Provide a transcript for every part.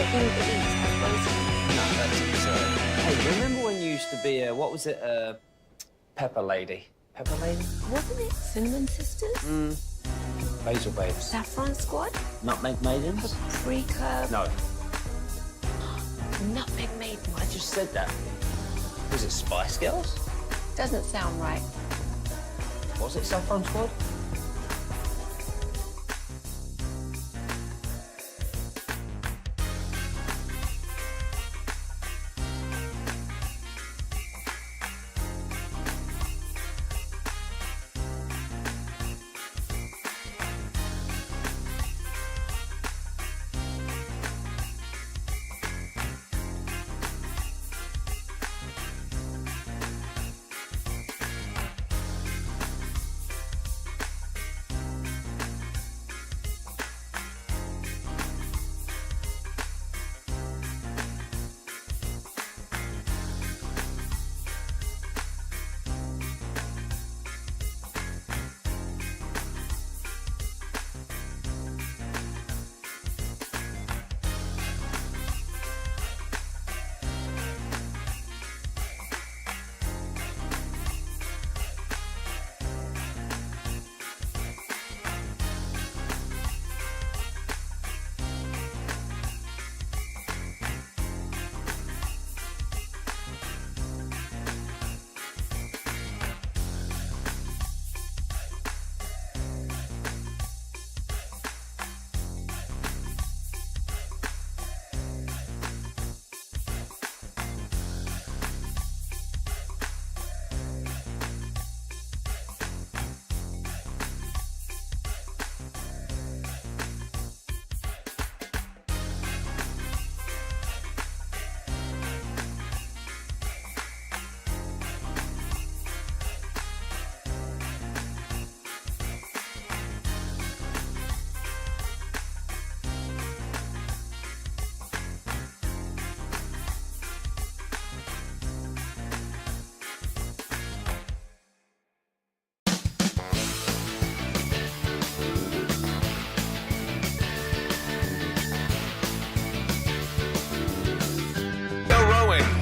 Uber Eats has waiting. No, that's absurd. Hey, remember when you used to be what was it, Pepper Lady? Pepper Lady? Wasn't it Cinnamon Sisters? Basil Babes. Saffron Squad? Nutmeg Maidens? Paprika? No, Nutmeg Maiden. I just said that. Was it Spice Girls? Doesn't sound right. Was it Saffron Squad?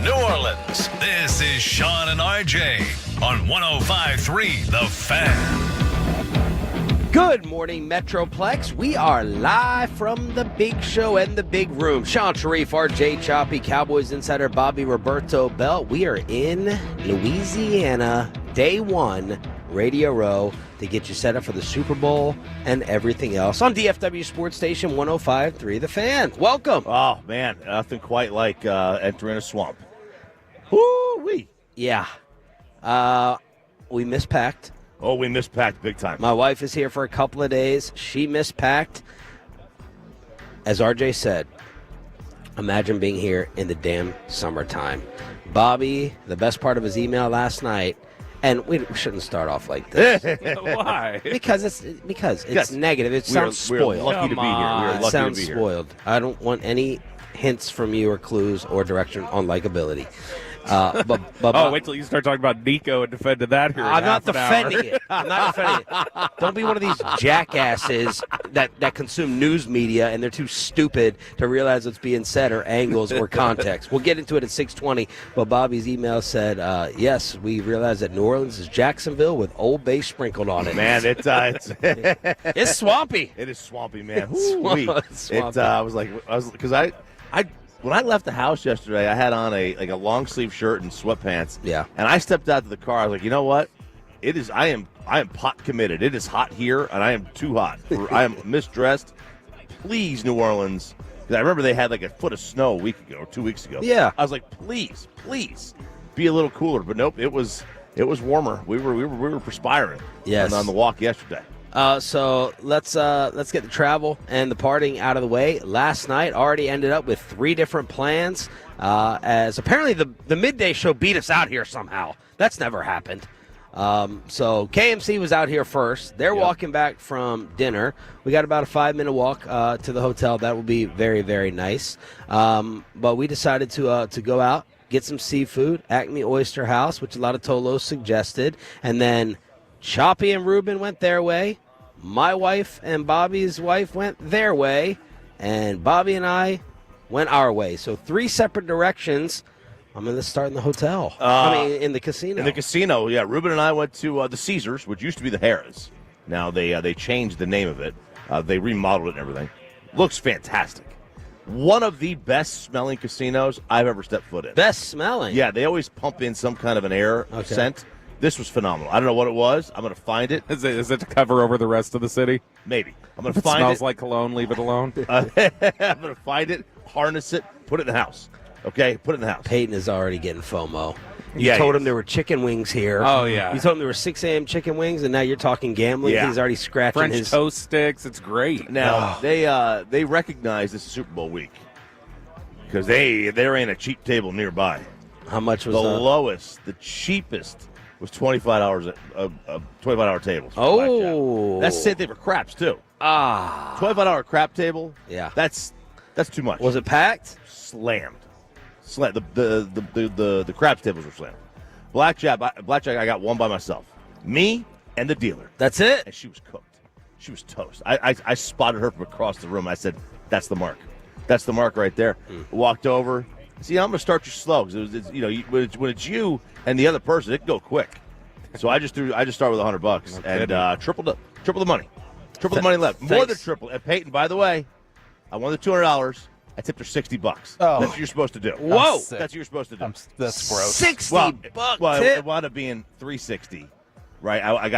New Orleans. This is Sean and RJ on 105.3 The Fan. Good morning, Metroplex. We are live from the big show and the big room. Sean Sharif, RJ Choppy, Cowboys insider Bobby Roberto Bell. We are in Louisiana, day one, Radio Row, to get you set up for the Super Bowl and everything else on DFW Sports Station 105.3 The Fan. Welcome. Oh, man, nothing quite like entering a swamp. Woo-wee. Yeah. We mispacked. Oh, we mispacked big time. My wife is here for a couple of days. She mispacked. As RJ said, imagine being here in the damn summertime. Bobby, the best part of his email last night, and we shouldn't start off like this. Why? Because it's Yes. negative. It sounds spoiled. We're lucky to be here. We're lucky It sounds to be here. spoiled. I don't want any hints from you or clues or direction on likability. But wait till you start talking about Nico and defending that here. I'm not defending it. I'm not defending it. Don't be one of these jackasses that consume news media and they're too stupid to realize what's being said or angles or context. We'll get into it at 6:20. But Bobby's email said, yes, we realize that New Orleans is Jacksonville with Old Bay sprinkled on it. Man, it's It's swampy. it is swampy, man. It's Woo-wee. swampy. Because I when I left the house yesterday, I had on a long sleeve shirt and sweatpants. Yeah. And I stepped out to the car. I was like, you know what? It is. I am pot committed. It is hot here, and I am too hot. I am misdressed. Please, New Orleans. 'Cause I remember they had like a foot of snow a week ago or 2 weeks ago. Yeah. I was like, please, be a little cooler. But nope, it was warmer. We were perspiring. Yes. On the walk yesterday. So let's get the travel and the partying out of the way. Last night already ended up with 3 different plans, as apparently the midday show beat us out here somehow. That's never happened. So KMC was out here first. They're walking back from dinner. We got about a 5-minute walk to the hotel. That will be very, very nice. But we decided to go out, get some seafood, Acme Oyster House, which a lot of Tolos suggested, and then Choppy and Ruben went their way. My wife and Bobby's wife went their way, and Bobby and I went our way. So 3 separate directions. I'm going to start in the hotel. In the casino. In the casino, yeah. Ruben and I went to the Caesars, which used to be the Harrah's. Now they changed the name of it. They remodeled it and everything. Looks fantastic. One of the best-smelling casinos I've ever stepped foot in. Best smelling? Yeah, they always pump in some kind of an air scent. This was phenomenal. I don't know what it was. I'm going to find it. Is it to cover over the rest of the city? Maybe. I'm going If to it find smells it. like cologne, leave it alone. I'm going to find it, harness it, put it in the house. Okay? Put it in the house. Peyton is already getting FOMO. You Yeah, told he him is. there were chicken wings here. Oh, yeah. You told him there were 6 a.m. chicken wings, and now you're talking gambling. Yeah. He's already scratching French his. toast sticks. It's great. Now, they recognize this is Super Bowl week because there ain't a cheap table nearby. How much was The that? lowest, the cheapest was $25 $25 tables. for Oh. blackjack. That's the same thing for craps too. $25 crap table. Yeah. that's too much. Was it packed? Slammed? The craps tables were slammed. Blackjack, I got one by myself. Me and the dealer, That's it? and she was cooked. She was toast. I spotted her from across the room. I said, "That's the mark. That's the mark right there." Walked over. See, I'm going to start you slow because when it's you and the other person, it can go quick. So I just started with $100 and triple the money. Triple the money left. More than Thanks. triple. And Peyton, by the way, I won the $200. I tipped her $60. Oh. That's what you're supposed to do. Whoa. sick. That's what you're supposed to do. That's gross. 60 buck well, tip. it wound up being $360. Right, I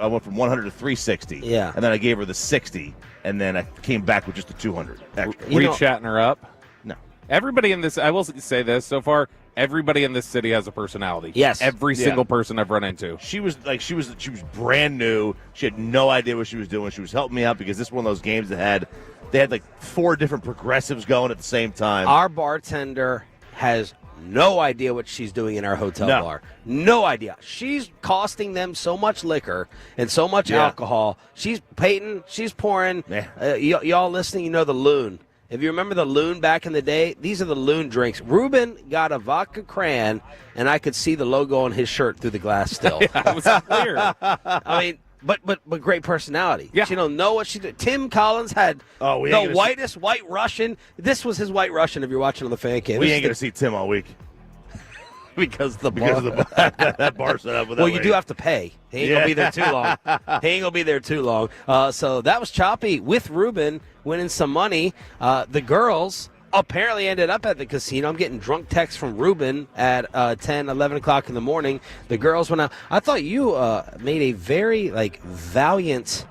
went from 100 to 360. Yeah. And then I gave her the 60, and then I came back with just the 200 extra. Were you know- chatting her up? No. Everybody in this, I will say this so far, everybody in this city has a personality. Yes. Every Yeah. single person I've run into. She was brand new. She had no idea what she was doing. She was helping me out because this is one of those games that they had like 4 different progressives going at the same time. Our bartender has no idea what she's doing in our hotel No. bar. No idea. She's costing them so much liquor and so much Yeah. alcohol. She's pouring. Yeah. Y'all listening, you know the Loon. If you remember the Loon back in the day, these are the Loon drinks. Ruben got a vodka cran, and I could see the logo on his shirt through the glass still. It was clear. I mean, but great personality. Yeah. She don't know what she did. Tim Collins had Oh, we ain't the gonna whitest white Russian. This was his white Russian if you're watching on the fan cam. we This ain't is going to see Tim all week because the because of the that bar set up with that well, you lady. do have to pay. He ain't gonna be there too long. He ain't gonna be there too long. So that was choppy with Ruben winning some money. The girls apparently ended up at the casino. I'm getting drunk texts from Ruben at 10, 11 o'clock in the morning. The girls went out. I thought you made a very valiant,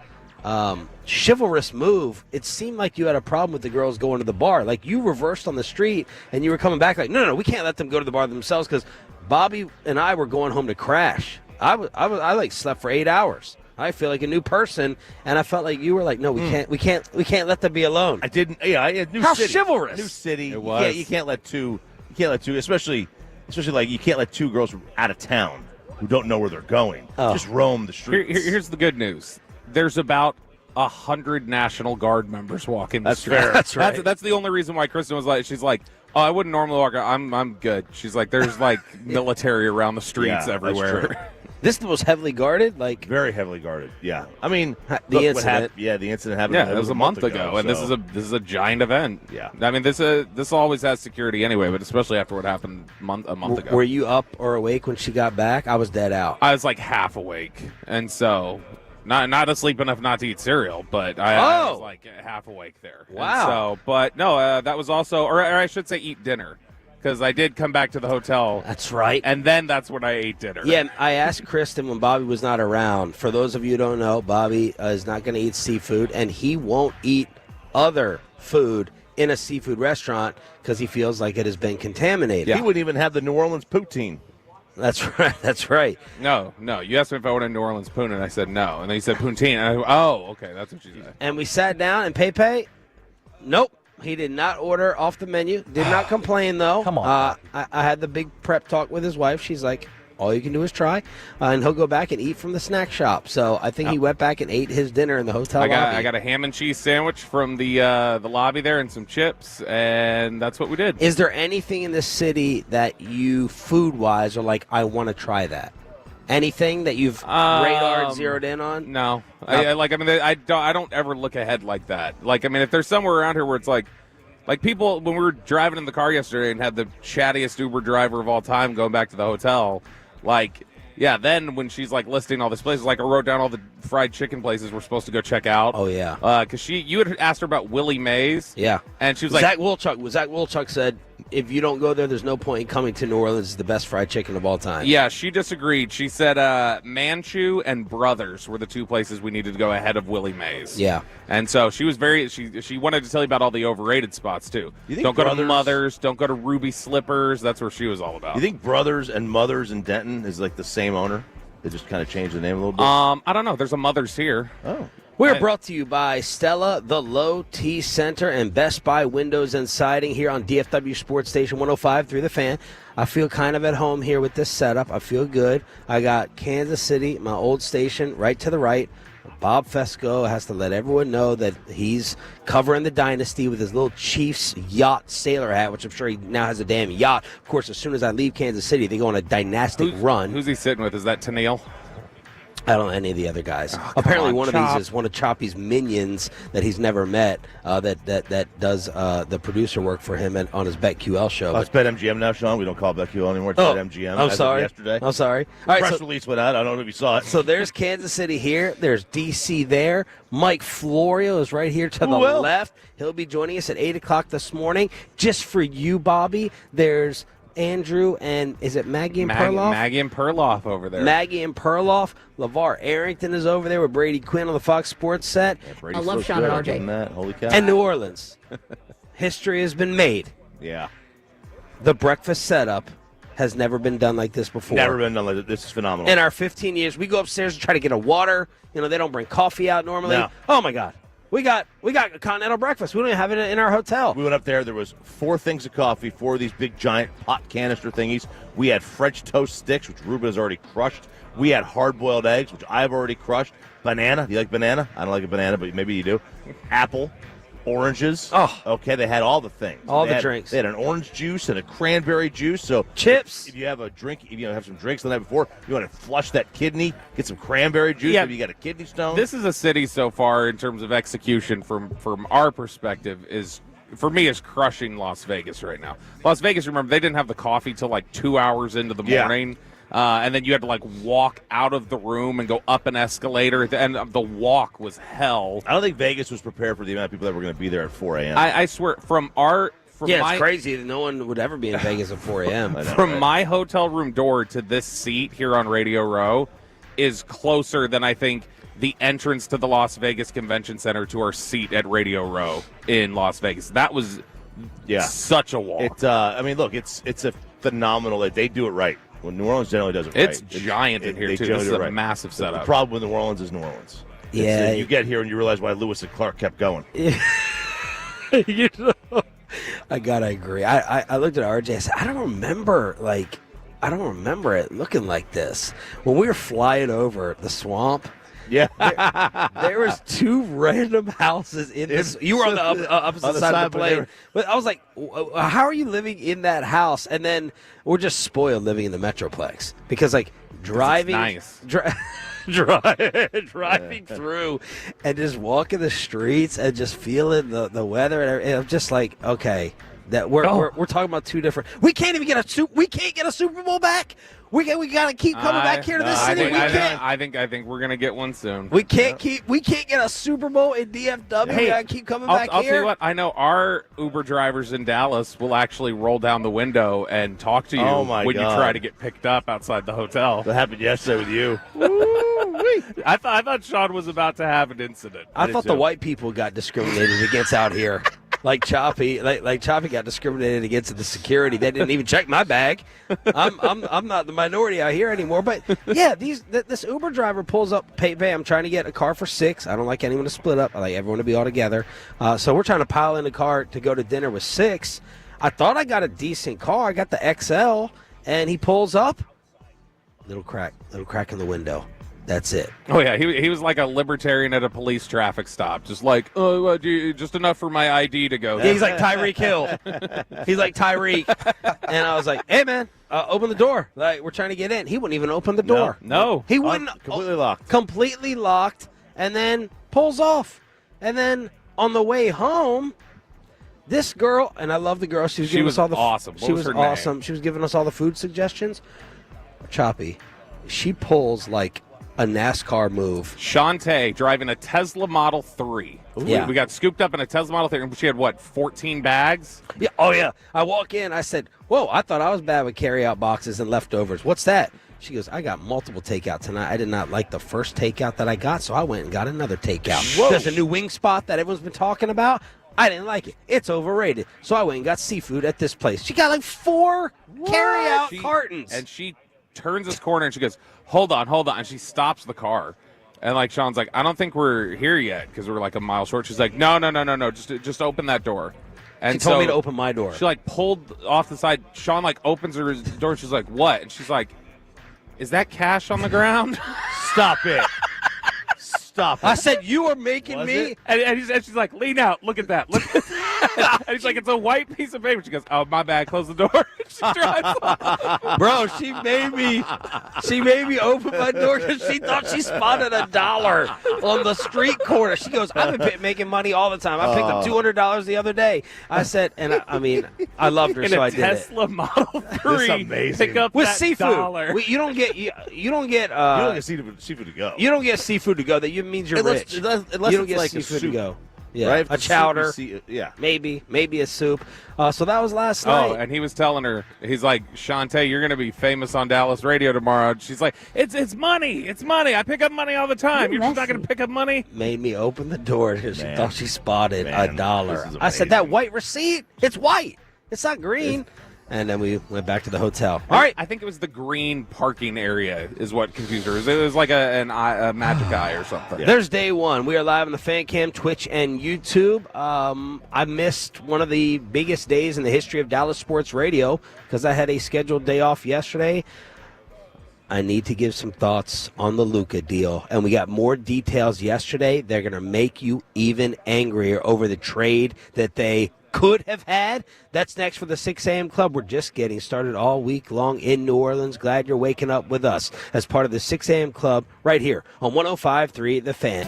chivalrous move. It seemed like you had a problem with the girls going to the bar. Like you reversed on the street and you were coming back like, no, we can't let them go to the bar themselves because Bobby and I were going home to crash. I slept for 8 hours. I feel like a new person, and I felt like you were like, no, we can't let them be alone. I didn't. Yeah, I had new How city. chivalrous. New city. It was. You can't let two. Especially like you can't let 2 girls from out of town who don't know where they're going just roam the streets. Here's the good news. There's about 100 National Guard members walking the That's street. fair. That's right. That's the only reason why Kristen was like, she's like, oh, I wouldn't normally walk. I'm good. She's like, there's military around the streets Yeah, that's everywhere. true. This was heavily guarded. Like Very heavily guarded. Yeah, I mean The look what incident. happened. Yeah, the incident happened. Yeah, it was a month ago, and so- this is a giant event. Yeah. I mean this always has security anyway, but especially after what happened a month ago. were you up or awake when she got back? I was dead out. I was like half awake, and so not asleep enough not to eat cereal, but I was like half awake there. And Wow. so, but no, that was also, or I should say, eat dinner, because I did come back to the hotel, That's right. and then that's when I ate dinner. Yeah, I asked Kristen when Bobby was not around. For those of you who don't know, Bobby is not going to eat seafood, and he won't eat other food in a seafood restaurant because he feels like it has been contaminated. He wouldn't even have the New Orleans poutine. That's right. That's right. No. You asked me if I wanted New Orleans poon, and I said no. And then you said poutine. And okay, that's what you said. And we sat down, and Pepe, nope. He did not order off the menu. Did not complain, though. Come on. I had the big prep talk with his wife. She's like, all you can do is try. And he'll go back and eat from the snack shop. So I think he went back and ate his dinner in the hotel lobby. I got a ham and cheese sandwich from the lobby there and some chips, and that's what we did. Is there anything in this city that you, food-wise, are like, I want to try that? Anything that you've radared, zeroed in on? No, I don't ever look ahead like that. Like, I mean, if there's somewhere around here where it's like Like people, when we were driving in the car yesterday and had the chattiest Uber driver of all time going back to the hotel, like, yeah, then when she's like listing all these places, like I wrote down all the fried chicken places we're supposed to go check out. Oh, yeah. Because you had asked her about Willie Mays. Yeah. And she was like, Zach Wilczuk said, if you don't go there, there's no point in coming to New Orleans. It's the best fried chicken of all time. Yeah, she disagreed. She said Manchu and Brothers were the two places we needed to go ahead of Willie Mays. Yeah. And so she was she wanted to tell you about all the overrated spots, too. You think don't go to Brothers- Mothers. Don't go to Ruby Slippers. That's where she was all about. You think Brothers and Mothers in Denton is like the same owner? They just kind of changed the name a little bit? I don't know. There's a Mothers here. Oh. We're brought to you by Stella, the Low T Center, and Best Buy Windows and Siding here on DFW Sports Station 105 through the Fan. I feel kind of at home here with this setup. I feel good. I got Kansas City, my old station, right to the right. Bob Fesco has to let everyone know that he's covering the dynasty with his little Chiefs yacht sailor hat, which I'm sure he now has a damn yacht. Of course, as soon as I leave Kansas City, they go on a dynastic run. Who's he sitting with? Is that Tennille? I don't know any of the other guys. Oh, Apparently, on, one Chop. of these is one of Choppy's minions that he's never met. That does the producer work for him on his BetQL show. It's BetMGM now, Sean. We don't call it BetQL anymore. It's BetMGM. I'm as of sorry. yesterday. I'm sorry. All right, Press so, release went out. I don't know if you saw it. so there's Kansas City here. There's DC there. Mike Florio is right here to the left. He'll be joining us at 8 o'clock this morning. Just for you, Bobby, there's Andrew and is it Maggie and Perloff? Maggie and Perloff over there. Maggie and Perloff. LeVar Arrington is over there with Brady Quinn on the Fox Sports set. Yeah, I love Sean and RJ. Holy cow. And New Orleans. History has been made. Yeah. The breakfast setup has never been done like this before. Never been done like this. This is phenomenal. In our 15 years, we go upstairs and try to get a water. You know, they don't bring coffee out normally. No. Oh, my God. We got a continental breakfast. We don't even have it in our hotel. We went up there. There was 4 things of coffee, 4 of these big giant pot canister thingies. We had French toast sticks, which Ruben has already crushed. We had hard-boiled eggs, which I've already crushed. Banana. Do you like banana? I don't like a banana, but maybe you do. Apple. Oranges. Oh. Okay, they had all the things. All They the had- drinks. They had an orange juice and a cranberry juice. So Chips. If you have a drink, if you have some drinks the night before, you want to flush that kidney, get some cranberry juice. Yeah. Maybe you got a kidney stone. This is a city so far in terms of execution from our perspective is crushing Las Vegas right now. Las Vegas, remember, they didn't have the coffee till like 2 hours into the Yeah. morning. And then you had to like walk out of the room and go up an escalator. And the walk was hell. I don't think Vegas was prepared for the amount of people that were going to be there at 4 a.m. I swear, It's crazy that no one would ever be in Vegas at 4 a.m. I know, from right? my hotel room door to this seat here on Radio Row is closer than I think the entrance to the Las Vegas Convention Center to our seat at Radio Row in Las Vegas. That was such a walk. I mean, look, it's a phenomenal. They do it right. When New Orleans generally does it right. It's giant in here, they too. generally This do is it a right. massive The setup. problem with New Orleans is New Orleans. Yeah. You get here and you realize why Lewis and Clark kept going. You know, I gotta agree. I looked at RJ. I said, I don't remember it looking like this when we were flying over the swamp. Yeah. There was 2 random houses in this. You were on the opposite on the side side, of the but they plane. But I was like, how are you living in that house? And then we're just spoiled living in the Metroplex because, like, driving, nice. driving through and just walking the streets and just feeling the weather. And I'm just like, okay, that we're talking about 2 different. We can't even get we can't get a Super Bowl back. We gotta keep coming back here to this city. I think we're gonna get one soon. We can't get a Super Bowl in DFW. Hey, we gotta keep coming back I'll here. tell you what. I know our Uber drivers in Dallas will actually roll down the window and talk to you Oh, my when God. you try to get picked up outside the hotel. That happened yesterday with you. I thought Sean was about to have an incident. I did thought too. the white people got discriminated against out here. Like Choppy got discriminated against at the security. They didn't even check my bag. I'm not the minority out here anymore. But yeah, this Uber driver pulls up. Pay. I'm trying to get a car for 6. I don't like anyone to split up. I like everyone to be all together. So we're trying to pile in a car to go to dinner with 6. I thought I got a decent car. I got the XL, and he pulls up. Little crack in the window. That's it. Oh yeah, he was like a libertarian at a police traffic stop, just like just enough for my ID to go. Yeah, he's like Tyreek Hill. He's like Tyreek. And I was like, hey, man, open the door. Like, we're trying to get in. He wouldn't even open the door. No. He wouldn't. Completely locked. Completely locked, and then pulls off. And then on the way home, This girl, and I love the girl. She was giving us all the awesome. What she was was her name? awesome. She was giving us all the food suggestions. Choppy. She pulls like a NASCAR move. Shantae driving a Tesla Model 3. Yeah. We got scooped up in a Tesla Model 3, and she had, 14 bags? Yeah. Oh, yeah. I walk in. I said, whoa, I thought I was bad with carry-out boxes and leftovers. What's that? She goes, I got multiple takeout tonight. I did not like the first takeout that I got, so I went and got another takeout. Whoa. There's a new wing spot that everyone's been talking about. I didn't like it. It's overrated. So I went and got seafood at this place. She got like 4 carry-out cartons. And she turns this corner, and she goes, hold on. And she stops the car. And, like, Sean's like, I don't think we're here yet because we're, like, a mile short. She's like, no. Just open that door. And she told me to open my door. She, like, pulled off the side. Sean, like, opens her door. And she's like, what? And she's like, is that cash on the ground? Stop it. Stop it. I said, you are making Was me. it? And she's like, lean out. Look at that. Look at that. And he's like, it's a white piece of paper. She goes, oh, my bad. Close the door. She drives off. Bro, she made me open my door because she thought she spotted $1 on the street corner. She goes, I've been making money all the time. I picked up $200 the other day. I said, and I mean, I loved her, In so a I did it. Tesla Model 3. amazing. Pick up With that seafood, $1. you don't get You don't get seafood to go. you don't get seafood to go. That means you're Unless- rich. unless you don't it's get like a seafood to soup, go. Yeah, right? If a it's chowder. soup, yeah. Maybe a soup. So that was last Oh, night. and he was telling her, he's like, Shantae, you're going to be famous on Dallas radio tomorrow. She's like, it's money. It's money. I pick up money all the time. You're just not going to pick up money? Made me open the door because she Man. thought she spotted Man, $1. this is I said, that amazing. white receipt, it's white. It's not green. And then we went back to the hotel. All right. I think it was the green parking area is what confused her. It was like a magic eye or something. There's day one. We are live on the Fan Cam, Twitch, and YouTube. I missed one of the biggest days in the history of Dallas Sports Radio because I had a scheduled day off yesterday. I need to give some thoughts on the Luca deal, and we got more details yesterday. They're going to make you even angrier over the trade that they could have had. That's next for the 6 a.m. Club. We're just getting started all week long in New Orleans. Glad you're waking up with us as part of the 6 a.m. Club right here on 105.3 The Fan.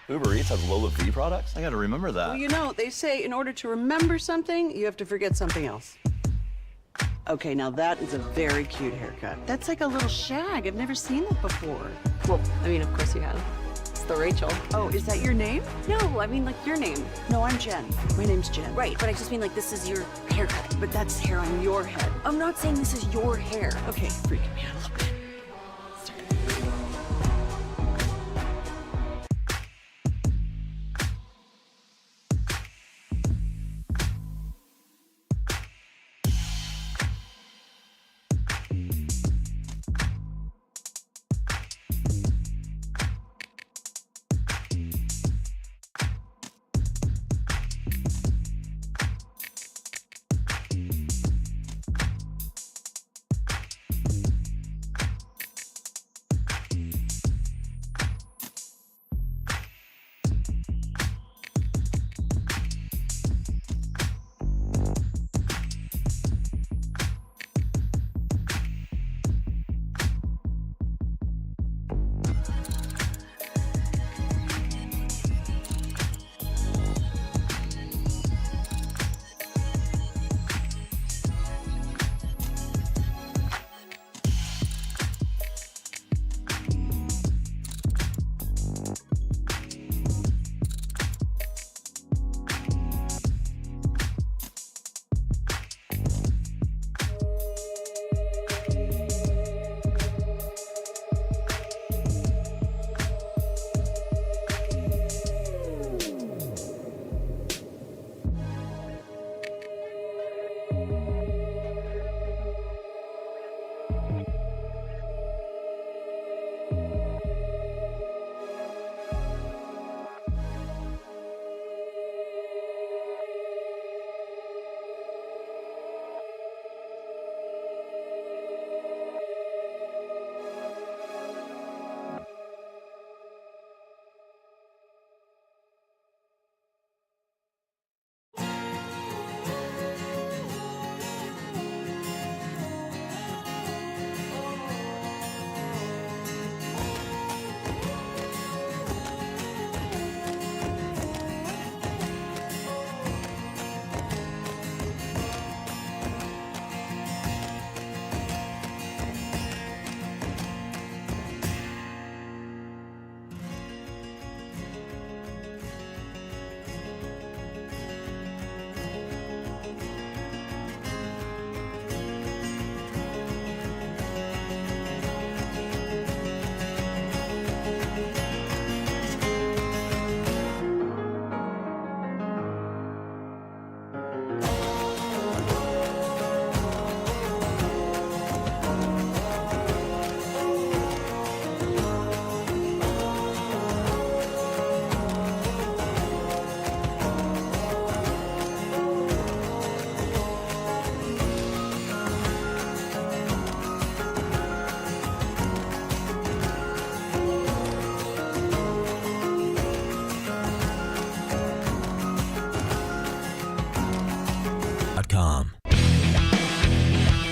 Uber Eats has low fee products? I got to remember that. Well, you know, they say in order to remember something, you have to forget something else. Okay, now that is a very cute haircut. That's like a little shag. I've never seen it before. Well, I mean, of course you have. It's the Rachel. Oh, is that your name? No, I mean, like, your name. No, I'm Jen. My name's Jen. Right, but I just mean, like, this is your haircut. But that's hair on your head. I'm not saying this is your hair. Okay, freaking me out a little bit.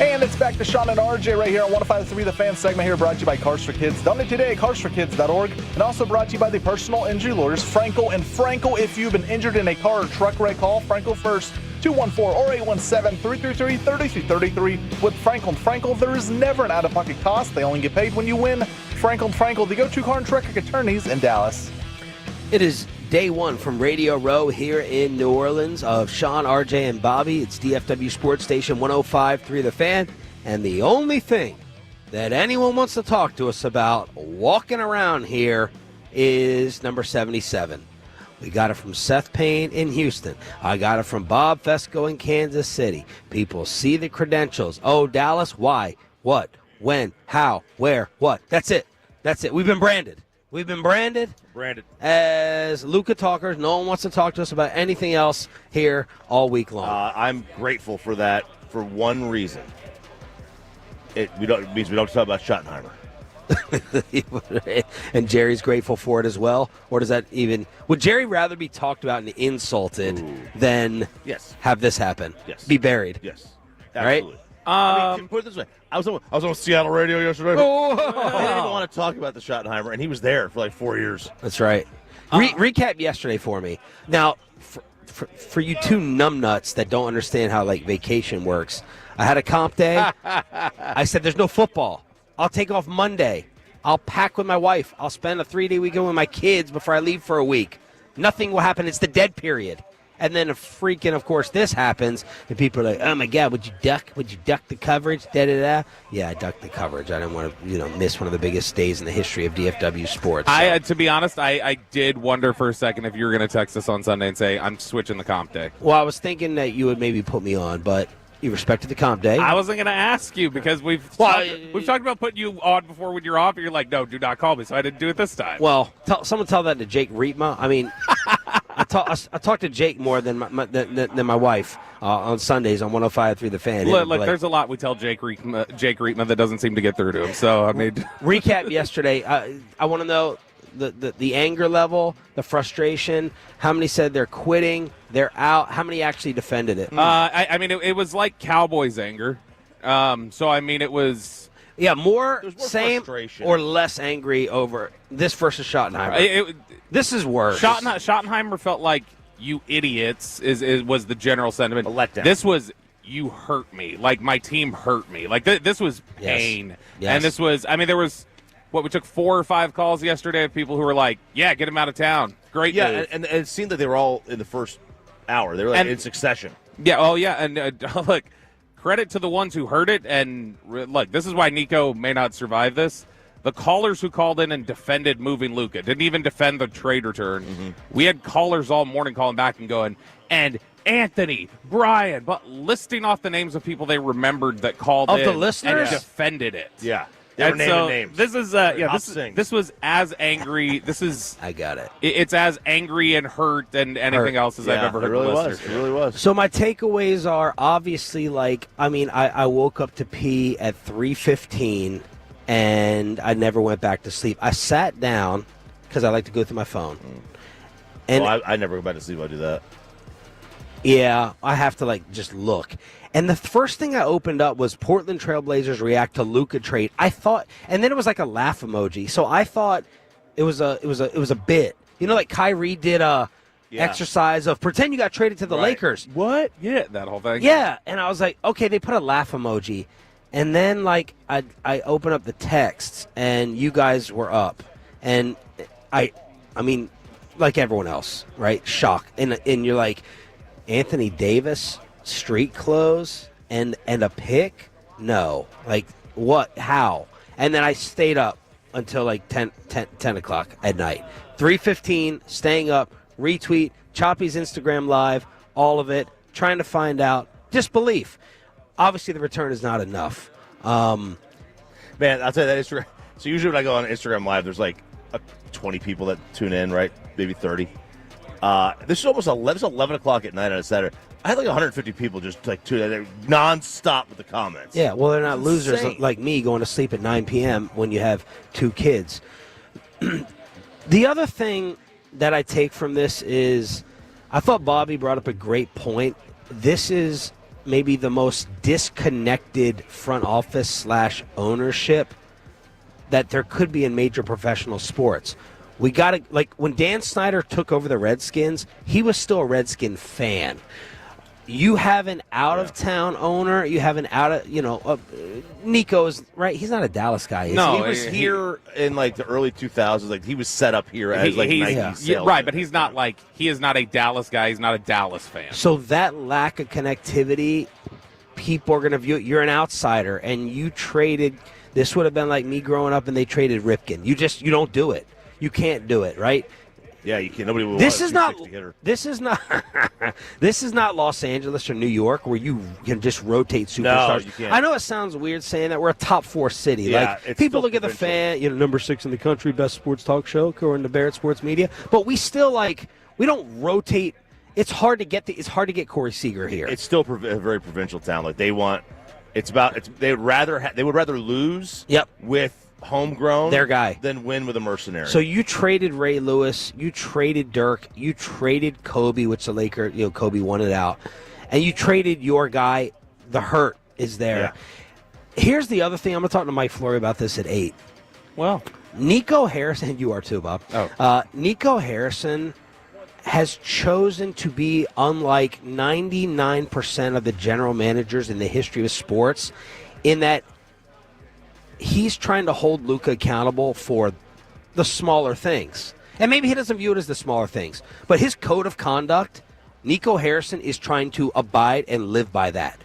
And it's back to Sean and RJ right here on 105.3 The Fan segment here, brought to you by Cars for Kids. Donate today at carsforkids.org, and also brought to you by the personal injury lawyers, Frankel and Frankel. If you've been injured in a car or truck wreck, call Frankel first, 214 or 817-333-3333. With Frankel and Frankel, there is never an out-of-pocket cost. They only get paid when you win. Frankel and Frankel, the go-to car and truck attorneys in Dallas. It is day one from Radio Row here in New Orleans of Sean, RJ, and Bobby. It's DFW Sports Station 105.3 The Fan. And the only thing that anyone wants to talk to us about walking around here is number 77. We got it from Seth Payne in Houston. I got it from Bob Fesco in Kansas City. People see the credentials. Oh, Dallas, why? What? When? How? Where? What? That's it. That's it. We've been branded. We've been branded as Luca talkers. No one wants to talk to us about anything else here all week long. I'm grateful for that for one reason. It means we don't talk about Schottenheimer. And Jerry's grateful for it as well? Or does that even... Would Jerry rather be talked about and insulted than Yes. have this happen? Yes. Be buried? Yes. Absolutely. Right? I mean, put it this way: I was on Seattle radio yesterday. Oh. I didn't even want to talk about the Schottenheimer, and he was there for like 4 years. That's right. Recap yesterday for me. Now, for you two numbnuts that don't understand how like vacation works, I had a comp day. I said, "There's no football. I'll take off Monday. I'll pack with my wife. I'll spend a 3-day weekend with my kids before I leave for a week. Nothing will happen. It's the dead period." And then of course, this happens, and people are like, "Oh my God, would you duck the coverage?" Da-da-da. Yeah, I ducked the coverage. I didn't want to, miss one of the biggest days in the history of DFW sports. So. To be honest, I did wonder for a second if you were going to text us on Sunday and say, "I'm switching the comp day." Well, I was thinking that you would maybe put me on, but you respected the comp day. I wasn't going to ask you because we've talked about putting you on before when you're off, and you're like, "No, do not call me," so I didn't do it this time. Well, someone tell that to Jake Rietma. I mean, I talk to Jake more than my wife on Sundays on 105.3 The Fan. Look, there's a lot we tell Jake Rietma that doesn't seem to get through to him. So I mean, recap yesterday. I want to know the anger level, the frustration. How many said they're quitting? They're out. How many actually defended it? I mean, it was like Cowboys anger. So I mean, it was. Yeah, more same frustration. Or less angry over this versus Schottenheimer. This is worse. Schottenheimer felt like, "You idiots," was the general sentiment. A letdown. This was, "You hurt me." Like, my team hurt me. Like, this was pain. Yes. And this was, I mean, there was, we took 4 or 5 calls yesterday of people who were like, "Yeah, get him out of town." Great move. And it seemed that they were all in the first hour. They were in succession. Yeah, and look, credit to the ones who heard it. And look, this is why Nico may not survive this. The callers who called in and defended moving Luca didn't even defend the trade return. Mm-hmm. We had callers all morning calling back and going, "And Anthony, Brian," but listing off the names of people they remembered that called in the listeners and defended it. Yeah. They were naming names. This is this was as angry. This is I got it. It's as angry and hurt than anything else as I've ever heard. It really was. It really was. So my takeaways are obviously I woke up to pee at 3:15, and I never went back to sleep. I sat down because I like to go through my phone. And I never go back to sleep. I do that. Yeah, I have to just look. And the first thing I opened up was Portland Trailblazers react to Luca trade. I thought, and then it was like a laugh emoji. So I thought it was a bit. Like Kyrie did a exercise of pretend you got traded to the Lakers. What? Yeah, that whole thing. Yeah, and I was like, okay, they put a laugh emoji. And then I open up the texts and you guys were up. And I mean, like everyone else, right? Shock. And you're like, Anthony Davis, street clothes, and a pick? No. Like, what? How? And then I stayed up until 10 o'clock at night. 3:15, staying up, retweet, Choppy's Instagram Live, all of it, trying to find out. Disbelief. Obviously, the return is not enough. Man, I'll tell you that Instagram. So usually when I go on Instagram Live, there's 20 people that tune in, right? Maybe 30. This is almost 11 o'clock at night on a Saturday. I had 150 people just tune in nonstop with the comments. Yeah, well, they're not losers like me going to sleep at 9 p.m. when you have 2 kids. The other thing that I take from this is I thought Bobby brought up a great point. This is maybe the most disconnected front office / ownership that there could be in major professional sports. We got to, when Dan Snyder took over the Redskins, he was still a Redskin fan. You have an out-of-town owner. You have an Nico's, right? He's not a Dallas guy. No, he was here in the early 2000s. He was set up here as Nike sales. Right, but he's not he is not a Dallas guy. He's not a Dallas fan. So that lack of connectivity, people are going to view it. You're an outsider, and you traded. This would have been like me growing up, and they traded Ripken. You don't do it. You can't do it, right? Yeah, you can't. Nobody will. This is not. This is not Los Angeles or New York where you can just rotate superstars. No, you can't. I know it sounds weird saying that we're a top 4 city. Yeah, people look at the fan, number 6 in the country, best sports talk show, according to Barrett Sports Media. But we still we don't rotate. It's hard to get Corey Seager here. It's still a very provincial town. They want. They would rather lose. Yep. With homegrown, their guy, than win with a mercenary. So you traded Ray Lewis, you traded Dirk, you traded Kobe, which the Lakers, Kobe wanted out, and you traded your guy, the hurt is there. Yeah. Here's the other thing. I'm going to talk to Mike Flory about this at 8. Well, Nico Harrison, you are too, Bob. Nico Harrison has chosen to be unlike 99% of the general managers in the history of sports in that he's trying to hold Luka accountable for the smaller things. And maybe he doesn't view it as the smaller things. But his code of conduct, Nico Harrison is trying to abide and live by that.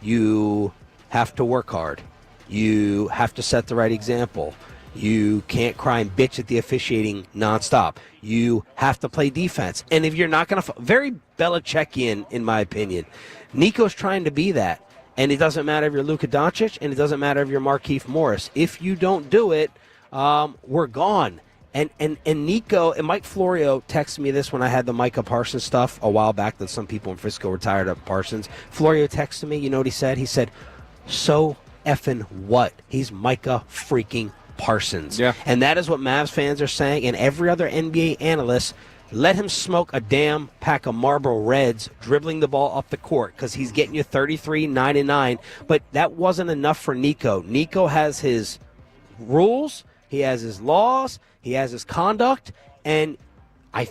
You have to work hard. You have to set the right example. You can't cry and bitch at the officiating nonstop. You have to play defense. And if you're not going to... Very Belichickian, in my opinion. Nico's trying to be that. And it doesn't matter if you're Luka Doncic, and it doesn't matter if you're Markieff Morris. If you don't do it, we're gone. And Nico, and Mike Florio texted me this when I had the Micah Parsons stuff a while back that some people in Frisco were tired of Parsons. Florio texted me, you know what he said? He said, so effing what? He's Micah freaking Parsons. Yeah. And that is what Mavs fans are saying, and every other NBA analyst, let him smoke a damn pack of Marlboro Reds dribbling the ball up the court because he's getting you 33, 9, and 9. But that wasn't enough for Nico. Nico has his rules, he has his laws, he has his conduct, and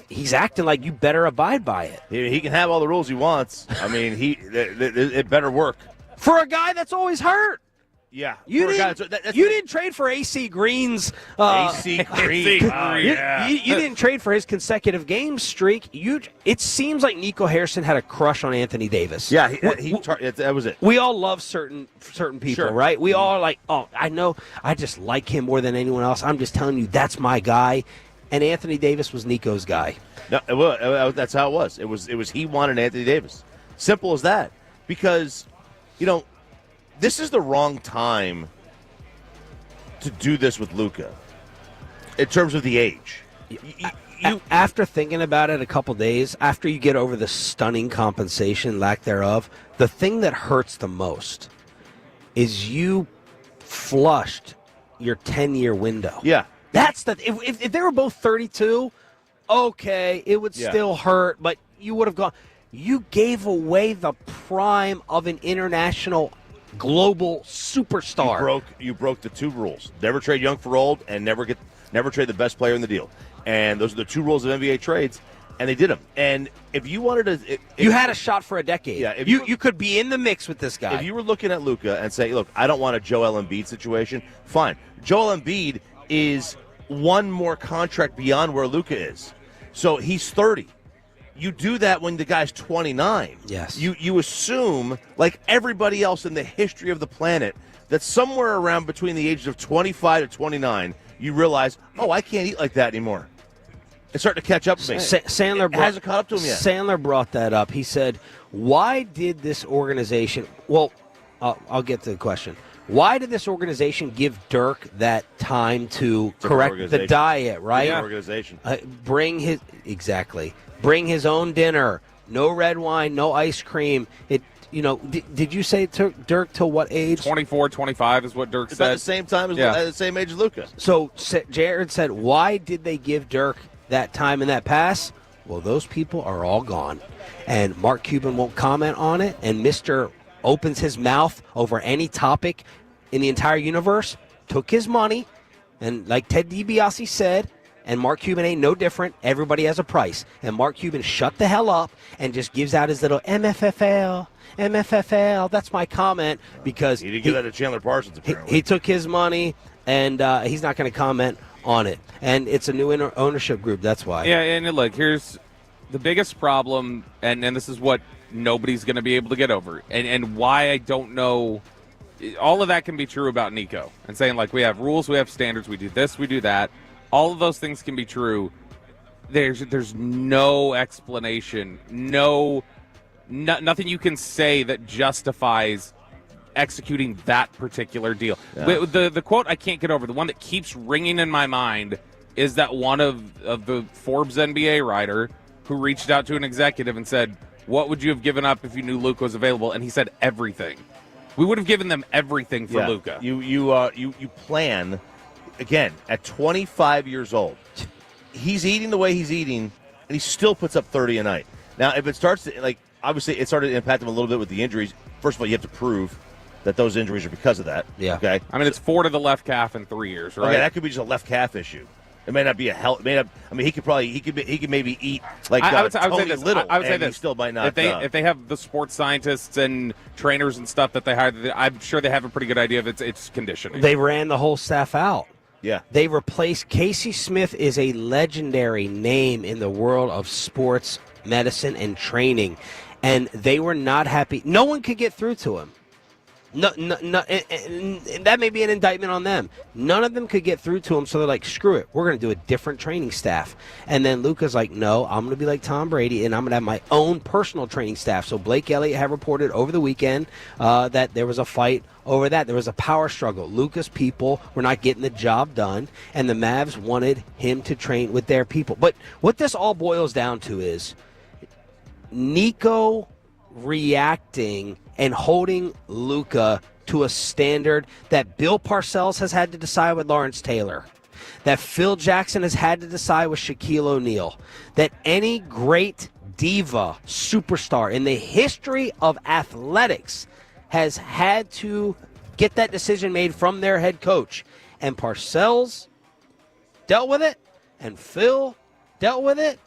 he's acting like you better abide by it. He can have all the rules he wants. I mean, it better work. For a guy that's always hurt. Yeah. You didn't trade for AC Green's. AC Green. You didn't trade for his consecutive game streak. It seems like Nico Harrison had a crush on Anthony Davis. Yeah, that was it. We all love certain people, Sure. right? We all are like, oh, I know, I just like him more than anyone else. I'm just telling you, that's my guy. And Anthony Davis was Nico's guy. No, that's how it was. It was he wanted Anthony Davis. Simple as that. Because, this is the wrong time to do this with Luka in terms of the age. After thinking about it a couple days, after you get over the stunning compensation, lack thereof, the thing that hurts the most is you flushed your 10-year window. Yeah. That's if they were both 32, okay, it would still hurt, but you would have gone. You gave away the prime of an international global superstar. You broke the two rules. Never trade young for old, and never trade the best player in the deal. And those are the two rules of NBA trades, and they did them. And if you wanted to... you had a shot for a decade. Yeah, you could be in the mix with this guy. If you were looking at Luka and say, look, I don't want a Joel Embiid situation, fine. Joel Embiid is one more contract beyond where Luka is. So he's 30. You do that when the guy's 29. Yes. You assume, like everybody else in the history of the planet, that somewhere around between the ages of 25 to 29, you realize, oh, I can't eat like that anymore. It's starting to catch up to me. Sandler hasn't caught up to him yet. Sandler brought that up. He said, why did this organization... Well, I'll get to the question. Why did this organization give Dirk that time to correct the diet, right? Organization. Bring Bring his own dinner. No red wine, no ice cream. Did you say it took Dirk till what age? 24, 25 is what Dirk It's said. at the same time as at the same age as Luka. So Jared said, why did they give Dirk that time and that pass? Well, those people are all gone. And Mark Cuban won't comment on it, and Mr. opens his mouth over any topic in the entire universe, took his money, and like Ted DiBiase said, and Mark Cuban ain't no different. Everybody has a price. And Mark Cuban shut the hell up and just gives out his little MFFL. That's my comment because he didn't give that to Chandler Parsons, apparently. He took his money, and he's not going to comment on it. And it's a new ownership group. That's why. Yeah, and look, here's the biggest problem, and this is what nobody's going to be able to get over, and why I don't know. All of that can be true about Nico, and saying, like, we have rules, we have standards, we do this, we do that. All of those things can be true. There's no explanation, nothing you can say that justifies executing that particular deal. Yeah. The quote I can't get over, the one that keeps ringing in my mind, is that one of the Forbes NBA writer who reached out to an executive and said, what would you have given up if you knew Luka was available? And he said everything. We would have given them everything for Luka. You plan, again, at 25 years old. He's eating the way he's eating, and he still puts up 30 a night. Now, if it starts to, obviously it started to impact him a little bit with the injuries. First of all, you have to prove that those injuries are because of that. Yeah. Okay. I mean, it's 4 to the left calf in 3 years, right? Okay, that could be just a left calf issue. It may not be a health. May not. I mean, he could maybe eat like I would say Tony this. Little. I would say and he this. still might not. If they have the sports scientists and trainers and stuff that they hire, I'm sure they have a pretty good idea of its conditioning. They ran the whole staff out. Yeah. They replaced Casey Smith is a legendary name in the world of sports medicine and training, and they were not happy. No one could get through to him. No, and that may be an indictment on them. None of them could get through to him, so they're like, screw it. We're going to do a different training staff. And then Luca's like, no, I'm going to be like Tom Brady, and I'm going to have my own personal training staff. So Blake Elliott had reported over the weekend that there was a fight over that. There was a power struggle. Luca's people were not getting the job done, and the Mavs wanted him to train with their people. But what this all boils down to is Nico reacting and holding Luka to a standard that Bill Parcells has had to decide with Lawrence Taylor, that Phil Jackson has had to decide with Shaquille O'Neal, that any great diva superstar in the history of athletics has had to get that decision made from their head coach. And Parcells dealt with it, and Phil dealt with it,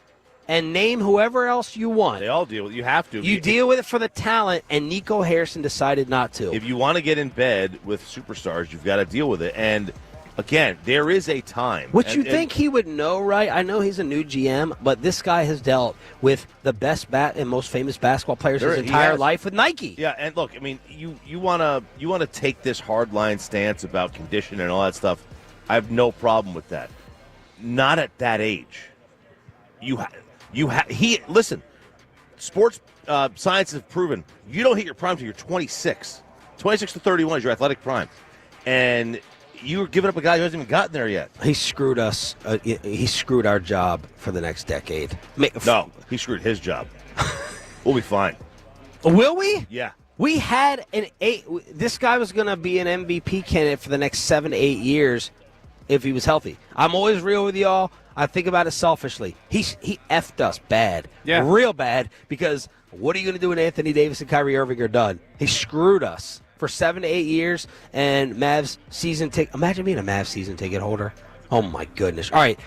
and name whoever else you want. They all deal with it. You have to. You deal with it for the talent, and Nico Harrison decided not to. If you want to get in bed with superstars, you've got to deal with it. And, again, there is a time. Which you think he would know, right? I know he's a new GM, but this guy has dealt with the best and most famous basketball players his entire life with Nike. Yeah, and look, I mean, you want to take this hardline stance about condition and all that stuff. I have no problem with that. Not at that age. Listen, sports science has proven you don't hit your prime until you're 26. 26 to 31 is your athletic prime. And you're giving up a guy who hasn't even gotten there yet. He screwed us. He screwed our job for the next decade. No, he screwed his job. We'll be fine. Will we? Yeah. We had this guy was going to be an MVP candidate for the next 7 to 8 years if he was healthy. I'm always real with y'all. I think about it selfishly. He effed us bad. Yeah. Real bad, because what are you going to do when Anthony Davis and Kyrie Irving are done? He screwed us for 7 to 8 years, and Mavs season ticket. Imagine being a Mavs season ticket holder. Oh, my goodness. All right.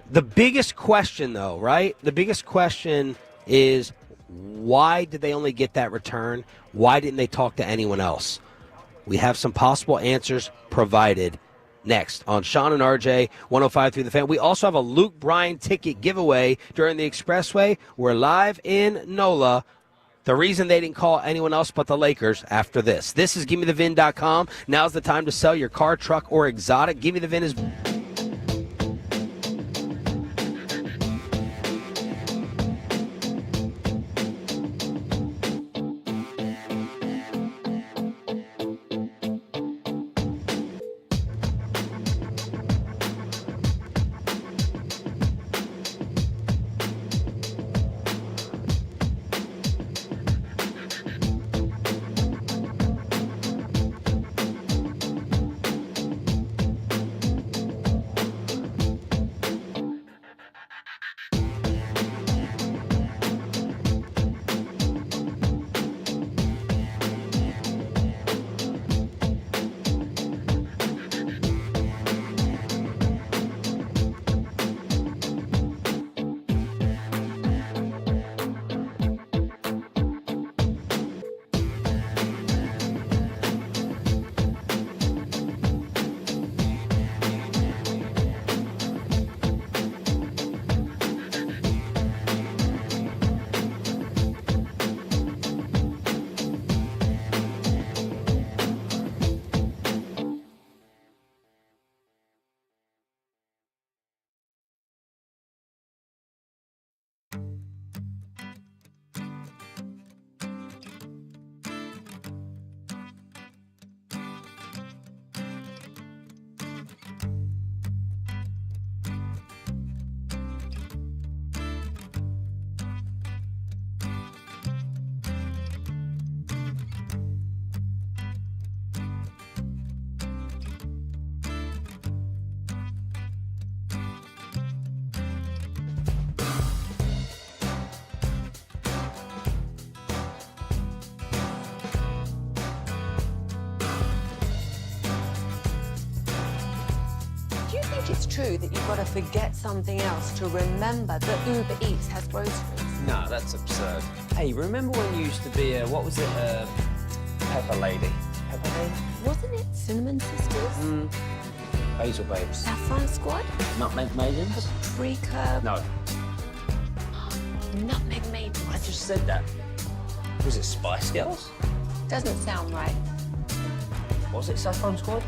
The biggest question, though, right? The biggest question is, why did they only get that return? Why didn't they talk to anyone else? We have some possible answers provided next on Sean and RJ 105.3 The Fan. We also have a Luke Bryan ticket giveaway during the Expressway. We're live in NOLA. The reason they didn't call anyone else but the Lakers after this. This is GimmeTheVin.com. Now's the time to sell your car, truck, or exotic. Gimme the Vin is... true that you've got to forget something else to remember that Uber Eats has groceries? No, that's absurd. Hey, remember when you used to be a, what was it, Pepper Lady? Pepper Lady? Wasn't it Cinnamon Sisters? Basil Babes. Saffron Squad? Nutmeg Maidens? Pre-curb? No, Nutmeg Maidens? I just said that. Was it Spice Girls? Doesn't sound right. Was it Saffron Squad?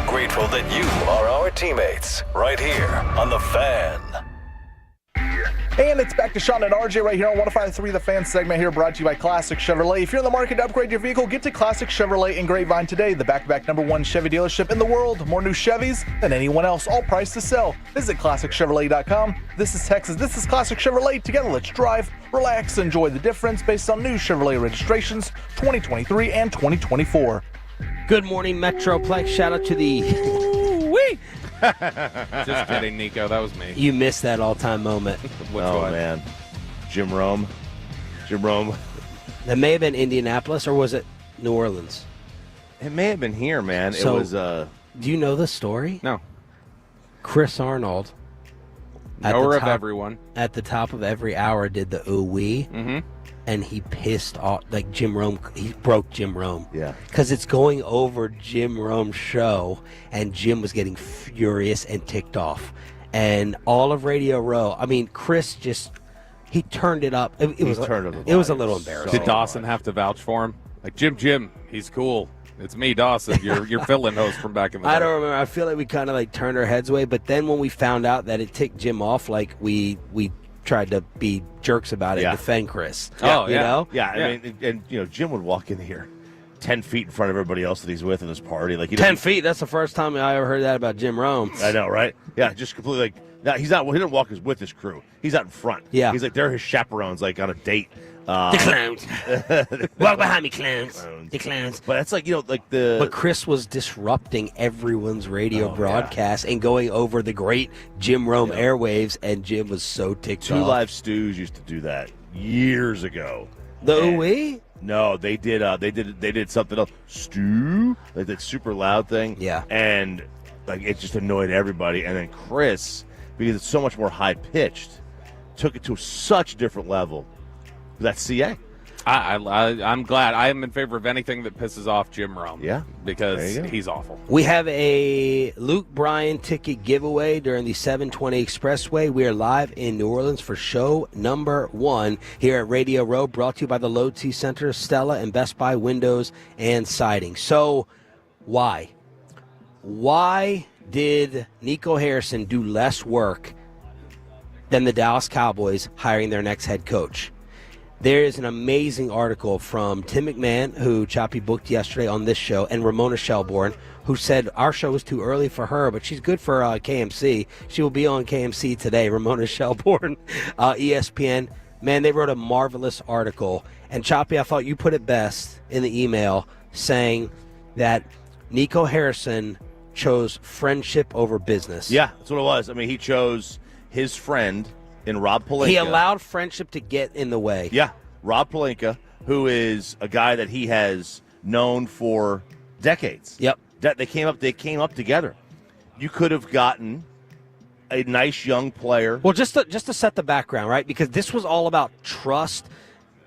Grateful that you are our teammates right here on The Fan. And it's back to Sean and RJ right here on 105.3 The Fan segment here, brought to you by Classic Chevrolet. If you're in the market to upgrade your vehicle, get to Classic Chevrolet in Grapevine today, the back-to-back #1 Chevy dealership in the world. More new Chevys than anyone else, all priced to sell. Visit ClassicChevrolet.com. This is Texas. This is Classic Chevrolet. Together, let's drive, relax, enjoy the difference based on new Chevrolet registrations 2023 and 2024. Good morning, Metroplex. Shout out to the... Wee! Just kidding, Nico. That was me. You missed that all-time moment. Man. Jim Rome. That may have been Indianapolis, or was it New Orleans? It may have been here, man. So, it was... do you know the story? No. Chris Arnold. Knower of everyone. At the top of every hour did the ooh-wee. Mm-hmm. and he pissed off, like Jim Rome. He broke Jim Rome. Yeah. Because it's going over Jim Rome's show, and Jim was getting furious and ticked off. And all of Radio Row, I mean, Chris just, he turned it up. It was a little embarrassing. Did Dawson have to vouch for him? Like, Jim, he's cool. It's me, Dawson, your fill-in host from back in the day. I don't remember. I feel like we kind of like turned our heads away. But then when we found out that it ticked Jim off, like we tried to be jerks about it and defend Chris. Yeah. You know? Yeah, I mean, and Jim would walk in here 10 feet in front of everybody else that he's with in this party. Like 10 feet. That's the first time I ever heard that about Jim Rome. I know, right? Yeah, just completely like. No, he didn't walk with his crew. He's out in front. Yeah. He's like, they're his chaperones, like on a date. The clowns. Walk behind me, clowns. The clowns. But that's like, But Chris was disrupting everyone's radio broadcast and going over the great Jim Rome airwaves, and Jim was so ticked Two off. Live Stews used to do that years ago. The OE? No, they did. They did something else. Stew, like that super loud thing. Yeah. And like it just annoyed everybody. And then Chris, because it's so much more high pitched, took it to such a different level. That's CA. I'm glad. I am in favor of anything that pisses off Jim Rome. Yeah. Because he's awful. We have a Luke Bryan ticket giveaway during the 720 Expressway. We are live in New Orleans for show number 1 here at Radio Row, brought to you by the Low T Center, Stella, and Best Buy Windows and Siding. So, why? Why did Nico Harrison do less work than the Dallas Cowboys hiring their next head coach? There is an amazing article from Tim McMahon, who Choppy booked yesterday on this show, and Ramona Shelbourne, who said our show was too early for her, but she's good for KMC. She will be on KMC today, Ramona Shelbourne, ESPN. Man, they wrote a marvelous article. And Choppy, I thought you put it best in the email, saying that Nico Harrison chose friendship over business. Yeah, that's what it was. I mean, he chose his friend in Rob Pelinka. He allowed friendship to get in the way. Yeah, Rob Pelinka, who is a guy that he has known for decades. Yep. They came up together. You could have gotten a nice young player. Well, just to set the background, right? Because this was all about trust.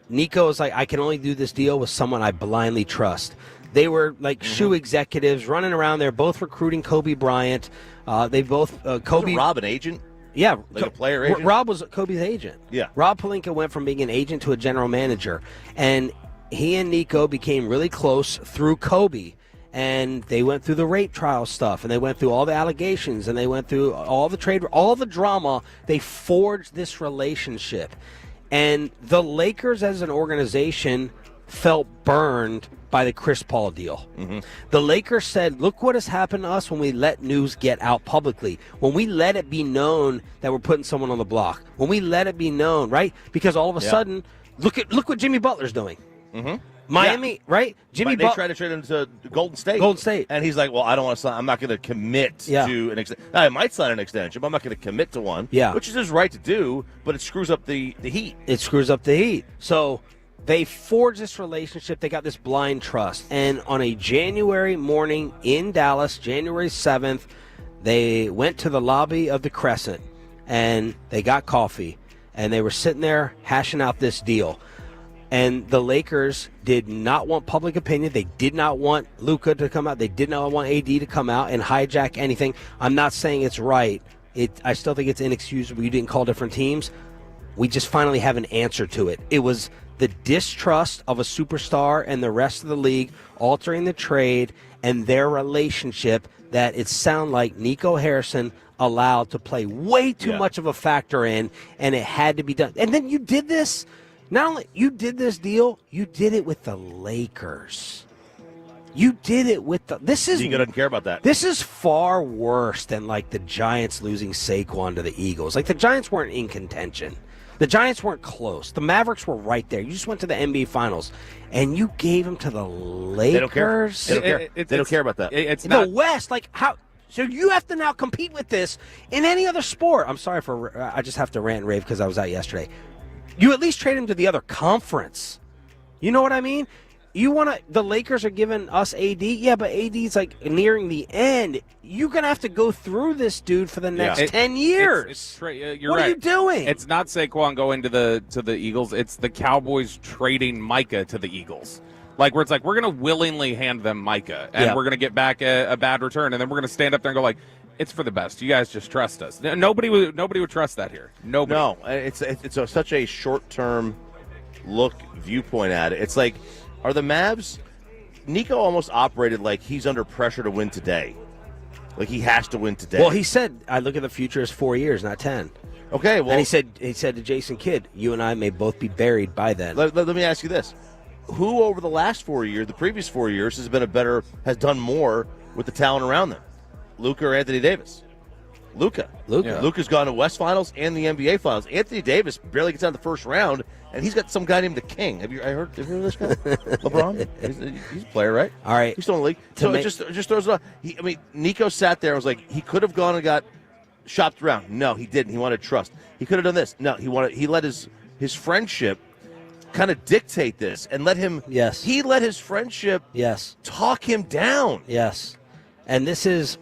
Nico is like, I can only do this deal with someone I blindly trust. They were like shoe executives running around there, both recruiting Kobe Bryant. They both Kobe. Was Rob an agent? Yeah, like a player agent. Rob was Kobe's agent. Yeah, Rob Pelinka went from being an agent to a general manager, and he and Nico became really close through Kobe. And they went through the rape trial stuff, and they went through all the allegations, and they went through all the trade, all the drama. They forged this relationship, and the Lakers as an organization felt burned by the Chris Paul deal. The Lakers said, look what has happened to us when we let news get out publicly, when we let it be known that we're putting someone on the block, when we let it be known, right? Because all of a sudden, look what Jimmy Butler's doing. Miami, right? Jimmy Butler. They tried to trade him to Golden State. And he's like, well, I don't want to sign. I'm not going to commit to an extension. I might sign an extension, but I'm not going to commit to one. Yeah. Which is his right to do, but it screws up the heat. It screws up the heat. So they forged this relationship. They got this blind trust. And on a January morning in Dallas, January 7th, they went to the lobby of the Crescent, and they got coffee. And they were sitting there hashing out this deal. And the Lakers did not want public opinion. They did not want Luca to come out. They did not want AD to come out and hijack anything. I'm not saying it's right. I still think it's inexcusable. You didn't call different teams. We just finally have an answer to it. It was the distrust of a superstar and the rest of the league altering the trade and their relationship that it sounded like Nico Harrison allowed to play way too much of a factor in, and it had to be done. And then you did this. Not only you did this deal, you did it with the Lakers. You did it with the. Nico doesn't care about that. This is far worse than like the Giants losing Saquon to the Eagles. Like the Giants weren't in contention. The Giants weren't close. The Mavericks were right there. You just went to the NBA Finals, and you gave them to the Lakers. They don't care. They don't care about that. It's in the West. Like how? So you have to now compete with this in any other sport. I'm sorry for. I just have to rant and rave because I was out yesterday. You at least trade him to the other conference. You know what I mean? the Lakers are giving us AD? Yeah, but AD's like nearing the end. You're going to have to go through this dude for the next 10 years. You're what right. are you doing? It's not Saquon going to the Eagles. It's the Cowboys trading Micah to the Eagles. Like, where it's like, we're going to willingly hand them Micah, and we're going to get back a bad return, and then we're going to stand up there and go like, it's for the best. You guys just trust us. Nobody would trust that here. Nobody. No, it's such a short-term look viewpoint at it. It's like, are the Mavs? Nico almost operated like he's under pressure to win today. Like he has to win today. Well, he said, I look at the future as 4 years, not 10. Okay, well. And he said to Jason Kidd, you and I may both be buried by then. Let me ask you this. Who over the last 4 years, the previous 4 years, has done more with the talent around them? Luca or Anthony Davis? Luca. Yeah. Luca's gone to West Finals and the NBA Finals. Anthony Davis barely gets out of the first round, and he's got some guy named the King. Have you heard of this guy? LeBron? He's a player, right? All right. He's still in the league. So it just throws it off. Nico sat there and was like, he could have gone and got shopped around. No, he didn't. He wanted trust. He could have done this. No, he let his friendship kind of dictate this and let him. Yes. He let his friendship. Yes. Talk him down. Yes. And this is.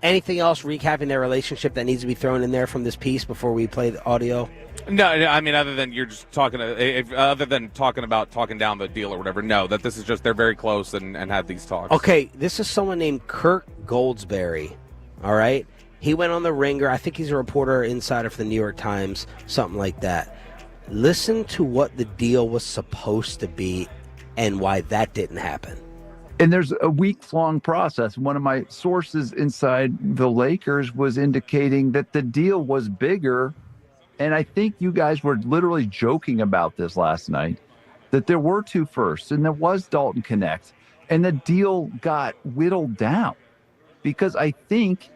Anything else recapping their relationship that needs to be thrown in there from this piece before we play the audio? No, I mean, other than you're just talking down the deal or whatever. No, that this is just they're very close and had these talks. Okay, this is someone named Kirk Goldsberry. All right, he went on the Ringer. I think he's a reporter insider for the New York Times, something like that. Listen to what the deal was supposed to be and why that didn't happen. And there's a weeks-long process. One of my sources inside the Lakers was indicating that the deal was bigger. And I think you guys were literally joking about this last night, that there were 2 firsts and there was Dalton Connect. And the deal got whittled down because I think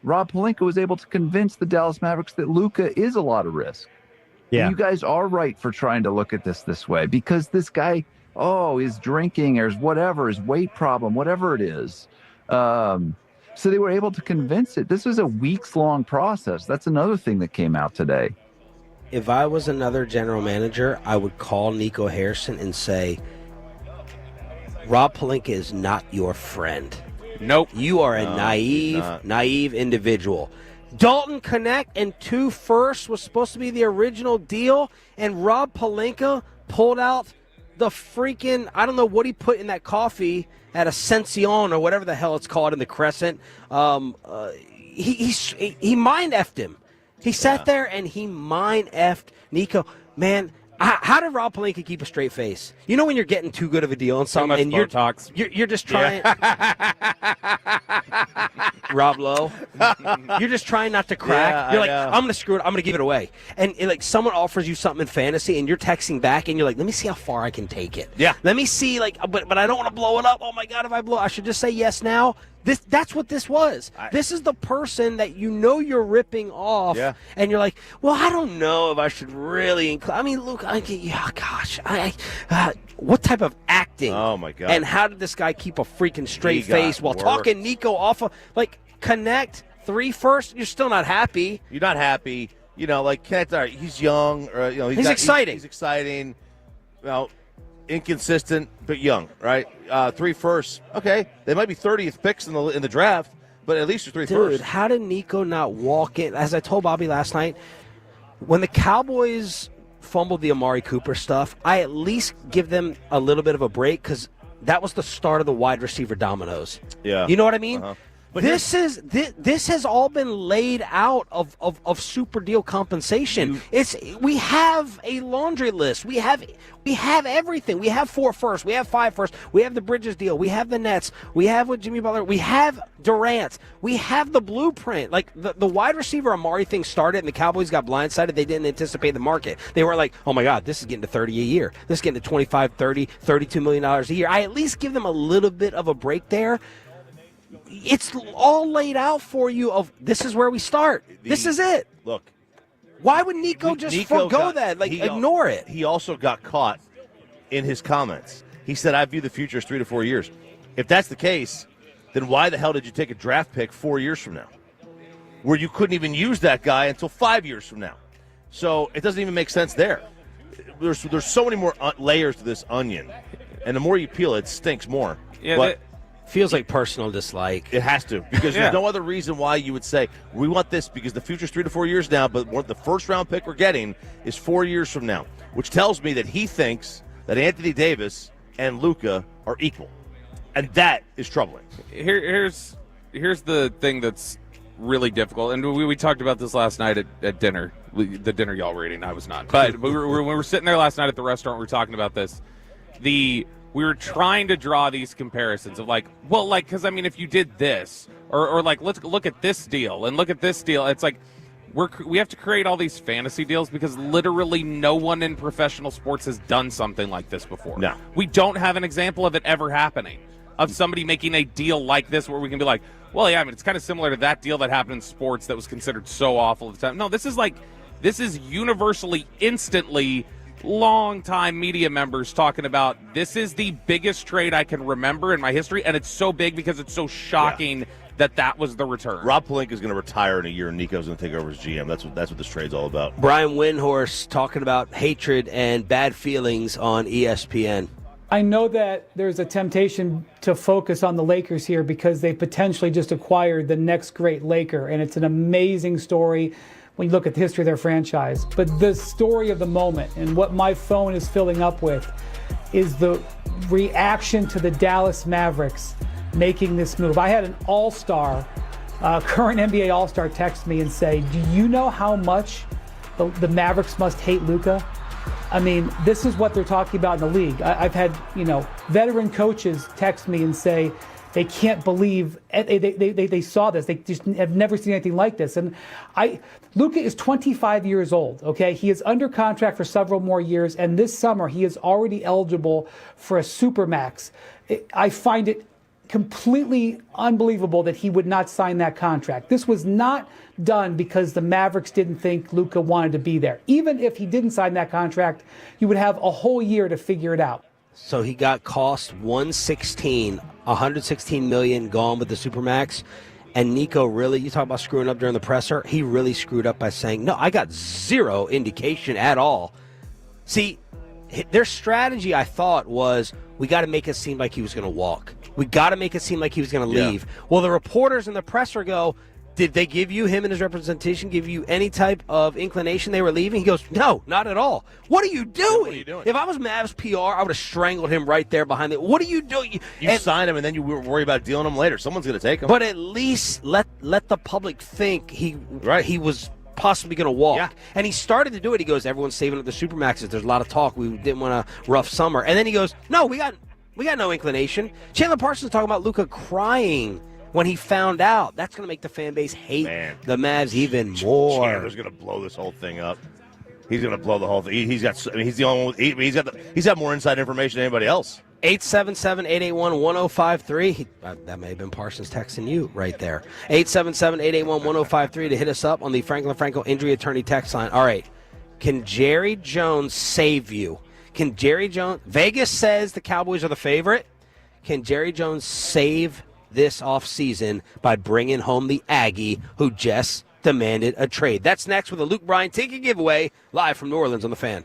Rob Pelinka was able to convince the Dallas Mavericks that Luca is a lot of risk. Yeah. And you guys are right for trying to look at this way because this guy – his drinking or his whatever, his weight problem, whatever it is. So they were able to convince it. This was a weeks-long process. That's another thing that came out today. If I was another general manager, I would call Nico Harrison and say, Rob Pelinka is not your friend. Nope. You are a naive individual. Dalton Connect and 2 firsts was supposed to be the original deal, and Rob Pelinka pulled out the freaking, I don't know what he put in that coffee at Ascension or whatever the hell it's called in the Crescent. He mind-effed him. He sat there and he mind-effed Nico. Man, how did Rob Pelinka keep a straight face? You know when you're getting too good of a deal on something and you're just trying. Rob Lowe, you're just trying not to crack. Yeah, you're like, I'm going to screw it. I'm going to give it away. And like someone offers you something in fantasy and you're texting back and you're like, let me see how far I can take it. Yeah. Let me see, but I don't want to blow it up. Oh my God, if I blow it, I should just say yes now. That's what this was. This is the person that you're ripping off, and you're like, well, I don't know if I should really. I mean, Luke, what type of acting? Oh my God! And how did this guy keep a freaking straight face while talking Nico off of Connect 3 first? You're still not happy. You're not happy. Connect. All right, he's young, or he's exciting. He's exciting. Well, inconsistent but young, right? 3 firsts. Okay, they might be 30th picks in the draft, but at least they're 3 firsts. Dude, how did Nico not walk in? As I told Bobby last night, when the Cowboys fumbled the Amari Cooper stuff, I at least give them a little bit of a break because that was the start of the wide receiver dominoes. Yeah, you know what I mean. But this has all been laid out of super deal compensation. We have a laundry list. We have everything. We have 4 firsts. We have 5 firsts. We have the Bridges deal. We have the Nets. We have with Jimmy Butler. We have Durant. We have the blueprint. Like the wide receiver Amari thing started, and the Cowboys got blindsided. They didn't anticipate the market. They were like, oh my God, this is getting to 30 a year. This is getting to 25, 30, $32 million a year. I at least give them a little bit of a break there. It's all laid out for you of this is where we start. This is it. Look. Why would Nico forego that? Ignore it. He also got caught in his comments. He said, I view the future as 3 to 4 years. If that's the case, then why the hell did you take a draft pick 4 years from now? Where you couldn't even use that guy until 5 years from now. So it doesn't even make sense there. There's so many more layers to this onion. And the more you peel it stinks more. Yeah, but feels like personal dislike. It has to, because there's no other reason why you would say, we want this because the future's 3 to 4 years now, but the first-round pick we're getting is 4 years from now, which tells me that he thinks that Anthony Davis and Luca are equal. And that is troubling. Here's the thing that's really difficult, and we talked about this last night at dinner, the dinner y'all were eating. I was not. But when we were sitting there last night at the restaurant, we were talking about this. We were trying to draw these comparisons of because I mean, if you did this, or like, let's look at this deal and look at this deal. It's like we have to create all these fantasy deals because literally no one in professional sports has done something like this before. No. We don't have an example of it ever happening, of somebody making a deal like this where we can be like, well, yeah, I mean, it's kind of similar to that deal that happened in sports that was considered so awful at the time. No, this is universally, instantly, long-time media members talking about this is the biggest trade I can remember in my history, and it's so big because it's so shocking that was the return. Rob Pelinka is going to retire in a year, and Nico's going to take over as GM. That's what this trade's all about. Brian Windhorst talking about hatred and bad feelings on ESPN. I know that there's a temptation to focus on the Lakers here because they potentially just acquired the next great Laker, and it's an amazing story when you look at the history of their franchise. But the story of the moment and what my phone is filling up with is the reaction to the Dallas Mavericks making this move. I had an all-star, current NBA all-star text me and say, do you know how much the Mavericks must hate Luca? I mean, this is what they're talking about in the league. I've had, veteran coaches text me and say they can't believe they saw this. They just have never seen anything like this. And Luca is 25 years old, okay? He is under contract for several more years, and this summer he is already eligible for a Supermax. I find it completely unbelievable that he would not sign that contract. This was not done because the Mavericks didn't think Luka wanted to be there. Even if he didn't sign that contract, you would have a whole year to figure it out. So he got cost $116 million gone with the Supermax. And Nico really, you talk about screwing up during the presser, he really screwed up by saying, no, I got zero indication at all. See, their strategy, I thought, was we got to make it seem like he was going to walk. We got to make it seem like he was going to leave. Well, the reporters in the presser go, did they give you, him and his representation, give you any type of inclination they were leaving? He goes, no, not at all. What are you doing? What are you doing? If I was Mavs PR, I would have strangled him right there behind it. What are you doing? You sign him, and then you worry about dealing him later. Someone's going to take him. But at least let the public think he was possibly going to walk. Yeah. And he started to do it. He goes, everyone's saving up the Supermaxes. There's a lot of talk. We didn't want a rough summer. And then he goes, no, we got no inclination. Chandler Parsons talking about Luka crying when he found out. That's going to make the fan base hate the Mavs even more. Chandler's going to blow this whole thing up. He's going to blow the whole thing. He's the only one. He's got more inside information than anybody else. 877-881-1053. That may have been Parsons texting you right there. 877-881-1053 to hit us up on the Franklin Franco Injury Attorney text line. All right. Can Jerry Jones save you? Can Jerry Jones... Vegas says the Cowboys are the favorite. Can Jerry Jones save this offseason by bringing home the Aggie who just demanded a trade? That's next with a Luke Bryan ticket giveaway live from New Orleans on The Fan.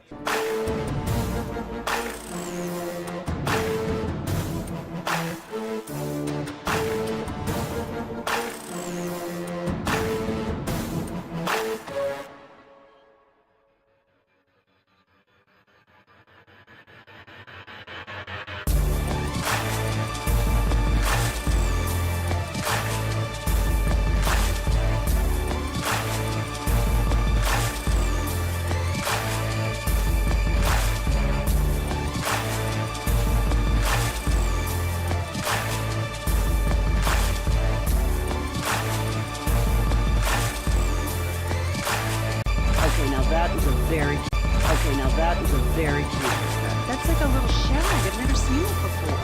That is a very cute haircut. That's like a little shag. I've never seen it before.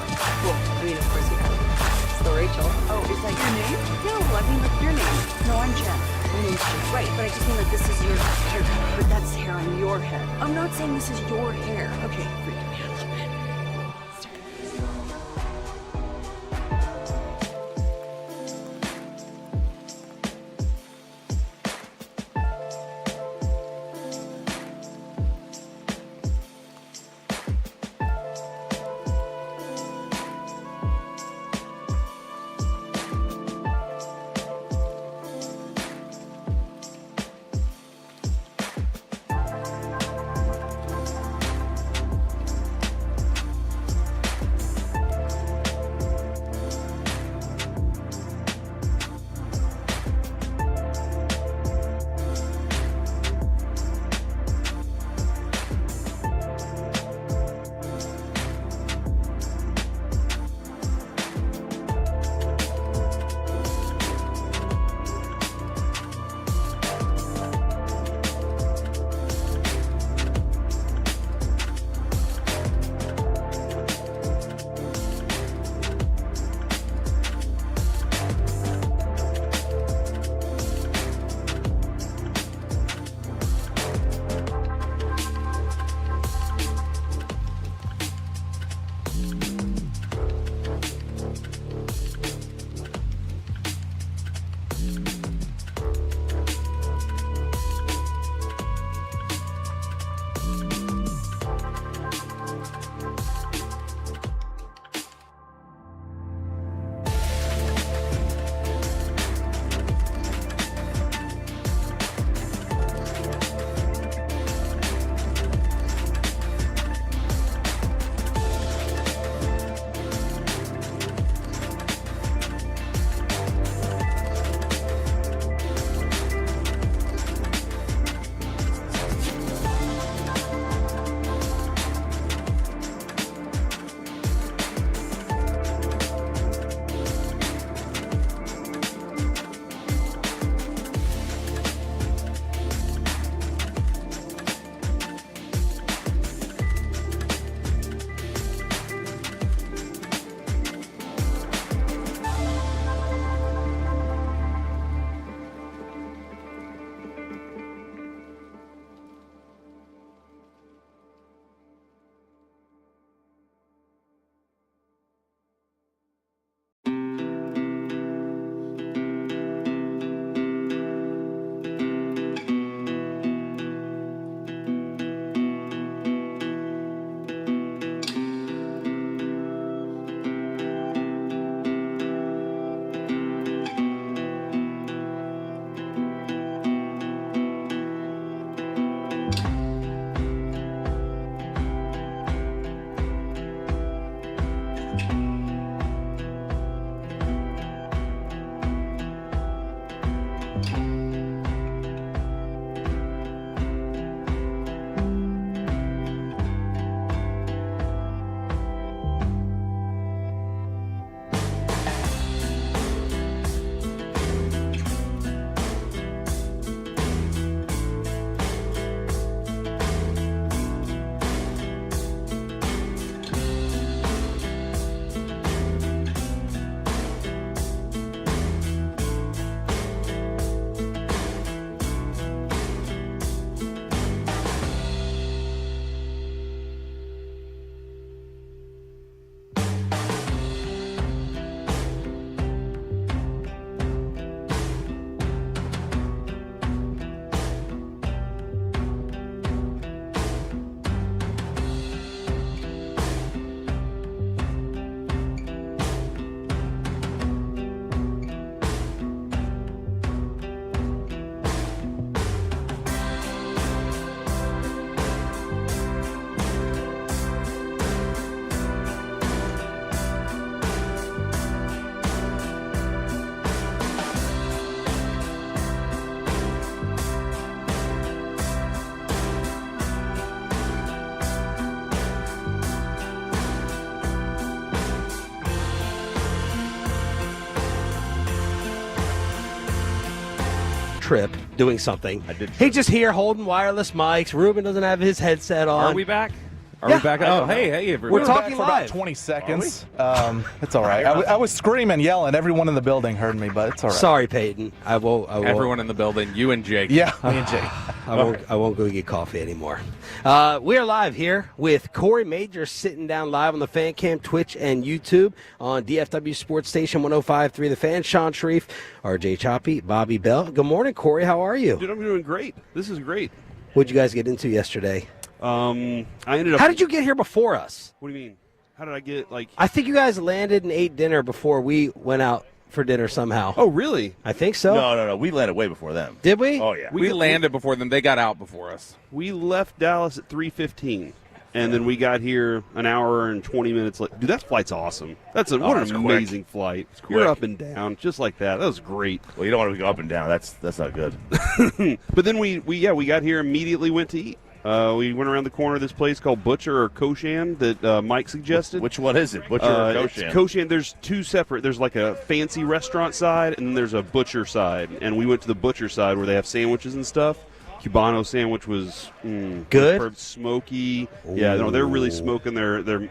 Well, I mean, of course you have. It's the Rachel. Oh, is that your name? No, I mean, like your name. No, I'm Jen. My name's Jen. Right, but I just mean like this is your haircut. But that's hair on your head. I'm not saying this is your hair. Okay, freak me out a little bit. trip doing something. I did. He's just here holding wireless mics. Ruben doesn't have his headset on. Are we back? Yeah. We back? Oh, hey, everybody. We're talking for about live. 20 seconds. It's all right. I was screaming, yelling. Everyone in the building heard me, but it's all right. Sorry, Peyton. I won't. Everyone in the building, you and Jake. Yeah, me and Jake. I won't go get coffee anymore. We are live here with Corey Major sitting down live on the Fan Cam, Twitch, and YouTube on DFW Sports Station 105.3 The Fan. Sean Sharif, RJ Choppy, Bobby Bell. Good morning, Corey. How are you? Dude, I'm doing great. This is great. What'd you guys get into yesterday? I ended up. How did you get here before us? What do you mean? How did I get like? I think you guys landed and ate dinner before we went out for dinner somehow. Oh, really? I think so. No. We landed way before them. Did we? Oh, yeah. We landed before them. They got out before us. We left Dallas at 3:15, and then we got here an hour and 20 minutes late. Dude, that flight's awesome. What an amazing flight. You're up and down just like that. That was great. Well, you don't want to go up and down. That's not good. But then we got here immediately, went to eat. We went around the corner of this place called Butcher or Koshan that Mike suggested. Which one is it, Butcher or Koshan? It's Koshan. There's two separate. There's like a fancy restaurant side, and then there's a butcher side. And we went to the butcher side where they have sandwiches and stuff. Cubano sandwich was good, smoky. Ooh. Yeah, no, they're really smoking their.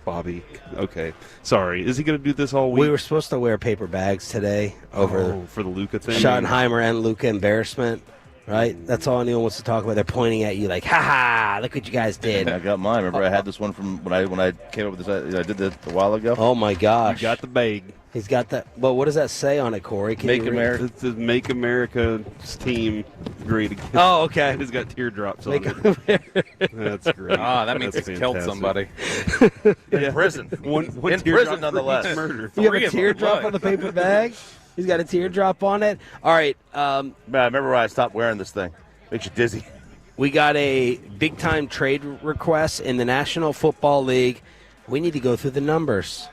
Bobby, okay, sorry. Is he going to do this all week? We were supposed to wear paper bags today over for the Luca thing. Schottenheimer and Luca embarrassment. Right? That's all anyone wants to talk about. They're pointing at you like, ha, look what you guys did. I got mine. Remember, I had this one from when I came up with this. I did this a while ago. Oh, my gosh. You got the bag. He's got that. Well, what does that say on it, Corey? Make America. It says Make America's team great again. Oh, okay. It's got teardrops on it. That's great. That means he's killed somebody. In prison. One in prison, nonetheless. Murder. You have a teardrop on the paper bag? He's got a teardrop on it. All right. Man, I remember when I stopped wearing this thing. Makes you dizzy. We got a big-time trade request in the National Football League. We need to go through the numbers.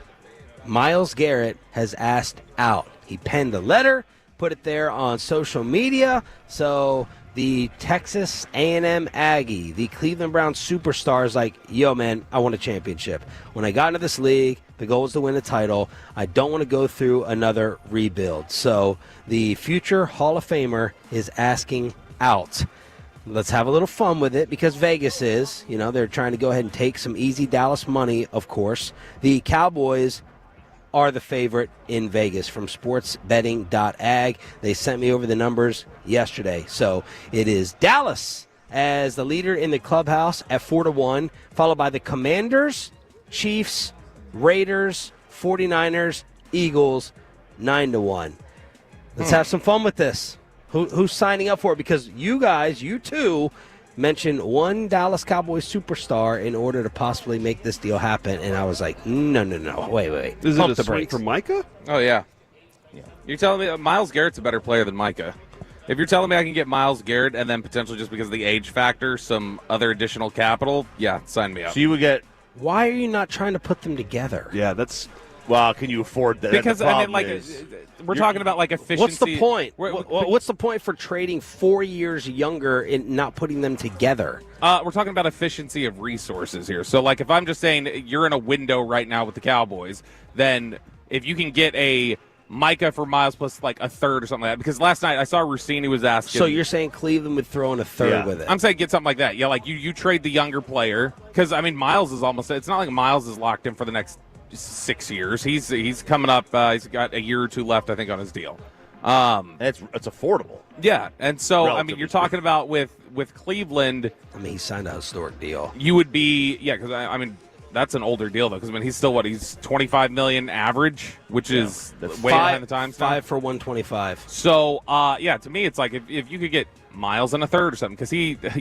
Myles Garrett has asked out. He penned a letter, put it there on social media. So the Texas A&M Aggie, the Cleveland Browns superstar is like, yo, man, I want a championship. When I got into this league, the goal is to win a title. I don't want to go through another rebuild. So the future Hall of Famer is asking out. Let's have a little fun with it because Vegas is. They're trying to go ahead and take some easy Dallas money, of course. The Cowboys are the favorite in Vegas from sportsbetting.ag. They sent me over the numbers yesterday. So it is Dallas as the leader in the clubhouse at 4-1, followed by the Commanders, Chiefs, Raiders, 49ers, Eagles, 9-1. Let's have some fun with this. Who's signing up for it? Because you two, mentioned one Dallas Cowboys superstar in order to possibly make this deal happen, and I was like, no. Wait. Is Pump it a swing for Micah? Oh, yeah. You're telling me Myles Garrett's a better player than Micah? If you're telling me I can get Myles Garrett and then potentially just because of the age factor, some other additional capital, yeah, sign me up. So you would get. Why are you not trying to put them together? Yeah, that's. Well, can you afford that? Because we're talking about like efficiency. What's the point? What's the point for trading 4 years younger and not putting them together? We're talking about efficiency of resources here. So, like, if I'm just saying you're in a window right now with the Cowboys, then if you can get a Micah for Myles plus like a third or something like that. Because last night I saw Rossini was asking. So you're saying Cleveland would throw in a third with it? I'm saying get something like that. Yeah, like you trade the younger player because I mean Myles is almost. It's not like Myles is locked in for the next 6 years. He's coming up. He's got a year or two left, I think, on his deal. It's affordable. Yeah, and so I mean, you're talking about with Cleveland. I mean, he signed a historic deal. You would be because I mean that's an older deal though because I mean he's still he's $25 million average, which is way behind the times. 5 for 125. So to me it's like if you could get Myles in a third or something because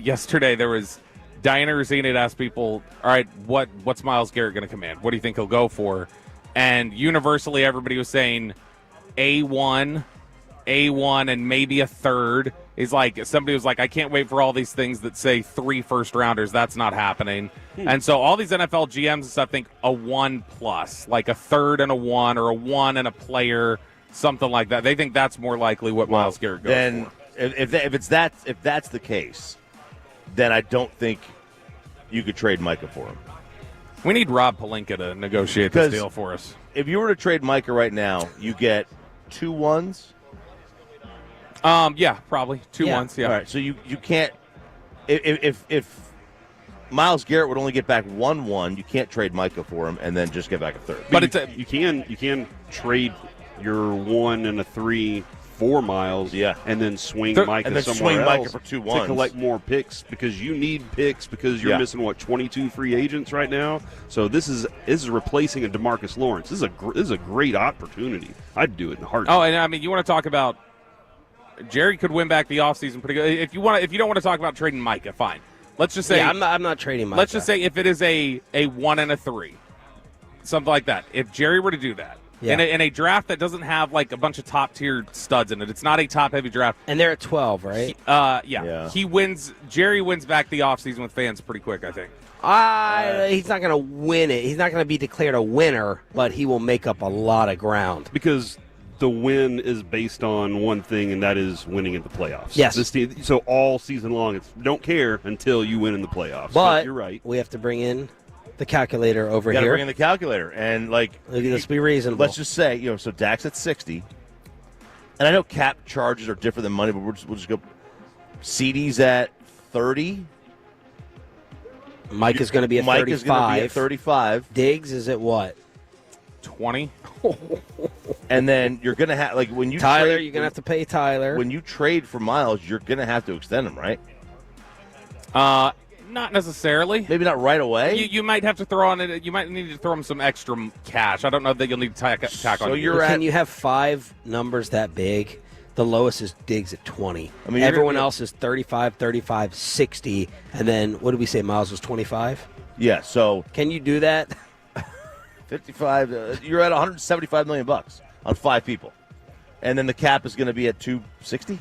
yesterday there was. Diana Rossini had asked people, all right, what's Myles Garrett going to command? What do you think he'll go for? And universally, everybody was saying A1, and maybe a third. Is like somebody was like, I can't wait for all these things that say 3 first-rounders. That's not happening. And so all these NFL GMs and stuff think a 1+, like a third and a 1 or a 1 and a player, something like that. They think that's more likely what Myles Garrett goes for. If that's the case, then I don't think you could trade Micah for him. We need Rob Pelinka to negotiate this deal for us. If you were to trade Micah right now, you get 2 1s Yeah, probably 2-1s. Yeah. All right. So you can't if Myles Garrett would only get back 1-1, you can't trade Micah for him and then just get back a third. But you can trade your 1 and a 3 for Myles, and then swing Micah and then somewhere swing else Micah for 2 1s to collect more picks because you need picks because you're missing 22 free agents right now. So this is replacing a DeMarcus Lawrence. This is a great opportunity. I'd do it in a heartbeat. Oh, and I mean, you want to talk about Jerry could win back the offseason pretty good. If you don't want to talk about trading Micah, fine. Let's just say I'm not trading Micah. Let's just say if it is a 1 and a 3, something like that. If Jerry were to do that. Yeah. In a draft that doesn't have like a bunch of top tier studs in it, it's not a top heavy draft. And they're at 12, right? Yeah. He wins. Jerry wins back the offseason with fans pretty quick, I think. He's not going to win it. He's not going to be declared a winner, but he will make up a lot of ground. Because the win is based on one thing, and that is winning in the playoffs. Yes. This team, so all season long, it's don't care until you win in the playoffs. But you're right. We have to bring in the calculator over you gotta here. bring in the calculator. And, let's be reasonable. Let's just say, so Dak's at 60. And I know cap charges are different than money, but we'll just go. CD's at 30. Mike is going to be at 35. Mike is going to be at 35. Diggs is at what? 20. And then you're going to have, when you Tyler, trade, you're going to have to pay Tyler. When you trade for Myles, you're going to have to extend him, right? Not necessarily. Maybe not right away. You might have to throw on it. You might need to throw him some extra cash. I don't know that you'll need to tack on. Can you have 5 numbers that big? The lowest is Diggs at 20. I mean, everyone else is 35, 35, 60, and then what did we say? Miles was 25. Yeah. So can you do that? 55. You're at $175 million on 5 people, and then the cap is going to be at 260.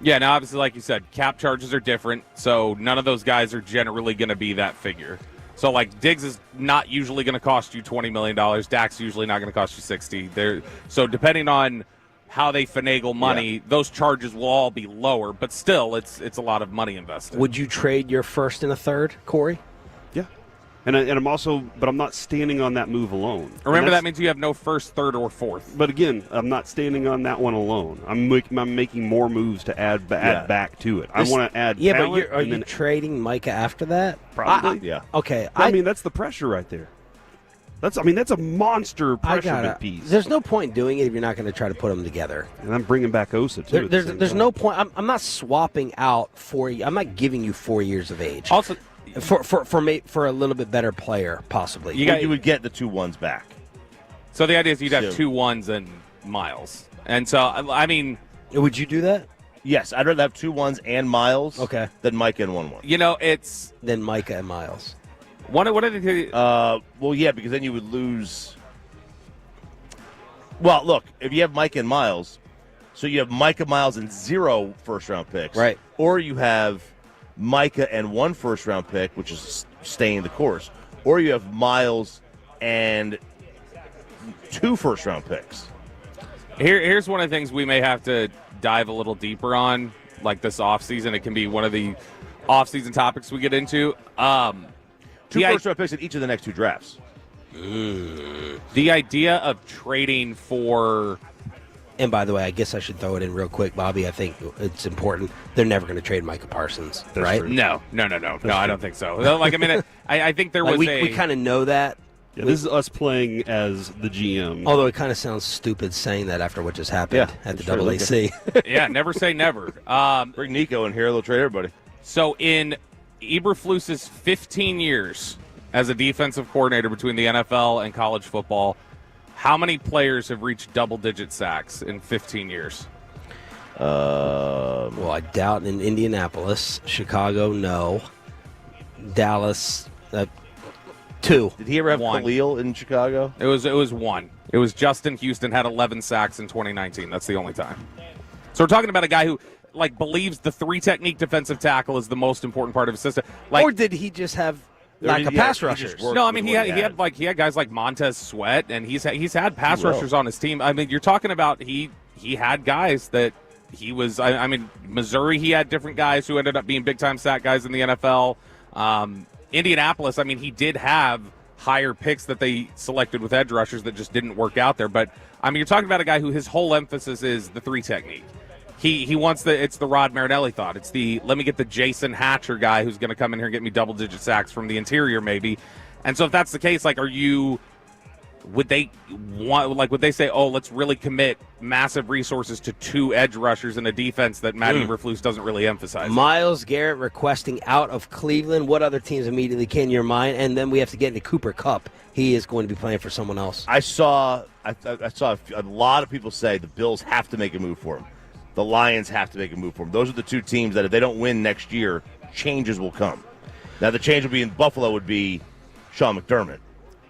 Yeah, now obviously, like you said, cap charges are different, so none of those guys are generally going to be that figure. So, Diggs is not usually going to cost you $20 million. Dak's usually not going to cost you $60. So depending on how they finagle money, those charges will all be lower, but still, it's a lot of money invested. Would you trade your first and a third, Corey? Yeah. And I'm also, but I'm not standing on that move alone. Remember, that means you have no first, third, or fourth. But again, I'm not standing on that one alone. I'm making more moves to add back to it. I want to add. Yeah, talent, but are you trading Micah after that? Probably. Yeah. Okay. I mean, that's the pressure right there. That's a monster pressure piece. There's no point doing it if you're not going to try to put them together. And I'm bringing back Osa too. There's no point. I'm not swapping out I'm not giving you 4 years of age. Also. For a little bit better player, possibly. You would get the 2 1s back. So the idea is you'd have 2 1s and Myles. And so, I mean... Would you do that? Yes, I'd rather have 2 1s and Myles than Micah and 1 1. It's... Then Micah and Myles. What are they... Well, yeah, because then you would lose... Well, look, if you have Micah and Myles, so you have Micah, Myles, and 0 first-round picks. Right. Or you have Micah and 1 first-round pick, which is staying the course. Or you have Myles and 2 first-round picks. Here's one of the things we may have to dive a little deeper on, this offseason. It can be one of the offseason topics we get into. 2 first-round picks in each of the next 2 drafts. The idea of trading for... And by the way, I guess I should throw it in real quick, Bobby. I think it's important. They're never going to trade Micah Parsons, right? True. No, I don't think so. I think there was we kind of know that. Yeah, this is us playing as the GM. Although it kind of sounds stupid saying that after what just happened at the AAC. Yeah, never say never. Bring Nico in here. They'll trade everybody. So in Eberflus's 15 years as a defensive coordinator between the NFL and college football, how many players have reached double-digit sacks in 15 years? Well, I doubt in Indianapolis. Chicago, no. Dallas, 2. Did he ever have 1. Khalil in Chicago? It was 1. It was Justin Houston had 11 sacks in 2019. That's the only time. So we're talking about a guy who believes the 3-technique defensive tackle is the most important part of his system. Or did he just have lack of pass rushers? No, I mean he had guys like Montez Sweat, and he's had pass rushers on his team. I mean, you're talking about he had guys that he was. I mean, Missouri, he had different guys who ended up being big time sack guys in the NFL. Indianapolis, I mean, he did have higher picks that they selected with edge rushers that just didn't work out there. But I mean, you're talking about a guy who his whole emphasis is the 3-technique. He wants it's the Rod Marinelli thought. It's the let me get the Jason Hatcher guy who's going to come in here and get me double-digit sacks from the interior maybe. And so if that's the case, like, would they say, oh, let's really commit massive resources to 2 edge rushers in a defense that Matt Eberflus doesn't really emphasize? Myles Garrett requesting out of Cleveland. What other teams immediately came to your mind? And then we have to get into Cooper Kupp. He is going to be playing for someone else. I saw a lot of people say the Bills have to make a move for him. The Lions have to make a move for him. Those are the 2 teams that if they don't win next year, changes will come. Now, the change will be in Buffalo would be Sean McDermott.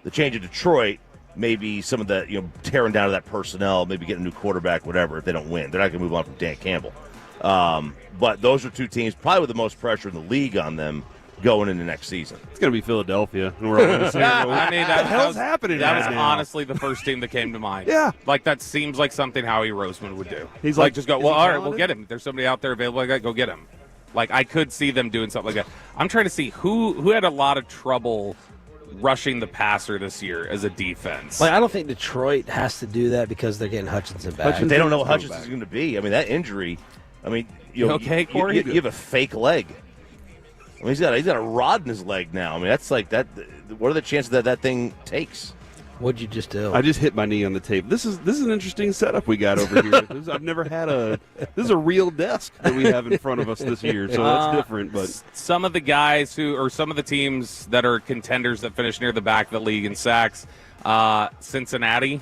The change in Detroit, maybe some of the, tearing down of that personnel, maybe getting a new quarterback, whatever, if they don't win. They're not going to move on from Dan Campbell. But those are 2 teams probably with the most pressure in the league on them going into next season. It's going to be Philadelphia. And we're all going to say, I mean, what the hell's happening That was right now? honestly the first team that came to mind. Yeah. Like, that seems like something Howie Roseman would do. He's like, just go, well, all right, we'll get him. There's somebody out there available like that. Go get him. Like, I could see them doing something like that. I'm trying to see who had a lot of trouble rushing the passer this year as a defense. Like, I don't think Detroit has to do that because they're getting Hutchinson back. They don't know what Hutchinson's going to be. I mean, that injury, you okay, Corey? You have a fake leg. I mean, he's got a rod in his leg now. I mean, that's like that. What are the chances that thing takes? What'd you just do? I just hit my knee on the tape. This is an interesting setup we got over here. I've never had this is a real desk that we have in front of us this year, so that's different. But some of the guys some of the teams that are contenders that finish near the back of the league in sacks, Cincinnati,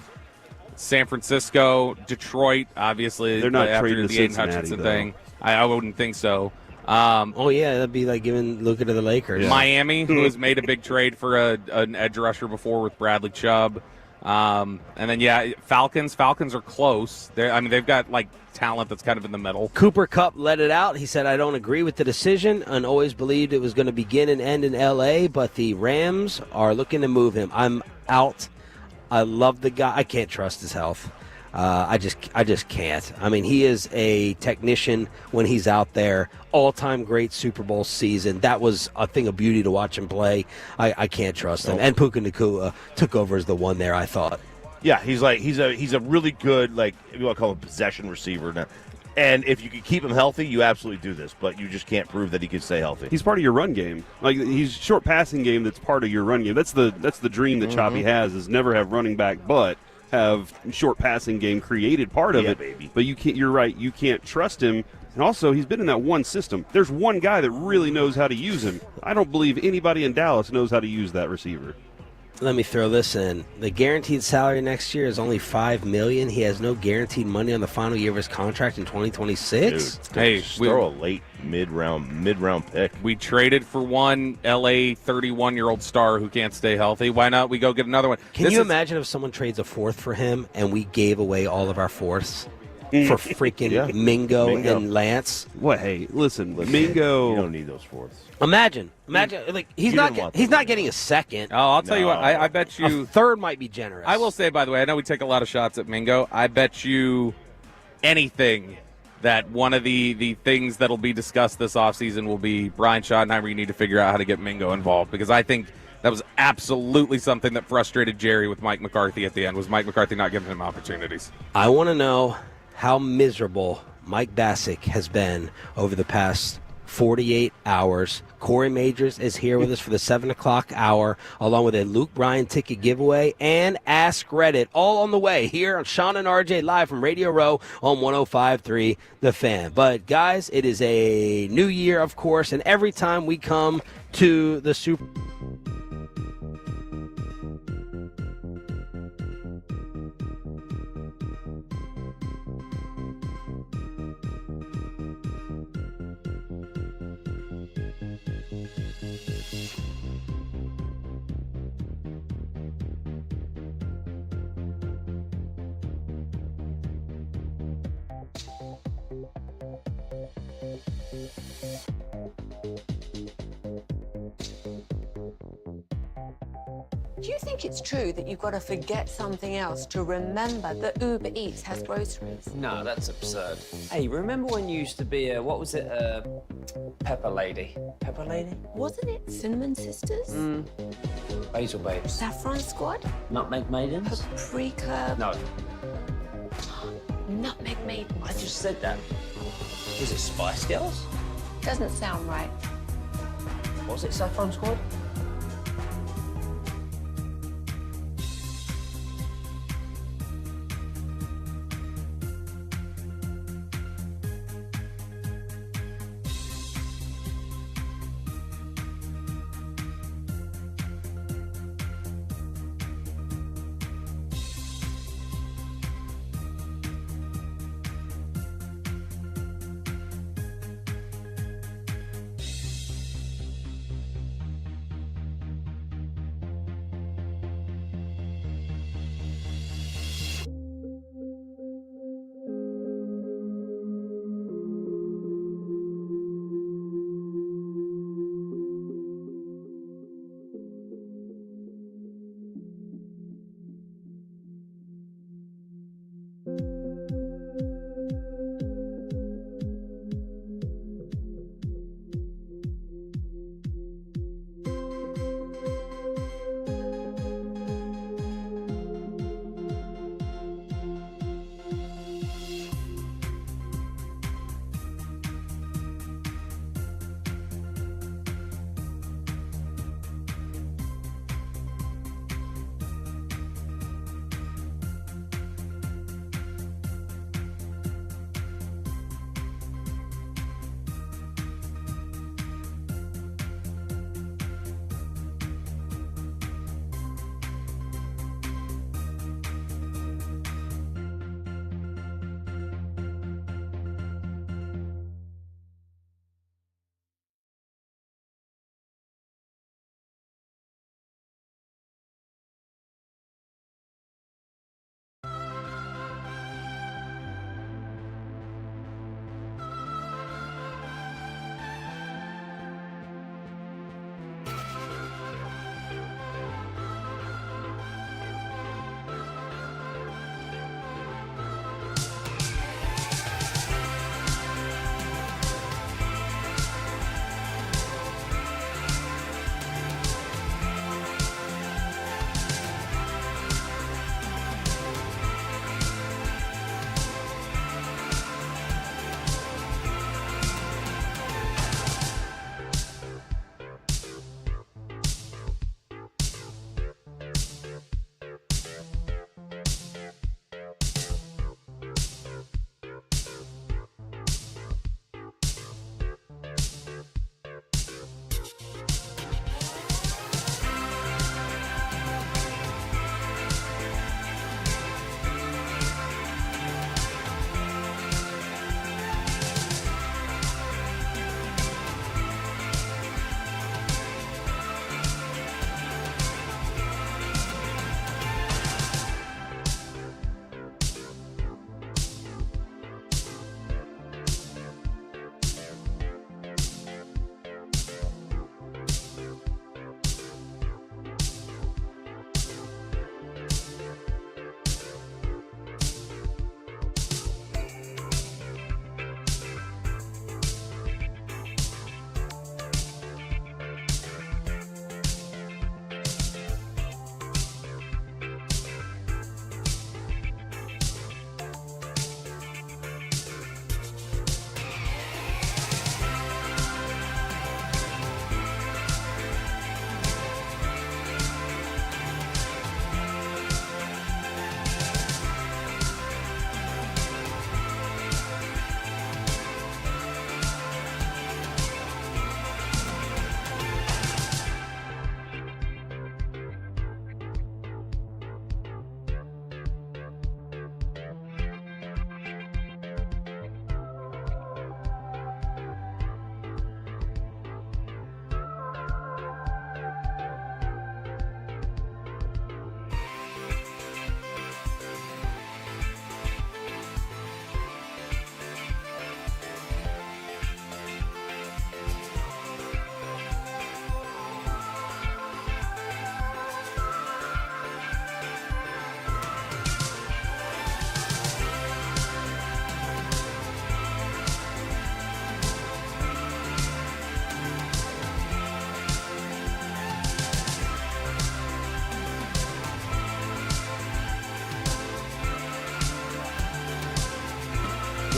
San Francisco, Detroit, obviously they're not after trading the to Aiden Cincinnati, Hutchinson though. thing. I wouldn't think so. that'd be like giving Luca to the Lakers. Yeah. Miami, who has made a big trade for an edge rusher before with Bradley Chubb. And then, Falcons. Falcons are close. They've got, talent that's kind of in the middle. Cooper Kupp let it out. He said, I don't agree with the decision and always believed it was going to begin and end in L.A., but the Rams are looking to move him. I'm out. I love the guy. I can't trust his health. I just can't. I mean, he is a technician when he's out there. All-time great Super Bowl season. That was a thing of beauty to watch him play. I can't trust him. And Puka Nacua took over as the one there, I thought. Yeah, he's a really good, if you want to call him possession receiver now. And if you could keep him healthy, you absolutely do this. But you just can't prove that he can stay healthy. He's part of your run game. He's short passing game that's part of your run game. That's the dream that Choppy has, is never have running back, but have short passing game created part of it. Baby. But you can't. You're right. You can't trust him. And also, he's been in that one system. There's one guy that really knows how to use him. I don't believe anybody in Dallas knows how to use that receiver. Let me throw this in. The guaranteed salary next year is only $5 million. He has no guaranteed money on the final year of his contract in 2026. Dude, hey, throw a late mid-round pick. We traded for one LA 31-year-old star who can't stay healthy. Why not? We go get another one. Can you imagine if someone trades a fourth for him and we gave away all of our fourths for freaking Mingo and Lance? What? Hey, listen, Mingo. You don't need those fourths. Imagine, he's not getting a second. Oh, I'll tell you what. I bet you a third might be generous. I will say, by the way, I know we take a lot of shots at Mingo. I bet you anything that one of the things that'll be discussed this offseason will be Brian Schottenheimer. You need to figure out how to get Mingo involved, because I think that was absolutely something that frustrated Jerry with Mike McCarthy at the end, was Mike McCarthy not giving him opportunities. I want to know how miserable Mike Bassick has been over the past 48 hours. Corey Majors is here with us for the 7 o'clock hour, along with a Luke Bryan ticket giveaway and Ask Reddit, all on the way here on Sean and RJ live from Radio Row on 105.3 The Fan. But, guys, it is a new year, of course, and every time we come to the Super Do you think it's true that you've got to forget something else to remember that Uber Eats has groceries? No, that's absurd. Hey, remember when you used to be Pepper Lady? Pepper Lady? Wasn't it Cinnamon Sisters? Basil Babes. Saffron Squad? Nutmeg Maidens? Paprika? No. nutmeg maple. I just said that. Was it Spice Girls? Doesn't sound right. Was it Saffron Squad?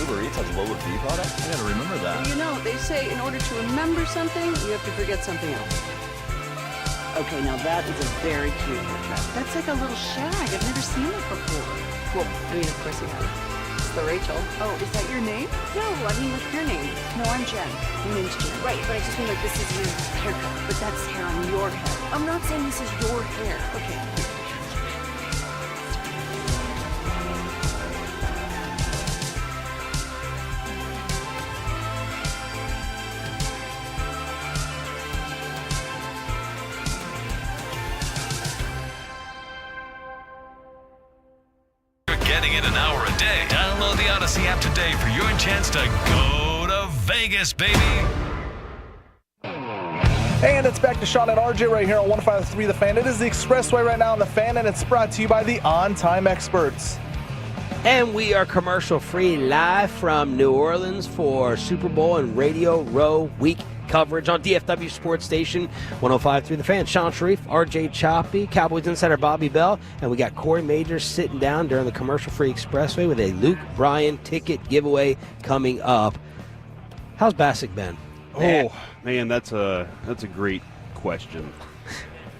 Uber Eats has lower fee products? I gotta remember that. Well, you know, they say in order to remember something, you have to forget something else. Okay, now that is a very cute haircut. That's like a little shag. I've never seen it before. Well, I mean, of course you have. It's the Rachel. Oh, is that your name? No, I mean like your name. No, I'm Jen. My name's Jen. Right, but I just mean like this is your haircut. But that's hair on your head. I'm not saying this is your hair. Okay. Getting it an hour a day. Download the Odyssey app today for your chance to go to Vegas, baby. And it's back to Sean and RJ right here on 105.3 The Fan. It is the Expressway right now on The Fan, and it's brought to you by the On Time Experts. And we are commercial-free live from New Orleans for Super Bowl and Radio Row week coverage on DFW Sports Station 105.3 The Fan. Sean Sharif, RJ Choppy, Cowboys insider Bobby Bell, and we got Corey Majors sitting down during the commercial-free Expressway with a Luke Bryan ticket giveaway coming up. How's Bassick been? Oh, man, that's a great question.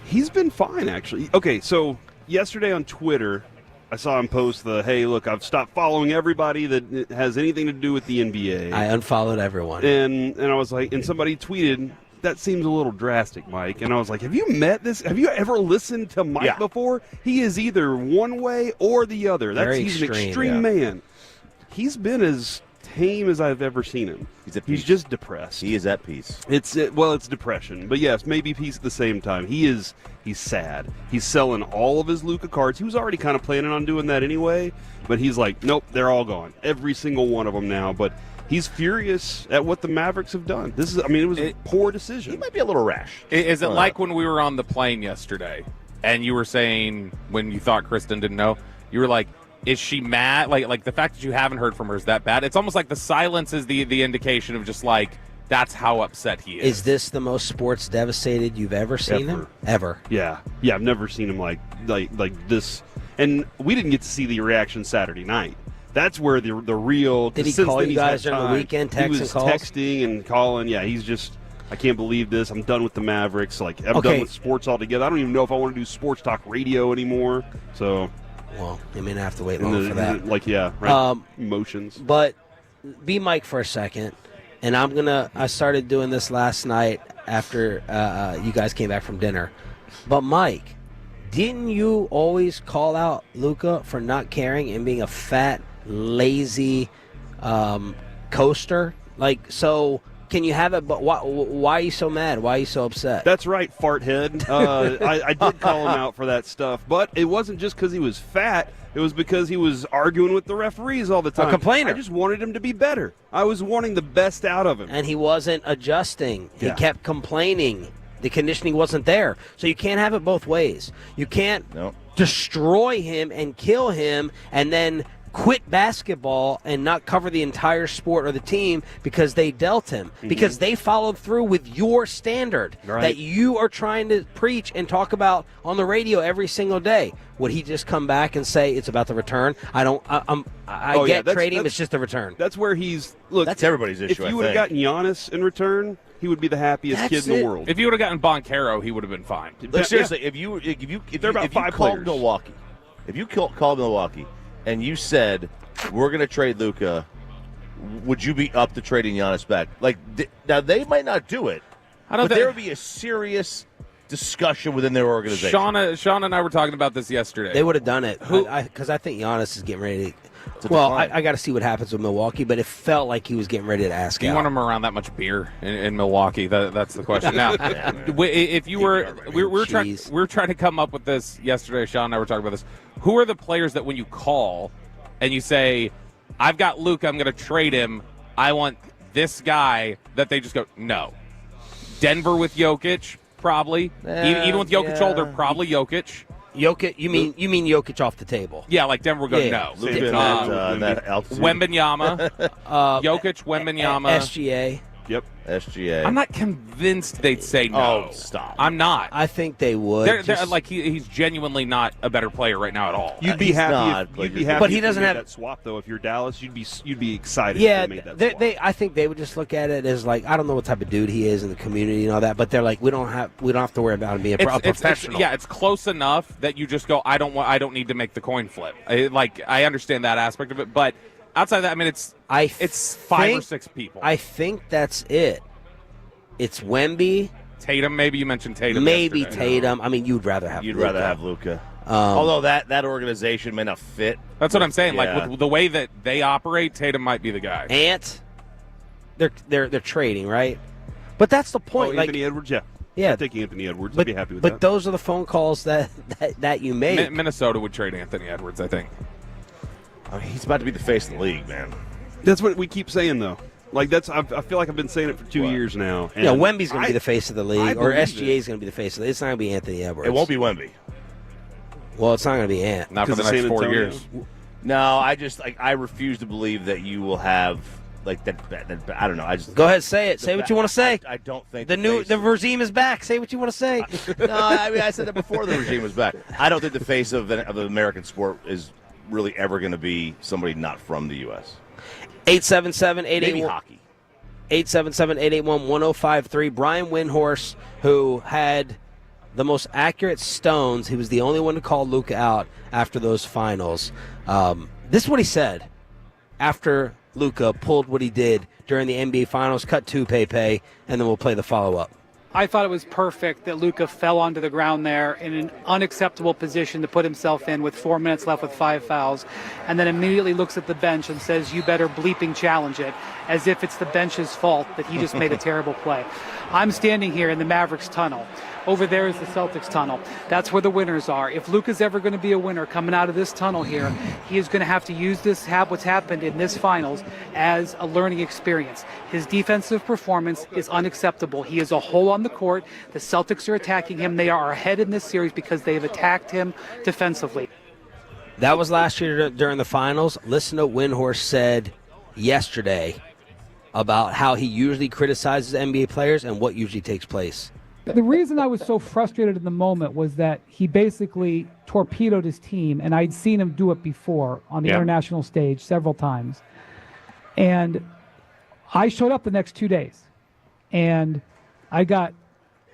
He's been fine, actually. Okay, so yesterday on Twitter, I saw him post hey, look, I've stopped following everybody that has anything to do with the NBA. I unfollowed everyone. And I was like, and somebody tweeted, that seems a little drastic, Mike. And I was like, have you met this? Have you ever listened to Mike before? He is either one way or the other. He's an extreme man. He's been as tame as I've ever seen him. He's just depressed. He is at peace. It's depression, but yes, maybe peace at the same time. He's sad. He's selling all of his Luca cards. He was already kind of planning on doing that anyway, but he's like, nope, they're all gone. Every single one of them now. But he's furious at what the Mavericks have done. It was a poor decision. He might be a little rash. Is it like when we were on the plane yesterday, and you were saying when you thought Kristen didn't know, you were like, is she mad? Like the fact that you haven't heard from her is that bad? It's almost like the silence is the indication of just like that's how upset he is. Is this the most sports devastated you've ever seen him? Ever. Yeah, I've never seen him like this. And we didn't get to see the reaction Saturday night. That's where the real. Did he call you guys during the weekend? He was texting and calling. Yeah, he's just. I can't believe this. I'm done with the Mavericks. Like I'm done with sports altogether. I don't even know if I want to do sports talk radio anymore. So. Well, you may not have to wait long for that. Emotions. But be Mike for a second, and I started doing this last night after you guys came back from dinner. But Mike, didn't you always call out Luca for not caring and being a fat, lazy coaster? So can you have it? But why are you so mad? Why are you so upset? That's right, fart head. I did call him out for that stuff, but it wasn't just because he was fat. It was because he was arguing with the referees all the time. A complainer. I just wanted him to be better. I was wanting the best out of him. And he wasn't adjusting. He kept complaining. The conditioning wasn't there. So you can't have it both ways. You can't destroy him and kill him and then quit basketball and not cover the entire sport or the team because they dealt him, because they followed through with your standard that you are trying to preach and talk about on the radio every single day. Would he just come back and say it's about the return? I get trading, it's just the return. That's where that's everybody's issue. If you would have gotten Giannis in return, he would be the happiest kid in the world. If you would have gotten Boncaro, he would have been fine. Look, seriously, if you called Milwaukee, and you said, we're going to trade Luca, would you be up to trading Giannis back? Now, they might not do it, but there would be a serious discussion within their organization. Sean and I were talking about this yesterday. They would have done it, because I think Giannis is getting ready to I got to see what happens with Milwaukee, but it felt like he was getting ready to ask Do you want him around that much beer in Milwaukee? That's the question. Now, if you were we were trying to come up with this yesterday, Sean and I were talking about this. Who are the players that when you call and you say, I've got Luka, I'm going to trade him, I want this guy, that they just go, no. Denver with Jokic, probably. Even with Jokic older, probably Jokic. Jokic, you mean Jokic off the table? Yeah, like Denver would go, no. That altitude. Wembanyama. Jokic, Wembanyama. SGA. Yep. SGA. I'm not convinced they'd say no. Oh, stop. I'm not. I think they would. They're, like he's genuinely not a better player right now at all. You'd be happy. You'd be happy. But he doesn't have that swap though. If you're Dallas, you'd be excited. Yeah, if they made that swap. I think they would just look at it as like, I don't know what type of dude he is in the community and all that, but they're like, we don't have to worry about him being a professional. It's close enough that you just go, I don't need to make the coin flip. I understand that aspect of it, but outside of that, I mean, it's 5 or 6 people. I think that's it. It's Wemby. Tatum, maybe you mentioned Tatum. Maybe yesterday. Tatum. I mean, you'd rather have Luka. Although that organization may not fit. That's what I'm saying. Yeah. Like with the way that they operate, Tatum might be the guy. Ant. They're trading, right? But that's the point. Anthony Edwards, yeah. I'd take Anthony Edwards. I'd be happy with that. But those are the phone calls that you make. Minnesota would trade Anthony Edwards, I think. I mean, he's about to be the face of the league, man. That's what we keep saying, though. Like I feel like I've been saying it for 2 years now. Yeah, Wemby's going to be the face of the league, or SGA is going to be the face of the league. It's not going to be Anthony Edwards. It won't be Wemby. Well, it's not going to be Ant. Not for the next 4 years. No, I refuse to believe that you will have like that. I don't know. I just go ahead, say it. Say what you want to say. I don't think the regime is back. Say what you want to say. No, I mean I said that before the regime was back. I don't think the face of the American sport is really ever going to be somebody not from the U.S. 877-881-1053. Brian Windhorst, who had the most accurate stones. He was the only one to call Luca out after those finals. This is what he said after Luca pulled what he did during the NBA Finals. Cut to Pepe, and then we'll play the follow-up. I thought it was perfect that Luka fell onto the ground there in an unacceptable position to put himself in with 4 minutes left with 5 fouls, and then immediately looks at the bench and says, you better bleeping challenge it, as if it's the bench's fault that he just made a terrible play. I'm standing here in the Mavericks tunnel. Over there is the Celtics tunnel. That's where the winners are. If Luka's ever going to be a winner coming out of this tunnel here, he is going to have to use what's happened in this finals as a learning experience. His defensive performance is unacceptable. He is a hole on the court. The Celtics are attacking him. They are ahead in this series because they have attacked him defensively. That was last year during the finals. Listen to what Windhorst said yesterday about how he usually criticizes NBA players and what usually takes place. The reason I was so frustrated in the moment was that he basically torpedoed his team, and I'd seen him do it before on the international stage several times. And I showed up the next 2 days, and I got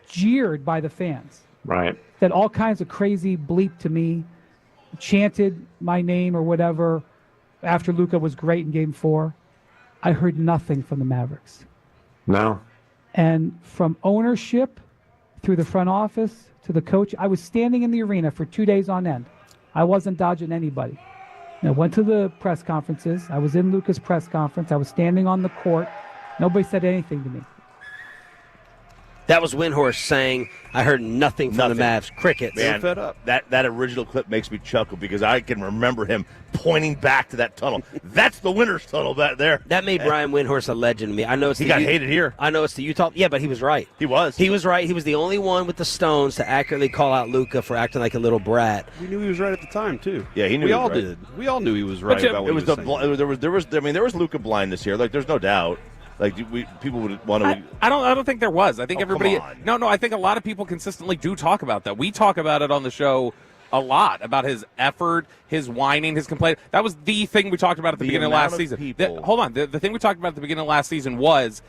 jeered by the fans. Right. Said all kinds of crazy bleep to me, chanted my name or whatever after Luka was great in Game 4. I heard nothing from the Mavericks. No. And from ownership through the front office to the coach, I was standing in the arena for 2 days on end. I wasn't dodging anybody. I went to the press conferences. I was in Luka's press conference. I was standing on the court. Nobody said anything to me. That was Windhorst saying, I heard nothing from the Mavs. Crickets. Man, fed up. That original clip makes me chuckle because I can remember him pointing back to that tunnel. That's the winner's tunnel back there. That made Brian Windhorst a legend to me. I know he got hated here. I know it's the Utah. Yeah, but he was right. He was. He was right. He was the only one with the stones to accurately call out Luka for acting like a little brat. We knew he was right at the time too. Yeah, he knew. We he was all right. did. We all knew he was right. But about what it was he was the saying. there was Luka blindness here. Like there's no doubt. Like people would want to. I don't think there was. I think everybody. No. I think a lot of people consistently do talk about that. We talk about it on the show a lot about his effort, his whining, his complaint. That was the thing we talked about at the beginning of last season. Hold on. The thing we talked about at the beginning of last season was,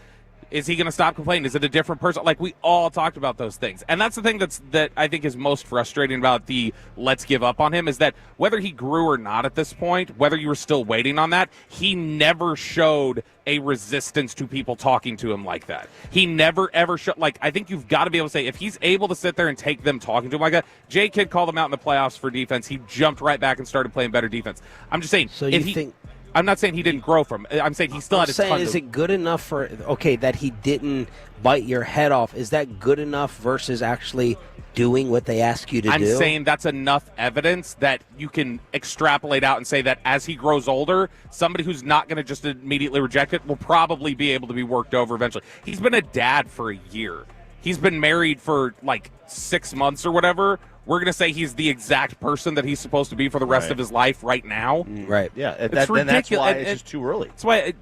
is he going to stop complaining? Is it a different person? Like, we all talked about those things. And that's the thing that I think is most frustrating about the let's give up on him, is that whether he grew or not at this point, whether you were still waiting on that, he never showed a resistance to people talking to him like that. He never, ever showed. Like, I think you've got to be able to say, if he's able to sit there and take them talking to him like that, Jay Kidd called him out in the playoffs for defense. He jumped right back and started playing better defense. I'm just saying, so you think... I'm not saying he didn't grow from it. I'm saying he still had his ton. Is it good enough for, that he didn't bite your head off? Is that good enough versus actually doing what they ask you to do? I'm saying that's enough evidence that you can extrapolate out and say that as he grows older, somebody who's not going to just immediately reject it will probably be able to be worked over eventually. He's been a dad for a year. He's been married for like 6 months or whatever. We're going to say he's the exact person that he's supposed to be for the rest of his life right now. Right. Yeah. It's ridiculous. That's why it's just too early. That's why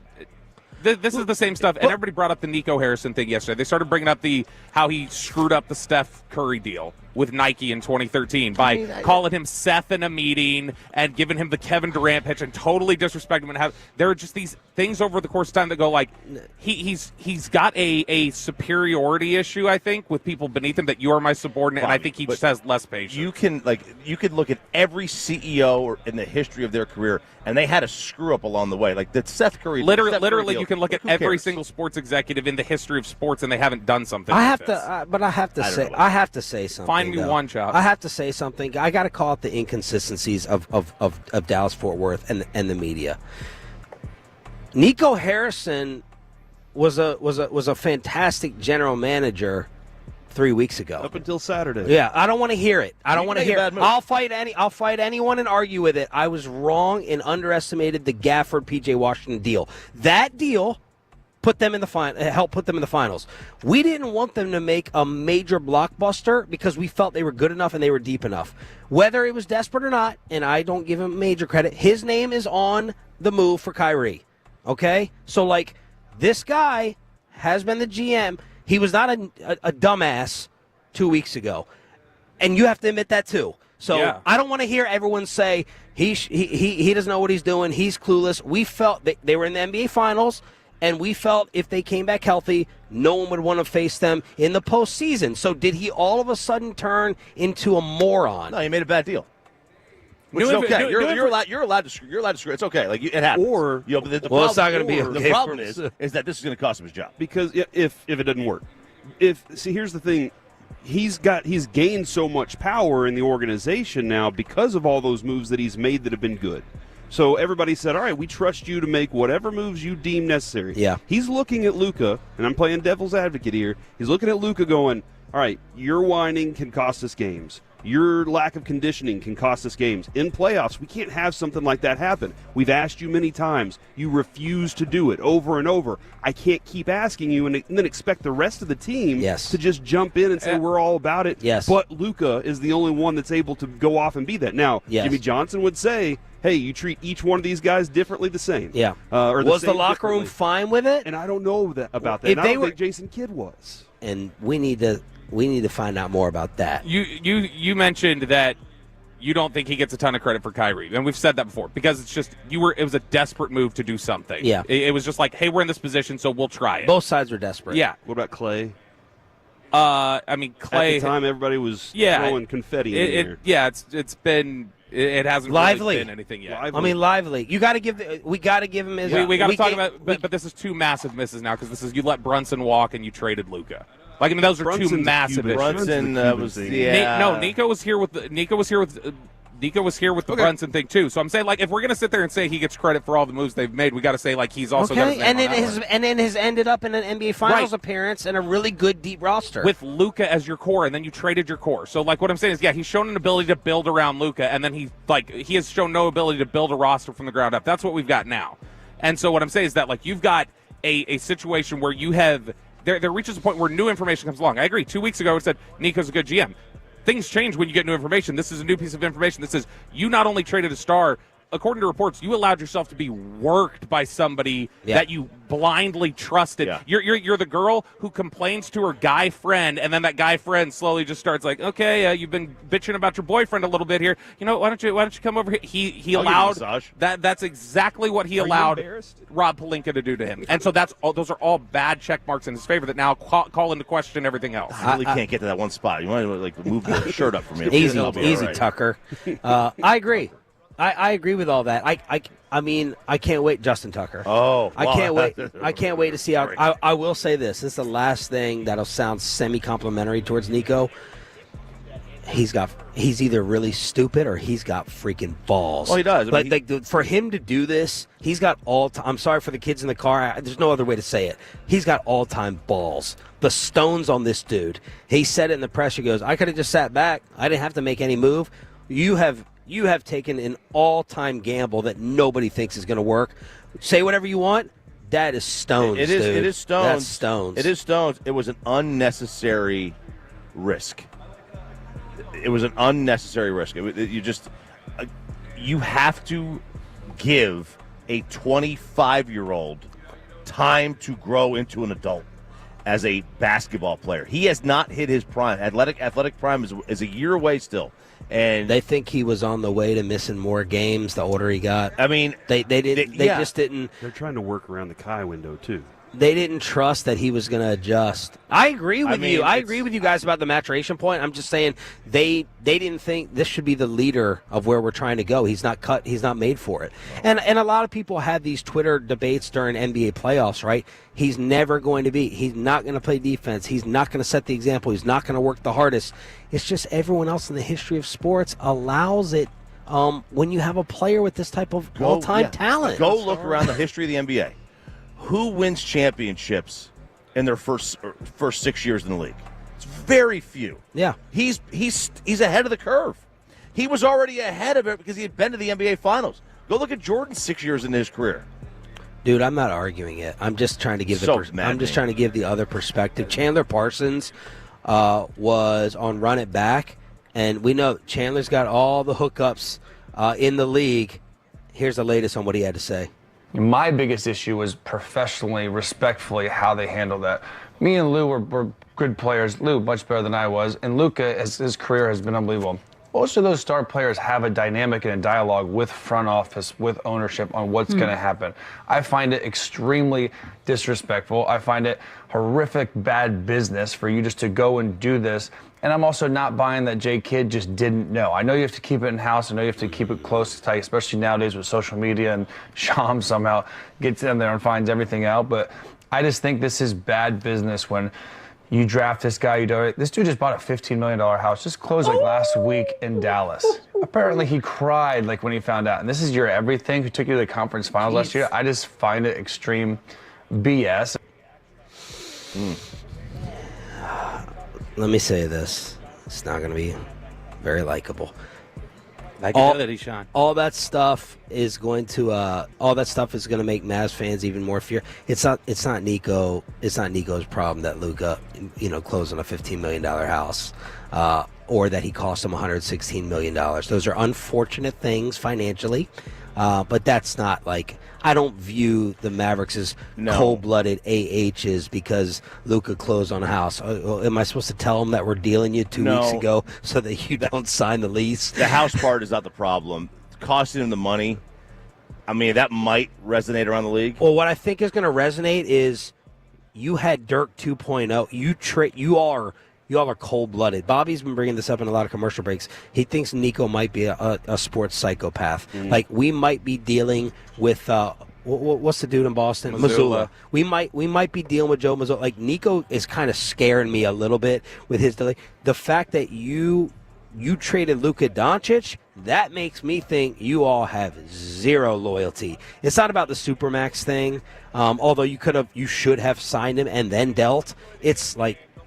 This is the same stuff, and everybody brought up the Nico Harrison thing yesterday. They started bringing up how he screwed up the Steph Curry deal with Nike in 2013 by calling him Seth in a meeting and giving him the Kevin Durant pitch and totally disrespecting him. And there are just these things over the course of time that go like he's got a superiority issue, I think, with people beneath him that you are my subordinate, and I think he just has less patience. You can look at every CEO in the history of their career, and they had a screw up along the way. Like the Seth Curry. Literally, you can look at every single sports executive in the history of sports, and they haven't done something. I have to say something. Find me one, Chop. I have to say something. I got to call out the inconsistencies of Dallas Fort Worth and the media. Nico Harrison was a fantastic general manager 3 weeks ago. Up until Saturday. Yeah, I don't want to hear it. I don't want to hear it. I'll fight anyone and argue with it. I was wrong and underestimated the Gafford PJ Washington deal. That deal helped put them in the finals. We didn't want them to make a major blockbuster because we felt they were good enough and they were deep enough. Whether it was desperate or not, and I don't give him major credit, his name is on the move for Kyrie. Okay? So, this guy has been the GM. He was not a dumbass 2 weeks ago. And you have to admit that, too. So, yeah. I don't want to hear everyone say he doesn't know what he's doing. He's clueless. We felt they were in the NBA Finals, and we felt if they came back healthy, no one would want to face them in the postseason. So, did he all of a sudden turn into a moron? No, he made a bad deal. Which is okay. You're allowed to screw. It's okay. It happens. Or it's not going to be okay. The problem is that this is going to cost him his job because if it doesn't work, here's the thing, he's gained so much power in the organization now because of all those moves that he's made that have been good. So everybody said, all right, we trust you to make whatever moves you deem necessary. Yeah. He's looking at Luca, and I'm playing devil's advocate here. He's looking at Luca going, all right, your whining can cost us games. Your lack of conditioning can cost us games. In playoffs, we can't have something like that happen. We've asked you many times. You refuse to do it over and over. I can't keep asking you and then expect the rest of the team to just jump in and say we're all about it. Yes. But Luka is the only one that's able to go off and be that. Now, Jimmy Johnson would say, hey, you treat each one of these guys differently the same. Yeah. Was the locker room fine with it? And I don't know about that. And I don't think Jason Kidd was. And we need to find out more about that. You mentioned that you don't think he gets a ton of credit for Kyrie, and we've said that before because it's just it was a desperate move to do something. Yeah, it was just like, hey, we're in this position, so we'll try it. Both sides were desperate. Yeah. What about Clay? I mean, Clay. At the time, everybody was throwing confetti in the air. Yeah, it hasn't lively. Really been anything yet. Lively. I mean, lively. We got to give him his. We got to talk about, but this is two massive misses now because this is you let Brunson walk and you traded Luka. Those are Brunson's two massive issues. Brunson was Nico was here with the Brunson thing too. So I'm saying if we're gonna sit there and say he gets credit for all the moves they've made, we got to say he's also got his name and then has ended up in an NBA Finals appearance and a really good deep roster with Luka as your core, and then you traded your core. So what I'm saying is, he's shown an ability to build around Luka, and then he has shown no ability to build a roster from the ground up. That's what we've got now. And so what I'm saying is that you've got a situation where you have. There reaches a point where new information comes along. I agree. 2 weeks ago, it said Nico's a good GM. Things change when you get new information. This is a new piece of information that says you not only traded a star, according to reports, you allowed yourself to be worked by somebody that you blindly trusted. Yeah. You're the girl who complains to her guy friend, and then that guy friend slowly just starts okay, you've been bitching about your boyfriend a little bit here. Why don't you come over here? He allowed that. That's exactly what he allowed Rob Pelinka to do to him. And so those are all bad check marks in his favor that now call into question everything else. I really can't get to that one spot. You want to move the shirt up for me? Easy, right. Tucker. I agree. I agree with all that. I mean, I can't wait, Justin Tucker. Oh, I can't wait. I can't wait to see how. I will say this. This is the last thing that'll sound semi-complimentary towards Nico. He's either really stupid or he's got freaking balls. Well, he does. For him to do this, he's got all-time. I'm sorry for the kids in the car. There's no other way to say it. He's got all-time balls. The stones on this dude. He said it in the press. He goes, I could have just sat back. I didn't have to make any move. You have taken an all-time gamble that nobody thinks is going to work. Say whatever you want. That is stones, dude. It is stones. That's stones. It is stones. It was an unnecessary risk. It was an unnecessary risk. You have to give a 25-year-old time to grow into an adult as a basketball player. He has not hit his prime. Athletic prime is a year away still. And they think he was on the way to missing more games the older he got. I mean, they just didn't. They're trying to work around the Kai window too. They didn't trust that he was going to adjust. I agree with you. I agree with you guys about the maturation point. I'm just saying they didn't think this should be the leader of where we're trying to go. He's not cut. He's not made for it. And a lot of people had these Twitter debates during NBA playoffs, right? He's never going to be. He's not going to play defense. He's not going to set the example. He's not going to work the hardest. It's just everyone else in the history of sports allows it when you have a player with this type of all-time talent. Go look around the history of the NBA. Who wins championships in their first 6 years in the league? It's very few. Yeah. He's ahead of the curve. He was already ahead of it because he had been to the NBA Finals. Go look at Jordan's 6 years in his career. Dude, I'm not arguing it. I'm just trying to give trying to give the other perspective. Chandler Parsons was on Run It Back, and we know Chandler's got all the hookups in the league. Here's the latest on what he had to say. My biggest issue was professionally, respectfully, how they handled that. Me and Lou were good players. Lou, much better than I was. And Luca, his career has been unbelievable. Most of those star players have a dynamic and a dialogue with front office, with ownership on what's going to happen. I find it extremely disrespectful. I find it horrific bad business for you just to go and do this. And I'm also not buying that Jay Kidd just didn't know. I know you have to keep it in-house. I know you have to keep it close, tight, especially nowadays with social media, and Sham somehow gets in there and finds everything out. But I just think this is bad business when you draft this guy. This dude just bought a $15 million house. Just closed last week in Dallas. Apparently he cried when he found out. And this is your everything who took you to the conference finals last year. I just find it extreme BS. Let me say this. It's not going to be very likable. All that stuff is going to make Mavs fans even more fear. It's not Nico. It's not Nico's problem that Luca, closed on a $15 million house, or that he cost him $116 million. Those are unfortunate things financially, but that's not I don't view the Mavericks as cold-blooded AHs because Luka closed on a house. Am I supposed to tell them that we're dealing you 2 weeks ago so that you don't sign the lease? The house part is not the problem. Costing him the money, I mean, that might resonate around the league. Well, what I think is going to resonate is you had Dirk 2.0. You all are cold-blooded. Bobby's been bringing this up in a lot of commercial breaks. He thinks Nico might be a sports psychopath. We might be dealing with what's the dude in Boston? Mazzulla. We might be dealing with Joe Mazzulla. Nico is kind of scaring me a little bit with his delay. The fact that you traded Luka Doncic, that makes me think you all have zero loyalty. It's not about the Supermax thing, although you should have signed him and then dealt. It's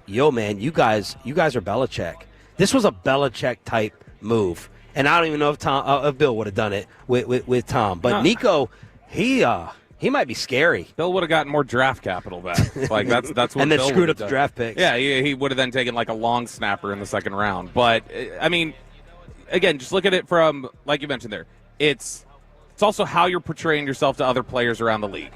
yo, man, you guys are Belichick. This was a Belichick-type move. And I don't even know if Bill would have done it with Tom. But Nico, he might be scary. Bill would have gotten more draft capital back. That's what and then Bill screwed up done. The draft picks. Yeah, he would have then taken a long snapper in the second round. But, I mean, again, just look at it from, like you mentioned there, it's also how you're portraying yourself to other players around the league.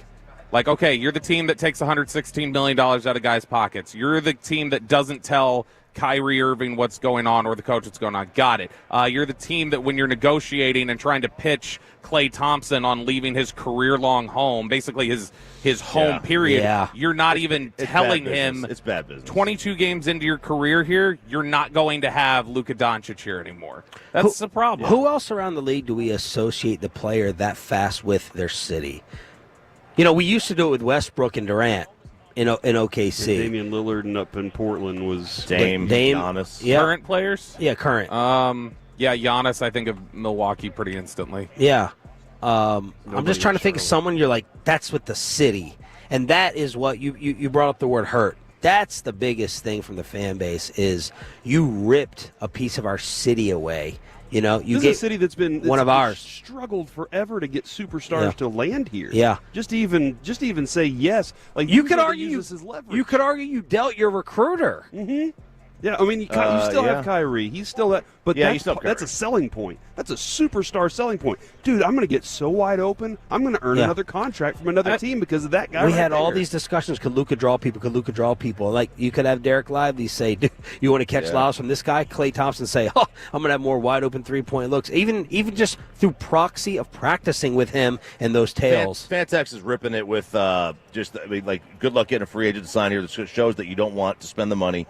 Okay, you're the team that takes $116 million out of guys' pockets. You're the team that doesn't tell Kyrie Irving what's going on or the coach what's going on. Got it. You're the team that when you're negotiating and trying to pitch Klay Thompson on leaving his career-long home, basically his home period, you're not even telling him it's bad business. 22 games into your career here, you're not going to have Luka Doncic here anymore. That's the problem. Who else around the league do we associate the player that fast with their city? We used to do it with Westbrook and Durant in OKC. And Damian Lillard and up in Portland was Dame, Giannis. Yeah. Current players? Yeah, current. Giannis, I think of Milwaukee pretty instantly. Yeah. I'm just trying to think of someone you're that's with the city. And that is what you brought up the word hurt. That's the biggest thing from the fan base is you ripped a piece of our city away. You this is a city that's one of ours. Struggled forever to get superstars to land here. Yeah, just even say yes. You could argue you dealt your recruiter. Mm-hmm. Yeah, I mean, you still have Kyrie. He's still that, but that's a selling point. That's a superstar selling point. Dude, I'm going to get so wide open. I'm going to earn another contract from another team because of that guy. We had all these discussions. Could Luka draw people? Could Luka draw people? Like, you could have Derek Lively say, dude, you want to catch lobs from this guy? Klay Thompson say, oh, I'm going to have more wide open 3-point looks. Even just through proxy of practicing with him and those tails. Fantex is ripping it with good luck getting a free agent to sign here. This shows that you don't want to spend the money.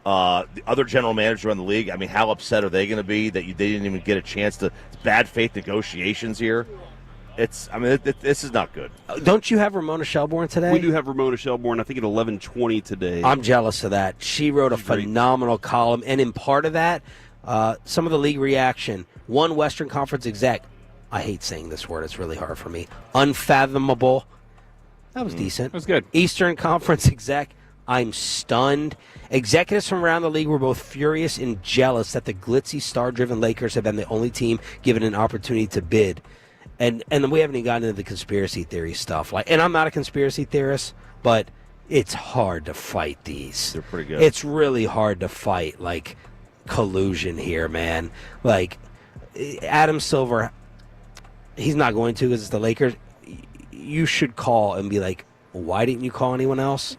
The other general manager in the league, I mean, how upset are they going to be that they didn't even get a chance to bad faith negotiations here? This is not good. Don't you have Ramona Shelbourne today? We do have Ramona Shelbourne, I think at 11:20 today. I'm jealous of that. She wrote a phenomenal column, and in part of that, some of the league reaction. One Western Conference exec, I hate saying this word, it's really hard for me, unfathomable. That was decent. That was good. Eastern Conference exec, I'm stunned. Executives from around the league were both furious and jealous that the glitzy, star-driven Lakers have been the only team given an opportunity to bid. And we haven't even gotten into the conspiracy theory stuff. And I'm not a conspiracy theorist, but it's hard to fight these. They're pretty good. It's really hard to fight, collusion here, man. Adam Silver, he's not going to because it's the Lakers. You should call and be like, why didn't you call anyone else?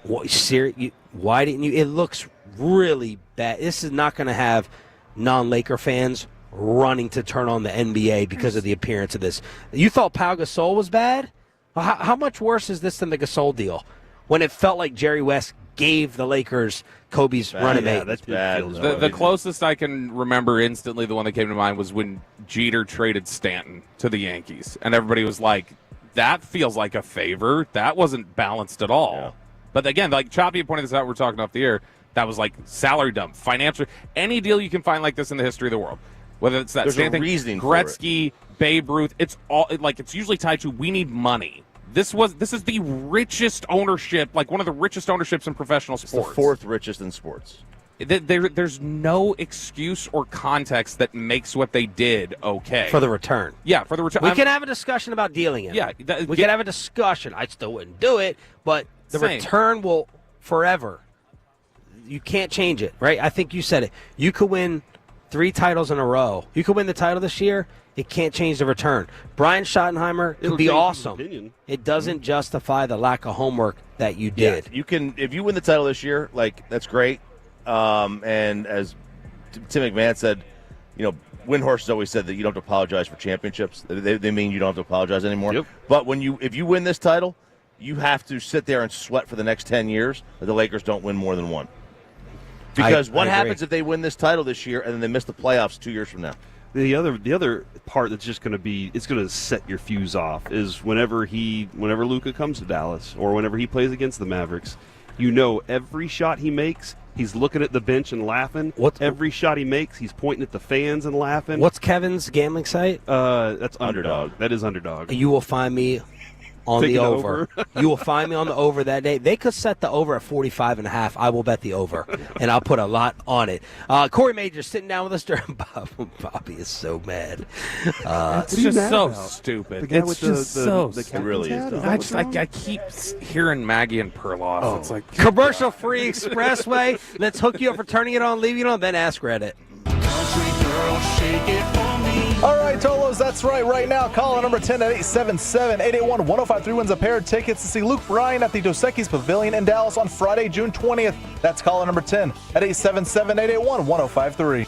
Why didn't you? It looks really bad. This is not going to have non-Laker fans running to turn on the NBA because of the appearance of this. You thought Pau Gasol was bad? How much worse is this than the Gasol deal? When it felt like Jerry West gave the Lakers Kobe's running mate. Yeah, that's bad. The closest I can remember instantly, the one that came to mind was when Jeter traded Stanton to the Yankees. And everybody was like, that feels like a favor. That wasn't balanced at all. Yeah. But again, Choppy pointed this out, we're talking off the air, that was salary dump, financial, any deal you can find like this in the history of the world. Whether it's that same thing, Gretzky, Babe Ruth, it's all it's usually tied to we need money. This is the richest ownership, one of the richest ownerships in professional sports. It's the fourth richest in sports. There's no excuse or context that makes what they did okay. For the return. Yeah, for the return. We can have a discussion about dealing it. Yeah. We can have a discussion. I still wouldn't do it, but the return will forever. You can't change it, right? I think you said it. You could win 3 titles in a row. You could win the title this year. It can't change the return. Brian Schottenheimer could be awesome. It doesn't justify the lack of homework that you did. Yeah, you can, if you win the title this year, that's great. And as Tim McMahon said, Windhorst has always said that you don't have to apologize for championships. They mean you don't have to apologize anymore. Yep. But if you win this title, you have to sit there and sweat for the next 10 years that the Lakers don't win more than one. Because what happens if they win this title this year and then they miss the playoffs 2 years from now? The other part that's just going to be, it's going to set your fuse off is whenever Luka comes to Dallas or whenever he plays against the Mavericks, every shot he makes, he's looking at the bench and laughing. Every shot he makes, he's pointing at the fans and laughing. What's Kevin's gambling site? That's Underdog. That is Underdog. You will find me on the over. You will find me on the over that day. They could set the over at 45.5. I will bet the over, and I'll put a lot on it. Corey Majors sitting down with us during Bobby is so mad. It's just so stupid. It's just so it really is. I keep hearing Maggie and Perloff. It's like commercial-free expressway. Let's hook you up for turning it on, leaving it on, then ask Reddit. All right, Tolos, that's right. Right now, call number 10 at 877-881-1053 wins a pair of tickets to see Luke Bryan at the Dos Equis Pavilion in Dallas on Friday, June 20th. That's call number 10 at 877-881-1053.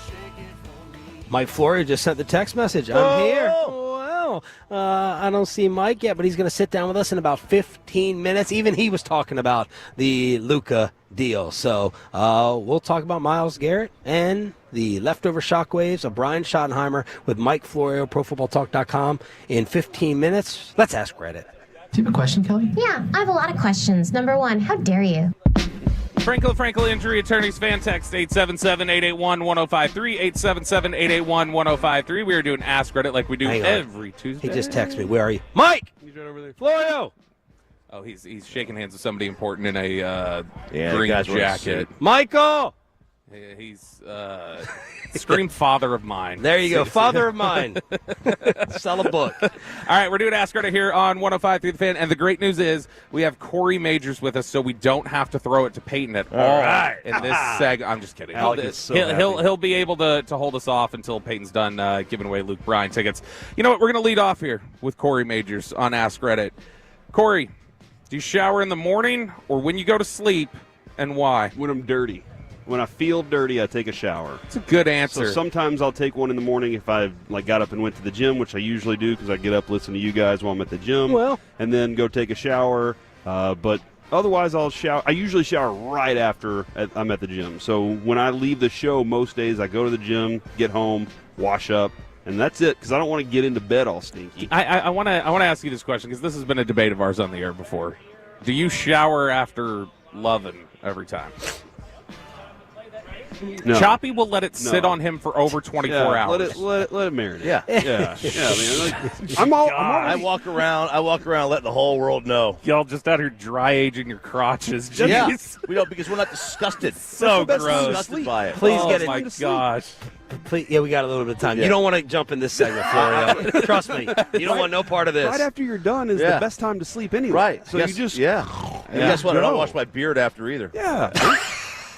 Mike Florio just sent the text message. I'm here. Wow. I don't see Mike yet, but he's going to sit down with us in about 15 minutes. Even he was talking about the Luca deal. So we'll talk about Myles Garrett and the leftover shockwaves of Brian Schottenheimer with Mike Florio, ProFootballTalk.com in 15 minutes. Let's ask Reddit. Do you have a question, Kelly? Yeah, I have a lot of questions. Number 1, how dare you? Frankel Injury Attorneys fan text 877-881-1053, 877-881-1053. We are doing Ask Reddit like we do every Tuesday. He just texted me. Where are you? Mike! He's right over there. Florio! Oh, he's shaking hands with somebody important in a green jacket. Michael! He's scream father of mine. There you go, father of mine. Sell a book. All right, we're doing Ask Reddit here on 105.3 The Fan, and the great news is we have Corey Majors with us, so we don't have to throw it to Peyton at all right. in this segment. I'm just kidding. He'll be able to hold us off until Peyton's done giving away Luke Bryan tickets. You know what? We're going to lead off here with Corey Majors on Ask Reddit. Corey, do you shower in the morning or when you go to sleep, and why? When I'm dirty. When I feel dirty, I take a shower. It's a good answer. So sometimes I'll take one in the morning if I got up and went to the gym, which I usually do because I get up, listen to you guys while I'm at the gym, and then go take a shower. But otherwise, I'll shower. I usually shower right after I'm at the gym. So when I leave the show, most days I go to the gym, get home, wash up, and that's it because I don't want to get into bed all stinky. I want to ask you this question because this has been a debate of ours on the air before. Do you shower after loving every time? No. Choppy will let it sit on him for over 24 hours. Let it marinate. Yeah. I walk around letting the whole world know. Y'all just out here dry aging your crotches. Jeez. Yeah. We don't, because we're not disgusted. So gross. Disgusted by it. Please get it. Oh, my gosh. Please, we got a little bit of time. Yeah. You don't want to jump in this segment, Florio. Trust me. You don't want no part of this. Right after you're done is the best time to sleep anyway. Right. So Guess, you just... And guess what? I don't wash my beard after either. Yeah.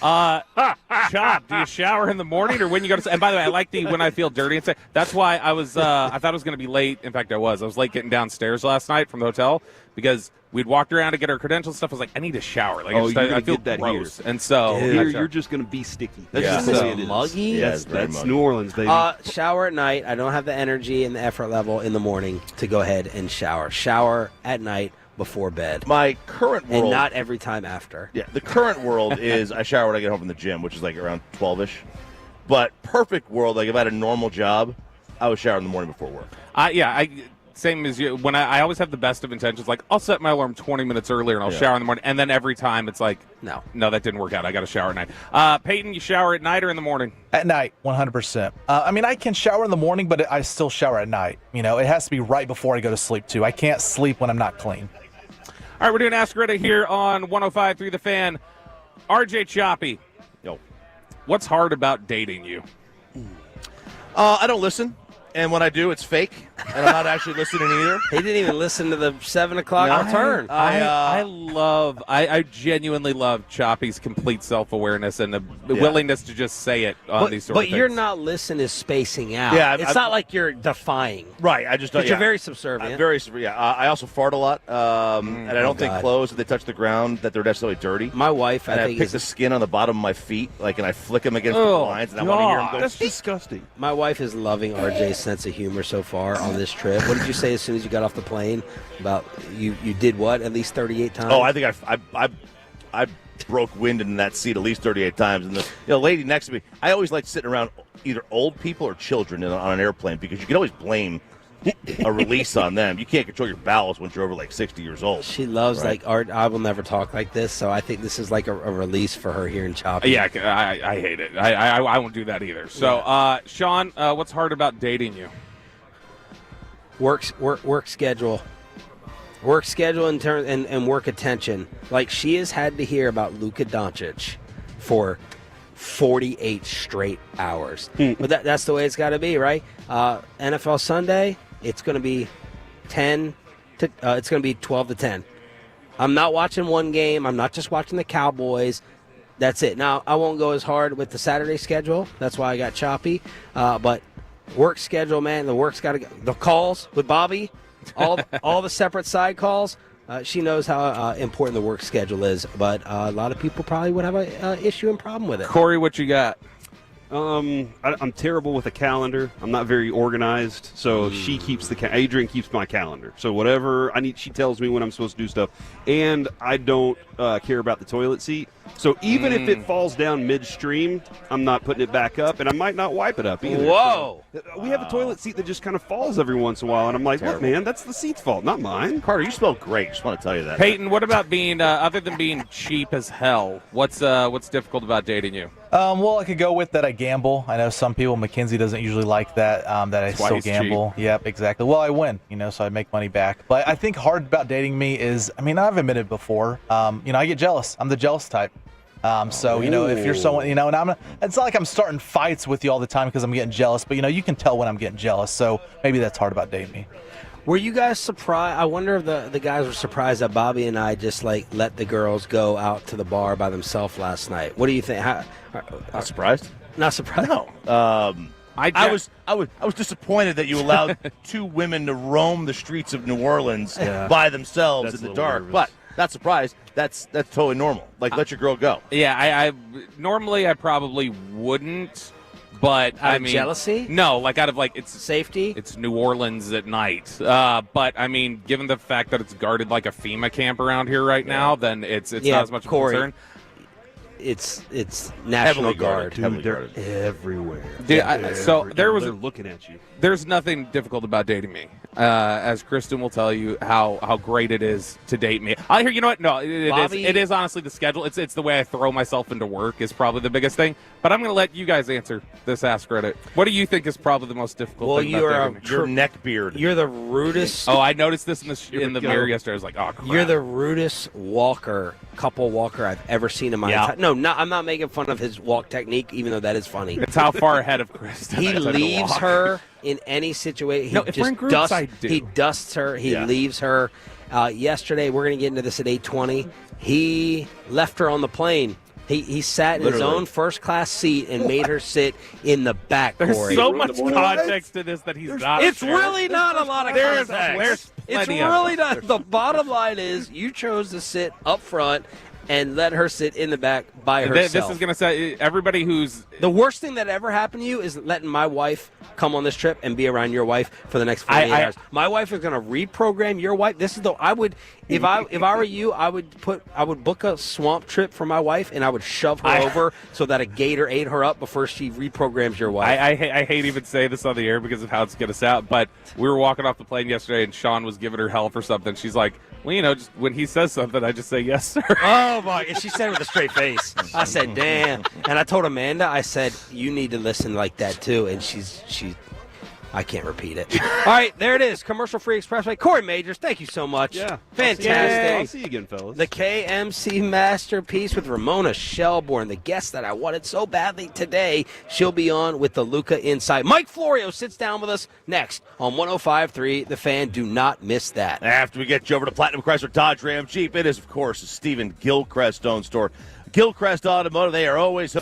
Chop, do you shower in the morning or when you go to sleep? And by the way, I like the when I feel dirty and say that's why I was I thought I was going to be late. In fact, I was late getting downstairs last night from the hotel because we'd walked around to get our credentials stuff. I was like, I need to shower. Like, I feel that gross. Here. And so here you're just going to be sticky. That's Yeah. just the way So it is. muggy? Yes, that's muggy. New Orleans, baby. Shower at night. I don't have the energy and the effort level in the morning to go ahead and shower. Shower at night before bed. My current world. And not every time after. Yeah, the current world is I shower when I get home from the gym, which is like around 12-ish. But perfect world, like if I had a normal job, I would shower in the morning before work. Same as you. When I always have the best of intentions, like I'll set my alarm 20 minutes earlier and I'll shower in the morning. And then every time it's like, no, that didn't work out. I got to shower at night. Peyton, you shower at night or in the morning? At night, 100%. I can shower in the morning, but I still shower at night. You know, it has to be right before I go to sleep, too. I can't sleep when I'm not clean. All right, we're doing Ask Reddit here on 105.3 The Fan. RJ Choppy. Yo. What's hard about dating you? I don't listen. And when I do, it's fake. And I'm not actually listening either. He didn't even listen to the 7 o'clock return. I genuinely love Choppy's complete self-awareness and the willingness to just say it on these sort of things. But you're not listening is spacing out. Yeah, it's not like you're defying. Right. I just don't. You're very subservient. I'm very. I also fart a lot, and I don't think clothes, if they touch the ground, that they're necessarily dirty. My wife, and I think, pick the skin on the bottom of my feet, and I flick them against the blinds, and I want to hear them go. That's disgusting. My wife is loving RJ's sense of humor so far on this trip. What did you say as soon as you got off the plane about you did what at least 38 times? Oh, I think I broke wind in that seat at least 38 times. And the lady next to me, I always like sitting around either old people or children on an airplane because you can always blame a release on them. You can't control your bowels once you're over like 60 years old. She loves art. I will never talk like this, so I think this is like a release for her here in Choppy. Yeah, I hate it. I won't do that either. So, Sean, what's hard about dating you? Work schedule. Work schedule and work attention. Like, she has had to hear about Luka Doncic for 48 straight hours. But that's the way it's got to be, right? NFL Sunday, it's going to be 12 to 10. I'm not watching one game. I'm not just watching the Cowboys. That's it. Now, I won't go as hard with the Saturday schedule. That's why I got Choppy. But work schedule, man, the work's got to go. The calls with Bobby, all the separate side calls. She knows how important the work schedule is, but a lot of people probably would have an issue and problem with it. Corey, what you got? I'm terrible with a calendar. I'm not very organized, so she keeps Adrian keeps my calendar. So whatever I need, she tells me when I'm supposed to do stuff. And I don't care about the toilet seat. So even if it falls down midstream, I'm not putting it back up, and I might not wipe it up either. Whoa! So, we have a toilet seat that just kind of falls every once in a while, and I'm like, look, man, that's the seat's fault, not mine. Carter, you smell great. Just want to tell you that. Peyton, what about being other than being cheap as hell? What's difficult about dating you? Well, I could go with that I gamble. I know some people, Mackenzie doesn't usually like that, that I still gamble. Cheap. Yep, exactly. Well, I win, so I make money back. But I think hard about dating me is, I've admitted before, I get jealous. I'm the jealous type. So, if you're someone, and it's not like I'm starting fights with you all the time because I'm getting jealous, but, you can tell when I'm getting jealous. So maybe that's hard about dating me. Were you guys surprised? I wonder if the guys were surprised that Bobby and I just let the girls go out to the bar by themselves last night. What do you think? Not surprised? Not surprised? No. I was disappointed that you allowed two women to roam the streets of New Orleans by themselves in the dark. Nervous. But not surprised. That's totally normal. Let your girl go. Yeah, I normally I probably wouldn't. But out of jealousy? No, out of it's safety. It's New Orleans at night. But I mean, given the fact that it's guarded like a FEMA camp around here right now, then it's not as much of a concern. It's National Guard. Dude, they're everywhere. They're looking at you. There's nothing difficult about dating me. As Kristen will tell you how great it is to date me. I hear, you know what? No, it is honestly the schedule. It's the way I throw myself into work is probably the biggest thing. But I'm going to let you guys answer this Ask Reddit. What do you think is probably the most difficult thing about dating me? Your neck beard. You're the rudest. Oh, I noticed this in the mirror yesterday. I was like, oh, crap. You're the rudest couple walker I've ever seen in my entire. No, I'm not making fun of his walk technique, even though that is funny. It's how far ahead of Kristen he leaves her in any situation. No, if we're in groups, I do. He dusts her. He leaves her. Yesterday, we're going to get into this at 8:20. He left her on the plane. He sat in his own first-class seat and made her sit in the back. There's Corey. so much context to this that he's not. It's really not a lot of context. It's really not. The bottom line is you chose to sit up front and let her sit in the back by herself. This is going to say everybody who's... The worst thing that ever happened to you is letting my wife come on this trip and be around your wife for the next 48 hours. My wife is going to reprogram your wife. This is if I were you, I would book a swamp trip for my wife and I would shove her over so that a gator ate her up before she reprograms your wife. I hate even saying this on the air because of how it's going to sound, but we were walking off the plane yesterday and Sean was giving her hell for something. She's like, well, just when he says something, I just say yes, sir. Oh, my. And she said it with a straight face. I said, damn. And I told Amanda, I said, you need to listen like that, too. And I can't repeat it. All right, there it is. Commercial-free expressway. Corey Majors, thank you so much. Yeah. Fantastic. I'll see you again, fellas. The KMC Masterpiece with Ramona Shelbourne, the guest that I wanted so badly today. She'll be on with the Luca Insight. Mike Florio sits down with us next on 105.3 The Fan. Do not miss that. After we get you over to Platinum Chrysler Dodge Ram Jeep, it is, of course, Stephen Gilchrist Own Store. Gilchrist Automotive, they are always...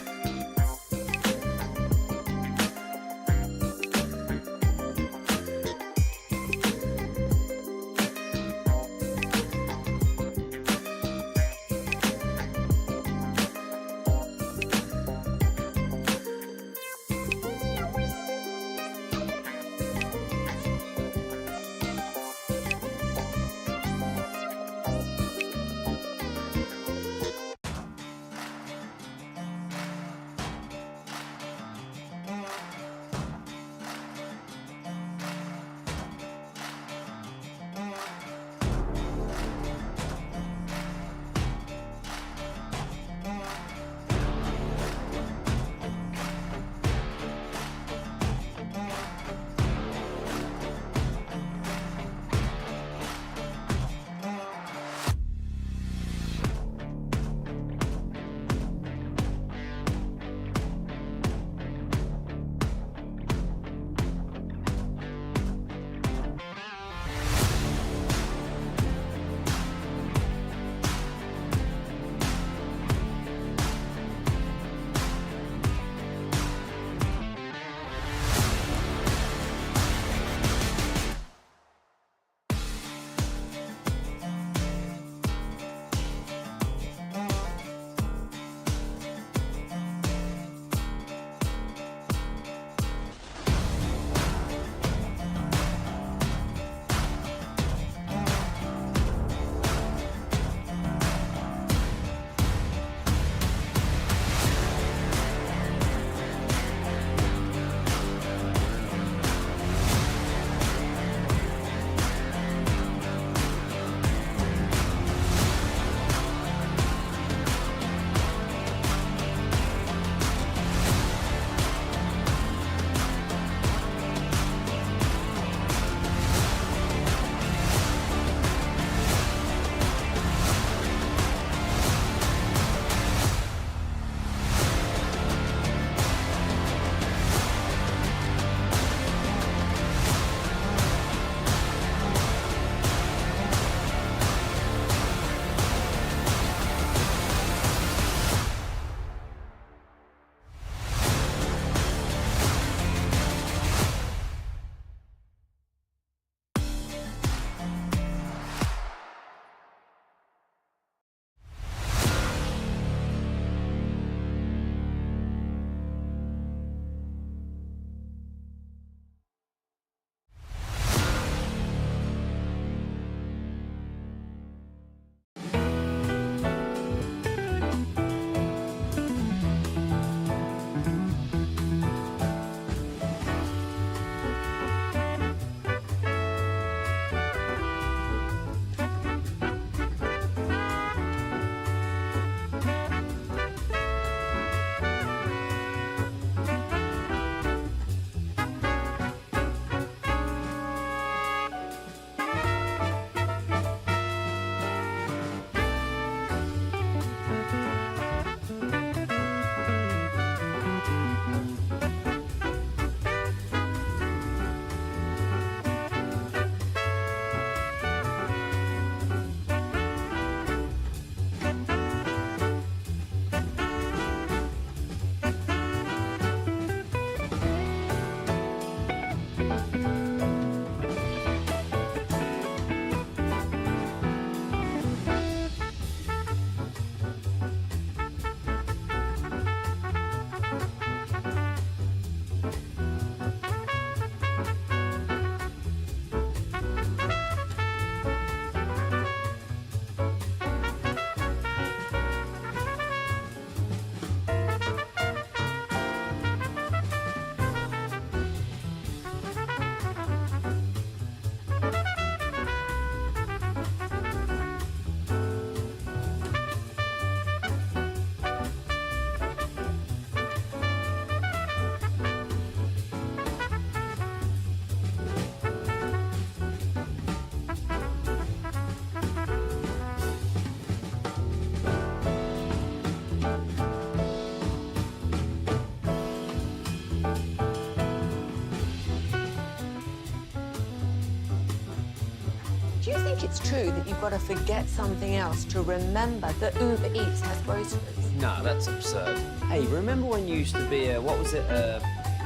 Do you think it's true that you've got to forget something else to remember that Uber Eats has groceries? No, that's absurd. Hey, remember when you used to be a, what was it,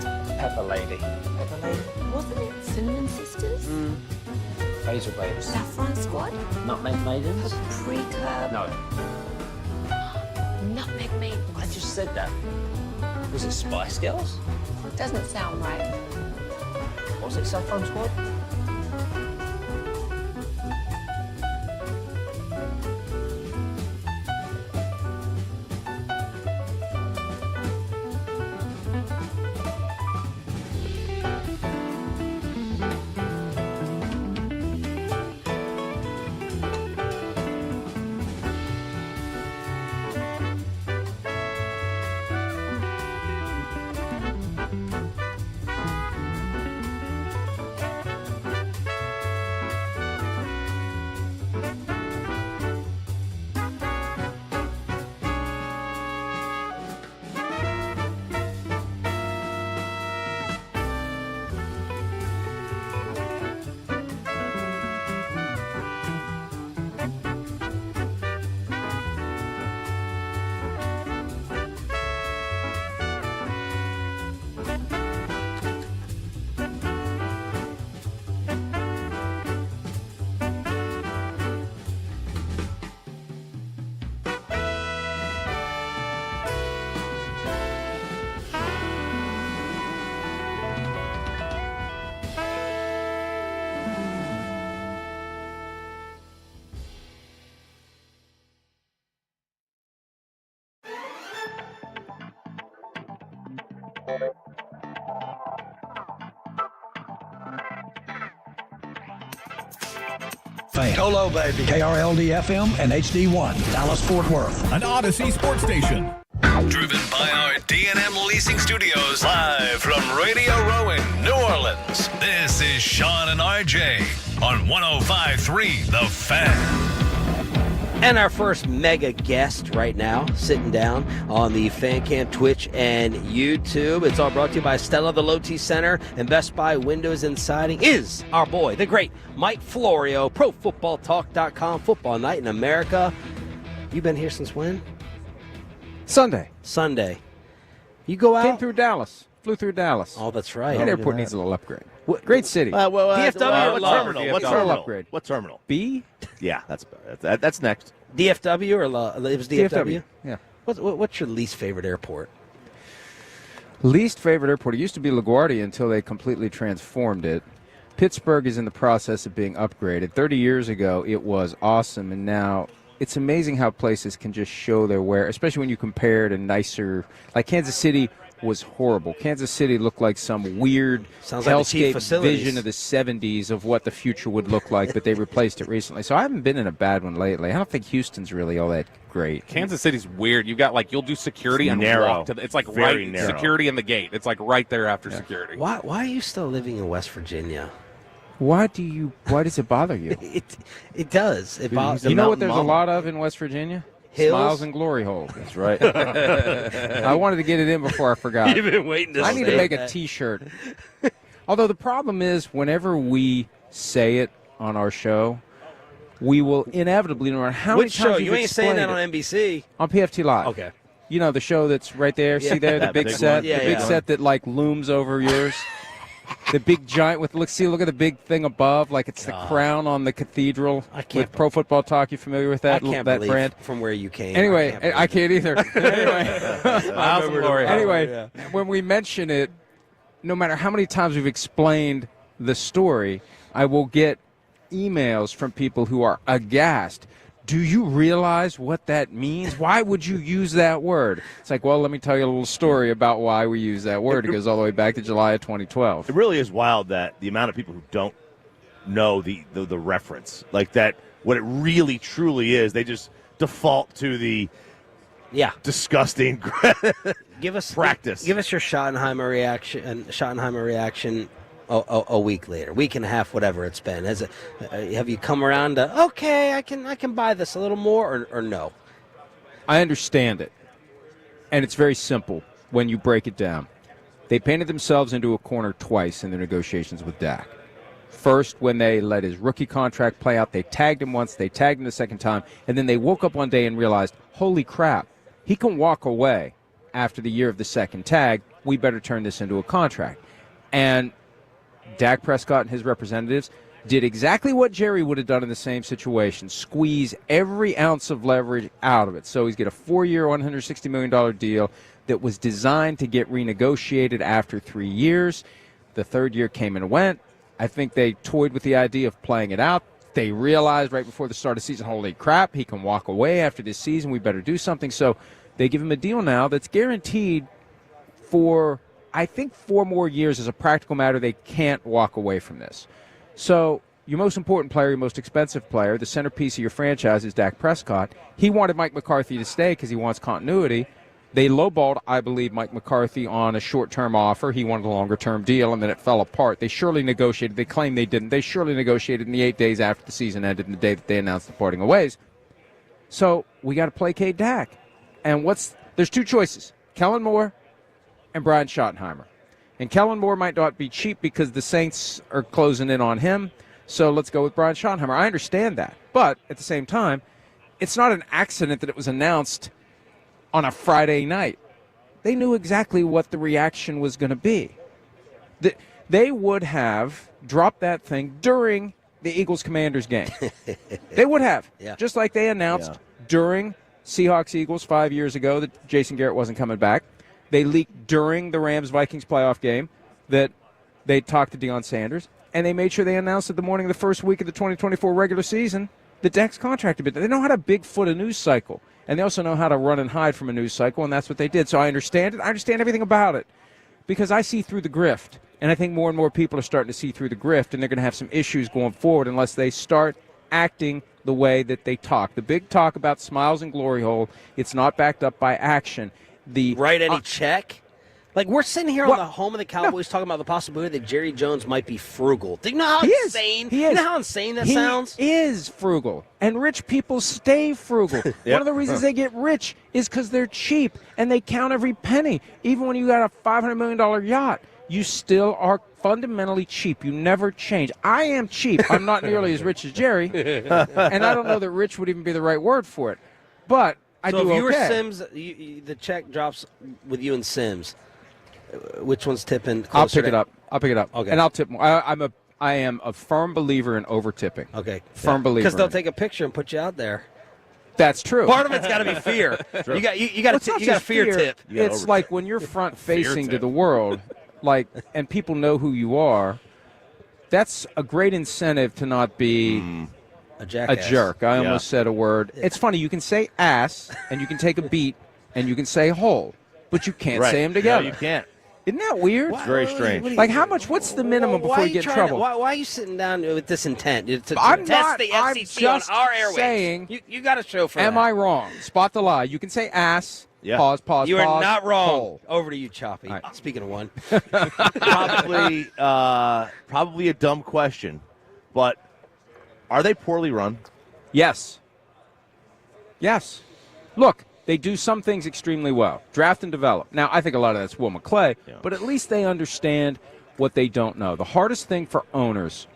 Pepper Lady? Pepper Lady? Wasn't it Cinnamon Sisters? Basil Babes. Saffron Squad? Nutmeg Maidens? Paprika? No. Nutmeg Maidens? I just said that. Was it Spice Girls? Doesn't sound right. Was it Saffron Squad? Hello, baby. KRLD-FM and HD1, Dallas-Fort Worth. An Odyssey sports station. Driven by our D&M Leasing Studios. Live from Radio Row in New Orleans. This is Sean and RJ on 105.3 The Fan. And our first mega guest right now, sitting down on the Fan Camp Twitch and YouTube. It's all brought to you by Stella, the Low-T Center, and Best Buy Windows and Siding, is our boy, the great Mike Florio, ProFootballTalk.com, Football Night in America. You've been here since when? Sunday. You go out? Came through Dallas. Flew through Dallas. Oh, that's right. That airport needs a little upgrade. Great city. DFW or DFW? What terminal? B? Yeah, that's next. DFW or it was DFW? Yeah. What's your least favorite airport? Least favorite airport? It used to be LaGuardia until they completely transformed it. Pittsburgh is in the process of being upgraded. 30 years ago, it was awesome, and now it's amazing how places can just show their wear, especially when you compare to nicer, like Kansas City was horrible. Kansas City looked like some weird hellscape vision of the 70s of what the future would look like, but they replaced it recently. So I haven't been in a bad one lately. I don't think Houston's really all that great. Kansas City's weird. You've got you'll do security and walk to it's like very right narrow. Security in the gate. It's like right there after security. Why are you still living in West Virginia? Why does it bother you? It does. It bothers you know what there's a lot of in West Virginia? Hills? Smiles and glory holes. That's right. I wanted to get it in before I forgot. You've been waiting to I need to make a T-shirt. Although the problem is, whenever we say it on our show, we will inevitably, no matter how Which many times show? You ain't saying that on NBC. On PFT Live. Okay. You know, the show that's right there. Yeah. See there, the That big big set? one. The Yeah, big yeah. set that, looms over yours. The big giant with look at the big thing above, like it's the crown on the cathedral. I can't with Pro Football Talk. You familiar with that? I can't that believe brand? from where you came. Anyway, I can't either. Glory. Anyway, when we mention it, no matter how many times we've explained the story, I will get emails from people who are aghast. Do you realize what that means? Why would you use that word? It's like, well, let me tell you a little story about why we use that word. It goes all the way back to July of 2012. It really is wild that the amount of people who don't know the reference, like that, what it really truly is, they just default to the disgusting Give us practice. Give us your Schottenheimer reaction. A week later, week and a half, whatever it's been. Have you come around to okay? I can buy this a little more, or no? I understand it, and it's very simple when you break it down. They painted themselves into a corner twice in their negotiations with Dak. First, when they let his rookie contract play out, they tagged him once, they tagged him the second time, and then they woke up one day and realized, holy crap, he can walk away after the year of the second tag. We better turn this into a contract. And Dak Prescott and his representatives did exactly what Jerry would have done in the same situation, squeeze every ounce of leverage out of it. So he's got a 4-year, $160 million deal that was designed to get renegotiated after 3 years. The third year came and went. I think they toyed with the idea of playing it out. They realized right before the start of the season, holy crap, he can walk away after this season. We better do something. So they give him a deal now that's guaranteed for, I think, 4 more years. As a practical matter, they can't walk away from this. So your most important player, your most expensive player, the centerpiece of your franchise is Dak Prescott. He wanted Mike McCarthy to stay because he wants continuity. They lowballed, I believe, Mike McCarthy on a short-term offer. He wanted a longer-term deal, and then it fell apart. They surely negotiated. They claim they didn't. They surely negotiated in the 8 days after the season ended and the day that they announced the parting of ways. So we got to placate Dak. And there's 2 choices, Kellen Moore and Brian Schottenheimer. And Kellen Moore might not be cheap because the Saints are closing in on him. So let's go with Brian Schottenheimer. I understand that. But at the same time, it's not an accident that it was announced on a Friday night. They knew exactly what the reaction was going to be. They would have dropped that thing during the Eagles-Commanders game. They would have. Yeah. Just like they announced during Seahawks-Eagles 5 years ago that Jason Garrett wasn't coming back. They leaked during the Rams-Vikings playoff game that they talked to Deion Sanders, and they made sure they announced it the morning of the first week of the 2024 regular season that Dak's contract had been. They know how to bigfoot a news cycle, and they also know how to run and hide from a news cycle, and that's what they did. So I understand it. I understand everything about it because I see through the grift, and I think more and more people are starting to see through the grift, and they're going to have some issues going forward unless they start acting the way that they talk. The big talk about smiles and glory hole, it's not backed up by action. Write any check? Like, we're sitting here on the home of the Cowboys talking about the possibility that Jerry Jones might be frugal. Do you know how insane? You know how insane that sounds? He is frugal, and rich people stay frugal. One of the reasons they get rich is because they're cheap, and they count every penny. Even when you got a $500 million yacht, you still are fundamentally cheap. You never change. I am cheap. I'm not nearly as rich as Jerry, and I don't know that rich would even be the right word for it. But I do okay. So if you were Sims, the check drops with you and Sims. Which one's tipping closer? I'll pick it up. Okay. And I'll tip more. I am a firm believer in over tipping. Okay. Firm believer. Because they'll take a picture and put you out there. That's true. Part of it's got to be fear. You got a fear tip. It's like when you're front facing to the world, and people know who you are. That's a great incentive to not be a jackass. A jerk. I almost said a word. It's funny. You can say ass, and you can take a beat, and you can say hole, but you can't say them together. No, you can't. Isn't that weird? It's very strange. Like, how much? What's the minimum before you get in trouble? Why are you sitting down with this intent to test the FCC on our airwaves? Saying, you got to show for am that. I wrong? Spot the lie. You can say ass. Yeah. Pause. You are not wrong. Hole. Over to you, Choppy. Right. Speaking of one, probably a dumb question, but are they poorly run? Yes. Look. They do some things extremely well. Draft and develop. Now, I think a lot of that's Will McClay, but at least they understand what they don't know. The hardest thing for owners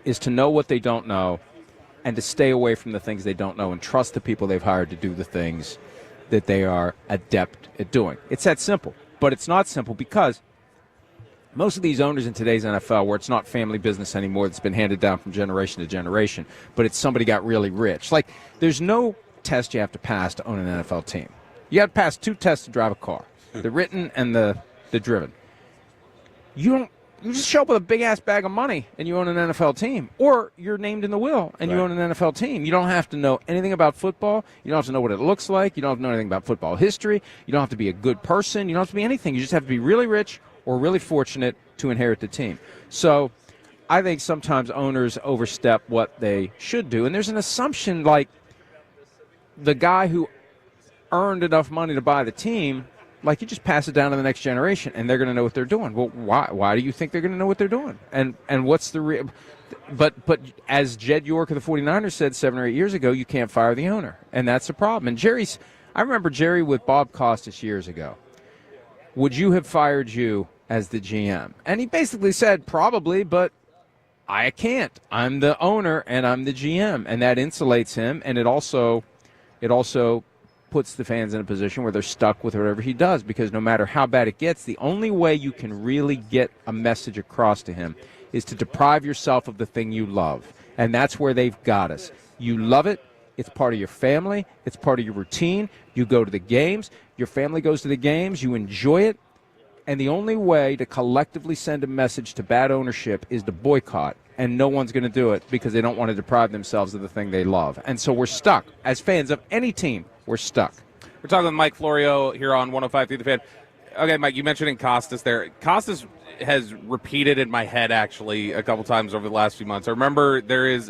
is to know what they don't know and to stay away from the things they don't know and trust the people they've hired to do the things that they are adept at doing. It's that simple, but it's not simple because most of these owners in today's NFL, where it's not family business anymore, that's been handed down from generation to generation, but it's somebody got really rich. Like, there's no test you have to pass to own an NFL team. You got to pass 2 tests to drive a car, the written and the driven. You just show up with a big-ass bag of money and you own an NFL team, or you're named in the will and you own an NFL team. You don't have to know anything about football. You don't have to know what it looks like. You don't have to know anything about football history. You don't have to be a good person. You don't have to be anything. You just have to be really rich or really fortunate to inherit the team. So I think sometimes owners overstep what they should do, and there's an assumption like the guy who earned enough money to buy the team, like, you just pass it down to the next generation, and they're going to know what they're doing. Well, why do you think they're going to know what they're doing? And what's the but as Jed York of the 49ers said 7 or 8 years ago, you can't fire the owner, and that's the problem. And I remember Jerry with Bob Costas years ago. Would you have fired you as the GM? And he basically said, probably, but I can't. I'm the owner and I'm the GM, and that insulates him, and it also puts the fans in a position where they're stuck with whatever he does, because no matter how bad it gets, the only way you can really get a message across to him is to deprive yourself of the thing you love, and that's where they've got us. You love it. It's part of your family. It's part of your routine. You go to the games. Your family goes to the games. You enjoy it. And the only way to collectively send a message to bad ownership is to boycott. And no one's going to do it because they don't want to deprive themselves of the thing they love. And so we're stuck. As fans of any team, we're stuck. We're talking with Mike Florio here on 105.3 The Fan. Okay, Mike, you mentioned Costas there. Costas has repeated in my head, actually, a couple times over the last few months. I remember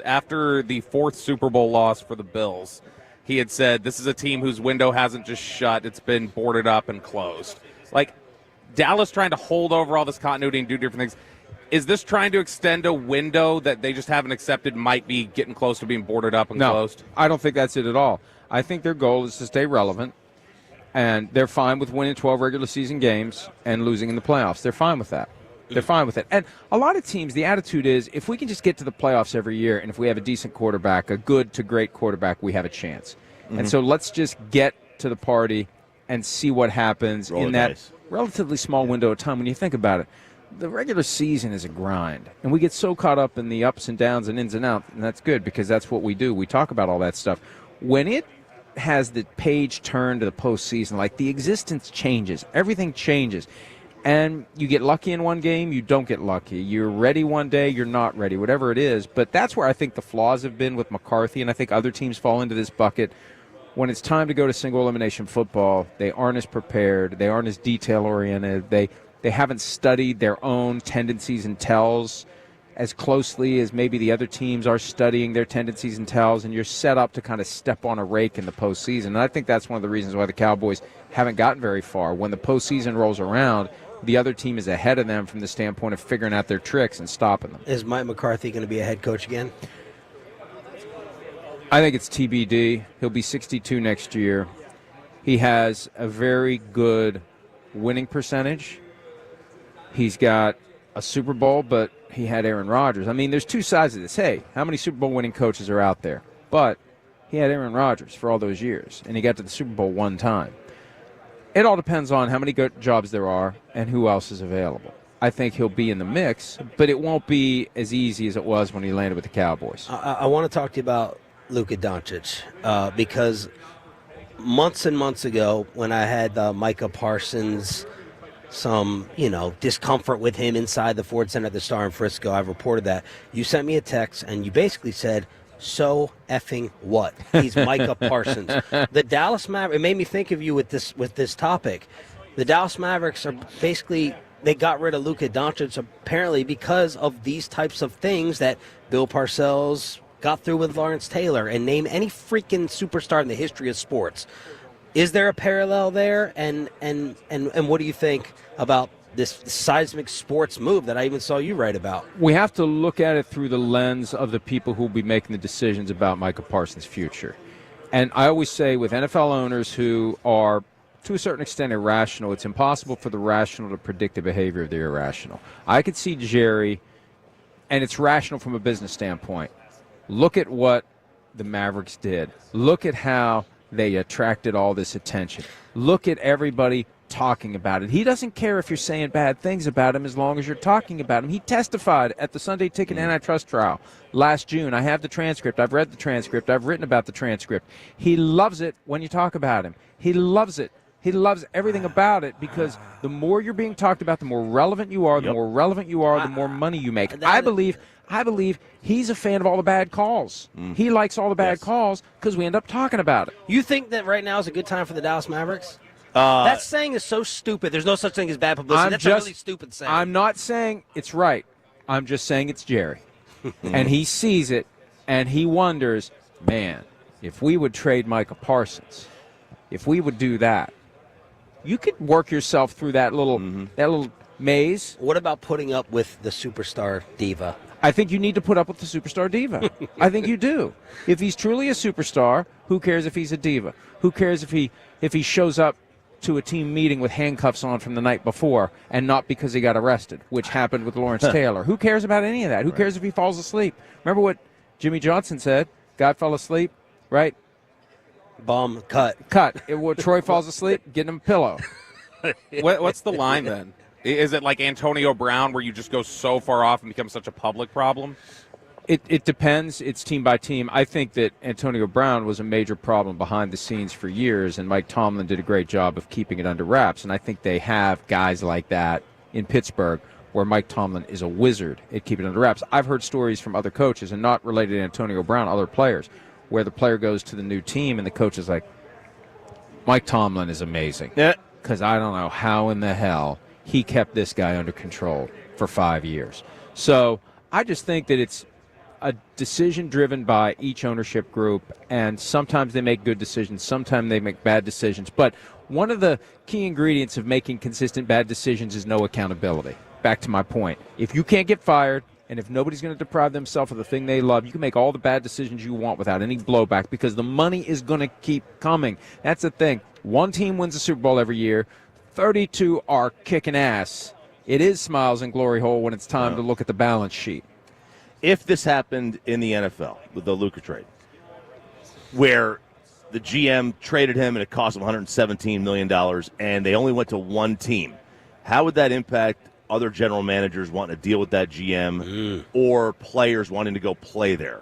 after the 4th Super Bowl loss for the Bills, he had said, this is a team whose window hasn't just shut, it's been boarded up and closed. Like, Dallas trying to hold over all this continuity and do different things. Is this trying to extend a window that they just haven't accepted might be getting close to being boarded up and closed? I don't think that's it at all. I think their goal is to stay relevant, and they're fine with winning 12 regular season games and losing in the playoffs. They're fine with that. They're fine with it. And a lot of teams, the attitude is, if we can just get to the playoffs every year, and if we have a decent quarterback, a good to great quarterback, we have a chance. Mm-hmm. And so let's just get to the party and see what happens in that relatively small window of time. When you think about it, the regular season is a grind, and we get so caught up in the ups and downs and ins and outs, and that's good because that's what we do. We talk about all that stuff. When it has the page turned to the postseason, like the existence changes, everything changes, and you get lucky in one game, you don't get lucky. You're ready one day, you're not ready, whatever it is. But that's where I think the flaws have been with McCarthy, and I think other teams fall into this bucket. When it's time to go to single elimination football, they aren't as prepared, they aren't as detail-oriented, they haven't studied their own tendencies and tells as closely as maybe the other teams are studying their tendencies and tells, and you're set up to kind of step on a rake in the postseason. And I think that's one of the reasons why the Cowboys haven't gotten very far. When the postseason rolls around, the other team is ahead of them from the standpoint of figuring out their tricks and stopping them. Is Mike McCarthy going to be a head coach again? I think it's TBD. He'll be 62 next year. He has a very good winning percentage. He's got a Super Bowl, but he had Aaron Rodgers. I mean, there's two sides of this. Hey, how many Super Bowl winning coaches are out there? But he had Aaron Rodgers for all those years, and he got to the Super Bowl one time. It all depends on how many good jobs there are and who else is available. I think he'll be in the mix, but it won't be as easy as it was when he landed with the Cowboys. I want to talk to you about Luka Doncic because months and months ago when I had Micah Parsons, some, discomfort with him inside the Ford Center at the Star in Frisco, I reported that. You sent me a text and you basically said, so effing what? He's Micah Parsons. The Dallas Mavericks, it made me think of you with this topic. The Dallas Mavericks are basically, they got rid of Luka Doncic apparently because of these types of things that Bill Parcells got through with Lawrence Taylor, and name any freaking superstar in the history of sports. Is there a parallel there? And what do you think about this seismic sports move that I even saw you write about? We have to look at it through the lens of the people who will be making the decisions about Micah Parsons' future. And I always say with NFL owners who are, to a certain extent, irrational, it's impossible for the rational to predict the behavior of the irrational. I could see Jerry, and it's rational from a business standpoint. Look at what the Mavericks did. Look at how they attracted all this attention. Look at everybody talking about it. He doesn't care if you're saying bad things about him as long as you're talking about him. He testified at the Sunday Ticket antitrust trial last June. I have the transcript. I've read the transcript. I've written about the transcript. He loves it when you talk about him. He loves it. He loves everything about it because the more you're being talked about, the more relevant you are. The more relevant you are, the more money you make. I believe he's a fan of all the bad calls. He likes all the bad calls because we end up talking about it. You think that right now is a good time for the Dallas Mavericks? That saying is so stupid. There's no such thing as bad publicity. That's a really stupid saying. I'm not saying it's right. I'm just saying it's Jerry. And he sees it, and he wonders, man, if we would trade Micah Parsons, if we would do that, you could work yourself through that little maze. What about putting up with the superstar diva? I think you need to put up with the superstar diva. I think you do. If he's truly a superstar, who cares if he's a diva? Who cares if he shows up to a team meeting with handcuffs on from the night before and not because he got arrested, which happened with Lawrence Taylor. Who cares about any of that? Who cares if he falls asleep? Remember what Jimmy Johnson said? Guy fell asleep, right? Bum, cut. Troy falls asleep, get him a pillow. What's the line then? Is it like Antonio Brown where you just go so far off and become such a public problem? It depends. It's team by team. I think that Antonio Brown was a major problem behind the scenes for years, and Mike Tomlin did a great job of keeping it under wraps. And I think they have guys like that in Pittsburgh where Mike Tomlin is a wizard at keeping it under wraps. I've heard stories from other coaches, and not related to Antonio Brown, other players, where the player goes to the new team and the coach is like, Mike Tomlin is amazing. Yeah. Because I don't know how in the hell he kept this guy under control for 5 years. So I just think that it's a decision driven by each ownership group, and sometimes they make good decisions, sometimes they make bad decisions. But one of the key ingredients of making consistent bad decisions is no accountability. Back to my point. If you can't get fired, and if nobody's going to deprive themselves of the thing they love, you can make all the bad decisions you want without any blowback because the money is going to keep coming. That's the thing. One team wins the Super Bowl every year. 32 are kicking ass. It is smiles and glory hole when it's time to look at the balance sheet. If this happened in the NFL with the Luka trade, where the GM traded him and it cost him $117 million and they only went to one team, how would that impact other general managers wanting to deal with that GM or players wanting to go play there?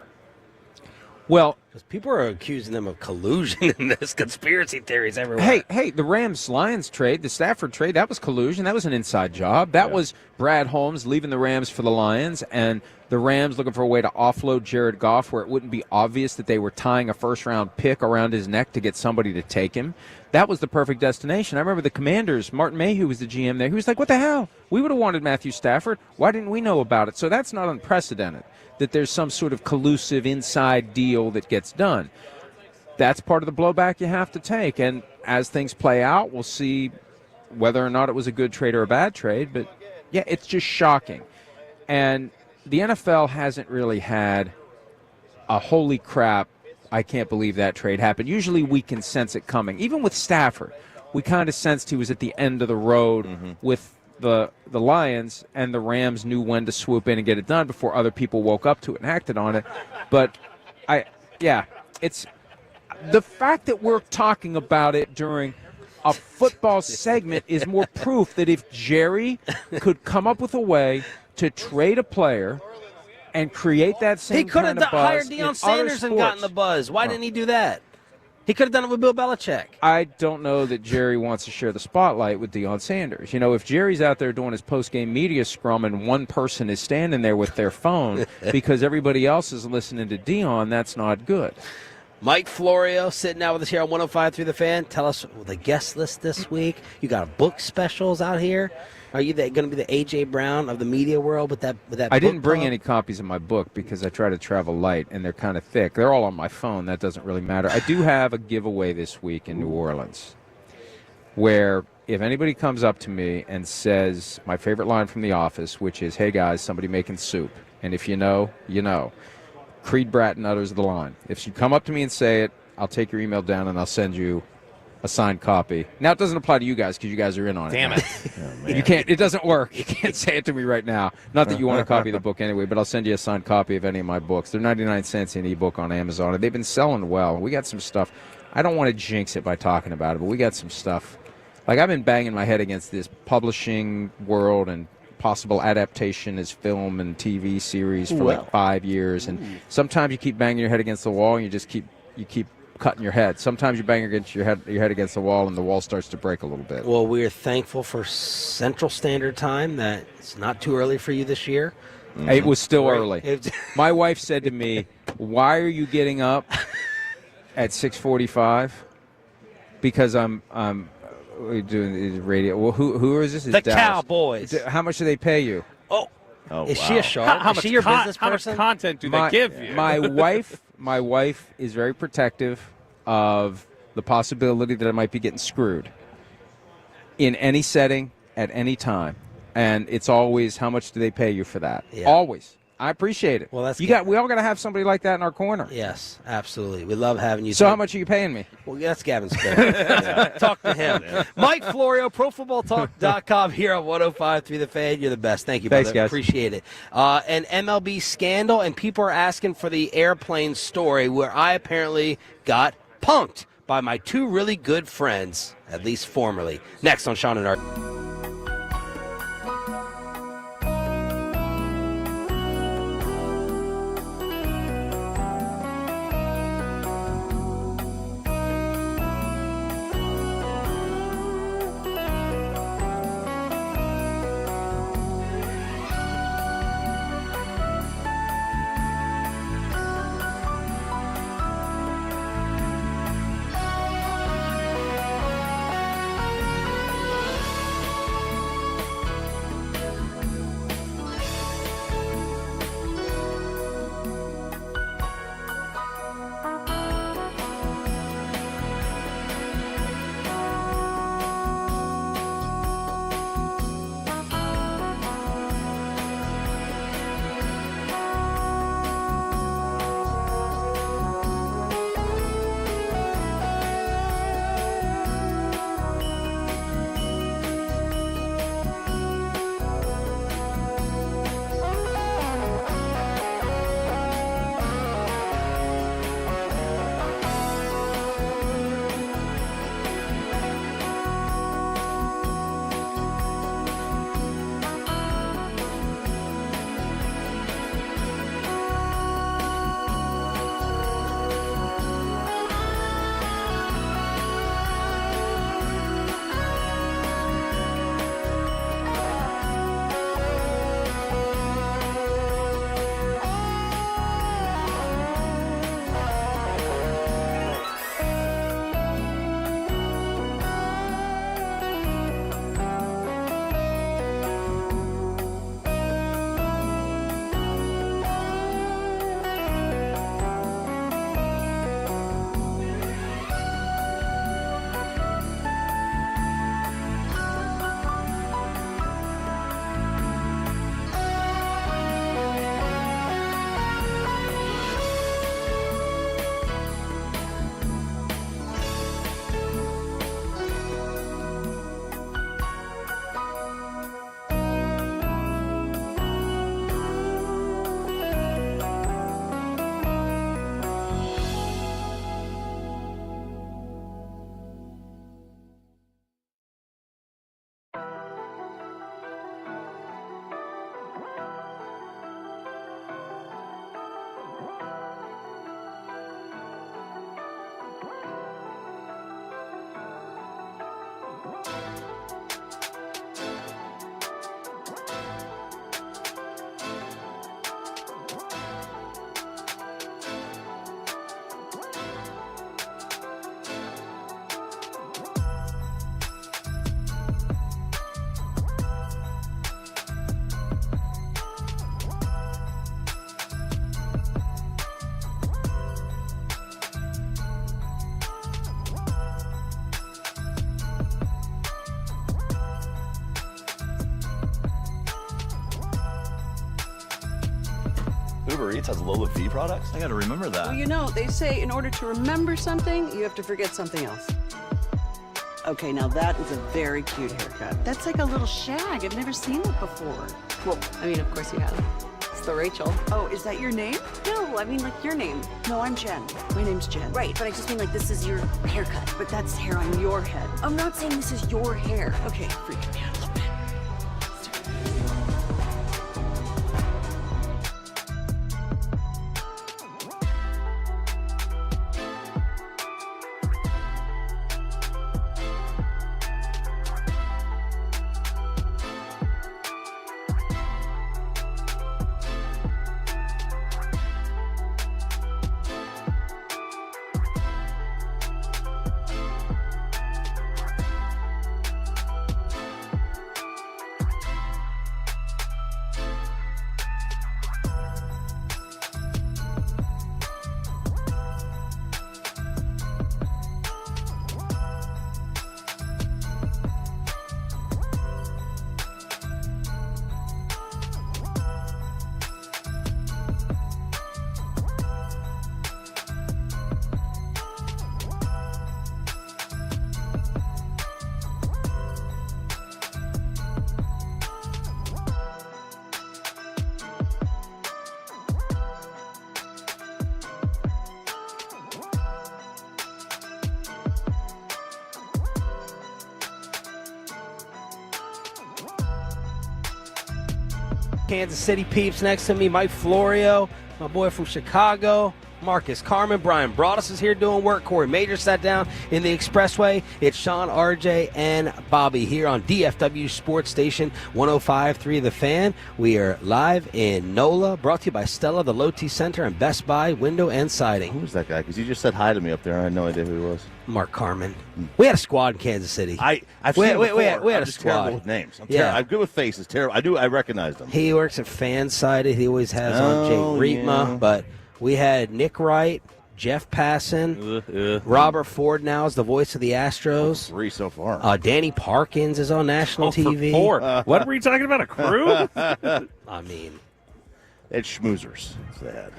Well, because people are accusing them of collusion in this, conspiracy theories everywhere. Hey, the Rams-Lions trade, the Stafford trade, that was collusion. That was an inside job. That was Brad Holmes leaving the Rams for the Lions, and the Rams looking for a way to offload Jared Goff where it wouldn't be obvious that they were tying a first-round pick around his neck to get somebody to take him. That was the perfect destination. I remember the Commanders, Martin Mayhew was the GM there. He was like, what the hell? We would have wanted Matthew Stafford. Why didn't we know about it? So that's not unprecedented, that there's some sort of collusive inside deal that gets done. That's part of the blowback you have to take. And as things play out, we'll see whether or not it was a good trade or a bad trade. But, yeah, it's just shocking. And the NFL hasn't really had a holy crap, I can't believe that trade happened. Usually we can sense it coming. Even with Stafford, we kind of sensed he was at the end of the road with the Lions, and the Rams knew when to swoop in and get it done before other people woke up to it and acted on it. But, it's the fact that we're talking about it during a football segment is more proof that if Jerry could come up with a way to trade a player and create that same kind of buzz. He could have hired Deion Sanders and gotten the buzz. Why didn't he do that? He could have done it with Bill Belichick. I don't know that Jerry wants to share the spotlight with Deion Sanders. You know, if Jerry's out there doing his post-game media scrum and one person is standing there with their phone because everybody else is listening to Deion, that's not good. Mike Florio sitting down with us here on 105.3 The Fan. Tell us the guest list this week. You got book specials out here. Are you going to be the A.J. Brown of the media world with that I didn't book bring club? any copies of my book because I try to travel light, and they're kind of thick. They're all on my phone. That doesn't really matter. I do have a giveaway this week in New Orleans where if anybody comes up to me and says my favorite line from The Office, which is, hey, guys, somebody making soup. And if you know, you know. Creed Bratton utters the line. If you come up to me and say it, I'll take your email down and I'll send you a signed copy. Now, it doesn't apply to you guys because you guys are in on it. Damn it. You can't. It doesn't work. You can't say it to me right now. Not that you want a copy of the book anyway, but I'll send you a signed copy of any of my books. They're 99 cents in ebook on Amazon, and they've been selling well. We got some stuff. I don't want to jinx it by talking about it, but we got some stuff. Like, I've been banging my head against this publishing world and possible adaptation as film and TV series for like 5 years, and sometimes you keep banging your head against the wall and you keep cutting your head. Sometimes you bang against your head against the wall and the wall starts to break a little bit. Well, we're thankful for Central Standard Time that it's not too early for you this year. It was still early. My wife said to me, "Why are you getting up at 6:45?" Because I'm doing radio. Well, who is this? The Cowboys. How much do they pay you? Is she a shark? Is she your business person? How much content do they give you? My wife is very protective of the possibility that I might be getting screwed in any setting at any time, and it's always how much do they pay you for that? Yeah. Always. I appreciate it. Well, that's we all got to have somebody like that in our corner. Yes, absolutely. We love having you. So how much are you paying me? Well, that's Gavin's favorite. Talk to him. Mike Florio, ProFootballTalk.com here on 105.3 The Fan. You're the best. Thank you, brother. Thanks, guys. Appreciate it. An MLB scandal, and people are asking for the airplane story where I apparently got punked by my two really good friends, at least formerly. Next on Sean and Art. Uber Eats has low fee products? I gotta remember that. Well, you know, they say in order to remember something, you have to forget something else. Okay, now that is a very cute haircut. That's like a little shag. I've never seen it before. Well, I mean, of course you have. It's the Rachel. Oh, is that your name? No, I mean, like, your name. No, I'm Jen. My name's Jen. Right, but I just mean, like, this is your haircut. But that's hair on your head. I'm not saying this is your hair. Okay, freaking me out a little bit. Kansas City peeps next to me. Mike Florio, my boy from Chicago. Marcus Carmen, Brian Broaddus is here doing work. Corey Major sat down in the expressway. It's Sean, RJ, and Bobby here on DFW Sports Station 105.3 The Fan. We are live in NOLA, brought to you by Stella, the Low T Center, and Best Buy Window and Siding. Who's that guy? Because you just said hi to me up there, and I had no idea who he was. Mark Carmen. We had a squad in Kansas City. I've seen him before. We had I'm a just squad. terrible with names. I'm good with faces. Terrible. I recognized him. He works at Fansided. He always has on Jake Rietma, yeah. But we had Nick Wright, Jeff Passan, Robert Ford now is the voice of the Astros. 3 so far. Danny Parkins is on national TV. 4. What were you talking about, a crew? I mean, it's schmoozers. That's that.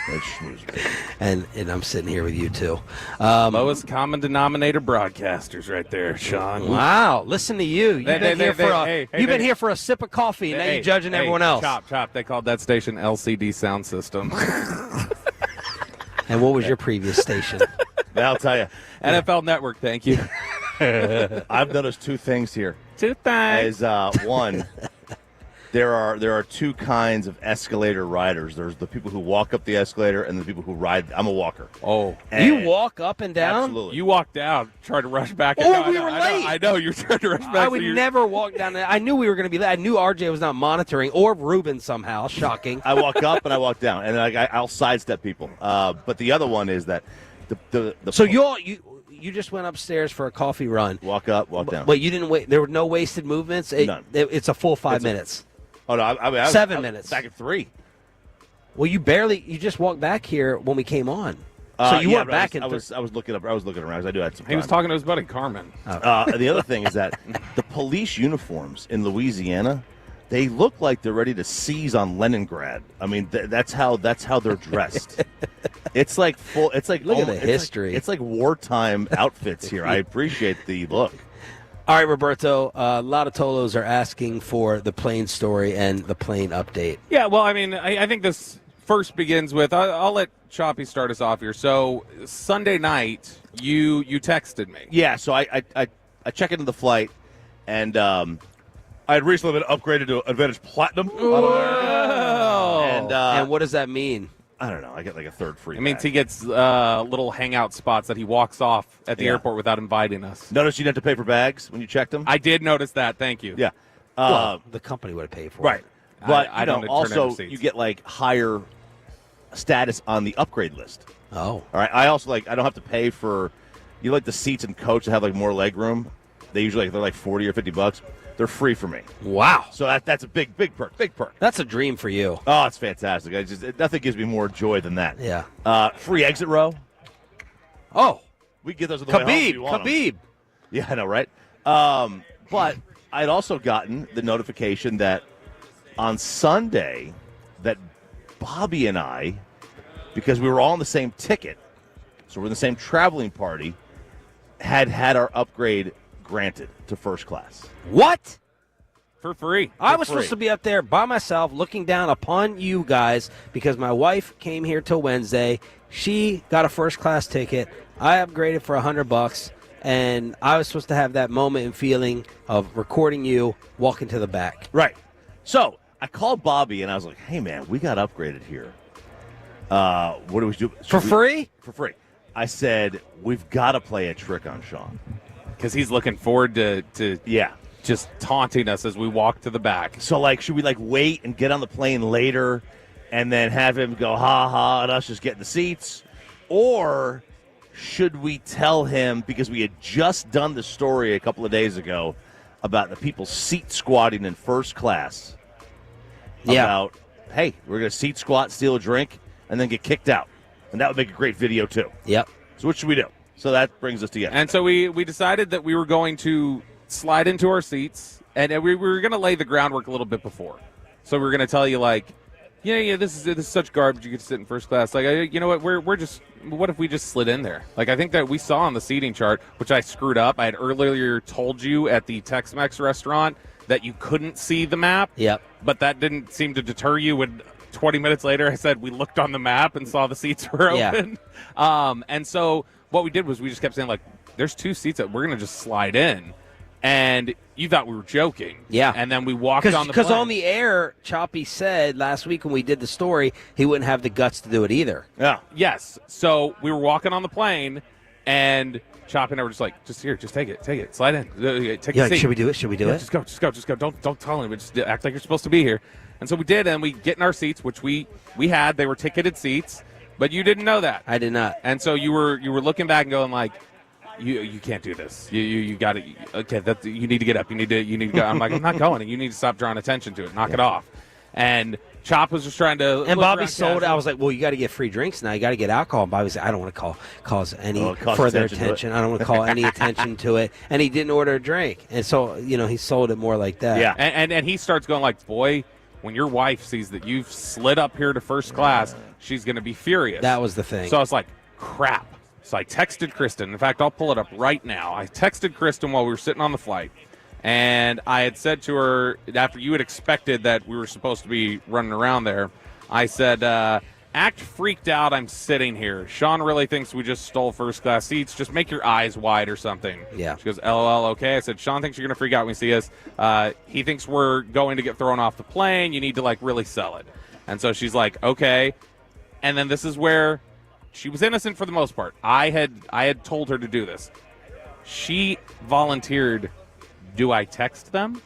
It's schmoozers. And I'm sitting here with you too. Lowest common denominator broadcasters right there, Sean. Wow, listen to you. You've been here for a sip of coffee, and now you're judging everyone else. Chop. They called that station LCD Sound System. And what was your previous station? I'll tell you. NFL Network, thank you. I've noticed 2 things here. 2 things. One, there are 2 kinds of escalator riders. There's the people who walk up the escalator and the people who ride. I'm a walker. Oh. And you walk up and down? Absolutely. You walked down, tried to rush back. We were late. I know. You tried to rush back. I would never walk down there. I knew we were going to be late. I knew RJ was not monitoring, or Ruben somehow. Shocking. I walk up and I walk down, and I'll sidestep people. But the other one is that So you just went upstairs for a coffee run. Walk up, walk down. But you didn't wait. There were no wasted movements. None. It's a full 5 minutes. Oh no! I mean, 7 minutes. Back at 3. Well, you just walked back here when we came on. So you weren't back in. I was looking up. I was looking around because I do have some. He was talking to his buddy Carmen. The other thing is that the police uniforms in Louisiana, they look like they're ready to seize on Leningrad. I mean, that's how they're dressed. It's like full. It's like look at the history. It's like wartime outfits here. I appreciate the look. All right, Roberto, a lot of Tolos are asking for the plane story and the plane update. Yeah, well, I mean, I think this first begins with, I'll let Choppy start us off here. So Sunday night, you texted me. Yeah, so I check into the flight, and I had recently been upgraded to Advantage Platinum. And what does that mean? I don't know. I get like a third free. It means bag. he gets little hangout spots that he walks off at the airport without inviting us. Notice you didn't have to pay for bags when you checked them? I did notice that. Thank you. Yeah. Well, the company would have paid for right. it. But I don't also you get like higher status on the upgrade list. Oh. All right. I also I don't have to pay for the seats in coach that have like more leg room. They usually they're like $40 or $50. They're free for me. Wow. So that's a big perk. Big perk. That's a dream for you. Oh, it's fantastic. Nothing gives me more joy than that. Yeah. Free exit row. Oh. We get those on the way home if you want them. Khabib. Yeah, I know, right? But I'd also gotten the notification that on Sunday that Bobby and I, because we were all on the same ticket, so we're in the same traveling party, had our upgrade granted to first class. What? For free. I was supposed to be up there by myself looking down upon you guys because my wife came here till Wednesday. She got a first class ticket. I upgraded for $100, and I was supposed to have that moment and feeling of recording you walking to the back. Right. So I called Bobby, and I was like, hey, man, we got upgraded here. What do we do? For free? For free. I said, we've got to play a trick on Sean. Because he's looking forward to just taunting us as we walk to the back. So, should we, wait and get on the plane later and then have him go ha-ha and us just get in the seats? Or should we tell him, because we had just done the story a couple of days ago about the people seat squatting in first class, about, hey, we're going to seat squat, steal a drink, and then get kicked out. And that would make a great video, too. Yep. So what should we do? So that brings us together. And so we decided that we were going to slide into our seats, and we were going to lay the groundwork a little bit before. So we were going to tell you, this is such garbage. You get to sit in first class. You know what? What if we just slid in there? I think that we saw on the seating chart, which I screwed up. I had earlier told you at the Tex-Mex restaurant that you couldn't see the map. Yep. But that didn't seem to deter you when 20 minutes later I said we looked on the map and saw the seats were open. And so what we did was we just kept saying, there's 2 seats that we're going to just slide in. And you thought we were joking. Yeah. And then we walked on the plane. Because on the air, Choppy said last week when we did the story, he wouldn't have the guts to do it either. Yeah. Yes. So we were walking on the plane, and Choppy and I were just like, just take it, slide in, take a seat. Should we do it? Should we do it? Just go. Don't tell anybody. Just act like you're supposed to be here. And so we did, and we get in our seats, which we had. They were ticketed seats, but you didn't know that. I did not. And so you were looking back and going like, You can't do this. You got it. Okay, you need to get up. You need to go. I'm like, I'm not going. You need to stop drawing attention to it. Knock it off. And Chop was just trying to. And Bobby sold it. I was like, well, you got to get free drinks now. You got to get alcohol. And Bobby said, I don't want to cause any further attention. I don't want to call any attention to it. And he didn't order a drink. And so, he sold it more like that. Yeah. And he starts going like, boy, when your wife sees that you've slid up here to first class, she's going to be furious. That was the thing. So I was like, crap. So I texted Kristen. In fact, I'll pull it up right now. I texted Kristen while we were sitting on the flight, and I had said to her, after you had expected that we were supposed to be running around there, I said, act freaked out, I'm sitting here. Sean really thinks we just stole first-class seats. Just make your eyes wide or something. Yeah. She goes, LOL, okay. I said, Sean thinks you're going to freak out when you see us. He thinks we're going to get thrown off the plane. You need to, really sell it. And so she's like, okay. And then this is where she was innocent for the most part. I had told her to do this. She volunteered, do I text them?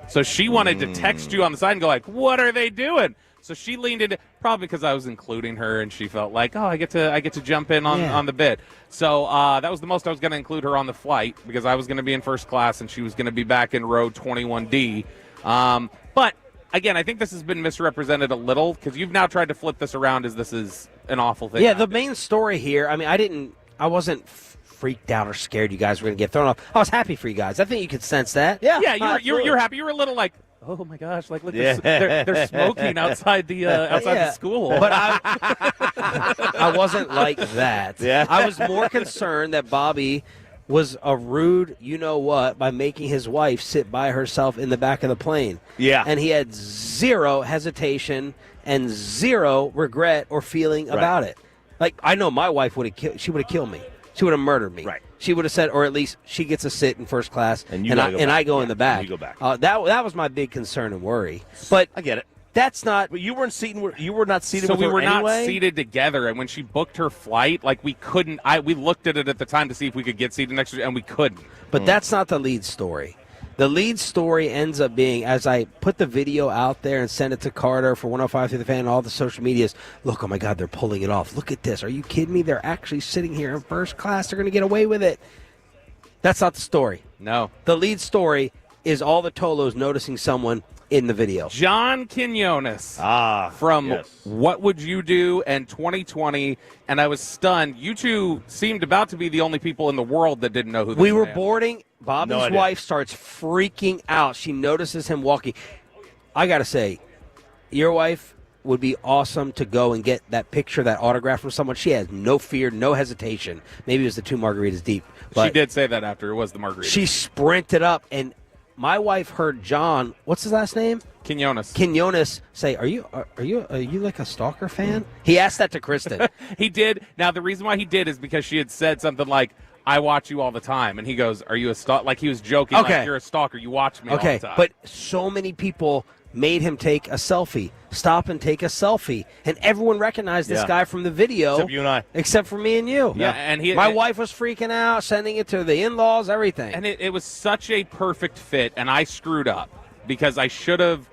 So she wanted to text you on the side and go like, what are they doing? So she leaned into, probably because I was including her and she felt like, I get to jump in on the bit. So that was the most I was going to include her on the flight because I was going to be in first class and she was going to be back in row 21D. But again, I think this has been misrepresented a little because you've now tried to flip this around as this is an awful thing. Yeah, the main story here, I wasn't freaked out or scared you guys were going to get thrown off. I was happy for you guys. I think you could sense that. Yeah, you're happy. You were a little like, oh my gosh, look, they're smoking outside the school. But I wasn't like that. Yeah. I was more concerned that Bobby was a rude you-know-what by making his wife sit by herself in the back of the plane. Yeah. And he had zero hesitation and zero regret or feeling about it. Like, I know my wife would have killed me. She would have murdered me. Right. She would have said, or at least she gets to sit in first class, and I go in the back. You go back. That was my big concern and worry. But I get it. That's not. But you were not seated. So with we her were not anyway? seated together, and when she booked her flight, we couldn't. We looked at it at the time to see if we could get seated next to her, and we couldn't. But that's not the lead story. The lead story ends up being, as I put the video out there and sent it to Carter for 105 through the fan and all the social medias, look, oh my God, they're pulling it off. Look at this. Are you kidding me? They're actually sitting here in first class. They're going to get away with it. That's not the story. No. The lead story is all the Tolos noticing someone in the video. John Quinones from What Would You Do and 2020, and I was stunned. You two seemed about to be the only people in the world that didn't know who this We were man. boarding. Bobby's wife starts freaking out. She notices him walking. I got to say, your wife would be awesome to go and get that picture, that autograph from someone. She has no fear, no hesitation. Maybe it was the 2 margaritas deep. But she did say that after it was the margarita. She sprinted up, and my wife heard John, what's his last name? Quinones say, are you like a stalker fan? He asked that to Kristen. He did. Now, the reason why he did is because she had said something like, I watch you all the time. And he goes, are you a stalker? Like he was joking, like you're a stalker. You watch me all the time. But so many people made him take a selfie. Stop and take a selfie. And everyone recognized this guy from the video. Except you and I. Except for me and you. Yeah. And my wife was freaking out, sending it to the in-laws, everything. And it was such a perfect fit, and I screwed up because I should have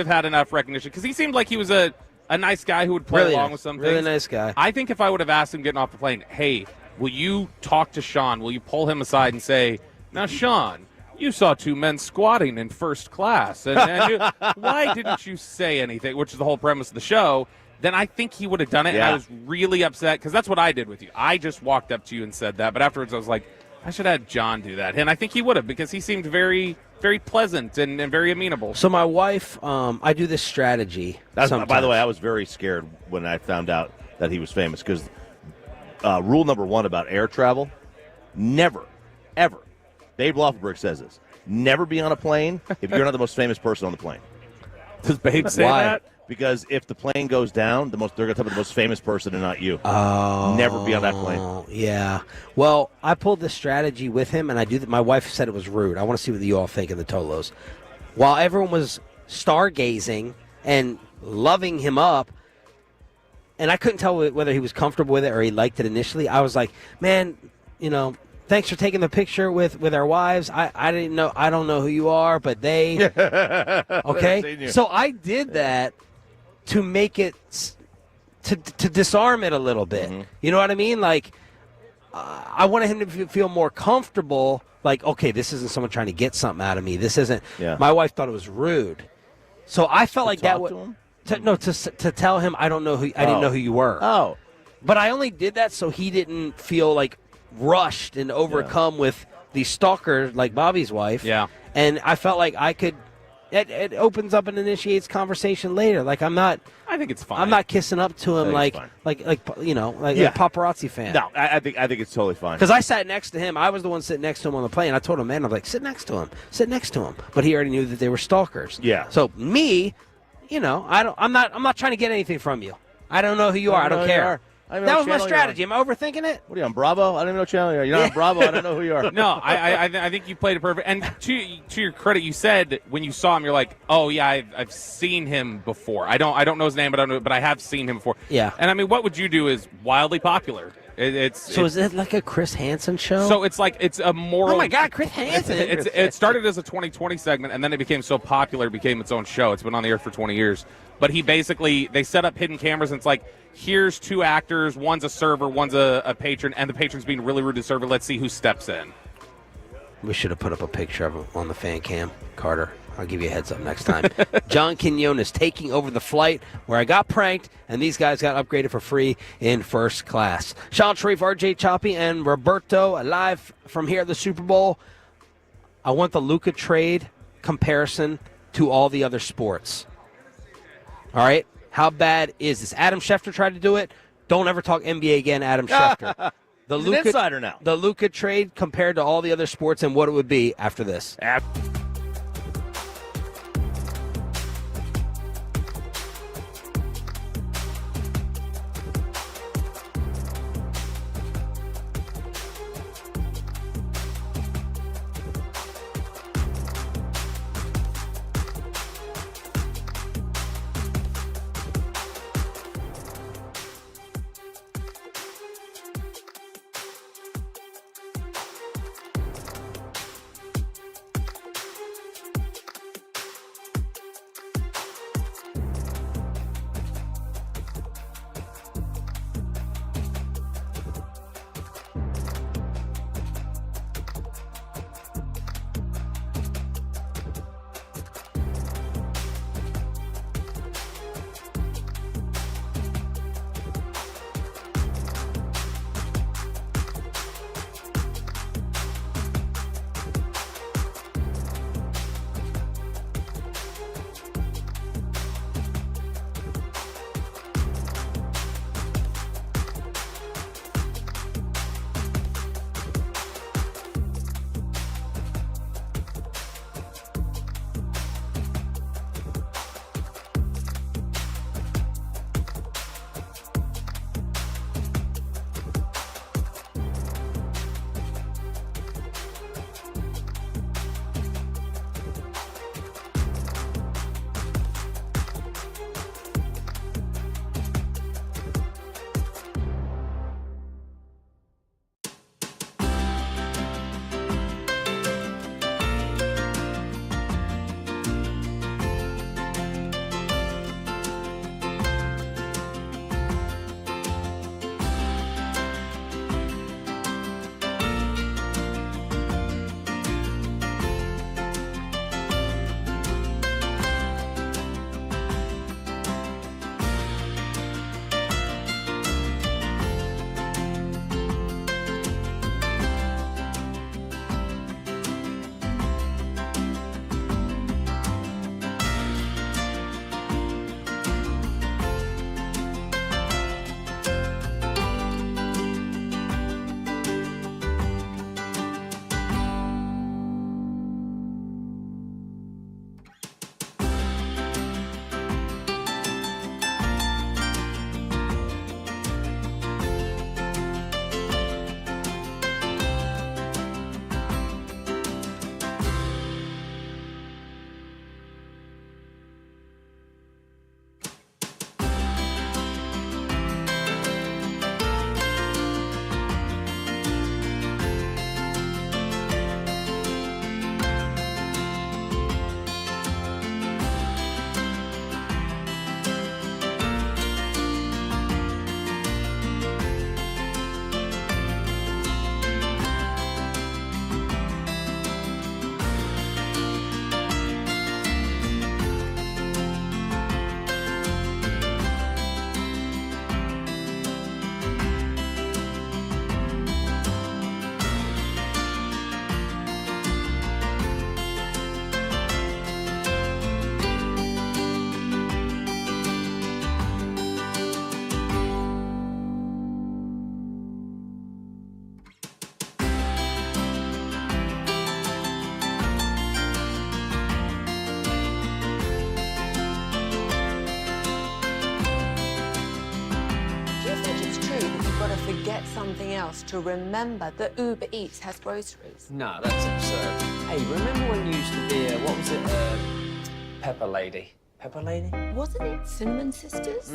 had enough recognition. Because he seemed like he was a nice guy who would play along with some things. Really nice guy. I think if I would have asked him getting off the plane, hey, will you talk to Sean? Will you pull him aside and say, now, Sean, you saw 2 men squatting in first class. And why didn't you say anything, which is the whole premise of the show? Then I think he would have done it, and I was really upset because that's what I did with you. I just walked up to you and said that, but afterwards I was like, I should have had John do that. And I think he would have because he seemed very, very pleasant and very amenable. So my wife, I do this strategy. By the way, I was very scared when I found out that he was famous because rule number 1 about air travel, never, ever, Babe Loffenberg says this, never be on a plane if you're not the most famous person on the plane. Does Babe say that? because if the plane goes down, they're going to tell the most famous person and not you. Oh, never be on that plane. Yeah. Well, I pulled this strategy with him, and I do that. My wife said it was rude. I want to see what you all think in the Tolos. While everyone was stargazing and loving him up, and I couldn't tell whether he was comfortable with it or he liked it initially, I was like, man, thanks for taking the picture with our wives. I didn't know. I don't know who you are, but they. Okay. So I did that to make it to disarm it a little bit. Mm-hmm. You know what I mean? Like I wanted him to feel more comfortable. Like, okay, this isn't someone trying to get something out of me. This isn't. Yeah. My wife thought it was rude, so I felt like that would. To tell him I don't know who I didn't know who you were. Oh. But I only did that so he didn't feel like rushed and overcome with the stalker like Bobby's wife. Yeah. And I felt like I could it opens up and initiates conversation later. Like I think it's fine. I'm not kissing up to him like a paparazzi fan. No, I think it's totally fine. Because I sat next to him. I was the one sitting next to him on the plane. I told him, man, I'm like, sit next to him. But he already knew that they were stalkers. Yeah. So me, I'm not trying to get anything from you. I don't know who you are. I don't care. That was my strategy. Am I overthinking it? What are you on, Bravo? I don't even know what channel you are. You're not on Bravo. I don't know who you are. No, I think you played it perfect. And to your credit, you said when you saw him, you're like, oh yeah, I've seen him before. I don't know his name, but I have seen him before. Yeah. And I mean, what would you do is wildly popular. Is it like a Chris Hansen show? So it's a moral. Oh my God, Chris Hansen! It started as a 2020 segment, and then it became so popular, it became its own show. It's been on the air for 20 years. But they set up hidden cameras, and it's like, here's two actors, one's a server, one's a patron, and the patron's being really rude to the server. Let's see who steps in. We should have put up a picture of him on the fan cam, Carter. I'll give you a heads up next time. John Quinones taking over the flight where I got pranked, and these guys got upgraded for free in first class. Sean Sharif, RJ Choppy, and Roberto live from here at the Super Bowl. I want the Luca trade comparison to all the other sports. All right? How bad is this? Adam Schefter tried to do it. Don't ever talk NBA again, Adam Schefter. He's an insider now. The Luca trade compared to all the other sports and what it would be after this. something else to remember that Uber Eats has groceries. No, that's absurd. Hey, remember when you used to be what was it, Pepper Lady? Pepper Lady? Wasn't it Cinnamon Sisters?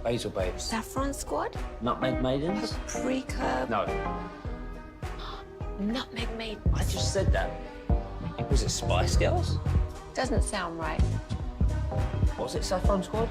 Basil Babes. Saffron Squad? Nutmeg Maidens? Paprika? No. Nutmeg Maidens. I just said that. Was it Spice Girls? Doesn't sound right. Was it Saffron Squad?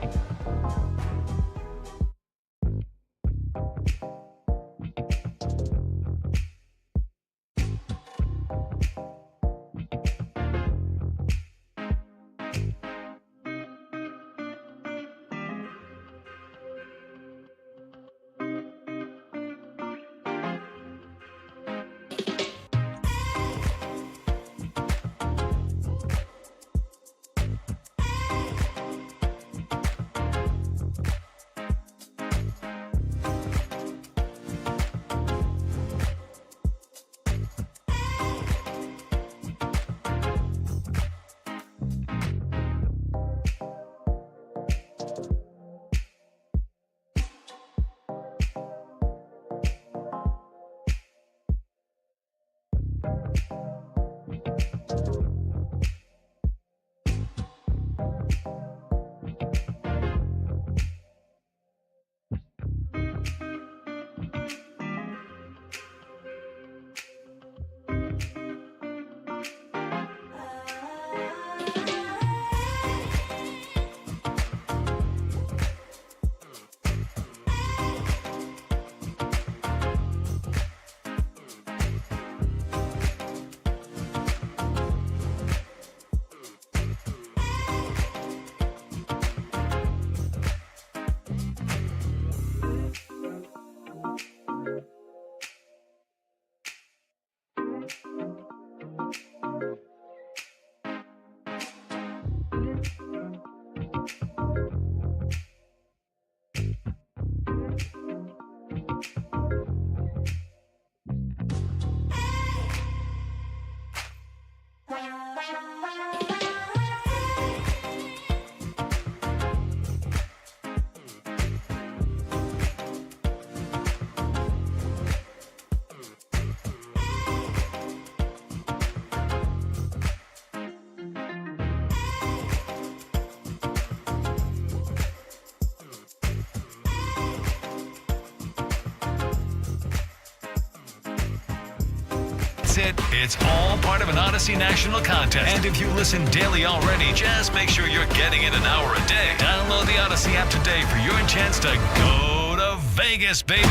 It's all part of an Odyssey National contest. And if you listen daily already, just make sure you're getting it an hour a day. Download the Odyssey app today for your chance to go to Vegas, baby.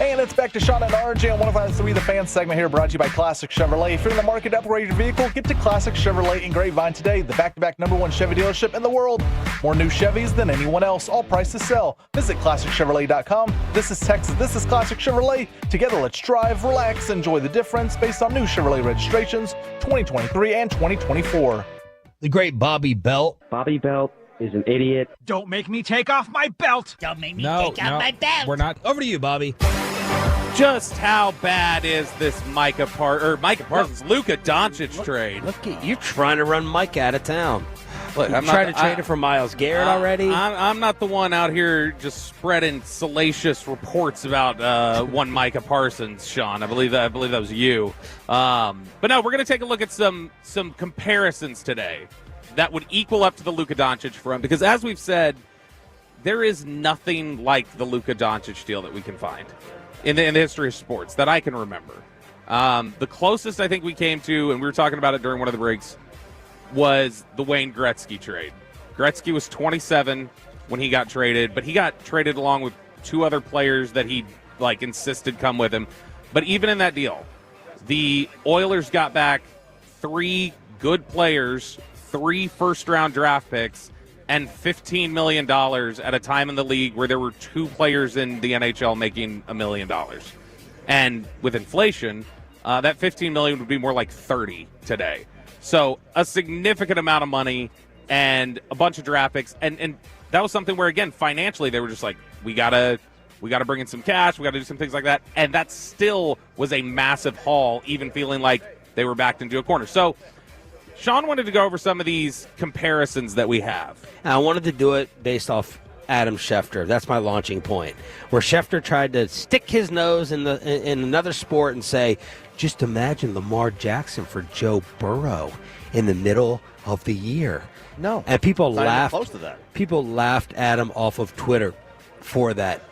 And it's back to Sean and RJ on 105.3 The Fan segment here, brought to you by Classic Chevrolet. If you're in the market to upgrade your vehicle, get to Classic Chevrolet in Grapevine today, the back-to-back #1 Chevy dealership in the world. More new Chevys than anyone else, all priced to sell. Visit ClassicChevrolet.com. This is Texas. This is Classic Chevrolet. Together, let's drive, relax, enjoy the difference based on new Chevrolet registrations 2023 and 2024. The great Bobby Belt. Bobby Belt is an idiot. Don't make me take off my belt. Don't make me take off my belt. We're not. Over to you, Bobby. Just how bad is this Luka Doncic trade? Look at you trying to run Micah out of town. Look, I'm trying to trade it for Myles Garrett already. I'm not the one out here just spreading salacious reports about one Micah Parsons, Sean. I believe that was you. But no, we're going to take a look at some comparisons today that would equal up to the Luka Doncic front, because as we've said, there is nothing like the Luka Doncic deal that we can find in the history of sports that I can remember. The closest I think we came to, and we were talking about it during one of the breaks, was the Wayne Gretzky trade. Gretzky was 27 when he got traded, but he got traded along with two other players that he insisted come with him. But even in that deal, the Oilers got back 3 good players, 3 first-round draft picks, and $15 million at a time in the league where there were 2 players in the NHL making $1 million. And with inflation, that $15 million would be more like 30 today. So a significant amount of money and a bunch of draft picks. And that was something where, again, financially, they were just like, we gotta bring in some cash, we gotta do some things like that. And that still was a massive haul, even feeling like they were backed into a corner. So Sean wanted to go over some of these comparisons that we have. I wanted to do it based off Adam Schefter. That's my launching point. Where Schefter tried to stick his nose in another sport and say, just imagine Lamar Jackson for Joe Burrow in the middle of the year. No. And people Not even laughed. close to that. People laughed at him off of Twitter for that.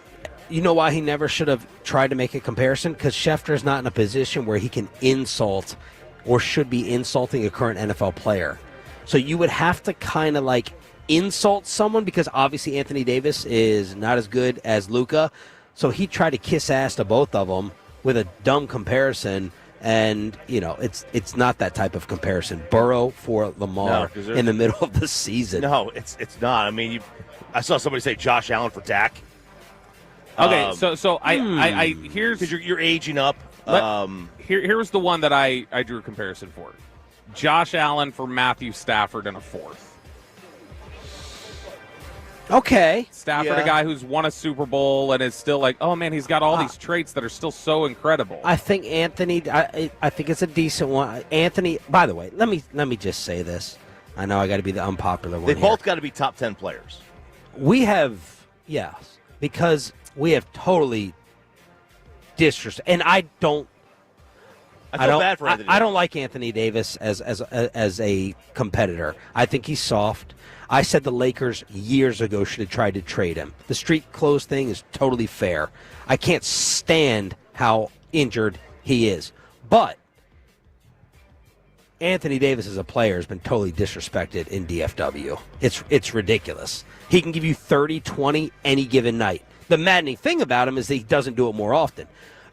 You know why he never should have tried to make a comparison? Because Schefter's not in a position where he can insult or should be insulting a current NFL player. So you would have to kind of like insult someone because obviously Anthony Davis is not as good as Luca. So he tried to kiss ass to both of them with a dumb comparison. And, you know, it's not that type of comparison. Burrow for Lamar in the middle of the season. No, it's not. I mean, I saw somebody say Josh Allen for Dak. Okay, so I here's because you're aging up. Here was the one that I drew a comparison for. Josh Allen for Matthew Stafford in a fourth. Okay. Stafford, a guy who's won a Super Bowl and is still like, oh man, he's got all these traits that are still so incredible. I think Anthony. I think it's a decent one. Anthony. By the way, let me just say this. I know I got to be the unpopular one. They both got to be top 10 players. We have because we have totally disrespect, and I don't. I feel bad for Anthony. I don't like Anthony Davis as a competitor. I think he's soft. I said the Lakers years ago should have tried to trade him. The street clothes thing is totally fair. I can't stand how injured he is. But Anthony Davis as a player has been totally disrespected in DFW. It's ridiculous. He can give you 30, 20 any given night. The maddening thing about him is that he doesn't do it more often.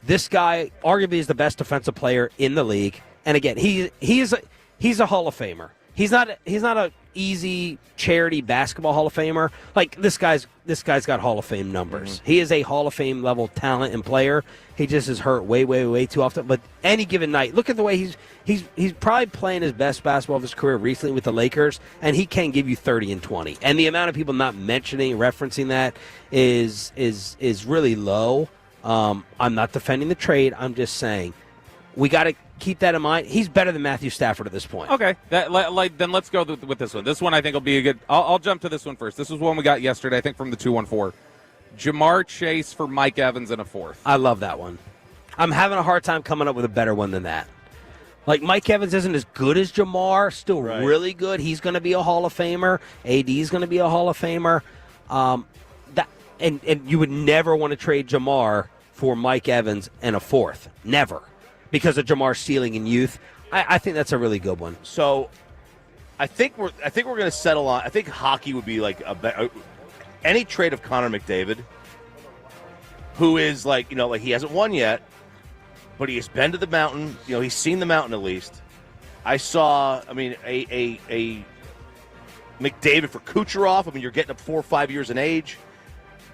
This guy arguably is the best defensive player in the league, and again, he's a Hall of Famer. He's not a easy charity basketball Hall of Famer. Like this guy's got Hall of Fame numbers. He is a Hall of Fame level talent and player. He just is hurt way too often. But any given night, look at the way he's probably playing his best basketball of his career recently with the Lakers, and he can give you 30 and 20. And the amount of people not referencing that is really low. I'm not defending the trade. I'm just saying we got to keep that in mind. He's better than Matthew Stafford at this point. Okay, then let's go with this one. This one I think will be a good. I'll jump to this one first. This was one we got yesterday, I think, from the 214. Jamar Chase for Mike Evans in a fourth. I love that one. I'm having a hard time coming up with a better one than that. Like Mike Evans isn't as good as Jamar, still really good. He's going to be a Hall of Famer. AD is going to be a Hall of Famer. And you would never want to trade Jamar for Mike Evans and a fourth. Never. Because of Jamar's ceiling and youth. I think that's a really good one. So I think we're going to settle on. I think hockey would be like any trade of Connor McDavid, who is like he hasn't won yet, but he has been to the mountain. He's seen the mountain at least. I saw. I mean, a McDavid for Kucherov. I mean, you're getting up 4 or 5 years in age.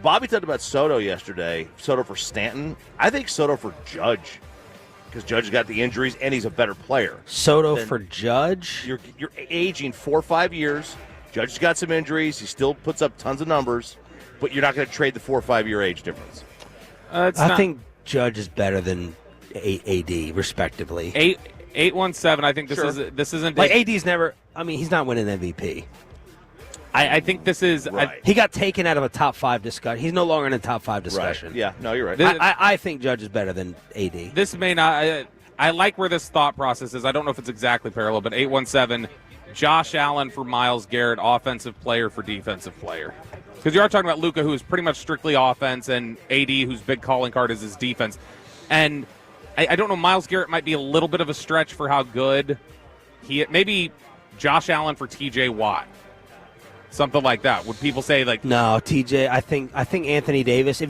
Bobby talked about Soto yesterday. Soto for Stanton. I think Soto for Judge. Because Judge got the injuries, and he's a better player. Soto for Judge? You're aging 4 or 5 years. Judge's got some injuries. He still puts up tons of numbers, but you're not going to trade the 4 or 5 year age difference. I think Judge is better than AD, respectively. 817. I think this isn't like AD's never. I mean, he's not winning MVP. I think this is. He got taken out of a top 5 discussion. He's no longer in a top 5 discussion. Right. Yeah, no, you're right. I think Judge is better than AD. This may not. I like where this thought process is. I don't know if it's exactly parallel, but 817, Josh Allen for Myles Garrett, offensive player for defensive player. Because you are talking about Luca, who is pretty much strictly offense, and AD, whose big calling card is his defense. And I don't know, Myles Garrett might be a little bit of a stretch for how good he. Maybe Josh Allen for TJ Watt. Something like that. Would people say like no, TJ? I think Anthony Davis.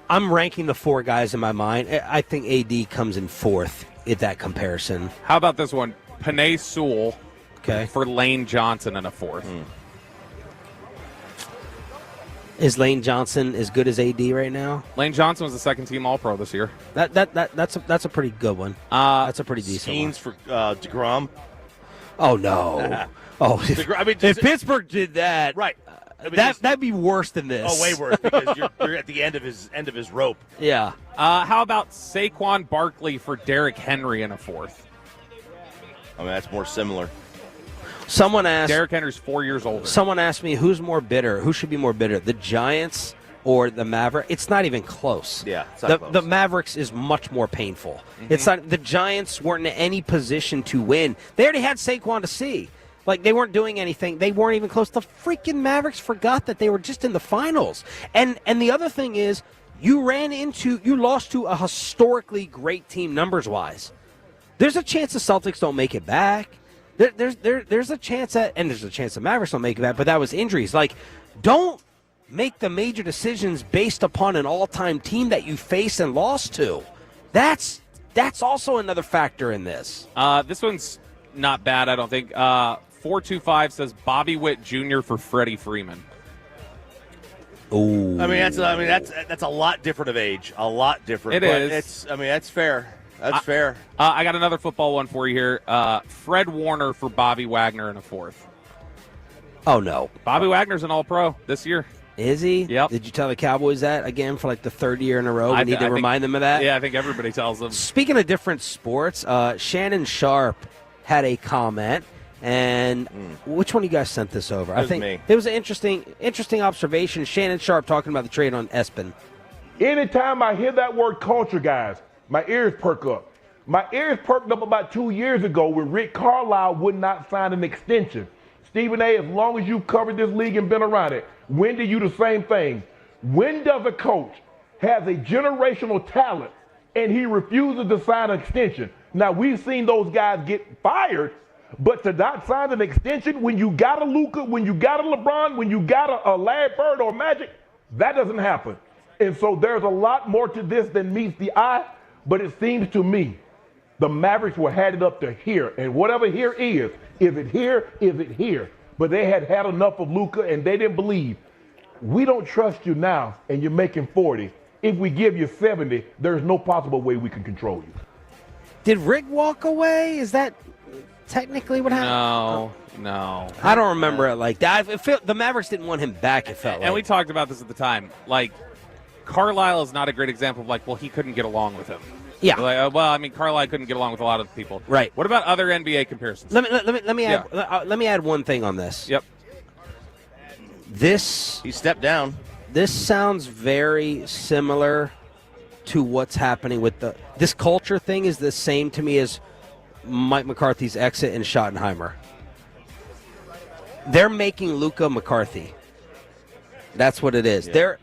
I'm ranking the 4 guys in my mind. I think AD comes in 4th in that comparison. How about this one? Penei Sewell, for Lane Johnson in a 4th. Is Lane Johnson as good as AD right now? Lane Johnson was the second team All-Pro this year. That's a pretty good one. That's a pretty decent one. Scenes for DeGrom. Oh no. If Pittsburgh did that, right? That'd be worse than this. Oh, way worse because you're at the end of his rope. Yeah. How about Saquon Barkley for Derrick Henry in a 4th? I mean, that's more similar. Someone asked. Derrick Henry's 4 years older. Someone asked me who's more bitter. Who should be more bitter, the Giants or the Mavericks? It's not even close. Yeah, it's not close. The Mavericks is much more painful. It's not. The Giants weren't in any position to win. They already had Saquon to see. Like, they weren't doing anything. They weren't even close. The freaking Mavericks forgot that they were just in the finals. And the other thing is, you lost to a historically great team numbers-wise. There's a chance the Celtics don't make it back. There's a chance that, and there's a chance the Mavericks don't make it back, but that was injuries. Like, don't make the major decisions based upon an all-time team that you faced and lost to. That's also another factor in this. This one's not bad, I don't think. 425 says Bobby Witt Jr. for Freddie Freeman. Ooh. I mean, that's a lot different of age. A lot different. It but is. That's fair. That's fair. I got another football one for you here. Fred Warner for Bobby Wagner in a fourth. Oh, no. Bobby Wagner's an All-Pro this year. Is he? Yep. Did you tell the Cowboys that again for like the third year in a row? We need to remind them of that? Yeah, I think everybody tells them. Speaking of different sports, Shannon Sharp had a comment. And which one of you guys sent this over? I think me. It was an interesting observation. Shannon Sharp talking about the trade on Espen. Anytime I hear that word culture, guys, my ears perk up. My ears perked up about 2 years ago when Rick Carlisle would not sign an extension. Stephen A., as long as you've covered this league and been around it, when do you do the same thing? When does a coach has a generational talent and he refuses to sign an extension? Now, we've seen those guys get fired, but to not sign an extension when you got a Luca, when you got a LeBron, when you got a Larry Bird or Magic, that doesn't happen. And so there's a lot more to this than meets the eye, but it seems to me the Mavericks were headed up to here. And whatever here is it here? Is it here? But they had enough of Luca, and they didn't believe. We don't trust you now, and you're making 40. If we give you 70, there's no possible way we can control you. Did Rick walk away? Is that technically what happened? No. I don't remember it like that. The Mavericks didn't want him back, it felt like. And we talked about this at the time. Like, Carlisle is not a great example of, like, well, he couldn't get along with him. Yeah. Like, Carlisle couldn't get along with a lot of people. Right. What about other NBA comparisons? Let me add one thing on this. Yep. He stepped down. This sounds very similar to what's happening with this culture thing is the same to me as Mike McCarthy's exit and Schottenheimer. They're making Luca McCarthy. That's what it is. Yeah.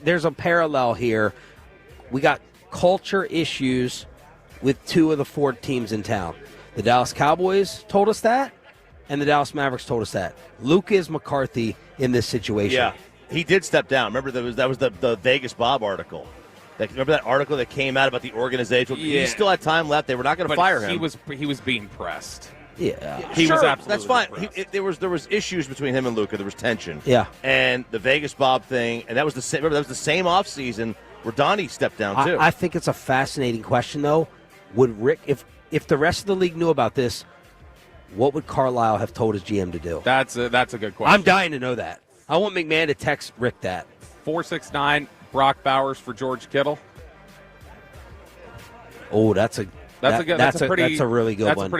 There's a parallel here. We got culture issues with two of the four teams in town. The Dallas Cowboys told us that, and the Dallas Mavericks told us that. Luka is McCarthy in this situation. Yeah, he did step down. Remember, that was the Vegas Bob article. Remember that article that came out about the organization? Yeah. He still had time left. They were not going to fire him. He was being pressed. Yeah, he was absolutely. That's fine. There was issues between him and Luka. There was tension. Yeah, and the Vegas Bob thing, and that was the same. Remember, that was the same offseason where Donnie stepped down too. I think it's a fascinating question, though. Would Rick, if the rest of the league knew about this, what would Carlisle have told his GM to do? That's a good question. I'm dying to know that. I want McMahon to text Rick that. 469 Brock Bowers for George Kittle. Oh, that's a really good one. That's a pretty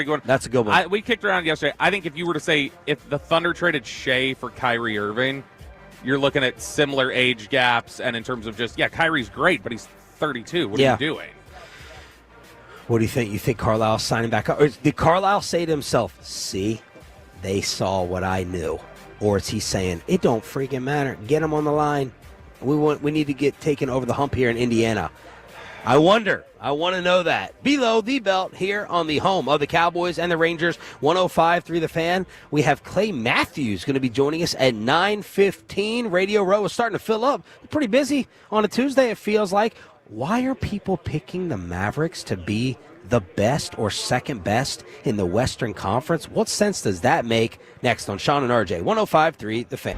good one. That's a good one. We kicked around yesterday. I think if you were to say if the Thunder traded Shea for Kyrie Irving, you're looking at similar age gaps, and in terms of just Kyrie's great, but he's 32. What are you doing? What do you think? You think Carlisle's signing back up? Or did Carlisle say to himself, "See, they saw what I knew," or is he saying it don't freaking matter? Get him on the line. We need to get taken over the hump here in Indiana. I wonder. I want to know that. Below the belt here on the home of the Cowboys and the Rangers, 105.3 The Fan. We have Clay Matthews going to be joining us at 9:15. Radio Row is starting to fill up. Pretty busy on a Tuesday, it feels like. Why are people picking the Mavericks to be the best or second best in the Western Conference? What sense does that make? Next on Sean and RJ, 105.3 The Fan.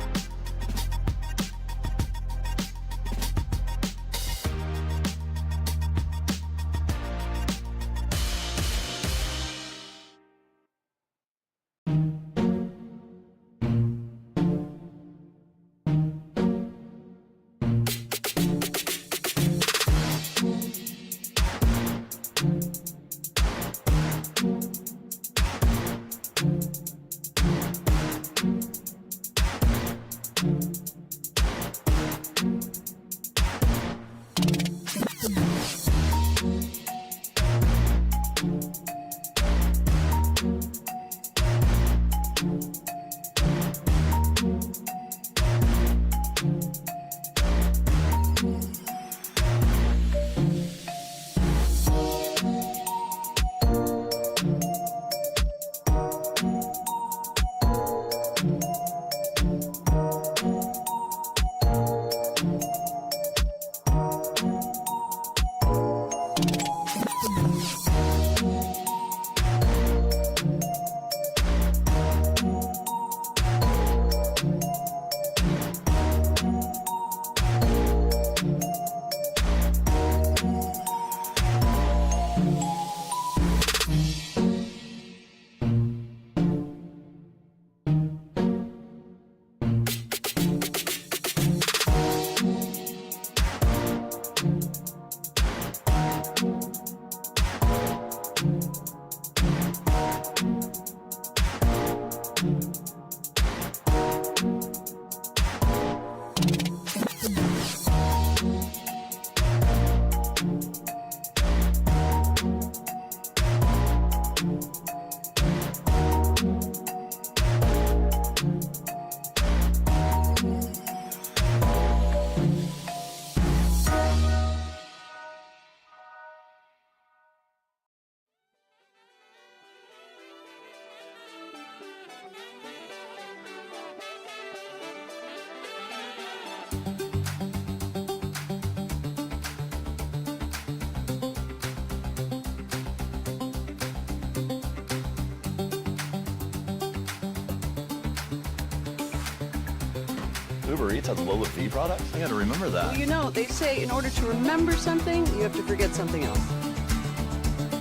Uber Eats has low fee products? I gotta remember that. Well, you know, they say in order to remember something, you have to forget something else.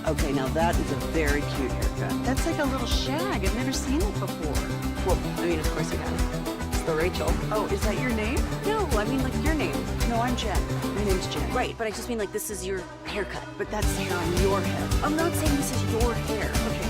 Okay, now that is a very cute haircut. That's like a little shag. I've never seen it before. Well, I mean, of course you have. It's the Rachel. Oh, is that your name? No, I mean like your name. No, I'm Jen. My name's Jen. Right, but I just mean like this is your haircut. But that's hair on your head. I'm not saying this is your hair. Okay.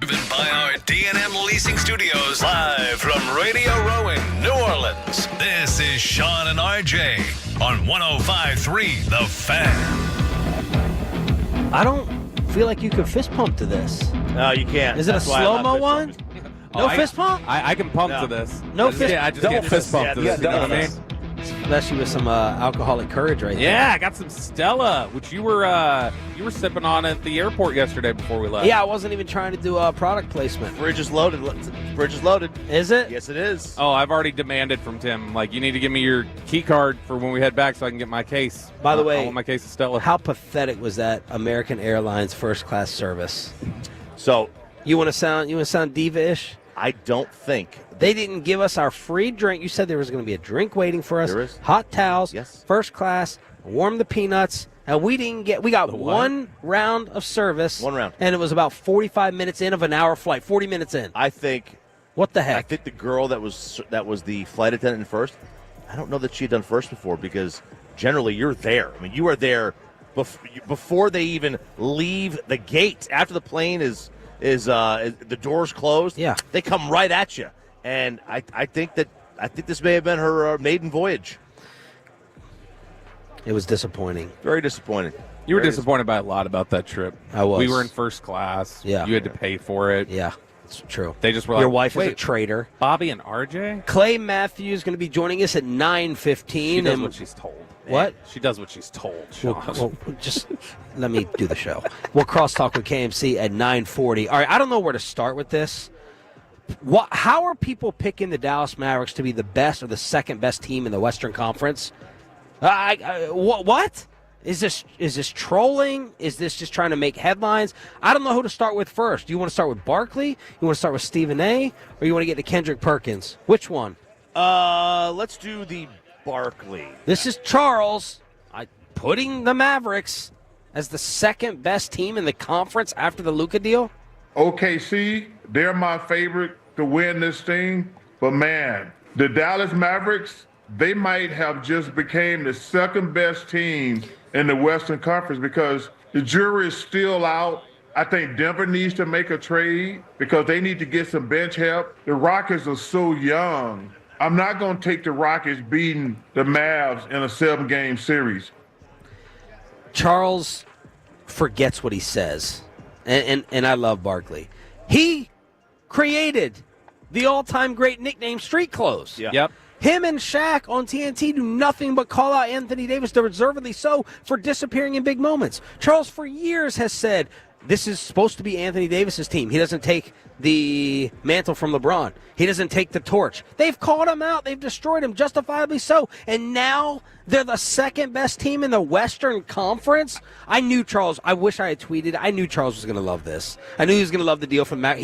Driven by our D&M Leasing Studios, live from Radio Row in New Orleans. This is Sean and RJ on 105.3 The Fan. I don't feel like you could fist pump to this. No, you can't. Is it That's a why I love slow-mo fist one? pumping. No fist pump? I can pump to this. No fist. Yeah, I just can't fist pump to this. You know what I mean? Especially with some alcoholic courage right there. Yeah, I got some Stella, which you were sipping on at the airport yesterday before we left. Yeah, I wasn't even trying to do a product placement. Fridge is loaded. Fridge is loaded. Is it? Yes, it is. Oh, I've already demanded from Tim, like, you need to give me your key card for when we head back so I can get my case. By the way, I want my case of Stella. How pathetic was that American Airlines first class service? So you want to sound diva-ish? I don't think they didn't give us our free drink. You said there was going to be a drink waiting for us. There is. Hot towels. Yes. First class. Warm the peanuts. And we got one round of service. One round. And it was about 45 minutes in of an hour flight, 40 minutes in. I think. What the heck? I think the girl that was the flight attendant in first, I don't know that she had done first before because generally you're there. I mean, you are there before they even leave the gate. After the plane is the doors closed, yeah, they come right at you. And I think this may have been her maiden voyage. It was disappointing. Very disappointing. You were disappointed by a lot about that trip. I was. We were in first class. Yeah. You had to pay for it. Yeah, it's true. They just were like, your wife wait, is a traitor. Bobby and RJ? Clay Matthews is going to be joining us at 9:15. She does what she's told. What? She does what she's told, Sean. Well, just let me do the show. We'll crosstalk with KMC at 9:40. All right, I don't know where to start with this. How are people picking the Dallas Mavericks to be the best or the second best team in the Western Conference? What? Is this trolling? Is this just trying to make headlines? I don't know who to start with first. Do you want to start with Barkley? You want to start with Stephen A? Or you want to get to Kendrick Perkins? Which one? Let's do the Barkley. This is Charles putting the Mavericks as the second best team in the conference after the Luka deal. OKC, they're my favorite to win this thing. But, man, the Dallas Mavericks, they might have just became the second best team in the Western Conference because the jury is still out. I think Denver needs to make a trade because they need to get some bench help. The Rockets are so young. I'm not going to take the Rockets beating the Mavs in a 7-game series. Charles forgets what he says. And I love Barkley. He created the all-time great nickname Street Clothes. Yeah. Yep. Him and Shaq on TNT do nothing but call out Anthony Davis, deservedly so, for disappearing in big moments. Charles, for years, has said this is supposed to be Anthony Davis's team. He doesn't take the mantle from LeBron. He doesn't take the torch. They've called him out. They've destroyed him, justifiably so. And now they're the second best team in the Western Conference. I knew Charles. I wish I had tweeted. I knew Charles was going to love this. I knew he was going to love the deal from Mac.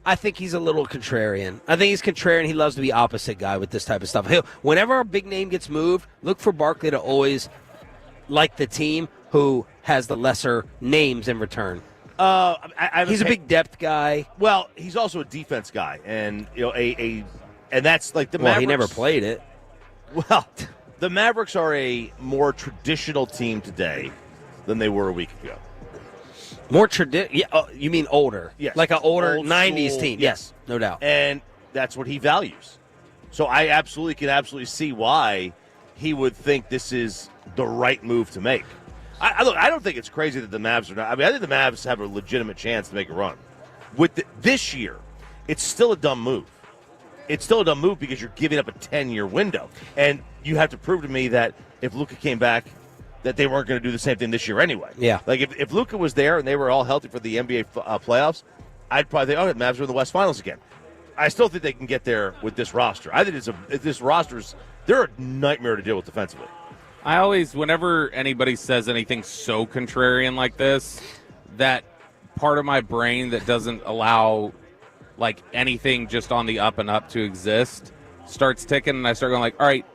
I think he's a little contrarian. I think he's contrarian. He loves to be opposite guy with this type of stuff. Whenever a big name gets moved, look for Barkley to always like the team who has the lesser names in return. He's a big depth guy. Well, he's also a defense guy, and and that's like the Mavericks. Well, he never played it. Well, the Mavericks are a more traditional team today than they were a week ago. More traditional? You mean older? Yes. Like an older Old 90s school, team. Yes, no doubt. And that's what he values. So I can see why he would think this is the right move to make. I don't think it's crazy that the Mavs are not. I mean, I think the Mavs have a legitimate chance to make a run. This year, it's still a dumb move. It's still a dumb move because you're giving up a 10-year window. And you have to prove to me that if Luka came back, that they weren't going to do the same thing this year anyway. Yeah. Like, if Luka was there and they were all healthy for the NBA playoffs, I'd probably think, the Mavs are in the West Finals again. I still think they can get there with this roster. I think this roster's – they're a nightmare to deal with defensively. I always, whenever anybody says anything so contrarian like this, that part of my brain that doesn't allow like anything just on the up and up to exist starts ticking, and I start going like, all right,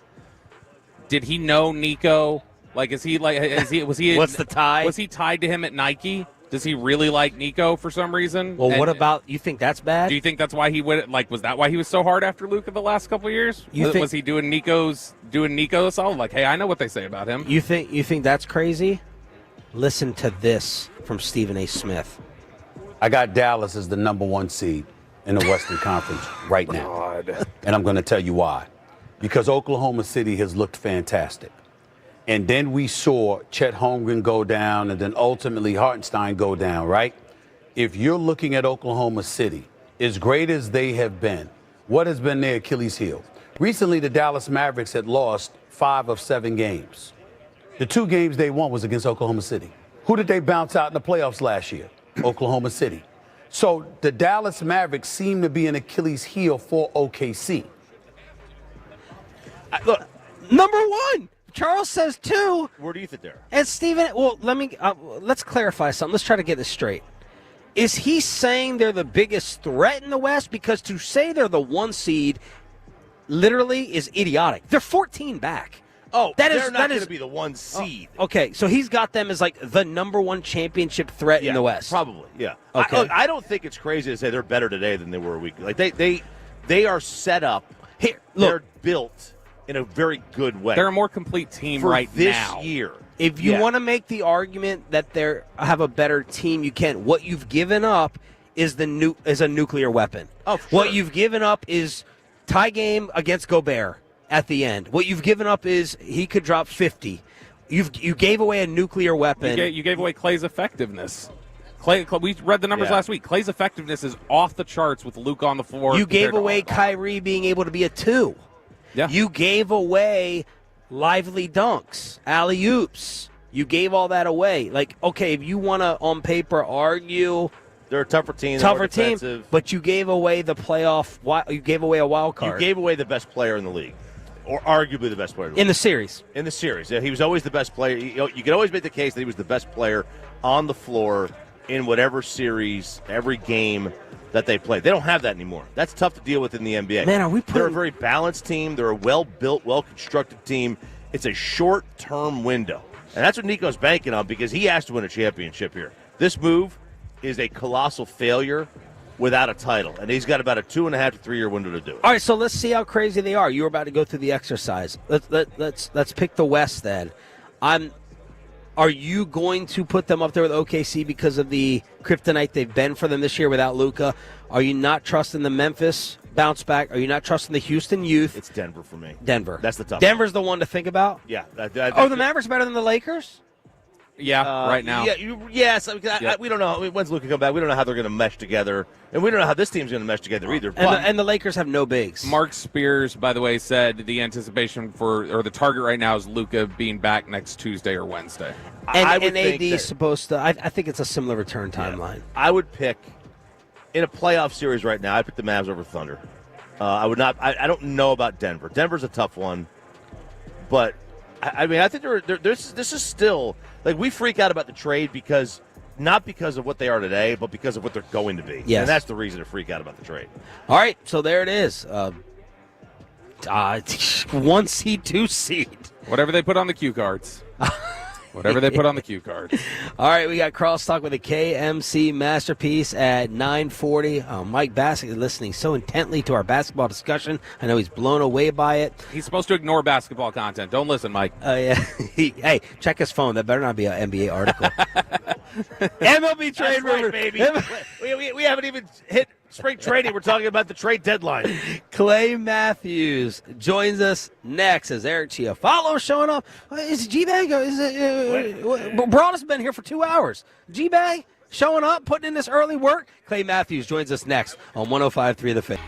did he know Nico? Like, was he What's the tie? Was he tied to him at Nike? Does he really like Nico for some reason? Well, what about, you think that's bad? Do you think that's why he went, like, was that why he was so hard after Luka the last couple of years? Was he doing Nico a solid? Like, hey, I know what they say about him. You think that's crazy? Listen to this from Stephen A. Smith. I got Dallas as the number 1 seed in the Western Conference right now. And I'm going to tell you why. Because Oklahoma City has looked fantastic. And then we saw Chet Holmgren go down and then ultimately Hartenstein go down, right? If you're looking at Oklahoma City, as great as they have been, what has been their Achilles heel? Recently, the Dallas Mavericks had lost 5 of 7 games. The 2 games they won was against Oklahoma City. Who did they bounce out in the playoffs last year? Oklahoma City. So the Dallas Mavericks seem to be an Achilles heel for OKC. Look, number 1. Charles says 2. Where do you think they're? And Stephen, well, let's clarify something. Let's try to get this straight. Is he saying they're the biggest threat in the West? Because to say they're the 1 seed literally is idiotic. They're 14 back. Oh, that they're is not that going is to be the 1 seed. Okay, so he's got them as like the number 1 championship threat in the West. Probably, yeah. Okay. I don't think it's crazy to say they're better today than they were a week ago. Like they are set up. Here, they're built in a very good way. They're a more complete team for right this now. year. If you want to make the argument that they have a better team, you can. What you've given up is a nuclear weapon. Oh, sure. What you've given up is tie game against Gobert at the end. What you've given up is he could drop 50. You gave away a nuclear weapon. You gave away Clay's effectiveness. Clay, we read the numbers last week. Clay's effectiveness is off the charts with Luca on the floor. You gave away Kyrie being able to be a 2. Yeah. You gave away lively dunks, alley-oops. You gave all that away. Like, okay, if you want to, on paper, argue they're a tougher team, but you gave away the playoff. You gave away a wild card. You gave away the best player in the league, or arguably the best player in the series. In the series, yeah, he was always the best player. You can always make the case that he was the best player on the floor in whatever series, every game that they played. They don't have that anymore. That's tough to deal with in the NBA. Man, They're a very balanced team. They're a well-built, well-constructed team. It's a short-term window. And that's what Nico's banking on because he has to win a championship here. This move is a colossal failure without a title. And he's got about a 2.5 to 3 year window to do it. All right, so let's see how crazy they are. You were about to go through the exercise. Let's pick the West then. Are you going to put them up there with OKC because of the kryptonite they've been for them this year without Luca? Are you not trusting the Memphis bounce back? Are you not trusting the Houston youth? It's Denver for me. Denver. That's the tough Denver's the one to think about? Yeah. The Mavericks better than the Lakers? Yeah, right now. Yes. We don't know. When's Luka come back? We don't know how they're going to mesh together. And we don't know how this team's going to mesh together either. And the Lakers have no bigs. Mark Spears, by the way, said the anticipation the target right now is Luka being back next Tuesday or Wednesday. And AD is supposed to. I think it's a similar return timeline. Yeah. I would pick, in a playoff series right now, I'd pick the Mavs over Thunder. I would not. I don't know about Denver. Denver's a tough one. But, I mean, I think this is still. Like, we freak out about the trade not because of what they are today, but because of what they're going to be. Yes. And that's the reason to freak out about the trade. All right, so there it is. 1 seed, 2 seed. Whatever they put on the cue cards. Whatever they put on the cue cards. All right, we got Crosstalk with a KMC masterpiece at 9:40. Mike Bassett is listening so intently to our basketball discussion. I know he's blown away by it. He's supposed to ignore basketball content. Don't listen, Mike. Yeah. Hey, check his phone. That better not be an NBA article. MLB trade rumor, baby. We haven't even hit spring training. We're talking about the trade deadline. Clay Matthews joins us next as Eric Chiafalo showing up. Is G-Bag? Braun has been here for 2 hours. G-Bag showing up, putting in this early work. Clay Matthews joins us next on 105.3 The Fan.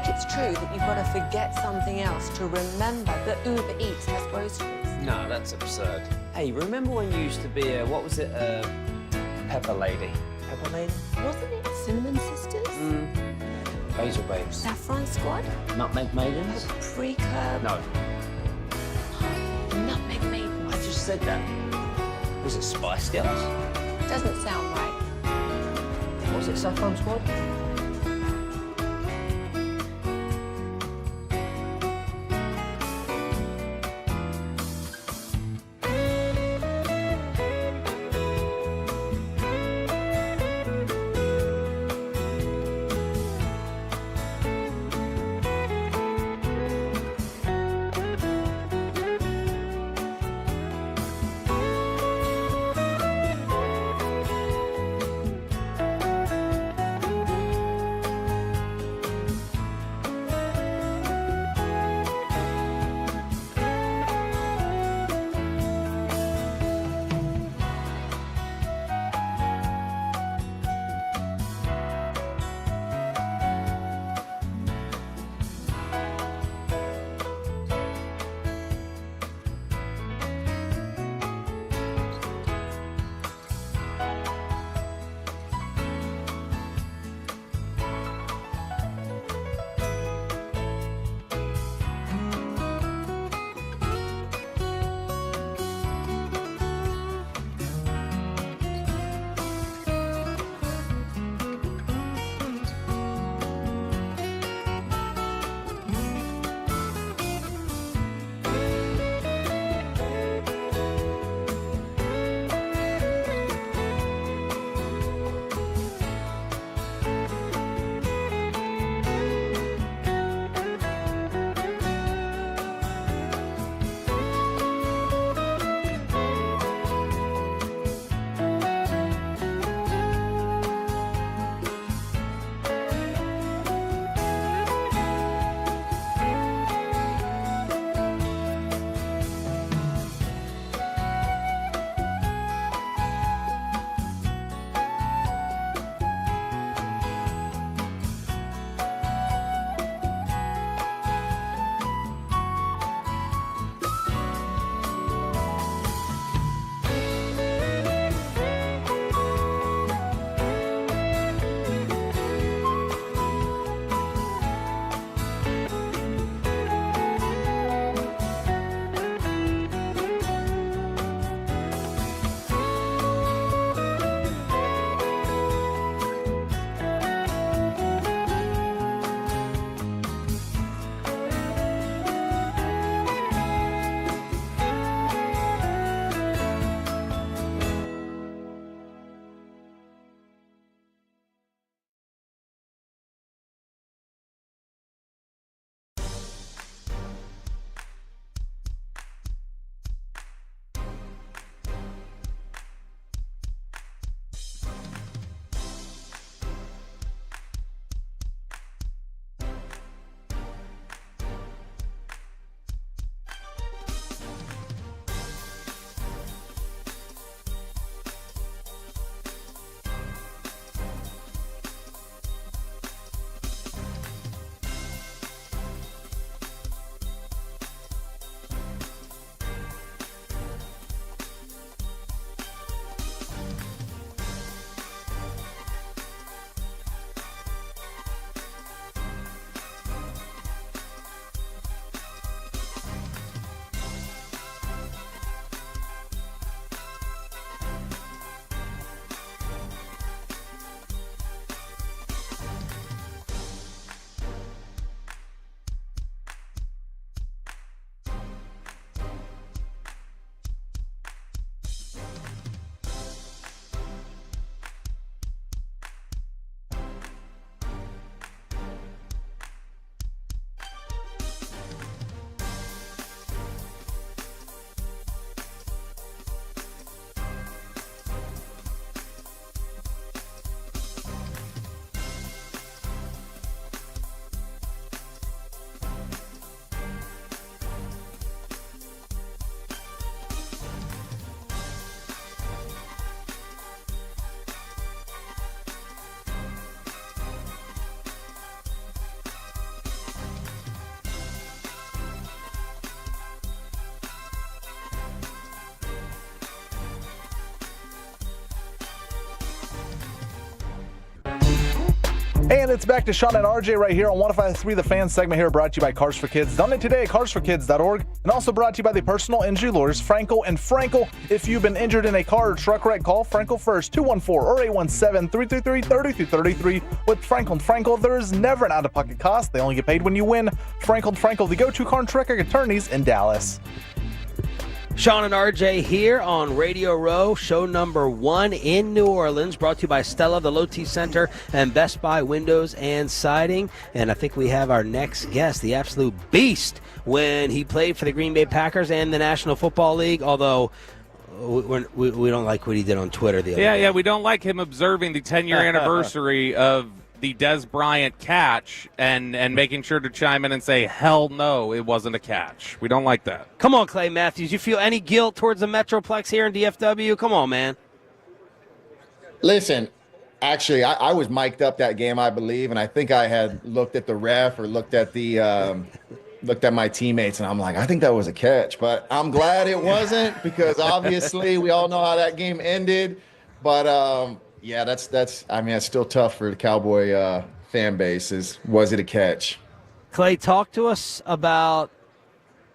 It's true that you've got to forget something else to remember that Uber Eats has groceries. No, that's absurd. Hey, remember when you used to be pepper lady? Pepper lady? Wasn't it Cinnamon Sisters? Hazel babes. Saffron Squad? Nutmeg maidens? Pre-curb? No. Nutmeg Maidens. I just said that. Was it Spice Girls? Doesn't sound right. Was it Saffron Squad? And it's back to Sean and RJ right here on 105.3 The Fan segment here, brought to you by Cars for Kids. Donate today at carsforkids.org, and also brought to you by the personal injury lawyers Franco and Franco. If you've been injured in a car or truck wreck, call Franco first, 214 or 817-333-3333. With Franco and Franco, there is never an out-of-pocket cost. They only get paid when you win. Franco and Franco, the go-to car and truck wreck attorneys in Dallas. Sean and RJ here on Radio Row, show number 1 in New Orleans, brought to you by Stella, the Low-T Center, and Best Buy Windows and Siding. And I think we have our next guest, the absolute beast, when he played for the Green Bay Packers and the National Football League, although we don't like what he did on Twitter the other day. Yeah, we don't like him observing the 10-year anniversary of the Des Bryant catch and making sure to chime in and say, hell no, it wasn't a catch. We don't like that. Come on, Clay Matthews. You feel any guilt towards the Metroplex here in DFW? Come on, man. Listen, actually, I was mic'd up that game, I believe, and I think I had looked at the ref or looked at my teammates, and I'm like, I think that was a catch. But I'm glad it wasn't, because obviously we all know how that game ended. But yeah, that's still tough for the Cowboy fan base. Was it a catch? Clay, talk to us about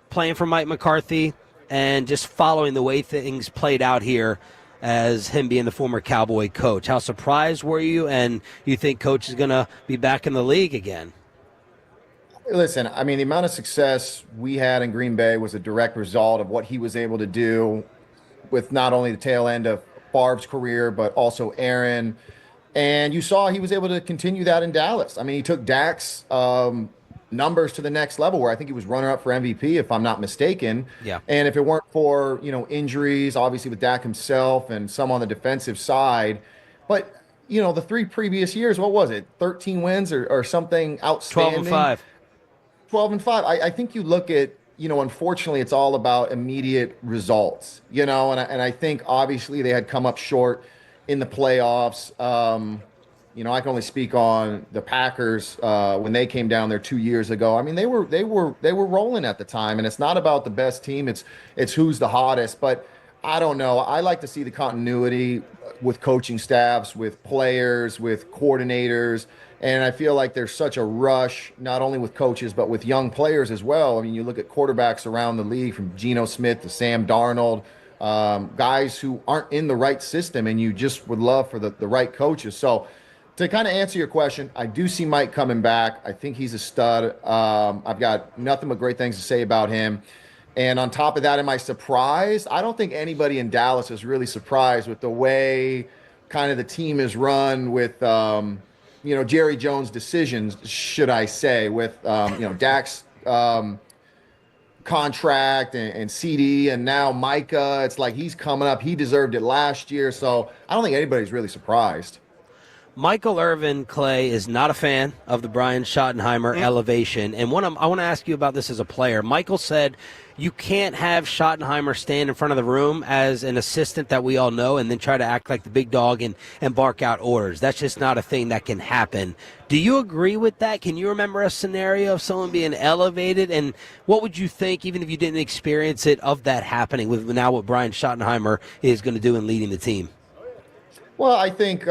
playing for Mike McCarthy and just following the way things played out here as him being the former Cowboy coach. How surprised were you, and you think Coach is going to be back in the league again? Listen, I mean, the amount of success we had in Green Bay was a direct result of what he was able to do with not only the tail end of Favre's career, but also Aaron. And you saw he was able to continue that in Dallas. I mean, he took Dak's numbers to the next level, where I think he was runner-up for MVP, if I'm not mistaken. Yeah. And if it weren't for, injuries, obviously with Dak himself and some on the defensive side. But, the 3 previous years, what was it? 13 wins or something outstanding? 12-5. 12-5. I think you look at, unfortunately, it's all about immediate results, and I think obviously they had come up short in the playoffs. I can only speak on the Packers when they came down there 2 years ago. I mean, they were rolling at the time, and it's not about the best team. It's who's the hottest. But I don't know. I like to see the continuity with coaching staffs, with players, with coordinators. And I feel like there's such a rush, not only with coaches, but with young players as well. I mean, you look at quarterbacks around the league, from Geno Smith to Sam Darnold, guys who aren't in the right system, and you just would love for the right coaches. So to kind of answer your question, I do see Mike coming back. I think he's a stud. I've got nothing but great things to say about him. And on top of that, am I surprised? I don't think anybody in Dallas is really surprised with the way kind of the team is run with Jerry Jones' decisions, should I say, with, Dak's contract and CD, and now Micah. It's like he's coming up. He deserved it last year. So I don't think anybody's really surprised. Michael Irvin, Clay, is not a fan of the Brian Schottenheimer elevation. And I want to ask you about this as a player. Michael said you can't have Schottenheimer stand in front of the room as an assistant that we all know and then try to act like the big dog and bark out orders. That's just not a thing that can happen. Do you agree with that? Can you remember a scenario of someone being elevated? And what would you think, even if you didn't experience it, of that happening with now what Brian Schottenheimer is going to do in leading the team? Well, I think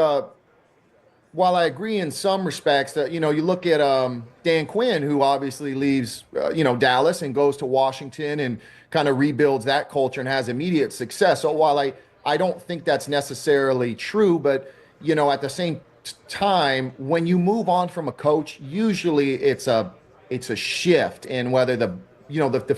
while I agree in some respects that, you look at Dan Quinn, who obviously leaves, Dallas and goes to Washington and kind of rebuilds that culture and has immediate success. So while I don't think that's necessarily true, but, at the same time, when you move on from a coach, usually it's a shift in whether the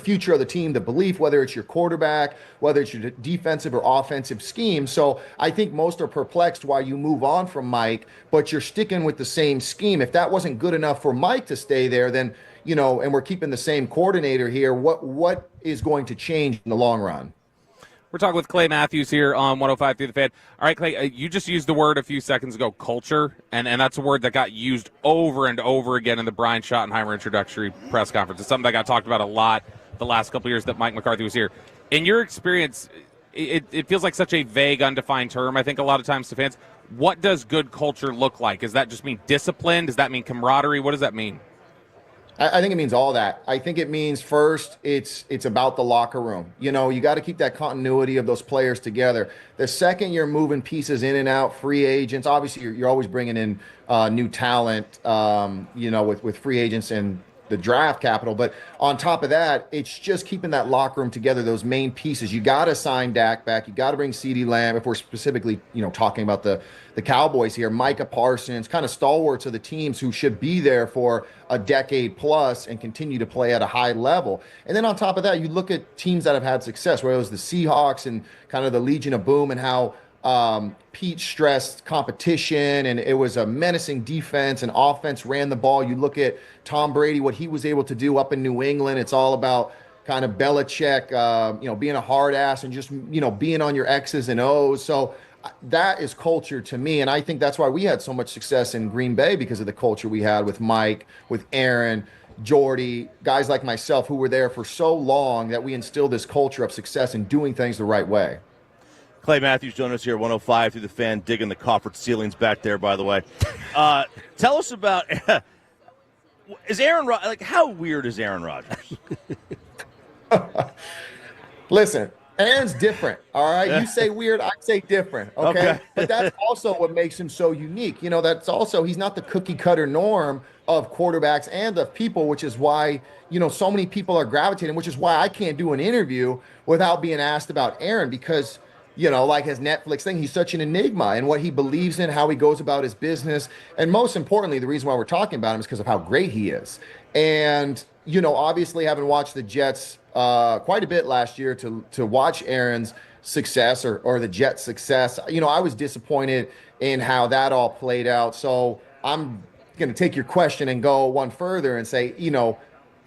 future of the team, the belief, whether it's your quarterback, whether it's your defensive or offensive scheme. So I think most are perplexed why you move on from Mike, but you're sticking with the same scheme. If that wasn't good enough for Mike to stay there, then, and we're keeping the same coordinator here, what is going to change in the long run? We're talking with Clay Matthews here on 105 through the Fan. All right, Clay, you just used the word a few seconds ago, culture, and that's a word that got used over and over again in the Brian Schottenheimer introductory press conference. It's something that got talked about a lot the last couple of years that Mike McCarthy was here. In your experience, it feels like such a vague, undefined term, I think, a lot of times to fans. What does good culture look like? Does that just mean discipline? Does that mean camaraderie? What does that mean? I think it means all that. I think it means first, it's about the locker room. You got to keep that continuity of those players together. The second you're moving pieces in and out, free agents, obviously you're always bringing in new talent, with free agents and the draft capital. But on top of that, it's just keeping that locker room together, those main pieces. You got to sign Dak back. You got to bring CeeDee Lamb, if we're specifically, talking about the Cowboys here. Micah Parsons, kind of stalwarts of the teams who should be there for a decade plus and continue to play at a high level. And then on top of that, you look at teams that have had success, whether it was the Seahawks and kind of the Legion of Boom, and how Pete stressed competition, and it was a menacing defense, and offense ran the ball. You look at Tom Brady, what he was able to do up in New England. It's all about kind of Belichick, being a hard ass and just, being on your X's and O's. So that is culture to me. And I think that's why we had so much success in Green Bay, because of the culture we had with Mike, with Aaron, Jordy, guys like myself who were there for so long, that we instilled this culture of success and doing things the right way. Clay Matthews joining us here, 105 through the Fan, digging the coffered ceilings back there, by the way. Tell us about, is Aaron, how weird is Aaron Rodgers? Listen, Aaron's different, all right? You say weird, I say different, okay? But that's also what makes him so unique. That's also, he's not the cookie-cutter norm of quarterbacks and of people, which is why, so many people are gravitating, which is why I can't do an interview without being asked about Aaron, because like his Netflix thing, he's such an enigma, and what he believes in, how he goes about his business. And most importantly, the reason why we're talking about him is because of how great he is. And, obviously having watched the Jets quite a bit last year to watch Aaron's success or the Jets' success, I was disappointed in how that all played out. So I'm going to take your question and go one further and say,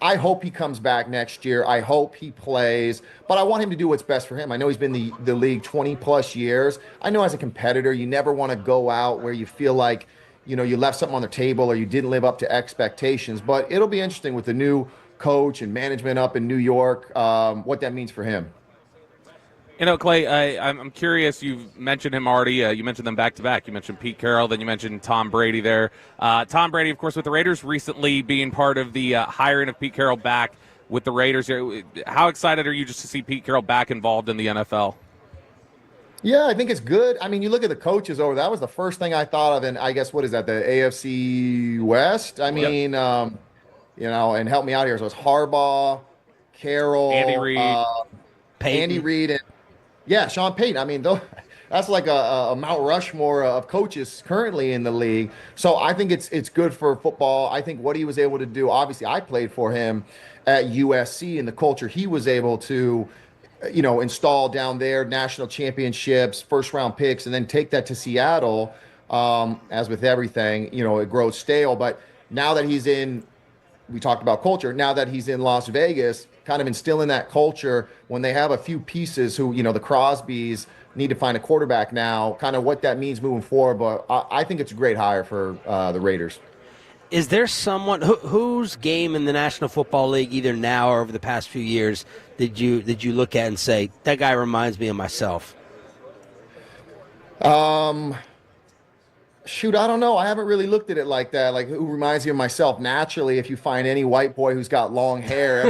I hope he comes back next year. I hope he plays, but I want him to do what's best for him. I know he's been the league 20 plus years. I know as a competitor, you never want to go out where you feel like, you left something on the table or you didn't live up to expectations, but it'll be interesting with the new coach and management up in New York, what that means for him. Clay, I'm curious. You've mentioned him already. You mentioned them back-to-back. You mentioned Pete Carroll, then you mentioned Tom Brady there. Tom Brady, of course, with the Raiders recently being part of the hiring of Pete Carroll back with the Raiders. How excited are you just to see Pete Carroll back involved in the NFL? Yeah, I think it's good. I mean, you look at the coaches over. That was the first thing I thought of, and I guess, what is that, the AFC West? I mean, and help me out here. So it's Harbaugh, Carroll, Andy Reid, and yeah, Sean Payton. I mean, that's like a Mount Rushmore of coaches currently in the league. So I think it's good for football. I think what he was able to do, obviously I played for him at USC, and the culture he was able to, install down there, national championships, first-round picks, and then take that to Seattle. As with everything, it grows stale. But now that he's in, we talked about culture, now that he's in Las Vegas, kind of instilling that culture when they have a few pieces who, the Crosbys need to find a quarterback now, kind of what that means moving forward. But I think it's a great hire for the Raiders. Is there someone whose game in the National Football League, either now or over the past few years, did you look at and say, that guy reminds me of myself? Shoot, I don't know. I haven't really looked at it like that. Like, who reminds you of myself? Naturally, if you find any white boy who's got long hair,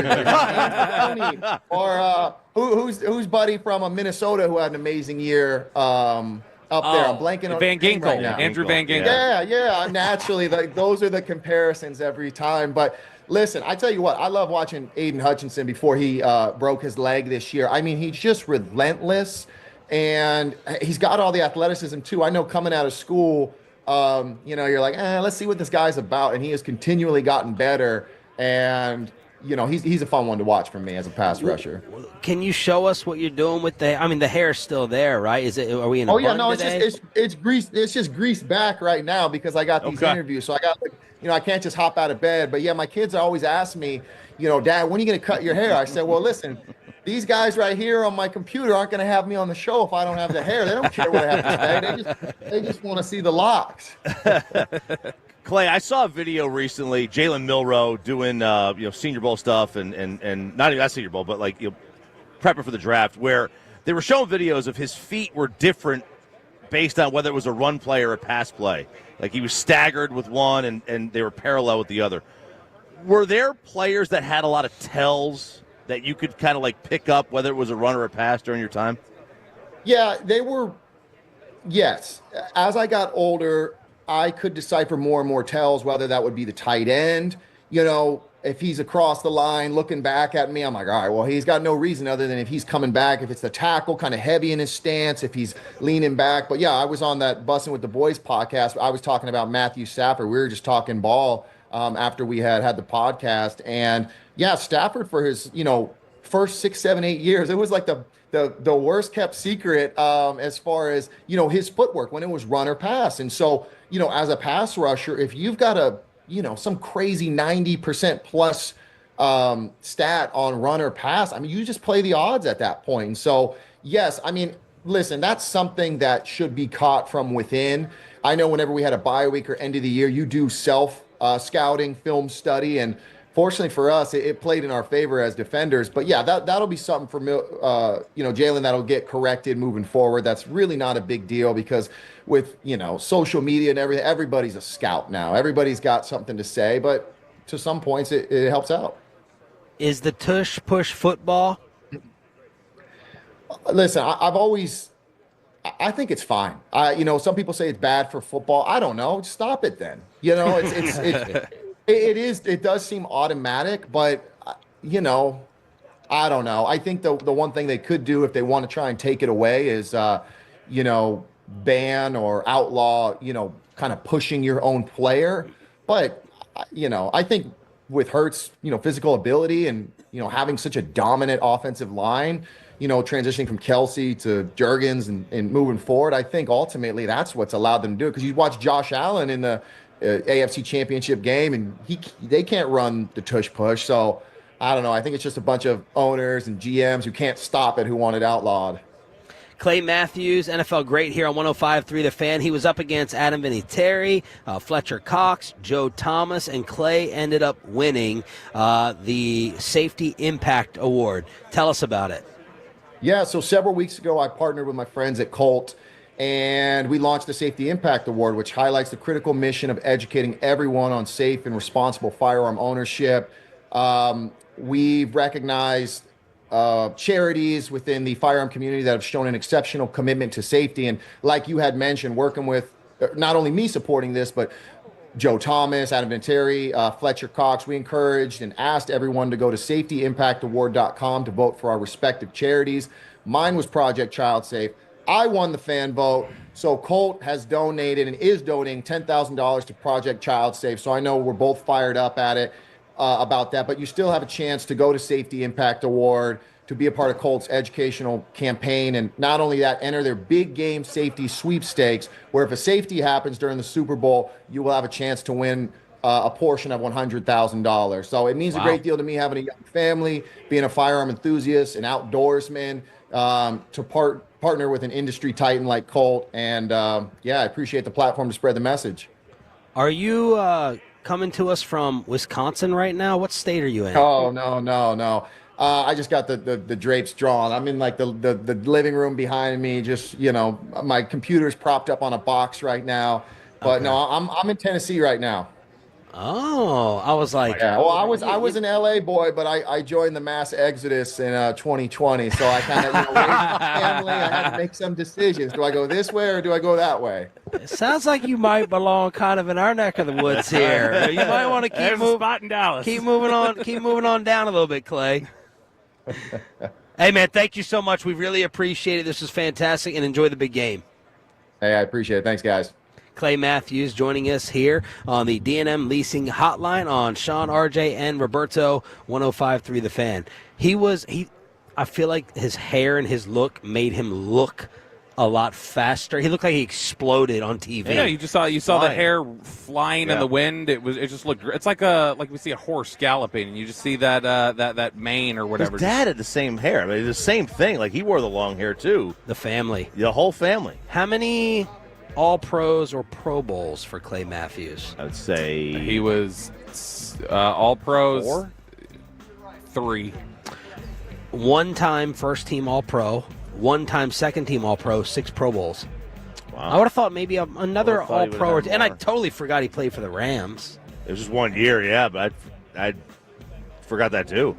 or who's buddy from Minnesota who had an amazing year up there. I'm blanking on Van Ginkel, right now. Andrew Van Ginkel. Yeah. Naturally, those are the comparisons every time. But listen, I tell you what, I love watching Aiden Hutchinson before he broke his leg this year. I mean, he's just relentless, and he's got all the athleticism too. I know coming out of school, you're like, let's see what this guy's about, and he has continually gotten better. And he's a fun one to watch for me as a pass rusher. Can you show us what you're doing with the? I mean, the hair's still there, right? Are we in? A bun today? It's greased. It's just greased back right now because I got these interviews. So I got, I can't just hop out of bed. But yeah, my kids always ask me, Dad, when are you going to cut your hair? I said, well, listen, these guys right here on my computer aren't going to have me on the show if I don't have the hair. They don't care what I have to say. They just want to see the locks. Clay, I saw a video recently, Jalen Milroe doing Senior Bowl stuff and not even that Senior Bowl, but prepping for the draft, where they were showing videos of his feet were different based on whether it was a run play or a pass play. Like he was staggered with one and they were parallel with the other. Were there players that had a lot of tells that you could kind of like pick up, whether it was a run or a pass during your time? Yeah, they were. Yes. As I got older, I could decipher more and more tells, whether that would be the tight end. If he's across the line looking back at me, I'm like, all right, well, he's got no reason other than if he's coming back, if it's the tackle kind of heavy in his stance, if he's leaning back. But yeah, I was on that Bussin' with the Boys podcast. I was talking about Matthew Stafford. We were just talking ball after we had the podcast. And yeah, Stafford for his, first 6, 7, 8 years, it was like the worst kept secret as far as, his footwork when it was run or pass. And so, as a pass rusher, if you've got some crazy 90% plus stat on run or pass, you just play the odds at that point. And so, yes, listen, that's something that should be caught from within. I know whenever we had a bye week or end of the year, you do self scouting, film study, and fortunately for us, it played in our favor as defenders. But yeah, that'll be something for Jalen that'll get corrected moving forward. That's really not a big deal because with social media and everything, everybody's a scout now. Everybody's got something to say, but to some points, it helps out. Is the tush push football? Listen, I think it's fine. Some people say it's bad for football. I don't know. Stop it then. It does seem automatic, but I don't know. I think the one thing they could do if they want to try and take it away is ban or outlaw, kind of pushing your own player. But I think with Hurts, physical ability and having such a dominant offensive line, transitioning from Kelsey to Jurgens and moving forward, I think ultimately that's what's allowed them to do it. Because you watch Josh Allen in the AFC Championship game, and they can't run the tush push. So I don't know. I think it's just a bunch of owners and GMs who can't stop it who want it outlawed. Clay Matthews, NFL great here on 105.3 The Fan. He was up against Adam Vinatieri, Fletcher Cox, Joe Thomas, and Clay ended up winning the Safety Impact Award. Tell us about it. Yeah, so several weeks ago, I partnered with my friends at Colt, and we launched the Safety Impact Award, which highlights the critical mission of educating everyone on safe and responsible firearm ownership. We've recognized charities within the firearm community that have shown an exceptional commitment to safety. And like you had mentioned, working with not only me supporting this, but Joe Thomas, Adam Vinatieri, Fletcher Cox, we encouraged and asked everyone to go to safetyimpactaward.com to vote for our respective charities. Mine was Project Child Safe. I won the fan vote. So Colt has donated and is donating $10,000 to Project Child Safe. So I know we're both fired up at it. About that, but you still have a chance to go to Safety Impact Award to be a part of Colt's educational campaign. And not only that, enter their big game safety sweepstakes, where if a safety happens during the Super Bowl, you will have a chance to win a portion of $100,000. So it means a great deal to me having a young family, being a firearm enthusiast, an outdoorsman, to partner with an industry titan like Colt. And I appreciate the platform to spread the message. Are you coming to us from Wisconsin right now? What state are you in? Oh, no. I just got the drapes drawn. I'm in like the living room behind me. Just, my computer's propped up on a box right now. But okay. No, I'm in Tennessee right now. Oh, I was like, yeah. Well, I was an LA boy, but I joined the mass exodus in 2020. So I kind of raised my family. I had to make some decisions. Do I go this way or do I go that way? It sounds like you might belong kind of in our neck of the woods here. You might want to keep moving. Spot in Dallas. Keep moving on down a little bit, Clay. Hey, man, thank you so much. We really appreciate it. This was fantastic, and enjoy the big game. Hey, I appreciate it. Thanks, guys. Clay Matthews joining us here on the D&M Leasing Hotline on Sean, RJ, and Roberto, 105.3 The Fan. I feel like his hair and his look made him look a lot faster. He looked like he exploded on TV. Yeah, you saw the hair flying in the wind. It just looked. It's like we see a horse galloping, and you just see that mane or whatever. His dad had the same hair. The same thing. Like he wore the long hair too. The family, the whole family. How many All-Pros or Pro Bowls for Clay Matthews? I would say he was All-Pros 4? 3. One-time first-team All-Pro. One-time second-team All-Pro, 6 Pro Bowls. Wow. I would have thought maybe another All-Pro. And I totally forgot he played for the Rams. It was just 1 year, yeah, but I forgot that too.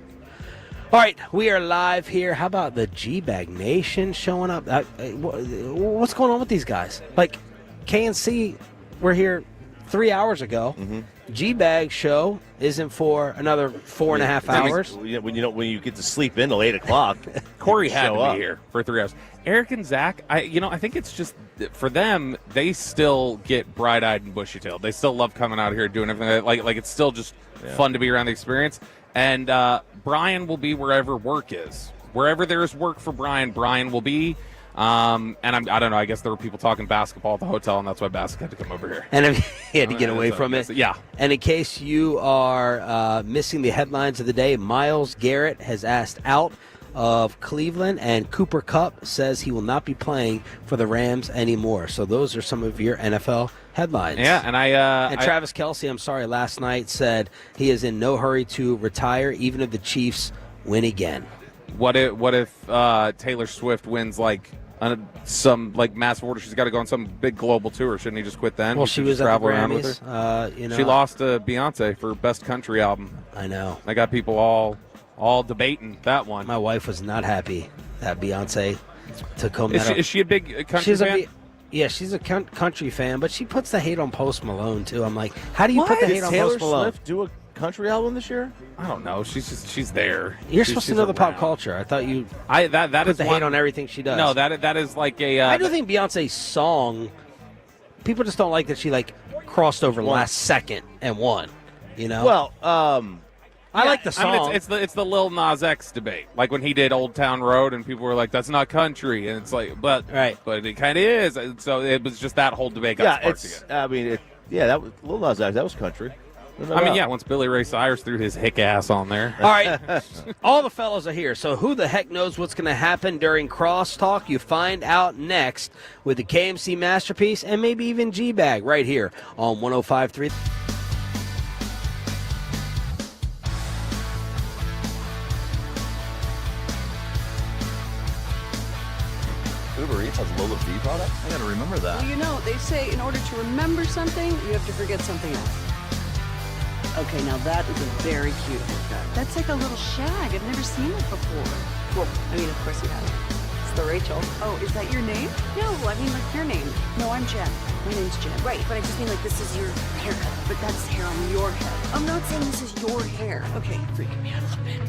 All right, we are live here. How about the G-Bag Nation showing up? What's going on with these guys? Like, KNC, we're here 3 hours ago. G-Bag show isn't for another 4.5 hours. When you get to sleep in till 8 o'clock, Corey had to be here for 3 hours. Eric and Zach, I think it's just for them. They still get bright-eyed and bushy-tailed. They still love coming out here doing everything. Like it's still just fun to be around the experience. And Brian will be wherever work is. Wherever there's work for Brian, Brian will be. And I don't know. I guess there were people talking basketball at the hotel, and that's why Basket had to come over here. And he had to get away from it. Yeah. And in case you are missing the headlines of the day, Myles Garrett has asked out of Cleveland, and Cooper Kupp says he will not be playing for the Rams anymore. So those are some of your NFL headlines. Yeah, and Travis Kelce, I'm sorry, last night said he is in no hurry to retire, even if the Chiefs win again. What if Taylor Swift wins some massive order? She's got to go on some big global tour. Shouldn't he just quit then? Well, she was at the travel around with Grammys. her. She lost to Beyonce for Best Country Album. I know. I got people all debating that one. My wife was not happy that Beyonce took home that. Is she a big country fan? She's a country fan, but she puts the hate on Post Malone too. I'm like, how do you put the hate on Post Malone? Swift do a country album this year? I don't know. She's there. You're supposed to know the pop culture. I thought you. That put is the hate on everything she does. No, that is like a. I do think Beyonce's song. People just don't like that she crossed over last second and won. Well, I like the song. I mean, it's the Lil Nas X debate. Like when he did Old Town Road, and people were like, "That's not country," and it's like, but it kind of is. And so it was just that whole debate got sparked again. I mean, that was Lil Nas X. That was country. Once Billy Ray Cyrus threw his hick ass on there. All right, all the fellows are here. So who the heck knows what's going to happen during Crosstalk? You find out next with the KMC Masterpiece and maybe even G-Bag right here on 105.3. Uber Eats has low fee products? I gotta remember that. Well, they say in order to remember something, you have to forget something else. Okay, now that is a very cute haircut. That's like a little shag. I've never seen it before. Well, of course you have. It's the Rachel. Oh, is that your name? No, I mean your name. No, I'm Jen. My name's Jen. Right, but I just mean this is your haircut. But that's hair on your head. I'm not saying this is your hair. Okay, freaking me out a little bit.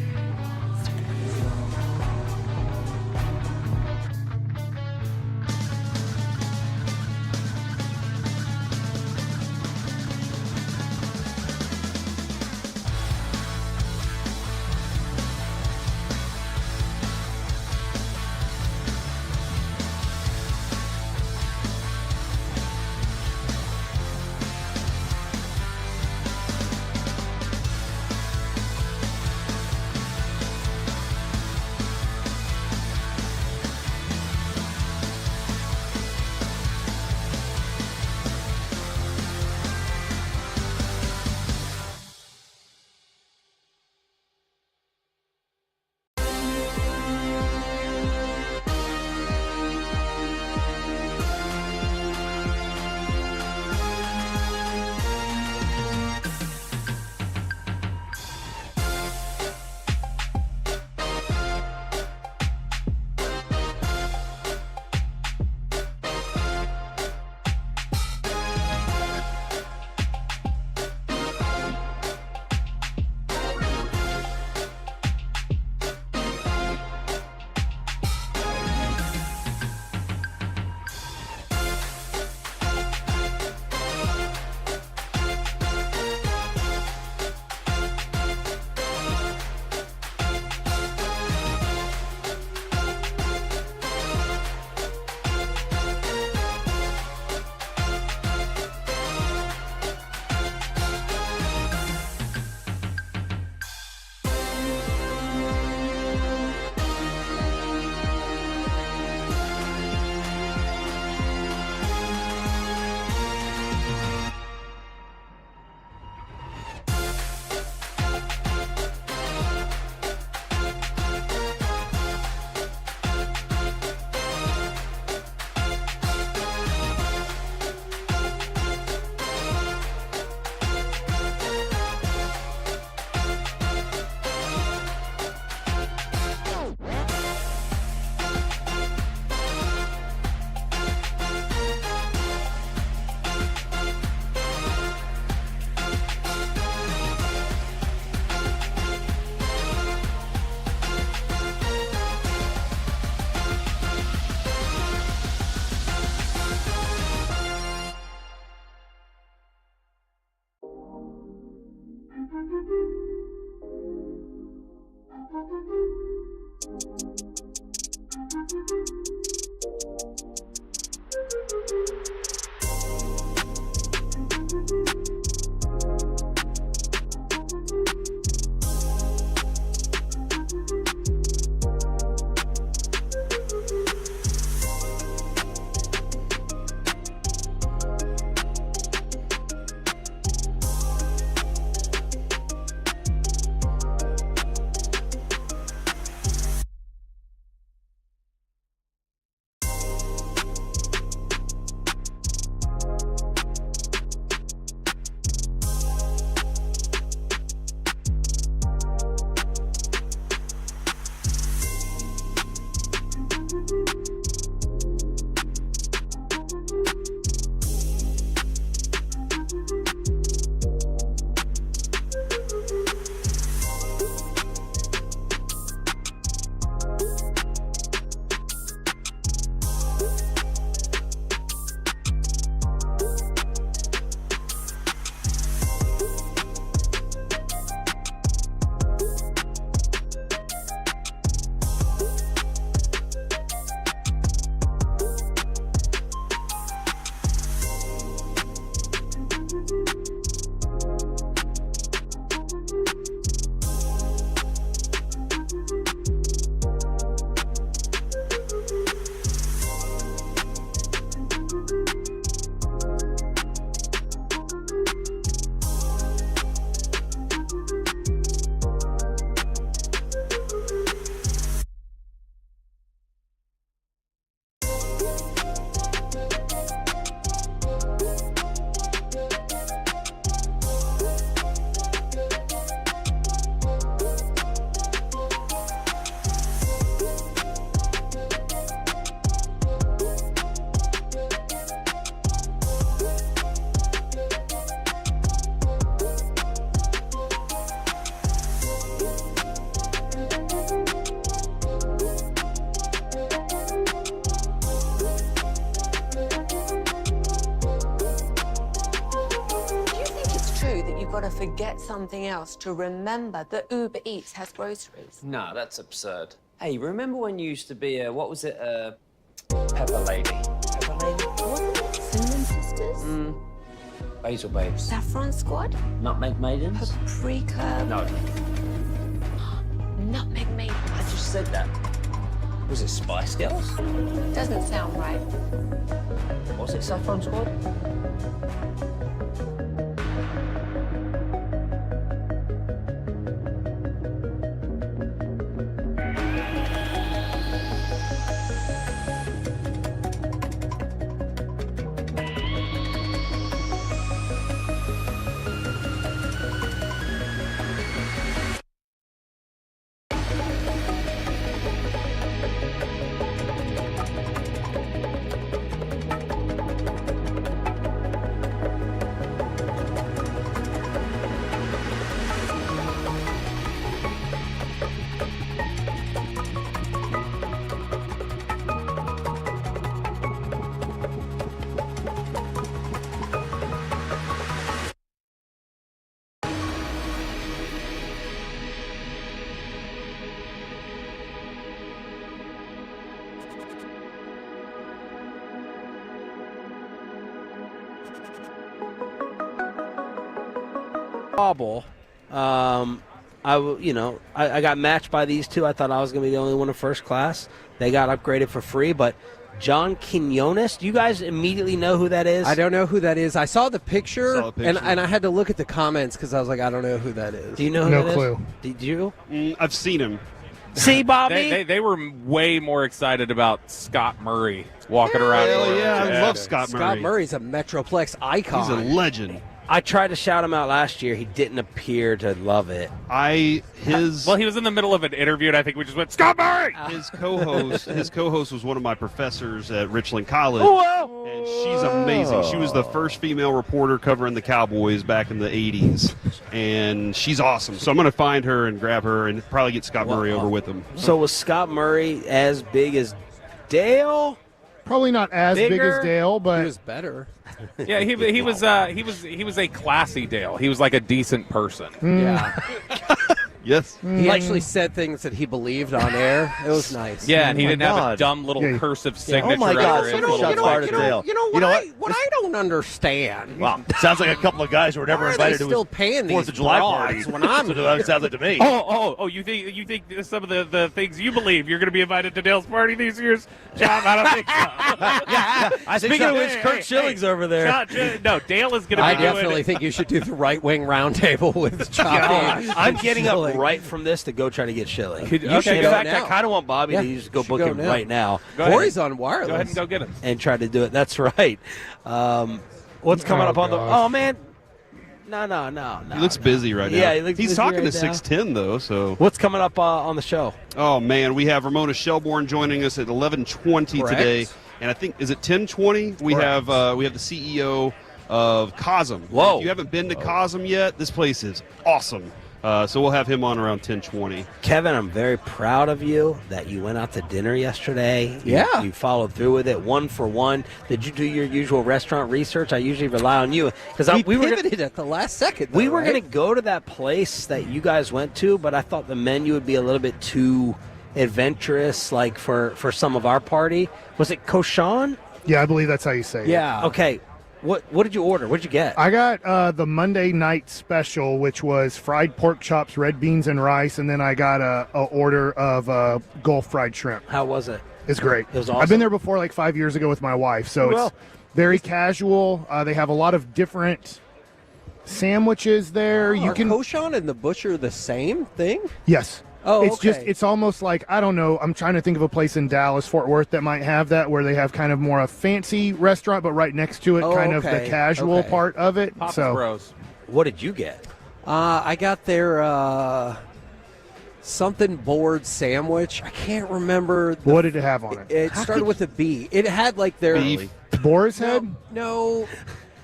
got to forget something else to remember that Uber Eats has groceries. No, that's absurd. Hey, remember when you used to be a, what was it, Pepper Lady? Pepper Lady? What? Cinnamon Sisters? Basil Babes. Saffron Squad? Nutmeg Maidens? Paprika? No. Nutmeg Maidens. I just said that. Was it Spice Girls? Doesn't sound right. Was it Saffron Squad? Bobble. I got matched by these two. I thought I was going to be the only one in first class. They got upgraded for free, but John Quinones, do you guys immediately know who that is? I don't know who that is. I saw the picture, and I had to look at the comments because I was like, I don't know who that is. Do you know who no that clue. is? Did you? I've seen him. See, Bobby? They were way more excited about Scott Murray walking around. Hell yeah, I love Scott Murray. Scott Murray's a Metroplex icon. He's a legend. I tried to shout him out last year. He didn't appear to love it. Well, he was in the middle of an interview, and I think we just went, Scott Murray! His co-host was one of my professors at Richland College. Whoa! And she's amazing. She was the first female reporter covering the Cowboys back in the 80s. And she's awesome. So I'm going to find her and grab her and probably get Scott Murray over with him. So was Scott Murray as big as Dale? Probably not as big Bigger? as Dale, but He was better. Yeah, he was a classy Dale. He was like a decent person. Yeah. Yes. He actually said things that he believed on air. It was nice. Yeah, and he didn't have a dumb little cursive signature. Oh my God! You know what I don't understand. Wow, sounds like a couple of guys who were never Why are invited they to still his paying 4th these of July broads party. when I'm That's what it sounds like to me. Oh! You think some of the things you believe you're going to be invited to Dale's party these years? John, I don't think so. Speaking of which, Kurt Schilling's over there. No, Dale is going to be I doing definitely it. think you should do the right wing roundtable with Choppy. I'm getting up right from this to go try to get Schilling. You should In go fact, now. I kind of want Bobby to just go book him right now. Corey's on wireless. Go ahead and go get him. And try to do it. That's right. What's coming up on the? Oh man, no. He looks busy right now. Yeah, he looks he's busy talking right to now. 610 though. So what's coming up on the show? Oh man, we have Ramona Shelbourne joining us at 11:20 Correct. today, and I think is it 10:20? We have the CEO of Cosm. Whoa! If you haven't been to Cosm yet, this place is awesome. So we'll have him on around 10:20. Kevin, I'm very proud of you that you went out to dinner yesterday. Yeah. You followed through with it, 1 for 1. Did you do your usual restaurant research? I usually rely on you. Because we pivoted at the last second. We were going to go to that place that you guys went to, but I thought the menu would be a little bit too adventurous, like for some of our party. Was it Koshan? Yeah, I believe that's how you say it. Yeah. Okay. What did you order? What did you get? I got the Monday night special, which was fried pork chops, red beans, and rice, and then I got a order of Gulf fried shrimp. How was it? It's great. It was awesome. I've been there before, like 5 years ago with my wife, so it's very casual. They have a lot of different sandwiches there. Are Koshan and the Butcher the same thing? Yes. Oh, it's okay. just, it's almost like, I don't know, I'm trying to think of a place in Dallas, Fort Worth that might have that, where they have kind of more a fancy restaurant, but right next to it, kind of the casual part of it. Papa's so, Bros. What did you get? I got their something board sandwich. I can't remember. What did it have on it? It started with a B. It had like their Beef. Boar's head? No.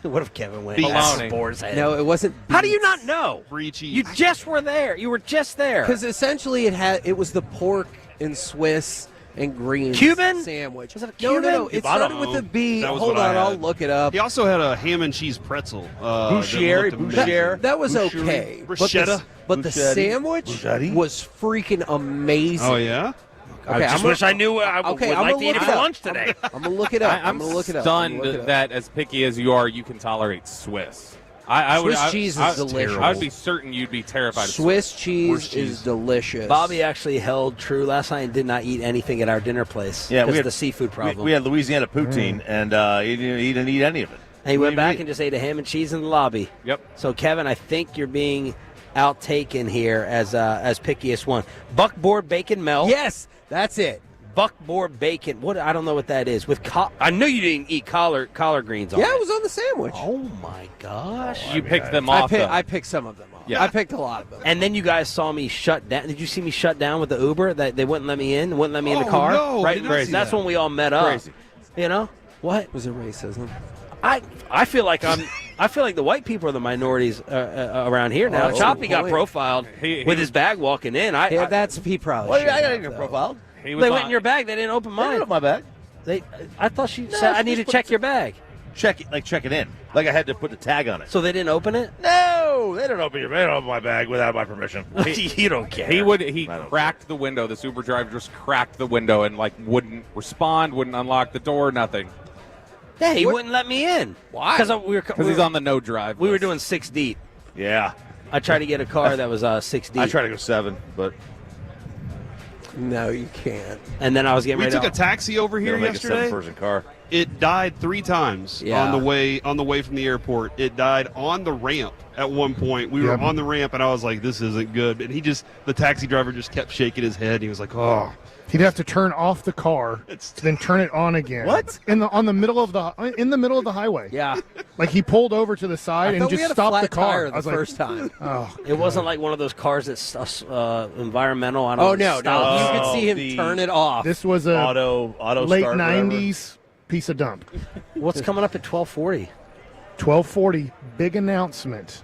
What if Kevin went? Bologna. Boar's head. No, it wasn't. How do you not know? Free cheese. You just were there. You were just there. Because essentially it was the pork and Swiss and green Cuban sandwich. Was it a No, Cuban? no. It started with a B. That was Hold what I on, I'll had. look it up. He also had a ham and cheese pretzel. Boucher. That was okay. Bruschetta. But the sandwich was freaking amazing. Oh yeah. I just wish I knew. I would I'm like gonna to eat it look for it up. lunch today. I'm gonna look it up. I'm gonna look it up. stunned that as picky as you are, you can tolerate Swiss. Swiss cheese is delicious. I would be certain you'd be terrified of Swiss cheese is delicious. Bobby actually held true last night and did not eat anything at our dinner place. Yeah, we because had of the seafood problem. We had Louisiana poutine, and he didn't eat any of it. And he went back and just ate a ham and cheese in the lobby. Yep. So Kevin, I think you're being outtaken here as pickiest one. Buckboard bacon melt. Yes, that's it. Buckboard bacon. What? I don't know what that is. With I knew you didn't eat collard greens on it. Yeah, it was on the sandwich. Oh my gosh! You picked them off. I picked some of them off. Yeah. I picked a lot of them. And then you guys saw me shut down. Did you see me shut down with the Uber? That they wouldn't let me in. Wouldn't let me in the car. No, right. I did not see That's that. when we all met up. Crazy. You know what? Was it racism? I feel like the white people are the minorities around here now. Oh, Choppy got point. profiled He with his bag walking in. He probably. Well, should I got have, to get though. profiled. He was They on- went in your bag. They didn't open mine. My bag. I thought she said I need to check your bag. Check it in. Like I had to put the tag on it. So they didn't open it? No, they don't open my bag without my permission. You don't care. He cracked the window. This Uber driver just cracked the window and wouldn't respond, wouldn't unlock the door, nothing. Yeah, he wouldn't let me in. Why? Because he's on the no drive. We were list. doing 6 deep. Yeah. I tried to get a car that was 6 deep. I tried to go 7, but No, you can't. And then I was getting We ready took to a taxi over here gotta make yesterday. a 7-person car. It died 3 times Yeah. on the way from the airport. It died on the ramp at one point. We were Yep. on the ramp, and I was like, "This isn't good." And the taxi driver just kept shaking his head. He was like, "Oh." He'd have to turn off the car, then turn it on again. What? In the middle of the highway. Yeah. Like he pulled over to the side I and thought we just had a stopped flat the car. tire I the was first like, time. oh, It wasn't like one of those cars that's environmental. I don't Oh know. no, you could see him the- turn it off. this was a Auto late start, whatever. 90s piece of dump. What's coming up at 12:40? 1240, big announcement.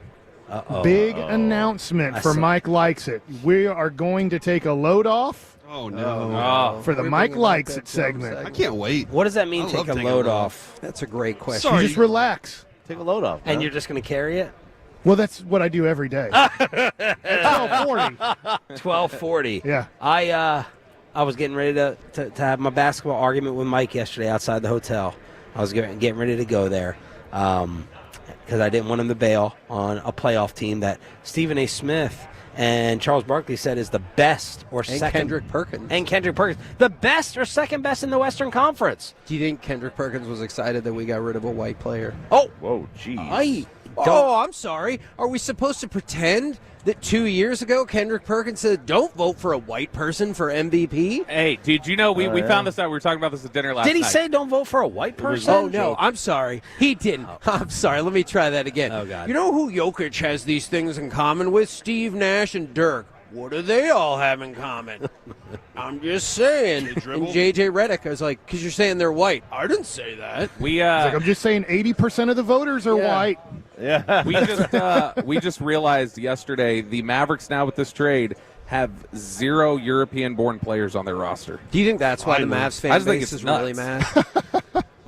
Uh-oh. Big announcement I for saw- Mike Likes It. We are going to take a load off Oh, no. For the Mike Likes It segment. I can't wait. What does that mean, I take love a taking load a load. off? That's a great question. You just relax. Take a load off. And you're just going to carry it? Well, that's what I do every day. At 12:40. 12:40. Yeah. I was getting ready to have my basketball argument with Mike yesterday outside the hotel. I was getting ready to go there because I didn't want him to bail on a playoff team that Stephen A. Smith and Charles Barkley said is the best or second. Kendrick Perkins. And Kendrick Perkins. The best or second best in the Western Conference. Do you think Kendrick Perkins was excited that we got rid of a white player? Oh. Whoa, jeez. I'm sorry. Are we supposed to pretend that 2 years ago Kendrick Perkins said, don't vote for a white person for MVP? Hey, did you know we found this out? We were talking about this at dinner last night. Did he say don't vote for a white person? Oh, no. I'm sorry. He didn't. I'm sorry. Let me try that again. Oh, God. You know who Jokic has these things in common with? Steve Nash and Dirk. What do they all have in common? I'm just saying. And J.J. Redick, I was like, because you're saying they're white. I didn't say that. I'm just saying 80% of the voters are white. Yeah. We just realized yesterday the Mavericks now with this trade have 0 European-born players on their roster. Do you think that's why the Mavs fan base is really mad?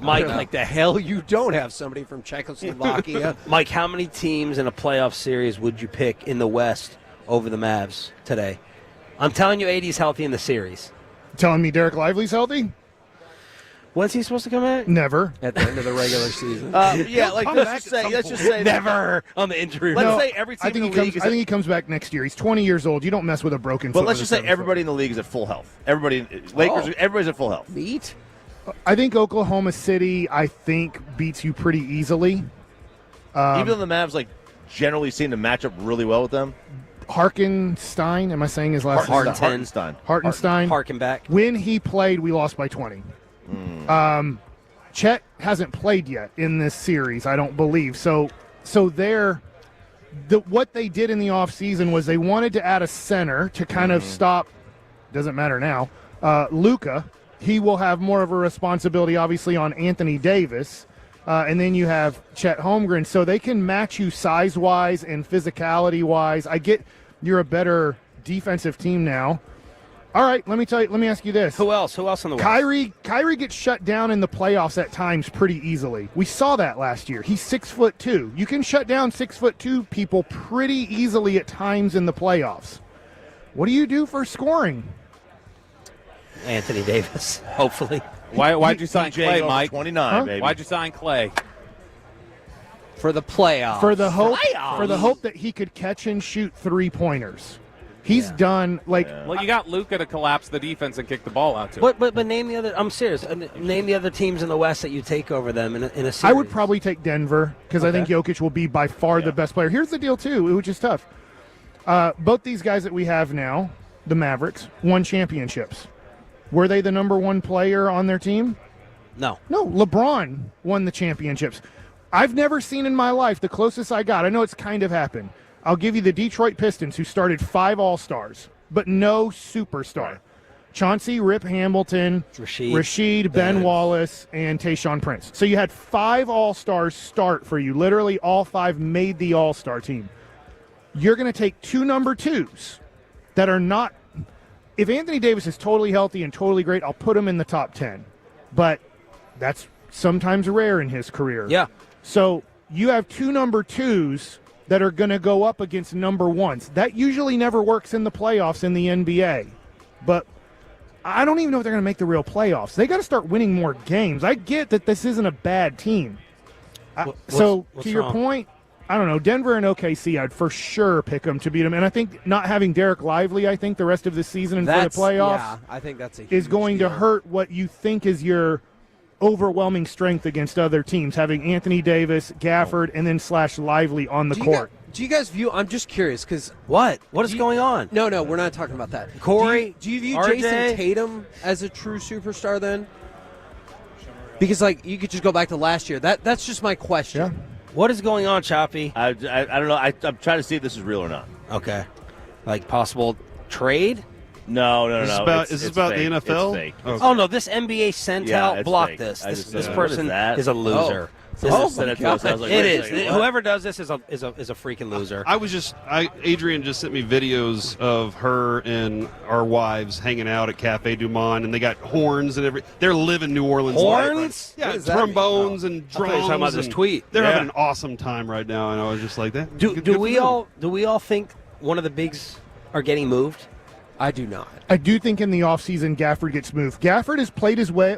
Mike, like the hell you don't have somebody from Czechoslovakia. Mike, how many teams in a playoff series would you pick in the West over the Mavs today? I'm telling you, AD's healthy in the series. Telling me Derek Lively's healthy? When's he supposed to come back? Never. At the end of the regular season. Yeah, like let's just say never on the injury. Let's say every team in the league. I think he comes back next year. He's 20 years old. You don't mess with a broken foot. But let's just say everybody in the league is at full health. Everybody's at full health. Beat? I think Oklahoma City, beats you pretty easily. Even though the Mavs generally seem to match up really well with them. Hartenstein, am I saying his last name? Hartenstein. Harken back. When he played, we lost by 20. Chet hasn't played yet in this series, I don't believe. So what they did in the offseason was they wanted to add a center to kind of stop, doesn't matter now, Luca. He will have more of a responsibility, obviously, on Anthony Davis. And then you have Chet Holmgren. So they can match you size-wise and physicality-wise. I get you're a better defensive team now. All right, let me ask you this. Who else on the West? Kyrie gets shut down in the playoffs at times pretty easily. We saw that last year. He's 6'2". You can shut down 6'2" people pretty easily at times in the playoffs. What do you do for scoring? Anthony Davis, hopefully. Why'd you sign Clay, Mike? 29, baby. Why'd you sign Clay? For the playoffs. For the hope that he could catch and shoot 3-pointers. He's done Well, you got Luca to collapse the defense and kick the ball out to. But name the other. I'm serious. Name the other teams in the West that you take over them in a series. I would probably take Denver because I think Jokic will be by far the best player. Here's the deal too, which is tough. Both these guys that we have now, the Mavericks, won championships. Were they the number one player on their team? No. No, LeBron won the championships. I've never seen in my life, the closest I got, I know it's kind of happened. I'll give you the Detroit Pistons, who started 5 All-Stars, but no superstar. Chauncey, Rip Hamilton, Rasheed, Ben Wallace, and Tayshaun Prince. So you had 5 All-Stars start for you. Literally all 5 made the All-Star team. You're going to take 2 number 2s that are not – if Anthony Davis is totally healthy and totally great, I'll put him in the top 10. But that's sometimes rare in his career. Yeah. So you have 2 number 2s that are going to go up against number 1s. That usually never works in the playoffs in the NBA. But I don't even know if they're going to make the real playoffs. They got to start winning more games. I get that this isn't a bad team. To your point, I don't know, Denver and OKC, I'd for sure pick them to beat them. And I think not having Derek Lively, the rest of the season and for the playoffs I think that's is going to hurt what you think is your overwhelming strength against other teams, having Anthony Davis, Gafford, and then / Lively on the court. Do you guys view? I'm just curious because what is going on? No, we're not talking about that. Corey, do you view RJ? Jason Tatum as a true superstar then? Because you could just go back to last year. That's just my question. Yeah. What is going on, Choppy? I don't know. I'm trying to see if this is real or not. Okay, like possible trade. No. Is this about fake. the NFL? It's fake. Oh no, this NBA sent out. Block fake. this. This what person is is a loser. Sent it to us. I was like, It wait a is. second, what? Whoever does this is a freaking loser. Adrian just sent me videos of her and our wives hanging out at Cafe Du Monde, and they got horns and they're living New Orleans life. Horns? Yeah, What does that trombones mean? and I thought you were drums. talking about this and tweet. They're Yeah. having an awesome time right now, and I was just like that. Do we all think one of the bigs are getting moved? I do not. I do think in the offseason Gafford gets moved. Gafford has played his way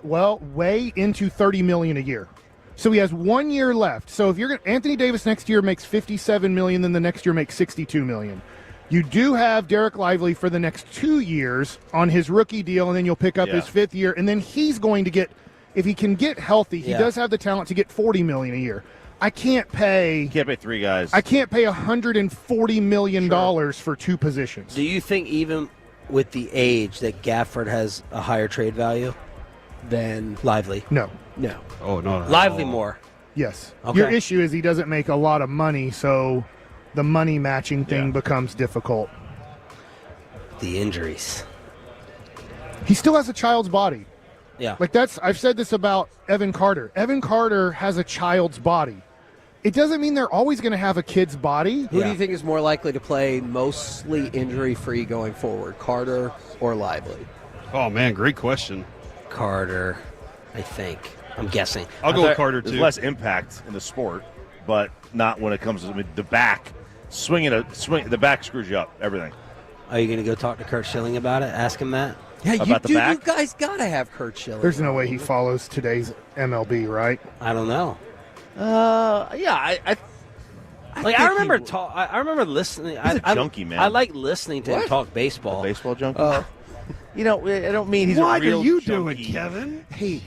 into $30 million a year. So he has 1 year left. So if you're going Anthony Davis next year makes $57 million, then the next year makes $62 million. You do have Derek Lively for the next 2 years on his rookie deal, and then you'll pick up his 5th year, and then he's going to get, if he can get healthy, he does have the talent to get $40 million a year. I can't pay 3 guys. I can't pay $140 million for 2 positions. Do you think even with the age that Gafford has a higher trade value than No. Lively? No. Oh, no. Lively more. Yes. Okay. Your issue is he doesn't make a lot of money, so the money matching thing becomes difficult. The injuries. He still has a child's body. Yeah. Like I've said this about Evan Carter. Evan Carter has a child's body. It doesn't mean they're always going to have a kid's body. Who do you think is more likely to play mostly injury-free going forward, Carter or Lively? Oh, man, great question. Carter, I think. I'm guessing. I'll go with Carter, too. There's less impact in the sport, but not when it comes to the back. The back screws you up, everything. Are you going to go talk to Kurt Schilling about it? Ask him that? Yeah, About the back? you guys got to have Kurt Schilling. There's no way he follows today's MLB, right? I don't know. I remember listening. He's a junkie, man. I like listening to him What? talk baseball. A baseball junkie? I don't mean he's What a real are you junkie. doing, Kevin? Hey.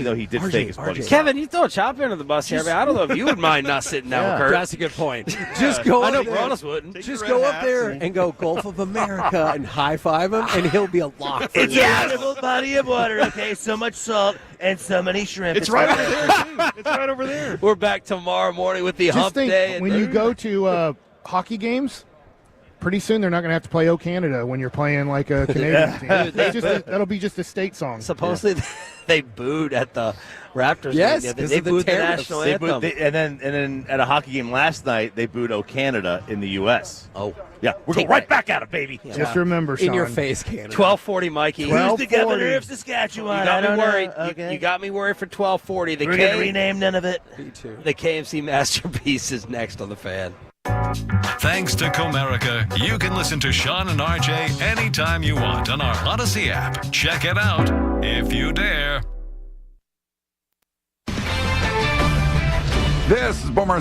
No, he did fake his buddy. Kevin, you throw a chop under the bus here. Man. I don't know if you would mind not sitting down with Kurt. That's a good point. Just go I up know there. Bronis wouldn't. Just go up there and go Gulf of America and high-five him, and he'll be a lock for you. a little body of water, okay? So much salt and so many shrimp. It's right over there, too. It's right over there. We're back tomorrow morning with the Just hump think, day. when you go to hockey games, pretty soon they're not going to have to play "O Canada" when you're playing like a Canadian team. That'll be just a state song. Supposedly they booed at the Raptors. Yes, game. because They of the booed the tariffs. national They anthem. booed, and then at a hockey game last night, they booed "O Canada" in the U.S. Oh, yeah, we're going right back at it, baby. Just remember, Sean. In your face, Canada. 12:40, Mikey. Who's the governor 12:40. of Saskatchewan? You got I me don't worried. know. Okay. You got me worried for 12:40. We're going to rename none of it. Me too. The KMC masterpiece is next on the Fan. Thanks to Comerica, you can listen to Sean and RJ anytime you want on our Odyssey app. Check it out if you dare. This is Boomer.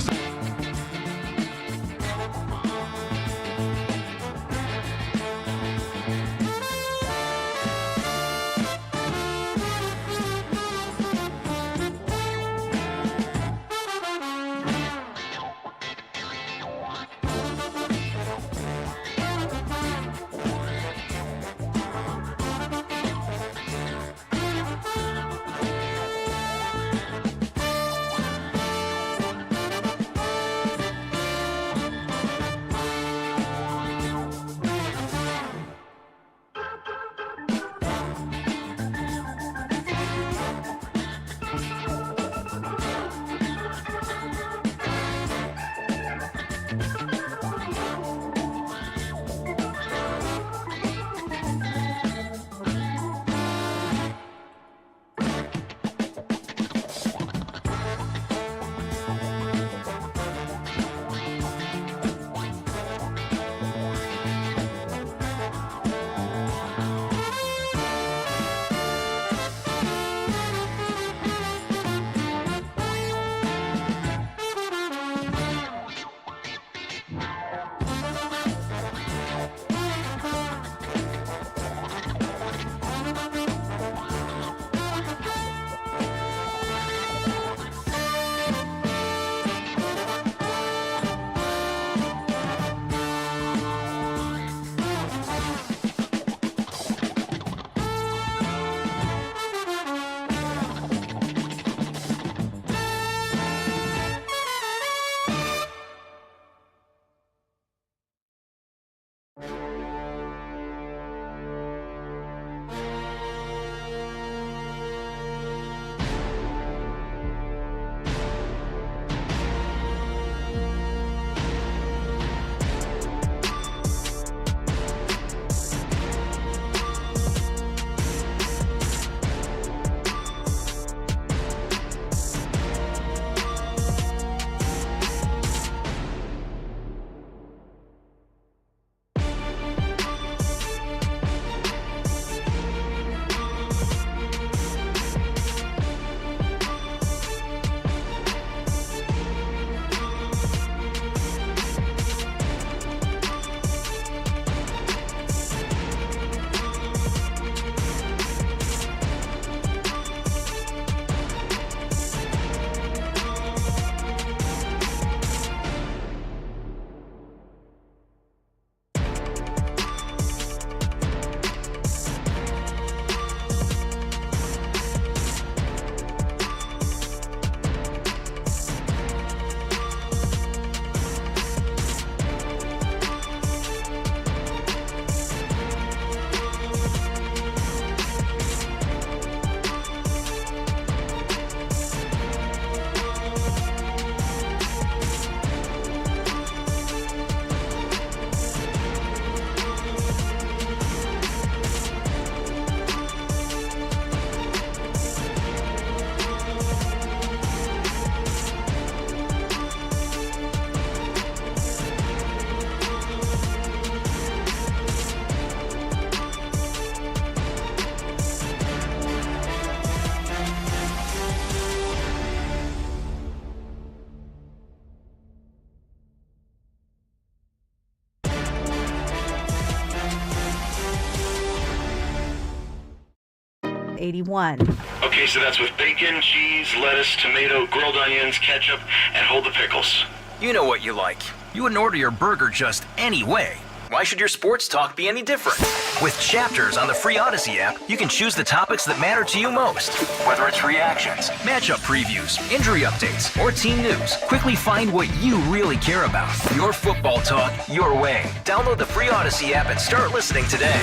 $1.81. Okay, so that's with bacon, cheese, lettuce, tomato, grilled onions, ketchup, and hold the pickles. You know what you like. You wouldn't order your burger just any way. Why should your sports talk be any different? With Chapters on the free Odyssey app, you can choose the topics that matter to you most. Whether it's reactions, matchup previews, injury updates, or team news, quickly find what you really care about. Your football talk, your way. Download the free Odyssey app and start listening today.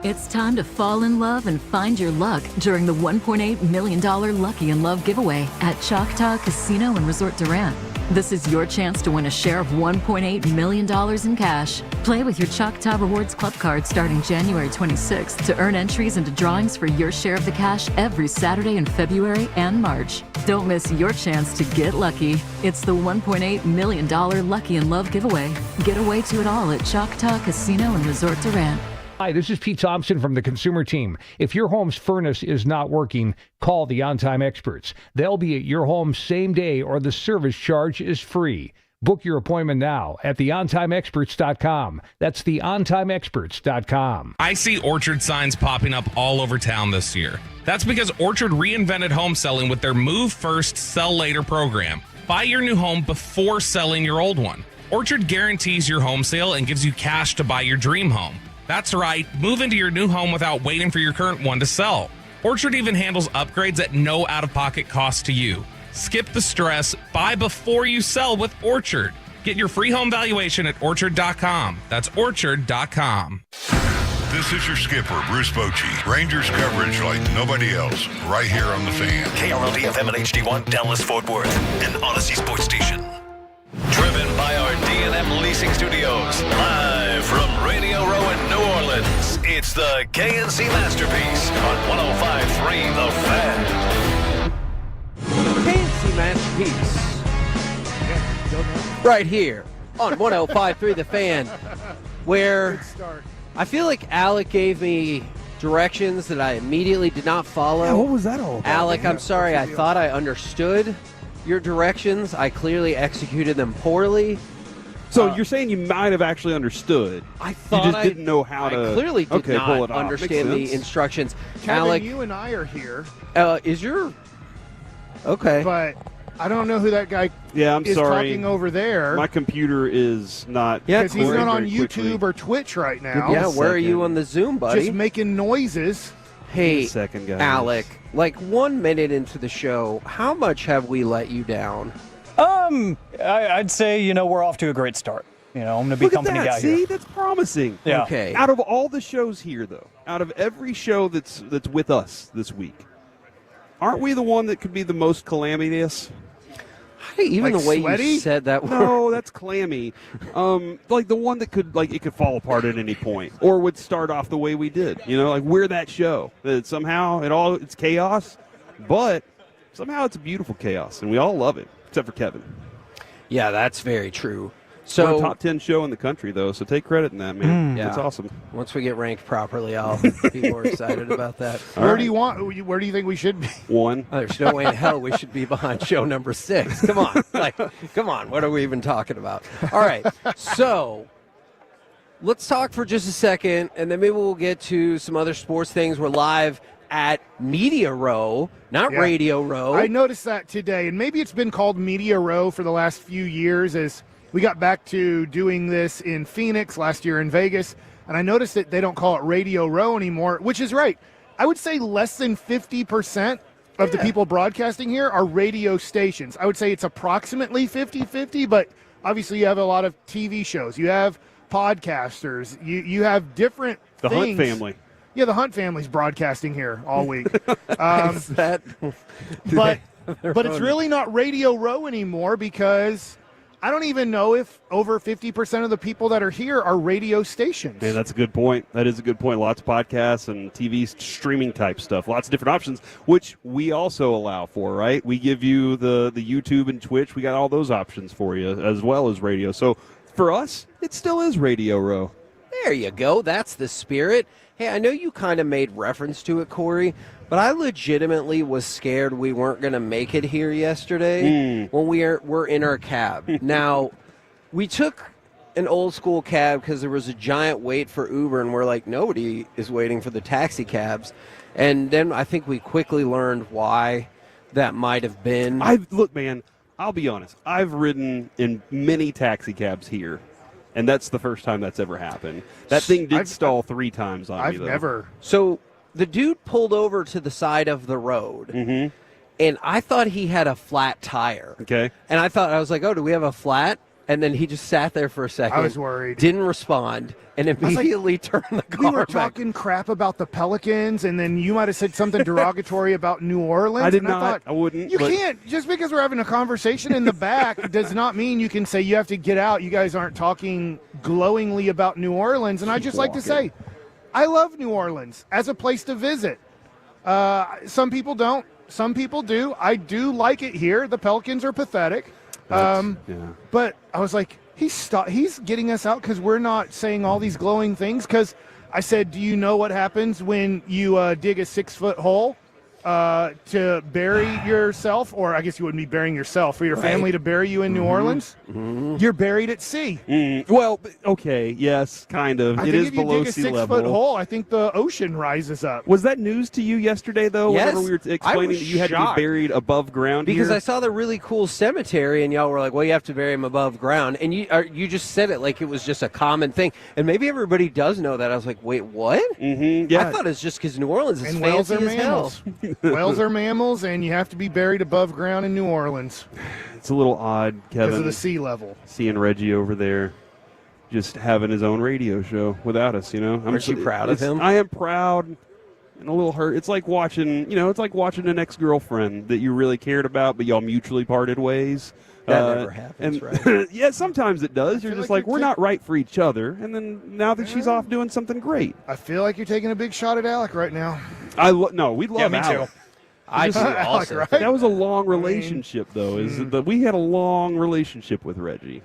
It's time to fall in love and find your luck during the $1.8 million Lucky in Love giveaway at Choctaw Casino and Resort Durant. This is your chance to win a share of $1.8 million in cash. Play with your Choctaw Rewards Club card starting January 26th to earn entries into drawings for your share of the cash every Saturday in February and March. Don't miss your chance to get lucky. It's the $1.8 million Lucky in Love giveaway. Get away to it all at Choctaw Casino and Resort Durant. Hi, this is Pete Thompson from the Consumer Team. If your home's furnace is not working, call the On-Time Experts. They'll be at your home same day or the service charge is free. Book your appointment now at theontimeexperts.com. That's theontimeexperts.com. I see Orchard signs popping up all over town this year. That's because Orchard reinvented home selling with their Move First, Sell Later program. Buy your new home before selling your old one. Orchard guarantees your home sale and gives you cash to buy your dream home. That's right, move into your new home without waiting for your current one to sell. Orchard even handles upgrades at no out-of-pocket cost to you. Skip the stress, buy before you sell with Orchard. Get your free home valuation at orchard.com. That's orchard.com. This is your skipper, Bruce Bochy. Rangers coverage like nobody else, right here on The Fan. KRLD-FM and HD1, Dallas-Fort Worth, an Odyssey sports station. Driven by our D&M Leasing Studios, live from Radio Row in New Orleans. It's the KNC Masterpiece on 105.3 The Fan. KNC Masterpiece. Right here on 105.3 The Fan, where I feel like Alec gave me directions that I immediately did not follow. Yeah, what was that all about? Alec, I'm sorry. I thought I understood your directions. I clearly executed them poorly. So you're saying you might have actually understood. I thought you just didn't know how to. I clearly did pull not it off. understand the instructions. Kevin, Alec, you and I are here. Is your okay? But I don't know who that guy Yeah, I'm is sorry. talking over there. My computer is not. Because he's very, not on very YouTube quickly. or Twitch right now. Yeah, where are you on the Zoom, buddy? Just making noises. Hey, second, guys. Alec, like 1 minute into the show, how much have we let you down? I'd say, we're off to a great start. I'm going to be Look at company that. guy See, here. that's promising. Yeah. Okay. Out of all the shows here, though, out of every show that's with us this week, aren't we the one that could be the most calamitous? Even Like the way sweaty? you said that word. No, that's clammy. Like the one that could, it could fall apart at any point, or would start off the way we did. Like we're that show that somehow it's chaos, but somehow it's a beautiful chaos, and we all love it, except for Kevin. Yeah, that's very true. We're So a top 10 show in the country, though, so take credit in that, man. Yeah. That's awesome. Once we get ranked properly, I'll be more excited about that. Where do you think we should be? One. Oh, there's no way in hell we should be behind show number 6. Come on. Come on. What are we even talking about? All right. So let's talk for just a second, and then maybe we'll get to some other sports things. We're live at Media Row, not Radio Row. I noticed that today, and maybe it's been called Media Row for the last few years as we got back to doing this in Phoenix, last year in Vegas, and I noticed that they don't call it Radio Row anymore, which is right. I would say less than 50% of the people broadcasting here are radio stations. I would say it's approximately 50-50, but obviously you have a lot of TV shows. You have podcasters. You have different The things. Hunt family. Yeah, the Hunt family's broadcasting here all week. Is that- but it's really not Radio Row anymore because I don't even know if over 50% of the people that are here are radio stations. Man, that's a good point. That is a good point. Lots of podcasts and TV streaming type stuff. Lots of different options, which we also allow for, right? We give you the YouTube and Twitch. We got all those options for you as well as radio. So for us, it still is Radio Row. There you go. That's the spirit. Hey, I know you kind of made reference to it, Corey, but I legitimately was scared we weren't going to make it here yesterday when we were in our cab. Now, we took an old school cab because there was a giant wait for Uber, and we're like, nobody is waiting for the taxi cabs. And then I think we quickly learned why that might have been. Look, man, I'll be honest. I've ridden in many taxi cabs here, and that's the first time that's ever happened. That thing did stall 3 times on me, though. I've never. So the dude pulled over to the side of the road, and I thought he had a flat tire. Okay. And I was like, oh, do we have a flat? And then he just sat there for a second. I was worried. Didn't respond, and immediately turned the car We were back. talking crap about the Pelicans, and then you might have said something derogatory about New Orleans. I did and not. I thought, I wouldn't. You but- can't. Just because we're having a conversation in the back does not mean you can say you have to get out. You guys aren't talking glowingly about New Orleans. And I just like to say, I love New Orleans as a place to visit. Some people don't. Some people do. I do like it here. The Pelicans are pathetic. But I was like, he's getting us out because we're not saying all these glowing things. Because I said, do you know what happens when you dig a 6-foot hole to bury yourself? Or I guess you wouldn't be burying yourself, for your family to bury you in New Orleans? You're buried at sea. Well, okay, yes, kind of. I It think is if you below dig a sea 6-foot level. hole, I think the ocean rises up. Was that news to you yesterday, though? Yes. Whenever we were explaining was that you had shocked. to be buried above ground Because here? I saw the really cool cemetery, and y'all were like, well, you have to bury him above ground. And you just said it like it was just a common thing. And maybe everybody does know that. I was like, wait, what? Yeah. I thought it's just because New Orleans is And whales fancy are as hell. mammals. Whales are mammals, and you have to be buried above ground in New Orleans It's a little odd, Kevin. because of the sea level. Seeing Reggie over there just having his own radio show without us, you know. Aren't you proud of him? I am proud and a little hurt. It's like watching, an ex-girlfriend that you really cared about, but y'all mutually parted ways. That never happens, and, right? Yeah, sometimes it does. You're feel just like like, we're not right for each other. And then now that she's off doing something great. I feel like you're taking a big shot at Alec right now. No, we love me Alec. too. I do Alec, also. right? That was a long relationship, though. We had a long relationship with Reggie.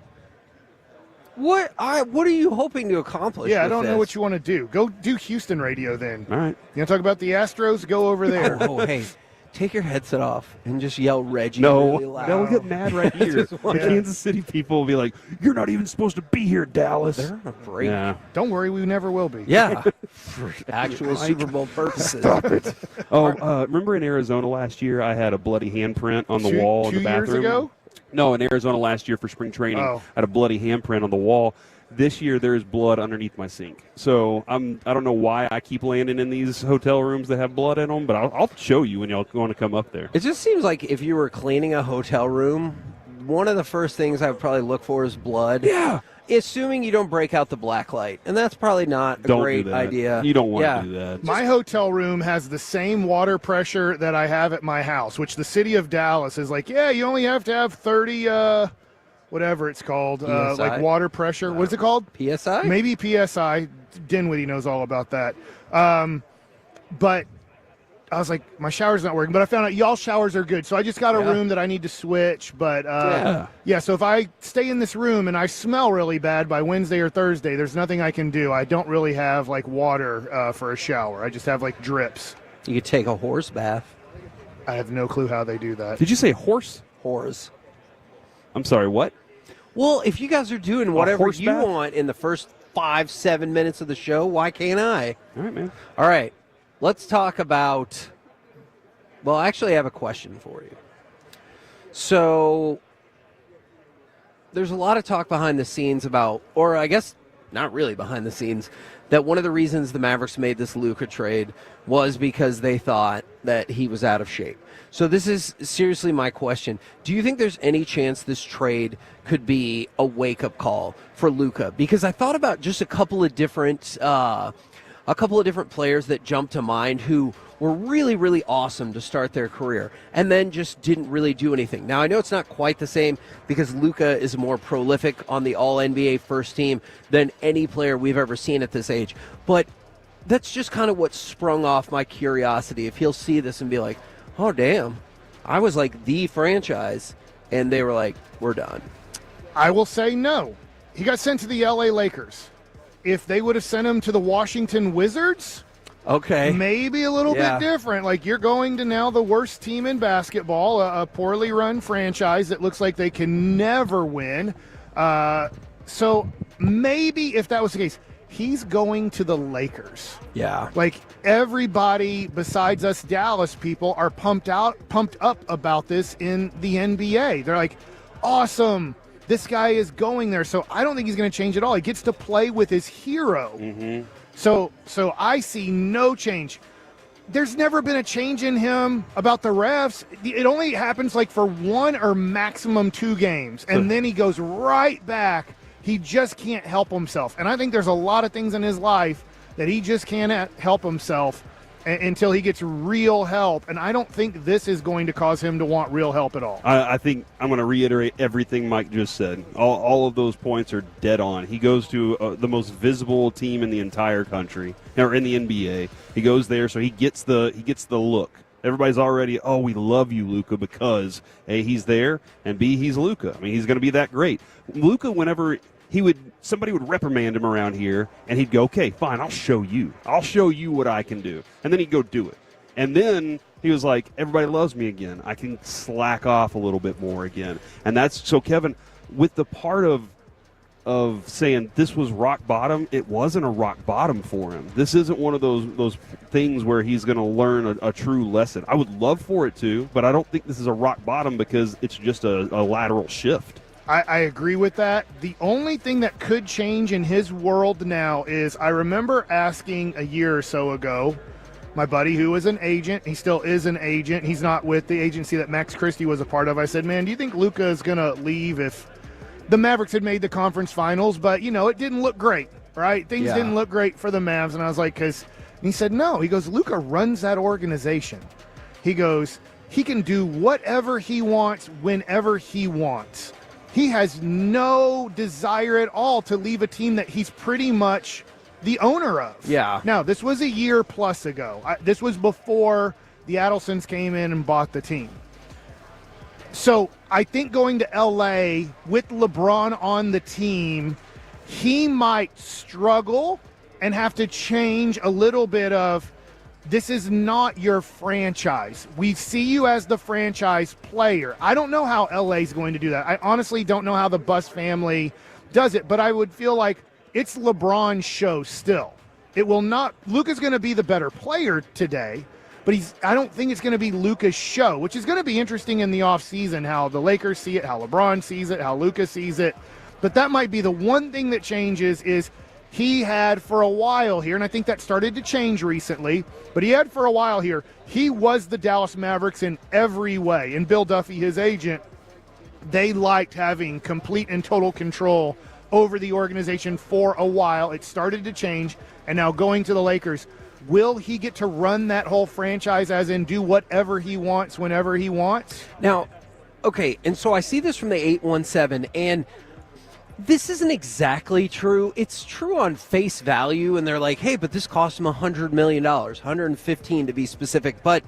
What are you hoping to accomplish? Yeah, I with don't know this? what you want to do. Go do Houston radio then. All right. You want to talk about the Astros? Go over there. Oh, hey, take your headset off and just yell Reggie No, really loud. they'll get mad right here. Just The wanna- Kansas City people will be like, "You're not even supposed to be here, Dallas." They're on a break. Yeah. Don't worry, we never will be. Yeah, for actual Super Bowl purposes. Stop it. Remember in Arizona last year, I had a bloody handprint on the wall in the 2 years bathroom? ago? No, in Arizona last year for spring training, Oh. I had a bloody handprint on the wall. This year, there is blood underneath my sink. So I don't know why I keep landing in these hotel rooms that have blood in them, but I'll show you when y'all want to come up there. It just seems like if you were cleaning a hotel room, one of the first things I would probably look for is blood. Yeah. Assuming you don't break out the black light. And that's probably not a Don't great do that. idea. You don't want Yeah. to do that. My hotel room has the same water pressure that I have at my house, which the city of Dallas is like, yeah, you only have to have 30, whatever it's called, PSI? like water pressure. What is it called? PSI? Maybe PSI. Dinwiddie knows all about that. But I was like, my shower's not working. But I found out y'all showers are good. So I just got a room that I need to switch. But yeah, so if I stay in this room and I smell really bad by Wednesday or Thursday, there's nothing I can do. I don't really have like water for a shower. I just have like drips. You could take a horse bath. I have no clue how they do that. Did you say horse? Horse. I'm sorry, what? Well, if you guys are doing whatever horse you bath? want in the first 5-7 minutes of the show, why can't I? All right, man. All right. Let's talk about. Well, actually, I have a question for you. So, there's a lot of talk behind the scenes about, or I guess not really behind the scenes, that one of the reasons the Mavericks made this Luca trade was because they thought that he was out of shape. So this is seriously my question. Do you think there's any chance this trade could be a wake-up call for Luca? Because I thought about just a couple of different players that jumped to mind who were really, really awesome to start their career and then just didn't really do anything. Now, I know it's not quite the same because Luca is more prolific on the All-NBA first team than any player we've ever seen at this age. But that's just kind of what sprung off my curiosity. If he'll see this and be like, oh, damn, I was like the franchise, and they were like, we're done. I will say no. He got sent to the LA Lakers. If they would have sent him to the Washington Wizards, okay, maybe a little bit different. Like, you're going to now the worst team in basketball, a poorly run franchise that looks like they can never win. So maybe if that was the case, he's going to the Lakers. Yeah. Like, everybody besides us Dallas people are pumped up about this in the NBA. They're like, awesome, this guy is going there. So I don't think he's going to change at all. He gets to play with his hero. Mm-hmm. So I see no change. There's never been a change in him about the refs. It only happens like for 1 or maximum 2 games, and then he goes right back. He just can't help himself. And I think there's a lot of things in his life that he just can't help himself until he gets real help. And I don't think this is going to cause him to want real help at all. I think I'm going to reiterate everything Mike just said. All of those points are dead on. He goes to the most visible team in the entire country, or in the NBA. He goes there, so he gets the look. Everybody's already, oh, we love you, Luca, because A, he's there, and B, he's Luca. I mean, he's going to be that great. Luca, whenever somebody would reprimand him around here, and he'd go, okay, fine, I'll show you what I can do. And then he'd go do it. And then he was like, everybody loves me again. I can slack off a little bit more again. And that's, so Kevin, with the part of saying this was rock bottom, it wasn't a rock bottom for him. This isn't one of those things where he's going to learn a true lesson. I would love for it to, but I don't think this is a rock bottom because it's just a lateral shift. I agree with that. The only thing that could change in his world now is, I remember asking a year or so ago, my buddy who was an agent, he still is an agent, he's not with the agency that Max Christie was a part of. I said, man, do you think Luka is going to leave if the Mavericks had made the conference finals, but, it didn't look great, right? Things didn't look great for the Mavs. And I was like, he said, no. He goes, Luka runs that organization. He goes, he can do whatever he wants whenever he wants. He has no desire at all to leave a team that he's pretty much the owner of. Yeah. Now, this was a year plus ago. This was before the Adelsons came in and bought the team. So I think going to L.A. with LeBron on the team, he might struggle and have to change a little bit of, this is not your franchise. We see you as the franchise player. I don't know how L.A. is going to do that. I honestly don't know how the Buss family does it, but I would feel like it's LeBron's show still. It will not – Luka's going to be the better player today, but I don't think it's going to be Luka's show, which is going to be interesting in the offseason, how the Lakers see it, how LeBron sees it, how Luka sees it. But that might be the one thing that changes is he had for a while here, and I think that started to change recently, but he had for a while here, he was the Dallas Mavericks in every way. And Bill Duffy, his agent, they liked having complete and total control over the organization for a while. It started to change, and now going to the Lakers, will he get to run that whole franchise as in do whatever he wants whenever he wants? Now, okay, and so I see this from the 817, and this isn't exactly true. It's true on face value, and they're like, hey, but this cost him $100 million, $115 to be specific, but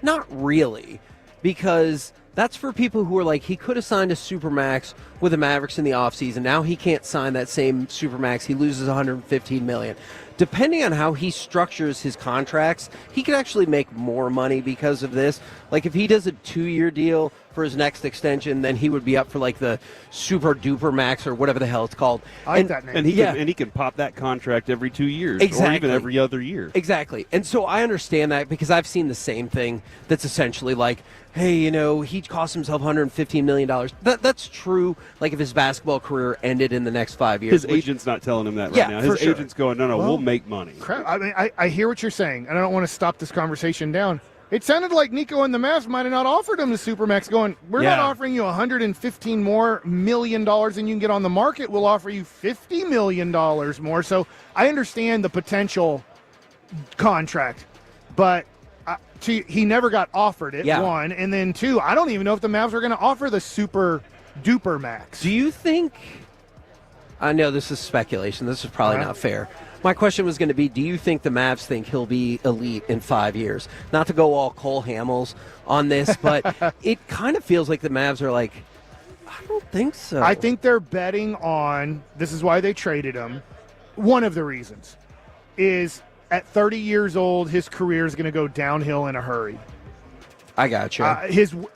not really, because that's for people who are like, he could have signed a Supermax with the Mavericks in the offseason. Now he can't sign that same Supermax. He loses $115 million. Depending on how he structures his contracts, he could actually make more money because of this. Like, if he does a 2-year deal for his next extension, then he would be up for like the super duper max or whatever the hell it's called. I like that name. And he can pop that contract every 2 years, exactly, or even every other year. Exactly. And so I understand that because I've seen the same thing that's essentially like, hey, he cost himself $115 million. That's true, like if his basketball career ended in the next 5 years. His agent's not telling him that right now. His agent's going, no, we'll make money. Crap. I mean, I hear what you're saying, and I don't want to stop this conversation down. It sounded like Nico and the Mavs might have not offered him the Supermax, going, we're not offering you $115 million more than you can get on the market. We'll offer you $50 million more. So I understand the potential contract, but he never got offered it, one. And then two, I don't even know if the Mavs are going to offer the super duper max. Do you think, I know this is speculation, this is probably not fair. My question was going to be, do you think the Mavs think he'll be elite in 5 years? Not to go all Cole Hamels on this, but it kind of feels like the Mavs are like, I don't think so. I think they're betting on, this is why they traded him. One of the reasons is at 30 years old, his career is going to go downhill in a hurry. I got you.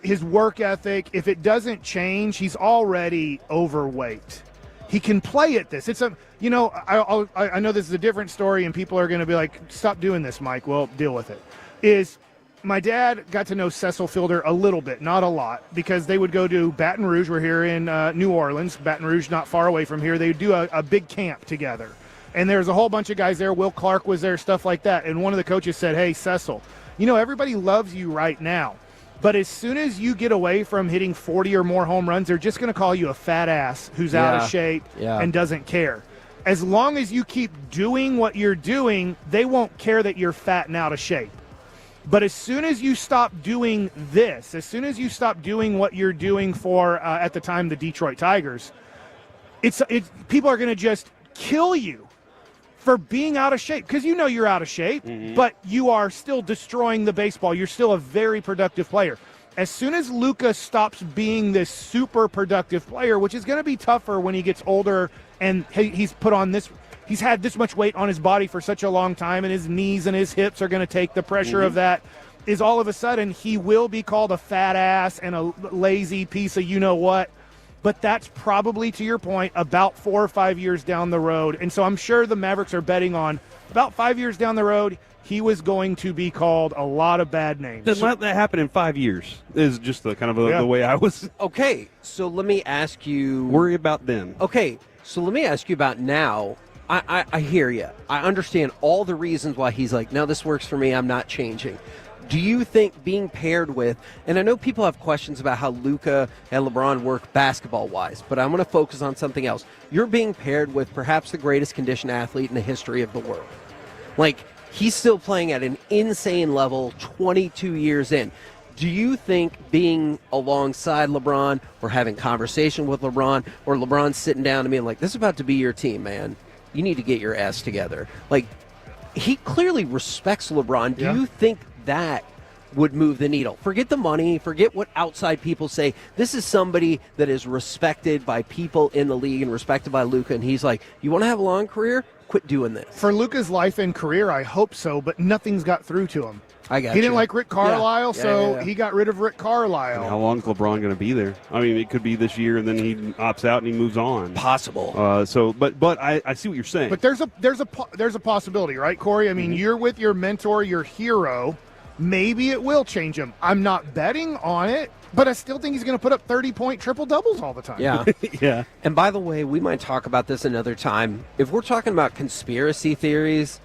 His work ethic, if it doesn't change, he's already overweight. He can play at this. It's a, you know, I know this is a different story, and people are going to be like, stop doing this, Mike. Well, deal with it. Is my dad got to know Cecil Fielder a little bit, not a lot, because they would go to Baton Rouge. We're here in New Orleans, Baton Rouge, not far away from here. They would do a big camp together. And there's a whole bunch of guys there. Will Clark was there, stuff like that. And one of the coaches said, hey, Cecil, you know, everybody loves you right now. But as soon as you get away from hitting 40 or more home runs, they're just going to call you a fat ass who's out of shape and doesn't care. As long as you keep doing what you're doing, they won't care that you're fat and out of shape. But as soon as you stop doing this, as soon as you stop doing what you're doing for, at the time, the Detroit Tigers, people are going to just kill you for being out of shape, because you know you're out of shape, but you are still destroying the baseball. You're still a very productive player. As soon as Luca stops being this super productive player, which is going to be tougher when he gets older and he's had this much weight on his body for such a long time, and his knees and his hips are going to take the pressure of that, is all of a sudden he will be called a fat ass and a lazy piece of you-know-what. But that's probably, to your point, about 4 or 5 years down the road. And so I'm sure the Mavericks are betting on about 5 years down the road, he was going to be called a lot of bad names. Then let that happen in 5 years is just the kind of the way I was. Okay, so let me ask you. Worry about them. Okay, so let me ask you about now. I hear you. I understand all the reasons why he's like, no, this works for me, I'm not changing. Do you think being paired with, and I know people have questions about how Luca and LeBron work basketball-wise, but I'm going to focus on something else. You're being paired with perhaps the greatest conditioned athlete in the history of the world. Like, he's still playing at an insane level 22 years in. Do you think being alongside LeBron or having conversation with LeBron, or LeBron sitting down to me and like, this is about to be your team, man. You need to get your ass together. Like, he clearly respects LeBron. Do you think that would move the needle? Forget the money, forget what outside people say. This is somebody that is respected by people in the league and respected by Luca, and he's like, you want to have a long career? Quit doing this. For Luca's life and career, I hope so, but nothing's got through to him. I got He didn't like Rick Carlisle, Yeah. he got rid of Rick Carlisle. And how long is LeBron going to be there? I mean, it could be this year, and then he opts out and he moves on. Possible. But I see what you're saying. But there's a possibility, right, Corey? I mean, you're with your mentor, your hero. Maybe it will change him. I'm not betting on it, but I still think he's going to put up 30-point triple-doubles all the time. Yeah. Yeah. And by the way, we might talk about this another time. If we're talking about conspiracy theories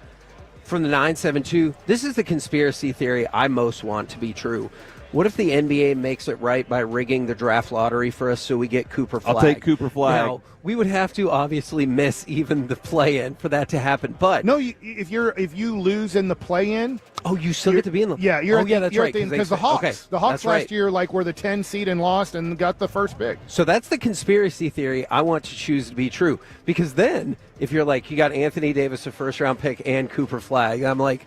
from the 972, this is the conspiracy theory I most want to be true. What if the NBA makes it right by rigging the draft lottery for us so we get Cooper Flag? I'll take Cooper Flag. Now, we would have to obviously miss even the play-in for that to happen. But no, if you lose in the play-in, you still get to be in the. Yeah, that's right. Because the Hawks, that's last right. year were the 10 seed and lost and got the first pick. So that's the conspiracy theory I want to choose to be true. Because then, if you're like, you got Anthony Davis, a first-round pick, and Cooper Flag, I'm like,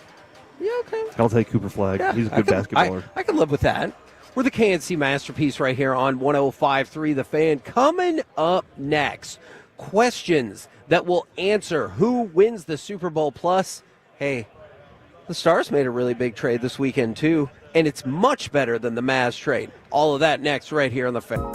yeah, okay. I'll take Cooper Flag. Yeah, He's a good basketballer. I can live with that. We're the KNC Masterpiece right here on 105.3 The Fan. Coming up next, questions that will answer who wins the Super Bowl. Plus, hey, the Stars made a really big trade this weekend too, and it's much better than the Mavs trade. All of that next right here on The Fan.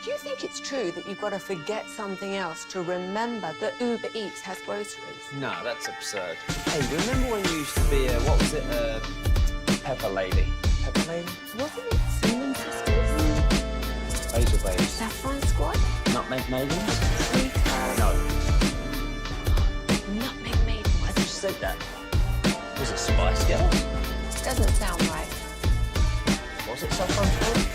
Do you think it's true that you've got to forget something else to remember that Uber Eats has groceries? No, that's absurd. Hey, remember when you used to be what was it, Pepper Lady? Pepper Lady? Wasn't it Seaman Sisters? Basil Babes. Saffron Squad? Nutmeg Maidens? Sweetheart? No. Nutmeg Maidens? I just said that. Was it Spice Girls? Doesn't sound right. Was it Saffron Squad?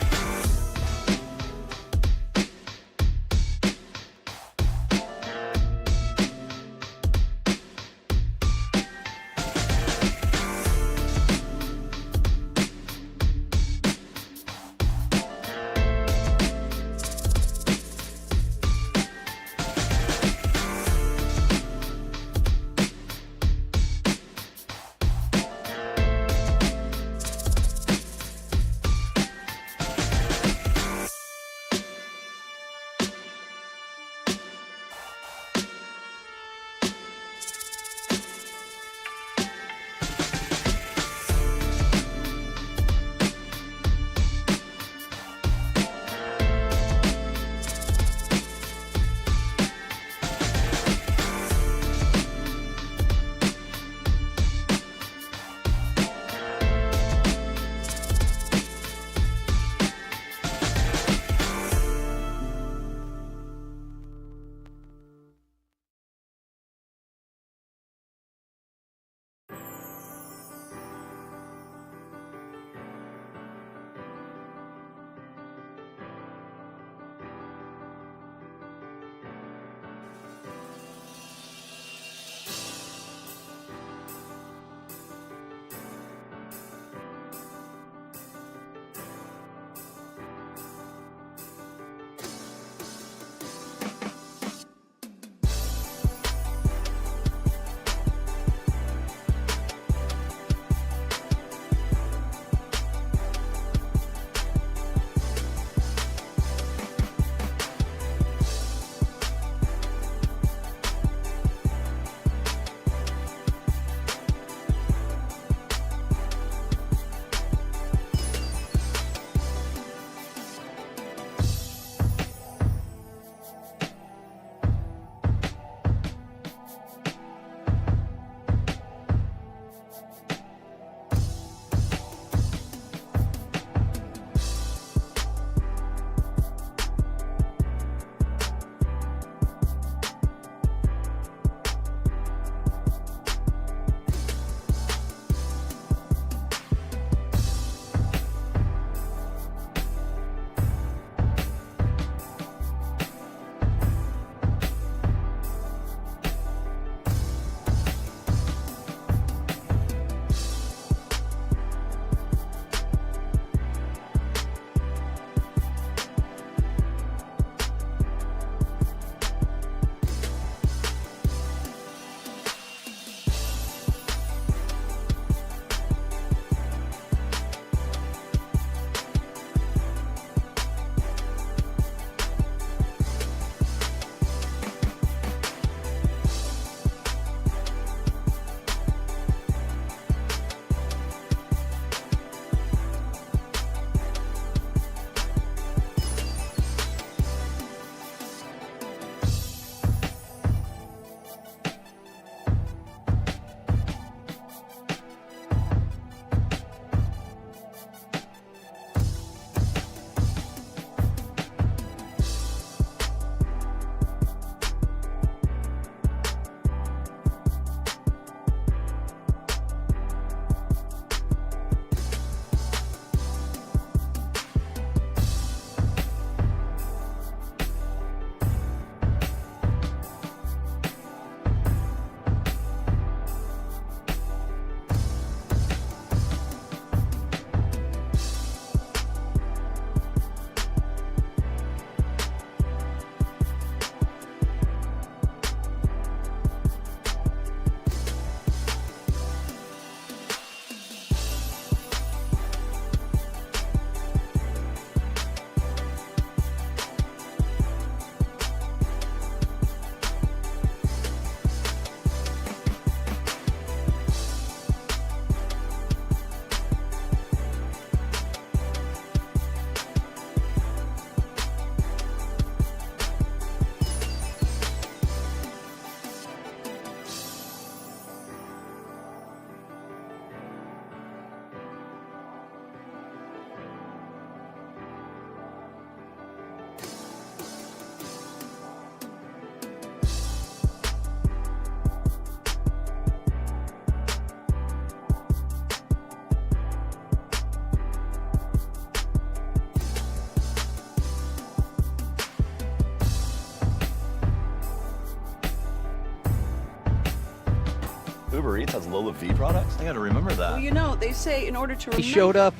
Uber Eats has low fee products? I got to remember that. Well, they say in order to remember. He showed up.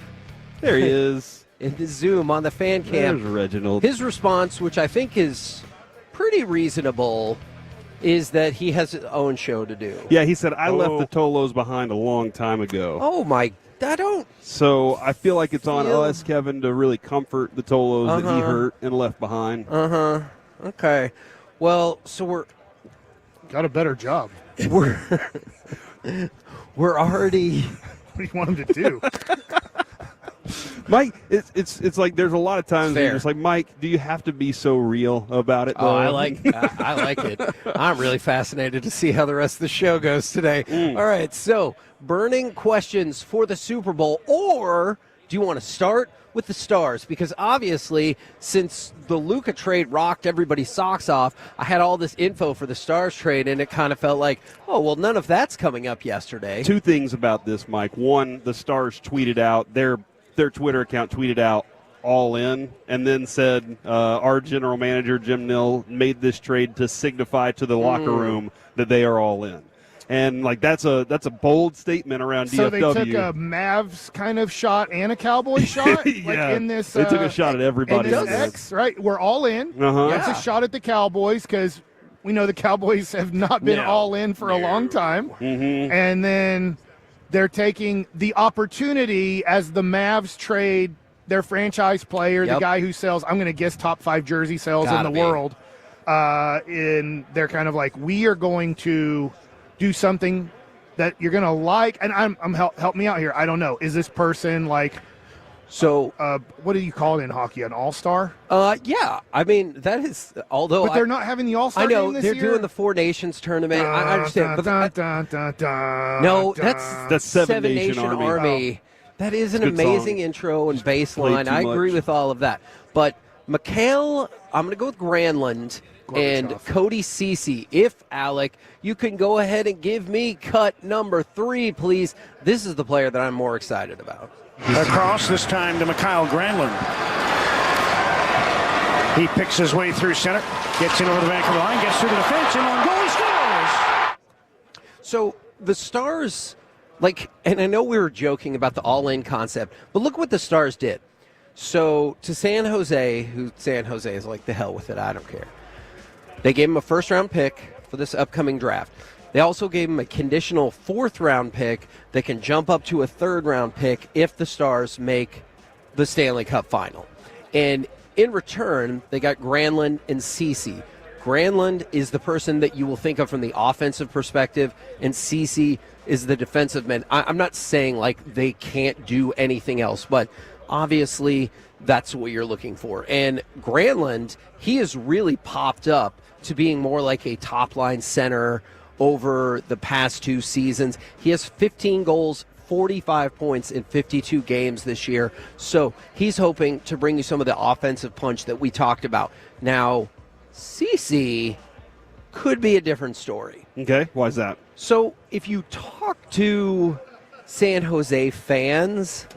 There he is. In the Zoom on the fan cam. There's Reginald. His response, which I think is pretty reasonable, is that he has his own show to do. Yeah, he said, I left the Tolos behind a long time ago. Oh, my. I don't. So I feel like it's on us, Kevin, to really comfort the Tolos that he hurt and left behind. Okay. Well, so we're. Got a better job. We're already. What do you want him to do? Mike, it's like there's a lot of times Fair. you're just like, Mike, do you have to be so real about it? Oh, I like it. I'm really fascinated to see how the rest of the show goes today. All right, so burning questions for the Super Bowl, or do you want to start with the Stars? Because obviously, since the Luca trade rocked everybody's socks off, I had all this info for the Stars trade, and it kind of felt like, oh, well, none of that's coming up yesterday. Two things about this, Mike. One, the Stars tweeted out their Twitter account tweeted out all in and then said our general manager, Jim Nill, made this trade to signify to the locker room that they are all in. And, like, that's a bold statement around DFW. So they took a Mavs kind of shot and a Cowboys shot? Yeah, in this, they took a shot at everybody. In this X, right? We're all in. That's a shot at the Cowboys because we know the Cowboys have not been all in for a long time. And then they're taking the opportunity as the Mavs trade their franchise player, the guy who sells, I'm going to guess, top 5 jersey sales in the world. And they're kind of like, we are going to do something that you're going to like. And help me out here. I don't know. Is this person like, so what do you call it in hockey? An all-star? Yeah. I mean, that is, although. But they're not having the all-star I know, game this they're year? doing the Four Nations tournament. I understand. No, that's Seven Nation Army. That is an Good amazing song. intro and bass played line. too I agree much. with all of that. But Mikhail, I'm going to go with Granlund and Cody Ceci. If, Alec, you can go ahead and give me cut number 3, please. This is the player that I'm more excited about. Across this time to Mikhail Granlund. He picks his way through center, gets in over the back of the line, gets through the defense, and on goal he scores! So the Stars, like, and I know we were joking about the all-in concept, but look what the Stars did. So to San Jose, who San Jose is like, the hell with it, I don't care. They gave him a first-round pick for this upcoming draft. They also gave him a conditional 4th-round pick that can jump up to a 3rd-round pick if the Stars make the Stanley Cup final. And in return, they got Granlund and Ceci. Granlund is the person that you will think of from the offensive perspective, and Ceci is the defensive man. I'm not saying, like, they can't do anything else, but obviously that's what you're looking for. And Granlund, he has really popped up to being more like a top-line center over the past 2 seasons. He has 15 goals, 45 points in 52 games this year. So he's hoping to bring you some of the offensive punch that we talked about. Now, Ceci could be a different story. Okay, why is that? So if you talk to San Jose fans,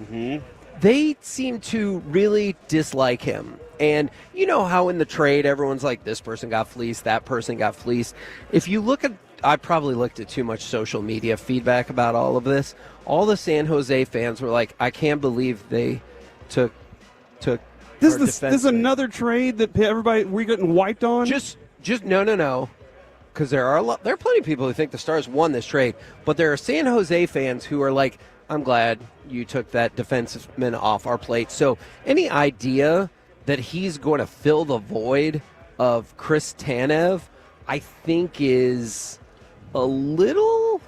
they seem to really dislike him. And you know how in the trade everyone's like, this person got fleeced, that person got fleeced. If you look at, I probably looked at too much social media feedback about all of this. All the San Jose fans were like, I can't believe they took This is another trade that we're getting wiped on? Just no. Because there are plenty of people who think the Stars won this trade, but there are San Jose fans who are like, I'm glad you took that defenseman off our plate. So any idea that he's going to fill the void of Chris Tanev, I think is a little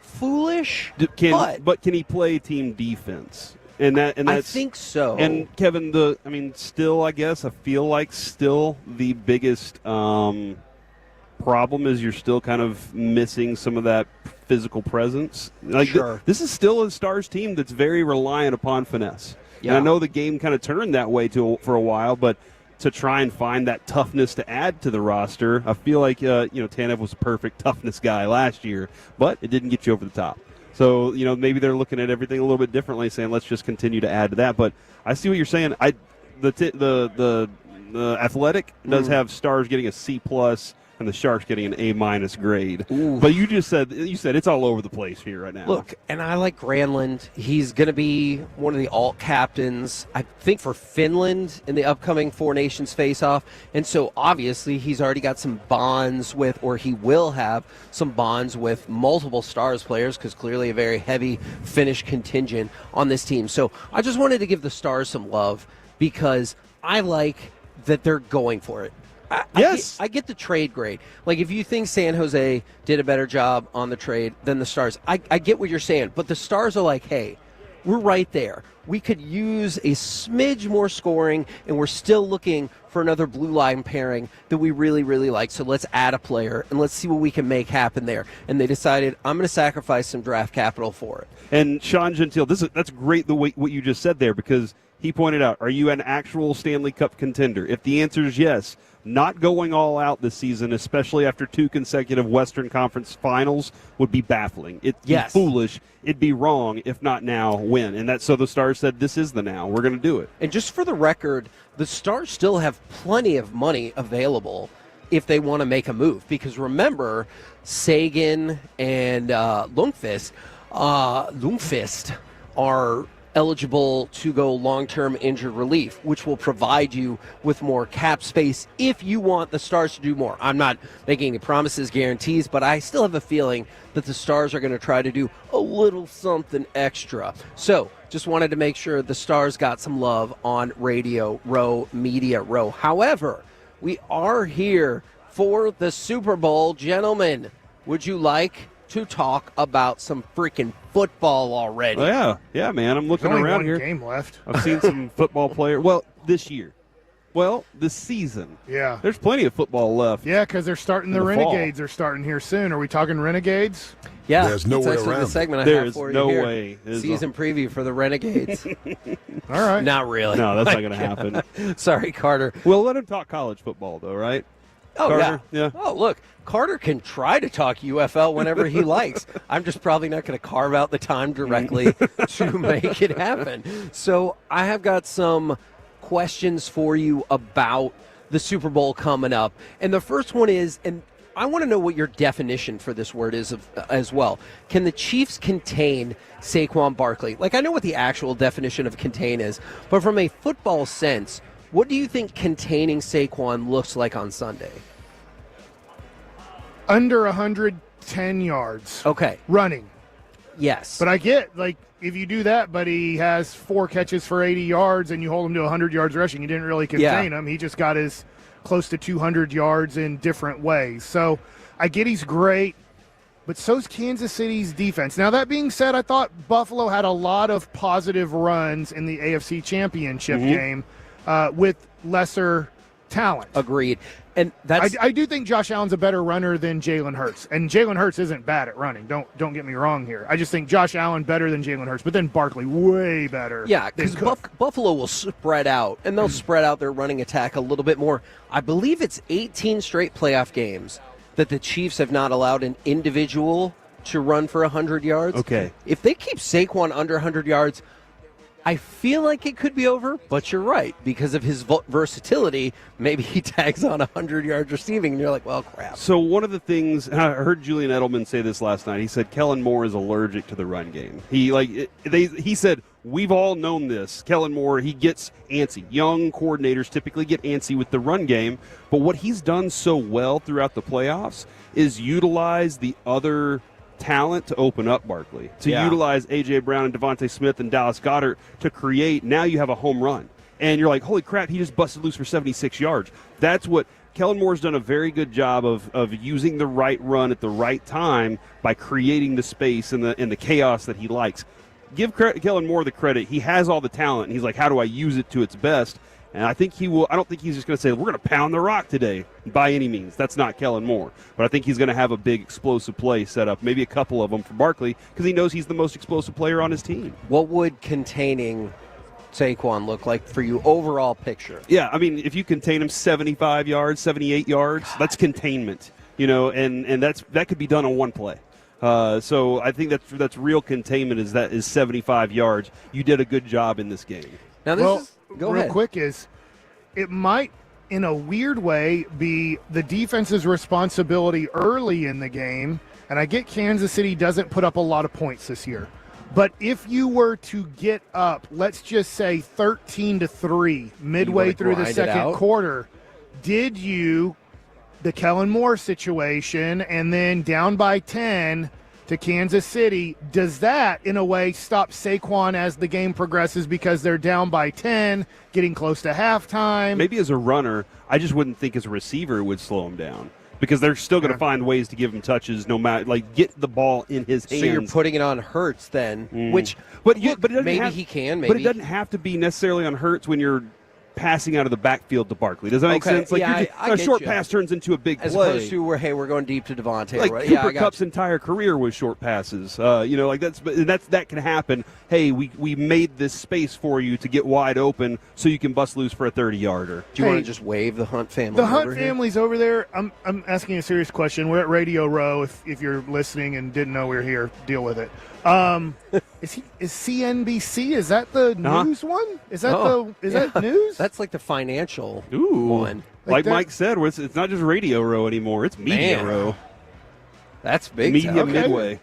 foolish. But can he play team defense? And that's, I think so. And Kevin, still, I guess, I feel like still the biggest problem is you're still kind of missing some of that physical presence. Like Sure. This is still a Stars team that's very reliant upon finesse. Yeah. And I know the game kind of turned that way for a while, but to try and find that toughness to add to the roster, I feel like Tanev was a perfect toughness guy last year, but it didn't get you over the top. So maybe they're looking at everything a little bit differently, saying let's just continue to add to that. But I see what you're saying. The Athletic does have Stars getting a C+, and the Sharks getting an A- grade. Ooh. But you said it's all over the place here right now. Look, and I like Granlund. He's going to be one of the alt captains, I think, for Finland in the upcoming Four Nations face-off. And so obviously he's already got some bonds with, or he will have some bonds with multiple Stars players, because clearly a very heavy Finnish contingent on this team. So I just wanted to give the Stars some love because I like that they're going for it. I get the trade grade. Like, if you think San Jose did a better job on the trade than the Stars, I get what you're saying. But the Stars are like, hey, we're right there. We could use a smidge more scoring, and we're still looking for another blue line pairing that we really, really like. So let's add a player, and let's see what we can make happen there. And they decided, I'm going to sacrifice some draft capital for it. And Sean Gentile, that's great what you just said there, because he pointed out, are you an actual Stanley Cup contender? If the answer is yes, not going all out this season, especially after 2 consecutive Western Conference finals, would be baffling. It'd be foolish. It'd be wrong, if not now, when. And so the Stars said, this is the now. We're going to do it. And just for the record, the Stars still have plenty of money available if they want to make a move. Because remember, Sagan and Lundqvist are eligible to go long-term injured relief, which will provide you with more cap space if you want the Stars to do more. I'm not making any promises, guarantees, but I still have a feeling that the Stars are going to try to do a little something extra. So just wanted to make sure the Stars got some love on Radio Row, Media Row. However, we are here for the Super Bowl. Gentlemen, would you like to talk about some freaking football already? Yeah, man. I'm looking There's only around one here. Game left. I've seen some football players. Well, this year. Well, this season. Yeah. There's plenty of football left. Yeah, because they're starting the Renegades. They're starting here soon. Are we talking Renegades? Yeah. There's no way that's around the segment I There's have for no you here. way. Season preview for the Renegades. All right. Not really. No, that's not going to happen. Sorry, Carter. We'll let him talk college football, though, right? Oh, Carter? yeah. Oh, look, Carter can try to talk UFL whenever he likes. I'm just probably not going to carve out the time directly to make it happen. So I have got some questions for you about the Super Bowl coming up. And the first one is, and I want to know what your definition for this word is as well. Can the Chiefs contain Saquon Barkley? Like, I know what the actual definition of contain is, but from a football sense, what do you think containing Saquon looks like on Sunday? Under 110 yards. Okay. Running. Yes. But I get, like, if you do that, but he has 4 catches for 80 yards and you hold him to 100 yards rushing, you didn't really contain him. He just got his close to 200 yards in different ways. So I get he's great, but so's Kansas City's defense. Now, that being said, I thought Buffalo had a lot of positive runs in the AFC Championship game with lesser talent. Agreed. And that's I do think Josh Allen's a better runner than Jalen Hurts. And Jalen Hurts isn't bad at running. Don't get me wrong here. I just think Josh Allen better than Jalen Hurts, but then Barkley way better. Yeah, because Buffalo will spread out, and they'll spread out their running attack a little bit more. I believe it's 18 straight playoff games that the Chiefs have not allowed an individual to run for 100 yards. Okay. If they keep Saquon under 100 yards, I feel like it could be over, but you're right. Because of his versatility, maybe he tags on 100 yards receiving, and you're like, well, crap. So one of the things, I heard Julian Edelman say this last night. He said Kellen Moore is allergic to the run game. He said, we've all known this. Kellen Moore, he gets antsy. Young coordinators typically get antsy with the run game, but what he's done so well throughout the playoffs is utilize the other talent to open up Barkley, to utilize A.J. Brown and Devontae Smith and Dallas Goedert to create. Now you have a home run. And you're like, holy crap, he just busted loose for 76 yards. That's what Kellen Moore's done a very good job of using the right run at the right time by creating the space and the chaos that he likes. Give Kellen Moore the credit. He has all the talent, and he's like, how do I use it to its best? And I think he will. I don't think he's just going to say, we're going to pound the rock today by any means. That's not Kellen Moore. But I think he's going to have a big explosive play set up, maybe a couple of them for Barkley, because he knows he's the most explosive player on his team. What would containing Saquon look like for you overall picture? Yeah, I mean, if you contain him 75 yards, 78 yards, that's containment. And that could be done on one play. So I think that's real containment is 75 yards. You did a good job in this game. Now Go ahead. Quick it might in a weird way, be the defense's responsibility early in the game. And I get Kansas City doesn't put up a lot of points this year. But if you were to get up, let's just say 13-3 midway through the second quarter, did you, the Kellen Moore situation, and then down by 10 to Kansas City, does that, in a way, stop Saquon as the game progresses because they're down by 10, getting close to halftime? Maybe as a runner, I just wouldn't think as a receiver it would slow him down. Because they're still going to find ways to give him touches, no matter, like, get the ball in his hands. So you're putting it on Hurts then, which but maybe he can. Maybe, but it doesn't have to be necessarily on Hurts when you're passing out of the backfield to Barkley. Does that make sense? Like, a short pass turns into a big as play. Opposed to we're going deep to Devontae. Like right? Cooper Kupp's entire career was short passes. Like that can happen. Hey, we made this space for you to get wide open so you can bust loose for a 30-yarder. Do you want to just wave the Hunt family? The Hunt family's over there. I'm asking a serious question. We're at Radio Row. If you're listening and didn't know we were here, deal with it. Is CNBC? Is that the news one? Is that that news? That's like the financial one. Like that? Mike said, it's not just Radio Row anymore. It's Media Row. That's big. Media Midway.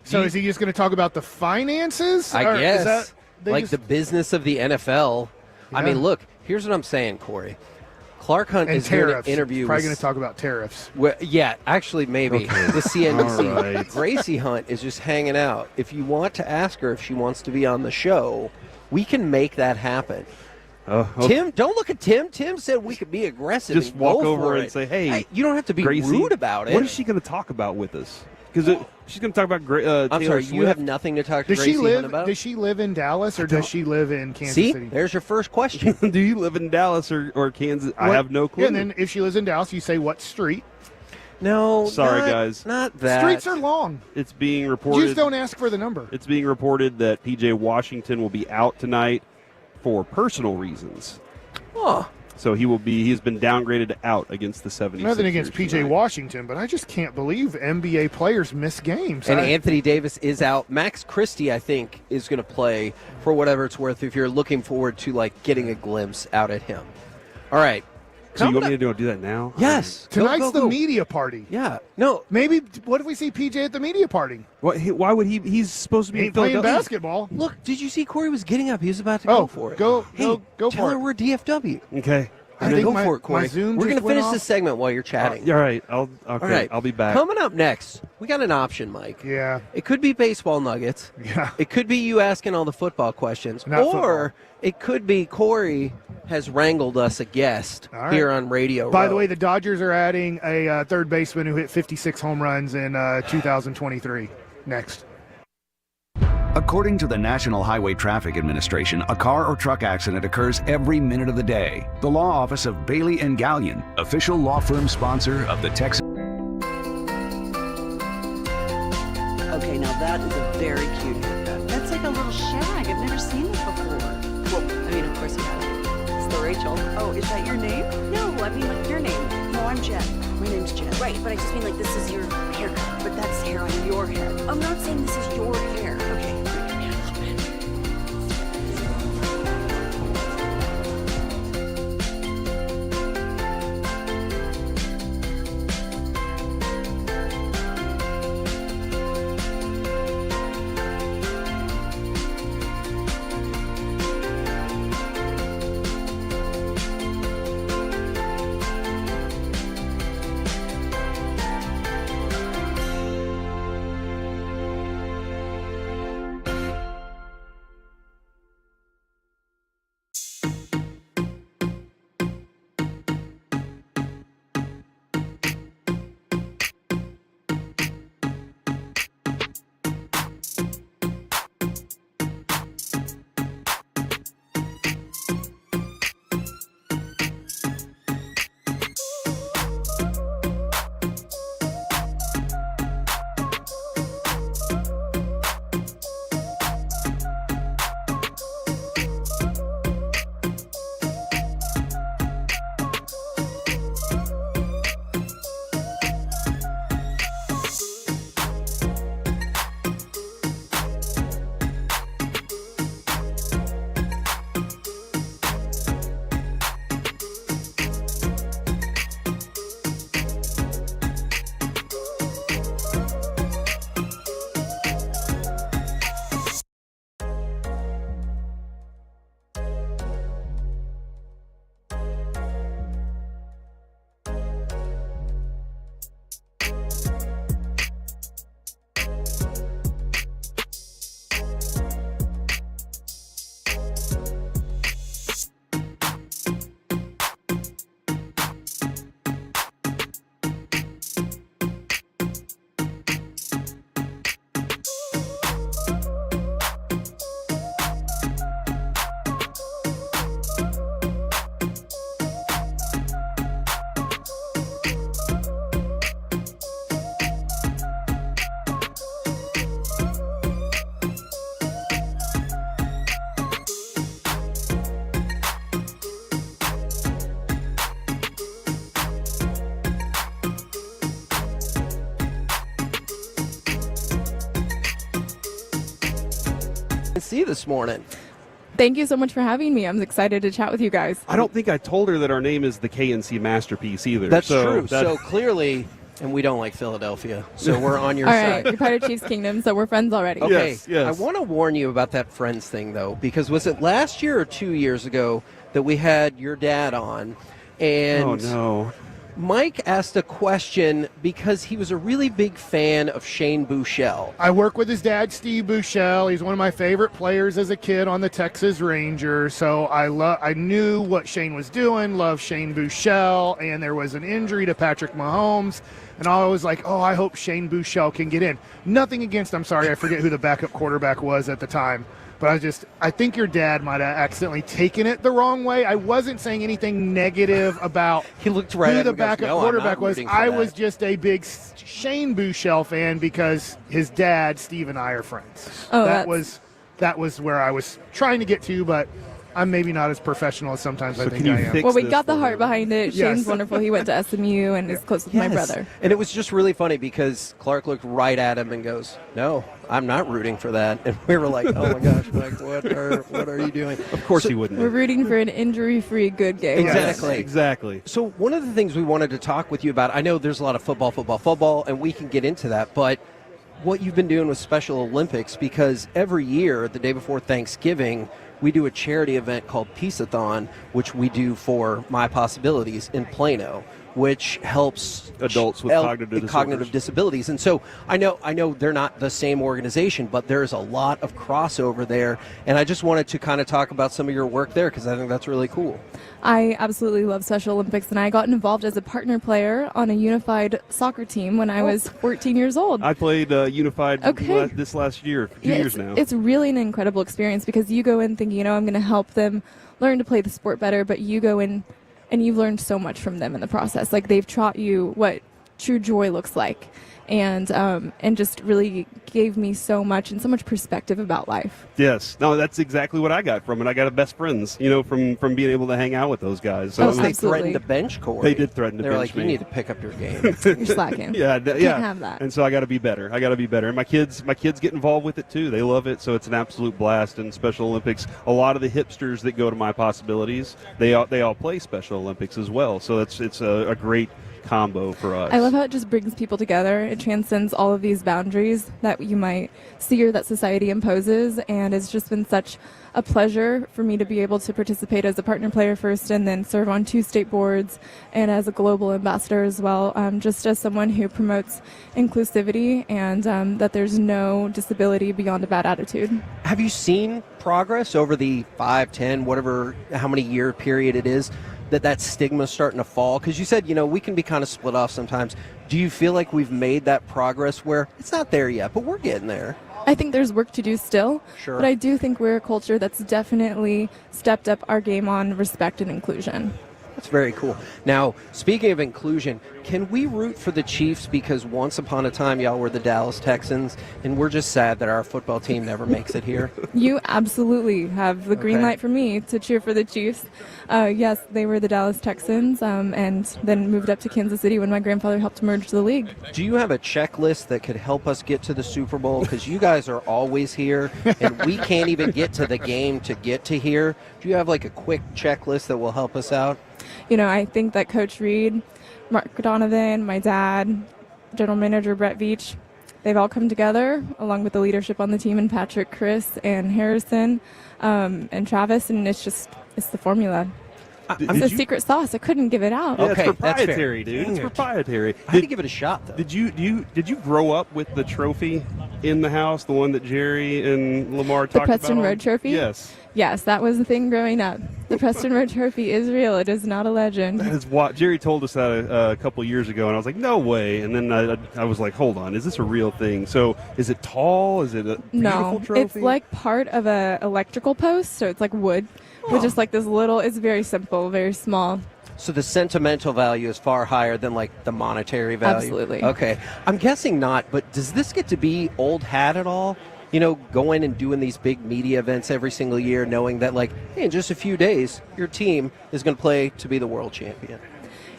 So is he just going to talk about the finances? I guess. Is that, like the business of the NFL. Yeah. I mean, look, here's what I'm saying, Corey. Clark Hunt and is going tariffs. to interview. Probably going to talk about tariffs. Well, yeah, actually, maybe. The CNBC. All right. Gracie Hunt is just hanging out. If you want to ask her if she wants to be on the show, we can make that happen. Okay. Tim, don't look at Tim. Tim said we could be aggressive. Just and walk go over for and it. say, hey, you don't have to be Gracie, rude about it. What is she going to talk about with us? Because she's going to talk about I'm Taylor sorry, Swift. you have nothing to talk to Does Gracie she live? Hunt about? Does she live in Dallas or does she live in Kansas See, City? there's your first question. Do you live in Dallas or Kansas? I have no clue. Yeah, and then if she lives in Dallas, you say what street? No, Sorry, not, guys. Not that. Streets are long. It's being You reported. just don't ask for the number. It's being reported that P.J. Washington will be out tonight for personal reasons. Oh. So he's been downgraded to out against the 76ers. Nothing against P.J. tonight. Washington, but I just can't believe NBA players miss games. And Anthony Davis is out. Max Christie, I think, is going to play for whatever it's worth if you're looking forward to, like, getting a glimpse out at him. All right. So you want me to do that now? Yes. Tonight's Go. the media party. Yeah. No. Maybe, what if we see PJ at the media party? Why would he? He's supposed to be Ain't playing basketball. Look, did you see Corey was getting up? He was about to go for it. Go Hey, tell tell for her it. we're DFW. Okay. I think Go my- for it, Corey. my Zoom We're just gonna went finish off. this segment while you're chatting. All right. All right. I'll be back. Coming up next, we got an option, Mike. Yeah. It could be baseball nuggets. Yeah. It could be you asking all the football questions. Not or football. it could be Corey has wrangled us a guest All right. here on Radio By Row. the way, the Dodgers are adding a third baseman who hit 56 home runs in 2023. Next. According to the National Highway Traffic Administration, a car or truck accident occurs every minute of the day. The law office of Bailey & Gallion, official law firm sponsor of the Texas. Okay, now that is a very cute haircut. That's like a little shag. I've never seen this before. Well, I mean, of course you have. It's the Rachel. Oh, is that your name? No, I mean, like, your name. No, I'm Jen. My name's Jen. Right, but I just mean, like, this is your haircut. But that's hair on your head. I'm not saying this is your hair. Okay. see you this morning. Thank you so much for having me. I'm excited to chat with you guys. I don't think I told her that our name is the KNC Masterpiece either. That's true. So clearly, and we don't like Philadelphia, so we're on your side. All right, you're part of Chiefs Kingdom, so we're friends already. Okay, I want to warn you about that friends thing, though, because was it last year or 2 years ago that we had your dad on? And oh, no. Mike asked a question because he was a really big fan of Shane Buechele. I work with his dad, Steve Buechele. He's one of my favorite players as a kid on the Texas Rangers. So I knew what Shane was doing, loved Shane Buechele, and there was an injury to Patrick Mahomes. And I was like, oh, I hope Shane Buechele can get in. Nothing against, I'm sorry, I forget who the backup quarterback was at the time. But I think your dad might have accidentally taken it the wrong way. I wasn't saying anything negative about he looked right who at the him and backup goes, "No, quarterback I'm not was. rooting for I that." was just a big Shane Buechele fan because his dad, Steve, and I are friends. Oh, that was where I was trying to get to, but I'm maybe not as professional as sometimes I think I am. Well, we got the heart behind it. Yes. Shane's wonderful. He went to SMU and is close with my brother. And it was just really funny because Clark looked right at him and goes, "No, I'm not rooting for that." And we were like, "Oh my gosh, Mike, what are you doing?" Of course he wouldn't. We're rooting for an injury-free good game. Exactly. So one of the things we wanted to talk with you about, I know there's a lot of football, and we can get into that, but what you've been doing with Special Olympics, because every year, the day before Thanksgiving, we do a charity event called Peace-a-thon, which we do for My Possibilities in Plano, which helps adults with cognitive disabilities. And so I know they're not the same organization, but there's a lot of crossover there. And I just wanted to kind of talk about some of your work there because I think that's really cool. I absolutely love Special Olympics, and I got involved as a partner player on a unified soccer team when I was 14 years old. I played unified this last year, 2 years now. It's really an incredible experience because you go in thinking, I'm going to help them learn to play the sport better, but you go in and you've learned so much from them in the process. Like, they've taught you what true joy looks like, and just really gave me so much and so much perspective about life. Yes. No, that's exactly what I got from it. I got a best friends, from being able to hang out with those guys. So they threatened to bench Corey. They did threaten to bench me. They're like, you need to pick up your game. You're slacking. Yeah. Can't have that. And so I got to be better. And my kids get involved with it too. They love it. So it's an absolute blast. And Special Olympics, a lot of the hipsters that go to My Possibilities, they all play Special Olympics as well. So it's a great combo for us. I love how it just brings people together. It transcends all of these boundaries that you might see or that society imposes, and it's just been such a pleasure for me to be able to participate as a partner player first and then serve on 2 state boards and as a global ambassador as well, just as someone who promotes inclusivity and that there's no disability beyond a bad attitude. Have you seen progress over the 5, 10, whatever, how many year period it is, that stigma is starting to fall? Because you said, we can be kind of split off sometimes. Do you feel like we've made that progress where it's not there yet, but we're getting there? I think there's work to do still, Sure. But I do think we're a culture that's definitely stepped up our game on respect and inclusion. That's very cool. Now, speaking of inclusion, can we root for the Chiefs because once upon a time y'all were the Dallas Texans, and we're just sad that our football team never makes it here? You absolutely have the green light for me to cheer for the Chiefs. Yes, they were the Dallas Texans, and then moved up to Kansas City when my grandfather helped merge the league. Do you have a checklist that could help us get to the Super Bowl? Because you guys are always here, and we can't even get to the game to get to here. Do you have like a quick checklist that will help us out? I think that Coach Reed, Mark Donovan, my dad, General Manager Brett Veach, they've all come together along with the leadership on the team, and Patrick, Chris, and Harrison, and Travis, and it's the formula. It's a secret sauce. I couldn't give it out. Yeah, it's proprietary, dude. It's proprietary. I had to give it a shot, though. Did you grow up with the trophy in the house, the one that Jerry and Lamar talked about? The Preston Road Trophy? Yes. Yes, that was the thing growing up. The Preston Road Trophy is real. It is not a legend. That is what Jerry told us that a couple years ago, and I was like, no way. And then I was like, hold on, is this a real thing? So is it tall? Is it a beautiful trophy? It's like part of a electrical post, so it's like wood. With just like this little, it's very simple, very small. So the sentimental value is far higher than like the monetary value? Absolutely. Okay. I'm guessing not, but does this get to be old hat at all? Going and doing these big media events every single year, knowing that like, hey, in just a few days, your team is going to play to be the world champion.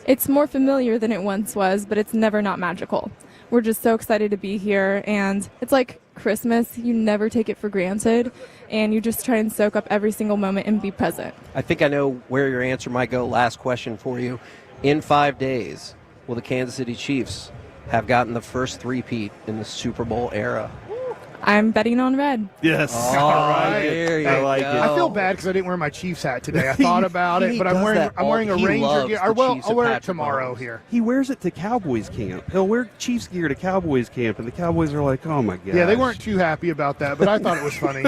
It's more familiar than it once was, but it's never not magical. We're just so excited to be here, and it's like Christmas. You never take it for granted, and you just try and soak up every single moment and be present. I think I know where your answer might go. Last question for you. In 5 days, will the Kansas City Chiefs have gotten the first three-peat in the Super Bowl era? I'm betting on red. Yes. Oh, All right. there you I like go. it. I feel bad because I didn't wear my Chiefs hat today. I thought about it, but I'm wearing a He Ranger loves gear. the Well, Chiefs I'll and wear it Patrick tomorrow Mahomes. here. He wears it to Cowboys camp. He'll wear Chiefs gear to Cowboys camp, and the Cowboys are like, oh, my God. Yeah, they weren't too happy about that, but I thought it was funny.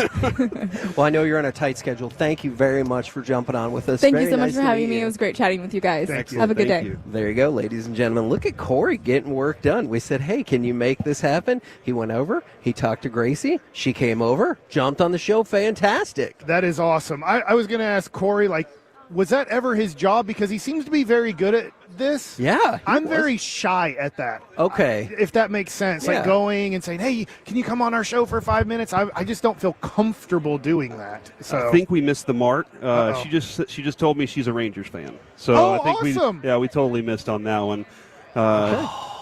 Well, I know you're on a tight schedule. Thank you very much for jumping on with us. Thank Very you so much nice for to having meet me. you. It was great chatting with you guys. Thank you. Have a good Thank day. you. There you go, ladies and gentlemen. Look at Corey getting work done. We said, hey, can you make this happen? He went over. He talked to Gracie. She came over, jumped on the show. Fantastic. That is awesome. I was going to ask Corey, like, was that ever his job? Because he seems to be very good at this. Yeah. I'm very shy at that. Okay. If that makes sense. Yeah. Like going and saying, hey, can you come on our show for 5 minutes? I just don't feel comfortable doing that. So I think we missed the mark. Uh-oh. She just told me she's a Rangers fan. So Oh, I think awesome. we totally missed on that one.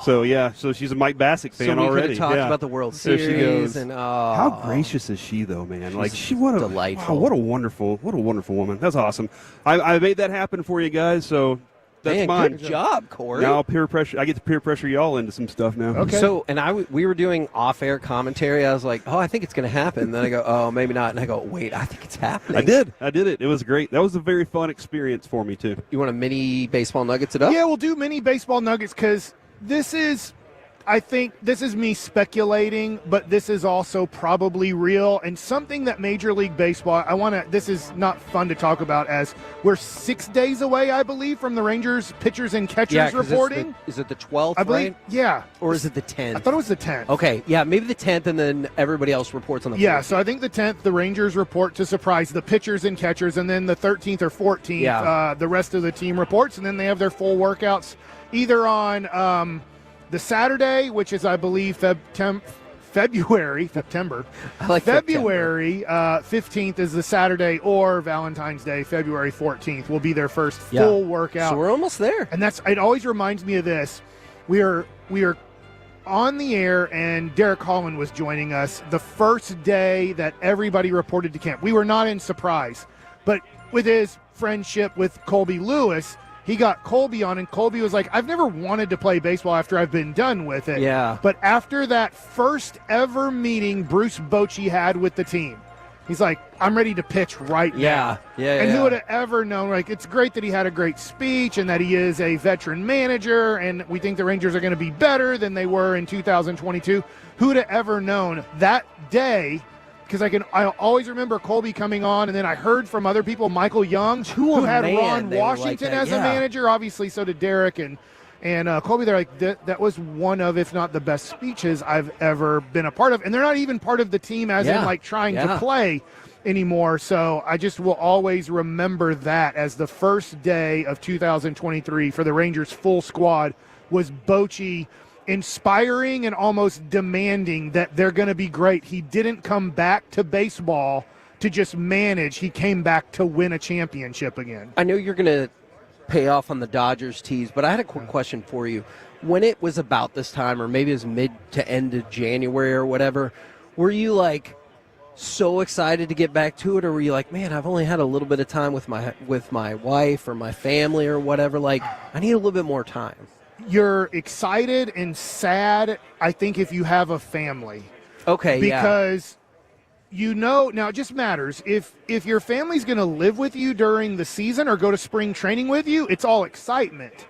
So she's a Mike Bassick fan So we could already. have talked Yeah. about the World There Series. she goes. And How gracious is she, though, man? Like what a delightful. wow, what a wonderful woman. That's awesome. I made that happen for you guys. So that's Man, mine. good job, Corey. Now peer pressure. I get to peer pressure y'all into some stuff now. Okay. So, and we were doing off-air commentary. I was like, oh, I think it's going to happen. Then I go, oh, maybe not. And I go, wait, I think it's happening. I did it. It was great. That was a very fun experience for me, too. You want a mini baseball nuggets it up? Yeah, we'll do mini baseball nuggets because I think this is me speculating, but this is also probably real and something that Major League Baseball, this is not fun to talk about as we're 6 days away, I believe, from the Rangers pitchers and catchers reporting. Is it the 12th, I believe, right? yeah. Or is it the 10th? I thought it was the 10th. Okay, yeah, maybe the 10th, and then everybody else reports on the 14th. Yeah, so I think the 10th, the Rangers report to surprise the pitchers and catchers, and then the 13th or 14th, the rest of the team reports, and then they have their full workouts either on the Saturday, which is, I believe, September. I like February 15th is the Saturday, or Valentine's Day, February 14th, will be their first full workout. So we're almost there. And it always reminds me of this. We are on the air, and Derek Holland was joining us the first day that everybody reported to camp. We were not in surprise, but with his friendship with Colby Lewis, he got Colby on, and Colby was like, I've never wanted to play baseball after I've been done with it. Yeah. But after that first ever meeting Bruce Bochy had with the team, he's like, I'm ready to pitch right now. And who would have ever known? Like, it's great that he had a great speech and that he is a veteran manager, and we think the Rangers are going to be better than they were in 2022. Who would have ever known that day? Because I always remember Colby coming on, and then I heard from other people, Michael Young, who had Ron Washington as a manager. Obviously, so did Derek and Colby. They're like, that was one of, if not the best speeches I've ever been a part of. And they're not even part of the team as in like trying to play anymore. So I just will always remember that as the first day of 2023 for the Rangers full squad was Bochy inspiring and almost demanding that they're going to be great. He didn't come back to baseball to just manage. He came back to win a championship again. I know you're going to pay off on the Dodgers tease, but I had a quick question for you. When it was about this time, or maybe it was mid to end of January or whatever, were you like so excited to get back to it, or were you like, man, I've only had a little bit of time with my wife or my family or whatever, like I need a little bit more time? You're excited and sad, I think, if you have a family. Okay, because now it just matters. If your family's going to live with you during the season or go to spring training with you, it's all excitement.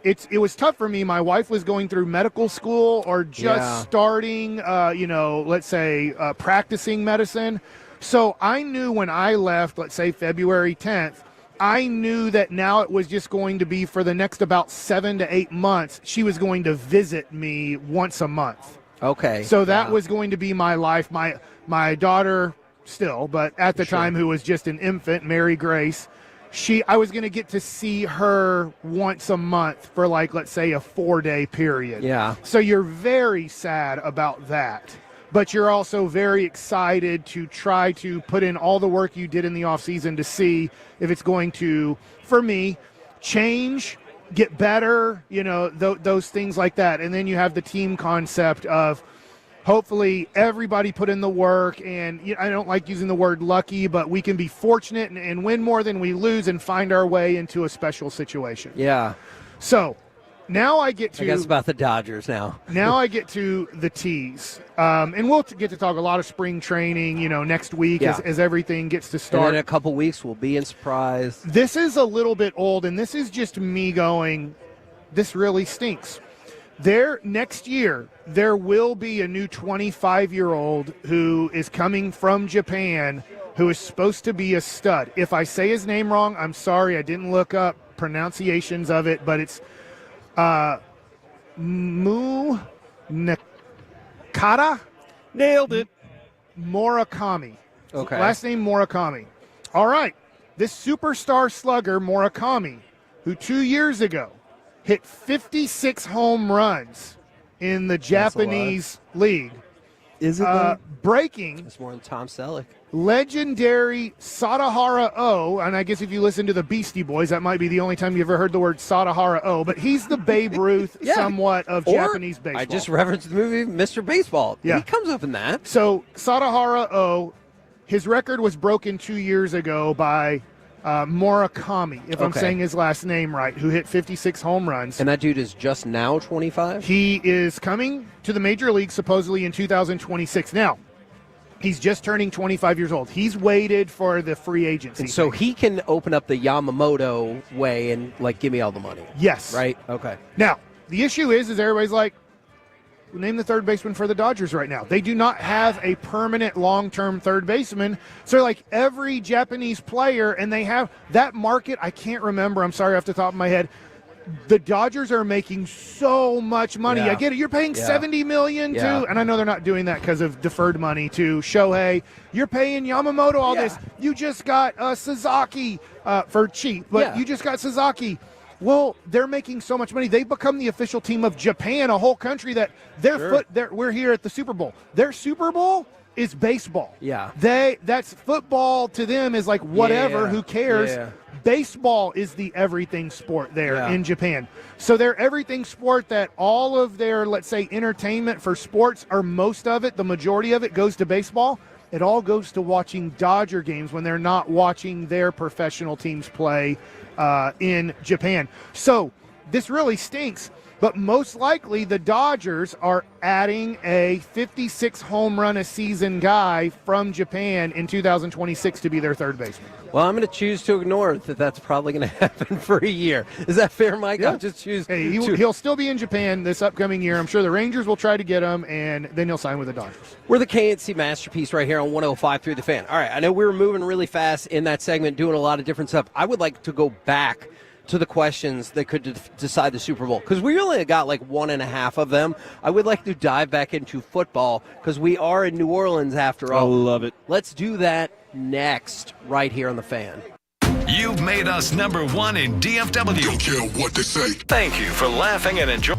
It was tough for me. My wife was going through medical school or just starting, let's say, practicing medicine. So I knew when I left, let's say February 10th, I knew that now it was just going to be for the next about 7 to 8 months, she was going to visit me once a month. Okay. So that was going to be my life. My daughter still, but at the time who was just an infant, Mary Grace, I was going to get to see her once a month for let's say a 4-day period. Yeah. So you're very sad about that. But you're also very excited to try to put in all the work you did in the offseason to see if it's going to, for me, change, get better, those things like that. And then you have the team concept of hopefully everybody put in the work, and I don't like using the word lucky, but we can be fortunate and win more than we lose and find our way into a special situation. Yeah. So now I get to... I guess about the Dodgers now. Now I get to the tees. And we'll get to talk a lot of spring training, next week as everything gets to start. And in a couple weeks, we'll be in surprise. This is a little bit old, and this is just me going, this really stinks. Next year, there will be a new 25-year-old who is coming from Japan who is supposed to be a stud. If I say his name wrong, I'm sorry. I didn't look up pronunciations of it, but it's Mu Nakata? Nailed it. Murakami. Okay. Last name Murakami. All right. This superstar slugger, Murakami, who 2 years ago hit 56 home runs in the Japanese league. Is it breaking? It's more than Tom Selleck. Legendary Sadahara O, and I guess if you listen to the Beastie Boys, that might be the only time you ever heard the word Sadahara O, but he's the Babe Ruth somewhat of Japanese baseball. I just referenced the movie Mr. Baseball. Yeah. He comes up in that. So Sadahara O, his record was broken 2 years ago by Murakami, if I'm saying his last name right, who hit 56 home runs. And that dude is just now 25? He is coming to the major league supposedly in 2026. Now, he's just turning 25 years old. He's waited for the free agency. And so he can open up the Yamamoto way and, give me all the money. Yes. Right? Okay. Now, the issue is everybody's like, name the third baseman for the Dodgers right now. They do not have a permanent long-term third baseman. So every Japanese player, and they have that market, I can't remember, I'm sorry off the top of my head. The Dodgers are making so much money. Yeah. I get it. You're paying $70 million Yeah. to, and I know they're not doing that because of deferred money to Shohei. You're paying Yamamoto all this. You just got Sasaki for cheap, but you just got Sasaki. Well, they're making so much money. They've become the official team of Japan, a whole country that we're here at the Super Bowl. Their Super Bowl is baseball. Yeah. That's football to them is whatever, who cares? Yeah. Baseball is the everything sport there in Japan. So their everything sport that all of their, let's say, entertainment for sports, or most of it, the majority of it goes to baseball. It all goes to watching Dodger games when they're not watching their professional teams play in Japan. So this really stinks, but most likely the Dodgers are adding a 56 home run a season guy from Japan in 2026 to be their third baseman. Well, I'm going to choose to ignore that that's probably going to happen for a year. Is that fair, Mike? Yeah. I'll just choose. Hey, he'll still be in Japan this upcoming year. I'm sure the Rangers will try to get him, and then he'll sign with the Dodgers. We're the KNC Masterpiece right here on 105 through the Fan. All right, I know we were moving really fast in that segment, doing a lot of different stuff. I would like to go back to the questions that could decide the Super Bowl, because we only got 1.5 of them. I would like to dive back into football, because we are in New Orleans after all. I love it. Let's do that next, right here on the Fan. You've made us number one in DFW. Don't care what they say. Thank you for laughing and enjoying.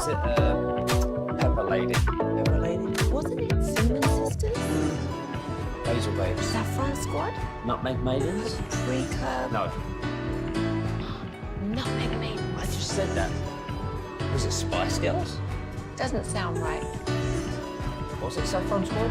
was it? Pepper Lady. Pepper Lady. Wasn't it Cinnamon Sisters? Basil Babes. Saffron Squad? Nutmeg Maidens. Pre-curb? No. Nutmeg Maiden. I just said that. Was it Spice Girls? Doesn't sound right. Was it Saffron Squad?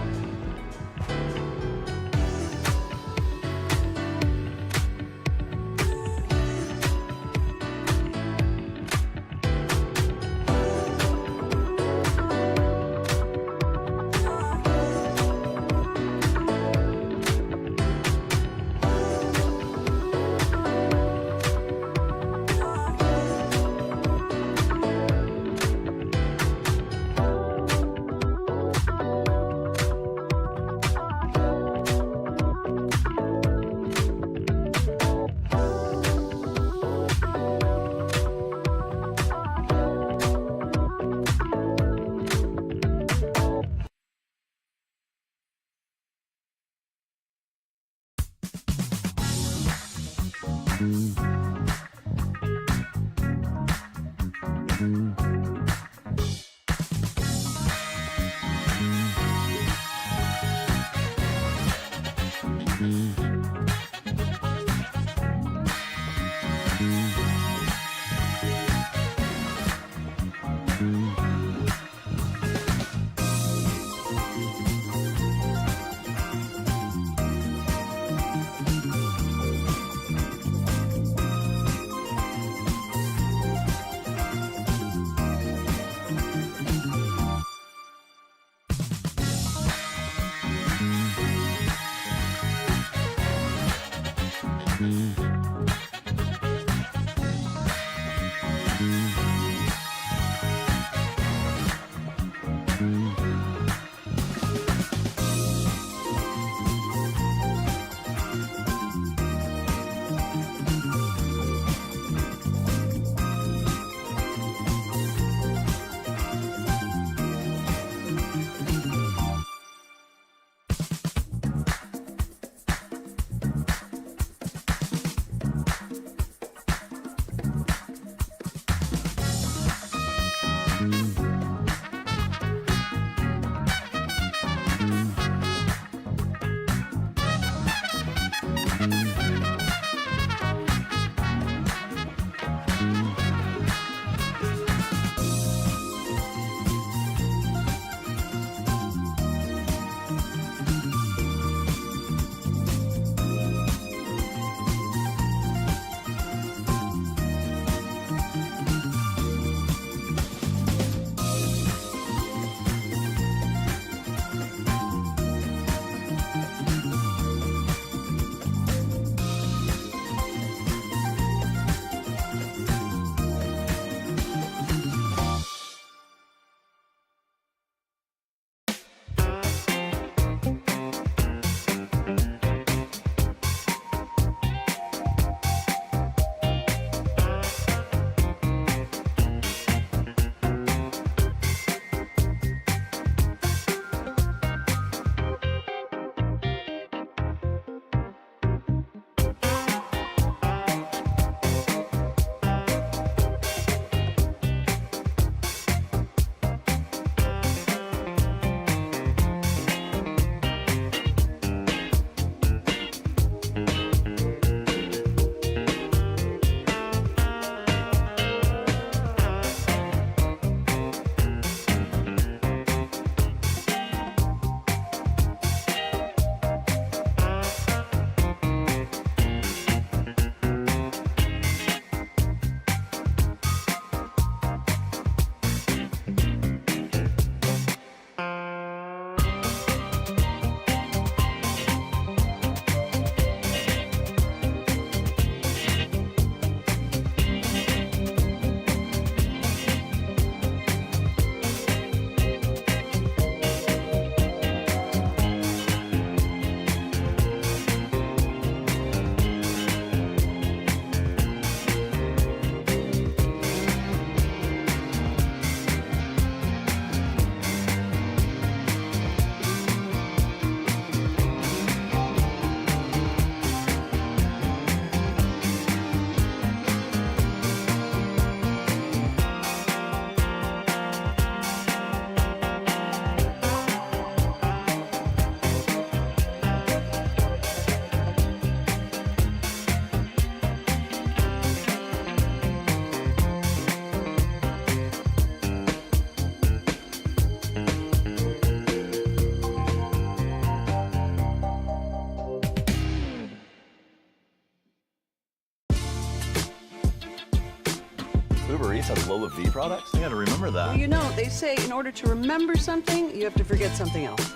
Uber Eats has Lola V products? I gotta remember that. Well, you know, they say in order to remember something, you have to forget something else.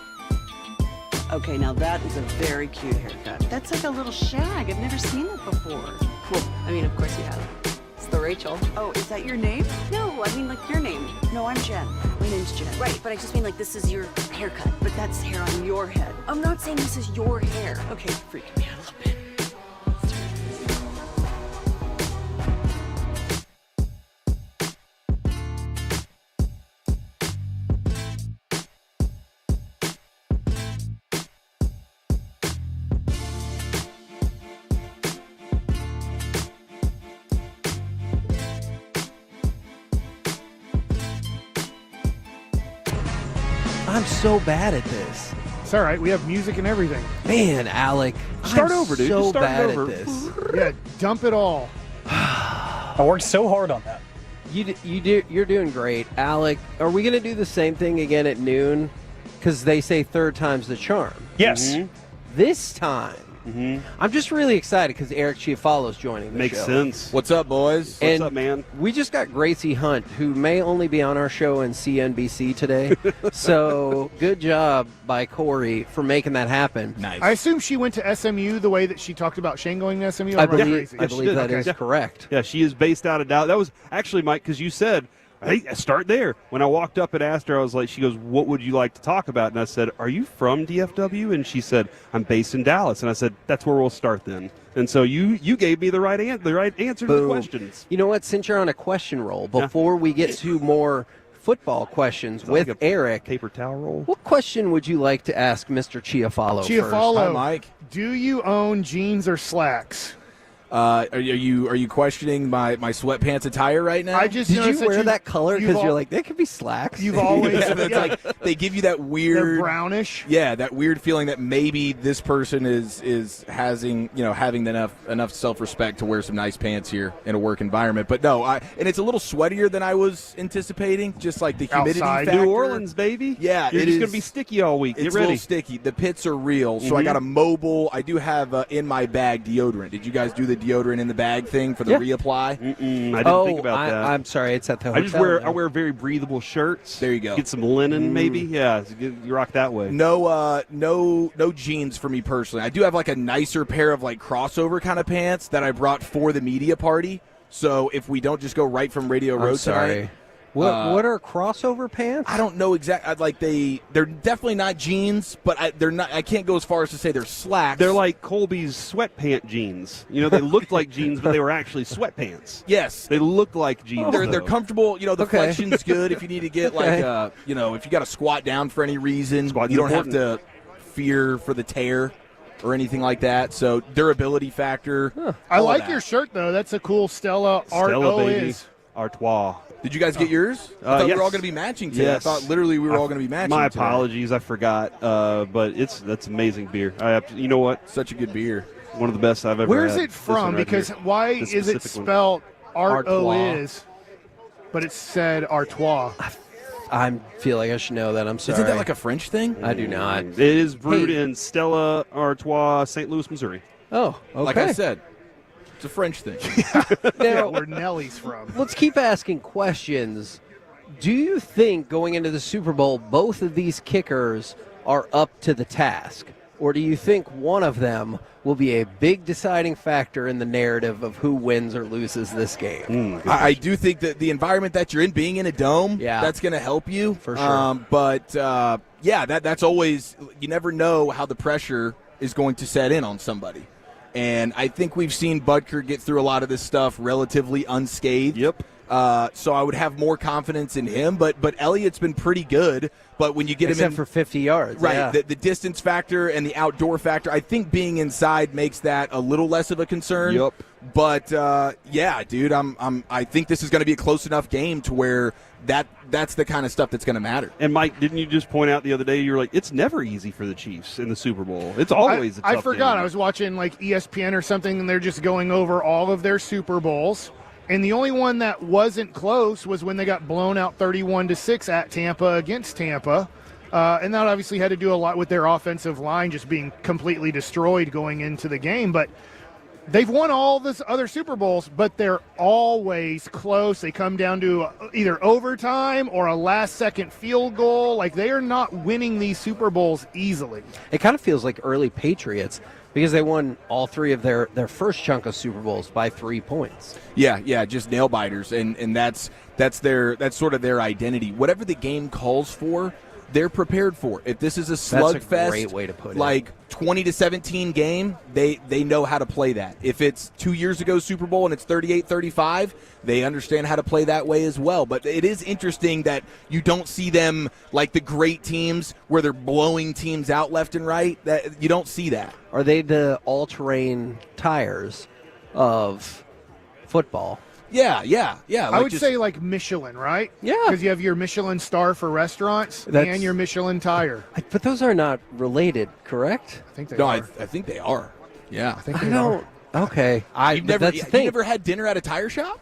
Okay, now that is a very cute haircut. That's like a little shag. I've never seen it before. Well, I mean, of course you have. It's the Rachel. Oh, is that your name? No, I mean like your name. No, I'm Jen. My name's Jen. Right, but I just mean like this is your haircut. But that's hair on your head. I'm not saying this is your hair. Okay, freaking me out a little bit. I'm so bad at this. It's all right. We have music and everything. Man, Alec. Start I'm over, dude. so Just start bad over. at this. Yeah, dump it all. I worked so hard on that. You're doing great. Alec, are we going to do the same thing again at noon? Because they say third time's the charm. Yes. This time. I'm just really excited because Eric Chiafalo's joining the Makes show. sense. What's up, boys? What's up, man? We just got Gracie Hunt, who may only be on our show in CNBC today. So good job by Corey for making that happen. Nice. I assume she went to SMU the way that she talked about Shane going to SMU. I I'm believe, crazy. I believe that is correct. Yeah, she is based out of Dallas. That was actually, Mike, because you said, hey, start there. When I walked up and asked her, I was like, she goes, what would you like to talk about? And I said, are you from DFW? And she said, I'm based in Dallas. And I said, that's where we'll start then. And so you gave me the right answer to the questions. You know what? Since you're on a question roll, before we get to more football questions with like Eric, paper towel roll. What question would you like to ask Mr. Chiafalo first? Chiafalo, Mike. Do you own jeans or slacks? Are you questioning my sweatpants attire right now? I just Did noticed you wear that color you've because you're al- like, that could be slacks? You've always It's like they give you that they're weird brownish. Yeah, that weird feeling that maybe this person is having enough self-respect to wear some nice pants here in a work environment. But no, and it's a little sweatier than I was anticipating, just like the humidity Outside. factor. New Orleans, baby. Yeah, You're it just is- going to be sticky all week. It's Get a little ready. sticky. The pits are real, so I got a mobile. I do have in my bag deodorant. Did you guys do the deodorant in the bag thing for the reapply? I didn't think about that. I'm sorry, it's at the hotel. I just wear very breathable shirts. There you go. Get some linen, maybe. Yeah, you rock that way. No jeans for me personally. I do have like a nicer pair of like crossover kind of pants that I brought for the media party. So if we don't just go right from Radio Row tonight. What are crossover pants? I don't know exactly. Like they're definitely not jeans, but they're not. I can't go as far as to say they're slacks. They're like Colby's sweatpant jeans. You know, they looked like jeans, but they were actually sweatpants. Yes, they look like jeans. They're comfortable. You know, the flexion's good if you need to get Okay. like if you got to squat down for any reason, Squatting's you don't important. have to fear for the tear or anything like that. So durability factor. I all like that. your shirt though. That's a cool Stella Art Stella, baby. is. Artois. Did you guys get yours? I thought we yes. were all going to be matching today. Yes. I thought literally we were all going to be matching. My today. apologies, I forgot. But that's amazing beer. You know what? Such a good beer. One of the best I've ever Where's had. it from? This one right Because here. why This is it specific one. spelled Art-O Artois. is, but it's said Artois? I feel like I should know that. I'm sorry. Isn't that like a French thing? I do not. It is brewed Hey. in Stella Artois, St. Louis, Missouri. Oh, okay. Like I said, it's a French thing. Yeah, Now, where Nellie's from. let's keep asking questions. Do you think going into the Super Bowl, both of these kickers are up to the task? Or do you think one of them will be a big deciding factor in the narrative of who wins or loses this game? I do think that the environment that you're in, being in a dome, Yeah. that's going to help you. For sure. That's always, you never know how the pressure is going to set in on somebody. And I think we've seen Butker get through a lot of this stuff relatively unscathed. Yep. So I would have more confidence in him. But Elliott's been pretty good. But when you get Except him in, for 50 yards. right, Yeah. the distance factor and the outdoor factor, I think being inside makes that a little less of a concern. Yep. But dude, I think this is going to be a close enough game to where that's the kind of stuff that's going to matter. And Mike, didn't you just point out the other day? You were like, it's never easy for the Chiefs in the Super Bowl. It's always a tough I forgot. game. I was watching like ESPN or something, and they're just going over all of their Super Bowls. And the only one that wasn't close was when they got blown out 31-6 at Tampa against Tampa. And that obviously had to do a lot with their offensive line just being completely destroyed going into the game. But they've won all this other Super Bowls, but they're always close. They come down to either overtime or a last-second field goal. Like, they are not winning these Super Bowls easily. It kind of feels like early Patriots because they won all three of their first chunk of Super Bowls by 3 points. Yeah, just nail biters, and that's sort of their identity. Whatever the game calls for, they're prepared for. If this is a slugfest, that's a great way to put it. Like 20-17 game, they know how to play that. If it's 2 years ago Super Bowl and it's 38-35, they understand how to play that way as well. But it is interesting that you don't see them like the great teams where they're blowing teams out left and right. That you don't see that. Are they the all-terrain tires of football? Yeah. I would say like Michelin, right? Yeah. Because you have your Michelin star for restaurants and your Michelin tire. But those are not related, correct? I think they No, are. I think they are. Yeah. I think they are. Okay. You've never had dinner at a tire shop?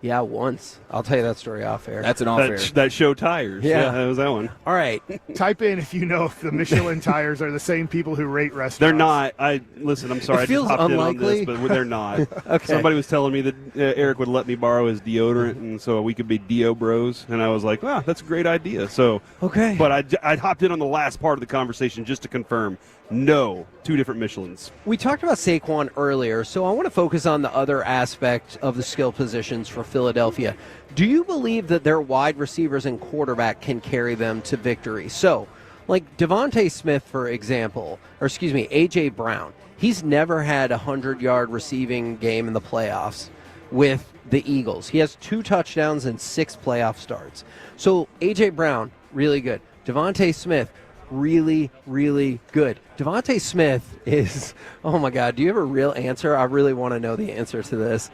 Yeah, once. I'll tell you that story off air. That's an off air. That show tires. Yeah. That was that one. All right. Type in if you know if the Michelin tires are the same people who rate restaurants. They're not. Listen, I'm sorry. It feels I just hopped unlikely. in on this, but they're not. Okay. Somebody was telling me that Eric would let me borrow his deodorant, and so we could be Dio Bros. And I was like, wow, that's a great idea. So, okay. But I hopped in on the last part of the conversation just to confirm. No, 2 different Michelins. We talked about Saquon earlier, so I want to focus on the other aspect of the skill positions for Philadelphia. Do you believe that their wide receivers and quarterback can carry them to victory? So, like Devontae Smith, for example, A.J. Brown, he's never had a 100-yard receiving game in the playoffs with the Eagles. He has 2 touchdowns and 6 playoff starts. So, A.J. Brown, really good. Devontae Smith, really, really good. Devontae Smith is, oh my God, do you have a real answer? I really want to know the answer to this.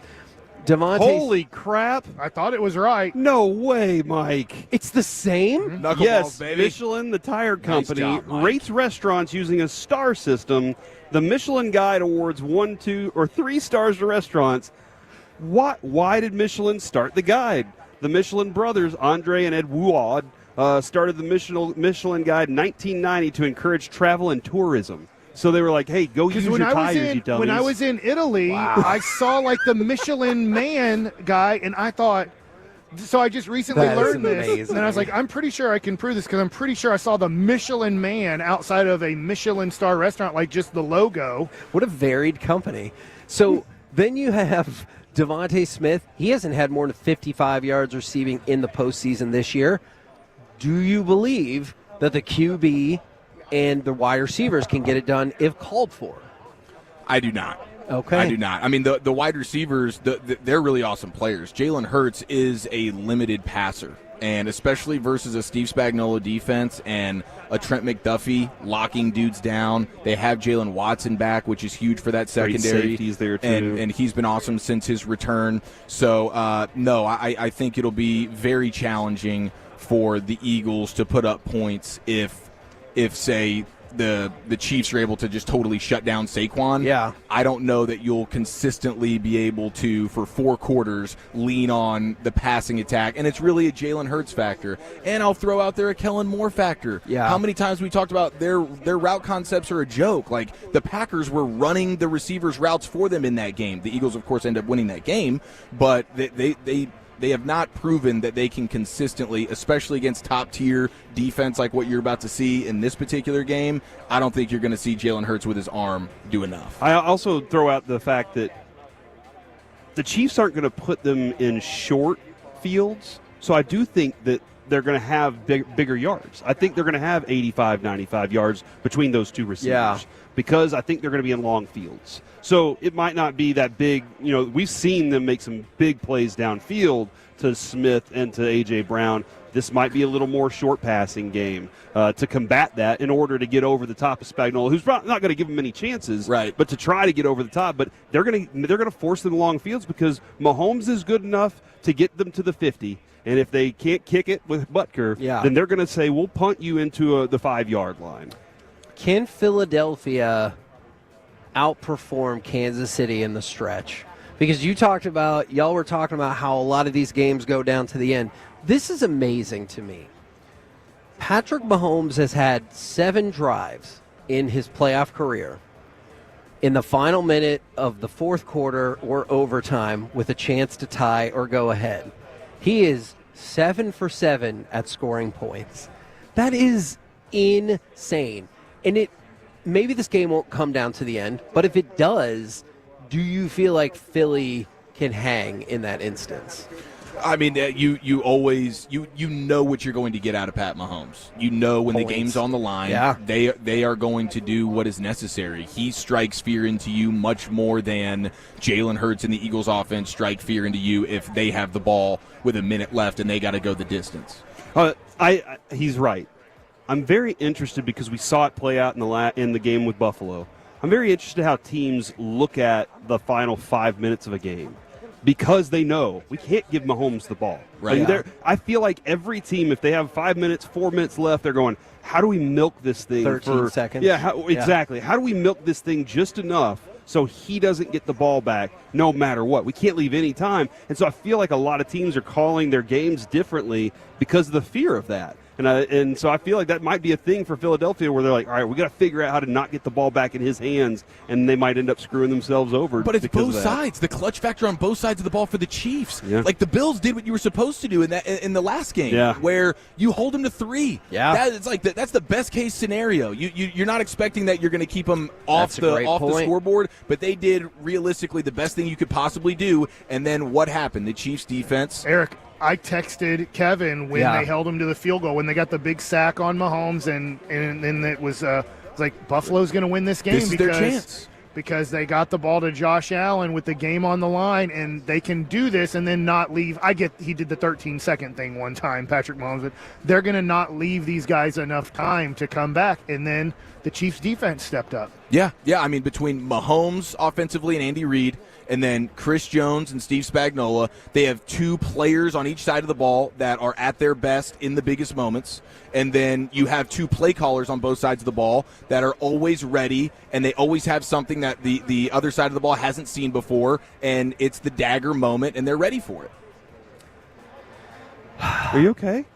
Holy crap. I thought it was right. No way, Mike. It's the same? Knuckleballs, Yes, baby. Michelin, the tire company, job, Mike. rates restaurants using a star system. The Michelin Guide awards 1, 2, or 3 stars to restaurants. Why did Michelin start the guide? The Michelin brothers, Andre and Ed Wood, started the Michelin Guide in 1990 to encourage travel and tourism. So they were like, hey, go use your tires, you dummies. When I was in Italy, I saw like the Michelin Man guy, and I thought, so I just recently learned this. And I was like, I'm pretty sure I can prove this because I'm pretty sure I saw the Michelin Man outside of a Michelin star restaurant, like just the logo. What a varied company. So then you have Devontae Smith. He hasn't had more than 55 yards receiving in the postseason this year. Do you believe that the QB and the wide receivers can get it done if called for? I do not. Okay. I do not. I mean, the wide receivers, they're really awesome players. Jalen Hurts is a limited passer, and especially versus a Steve Spagnuolo defense and a Trent McDuffie locking dudes down. They have Jalen Watson back, which is huge for that secondary. Great safeties there, too. And he's been awesome since his return. So, no, I think it'll be very challenging for the Eagles to put up points if say the Chiefs are able to just totally shut down Saquon. Yeah. I don't know that you'll consistently be able to, for 4 quarters, lean on the passing attack. And it's really a Jalen Hurts factor. And I'll throw out there a Kellen Moore factor. Yeah. How many times we talked about their route concepts are a joke? Like, the Packers were running the receivers' routes for them in that game. The Eagles, of course, end up winning that game. But they have not proven that they can consistently, especially against top-tier defense like what you're about to see in this particular game. I don't think you're going to see Jalen Hurts with his arm do enough. I also throw out the fact that the Chiefs aren't going to put them in short fields, so I do think that they're going to have bigger yards. I think they're going to have 85, 95 yards between those 2 receivers because I think they're going to be in long fields. So it might not be that big. You know, we've seen them make some big plays downfield to Smith and to A.J. Brown. This might be a little more short passing game to combat that in order to get over the top of Spagnuolo, who's not going to give them many chances, right? But to try to get over the top. But they're going to force them long fields because Mahomes is good enough to get them to the 50. And if they can't kick it with Butker, then they're going to say, we'll punt you into the 5-yard line. Can Philadelphia outperform Kansas City in the stretch? Because y'all were talking about how a lot of these games go down to the end. This is amazing to me. Patrick Mahomes has had 7 drives in his playoff career in the final minute of the fourth quarter or overtime with a chance to tie or go ahead. He is 7 for 7 at scoring points. That is insane. And maybe this game won't come down to the end, but if it does, do you feel like Philly can hang in that instance? I mean, you always know what you're going to get out of Pat Mahomes. You know when the game's on the line, they are going to do what is necessary. He strikes fear into you much more than Jalen Hurts and the Eagles offense strike fear into you if they have the ball with a minute left and they got to go the distance. He's right. I'm very interested because we saw it play out in the game with Buffalo. I'm very interested how teams look at the final 5 minutes of a game. Because they know we can't give Mahomes the ball. Right. I feel like every team, if they have 5 minutes, 4 minutes left, they're going, how do we milk this thing 13 seconds? Yeah, exactly. How do we milk this thing just enough so he doesn't get the ball back no matter what? We can't leave any time. And so I feel like a lot of teams are calling their games differently because of the fear of that. And so I feel like that might be a thing for Philadelphia where they're like, all right, we got to figure out how to not get the ball back in his hands, and they might end up screwing themselves over. But it's both sides. The clutch factor on both sides of the ball for the Chiefs. Yeah. Like the Bills did what you were supposed to do in the last game, where you hold them to 3. Yeah, that's the best case scenario. You're not expecting that you're going to keep them off the scoreboard, but they did realistically the best thing you could possibly do. And then what happened? The Chiefs defense, Eric. I texted Kevin when they held him to the field goal, when they got the big sack on Mahomes, and then it was like Buffalo's going to win this game their chance. Because they got the ball to Josh Allen with the game on the line, and they can do this and then not leave. I get he did the 13-second thing one time, Patrick Mahomes, but they're going to not leave these guys enough time to come back, and then the Chiefs' defense stepped up. Yeah. I mean, between Mahomes offensively and Andy Reid, and then Chris Jones and Steve Spagnuolo, they have 2 players on each side of the ball that are at their best in the biggest moments. And then you have 2 play callers on both sides of the ball that are always ready, and they always have something that the other side of the ball hasn't seen before, and it's the dagger moment, and they're ready for it. Are you okay?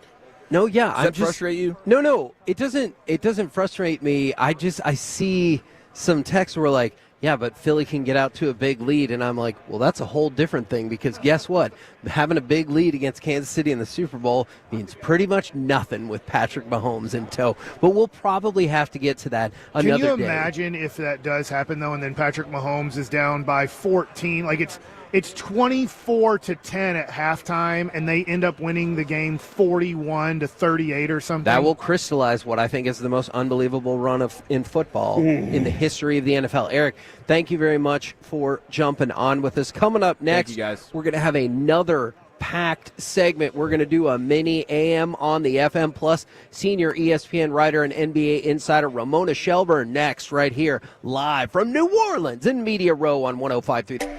No, yeah. Does that frustrate you? No, it doesn't. It doesn't frustrate me. I see some texts where like, yeah, but Philly can get out to a big lead, and I'm like, well, that's a whole different thing, because guess what? Having a big lead against Kansas City in the Super Bowl means pretty much nothing with Patrick Mahomes in tow. But we'll probably have to get to that another day. Can you imagine if that does happen, though, and then Patrick Mahomes is down by 14? Like it's 24-10 at halftime, and they end up winning the game 41-38 or something. That will crystallize what I think is the most unbelievable run in football in the history of the NFL. Eric, thank you very much for jumping on with us. Coming up next, thank you guys. We're going to have another packed segment. We're going to do a mini AM on the FM Plus. Senior ESPN writer and NBA insider Ramona Shelburne next, right here, live from New Orleans in Media Row on 105.3.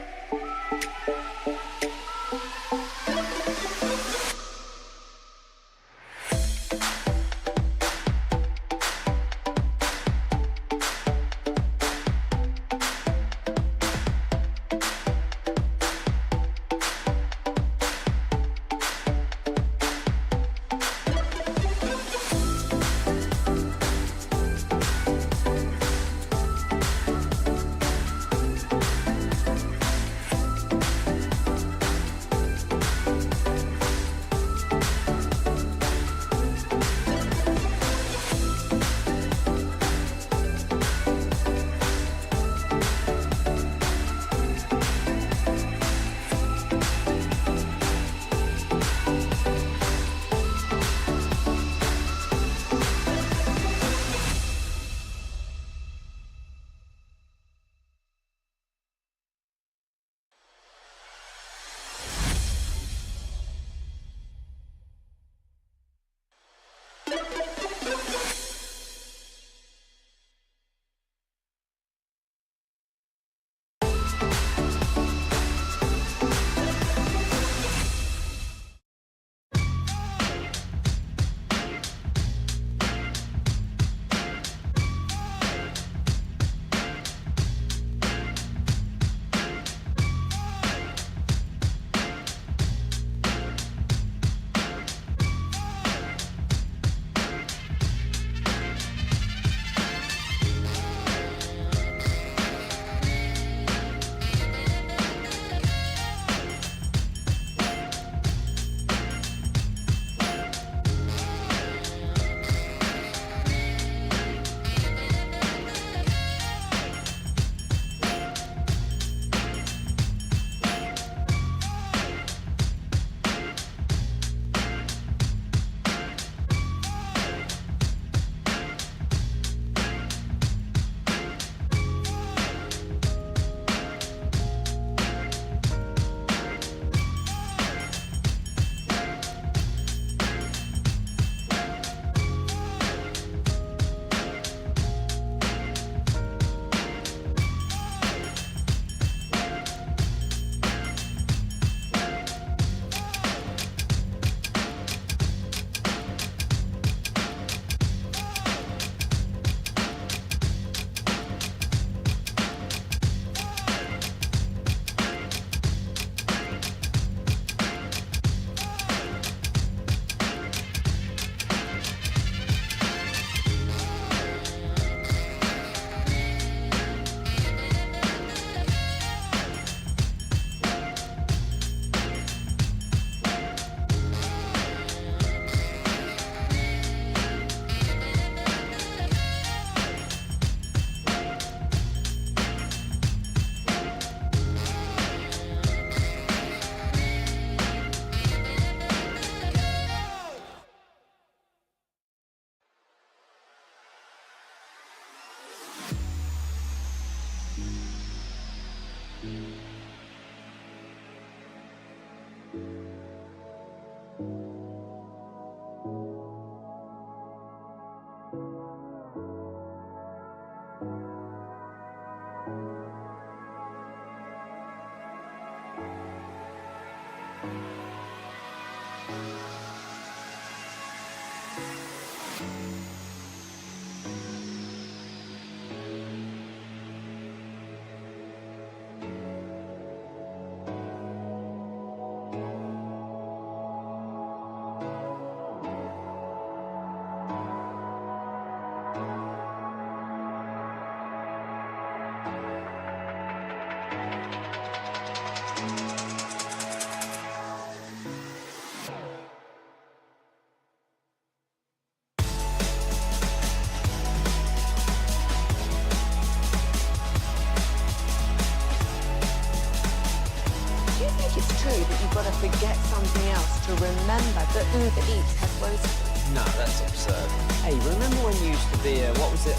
Do you think it's true that you've got to forget something else to remember that Uber Eats has roasted? No, that's absurd. Hey, remember when you used to be what was it,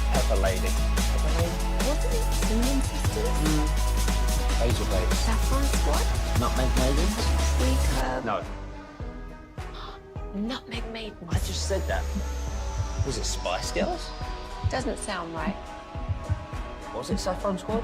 Pepper Lady? Pepper Lady? Wasn't it Cinnamon Sisters? Basil Babies. Saffron Squad? Nutmeg Maidens? Sweet No. Nutmeg Maidens. I just said that. Was it Spice Girls? Doesn't sound right. Was it Saffron Squad?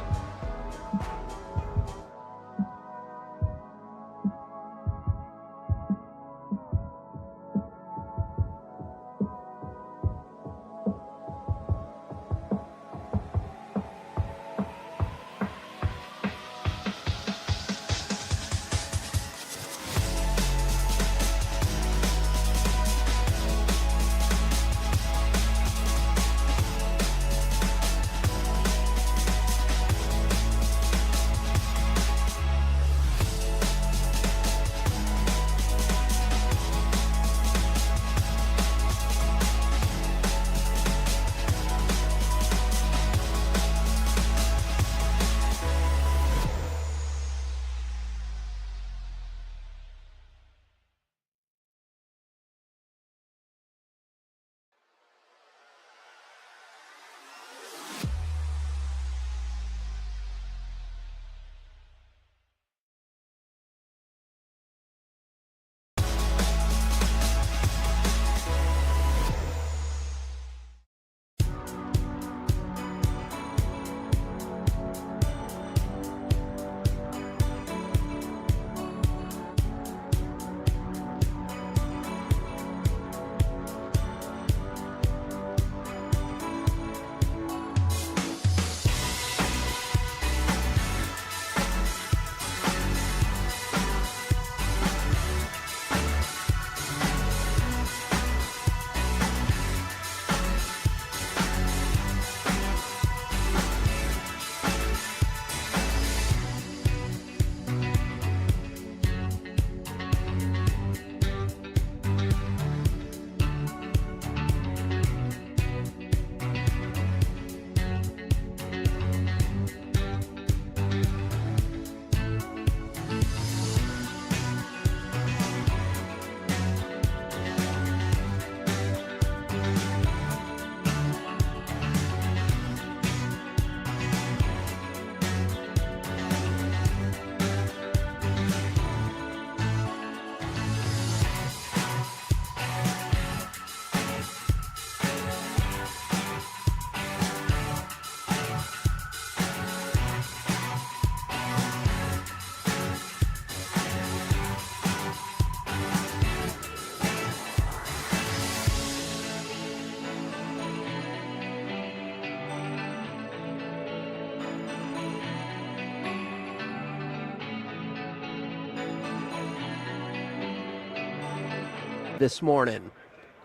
This morning.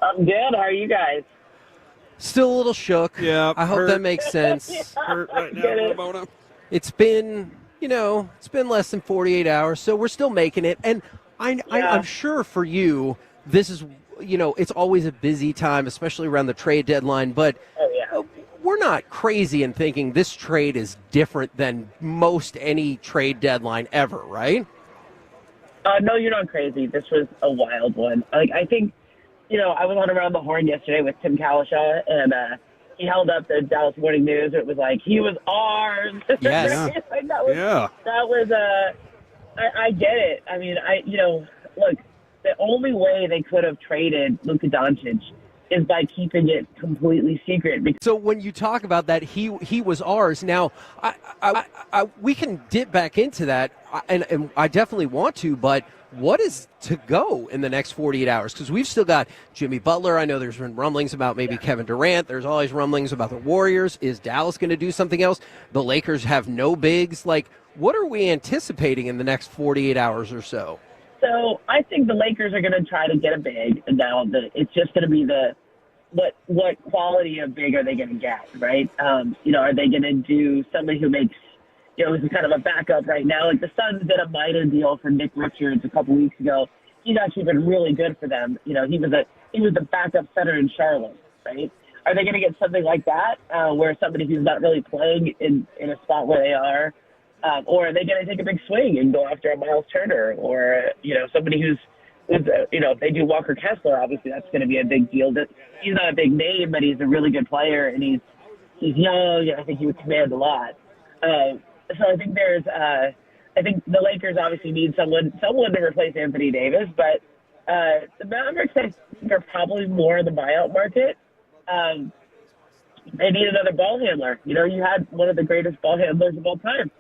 I'm good. How are you guys? Still a little shook. Yeah. I hope that makes sense. Hurt right now, Ramona. It's been, it's been less than 48 hours, so we're still making it. And I'm sure for you, this is, it's always a busy time, especially around the trade deadline. But we're not crazy in thinking this trade is different than most any trade deadline ever, right? No, you're not crazy. This was a wild one. I think, I was on Around the Horn yesterday with Tim Kalishaw, and he held up the Dallas Morning News. It was like, he was ours. Yes. That was, I get it. I mean, look, the only way they could have traded Luka Doncic is by keeping it completely secret. So when you talk about that, he was ours. Now, we can dip back into that, and I definitely want to, but what is to go in the next 48 hours? Because we've still got Jimmy Butler. I know there's been rumblings about maybe Kevin Durant. There's always rumblings about the Warriors. Is Dallas going to do something else? The Lakers have no bigs. Like, what are we anticipating in the next 48 hours or so? So I think the Lakers are going to try to get a big. And now it's just going to be what quality of big are they going to get, right? Are they going to do somebody who makes, is kind of a backup right now? Like the Suns did a minor deal for Nick Richards a couple weeks ago. He's actually been really good for them. He was the backup center in Charlotte, right? Are they going to get something like that, where somebody who's not really playing in a spot where they are? Or are they going to take a big swing and go after a Miles Turner or, somebody who's if they do Walker Kessler, obviously that's going to be a big deal. He's not a big name, but he's a really good player, and he's young, and I think he would command a lot. So I think I think the Lakers obviously need someone to replace Anthony Davis, but the Mavericks, I think, are probably more in the buyout market. They need another ball handler. You had one of the greatest ball handlers of all time.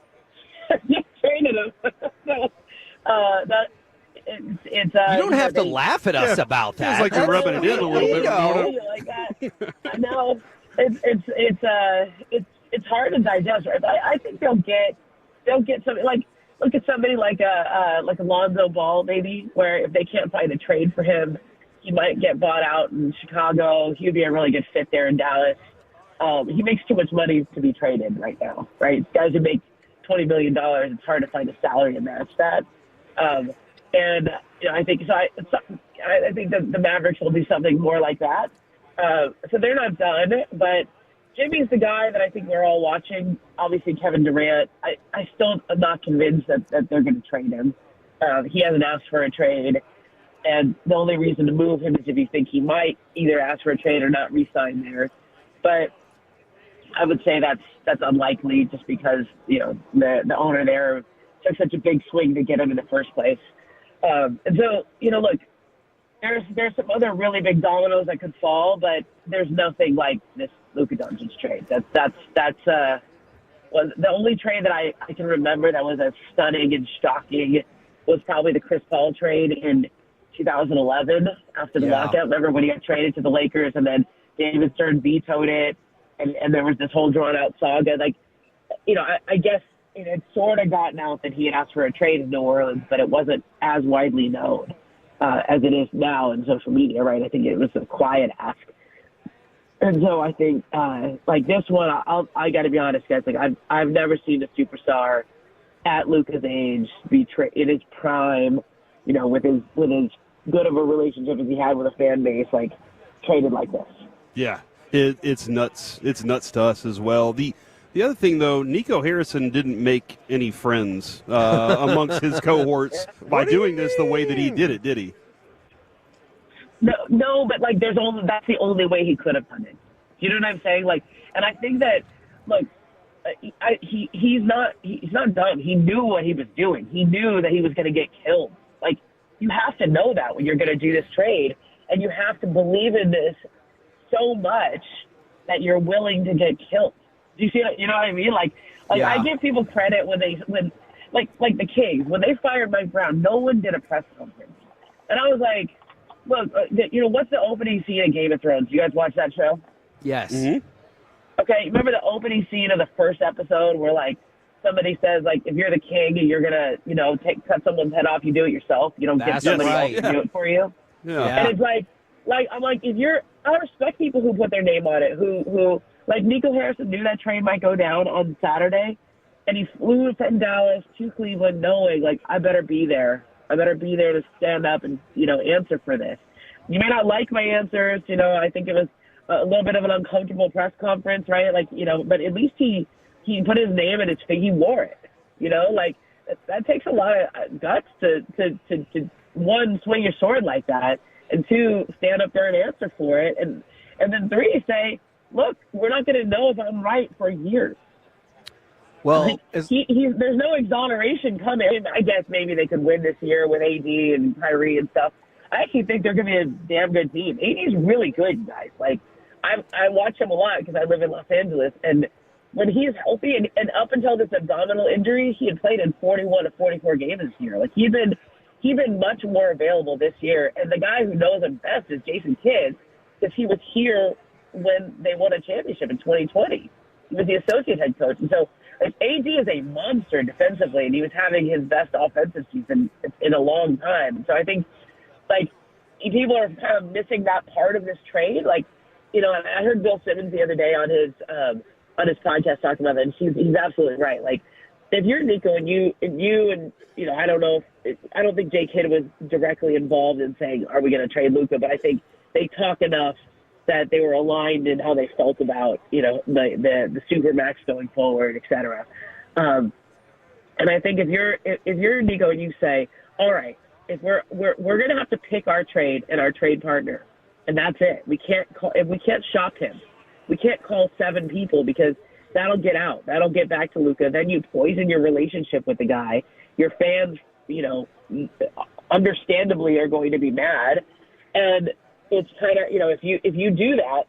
You traded him. So, you don't have to laugh at us about that. Feels like you're rubbing it in a little bit. Like that. No, it's hard to digest, right? But I think they'll get something like, look at somebody like Alonzo Ball, maybe, where if they can't find a trade for him, he might get bought out in Chicago. He would be a really good fit there in Dallas. He makes too much money to be traded right now, right? Guys who make $20 million, it's hard to find a salary to match that. And I think I think the Mavericks will do something more like that. So they're not done, but Jimmy's the guy that I think we're all watching. Obviously, Kevin Durant. I still am not convinced that they're going to trade him. He hasn't asked for a trade, and the only reason to move him is if you think he might either ask for a trade or not re-sign there. But I would say that's unlikely, just because the owner there took such a big swing to get him in the first place. And so look, there's some other really big dominoes that could fall, but there's nothing like this Luka Doncic trade. That's was the only trade that I can remember that was as stunning and shocking was probably the Chris Paul trade in 2011 after the lockout. Remember when he got traded to the Lakers and then David Stern vetoed it, and there was this whole drawn-out saga. Like, I guess it had sort of gotten out that he had asked for a trade in New Orleans, but it wasn't as widely known as it is now in social media, right? I think it was a quiet ask. And so I think, like this one, I got to be honest, guys. Like I've never seen a superstar at Luka's age be in his prime, with his good of a relationship as he had with a fan base, like traded like this. Yeah, it's nuts. It's nuts to us as well. The other thing, though, Nico Harrison didn't make any friends amongst his cohorts by doing this the way that he did it, did he? No, but like that's the only way he could have done it. You know what I'm saying? Like, and I think that, look, he's not dumb. He knew what he was doing. He knew that he was going to get killed. Like, you have to know that when you're going to do this trade, and you have to believe in this so much that you're willing to get killed. Do you see? You know what I mean? Like yeah. I give people credit when like the Kings, when they fired Mike Brown, no one did a press conference, and I was like, look, what's the opening scene of Game of Thrones? You guys watch that show? Yes. Mm-hmm. Okay, remember the opening scene of the first episode where like somebody says like if you're the king and you're gonna cut someone's head off, you do it yourself. You don't get somebody else to do it for you. Yeah. And it's like I'm like I respect people who put their name on it, who like Nico Harrison knew that train might go down on Saturday, and he flew from Dallas to Cleveland knowing, like, I better be there. I better be there to stand up and, answer for this. You may not like my answers. I think it was a little bit of an uncomfortable press conference, right? Like, but at least he put his name in his face. He wore it, like that takes a lot of guts to one, swing your sword like that, and two, stand up there and answer for it. And then three, say, look, we're not going to know if I'm right for years. Well, there's no exoneration coming. I guess maybe they could win this year with AD and Kyrie and stuff. I actually think they're going to be a damn good team. AD's really good, you guys. Like, I watch him a lot because I live in Los Angeles, and when he's healthy, and up until this abdominal injury, he had played in 41 of 44 games this year. Like, he's been much more available this year, and the guy who knows him best is Jason Kidd, because he was here when they won a championship in 2020. He was the associate head coach. And so like, AD is a monster defensively, and he was having his best offensive season in a long time. So I think, like, people are kind of missing that part of this trade. Like, you know, I heard Bill Simmons the other day on his podcast talking about it, and he's absolutely right. Like, if you're Nico and you know, I don't think Jake Kidd was directly involved in saying, are we going to trade Luca? But I think they talk enough that they were aligned in how they felt about, you know, the Supermax going forward, et cetera. And I think if you're Nico and you say, all right, if we're going to have to pick our trade and our trade partner, and that's it. If we can't shop him, we can't call 7 people because that'll get out. That'll get back to Luca. Then you poison your relationship with the guy. Your fans, you know, understandably are going to be mad. And it's kind of, you know, if you do that,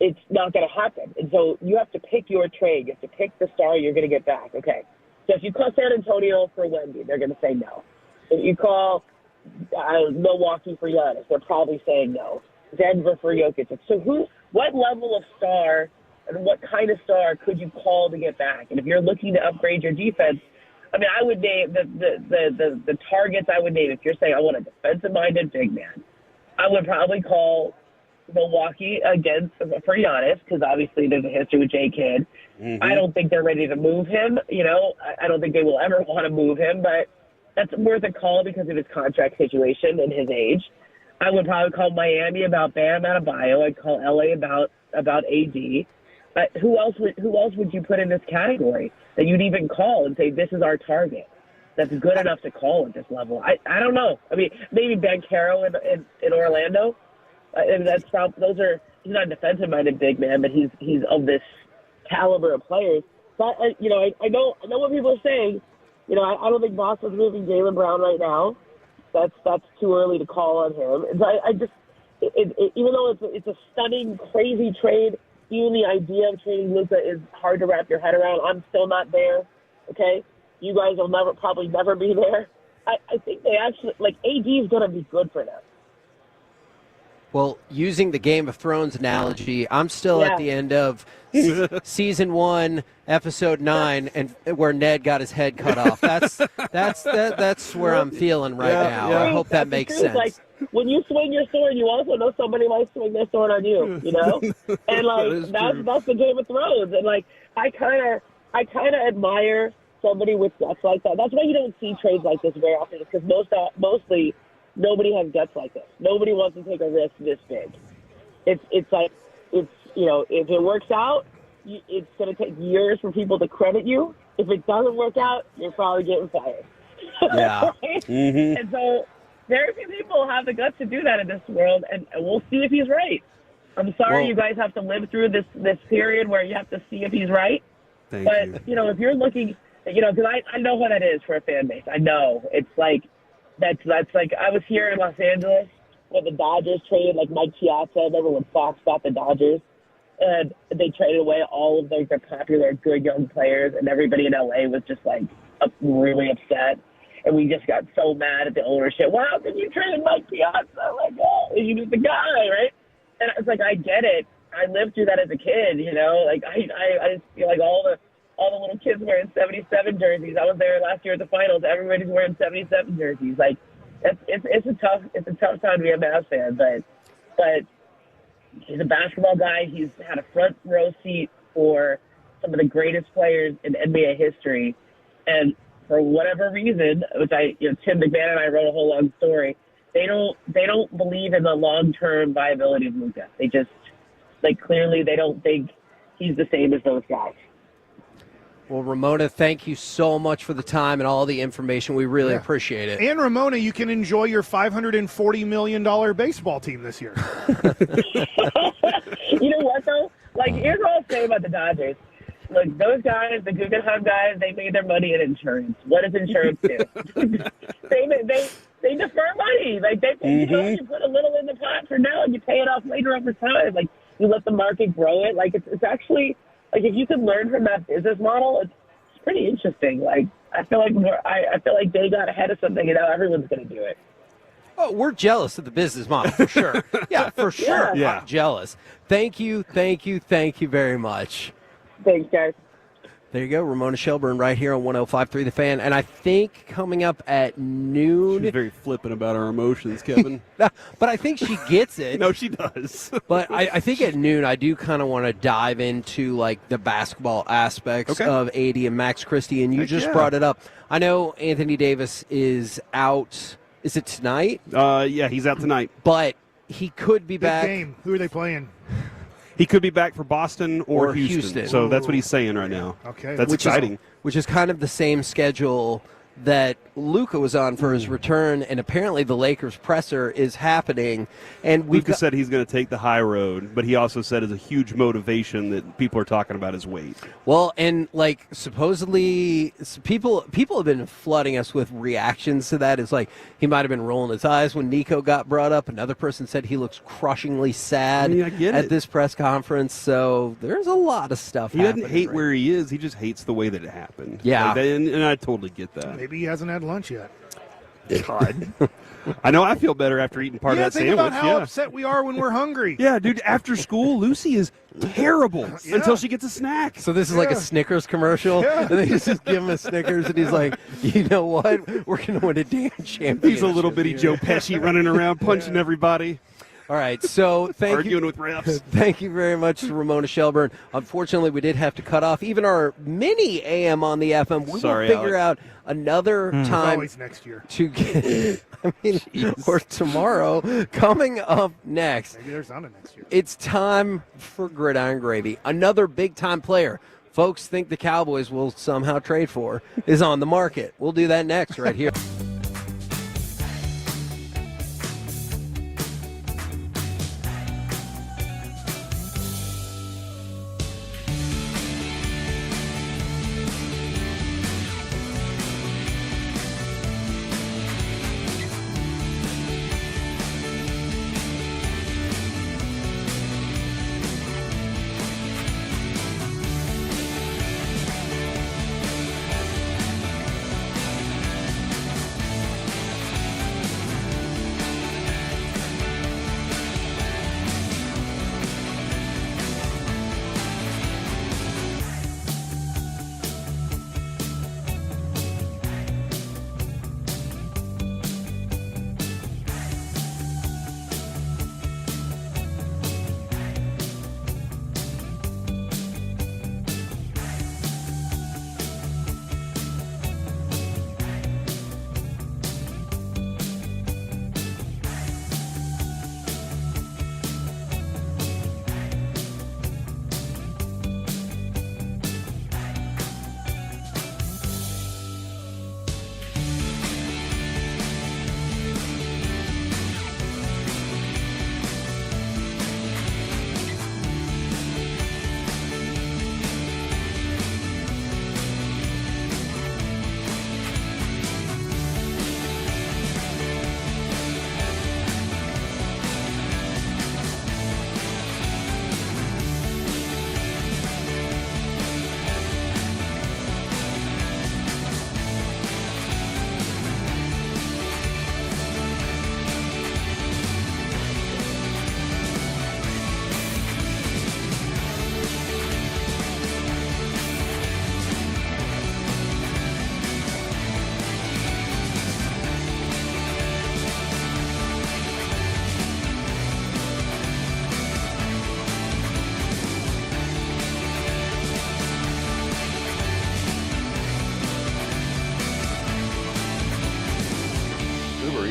it's not going to happen. And so you have to pick your trade. You have to pick the star you're going to get back. Okay. So if you call San Antonio for Wendy, they're going to say no. If you call Milwaukee for Giannis, they're probably saying no. Denver for Jokic. So what level of star and what kind of star could you call to get back? And if you're looking to upgrade your defense, I mean, I would name the targets I would name. If you're saying I want a defensive-minded big man, I would probably call Milwaukee for Giannis, because obviously there's a history with J. Kidd. Mm-hmm. I don't think they're ready to move him. You know, I don't think they will ever want to move him, but that's worth a call because of his contract situation and his age. I would probably call Miami about Bam Adebayo. I'd call LA about AD. Who else would you put in this category that you'd even call and say this is our target? That's good enough to call at this level. I don't know. I mean, maybe Banchero in Orlando. And that's probably he's not a defensive-minded big man, but he's of this caliber of players. But you know, I know what people are saying. You know, I don't think Boston's moving Jaylen Brown right now. That's too early to call on him. And so I just even though it's a stunning, crazy trade, even the idea of trading Luka is hard to wrap your head around. I'm still not there. Okay, you guys will probably never be there. I think they actually AD is going to be good for them. Well, using the Game of Thrones analogy, I'm still at the end of season 1, episode 9, and where Ned got his head cut off. That's where I'm feeling right now. Yeah. I hope that makes sense. Like, when you swing your sword, you also know somebody might swing their sword on you. You know, and that's the Game of Thrones. And I kind of admire somebody with guts like that. That's why you don't see trades like this very often, because mostly. Nobody has guts like this. Nobody wants to take a risk this big. It's you know, if it works out, it's going to take years for people to credit you. If it doesn't work out, you're probably getting fired. Yeah. Right? Mm-hmm. And so very few people have the guts to do that in this world, and we'll see if he's right. I'm sorry you guys have to live through this period where you have to see if he's right. But you know, if you're looking, you know, because I know what that is for a fan base. I know it's like. That's like I was here in Los Angeles when the Dodgers traded Mike Piazza. Remember when Fox bought the Dodgers, and they traded away all of their popular, good young players, and everybody in LA was just really upset, and we just got so mad at the ownership. Well, how could you trade Mike Piazza? He was the guy, right? And it's I get it. I lived through that as a kid, you know. I just feel like all the little kids wearing 77 jerseys. I was there last year at the finals. Everybody's wearing 77 jerseys. It's a tough time to be a Mavs fan, but he's a basketball guy. He's had a front row seat for some of the greatest players in NBA history, and for whatever reason, which Tim McMahon and I wrote a whole long story. They don't believe in the long-term viability of Luka. They just clearly they don't think he's the same as those guys. Well, Ramona, thank you so much for the time and all the information. We really appreciate it. And, Ramona, you can enjoy your $540 million baseball team this year. You know what, though? Here's what I'll say about the Dodgers. Look, those guys, the Guggenheim guys, they made their money in insurance. What does insurance do? They defer money. money. Like, they pay, you put a little in the pot for now, and you pay it off later over time. Like, you let the market grow it. Like, it's actually, like, if you can learn from that business model, it's pretty interesting. Like, I feel like I feel like they got ahead of something, and now everyone's going to do it. Oh, we're jealous of the business model, for sure. Yeah, for sure. Yeah. I'm jealous. Thank you very much. Thanks, guys. There you go, Ramona Shelburne right here on 105.3 The Fan. And I think coming up at noon... She's very flippant about our emotions, Kevin. But I think she gets it. No, she does. But I think at noon I do kind of want to dive into like the basketball aspects of AD and Max Christie. And you just brought it up. I know Anthony Davis is out. Is it tonight? Yeah, he's out tonight. But he could be back. Game. Who are they playing? He could be back for Boston or Houston. So that's what he's saying right now. Okay. That's exciting. Which is kind of the same schedule that Luca was on for his return, and apparently the Lakers presser is happening. And Luca said he's going to take the high road, but he also said it's a huge motivation that people are talking about his weight. Well, and like supposedly people have been flooding us with reactions to that. It's like he might have been rolling his eyes when Nico got brought up. Another person said he looks crushingly sad at this press conference. So there's a lot of stuff He doesn't hate where he is. He just hates the way that it happened. Yeah. Like, and I totally get that. Maybe he hasn't had lunch yet. God. I know I feel better after eating part of that think sandwich. about how upset we are when we're hungry. Yeah, dude, after school, Lucy is terrible until she gets a snack. So this is like a Snickers commercial, and they just give him a Snickers, and he's like, you know what? We're going to win a damn championship. He's a little bitty Joe Pesci running around punching everybody. All right, so Arguing with refs. Thank you very much to Ramona Shelburne. Unfortunately, we did have to cut off even our mini AM on the FM. We Sorry, will figure Alex. out another time Always next year. to get. I mean, or tomorrow. Coming up next, Maybe there's on it next year. it's time for Gridiron Gravy. Another big-time player folks think the Cowboys will somehow trade for is on the market. We'll do that next right here.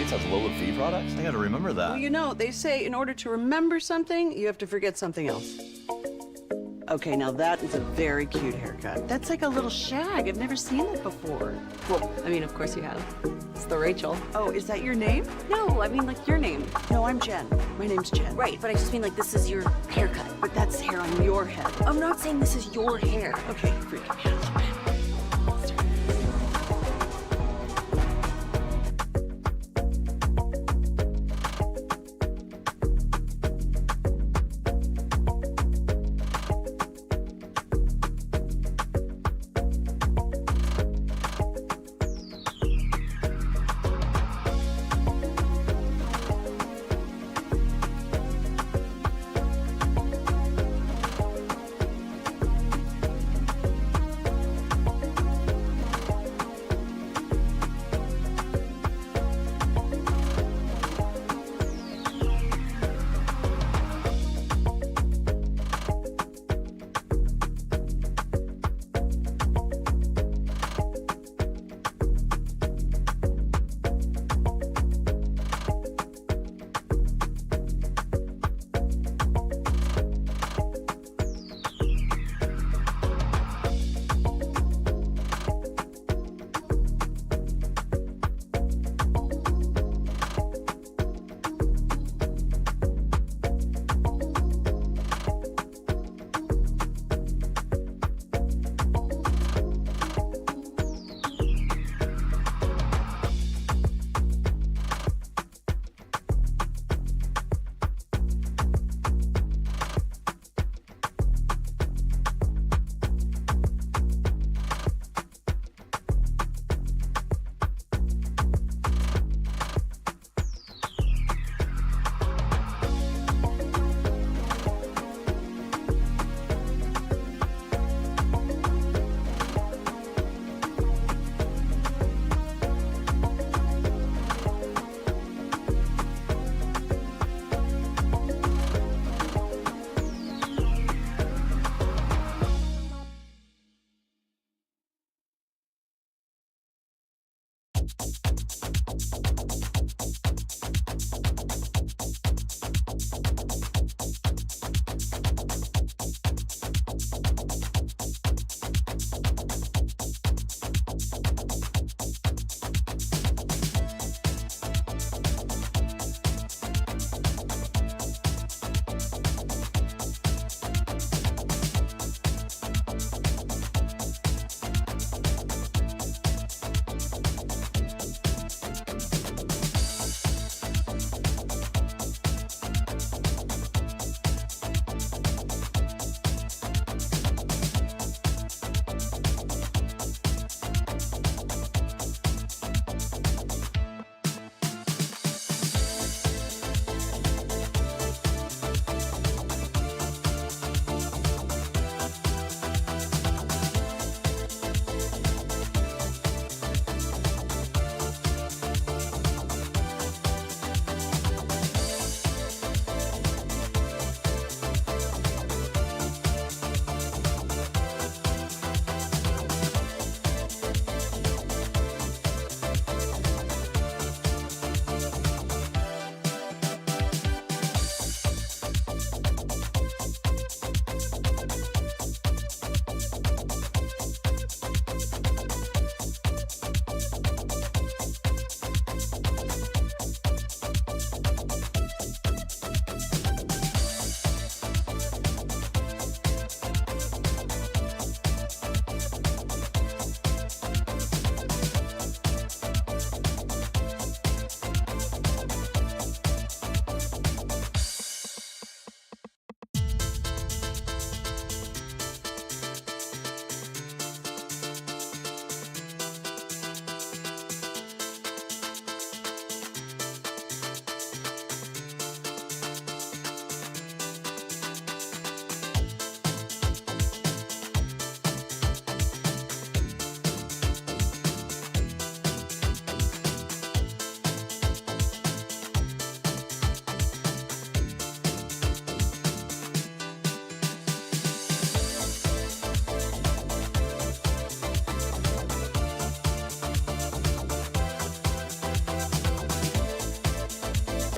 Has lower fee products? I got to remember that. Well, you know, they say in order to remember something, you have to forget something else. Okay, now that is a very cute haircut. That's like a little shag. I've never seen it before. Well, I mean, of course you have. It's the Rachel. Oh, is that your name? No, I mean like your name. No, I'm Jen. My name's Jen. Right, but I just mean like this is your haircut. But that's hair on your head. I'm not saying this is your hair. Okay, freak me out a little bit.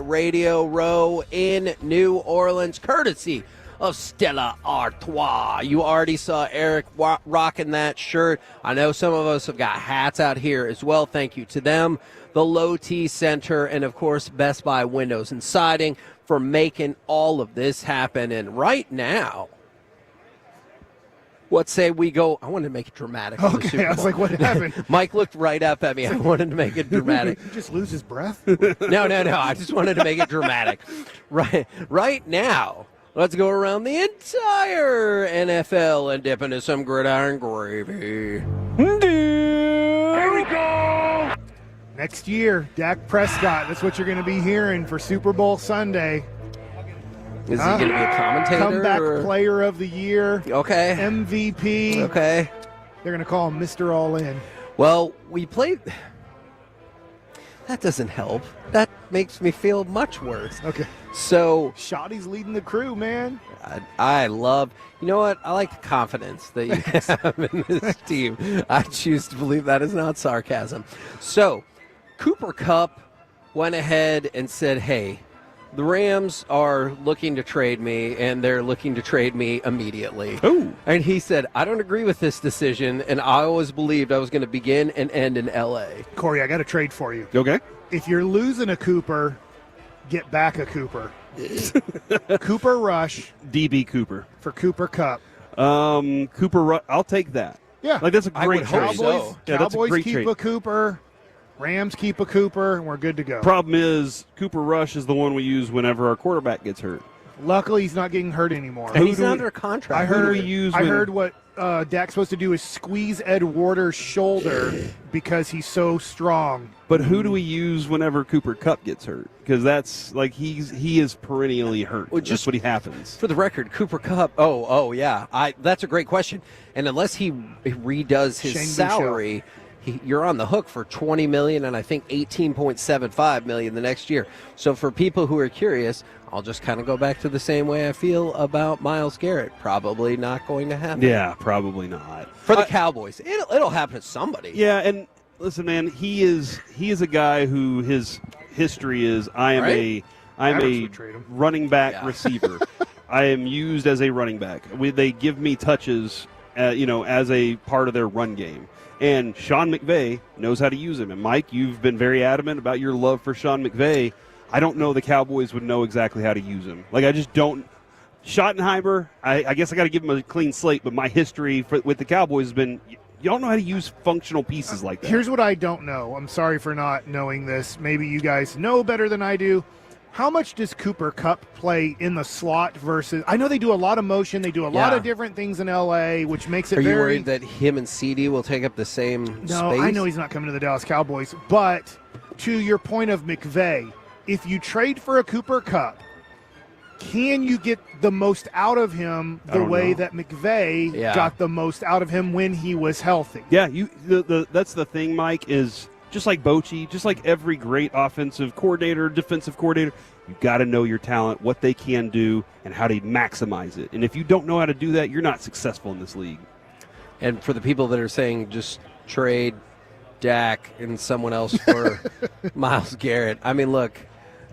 Radio Row in New Orleans, courtesy of Stella Artois. You already saw Eric rocking that shirt. I know some of us have got hats out here as well. Thank you to them. The Low T Center, and of course, Best Buy Windows and Siding for making all of this happen. And right now, what say we go? I wanted to make it dramatic. On the Super Bowl. I was like, what happened? Mike looked right up at me. I wanted to make it dramatic. He just lose his breath? No. I just wanted to make it dramatic. Right now, let's go around the entire NFL and dip into some gridiron gravy. Here we go! Next year, Dak Prescott. That's what you're going to be hearing for Super Bowl Sunday. Is he going to be a commentator? Comeback player of the year. Okay. MVP. Okay. They're going to call him Mr. All In. Well, we played. That doesn't help. That makes me feel much worse. Okay. So Schotty's leading the crew, man. I love. You know what? I like the confidence that you have in this team. I choose to believe that is not sarcasm. So, Cooper Kupp went ahead and said, "Hey, the Rams are looking to trade me, and they're looking to trade me immediately." Ooh. And he said, "I don't agree with this decision, and I always believed I was going to begin and end in L.A." Corey, I got a trade for you. Okay. If you're losing a Cooper, get back a Cooper. Cooper Rush. DB Cooper. For Cooper Kupp. Cooper Rush. I'll take that. Yeah. Like, that's a great trade. Cowboys, Yeah, that's a Cowboys great keep trade. a Cooper. Rams keep a Cooper, and we're good to go. Problem is, Cooper Rush is the one we use whenever our quarterback gets hurt. Luckily, he's not getting hurt anymore. And he's not under contract. I Who heard, do we use I when- heard what Dak's supposed to do is squeeze Ed Warder's shoulder because he's so strong. But who do we use whenever Cooper Kupp gets hurt? Because that's like he is perennially hurt. Well, That's just what he happens. For the record, Cooper Kupp. Oh, yeah. That's a great question. And unless he redoes his Shane salary, you're on the hook for $20 million and I think $18.75 million the next year. So for people who are curious, I'll just kind of go back to the same way I feel about Myles Garrett. Probably not going to happen. Yeah, probably not. For the Cowboys, it'll happen to somebody. Yeah, and listen, man, he is a guy who his history is I'm a running back receiver. I am used as a running back. They give me touches, as a part of their run game. And Sean McVay knows how to use him. And Mike, you've been very adamant about your love for Sean McVay. I don't know the Cowboys would know exactly how to use him. Like, I just don't. Schottenheimer, I guess I got to give him a clean slate, but my history with the Cowboys has been, y'all know how to use functional pieces like that. Here's what I don't know. I'm sorry for not knowing this. Maybe you guys know better than I do. How much does Cooper Kupp play in the slot versus? I know they do a lot of motion. They do a lot of different things in L.A., which makes it Are you very. worried that him and CD will take up the same space? No, I know he's not coming to the Dallas Cowboys. But to your point of McVay, if you trade for a Cooper Kupp, can you get the most out of him the way that McVay got the most out of him when he was healthy? Yeah, that's the thing, Mike, is just like Bochy, just like every great offensive coordinator, defensive coordinator, you've got to know your talent, what they can do, and how to maximize it. And if you don't know how to do that, you're not successful in this league. And for the people that are saying just trade Dak and someone else for Myles Garrett, I mean, look,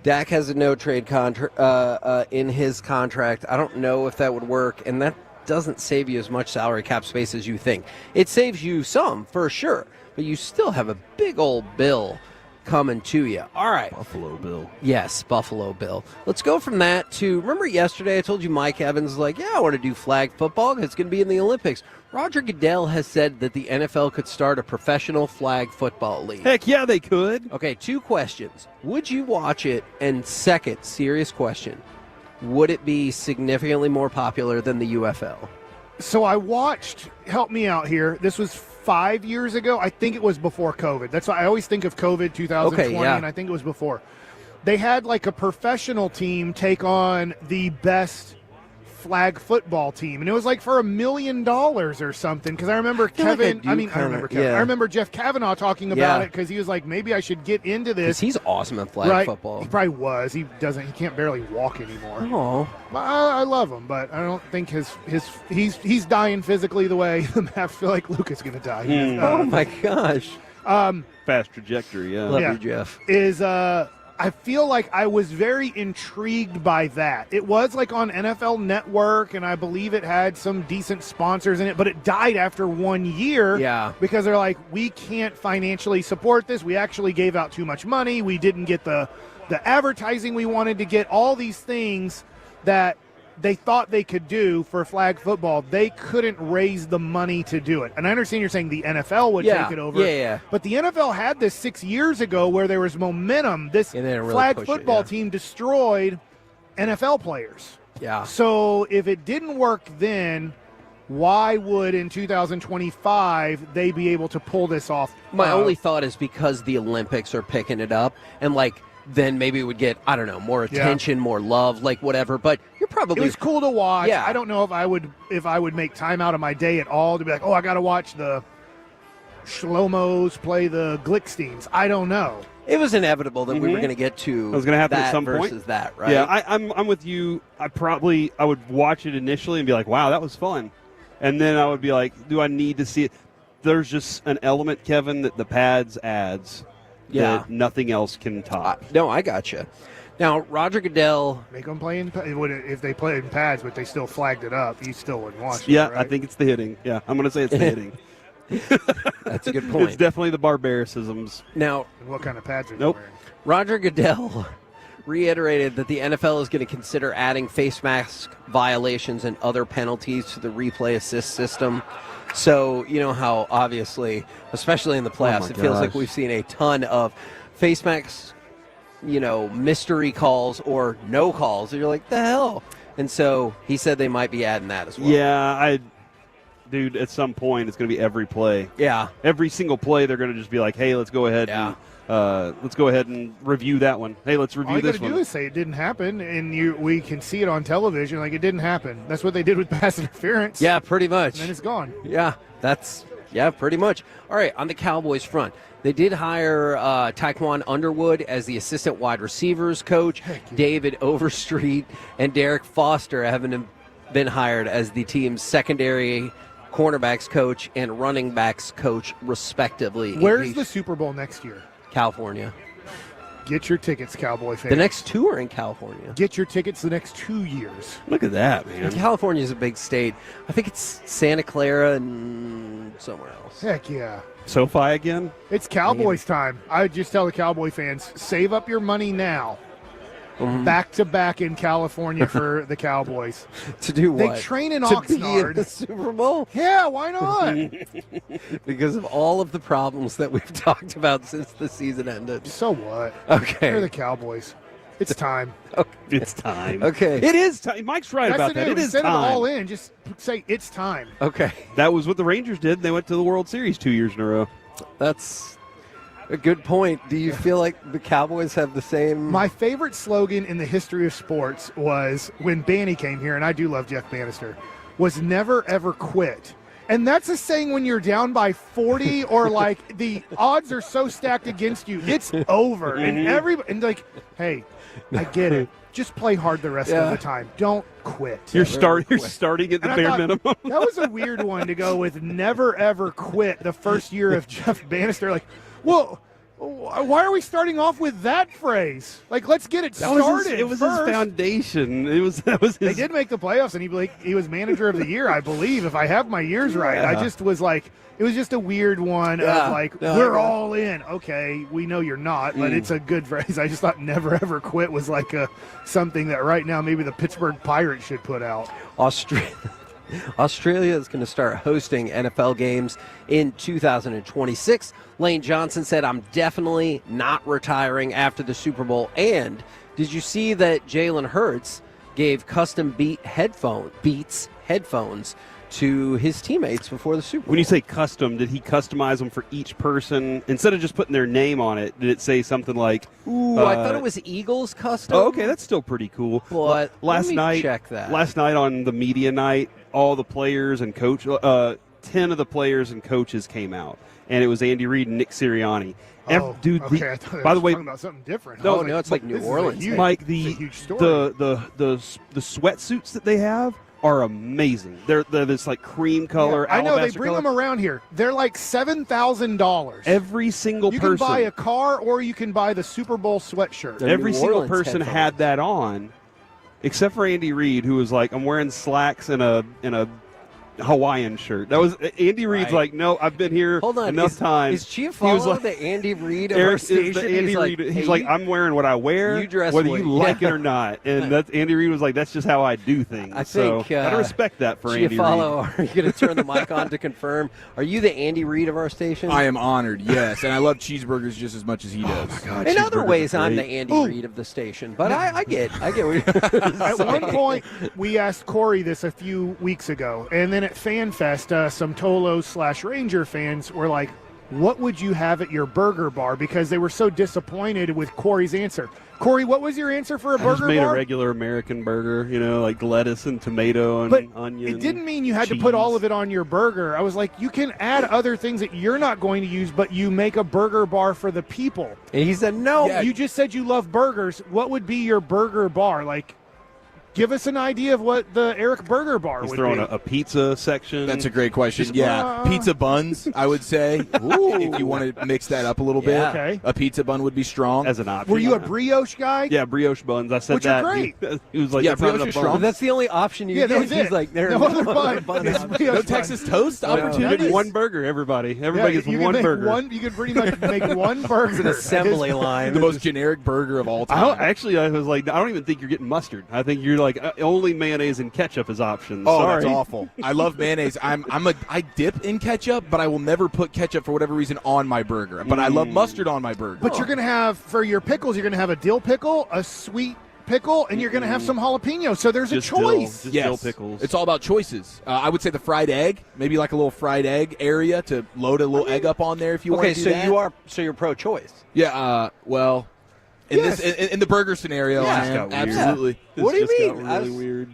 Dak has a no-trade contract in his contract. I don't know if that would work, and that doesn't save you as much salary cap space as you think. It saves you some, for sure, but you still have a big old bill coming to you. All right. Buffalo Bill. Yes, Buffalo Bill. Let's go from that to, remember yesterday I told you Mike Evans was like, yeah, I want to do flag football. It's going to be in the Olympics. Roger Goodell has said that the NFL could start a professional flag football league. Heck yeah, they could. Okay, 2 questions. Would you watch it? And second, serious question, would it be significantly more popular than the UFL? So I watched, help me out here, this was 5 years ago. I think it was before COVID. That's why I always think of COVID 2020, and I think it was before. They had like a professional team take on the best flag football team, and it was like for $1 million or something, because I remember I remember Jeff Kavanaugh talking about it, because he was like, maybe I should get into this. He's awesome at flag football. He probably was. He can't barely walk anymore. Oh, I love him, but I don't think he's dying physically the way the Mavs feel like Luca's going to die. Oh my gosh. Fast trajectory, yeah. Love you, Jeff. Is I feel like I was very intrigued by that. It was like on NFL Network, and I believe it had some decent sponsors in it, but it died after 1 year. Yeah. Because they're like, we can't financially support this. We actually gave out too much money. We didn't get the advertising we wanted to get. All these things that they thought they could do for flag football, they couldn't raise the money to do it. And I understand you're saying the NFL would take it over. Yeah. But the NFL had this 6 years ago where there was momentum. This flag football team destroyed NFL players. Yeah. So if it didn't work then, why would in 2025 they be able to pull this off? My only thought is because the Olympics are picking it up, and then maybe it would get, I don't know, more attention, more love, whatever. But you're probably... It was cool to watch. Yeah. I don't know if I would make time out of my day at all to be like, I got to watch the Shlomos play the Glicksteins. I don't know. It was inevitable that we were going to get to It was going to happen that at some versus point. that, right? Yeah, I'm with you. I would watch it initially and be like, wow, that was fun. And then I would be like, do I need to see it? There's just an element, Kevin, that the pads adds that nothing else can top. No, I got you. Now, Roger Goodell. Make them play if they play in pads, but they still flagged it up. You still wouldn't watch it, Yeah, right? I think it's the hitting. Yeah, I'm going to say it's the hitting. That's a good point. It's definitely the barbaricisms. Now, And what kind of pads are Nope. they wearing? Roger Goodell reiterated that the NFL is going to consider adding face mask violations and other penalties to the replay assist system. So, you know how obviously, especially in the playoffs, it feels like we've seen a ton of face masks, mystery calls or no calls. And you're like, the hell? And so he said they might be adding that as well. Yeah, dude, at some point it's going to be every play. Yeah. Every single play they're going to just be like, hey, let's go ahead and review that one. Hey, let's review All you this got to one. do is say it didn't happen, and we can see it on television. Like, it didn't happen. That's what they did with pass interference. Yeah, pretty much. And then it's gone. Yeah, pretty much. All right, on the Cowboys front, they did hire Taekwon Underwood as the assistant wide receivers coach. David Overstreet and Derek Foster have been hired as the team's secondary cornerbacks coach and running backs coach, respectively. Where's the Super Bowl next year? California. Get your tickets, Cowboy fans. The next two are in California. Get your tickets the next 2 years. Look at that, man. California is a big state. I think it's Santa Clara and somewhere else. Heck yeah. SoFi again? It's Cowboys time. I would just tell the Cowboy fans, save up your money now. Back-to-back in California for the Cowboys. To do what? They train in to Oxnard. Be in the Super Bowl? Yeah, why not? Because of all of the problems that we've talked about since the season ended. So what? Okay. They're the Cowboys. It's time. Okay. It's time. Okay. It is time. Mike's right about that. It is Send time. it all in. Just say it's time. Okay. That was what the Rangers did. They went to the World Series 2 years in a row. That's a good point. Do you feel like the Cowboys have the same? My favorite slogan in the history of sports was when Banny came here, and I do love Jeff Bannister, was never, ever quit. And that's a saying when you're down by 40 or like the odds are so stacked against you, it's over. And hey, I get it. Just play hard the rest of the time. Don't quit. You're starting at the bare minimum. That was a weird one to go with never, ever quit the first year of Jeff Bannister. Like, well, why are we starting off with that phrase? Like, let's get it started. It was first. his foundation. That was his. They did make the playoffs, and he was manager of the year, I believe, if I have my years right. Yeah. I just was like, it was just a weird one of like, we're all in. Okay, we know you're not, but it's a good phrase. I just thought never ever quit was like something that right now maybe the Pittsburgh Pirates should put out. Australia is going to start hosting NFL games in 2026. Lane Johnson said, I'm definitely not retiring after the Super Bowl. And did you see that Jalen Hurts gave custom Beats headphones to his teammates before the Super Bowl? When you say custom, did he customize them for each person? Instead of just putting their name on it, did it say something like... Ooh, I thought it was Eagles custom. Oh, okay, that's still pretty cool. But last night, check that. Last night on the media night, all the players and 10 of the players and coaches came out, and it was Andy Reid and Nick Sirianni. I thought they by were the way, talking about something different. No, it's like New Orleans. Huge, Mike, huge story. the sweatsuits that they have are amazing. They're this like cream color. I know, they alabaster bring color. them around here. They're like $7,000. Every single you person. You can buy a car or you can buy the Super Bowl sweatshirt. Every single person had that on, except for Andy Reid, who was like, I'm wearing slacks and a Hawaiian shirt. That was Andy Reid's like, no, I've been here enough times. Is Chiafalo the Andy Reid of our station? He's like, I'm wearing what I wear, you dress whether well. you like it or not. And that's Andy Reid was like, that's just how I do things. I think so I respect that for Andy Reid. Chiafalo, are you going to turn the mic on to confirm? Are you the Andy Reid of our station? I am honored, yes, and I love cheeseburgers just as much as he does. Oh my God, in other ways, I'm the great. Andy Reid of the station, but I get what you're At one point, we asked Corey this a few weeks ago, and then at FanFest, some Tolos/Ranger fans were like, what would you have at your burger bar? Because they were so disappointed with Corey's answer. Corey, what was your answer for a burger bar? I just made a regular American burger, like lettuce and tomato and onion. It didn't mean you had to put all of it on your burger. I was like, you can add other things that you're not going to use, but you make a burger bar for the people. And he said, no. Yeah, you just said you love burgers. What would be your burger bar? Like, give us an idea of what the Eric Burger Bar would throwing be. a pizza section. That's a great question. Pizza buns, I would say. If you want to mix that up a little bit. Okay. A pizza bun would be strong. As an option. Were you a brioche guy? Yeah, brioche buns. I said Which that. are great. He was like, Yeah, that's not brioche a is bun. strong. That's the only option you Yeah, that get. was it. He's like, there No other bun. It's brioche No bun. Texas toast opportunity. Get one burger, everybody. Everybody gets you one can make burger. you can pretty much make one burger. It's an assembly line. The most generic burger of all I time. was like, I don't even think you're getting mustard. I think you're like only mayonnaise and ketchup as options. Oh, Sorry. that's awful. I love mayonnaise. I dip in ketchup, but I will never put ketchup for whatever reason on my burger. But I love mustard on my burger. But you're going to have, for your pickles, you're going to have a dill pickle, a sweet pickle, and you're going to have some jalapeno. So there's Just a choice. dill pickles. It's all about choices. I would say the fried egg, maybe like a little fried egg area to load a little egg up on there if you want to do that. So you're pro-choice. Yeah, well, in the burger scenario, I am. Absolutely. What do you mean? Got really weird.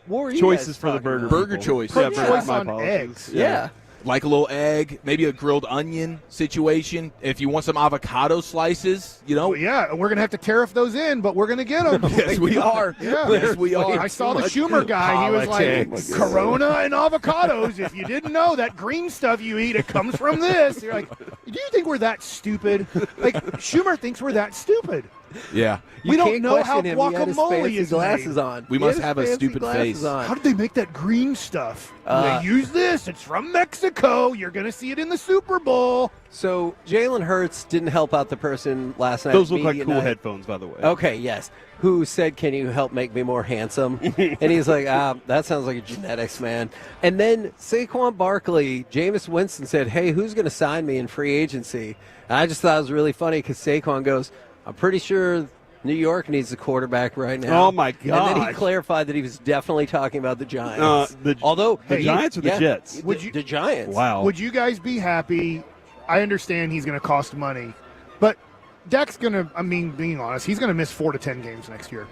What were you Choices guys for the talking burger. about? Burger people. choice. Pro Yeah, choice my on apologies. eggs. Yeah. Like a little egg, maybe a grilled onion situation. If you want some avocado slices, Well, yeah, we're going to have to tariff those in, but we're going to get them. Yes, we are. Yeah. Yes, we are. I saw the Schumer guy. He was like, Corona and avocados. If you didn't know, that green stuff you eat, it comes from this. You're like, do you think we're that stupid? Like, Schumer thinks we're that stupid. Yeah. We don't can't know how question him. He had his guacamole fancy is glasses made. on. We He must had have his a fancy stupid glasses face. on. How did they make that green stuff? They use this. It's from Mexico. You're going to see it in the Super Bowl. So Jalen Hurts didn't help out the person last night. Those look like media cool night. headphones, by the way. Okay, yes. Who said, can you help make me more handsome? And he's like, that sounds like a genetics, man. And then Saquon Barkley, Jameis Winston said, hey, who's going to sign me in free agency? And I just thought it was really funny because Saquon goes, I'm pretty sure New York needs a quarterback right now. Oh, my God. And then he clarified that he was definitely talking about the Giants. The Giants or the Jets? The Giants. Wow. Would you guys be happy? I understand he's going to cost money, but Dak's going to, being honest, he's going to miss 4 to 10 games next year.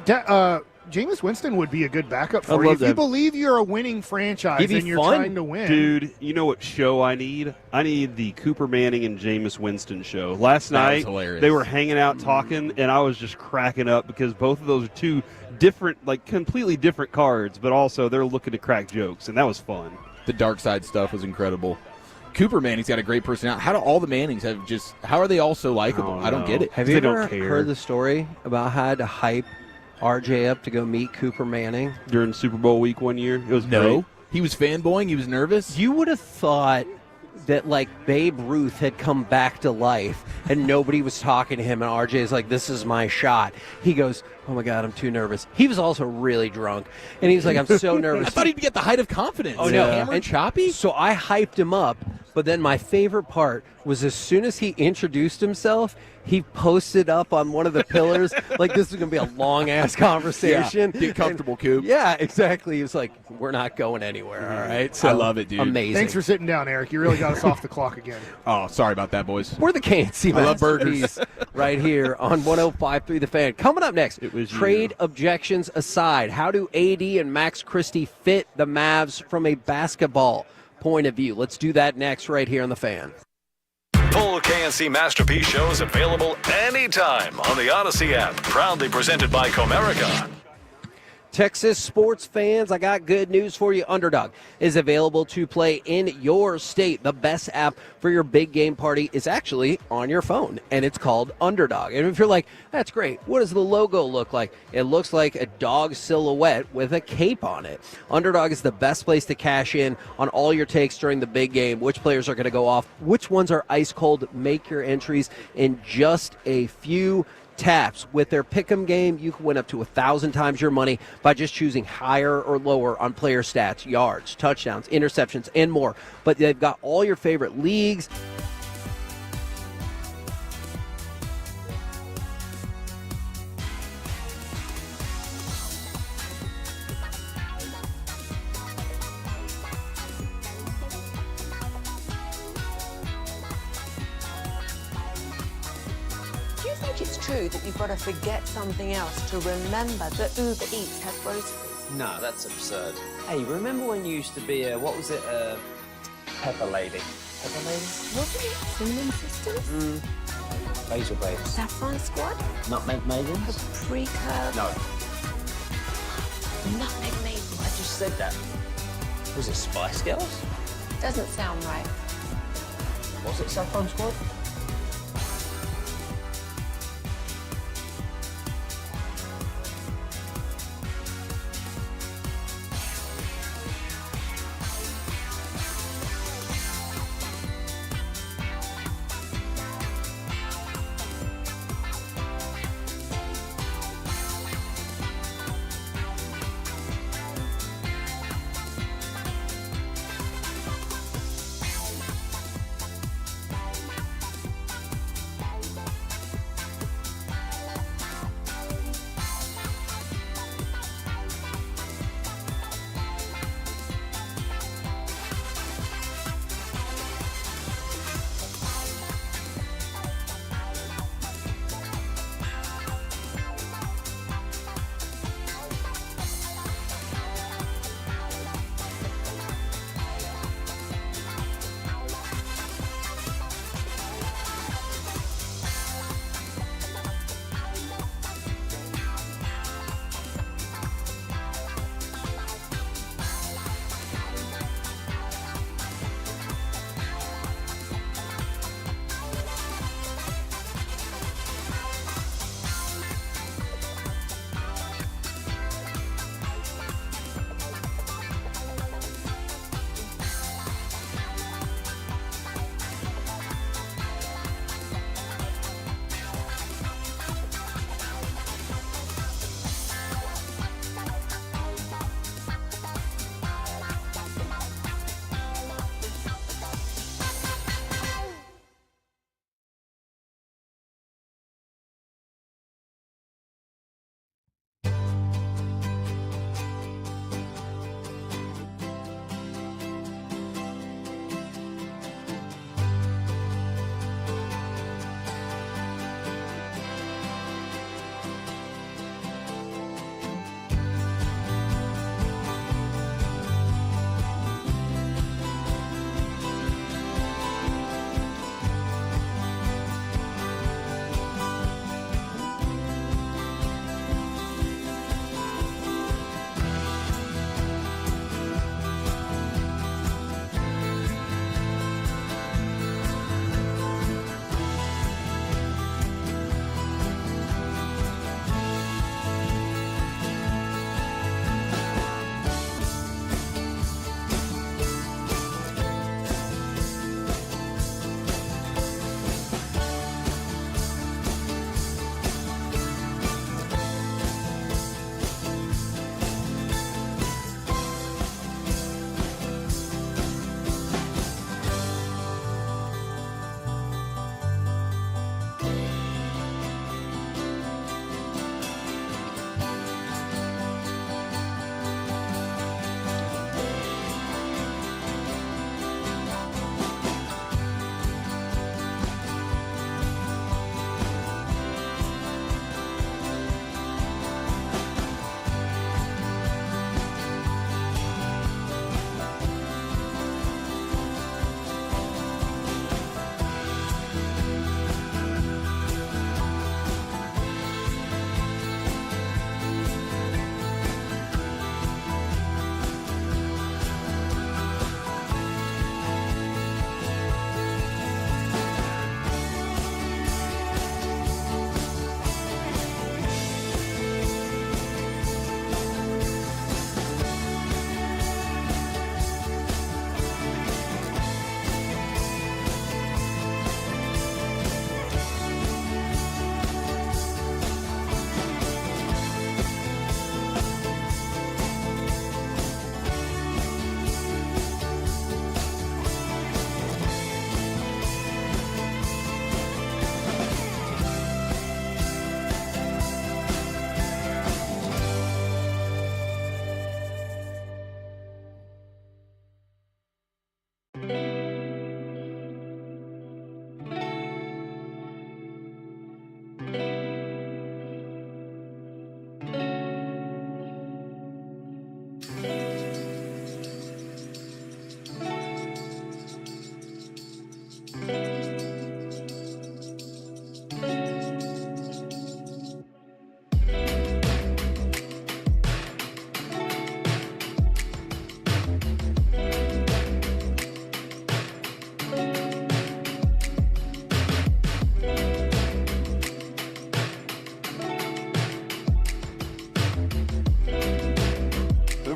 Jameis Winston would be a good backup for you. If you believe you're a winning franchise and you're trying to win. Dude, you know what show I need? I need the Cooper Manning and Jameis Winston show. Last night, they were hanging out talking, and I was just cracking up because both of those are two different, completely different cards, but also they're looking to crack jokes, and that was fun. The dark side stuff was incredible. Cooper Manning's got a great personality. How do all the Mannings how are they all so likable? I don't get it. Have you ever heard the story about how to hype RJ up to go meet Cooper Manning during Super Bowl week one year? It was no. great. He was fanboying. He was nervous. You would have thought that Babe Ruth had come back to life and nobody was talking to him, and RJ's like, this is my shot. He goes, oh my God, I'm too nervous. He was also really drunk, and he was like, I'm so nervous. I thought he'd be at the height of confidence. Oh no, Hammer and choppy. So I hyped him up, but then my favorite part was as soon as he introduced himself, he posted up on one of the pillars like this is going to be a long-ass conversation. Yeah, get comfortable, Coop. Yeah, exactly. He was like, we're not going anywhere, all right? So I love it, dude. Amazing. Thanks for sitting down, Eric. You really got us off the clock again. Oh, sorry about that, boys. We're the KNC I love Masterpiece right here on 105.3 The Fan. Coming up next, trade objections aside, how do AD and Max Christie fit the Mavs from a basketball point of view? Let's do that next right here on The Fan. Full KNC Masterpiece shows available anytime on the Odyssey app. Proudly presented by Comerica. Texas sports fans, I got good news for you. Underdog is available to play in your state. The best app for your big game party is actually on your phone, and it's called Underdog. And if you're like, that's great, what does the logo look like? It looks like a dog silhouette with a cape on it. Underdog is the best place to cash in on all your takes during the big game. Which players are going to go off? Which ones are ice cold? Make your entries in just a few taps. With their pick'em game, you can win up to 1,000 times your money by just choosing higher or lower on player stats, yards, touchdowns, interceptions, and more. But they've got all your favorite leagues. Do you think it's true that you've got to forget something else to remember that Uber Eats has groceries? No, that's absurd. Hey, remember when you used to be a, what was it, pepper lady? Pepper lady? Wasn't it Cinnamon Sisters? Basil babes. Saffron Squad? Nutmeg maidens? Paprika? No. Nutmeg Maiden? I just said that. Was it Spice Girls? Doesn't sound right. Was it Saffron Squad?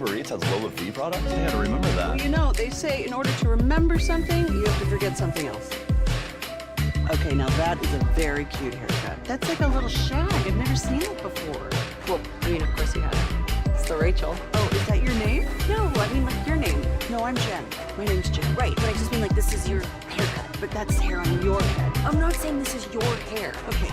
Uber Eats has low fee products? I gotta remember that. Well, you know, they say in order to remember something, you have to forget something else. Okay, now that is a very cute haircut. That's like a little shag. I've never seen it before. Well, I mean, of course you have. It's the Rachel. Oh, is that your name? No, I mean like your name. No, I'm Jen. My name's Jen. Right, but I just mean like this is your haircut. But that's hair on your head. I'm not saying this is your hair. Okay.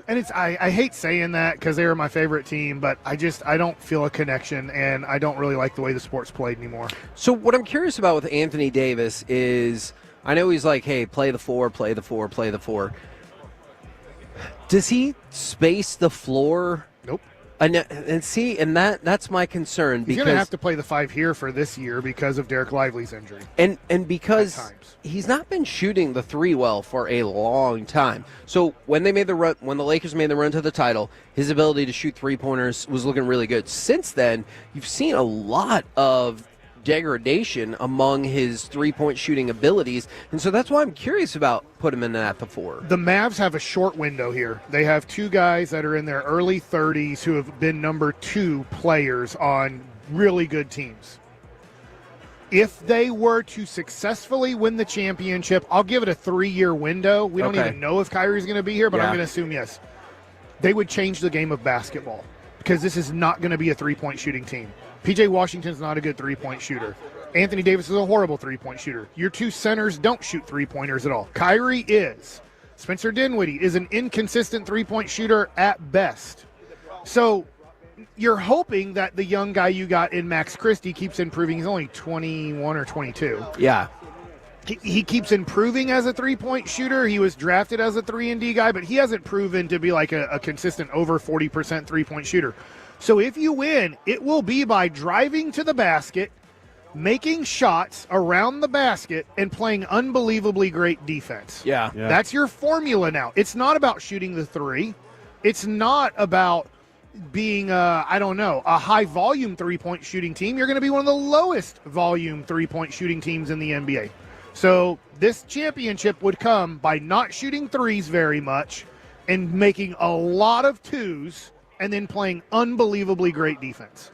And it's I hate saying that because they were my favorite team, but I don't feel a connection, and I don't really like the way the sport's played anymore. So what I'm curious about with Anthony Davis is, I know he's like, hey, play the four, play the four, play the four. Does he space the floor? Nope. And see, and that's my concern. He's going to have to play the 5 here for this year because of Derek Lively's injury. And because he's not been shooting the 3 well for a long time. So when they made the run, when the Lakers made the run to the title, his ability to shoot 3-pointers was looking really good. Since then, you've seen a lot of degradation among his 3-point shooting abilities, and so that's why I'm curious about putting him in at the 4. The Mavs have a short window here. They have 2 guys that are in their early 30s who have been number 2 players on really good teams. If they were to successfully win the championship, I'll give it a 3-year window. We don't even know if Kyrie's going to be here, but I'm going to assume yes. They would change the game of basketball because this is not going to be a 3-point shooting team. P.J. Washington's not a good 3-point shooter. Anthony Davis is a horrible 3-point shooter. Your 2 centers don't shoot 3-pointers at all. Kyrie is. Spencer Dinwiddie is an inconsistent 3-point shooter at best. So you're hoping that the young guy you got in Max Christie keeps improving. He's only 21 or 22. Yeah. He keeps improving as a 3-point shooter. He was drafted as a 3-and-D guy, but he hasn't proven to be like a consistent over 40% 3-point shooter. So if you win, it will be by driving to the basket, making shots around the basket, and playing unbelievably great defense. Yeah. That's your formula now. It's not about shooting the 3. It's not about being, a high-volume 3-point shooting team. You're going to be one of the lowest volume 3-point shooting teams in the NBA. So this championship would come by not shooting 3s very much and making a lot of 2s and then playing unbelievably great defense.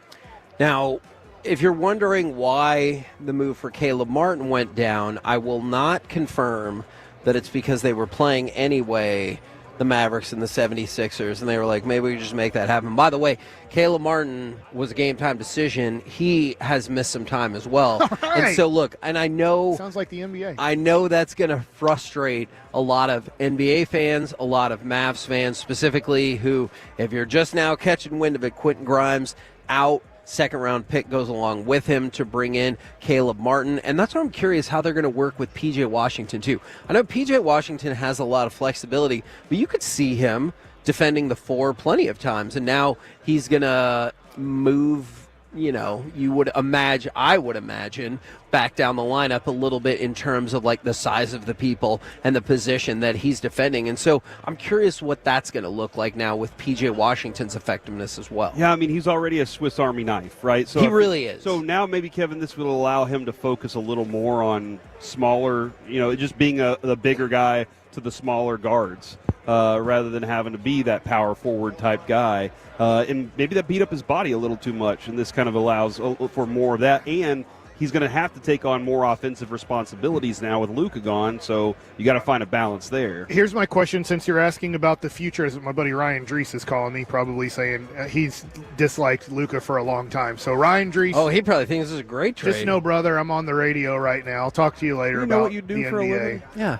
Now, if you're wondering why the move for Caleb Martin went down, I will not confirm, that it's because they were playing anyway, the Mavericks and the 76ers, and they were like, maybe we just make that happen. By the way, Caleb Martin was a game-time decision. He has missed some time as well. Right. And so, look, and I know... Sounds like the NBA. I know that's going to frustrate a lot of NBA fans, a lot of Mavs fans specifically, who, if you're just now catching wind of it, Quentin Grimes out, second-round pick goes along with him to bring in Caleb Martin. And that's what I'm curious how they're going to work with P.J. Washington, too. I know P.J. Washington has a lot of flexibility, but you could see him defending the 4 plenty of times. And now he's going to move, I would imagine, back down the lineup a little bit in terms of like the size of the people and the position that he's defending. And so I'm curious what that's going to look like now with P.J. Washington's effectiveness as well. Yeah, I mean, he's already a Swiss Army knife, right? So he really is. So now maybe, Kevin, this will allow him to focus a little more on smaller, just being the bigger guy to the smaller guards rather than having to be that power forward type guy. And maybe that beat up his body a little too much, and this kind of allows for more of that. And he's going to have to take on more offensive responsibilities now with Luka gone, so you got to find a balance there. Here's my question, since you're asking about the future, as my buddy Ryan Drees is calling me, probably saying he's disliked Luka for a long time. So Ryan Drees... Oh, he probably thinks this is a great trade. Just know, brother, I'm on the radio right now. I'll talk to you later about what you do the for NBA. a living? Yeah.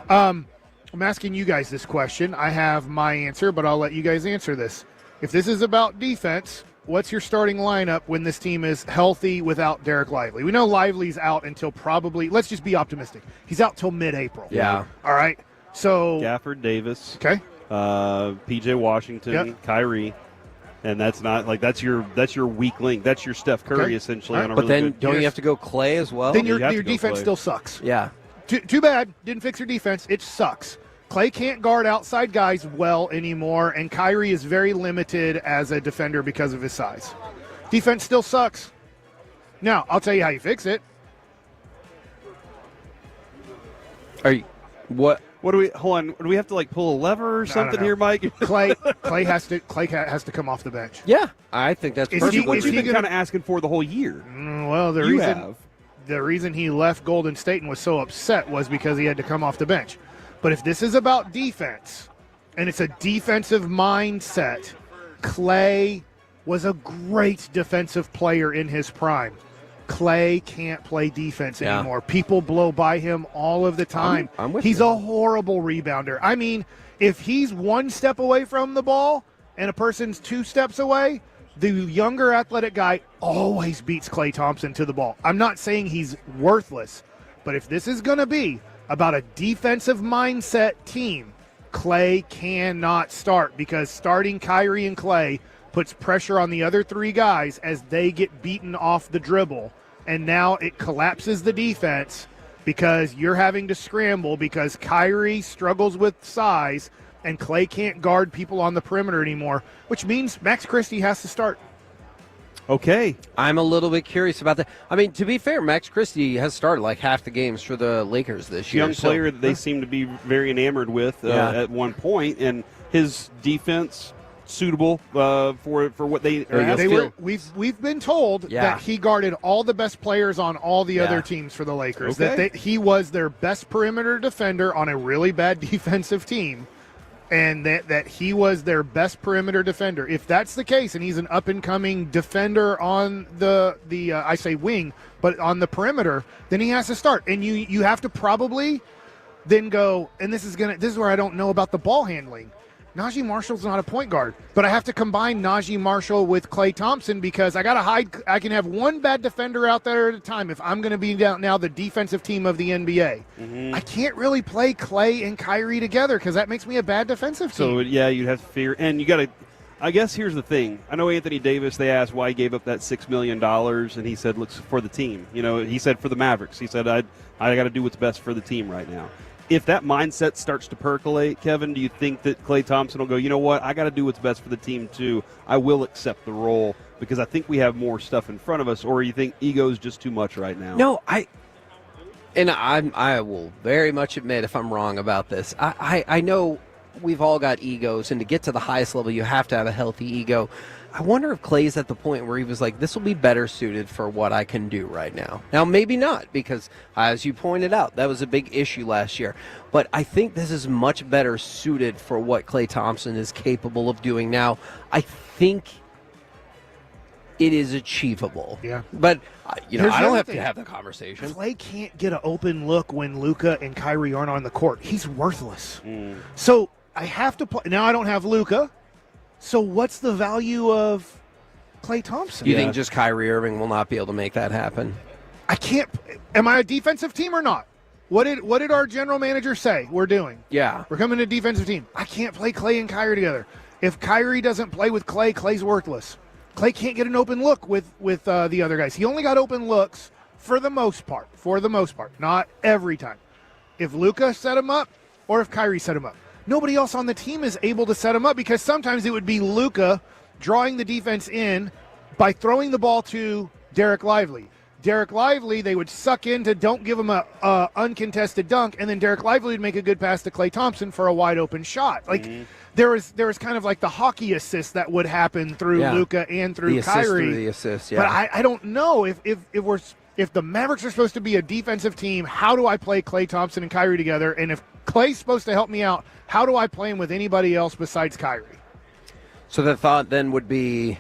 I'm asking you guys this question. I have my answer, but I'll let you guys answer this. If this is about defense, what's your starting lineup when this team is healthy without Derek Lively? We know Lively's out until probably, let's just be optimistic, he's out till mid-April. Yeah. All right. So Gafford Davis. Okay. P.J. Washington, Kyrie. And that's not like that's your weak link. That's your Steph Curry essentially. Right. On a But really then good don't you have to go Clay as well? Then your to go defense Clay. still sucks. Yeah. Too bad. Didn't fix your defense. It sucks. Clay can't guard outside guys well anymore, and Kyrie is very limited as a defender because of his size. Defense still sucks. Now, I'll tell you how you fix it. What do we hold on? Do we have to like pull a lever or something here, Mike? Clay has to come off the bench. Yeah, I think that's perfect. What you've been kind of asking for the whole year. Well, the reason he left Golden State and was so upset was because he had to come off the bench. But if this is about defense, and it's a defensive mindset, Clay was a great defensive player in his prime. Clay can't play defense anymore. People blow by him all of the time. I'm with He's you. a horrible rebounder. I mean, if he's 1 step away from the ball and a person's 2 steps away, the younger athletic guy always beats Klay Thompson to the ball. I'm not saying he's worthless, but if this is going to be about a defensive mindset team, Klay cannot start, because starting Kyrie and Klay puts pressure on the other 3 guys as they get beaten off the dribble. And now it collapses the defense because you're having to scramble because Kyrie struggles with size and Klay can't guard people on the perimeter anymore, which means Max Christie has to start. Okay. I'm a little bit curious about that. I mean, to be fair, Max Christie has started like half the games for the Lakers this year. Young player that they seem to be very enamored with at one point, and his defense suitable for what they are. We've been told that he guarded all the best players on all the other teams for the Lakers. Okay. That he was their best perimeter defender on a really bad defensive team, and that he was their best perimeter defender. If that's the case, and he's an up-and-coming defender on the I say wing, but on the perimeter, then he has to start. And you have to probably then go, and this is where I don't know about the ball handling. Najee Marshall's not a point guard, but I have to combine Najee Marshall with Klay Thompson because I got to hide. I can have one bad defender out there at a time if I'm going to be now the defensive team of the NBA. Mm-hmm. I can't really play Klay and Kyrie together because that makes me a bad defensive team. So, yeah, you'd have to fear. And you got to – I guess here's the thing. I know Anthony Davis, they asked why he gave up that $6 million, and he said, look, for the team. He said for the Mavericks. He said, I got to do what's best for the team right now. If that mindset starts to percolate, Kevin, do you think that Klay Thompson will go, you know what, I got to do what's best for the team too. I will accept the role because I think we have more stuff in front of us, or you think ego's just too much right now? No, I will very much admit if I'm wrong about this. I know we've all got egos, and to get to the highest level, you have to have a healthy ego. I wonder if Clay's at the point where he was like, this will be better suited for what I can do right now. Now, maybe not, because as you pointed out, that was a big issue last year. But I think this is much better suited for what Klay Thompson is capable of doing now. I think it is achievable. Yeah. But, I Here's don't the have thing. to have the conversation. Klay can't get an open look when Luka and Kyrie aren't on the court. He's worthless. So I have to play. Now I don't have Luka. So what's the value of Klay Thompson? You think just Kyrie Irving will not be able to make that happen? I can't. Am I a defensive team or not? What did our general manager say we're doing? Yeah. We're coming to a defensive team. I can't play Klay and Kyrie together. If Kyrie doesn't play with Klay, Klay's worthless. Klay can't get an open look with the other guys. He only got open looks for the most part. Not every time. If Luka set him up or if Kyrie set him up. Nobody else on the team is able to set him up because sometimes it would be Luka drawing the defense in by throwing the ball to Derek Lively. Derek Lively, they would suck into, don't give him a uncontested dunk, and then Derek Lively would make a good pass to Klay Thompson for a wide open shot. Like there was kind of like the hockey assist that would happen through Luka and through the Kyrie. Assist through the assist, yeah. But I don't know if the Mavericks are supposed to be a defensive team, how do I play Klay Thompson and Kyrie together? And if Klay's supposed to help me out, how do I play him with anybody else besides Kyrie? So the thought then would be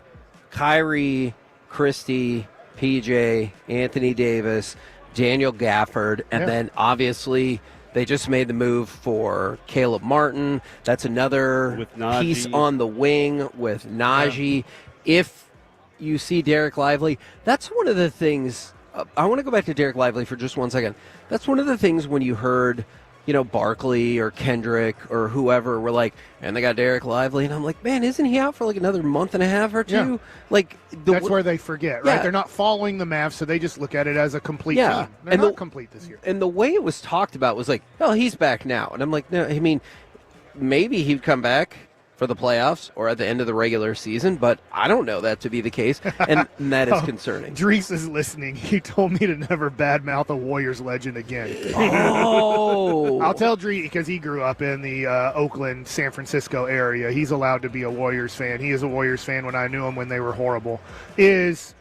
Kyrie, Christie, PJ, Anthony Davis, Daniel Gafford, and then obviously they just made the move for Caleb Martin. That's another piece on the wing with Najee. If you see Derek Lively, that's one of the things. I want to go back to Derek Lively for just 1 second. That's one of the things when you heard, Barkley or Kendrick or whoever were like, and they got Derek Lively, and I'm like, man, isn't he out for like another month and a half or two? Yeah. Like that's where they forget, right? Yeah. They're not following the Mavs, so they just look at it as a complete team. They're And not complete this year. And the way it was talked about was like, oh, he's back now. And I'm like, no, I mean, maybe he'd come back for the playoffs or at the end of the regular season, but I don't know that to be the case, and that is concerning. Dries is listening. He told me to never badmouth a Warriors legend again. Oh. I'll tell Dries because he grew up in the Oakland, San Francisco area. He's allowed to be a Warriors fan. He is a Warriors fan when I knew him when they were horrible. Klay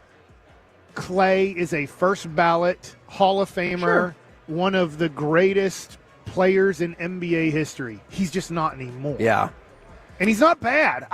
is a first ballot Hall of Famer, one of the greatest players in NBA history. He's just not anymore. Yeah. And he's not bad.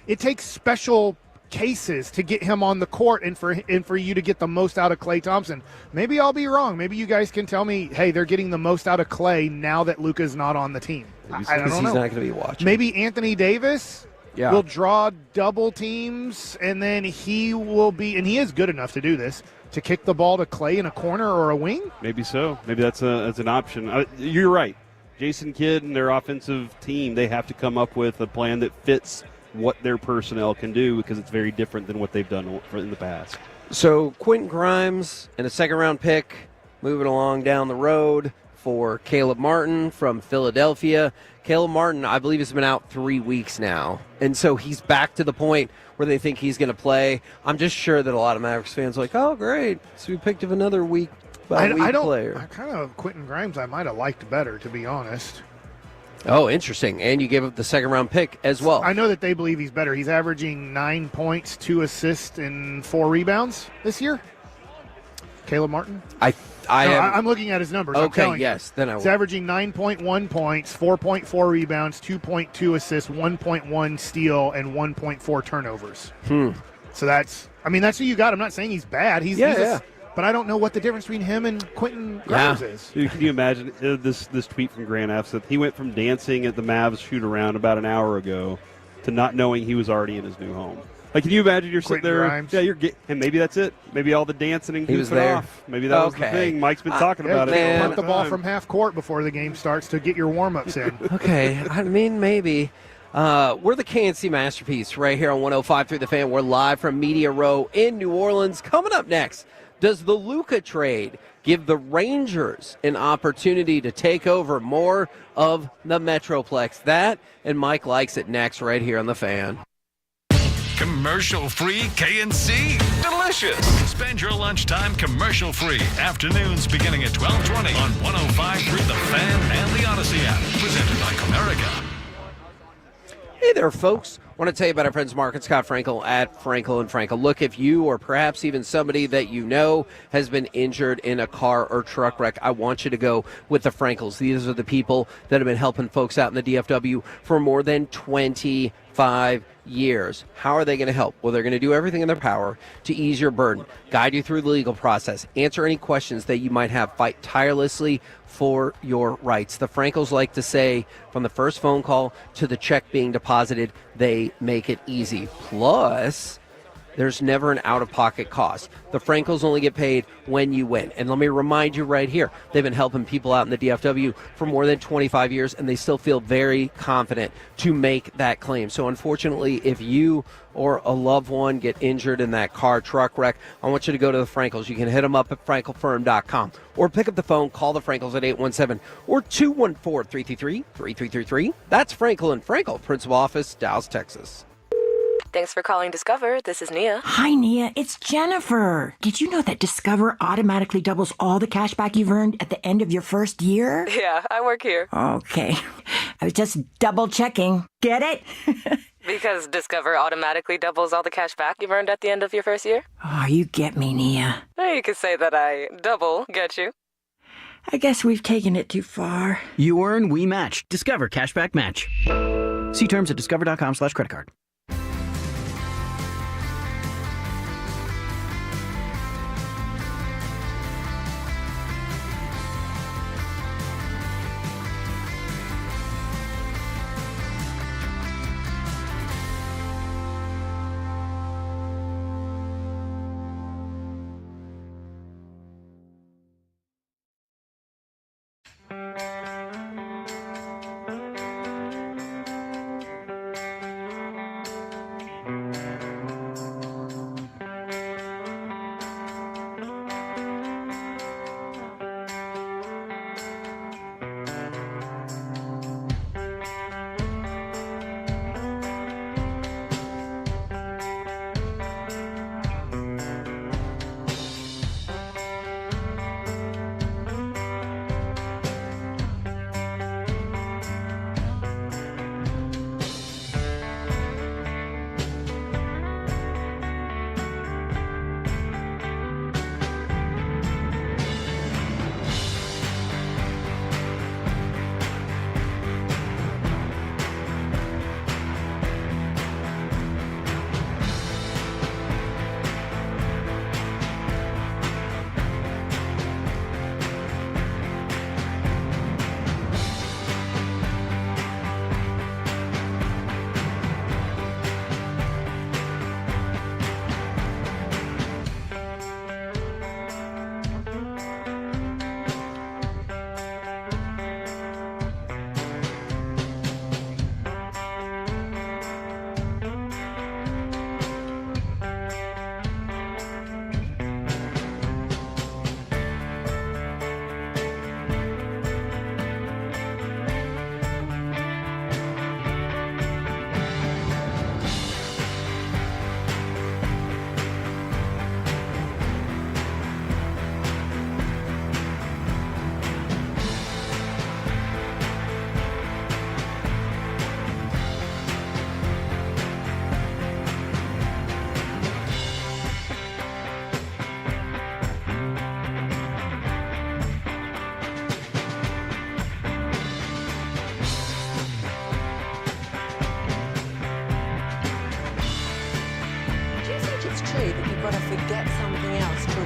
It takes special cases to get him on the court and for you to get the most out of Klay Thompson. Maybe I'll be wrong. Maybe you guys can tell me, hey, they're getting the most out of Klay now that Luka's not on the team. I don't know. He's not going to be watching. Maybe Anthony Davis will draw double teams, and then he will be, and he is good enough to do this, to kick the ball to Klay in a corner or a wing. Maybe so. Maybe that's an option. You're right. Jason Kidd and their offensive team, they have to come up with a plan that fits what their personnel can do because it's very different than what they've done in the past. So Quentin Grimes and a second-round pick moving along down the road for Caleb Martin from Philadelphia. Caleb Martin, I believe, has been out 3 weeks now, and so he's back to the point where they think he's going to play. I'm just sure that a lot of Mavericks fans are like, oh, great, so we picked up another week. Player. I kind of Quentin Grimes I might have liked better, to be honest. Oh, interesting. And you gave up the second-round pick as well. I know that they believe he's better. He's averaging 9 points, 2 assists, and 4 rebounds this year. Caleb Martin? I'm looking at his numbers. Okay, yes. Then He's averaging 9.1 points, 4.4 rebounds, 2.2 assists, 1.1 steal, and 1.4 turnovers. So that's who you got. I'm not saying he's bad. He's but I don't know what the difference between him and Quentin Grimes is. Dude, can you imagine this tweet from Grant F. said he went from dancing at the Mavs shoot-around about an hour ago to not knowing he was already in his new home. Like, can you imagine you're sitting there? Grimes. Yeah, and maybe that's it. Maybe all the dancing and He was goofing there. off. Maybe that was the thing. Mike's been talking about it. Punt the ball from half court before the game starts to get your warm-ups in. Okay, I mean, maybe. We're the KNC Masterpiece right here on 105.3 The Fan. We're live from Media Row in New Orleans. Coming up next, does the Luka trade give the Rangers an opportunity to take over more of the Metroplex? That and Mike Likes It next right here on The Fan. Commercial-free KNC? Delicious! Spend your lunchtime commercial-free. Afternoons beginning at 12:20 on 105.3 The Fan and the Odyssey app. Presented by Comerica. Hey there, folks. I want to tell you about our friends Mark and Scott Frankel at Frankel & Frankel. Look, if you or perhaps even somebody that you know has been injured in a car or truck wreck, I want you to go with the Frankels. These are the people that have been helping folks out in the DFW for more than 25 years. How are they going to help? Well, they're going to do everything in their power to ease your burden, guide you through the legal process, answer any questions that you might have, fight tirelessly for your rights. The Frankels like to say, from the first phone call to the check being deposited, they make it easy. Plus, there's never an out-of-pocket cost. The Frankels only get paid when you win. And let me remind you right here, they've been helping people out in the DFW for more than 25 years, and they still feel very confident to make that claim. So unfortunately, if you or a loved one get injured in that car truck wreck, I want you to go to the Frankels. You can hit them up at frankelfirm.com or pick up the phone, call the Frankels at 817 or 214-333-3333. That's Frankel & Frankel, Principal Office, Dallas, Texas. Thanks for calling Discover. This is Nia. Hi, Nia. It's Jennifer. Did you know that Discover automatically doubles all the cash back you've earned at the end of your first year? Yeah, I work here. Okay. I was just double checking. Get it? Because Discover automatically doubles all the cash back you've earned at the end of your first year? Oh, you get me, Nia. You could say that I double get you. I guess we've taken it too far. You earn, we match. Discover Cashback Match. See terms at discover.com/creditcard.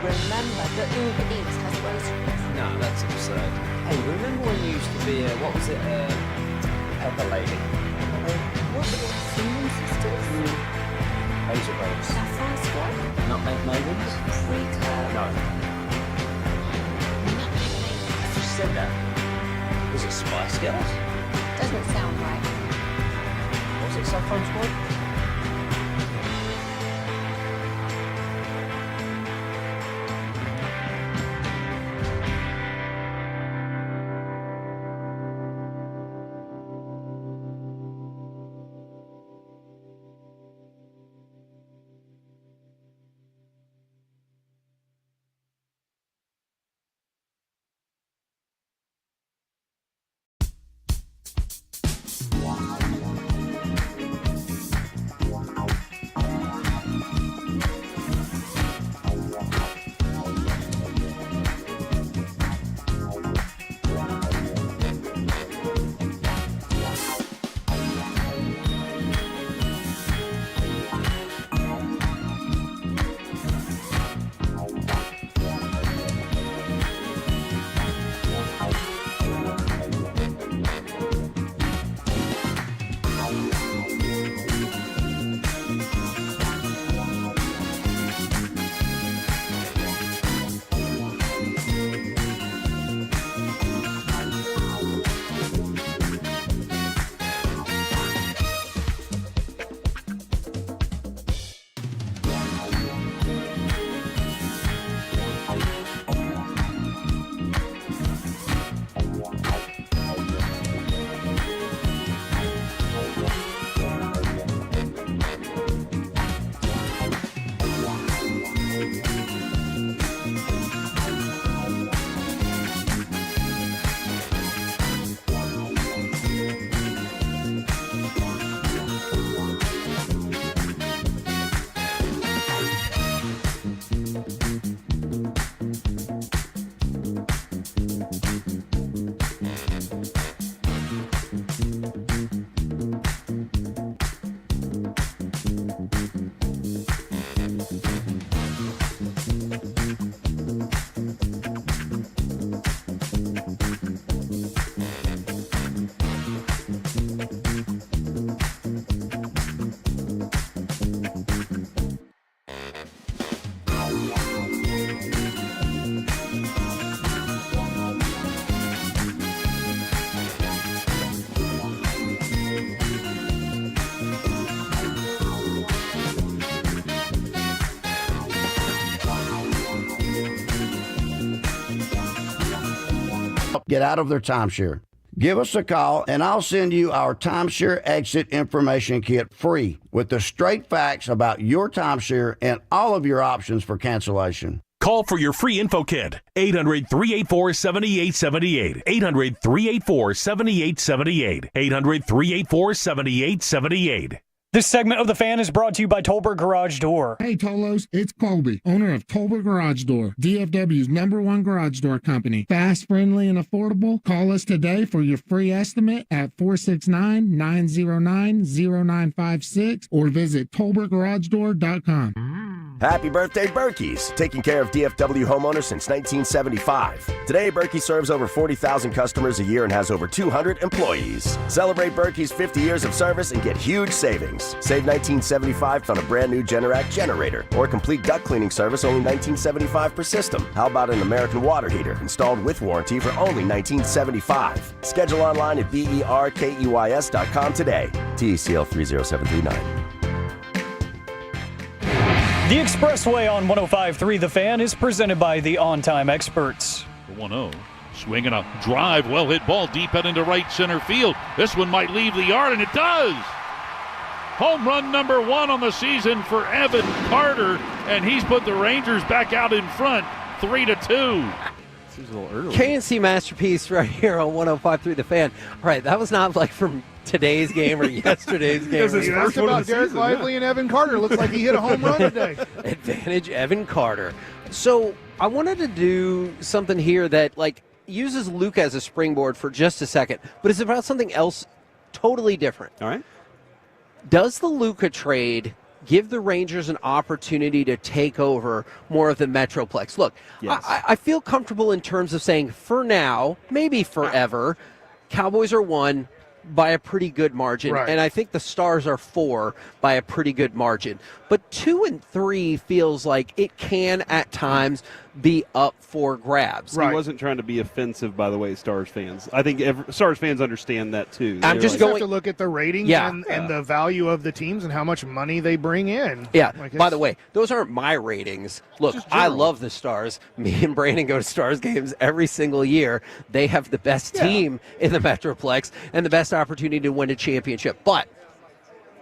remember that Uber Eats has groceries. No, that's absurd. Hey, remember when you used to be what was it, Pepper Lady? What were the Singing Sisters? Hazel Brothers. Sapphire Squad? Nutmeg Mavens? Pre-Curl? No. You said that. Was it Spice Girls? Doesn't sound right. Was it Saffron Squad? Get out of their timeshare. Give us a call, and I'll send you our timeshare exit information kit free with the straight facts about your timeshare and all of your options for cancellation. Call for your free info kit. 800-384-7878. 800-384-7878. 800-384-7878. This segment of The Fan is brought to you by Tolbert Garage Door. Hey, Tolos, it's Colby, owner of Tolbert Garage Door, DFW's #1 garage door company. Fast, friendly, and affordable. Call us today for your free estimate at 469-909-0956 or visit TolbertGarageDoor.com. Happy birthday, Berkey's, taking care of DFW homeowners since 1975. Today, Berkey serves over 40,000 customers a year and has over 200 employees. Celebrate Berkey's 50 years of service and get huge savings. Save $19.75 on a brand new Generac generator or complete duct cleaning service, only $19.75 per system. How about an American water heater installed with warranty for only $19.75? Schedule online at berkeys.com today. TECL 30739. The Expressway on 105.3 The Fan is presented by the On Time Experts. The 1-0. Swinging a drive, well-hit ball deep out into right center field. This one might leave the yard, and it does! Home run number 1 on the season for Evan Carter, and he's put the Rangers back out in front, 3-2. Seems a little early. KNC masterpiece right here on 105.3 The Fan. All right, that was not like from today's game or yesterday's game. You asked about Derek Lively and Evan Carter. Looks like he hit a home run today. Advantage Evan Carter. So I wanted to do something here that like uses Luca as a springboard for just a second, but it's about something else totally different. All right. Does the Luca trade give the Rangers an opportunity to take over more of the Metroplex? Look, yes. I feel comfortable in terms of saying for now, maybe forever, Cowboys are 1 by a pretty good margin, right. And I think the Stars are 4 by a pretty good margin. But 2 and 3 feels like it can at times be up for grabs. He wasn't trying to be offensive, by the way, Stars fans. I think Stars fans understand that too. I'm just going have to look at the ratings and the value of the teams and how much money they bring in. Yeah. By the way, those aren't my ratings. Look, I love the Stars. Me and Brandon go to Stars games every single year. They have the best team in the Metroplex and the best opportunity to win a championship. But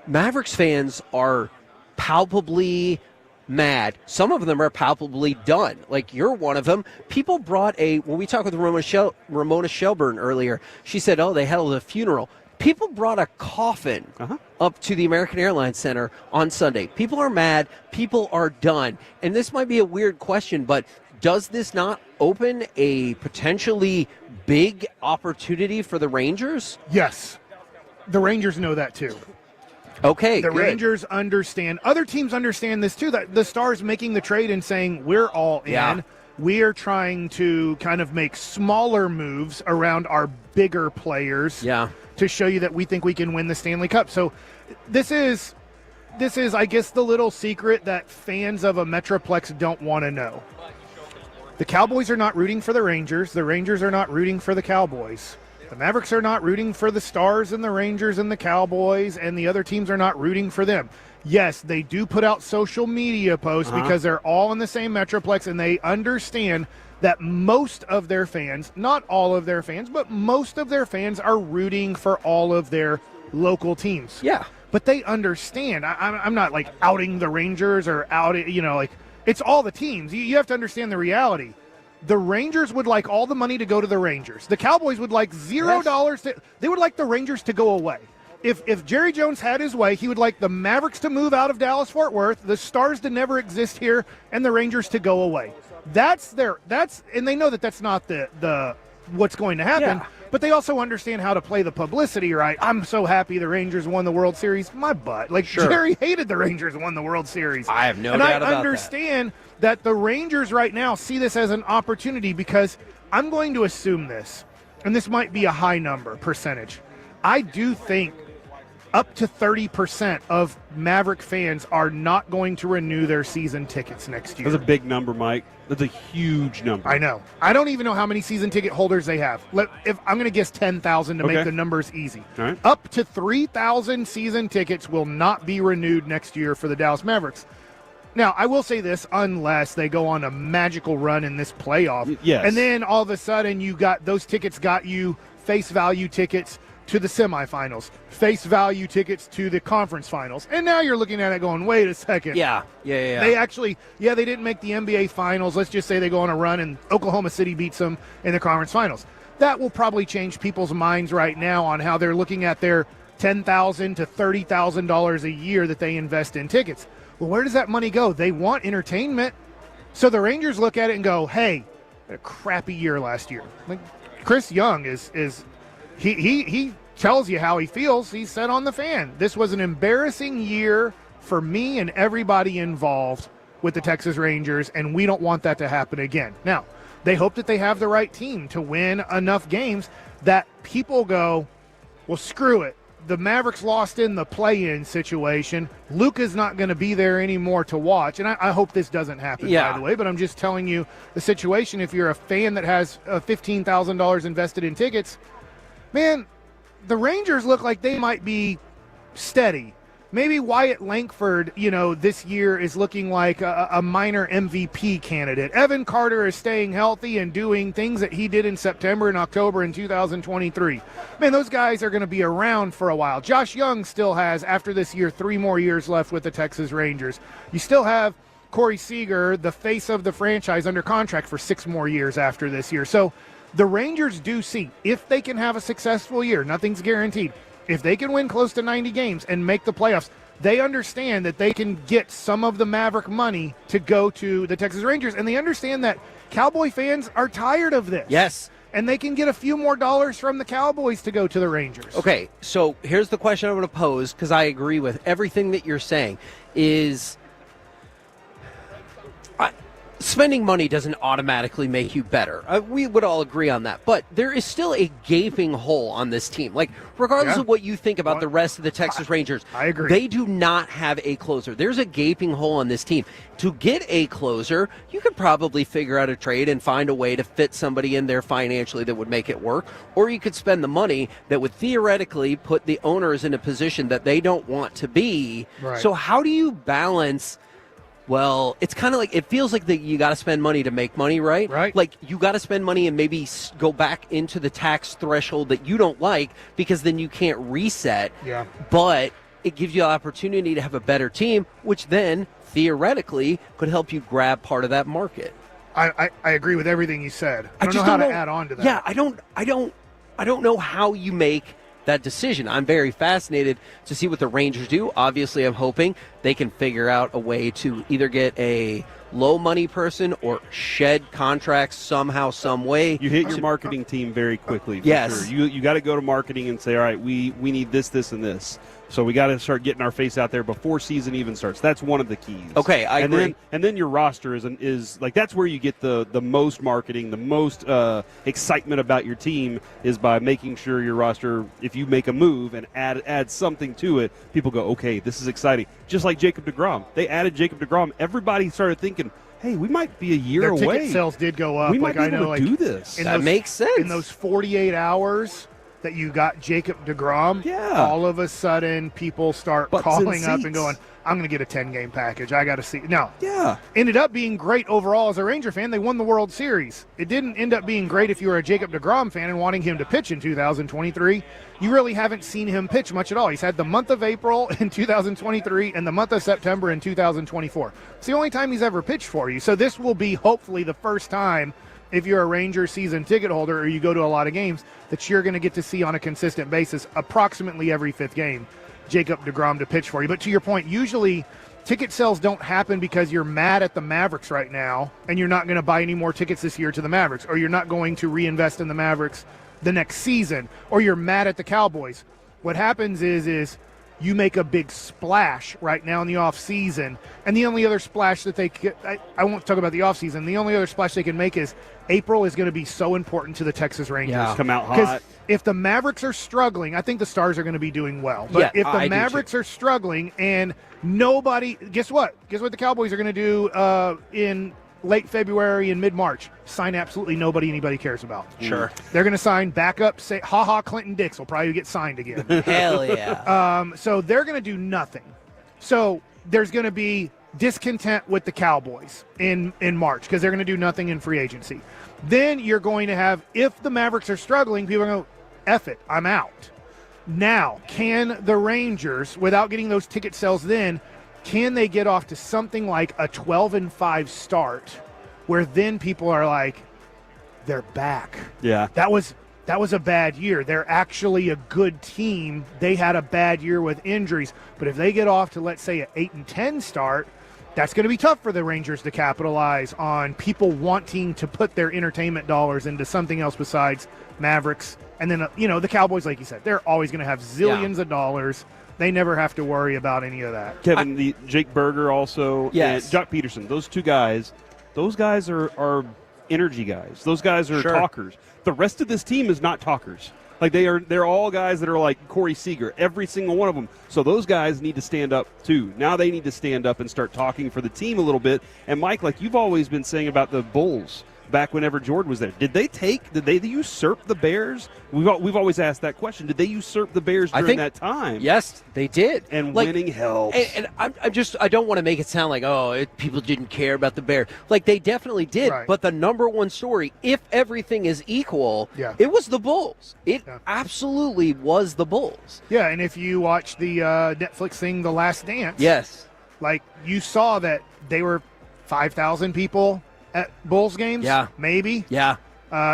Mavericks fans are palpably mad. Some of them are palpably done. Like, you're one of them. People brought when we talked with Ramona Shelburne earlier, she said, they held a funeral. People brought a coffin up to the American Airlines Center on Sunday. People are mad. People are done. And this might be a weird question, but does this not open a potentially big opportunity for the Rangers? Yes. The Rangers know that too. Okay, the good. Rangers understand. Other teams understand this too. That the Stars making the trade and saying we're all in. Yeah. We are trying to kind of make smaller moves around our bigger players. Yeah. To show you that we think we can win the Stanley Cup. So this is, I guess, the little secret that fans of a Metroplex don't want to know. The Cowboys are not rooting for the Rangers. The Rangers are not rooting for the Cowboys. The Mavericks are not rooting for the Stars and the Rangers and the Cowboys, and the other teams are not rooting for them. Yes, they do put out social media posts because they're all in the same Metroplex, and they understand that most of their fans, not all of their fans, but most of their fans are rooting for all of their local teams. Yeah. But they understand. I'm not, like, outing the Rangers or it's all the teams. You have to understand the reality. The Rangers would like all the money to go to the Rangers. The Cowboys would like $0. They would like the Rangers to go away. If Jerry Jones had his way, he would like the Mavericks to move out of Dallas-Fort Worth, the Stars to never exist here, and the Rangers to go away. And they know that that's not the what's going to happen. Yeah. But they also understand how to play the publicity, right? I'm so happy the Rangers won the World Series. My butt. Like, sure. Jerry hated the Rangers won the World Series. I have no doubt about that. And I understand that the Rangers right now see this as an opportunity because I'm going to assume this, and this might be a high number percentage. I do think up to 30% of Maverick fans are not going to renew their season tickets next year. That's a big number, Mike. That's a huge number. I know. I don't even know how many season ticket holders they have. If I'm going to guess 10,000 to make the numbers easy. All right. Up to 3,000 season tickets will not be renewed next year for the Dallas Mavericks. Now, I will say this, unless they go on a magical run in this playoff. Yes. And then all of a sudden those tickets got you face value tickets to the semifinals, face value tickets to the conference finals. And now you're looking at it going, wait a second. Yeah. They actually, they didn't make the NBA finals. Let's just say they go on a run and Oklahoma City beats them in the conference finals. That will probably change people's minds right now on how they're looking at their $10,000 to $30,000 a year that they invest in tickets. Well, where does that money go? They want entertainment. So the Rangers look at it and go, hey, a crappy year last year. Like Chris Young he tells you how he feels. He said on the Fan, this was an embarrassing year for me and everybody involved with the Texas Rangers, and we don't want that to happen again. Now, they hope that they have the right team to win enough games that people go, well, screw it. The Mavericks lost in the play-in situation. Luca's not going to be there anymore to watch. And I hope this doesn't happen, by the way, but I'm just telling you the situation. If you're a fan that has $15,000 invested in tickets, man, the Rangers look like they might be steady. Maybe Wyatt Langford, this year is looking like a minor MVP candidate. Evan Carter is staying healthy and doing things that he did in September and October in 2023. Man, those guys are going to be around for a while. Josh Young still has, after this year, 3 more years left with the Texas Rangers. You still have Corey Seager, the face of the franchise, under contract for 6 more years after this year. So the Rangers do see, if they can have a successful year, nothing's guaranteed, if they can win close to 90 games and make the playoffs, they understand that they can get some of the Maverick money to go to the Texas Rangers, and they understand that Cowboy fans are tired of this. Yes. And they can get a few more dollars from the Cowboys to go to the Rangers. Okay, so here's the question I'm going to pose, because I agree with everything that you're saying, is spending money doesn't automatically make you better. We would all agree on that. But there is still a gaping hole on this team. Like, regardless of what you think about the rest of the Texas Rangers, I agree. They do not have a closer. There's a gaping hole on this team. To get a closer, you could probably figure out a trade and find a way to fit somebody in there financially that would make it work. Or you could spend the money that would theoretically put the owners in a position that they don't want to be. Right. So how do you balance... Well, it's kind of like, it feels like that you got to spend money to make money, right? Right. Like, you got to spend money and maybe go back into the tax threshold that you don't like, because then you can't reset. Yeah. But it gives you an opportunity to have a better team, which then theoretically could help you grab part of that market. I agree with everything you said. I don't know how to add on to that. Yeah, I don't know how you make that decision. I'm very fascinated to see what the Rangers do. Obviously, I'm hoping they can figure out a way to either get a low money person or shed contracts somehow, some way. You hit your marketing team very quickly. For Yes. sure. You got to go to marketing and say, all right, we need this, this, and this. So we got to start getting our face out there before season even starts. That's one of the keys. Okay, I agree. And then your roster is like, that's where you get the most marketing, the most excitement about your team, is by making sure your roster, if you make a move and add something to it, people go, okay, this is exciting. Just like Jacob deGrom. They added Jacob deGrom. Everybody started thinking, hey, we might be a year away. Their ticket sales did go up. We might be able to do this. That makes sense. In those 48 hours that you got Jacob deGrom, yeah, all of a sudden people start calling up and going, I'm going to get a 10-game package. I got to see. Now, ended up being great overall as a Ranger fan. They won the World Series. It didn't end up being great if you were a Jacob deGrom fan and wanting him to pitch in 2023. You really haven't seen him pitch much at all. He's had the month of April in 2023 and the month of September in 2024. It's the only time he's ever pitched for you. So this will be hopefully the first time, if you're a Ranger season ticket holder or you go to a lot of games, that you're going to get to see on a consistent basis, approximately every 5th game, Jacob deGrom to pitch for you. But to your point, usually ticket sales don't happen because you're mad at the Mavericks right now and you're not going to buy any more tickets this year to the Mavericks, or you're not going to reinvest in the Mavericks the next season, or you're mad at the Cowboys. What happens is you make a big splash right now in the offseason, and the only other splash that they – I won't talk about the offseason. The only other splash they can make is April is going to be so important to the Texas Rangers. Yeah. Come out hot. Because if the Mavericks are struggling, I think the Stars are going to be doing well. But if the Mavericks are struggling and nobody – guess what? Guess what the Cowboys are going to do in late February and mid-March? Sign absolutely nobody anybody cares about. Sure. They're going to sign backup, say, Clinton Dix will probably get signed again. Hell yeah. So they're going to do nothing. So there's going to be discontent with the Cowboys in March because they're going to do nothing in free agency. Then you're going to have, if the Mavericks are struggling, people are going to go, F it, I'm out. Now, can the Rangers, without getting those ticket sales then, can they get off to something like a 12-5 start where then people are like, they're back. Yeah. That was a bad year. They're actually a good team. They had a bad year with injuries. But if they get off to, let's say, an 8-10 start, that's going to be tough for the Rangers to capitalize on people wanting to put their entertainment dollars into something else besides Mavericks. And then, the Cowboys, like you said, they're always going to have zillions of dollars. They never have to worry about any of that. Kevin, Jake Berger also, yes. and Jock Peterson, those two guys, are energy guys. Those guys are talkers. The rest of this team is not talkers. Like they're all guys that are like Corey Seager, every single one of them. So those guys need to stand up too. Now they need to stand up and start talking for the team a little bit. And Mike, like you've always been saying about the Bulls back whenever Jordan was there, did they usurp the Bears? We've always asked that question. Did they usurp the Bears during that time? Yes, they did. And winning helps. And I don't want to make it sound like, people didn't care about the Bears. Like, they definitely did. Right. But the number one story, if everything is equal, it was the Bulls. It absolutely was the Bulls. Yeah, and if you watch the Netflix thing, The Last Dance, yes, like you saw that they were 5,000 people at Bulls games, maybe. Yeah.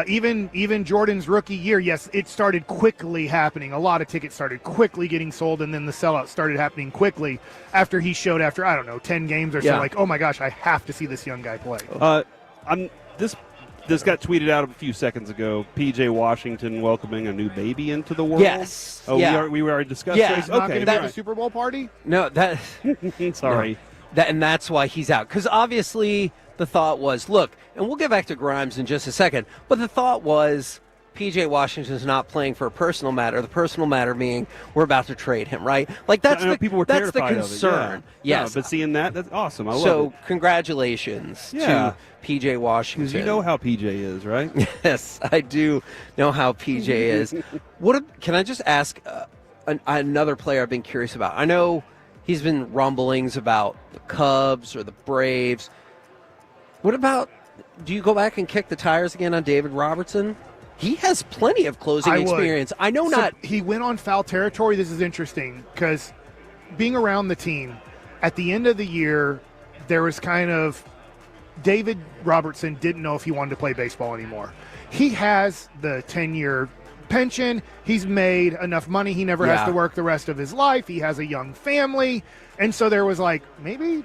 Even Jordan's rookie year, yes, it started quickly happening. A lot of tickets started quickly getting sold, and then the sellout started happening quickly after he showed, after, 10 games or so, like, oh my gosh, I have to see this young guy play. This got tweeted out a few seconds ago. P.J. Washington welcoming a new baby into the world. Yes. Oh, we already discussed that. He's not okay. going to be at the Super Bowl party? No, that. Sorry. No, and that's why he's out. Because obviously the thought was, look, and we'll get back to Grimes in just a second, but the thought was P.J. Washington's not playing for a personal matter. The personal matter being we're about to trade him, right? Like that's people were that's the terrified concern. Of it. Yeah. Yes, but seeing that's awesome. I love it. So congratulations to P.J. Washington. Because you know how P.J. is, right? Yes, I do know how P.J. is. Can I just ask another player I've been curious about? I know he's been rumblings about the Cubs or the Braves. What about, do you go back and kick the tires again on David Robertson? He has plenty of closing experience. I know He went on foul territory. This is interesting because being around the team, at the end of the year, there was kind of, David Robertson didn't know if he wanted to play baseball anymore. He has the 10-year pension. He's made enough money. He never has to work the rest of his life. He has a young family. And so there was like, maybe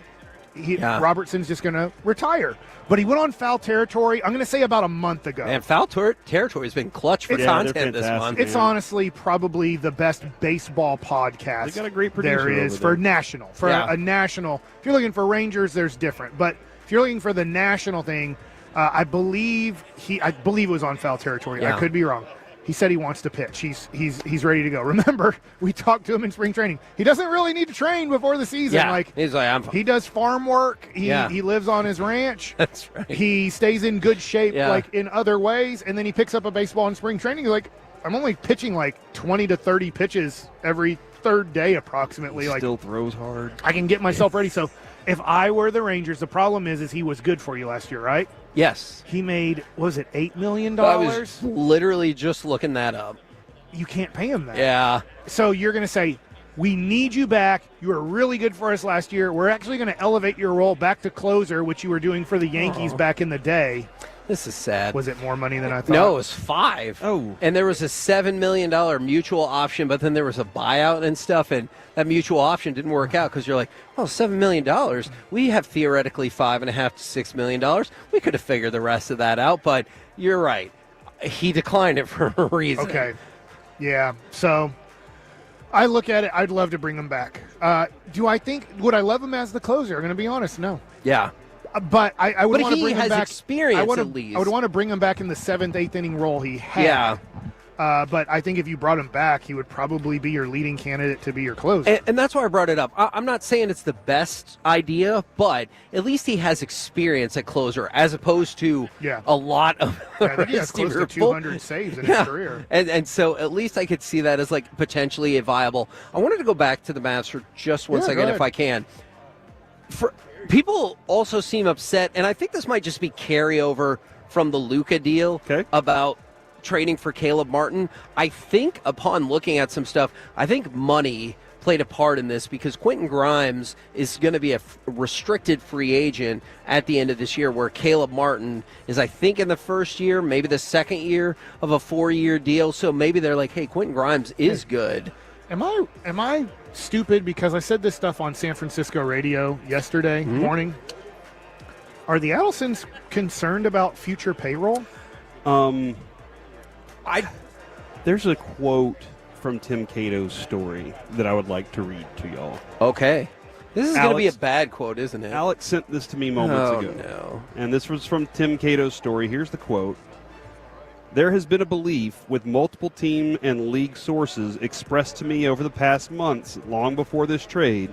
Robertson's just going to retire. But he went on foul territory, I'm going to say about a month ago. And foul territory has been clutch for content this month. It's honestly probably the best baseball podcast they got a great producer there is for national. For a national. If you're looking for Rangers, there's different. But if you're looking for the national thing, I believe it was on foul territory. I could be wrong. He said he wants to pitch. He's ready to go. Remember, we talked to him in spring training. He doesn't really need to train before the season. Yeah, he's like, I'm fine. He does farm work. He lives on his ranch. That's right. He stays in good shape like in other ways, and then he picks up a baseball in spring training. He's like, I'm only pitching like 20 to 30 pitches every third day approximately. He still throws hard. I can get myself ready. So if I were the Rangers, the problem is he was good for you last year, right? Yes. He made, was it $8 million? I was literally just looking that up. You can't pay him that. Yeah. So you're going to say, we need you back. You were really good for us last year. We're actually going to elevate your role back to closer, which you were doing for the Yankees back in the day. This is sad. Was it more money than I thought? No, it was $5. Oh. And there was a $7 million mutual option, but then there was a buyout and stuff, and that mutual option didn't work out because you're like, oh, $7 million. We have theoretically $5.5 to $6 million. We could have figured the rest of that out, but you're right. He declined it for a reason. Okay. Yeah. So I look at it. I'd love to bring him back. Would I love him as the closer? I'm going to be honest. No. Yeah. But I would want to bring him back. But he has experience at least. I would want to bring him back in the 7th, 8th inning role he had. Yeah. But I think if you brought him back, he would probably be your leading candidate to be your closer. And that's why I brought it up. I'm not saying it's the best idea, but at least he has experience at closer as opposed to a lot of I think he has close to 200 saves in his career. And so at least I could see that as like potentially a viable. I wanted to go back to the Mavs for just one second if I can. People also seem upset, and I think this might just be carryover from the Luca deal about trading for Caleb Martin. I think upon looking at some stuff, I think money played a part in this because Quentin Grimes is going to be a restricted free agent at the end of this year, where Caleb Martin is, I think, in the first year, maybe the second year of a 4-year deal. So maybe they're like, hey, Quentin Grimes is good. Am I stupid because I said this stuff on San Francisco radio yesterday morning? Are the Adelsons concerned about future payroll? There's a quote from Tim Cato's story that I would like to read to y'all. Okay. This is going to be a bad quote, isn't it? Alex sent this to me moments ago. No. And this was from Tim Cato's story. Here's the quote. There has been a belief with multiple team and league sources expressed to me over the past months, long before this trade,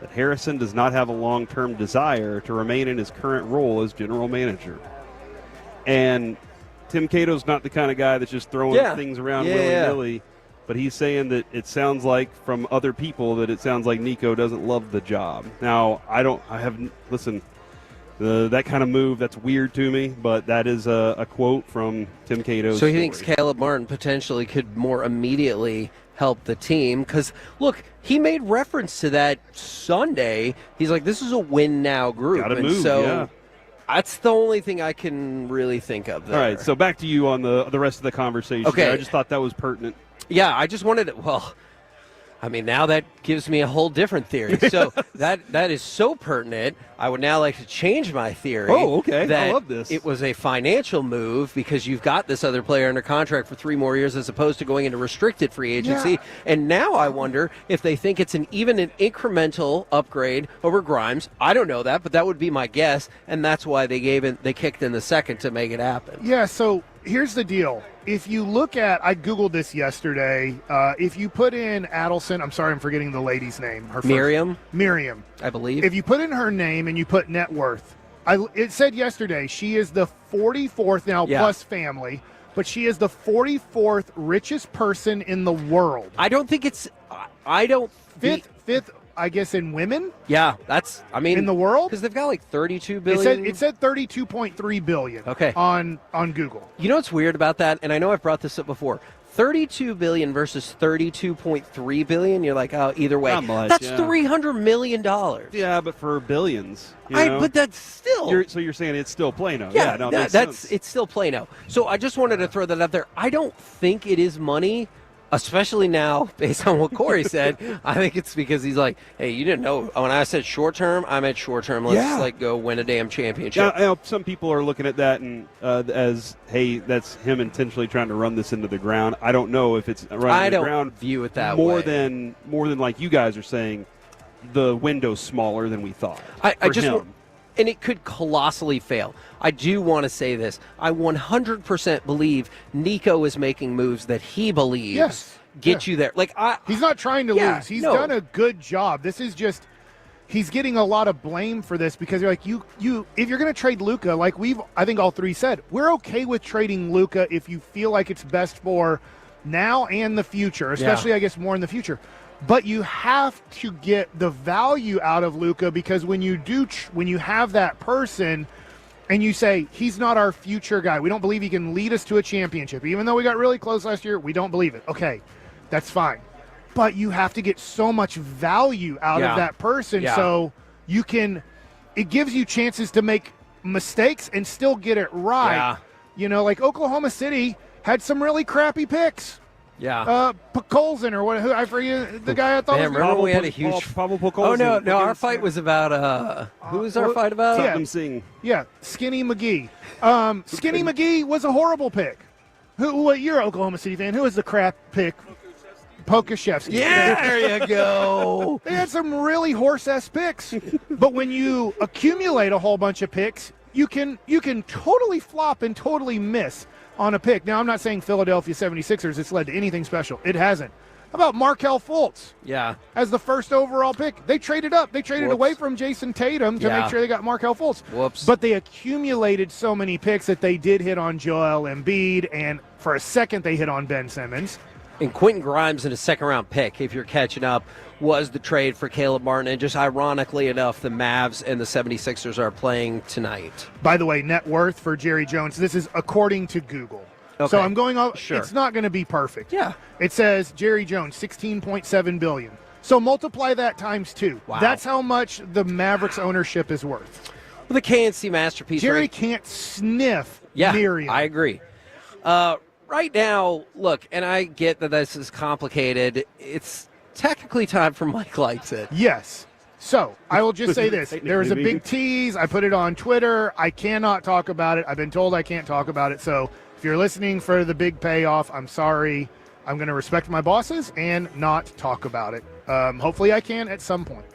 that Harrison does not have a long-term desire to remain in his current role as general manager. And Tim Cato's not the kind of guy that's just throwing things around willy-nilly. But he's saying that it sounds like from other people that it sounds like Nico doesn't love the job. Now, listen, that kind of move, that's weird to me, but that is a quote from Tim Cato's So he story. thinks Caleb Martin potentially could more immediately help the team. Because, look, he made reference to that Sunday. He's like, this is a win-now group. Gotta move, yeah. That's the only thing I can really think of there. All right, so back to you on the rest of the conversation. Okay. I just thought that was pertinent. Yeah, I just wanted to, now that gives me a whole different theory. So that is so pertinent, I would now like to change my theory. Oh, okay. That I love this. It was a financial move because you've got this other player under contract for 3 more years as opposed to going into restricted free agency. Yeah. And now I wonder if they think it's even an incremental upgrade over Grimes. I don't know that, but that would be my guess, and that's why they kicked in the second to make it happen. Yeah, so here's the deal. If you look at, I Googled this yesterday, if you put in Adelson, I'm sorry, I'm forgetting the lady's name. Her Miriam? Miriam. I believe. If you put in her name and you put net worth, it said yesterday she is the 44th, now plus family, but she is the 44th richest person in the world. I don't think it's, Fifth, I guess, in women? Yeah, in the world? Because they've got like 32 billion. It said 32.3 billion. Okay. On Google. You know what's weird about that? And I know I've brought this up before. 32 billion versus 32.3 billion. You're like, oh, either way. Not much, that's yeah. $300 million. Yeah, but for billions. But that's still. So you're saying it's still Plano. Yeah, no, makes sense. It's still Plano. So I just wanted to throw that out there. I don't think it is money. Especially now, based on what Corey said, I think it's because he's like, hey, you didn't know. When I said short term, I meant short term. Let's go win a damn championship. Yeah, some people are looking at that and as, hey, that's him intentionally trying to run this into the ground. I don't know if it's running into the ground. I don't view it that more way. than like you guys are saying, the window's smaller than we thought. And it could colossally fail. I do want to say this. I 100% believe Nico is making moves that he believes get you there. He's not trying to lose. He's done a good job. This is just he's getting a lot of blame for this because you're like you if you're going to trade Luca, like I think all three said, we're okay with trading Luca if you feel like it's best for now and the future, especially I guess more in the future. But you have to get the value out of Luca because when you have that person and you say, he's not our future guy, we don't believe he can lead us to a championship. Even though we got really close last year, we don't believe it. Okay, that's fine. But you have to get so much value out of that person so it gives you chances to make mistakes and still get it right. Yeah. Like Oklahoma City had some really crappy picks. Yeah. Colson or who I forget the guy I thought was remember we had a huge Oh no, our fight was about who was our fight about? Yeah, Skinny McGee. Skinny McGee was a horrible pick. You're an Oklahoma City fan. Who was the crap pick? Pokashevsky. Yeah, there you go. They had some really horse-ass picks. But when you accumulate a whole bunch of picks, you can totally flop and totally miss on a pick. Now, I'm not saying Philadelphia 76ers, it's led to anything special. It hasn't. How about Markelle Fultz? Yeah. As the first overall pick. They traded up. They traded away from Jason Tatum to make sure they got Markelle Fultz. Whoops. But they accumulated so many picks that they did hit on Joel Embiid, and for a second they hit on Ben Simmons. And Quentin Grimes in a second-round pick, if you're catching up, was the trade for Caleb Martin. And just ironically enough, the Mavs and the 76ers are playing tonight. By the way, net worth for Jerry Jones, this is according to Google. Okay. So I'm going off. Sure. It's not going to be perfect. Yeah. It says Jerry Jones, $16.7 billion. So multiply that times 2. Wow. That's how much the Mavericks ownership is worth. Well, the KNC masterpiece. Jerry can't sniff Miriam. I agree. Right now, look, and I get that this is complicated. It's technically time for Mike Likes It. Yes. So I will just say this. There was a big tease. I put it on Twitter. I cannot talk about it. I've been told I can't talk about it. So if you're listening for the big payoff, I'm sorry. I'm going to respect my bosses and not talk about it. Hopefully I can at some point.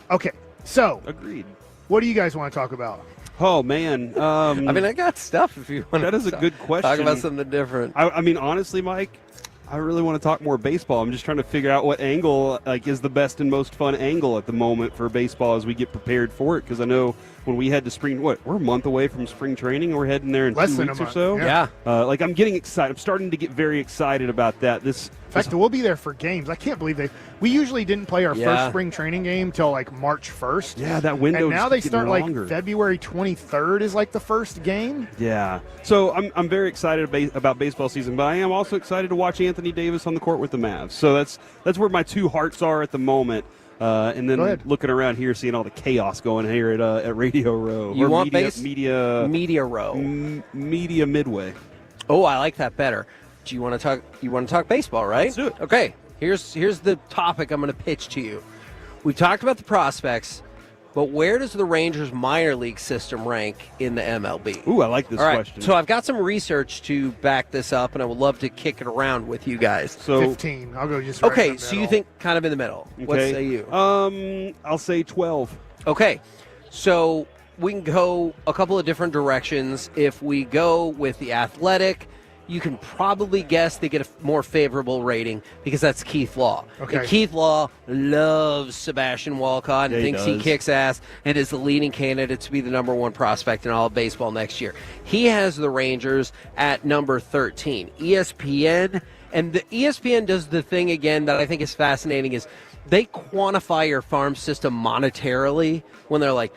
Okay. So. Agreed. What do you guys want to talk about? Oh, man. I mean, I got stuff if you want that to. That is a good question. Talk about something different. I mean, honestly, Mike, I really want to talk more baseball. I'm just trying to figure out what angle is the best and most fun angle at the moment for baseball as we get prepared for it. Because I know when we head to spring, we're a month away from spring training, and we're heading there in Less 2 than weeks a or month. so. Yeah. I'm getting excited. I'm starting to get very excited about that. In fact, we'll be there for games. I can't believe we usually didn't play our first spring training game till like March 1st. Yeah, that window. And now they getting start longer. like February 23rd is like the first game. Yeah. So I'm very excited about baseball season, but I am also excited to watch Anthony Davis on the court with the Mavs. So that's where my two hearts are at the moment. And then looking around here, seeing all the chaos going here at Radio Row. You want Media Row? Media Midway. Oh, I like that better. Do you want to talk? You want to talk baseball, right? Let's do it. Okay. Here's the topic I'm going to pitch to you. We talked about the prospects, but where does the Rangers minor league system rank in the MLB? Ooh, I like this question. So I've got some research to back this up, and I would love to kick it around with you guys. So 15. I'll go just right in the middle. So you think kind of in the middle. Okay. What say you? I'll say 12. Okay. So we can go a couple of different directions. If we go with the Athletic, you can probably guess they get a more favorable rating because that's Keith Law. Okay. And Keith Law loves Sebastian Walcott and thinks he kicks ass and is the leading candidate to be the number one prospect in all of baseball next year. He has the Rangers at number 13. ESPN, and the ESPN does the thing again that I think is fascinating is they quantify your farm system monetarily when they're like,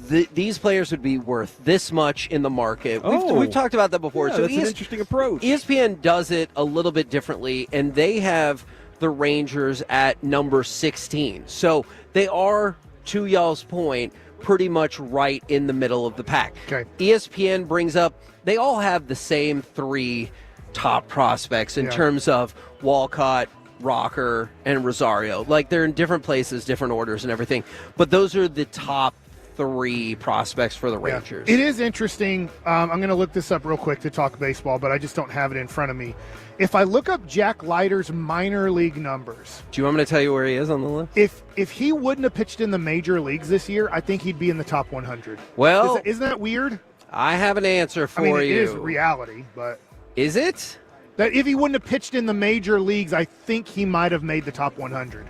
these players would be worth this much in the market. We've talked about that before. Yeah, so that's an interesting approach. ESPN does it a little bit differently, and they have the Rangers at number 16. So they are, to y'all's point, pretty much right in the middle of the pack. Okay. ESPN brings up, they all have the same 3 top prospects in terms of Walcott, Rocker, and Rosario. Like, they're in different places, different orders and everything. But those are the top 3 prospects for the Rangers. It is interesting. I'm going to look this up real quick to talk baseball, but I just don't have it in front of me. If I look up Jack Leiter's minor league numbers, do you want me to tell you where he is on the list? If he wouldn't have pitched in the major leagues this year, I think he'd be in the top 100. Well, isn't that weird? I have an answer for you. It is reality, but is it? That if he wouldn't have pitched in the major leagues, I think he might have made the top 100.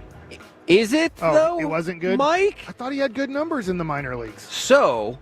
Is it, though? It wasn't good? Mike? I thought he had good numbers in the minor leagues. So,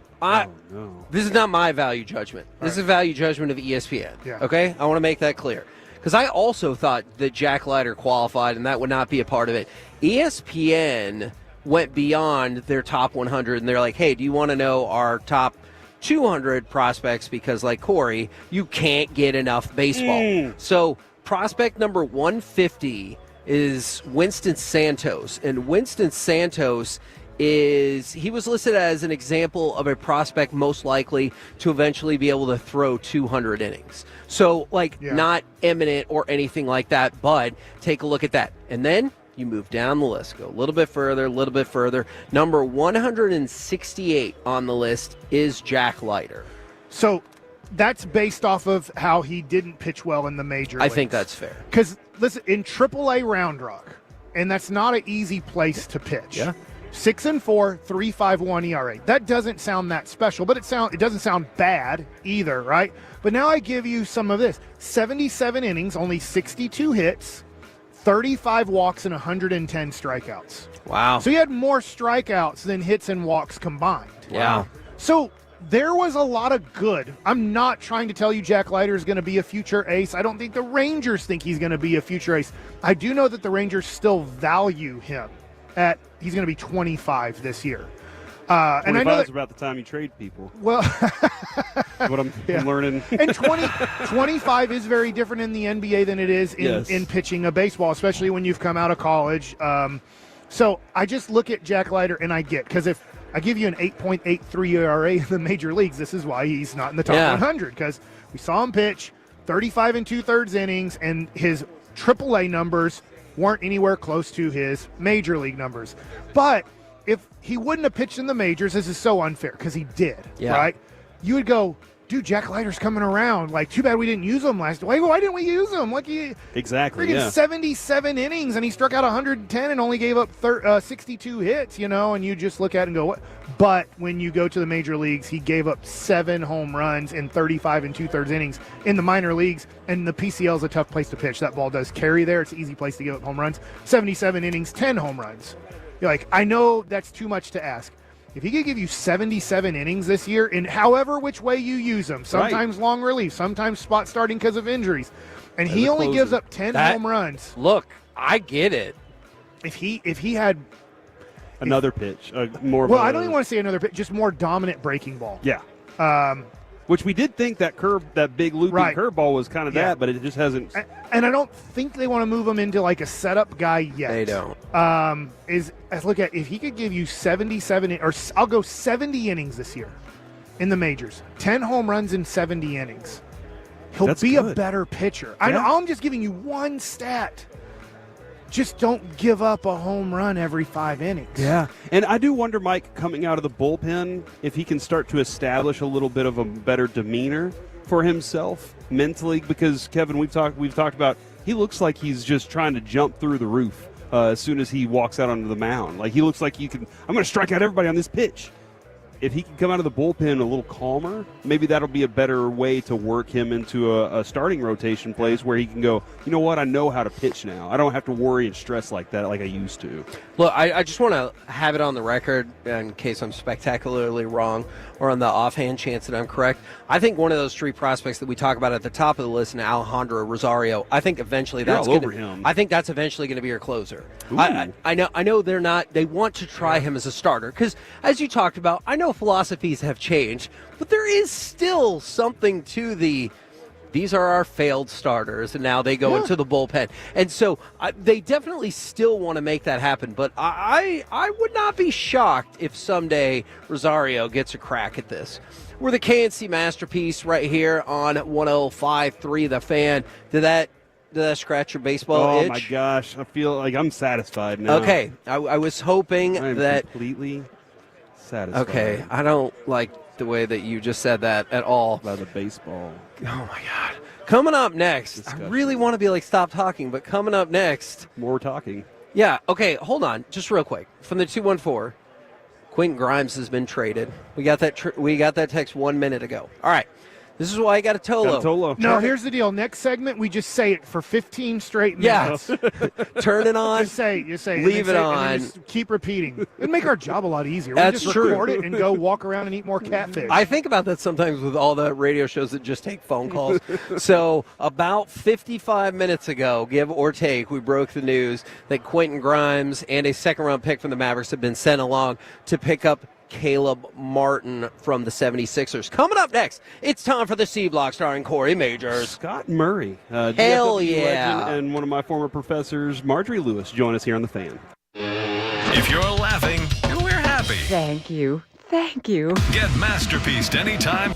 this is not my value judgment. This is value judgment of ESPN. Yeah. Okay? I want to make that clear. Because I also thought that Jack Leiter qualified, and that would not be a part of it. ESPN went beyond their top 100, and they're like, hey, do you want to know our top 200 prospects? Because, like Corey, you can't get enough baseball. So, prospect number 150 is Winston Santos, and Winston Santos he was listed as an example of a prospect most likely to eventually be able to throw 200 innings. So, not imminent or anything like that, but take a look at that. And then you move down the list, go a little bit further. Number 168 on the list is Jack Leiter. So that's based off of how he didn't pitch well in the major leagues. I think that's fair. Because, listen, in AAA Round Rock, and that's not an easy place to pitch. Yeah. 6-4, 3.51 ERA. That doesn't sound that special, but it doesn't sound bad either, right? But now I give you some of this. 77 innings, only 62 hits, 35 walks, and 110 strikeouts. Wow. So he had more strikeouts than hits and walks combined. Yeah. So there was a lot of good. I'm not trying to tell you Jack Leiter is going to be a future ace. I don't think the Rangers think he's going to be a future ace. I do know that the Rangers still value him at he's going to be 25 this year. And I know that's about the time you trade people. Well, what I'm learning. And 25 is very different in the NBA than it is in pitching a baseball, especially when you've come out of college. So I just look at Jack Leiter and I get, because if I give you an 8.83 ERA in the major leagues, this is why he's not in the top 100, because we saw him pitch 35 2/3 innings, and his AAA numbers weren't anywhere close to his major league numbers. But if he wouldn't have pitched in the majors, this is so unfair, because he did, right? You would go, dude, Jack Leiter's coming around. Like, too bad we didn't use him last week. Why didn't we use him? Like, he freaking 77 innings, and he struck out 110 and only gave up 62 hits, and you just look at it and go, what? But when you go to the major leagues, he gave up 7 home runs in 35 2/3 innings in the minor leagues, and the PCL is a tough place to pitch. That ball does carry there. It's an easy place to give up home runs. 77 innings, 10 home runs. You're like, I know that's too much to ask. If he could give you 77 innings this year, in however which way you use him, sometimes long relief, sometimes spot starting because of injuries, and he only gives up 10 home runs. Look, I get it. If he had another pitch, more. Well, I don't even want to say another pitch, just more dominant breaking ball. Yeah. Which we did think that big looping curveball was kind of that, but it just hasn't. And I don't think they want to move him into like a setup guy yet. They don't. Look at if he could give you 77, or I'll go 70 innings this year in the majors, 10 home runs in 70 innings. He'll be a better pitcher. I'm just giving you one stat. Just don't give up a home run every 5 innings. Yeah, and I do wonder, Mike, coming out of the bullpen, if he can start to establish a little bit of a better demeanor for himself mentally, because Kevin, we've talked about, he looks like he's just trying to jump through the roof as soon as he walks out onto the mound. Like, he looks like I'm going to strike out everybody on this pitch. If he can come out of the bullpen a little calmer, maybe that'll be a better way to work him into a starting rotation place where he can go, you know what, I know how to pitch now. I don't have to worry and stress like that like I used to. Look, I just want to have it on the record in case I'm spectacularly wrong or on the offhand chance that I'm correct. I think one of those 3 prospects that we talk about at the top of the list, Alejandro Rosario, I think eventually that's going to be your closer. I know they want to try him as a starter because, as you talked about, I know philosophies have changed, but there is still something to these are our failed starters, and now they go into the bullpen. And so they definitely still want to make that happen, but I would not be shocked if someday Rosario gets a crack at this. We're the KNC Masterpiece right here on 105.3 The Fan. Did that scratch your baseball itch? Oh, my gosh. I feel like I'm satisfied now. Okay. I was hoping that completely satisfied. Okay. I don't like the way that you just said that at all. By the baseball. Oh, my God. Coming up next, I really want to be like, stop talking, but coming up next. More talking. Yeah, okay, hold on, just real quick. From the 214, Quentin Grimes has been traded. We got that text 1 minute ago. All right. This is why I got a Tolo. No, here's the deal. Next segment, we just say it for 15 straight minutes. Yeah. Turn it on. Just say. Leave it on. And just keep repeating. It'd make our job a lot easier. That's just true. Record it and go walk around and eat more catfish. I think about that sometimes with all the radio shows that just take phone calls. So about 55 minutes ago, give or take, we broke the news that Quentin Grimes and a second-round pick from the Mavericks have been sent along to pick up Caleb Martin from the 76ers. Coming up next, it's time for the C Block starring Corey Majors. Scott Murray. Hell DFW yeah. legend, and one of my former professors, Marjorie Lewis, join us here on The Fan. If you're laughing, we're happy. Thank you. Thank you. Get Masterpieced anytime.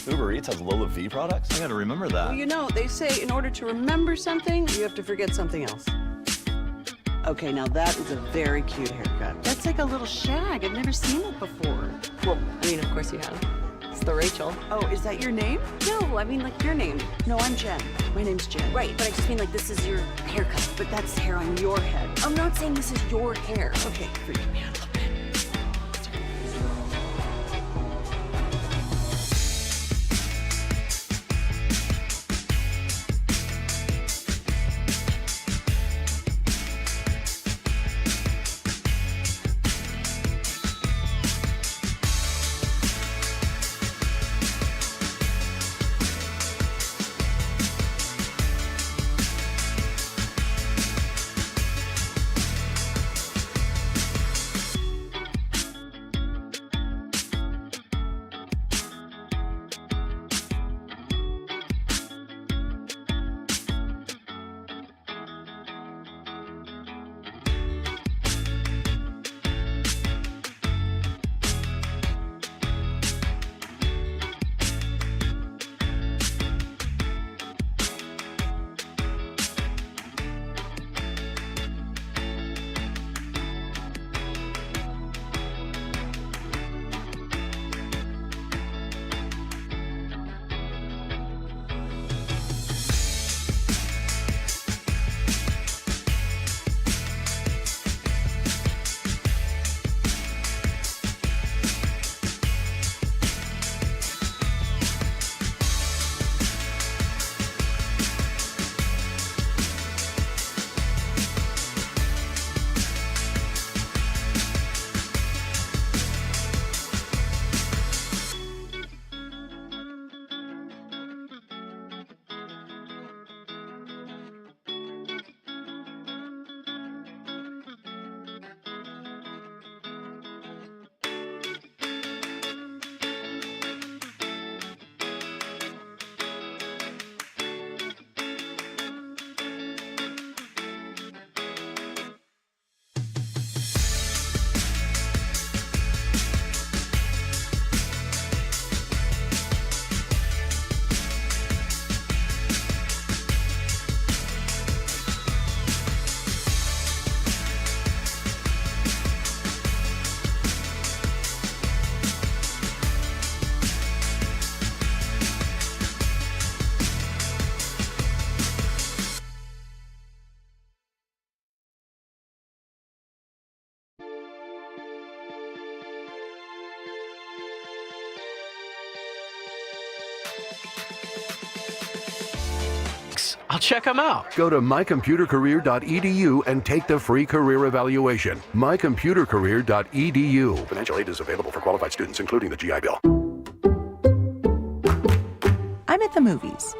Uber Eats has Lola V products? I gotta remember that. Well, you know, they say in order to remember something, you have to forget something else. Okay, now that is a very cute haircut. That's like a little shag. I've never seen it before. Well, I mean, of course you have. It's the Rachel. Oh, is that your name? No, I mean, like, your name. No, I'm Jen. My name's Jen. Right, but I just mean, like, this is your haircut. But that's hair on your head. I'm not saying this is your hair. Okay, freak me out a little bit. I'll check them out. Go to mycomputercareer.edu and take the free career evaluation. mycomputercareer.edu. Financial aid is available for qualified students, including the GI Bill. I'm at the movies,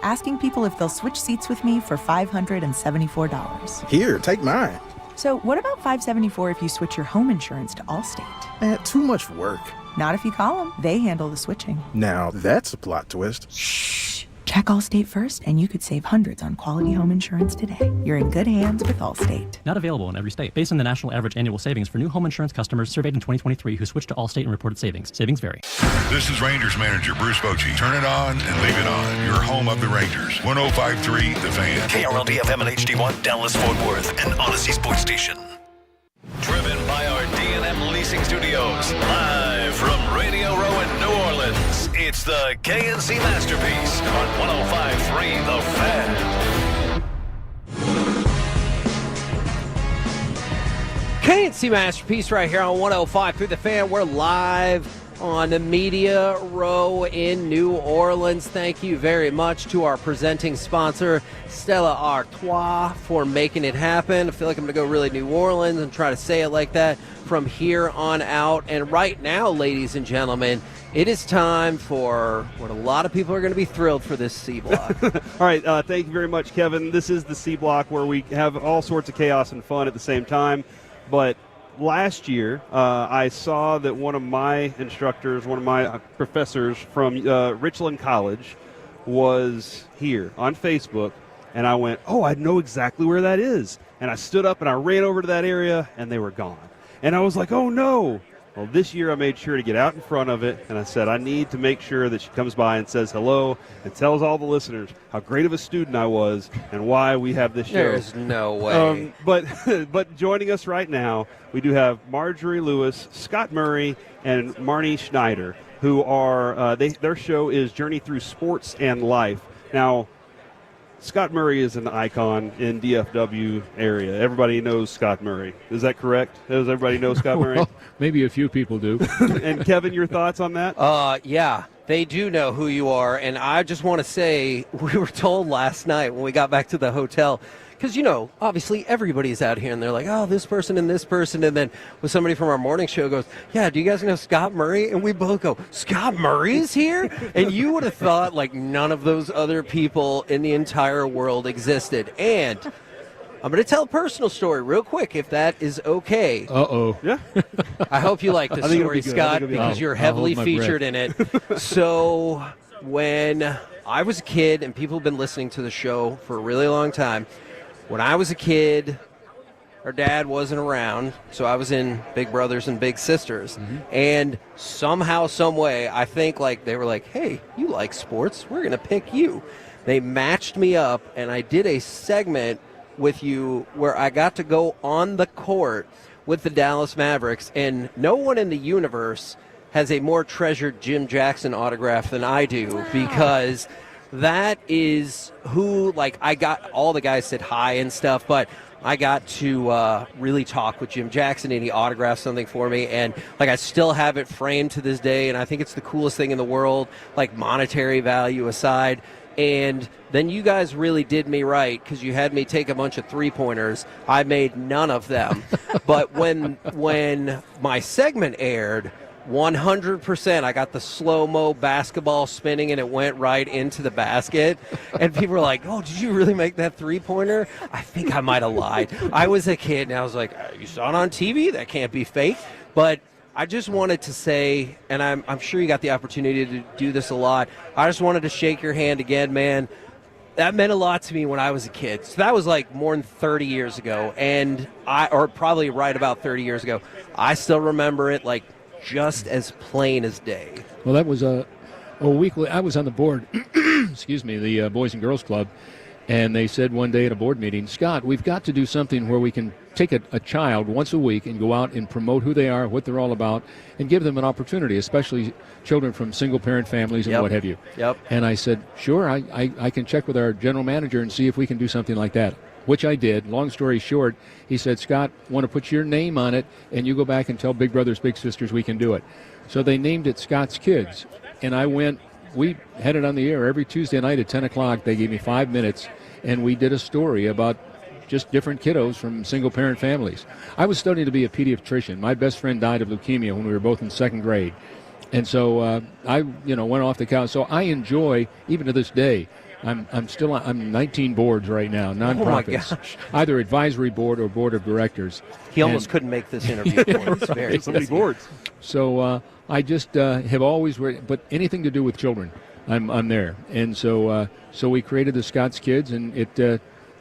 asking people if they'll switch seats with me for $574. Here, take mine. So what about $574 if you switch your home insurance to Allstate? Too much work. Not if you call them. They handle the switching. Now, that's a plot twist. Shh. Check Allstate first, and you could save hundreds on quality home insurance today. You're in good hands with Allstate. Not available in every state. Based on the national average annual savings for new home insurance customers surveyed in 2023 who switched to Allstate and reported savings. Savings vary. This is Rangers manager Bruce Bochy. Turn it on and leave it on. Your home of the Rangers. 105.3 The Fan. KRLD-FM and HD1, Dallas, Fort Worth, and Odyssey Sports Station. Driven by our D&M Leasing Studios. Live from Radio Row in New Orleans. It's the KNC Masterpiece on 105.3 The Fan. KNC Masterpiece right here on 105.3 The Fan. We're live on the Media Row in New Orleans. Thank you very much to our presenting sponsor, Stella Artois, for making it happen. I feel like I'm going to go really New Orleans and try to say it like that from here on out. And right now, ladies and gentlemen, it is time for what a lot of people are going to be thrilled for this C block. All right, thank you very much, Kevin. This is the C block where we have all sorts of chaos and fun at the same time. But last year, I saw that one of my instructors, one of my professors from Richland College was here on Facebook, and I went, oh, I know exactly where that is. And I stood up and I ran over to that area, and they were gone. And I was like, oh, no. Well, this year I made sure to get out in front of it, and I said I need to make sure that she comes by and says hello and tells all the listeners how great of a student I was and why we have this show. There's no way. But joining us right now, we do have Marjorie Lewis, Scott Murray, and Marnie Schneider, who are their show is Journey Through Sports and Life. Now, Scott Murray is an icon in DFW area. Everybody knows Scott Murray. Is that correct? Does everybody know Scott Murray? Well, maybe a few people do. And Kevin, your thoughts on that? Yeah, they do know who you are. And I just want to say, we were told last night when we got back to the hotel, because, obviously everybody's out here and they're like, oh, this person. And then when somebody from our morning show goes, yeah, do you guys know Scott Murray? And we both go, Scott Murray's here? And you would have thought like none of those other people in the entire world existed. And I'm going to tell a personal story real quick, if that is okay. Uh-oh. Yeah. I hope you like the story, Scott, because you're heavily featured in it. So when I was a kid, and people have been listening to the show for a really long time, when I was a kid, our dad wasn't around, so I was in Big Brothers and Big Sisters. Mm-hmm. And somehow, some way, I think they were like, hey, you like sports, we're going to pick you. They matched me up, and I did a segment with you where I got to go on the court with the Dallas Mavericks, and no one in the universe has a more treasured Jim Jackson autograph than I do, because that is who, I got, all the guys said hi and stuff, but I got to really talk with Jim Jackson, and he autographed something for me, and I still have it framed to this day, and I think it's the coolest thing in the world, monetary value aside. And then you guys really did me right, because you had me take a bunch of three-pointers. I made none of them. But when my segment aired, 100%, I got the slow-mo basketball spinning, and it went right into the basket. And people were like, oh, did you really make that three-pointer? I think I might have lied. I was a kid, and I was like, you saw it on TV? That can't be fake. But I just wanted to say, and I'm sure you got the opportunity to do this a lot, I just wanted to shake your hand again, man. That meant a lot to me when I was a kid. So that was more than 30 years ago, or probably right about 30 years ago. I still remember it just as plain as day. Well, that was a weekly. I was on the board, excuse me, the Boys and Girls Club, and they said one day at a board meeting, Scott, we've got to do something where we can take a child once a week and go out and promote who they are, what they're all about, and give them an opportunity, especially children from single-parent families and what have you. Yep. And I said, sure, I can check with our general manager and see if we can do something like that, which I did. Long story short, he said, Scott, want to put your name on it, and you go back and tell Big Brothers, Big Sisters we can do it. So they named it Scott's Kids, and we had it on the air every Tuesday night at 10 o'clock. They gave me 5 minutes, and we did a story about just different kiddos from single-parent families. I was studying to be a pediatrician. My best friend died of leukemia when we were both in second grade. And so I went off the couch. So I enjoy, even to this day, I'm 19 boards right now, nonprofits. Oh my gosh. Either advisory board or board of directors. He almost couldn't make this interview. So many boards. So I just have always, but anything to do with children, I'm there. And so we created the Scott's Kids, and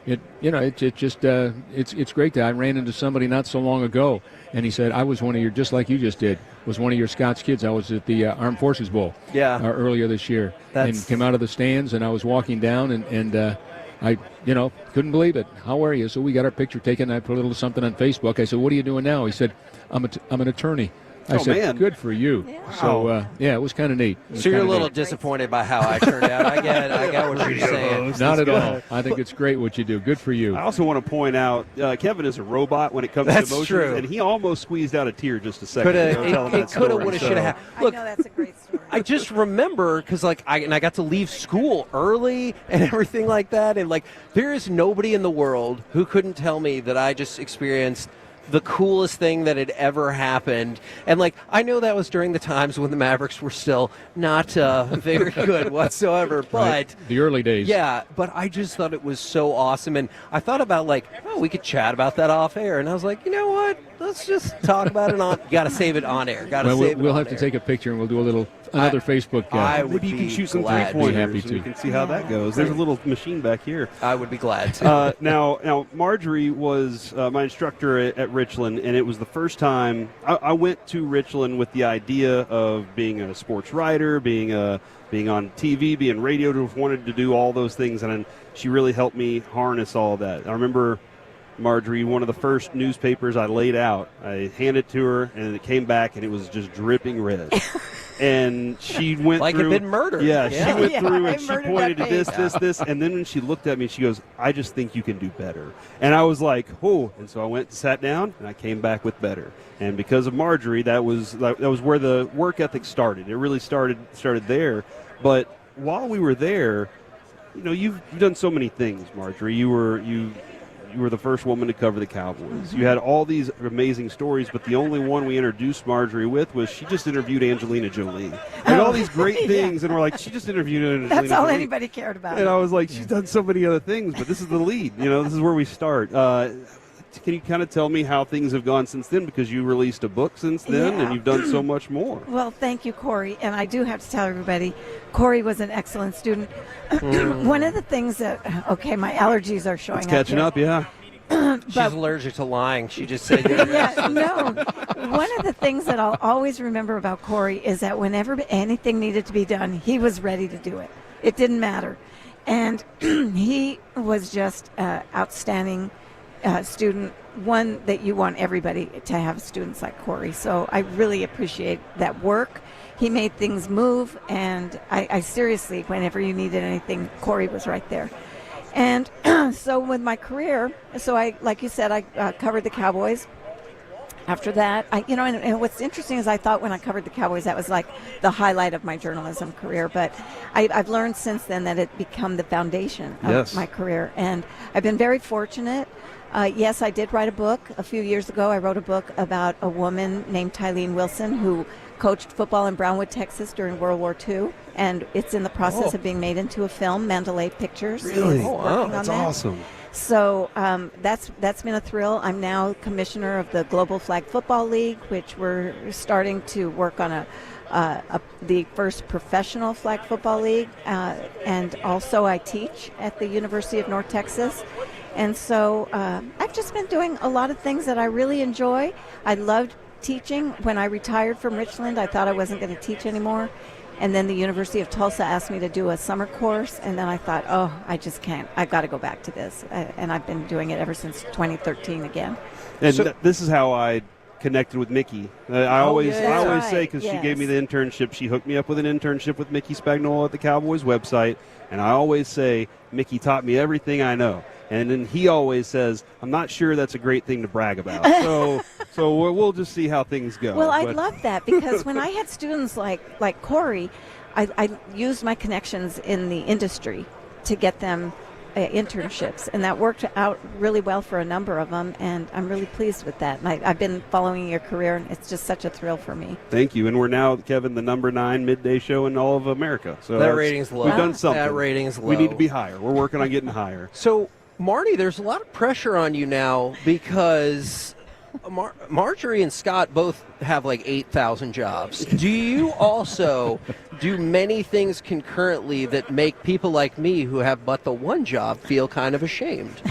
it's great that I ran into somebody not so long ago, and he said, I was one of your, just like you just did, was one of your Scott's Kids. I was at the Armed Forces Bowl earlier this year, and came out of the stands, and I was walking down, and I couldn't believe it. How are you? So we got our picture taken. I put a little something on Facebook. I said, what are you doing now? He said, I'm an attorney. I said, man. Good for you. Yeah. So, it was kind of neat. So you're a little disappointed by how I turned out. I get what you're saying. Not at all. I think it's great what you do. Good for you. I also want to point out, Kevin is a robot when it comes to emotions. True. And he almost squeezed out a tear just a second ago. It could have, would have, should have. Look, I know that's a great story. I just remember, because I got to leave school early and everything like that. And there is nobody in the world who couldn't tell me that I just experienced the coolest thing that had ever happened. And I know that was during the times when the Mavericks were still not very good whatsoever, but right. The early days. Yeah, but I just thought it was so awesome. And I thought about we could chat about that off air. And I was like, you know what? right, let's just talk about it on. Got to save it on air. Got to save it. We'll on have to air. take a picture and we'll do another Facebook. Maybe you can shoot some three-pointers. We can see how that goes. There's a little machine back here. I would be glad to. Now, Marjorie was my instructor at Richland, and it was the first time I went to Richland with the idea of being a sports writer, being on TV, being radio. Just wanted to do all those things, and she really helped me harness all of that. I remember Marjorie, one of the first newspapers I laid out, I handed it to her, and it came back, and it was just dripping red. And she went like through. Like a been murdered. Yeah, she went through and I she murdered pointed to this. And then when she looked at me, she goes, I just think you can do better. And I was like, oh. And so I went and sat down, and I came back with better. And because of Marjorie, that was where the work ethic started. It really started there. But while we were there, you've done so many things, Marjorie. You were the first woman to cover the Cowboys. Mm-hmm. You had all these amazing stories, but the only one we introduced Marjorie with was she just interviewed Angelina Jolie. And all these great things, and we're like, she just interviewed Angelina That's all Jolie. anybody cared about. And I was like, she's done so many other things, but this is the lead. This is where we start. Can you kind of tell me how things have gone since then? Because you released a book since then, and you've done so much more. Well, thank you, Corey. And I do have to tell everybody, Corey was an excellent student. One of the things that, my allergies are showing it's catching up, yeah. She's allergic to lying. She just said no. One of the things that I'll always remember about Corey is that whenever anything needed to be done, he was ready to do it. It didn't matter. And he was just outstanding student, one that you want everybody to have students like Corey. So I really appreciate that work. He made things move, and I seriously, whenever you needed anything, Corey was right there. And so with my career, like you said, I covered the Cowboys. After that, and what's interesting is I thought when I covered the Cowboys, that was like the highlight of my journalism career. But I've learned since then that it become the foundation of my career. And I've been very fortunate. Yes, I did write a book a few years ago. I wrote a book about a woman named Tylene Wilson who coached football in Brownwood, Texas during World War II. And it's in the process of being made into a film. Mandalay Pictures. Really? Wow, that's awesome. So that's been a thrill. I'm now commissioner of the Global Flag Football League, which we're starting to work on the first professional flag football league. And also I teach at the University of North Texas. And so I've just been doing a lot of things that I really enjoy. I loved teaching. When I retired from Richland, I thought I wasn't going to teach anymore. And then the University of Tulsa asked me to do a summer course, and then I thought, I just can't. I've got to go back to this. And I've been doing it ever since 2013 again. And this is how I connected with Mickey. I always say, because she gave me the internship, she hooked me up with an internship with Mickey Spagnuolo at the Cowboys website, and I always say, Mickey taught me everything I know. And then he always says, I'm not sure that's a great thing to brag about. So we'll just see how things go. Well, I love that, because when I had students like Corey, I used my connections in the industry to get them internships, and that worked out really well for a number of them, and I'm really pleased with that. And I've been following your career, and it's just such a thrill for me. Thank you. And we're now, Kevin, the number 9 midday show in all of America. So that rating's low. We've done something. That rating's low. We need to be higher. We're working on getting higher. So, Marty, there's a lot of pressure on you now because Marjorie and Scott both have like 8,000 jobs. Do you also do many things concurrently that make people like me who have but the one job feel kind of ashamed?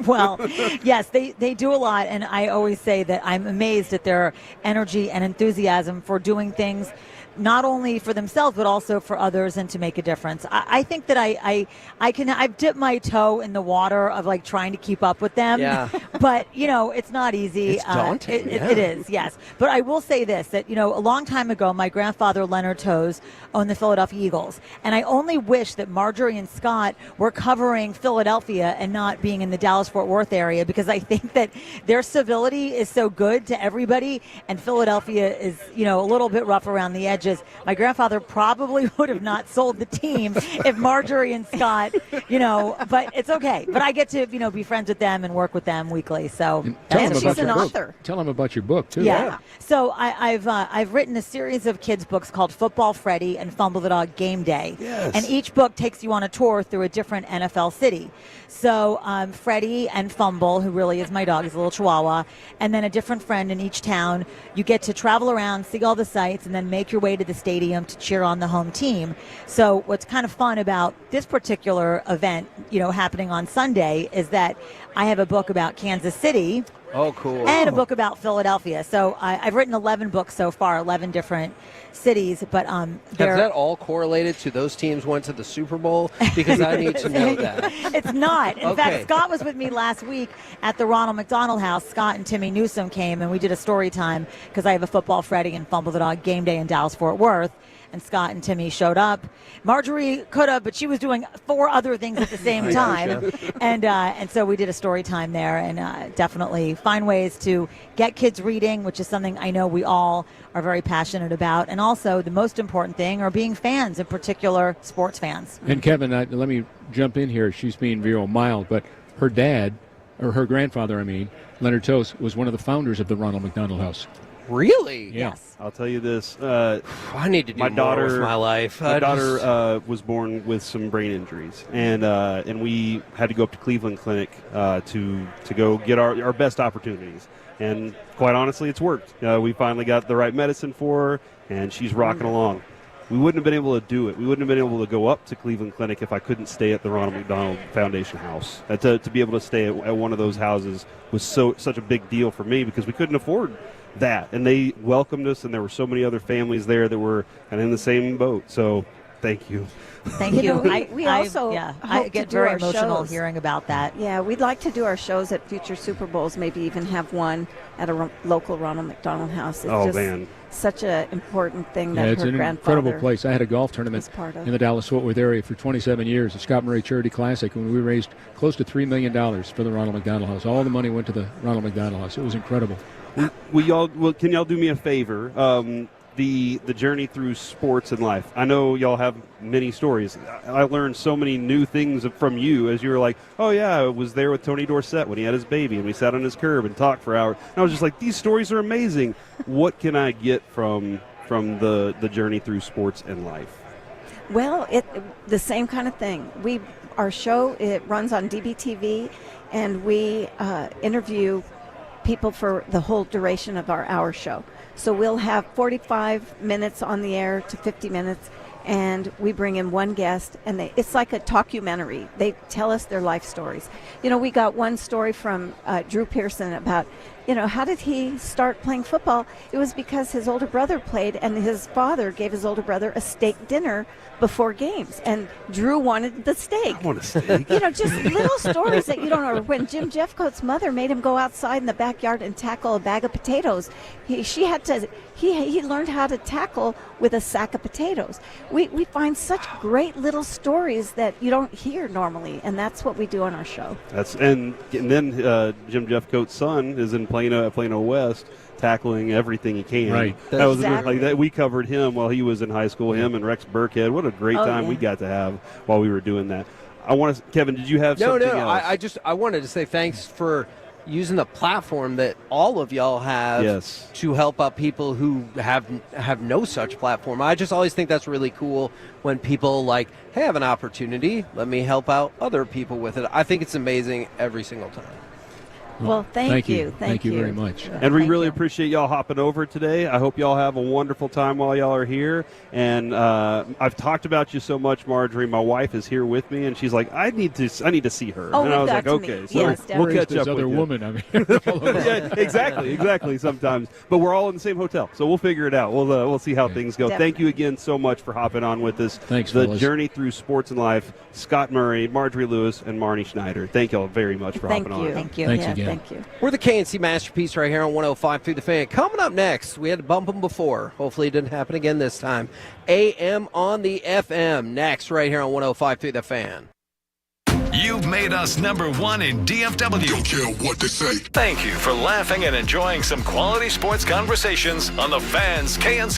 Well, yes, they do a lot, and I always say that I'm amazed at their energy and enthusiasm for doing things not only for themselves but also for others and to make a difference. I think that I've dipped my toe in the water of like trying to keep up with them. Yeah. But it's not easy. It's daunting. It is, yes. But I will say this, that a long time ago my grandfather Leonard Toews owned the Philadelphia Eagles, and I only wish that Marjorie and Scott were covering Philadelphia and not being in the Dallas-Fort Worth area, because I think that their civility is so good to everybody, and Philadelphia is a little bit rough around the edges. is my grandfather probably would have not sold the team if Marjorie and Scott, but it's okay. But I get to, be friends with them and work with them weekly. So and she's an author. Tell them about your book, too. Yeah. So I've written a series of kids' books called Football Freddy and Fumble the Dog Game Day. Yes. And each book takes you on a tour through a different NFL city. So Freddie and Fumble, who really is my dog, is a little chihuahua, and then a different friend in each town. You get to travel around, see all the sights, and then make your way to the stadium to cheer on the home team. So what's kind of fun about this particular event, happening on Sunday, is that I have a book about Kansas City. Oh, cool. And a book about Philadelphia. So I've written 11 books so far, 11 different cities. But Has that all correlated to those teams went to the Super Bowl? Because I need to know that. It's not. In fact, Scott was with me last week at the Ronald McDonald House. Scott and Timmy Newsom came, and we did a story time because I have a Football Freddy and Fumble the Dog Game Day in Dallas-Fort Worth. And Scott and Timmy showed up. Marjorie could have, but she was doing 4 other things at the same time. And so we did a story time there, and definitely find ways to get kids reading, which is something I know we all are very passionate about. And also the most important thing are being fans, in particular sports fans. And Kevin, let me jump in here. She's being real mild, but her dad, or her grandfather, Leonard Tost, was one of the founders of the Ronald McDonald House. Really? Yeah. Yes. I'll tell you this. I need to do my more daughter, with my life. My daughter was born with some brain injuries, and we had to go up to Cleveland Clinic to go get our best opportunities. And quite honestly, it's worked. We finally got the right medicine for her, and she's rocking along. We wouldn't have been able to do it. We wouldn't have been able to go up to Cleveland Clinic if I couldn't stay at the Ronald McDonald Foundation House. To be able to stay at one of those houses was such a big deal for me because we couldn't afford that. And they welcomed us, and there were so many other families there that were kind of in the same boat. So thank you. Thank you. I get very emotional shows. hearing about that. Yeah, we'd like to do our shows at future Super Bowls, maybe even have one at a local Ronald McDonald House. It's man. Such an important thing that it's her an grandfather incredible place. I had a golf tournament in the Dallas-Fort Worth area for 27 years, the Scott Murray Charity Classic, and we raised close to $3 million for the Ronald McDonald House. All the money went to the Ronald McDonald House. It was incredible. Can y'all do me a favor? The journey through sports and life. I know y'all have many stories. I learned so many new things from you as you were like, oh yeah, I was there with Tony Dorsett when he had his baby and we sat on his curb and talked for hours. And I was just like, these stories are amazing. What can I get from the journey through sports and life? Well, the same kind of thing. Our show, it runs on DBTV, and we interview people for the whole duration of our hour show. So we'll have 45 minutes on the air to 50 minutes, and we bring in one guest, and it's like a talkumentary. They tell us their life stories. We got one story from Drew Pearson about, how did he start playing football? It was because his older brother played, and his father gave his older brother a steak dinner before games, and Drew wanted the steak. I want a steak. Just little stories that you don't know. When Jim Jeffcoat's mother made him go outside in the backyard and tackle a bag of potatoes, he learned how to tackle with a sack of potatoes. We find such great little stories that you don't hear normally, and that's what we do on our show. And then Jim Jeffcoat's son is in Plano West, tackling everything he can. Right. That was like that. We covered him while he was in high school. Him and Rex Burkhead. What a great time we got to have while we were doing that. Kevin, did you have something else? I wanted to say thanks for using the platform that all of y'all have to help out people who have no such platform. I just always think that's really cool when people hey, I have an opportunity, let me help out other people with it. I think it's amazing every single time. Well, thank you. Thank you very much. And we really appreciate y'all hopping over today. I hope y'all have a wonderful time while y'all are here. And I've talked about you so much, Marjorie. My wife is here with me, and she's like, I need to see her. And I was like, okay, so we'll catch up with other you. Woman, Yeah, exactly. Sometimes, but we're all in the same hotel, so we'll figure it out. We'll see how things go. Definitely. Thank you again so much for hopping on with us. Thanks, the fellas. journey through sports and life. Scott Murray, Marjorie Lewis, and Marnie Schneider. Thank y'all very much for hopping on. Thank you. Thanks again. Thank you. We're the KNC Masterpiece right here on 105.3 The Fan. Coming up next, we had to bump them before. Hopefully it didn't happen again this time. AM on the FM. Next, right here on 105.3 The Fan. You've made us #1 in DFW. Don't care what they say. Thank you for laughing and enjoying some quality sports conversations on the Fans KNC.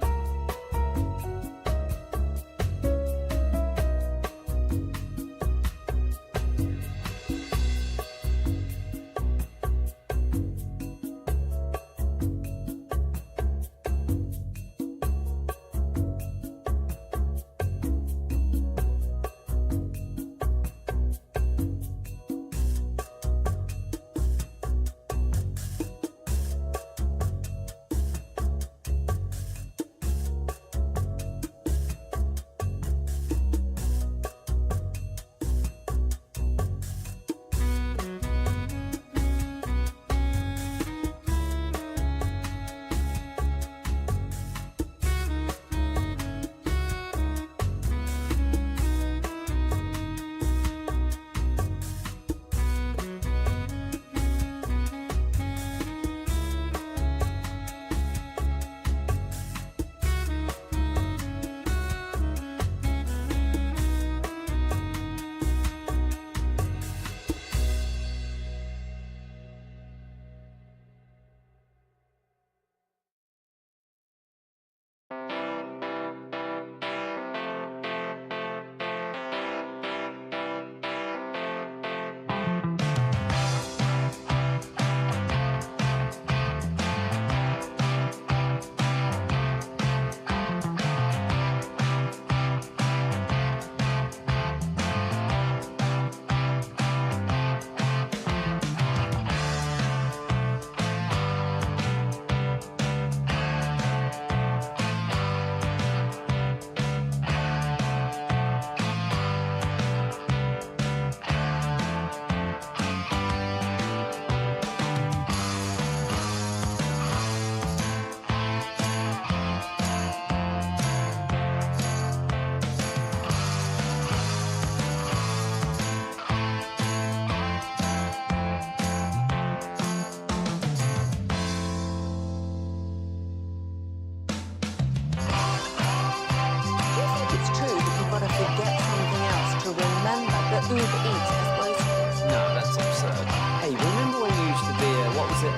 Uber Eats as well as No, that's absurd. Hey, remember when you used to be what was it?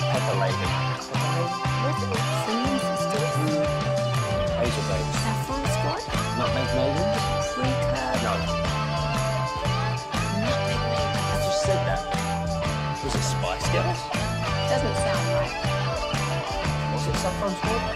Pepper Lady. Cinnamon Sisters, Hazel Babes. Saffron Squad, Nutmeg Maiden. Pre-Curd. No. I just said that. Was it Spice Girls? Doesn't sound right. Was it Saffron Squad?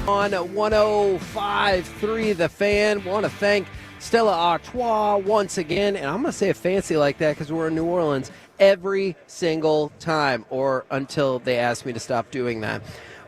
On 105.3 The Fan. Want to thank Stella Artois once again. And I'm going to say it fancy like that because we're in New Orleans every single time, or until they ask me to stop doing that.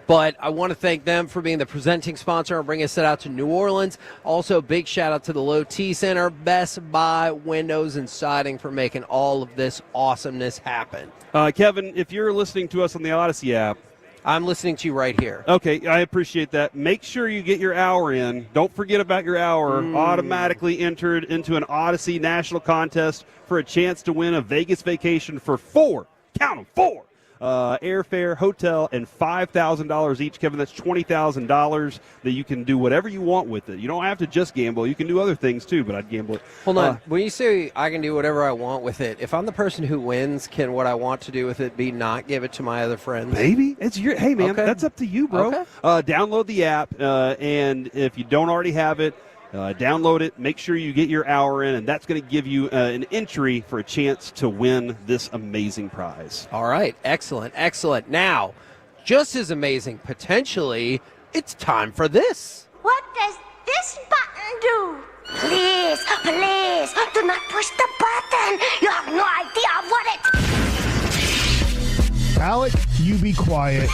But I want to thank them for being the presenting sponsor and bringing us out to New Orleans. Also, big shout out to the Low T Center, Best Buy Windows and Siding for making all of this awesomeness happen. Kevin, if you're listening to us on the Odyssey app, I'm listening to you right here. Okay, I appreciate that. Make sure you get your hour in. Don't forget about your hour. Automatically entered into an Odyssey National Contest for a chance to win a Vegas vacation for 4. Count them, 4. Airfare, hotel, and $5,000 each, Kevin. That's $20,000 that you can do whatever you want with it. You don't have to just gamble. You can do other things, too, but I'd gamble it. Hold on. When you say I can do whatever I want with it, if I'm the person who wins, can what I want to do with it be not give it to my other friends? Maybe. It's your. Hey, man, Okay. that's up to you, bro. Okay. Download the app, and if you don't already have it, download it. Make sure you get your hour in, and that's going to give you an entry for a chance to win this amazing prize. All right. Excellent. Excellent. Now, just as amazing, potentially, it's time for this. What does this button do? Please, please, do not push the button. You have no idea what it... Alec, you be quiet.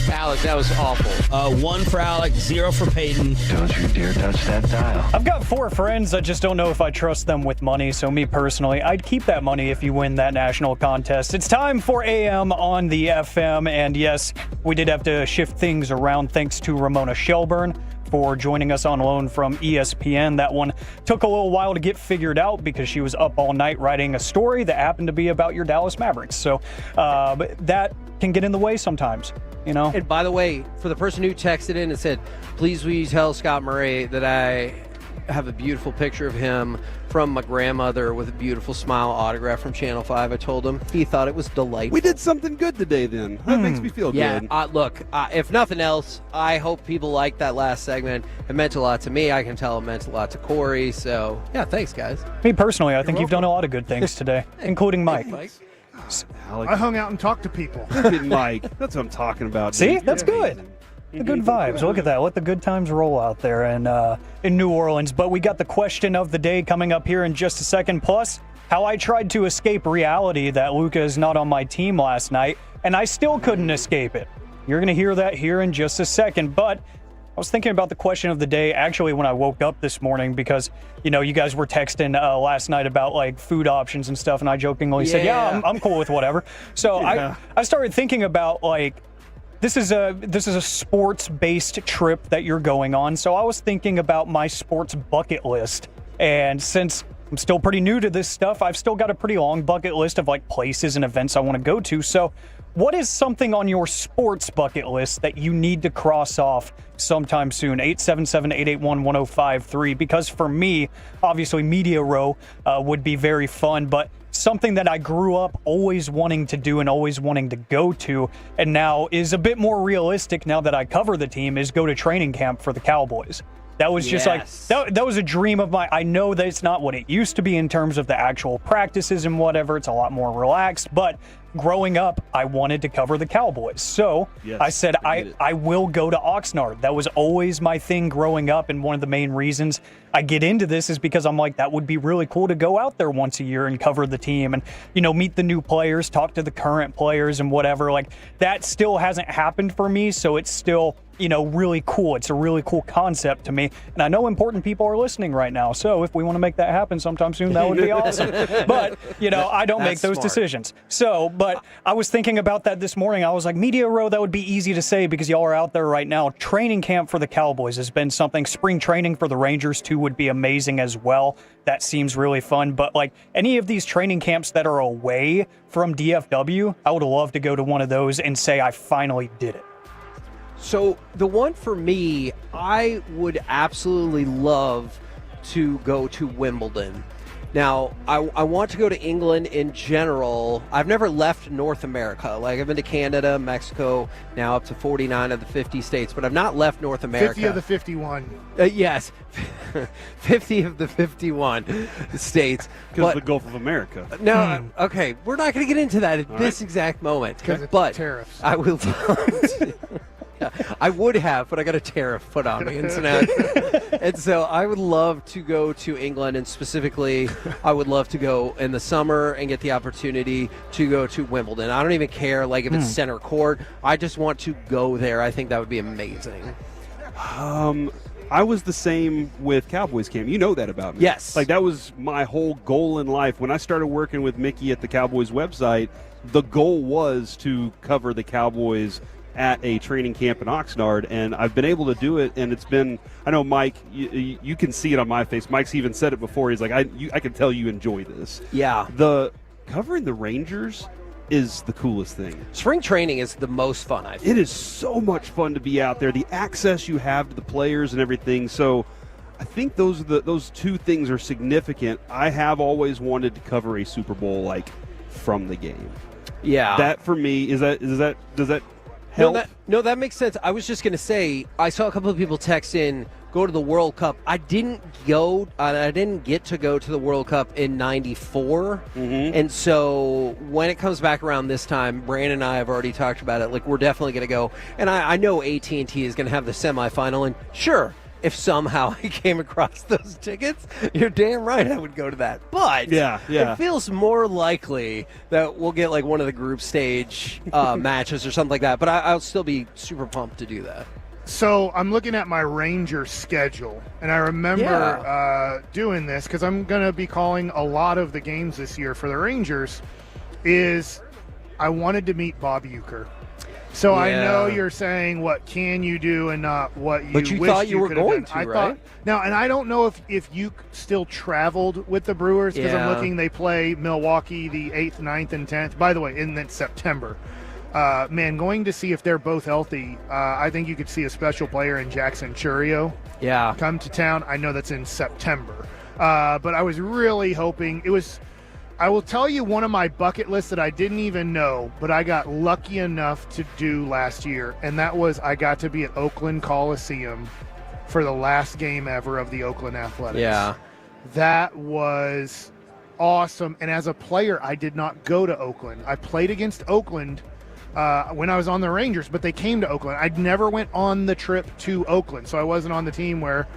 Alec, that was awful. 1 for Alec, 0 for Peyton. Don't you dare touch that dial. I've got 4 friends. I just don't know if I trust them with money. So me personally, I'd keep that money if you win that national contest. It's time for AM on the FM. And yes, we did have to shift things around thanks to Ramona Shelburne for joining us on loan from ESPN. That one took a little while to get figured out because she was up all night writing a story that happened to be about your Dallas Mavericks. So that can get in the way sometimes, you know. And by the way, for the person who texted in and said, please will you tell Scott Murray that I have a beautiful picture of him from my grandmother with a beautiful smile autograph from Channel 5. I told him. He thought it was delightful. We did something good today then. That makes me feel good. Look, if nothing else, I hope people liked that last segment. It meant a lot to me. I can tell it meant a lot to Corey. So, yeah, thanks, guys. Me personally, I think you've done a lot of good things today, including Mike. I hung out and talked to people. Mike. That's what I'm talking about. See? Dude. That's good. The good vibes. Look at that. Let the good times roll out there in New Orleans. But we got the question of the day coming up here in just a second. Plus, how I tried to escape reality that Luca is not on my team last night, and I still couldn't escape it. You're going to hear that here in just a second. But I was thinking about the question of the day actually when I woke up this morning because, you know, you guys were texting last night about like food options and stuff, and I jokingly said, yeah, I'm cool with whatever. So I started thinking about like, This is a sports-based trip that you're going on, so I was thinking about my sports bucket list. And since I'm still pretty new to this stuff, I've still got a pretty long bucket list of like places and events I want to go to. So what is something on your sports bucket list that you need to cross off sometime soon? 877-881-1053. Because for me, obviously Media Row would be very fun, but something that I grew up always wanting to do and always wanting to go to, and now is a bit more realistic now that I cover the team, is go to training camp for the Cowboys. That was just like, that was a dream of mine. I know that it's not what it used to be in terms of the actual practices and whatever. It's a lot more relaxed, but growing up, I wanted to cover the Cowboys. So I said, I will go to Oxnard. That was always my thing growing up, and one of the main reasons I get into this is because I'm like, that would be really cool to go out there once a year and cover the team and, you know, meet the new players, talk to the current players and whatever. Like, that still hasn't happened for me, so it's still, you know, really cool. It's a really cool concept to me. And I know important people are listening right now, so if we want to make that happen sometime soon, that would be awesome. But, you know, I don't make those decisions. So, but I was thinking about that this morning. I was like, Media Row, that would be easy to say because y'all are out there right now. Training camp for the Cowboys has been something. Spring training for the Rangers, too, would be amazing as well. That seems really fun. But, like, any of these training camps that are away from DFW, I would love to go to one of those and say I finally did it. So the one for me, I would absolutely love to go to Wimbledon. Now, I want to go to England in general. I've never left North America. Like, I've been to Canada, Mexico, now up to 49 of the 50 states, but I've not left North America. 50 of the 51. Yes, 50 of the 51 states. Because of the Gulf of America. No, okay, we're not going to get into that at this exact moment. But tariffs. I will. I would have, but I got a tariff put on me, and so I would love to go to England, and specifically, I would love to go in the summer and get the opportunity to go to Wimbledon. I don't even care, like, if it's center court. I just want to go there. I think that would be amazing. I was the same with Cowboys camp. You know that about me. Yes. Like, that was my whole goal in life. When I started working with Mickey at the Cowboys website, the goal was to cover the Cowboys at a training camp in Oxnard, and I've been able to do it, and it's been, I know, Mike, you can see it on my face. Mike's even said it before. He's like, I can tell you enjoy this. Yeah. Covering the Rangers is the coolest thing. Spring training is the most fun, I think. It is so much fun to be out there. The access you have to the players and everything. So I think those two things are significant. I have always wanted to cover a Super Bowl, like, from the game. Yeah. That, for me, does that help? No, that makes sense. I was just going to say, I saw a couple of people text in, go to the World Cup. I didn't get to go to the World Cup in '94. And so when it comes back around this time, Brandon and I have already talked about it. Like, we're definitely going to go. And I know AT&T is going to have the semifinal, and sure, if somehow I came across those tickets, you're damn right I would go to that. But it feels more likely that we'll get like one of the group stage matches or something like that. But I'll still be super pumped to do that. So I'm looking at my Rangers schedule, and I remember doing this because I'm going to be calling a lot of the games this year for the Rangers. I wanted to meet Bob Uecker. So I know you're saying what can you do and not what you. But you wish thought you were could have going done. to, I right? thought now, and I don't know if you still traveled with the Brewers because I'm looking. They play Milwaukee the 8th, 9th, and 10th. By the way, in that September. Man, going to see if they're both healthy, I think you could see a special player in Jackson Churio come to town. I know that's in September. But I was really hoping it was – I will tell you one of my bucket lists that I didn't even know, but I got lucky enough to do last year, and that was I got to be at Oakland Coliseum for the last game ever of the Oakland Athletics. Yeah. That was awesome. And as a player, I did not go to Oakland. I played against Oakland when I was on the Rangers, but they came to Oakland. I never went on the trip to Oakland, so I wasn't on the team where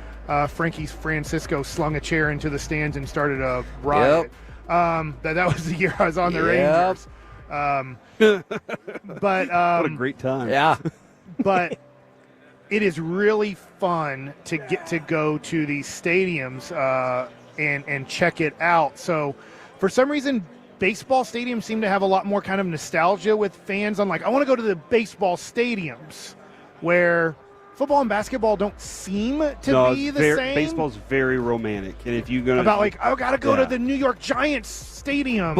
Frankie Francisco slung a chair into the stands and started a riot. That was the year I was on the Rangers. But what a great time. Yeah. But it is really fun to get to go to these stadiums and check it out. So for some reason, baseball stadiums seem to have a lot more kind of nostalgia with fans. I'm like, I want to go to the baseball stadiums where football and basketball don't seem to be the same. Baseball's very romantic. And if you're going to... About like, I got to go to the New York Giants stadium,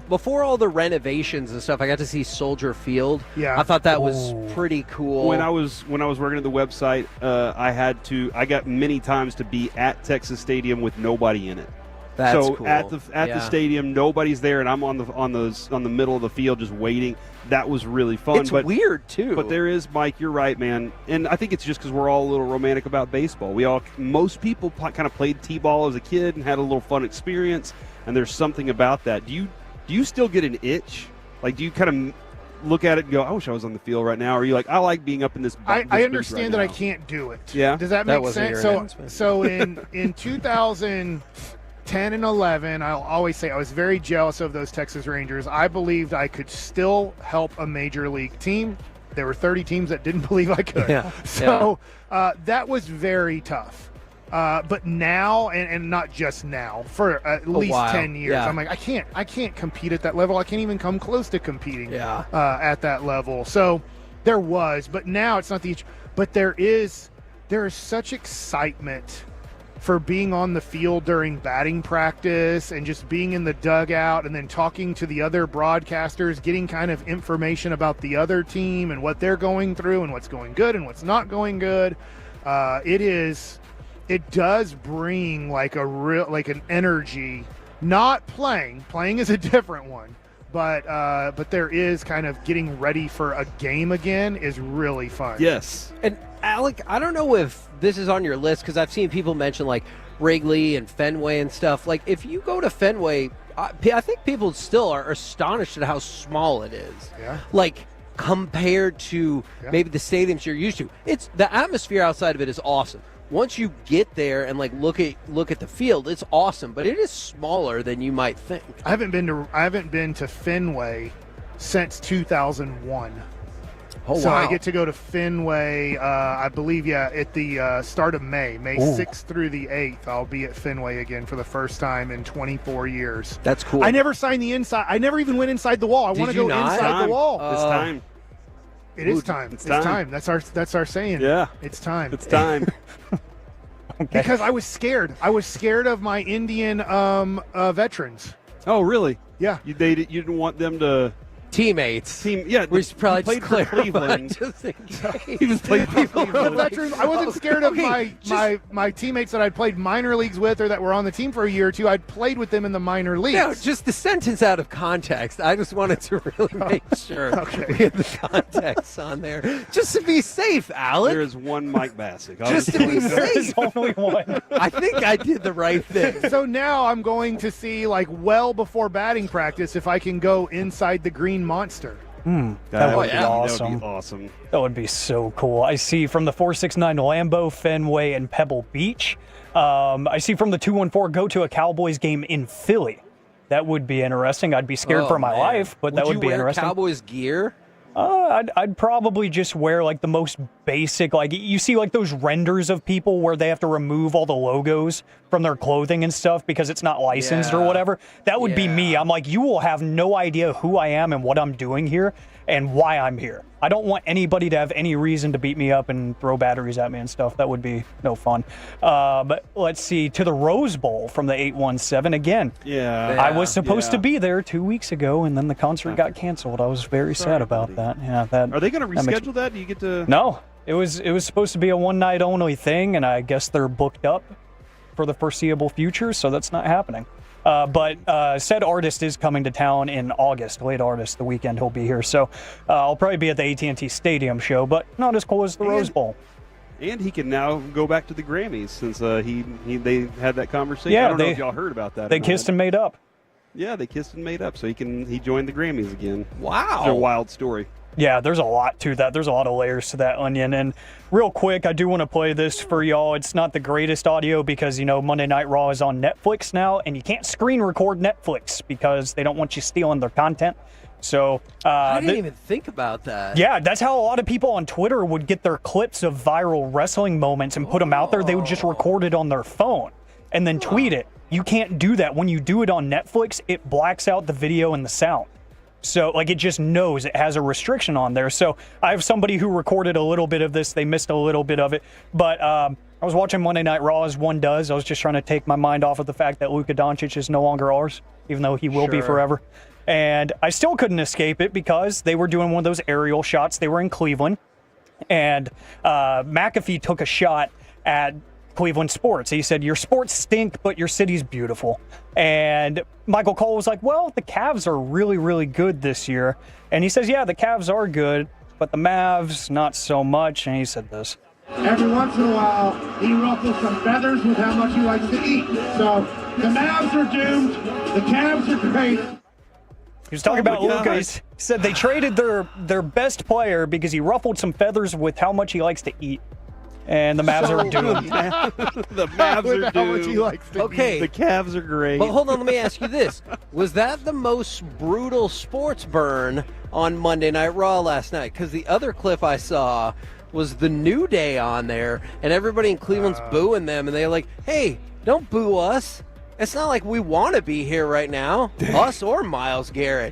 Before all the renovations and stuff, I got to see Soldier Field. Yeah. I thought that was pretty cool. When I was working at the website, I got many times to be at Texas Stadium with nobody in it. That's so cool. at the stadium, nobody's there, and I'm on the middle of the field just waiting. That was really fun. It's weird too. But there is, Mike. You're right, man. And I think it's just because we're all a little romantic about baseball. Most people kind of played t-ball as a kid and had a little fun experience. And there's something about that. Do you still get an itch? Like, do you kind of look at it and go, I wish I was on the field right now? Or are you like, I like being up in this? I understand that I can't do it. Yeah. Does that make sense? So in 2010 and 11, I'll always say I was very jealous of those Texas Rangers. I believed I could still help a major league team. There were 30 teams that didn't believe I could. That was very tough. But now, and not just now, for at least 10 years, I'm like, I can't compete at that level. I can't even come close to competing at that level. So there was, but now it's not the. But there is such excitement for being on the field during batting practice and just being in the dugout and then talking to the other broadcasters, getting kind of information about the other team and what they're going through and what's going good and what's not going good. It does bring like an energy. Not playing is a different one, but there is kind of getting ready for a game again is really fun. Yes. And Alec, I don't know if this is on your list because I've seen people mention like Wrigley and Fenway and stuff. Like if you go to Fenway, I think people still are astonished at how small it is. Yeah. Like compared to maybe the stadiums you're used to. It's the atmosphere outside of it is awesome. Once you get there and like look at the field, it's awesome, but it is smaller than you might think. I haven't been to Fenway since 2001. Oh, so wow. I get to go to Fenway, I believe, at the start of May 6th through the 8th. I'll be at Fenway again for the first time in 24 years. That's cool. I never signed the inside. I never even went inside the wall. I want to go inside the wall. It's time. It is time. It's time. That's our saying. Yeah. It's time. It's time. Because I was scared. I was scared of my Indian veterans. Oh, really? Yeah. You didn't want them to... Teammates. Yeah, we should probably played for Cleveland. He was playing for Cleveland. Veterans. I wasn't scared of my teammates that I'd played minor leagues with or that were on the team for a year or two. I'd played with them in the minor leagues. No, just the sentence out of context. I just wanted to really make sure we had the context on there. Just to be safe, Alec. There is one Mike Bassick. Just to be safe. There's only one. I think I did the right thing. So now I'm going to see, like, well before batting practice if I can go inside the Green Monster. That would be awesome. That would be awesome. That would be so cool. I see from the 469 Lambeau, Fenway, and Pebble Beach. I see from the 214 go to a Cowboys game in Philly. That would be interesting. I'd be scared for my life, but that would be interesting. Would you wear Cowboys gear? I'd probably just wear like the most basic, like you see like those renders of people where they have to remove all the logos from their clothing and stuff because it's not licensed or whatever. That would be me. I'm like, you will have no idea who I am and what I'm doing here and why I'm here. I don't want anybody to have any reason to beat me up and throw batteries at me and stuff. That would be no fun. But let's see, to the Rose Bowl from the 817 again. I was supposed to be there 2 weeks ago, and then the concert got canceled. I was very sad about that. Yeah, Are they going to reschedule that? Do you get to? No, it was supposed to be a one night only thing, and I guess they're booked up for the foreseeable future, so that's not happening. But said artist is coming to town in August, late August, the weekend he'll be here. So I'll probably be at the AT&T Stadium show, but not as cool as the Rose Bowl. And he can now go back to the Grammys since they had that conversation. Yeah, I don't know if y'all heard about that. They kissed and made up. Yeah, they kissed and made up, so he joined the Grammys again. Wow. It's a wild story. Yeah, there's a lot to that. There's a lot of layers to that onion. And real quick, I do want to play this for y'all. It's not the greatest audio because, Monday Night Raw is on Netflix now, and you can't screen record Netflix because they don't want you stealing their content. So I didn't even think about that. Yeah, that's how a lot of people on Twitter would get their clips of viral wrestling moments and put them out there. They would just record it on their phone and then tweet it. You can't do that. When you do it on Netflix, it blacks out the video and the sound. So, it just knows it has a restriction on there. So, I have somebody who recorded a little bit of this. They missed a little bit of it. But I was watching Monday Night Raw as one does. I was just trying to take my mind off of the fact that Luka Doncic is no longer ours, even though he will be forever. And I still couldn't escape it because they were doing one of those aerial shots. They were in Cleveland. And McAfee took a shot at Cleveland sports. He said, your sports stink, but your city's beautiful. And Michael Cole was like, well, the Cavs are really, really good this year. And he says, yeah, the Cavs are good, but the Mavs, not so much. And he said this. Every once in a while, he ruffles some feathers with how much he likes to eat. So the Mavs are doomed. The Cavs are great. He was talking about Luca. He said they traded their best player because he ruffled some feathers with how much he likes to eat. And the Mavs are doomed. The Mavs are doomed. How much he likes to Okay. eat. The Cavs are great. But hold on, let me ask you this. Was that the most brutal sports burn on Monday Night Raw last night? Because the other clip I saw was the New Day on there, and everybody in Cleveland's booing them, and they're like, hey, don't boo us. It's not like we want to be here right now, us or Myles Garrett.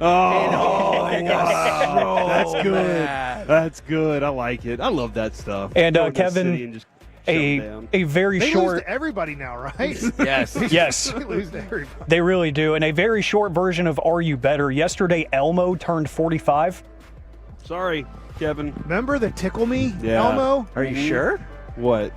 That's good. That's good. I like it. I love that stuff. And Go in the Kevin, city and just shut 'em down. a very They short. lose to everybody now, right? Yes. Yes. They lose to everybody. They really do. And a very short version of Are You Better? Yesterday, Elmo turned 45. Sorry, Kevin. Remember the Tickle Me, Yeah. Elmo? Are you sure? What?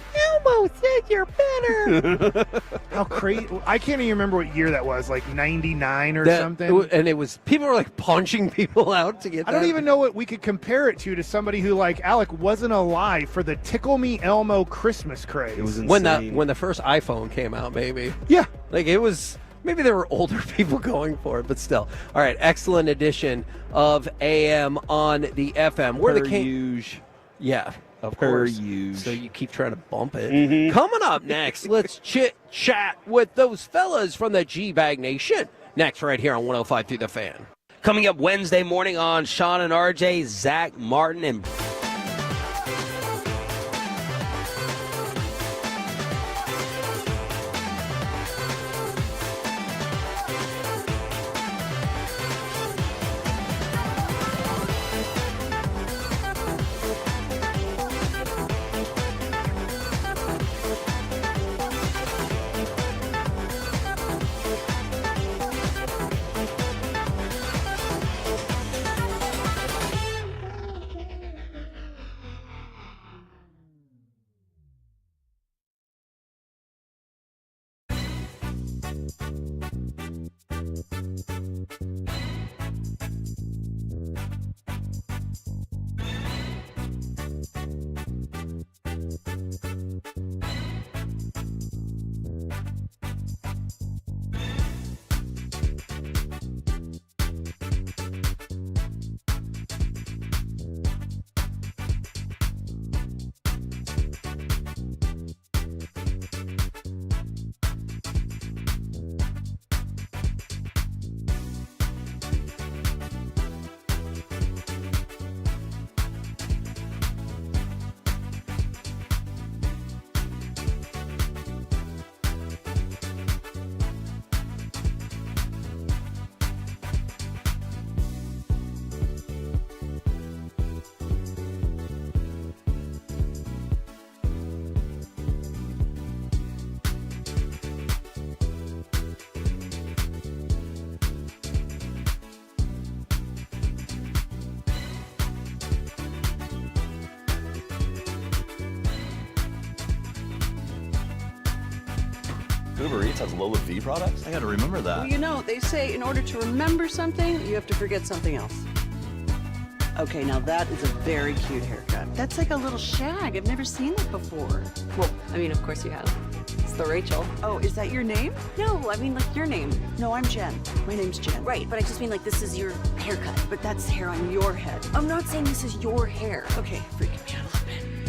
Elmo said you're better. How crazy! I can't even remember what year that was, like 99 or something. And it was, people were like punching people out to get I that. don't even know what we could compare it to somebody who, like Alec, wasn't alive for the Tickle Me Elmo Christmas craze. It was insane. when the first iPhone came out, maybe. Yeah. Like it was, maybe there were older people going for it, but still. All right, excellent edition of AM on the FM. Where the Huge. Yeah, of Per course. use. So you keep trying to bump it. Mhm. Coming up next, let's chit-chat with those fellas from the G-Bag Nation. Next, right here on 105 through the Fan. Coming up Wednesday morning on Sean and RJ, Zach Martin and Uber Eats has low fee products? I gotta remember that. Well, you know, they say in order to remember something, you have to forget something else. Okay, now that is a very cute haircut. That's like a little shag. I've never seen that before. Well, I mean, of course you have. It's the Rachel. Oh, is that your name? No, I mean, like, your name. No, I'm Jen. My name's Jen. Right, but I just mean, like, this is your haircut. But that's hair on your head. I'm not saying this is your hair. Okay, freaking me out a little bit.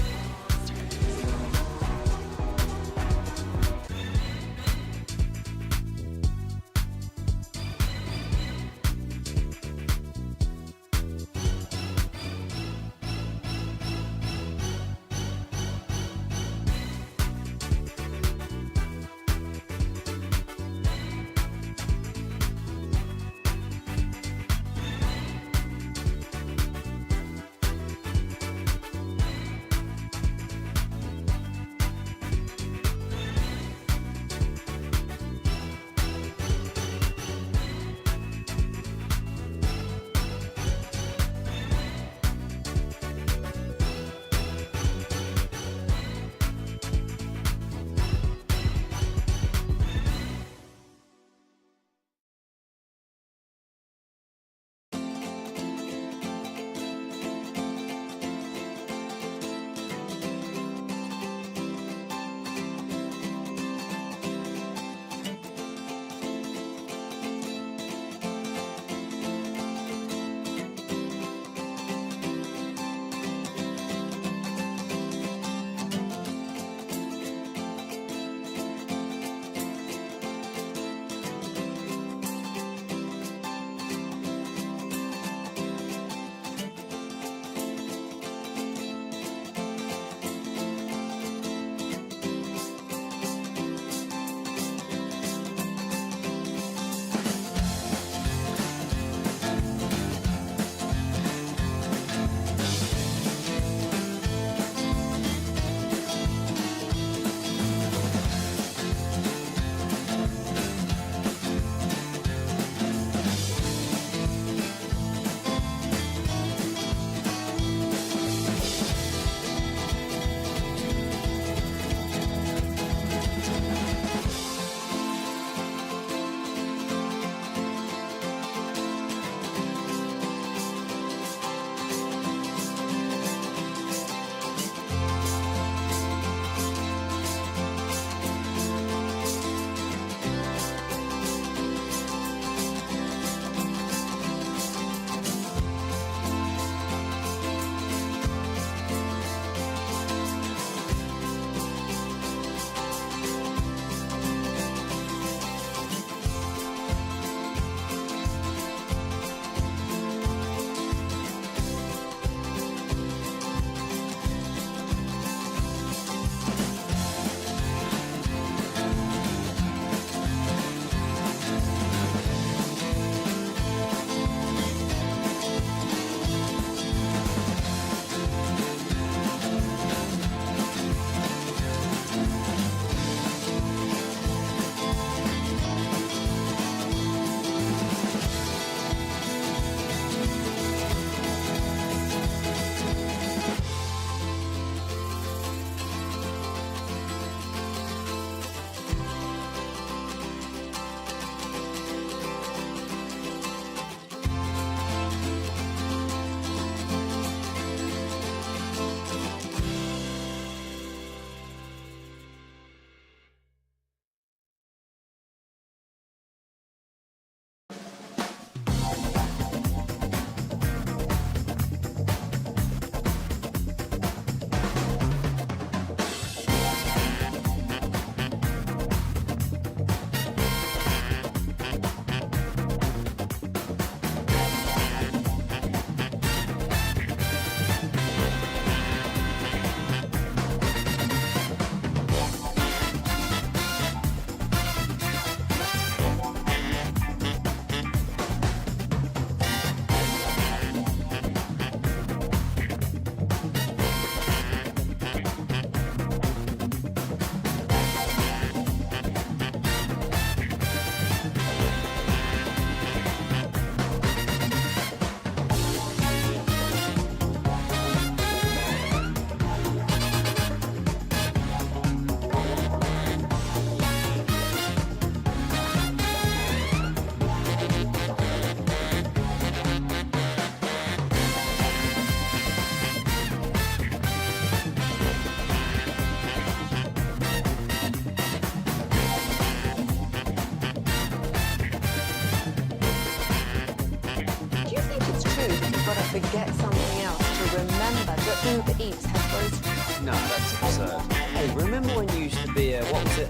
forget something else to remember that Uber Eats has groceries? No, that's absurd. Hey, remember when you used to be a, what was it,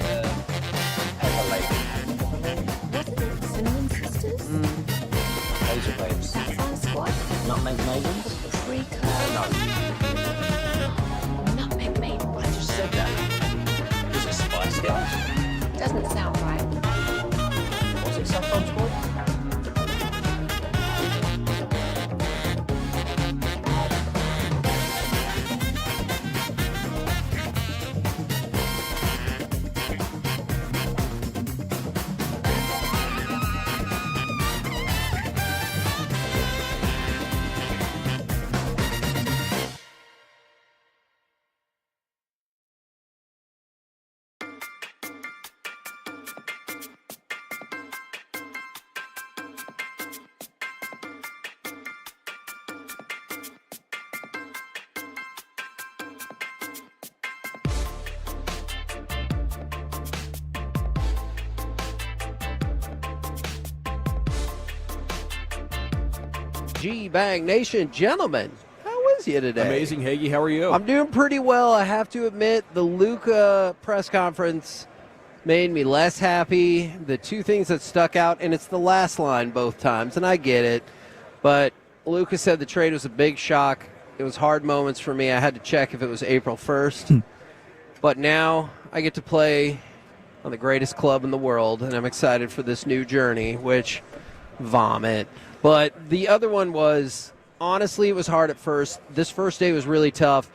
Pepper Lady? Wasn't it Cinnamon Sisters? Those are babes. Saffron Squad? Nutmeg Maidens? Freaker? No. Nutmeg Maid. I just said that. Was it Spice Girls? Doesn't sound right. Was it Saffron Squad? G-Bang Nation, gentlemen, how is you today? Amazing, Hagee. How are you? I'm doing pretty well. I have to admit, the Luca press conference made me less happy. The two things that stuck out, and it's the last line both times, and I get it, but Luca said the trade was a big shock. It was hard moments for me. I had to check if it was April 1st. But now I get to play on the greatest club in the world, and I'm excited for this new journey, which, vomit. But the other one was, honestly, it was hard at first. This first day was really tough.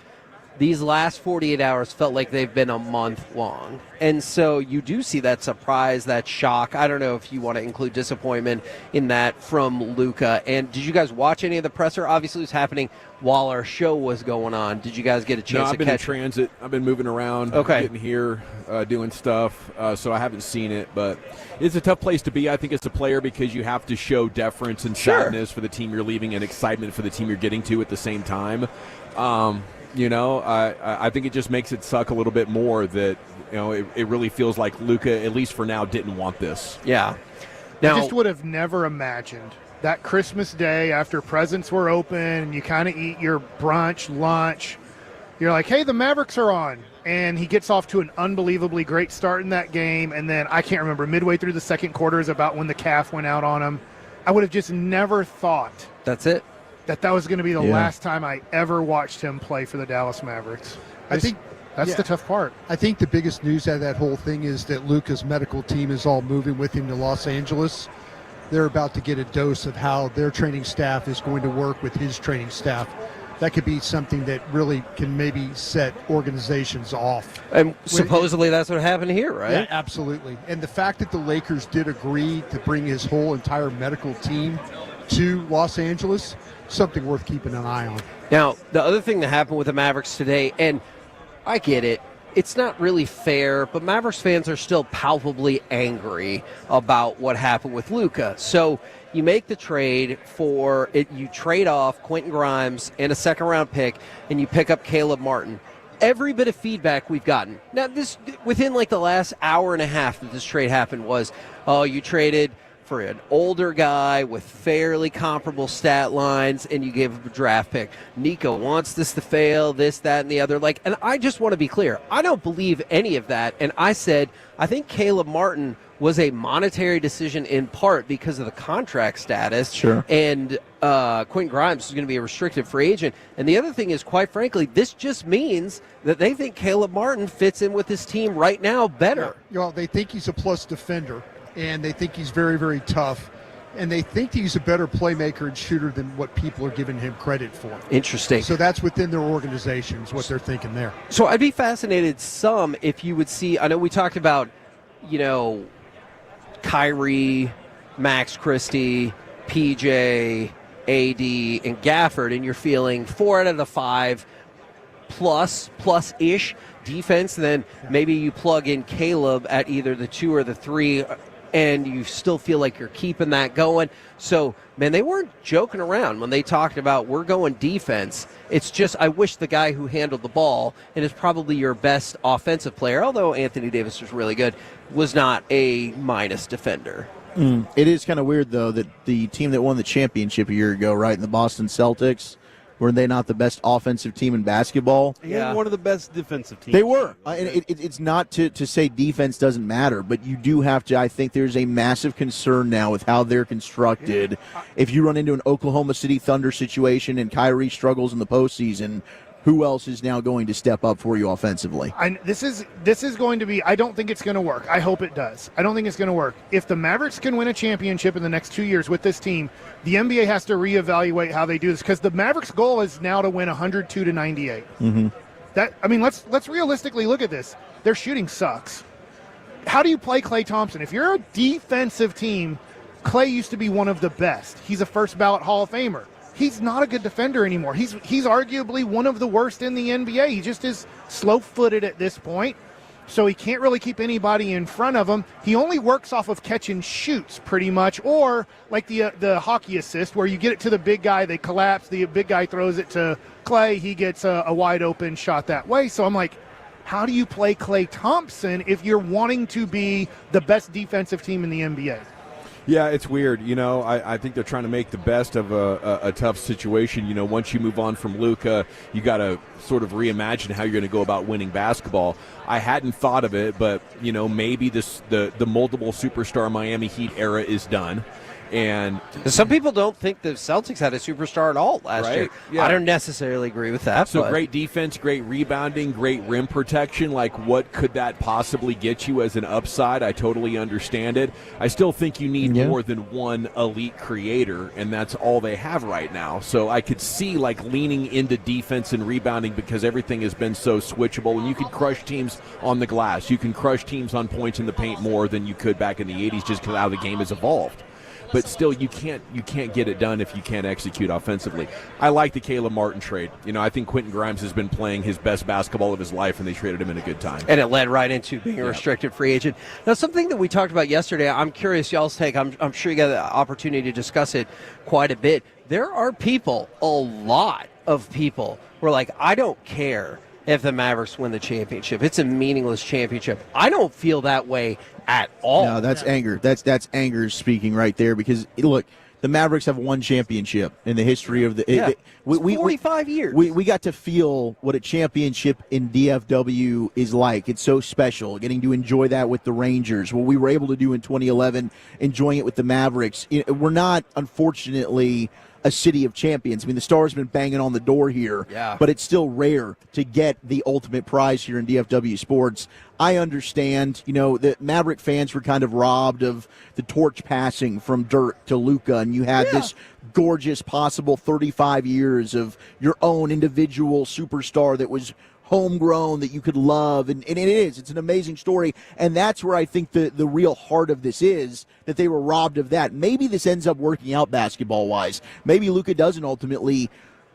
These last 48 hours felt like they've been a month long. And so you do see that surprise, that shock. I don't know if you want to include disappointment in that from Luca. And did you guys watch any of the presser? Obviously, it was happening while our show was going on. Did you guys get a chance to catch it? I've been in transit. I've been moving around, getting here, doing stuff. So I haven't seen it. But it's a tough place to be, I think, as a player, because you have to show deference and sadness for the team you're leaving and excitement for the team you're getting to at the same time. You know, I think it just makes it suck a little bit more that, you know, it really feels like Luca, at least for now, didn't want this. Yeah. Now, I just would have never imagined that Christmas day after presents were open and you kind of eat your brunch, lunch. You're like, hey, the Mavericks are on. And he gets off to an unbelievably great start in that game. And then I can't remember, midway through the second quarter is about when the calf went out on him. I would have just never thought. That's it. That was going to be the last time I ever watched him play for the Dallas Mavericks. I think that's the tough part. I think the biggest news out of that whole thing is that Luca's medical team is all moving with him to Los Angeles. They're about to get a dose of how their training staff is going to work with his training staff. That could be something that really can maybe set organizations off. And supposedly that's what happened here, right? Yeah, absolutely. And the fact that the Lakers did agree to bring his whole entire medical team to Los Angeles, something worth keeping an eye on. Now, the other thing that happened with the Mavericks today, and I get it, it's not really fair, but Mavericks fans are still palpably angry about what happened with Luca. So you make the trade for it, you trade off Quentin Grimes and a second-round pick, and you pick up Caleb Martin. Every bit of feedback we've gotten. Now, this within like the last hour and a half that this trade happened was, oh, you traded for an older guy with fairly comparable stat lines, and you gave him a draft pick. Nico wants this to fail, this, that, and the other. And I just want to be clear. I don't believe any of that. And I said, I think Caleb Martin was a monetary decision in part because of the contract status. Sure. And Quentin Grimes is going to be a restricted free agent. And the other thing is, quite frankly, this just means that they think Caleb Martin fits in with this team right now better. Yeah, they think he's a plus defender. And they think he's very, very tough. And they think he's a better playmaker and shooter than what people are giving him credit for. Interesting. So that's within their organizations, what they're thinking there. So I'd be fascinated if you would see, I know we talked about, Kyrie, Max Christie, PJ, AD, and Gafford, and you're feeling 4 out of the 5 plus-ish defense, and then maybe you plug in Caleb at either the 2 or the 3, and you still feel like you're keeping that going. So, man, they weren't joking around when they talked about we're going defense. It's just I wish the guy who handled the ball, and is probably your best offensive player, although Anthony Davis was really good, was not a minus defender. It is kind of weird, though, that the team that won the championship a year ago, right, in the Boston Celtics, were they not the best offensive team in basketball? Yeah, one of the best defensive teams. They were. And it's not to say defense doesn't matter, but you do have to, I think there's a massive concern now with how they're constructed. If you run into an Oklahoma City Thunder situation and Kyrie struggles in the postseason, who else is now going to step up for you offensively? This is going to be, I don't think it's going to work. I hope it does. I don't think it's going to work. If the Mavericks can win a championship in the next 2 years with this team, the NBA has to reevaluate how they do this, because the Mavericks' goal is now to win 102-98. Let's realistically look at this. Their shooting sucks. How do you play Klay Thompson? If you're a defensive team, Klay used to be one of the best. He's a first ballot Hall of Famer. He's not a good defender anymore. He's arguably one of the worst in the NBA. He just is slow-footed at this point, so he can't really keep anybody in front of him. He only works off of catch and shoots pretty much, or like the hockey assist where you get it to the big guy, they collapse, the big guy throws it to Klay, he gets a wide-open shot that way. So I'm like, how do you play Klay Thompson if you're wanting to be the best defensive team in the NBA? Yeah, it's weird. I think they're trying to make the best of a tough situation. Once you move on from Luca, you got to sort of reimagine how you're going to go about winning basketball. I hadn't thought of it, but, maybe the multiple superstar Miami Heat era is done. And some people don't think the Celtics had a superstar at all last year. Yeah. I don't necessarily agree with that. So great defense, great rebounding, great rim protection. Like, what could that possibly get you as an upside? I totally understand it. I still think you need more than one elite creator, and that's all they have right now. So I could see, leaning into defense and rebounding because everything has been so switchable, and you can crush teams on the glass. You can crush teams on points in the paint more than you could back in the 80s just because how the game has evolved. But still, you can't get it done if you can't execute offensively. I like the Caleb Martin trade. I think Quentin Grimes has been playing his best basketball of his life, and they traded him in a good time. And it led right into being a restricted free agent. Now, something that we talked about yesterday, I'm curious y'all's take. I'm sure you got the opportunity to discuss it quite a bit. There are people, a lot of people, who are like, I don't care if the Mavericks win the championship. It's a meaningless championship. I don't feel that way at all. No, that's anger. That's anger speaking right there, because, look, the Mavericks have one championship in the history of the 45 years. We got to feel what a championship in DFW is like. It's so special, getting to enjoy that with the Rangers. What we were able to do in 2011, enjoying it with the Mavericks. We're not, unfortunately, a city of champions. The Stars have been banging on the door here, but it's still rare to get the ultimate prize here in DFW sports. I understand, that Maverick fans were kind of robbed of the torch passing from Dirk to Luca, and you had this gorgeous possible 35 years of your own individual superstar that was homegrown, that you could love, and it's an amazing story, and that's where I think the real heart of this is, that they were robbed of that. Maybe this ends up working out basketball-wise. Maybe Luka doesn't ultimately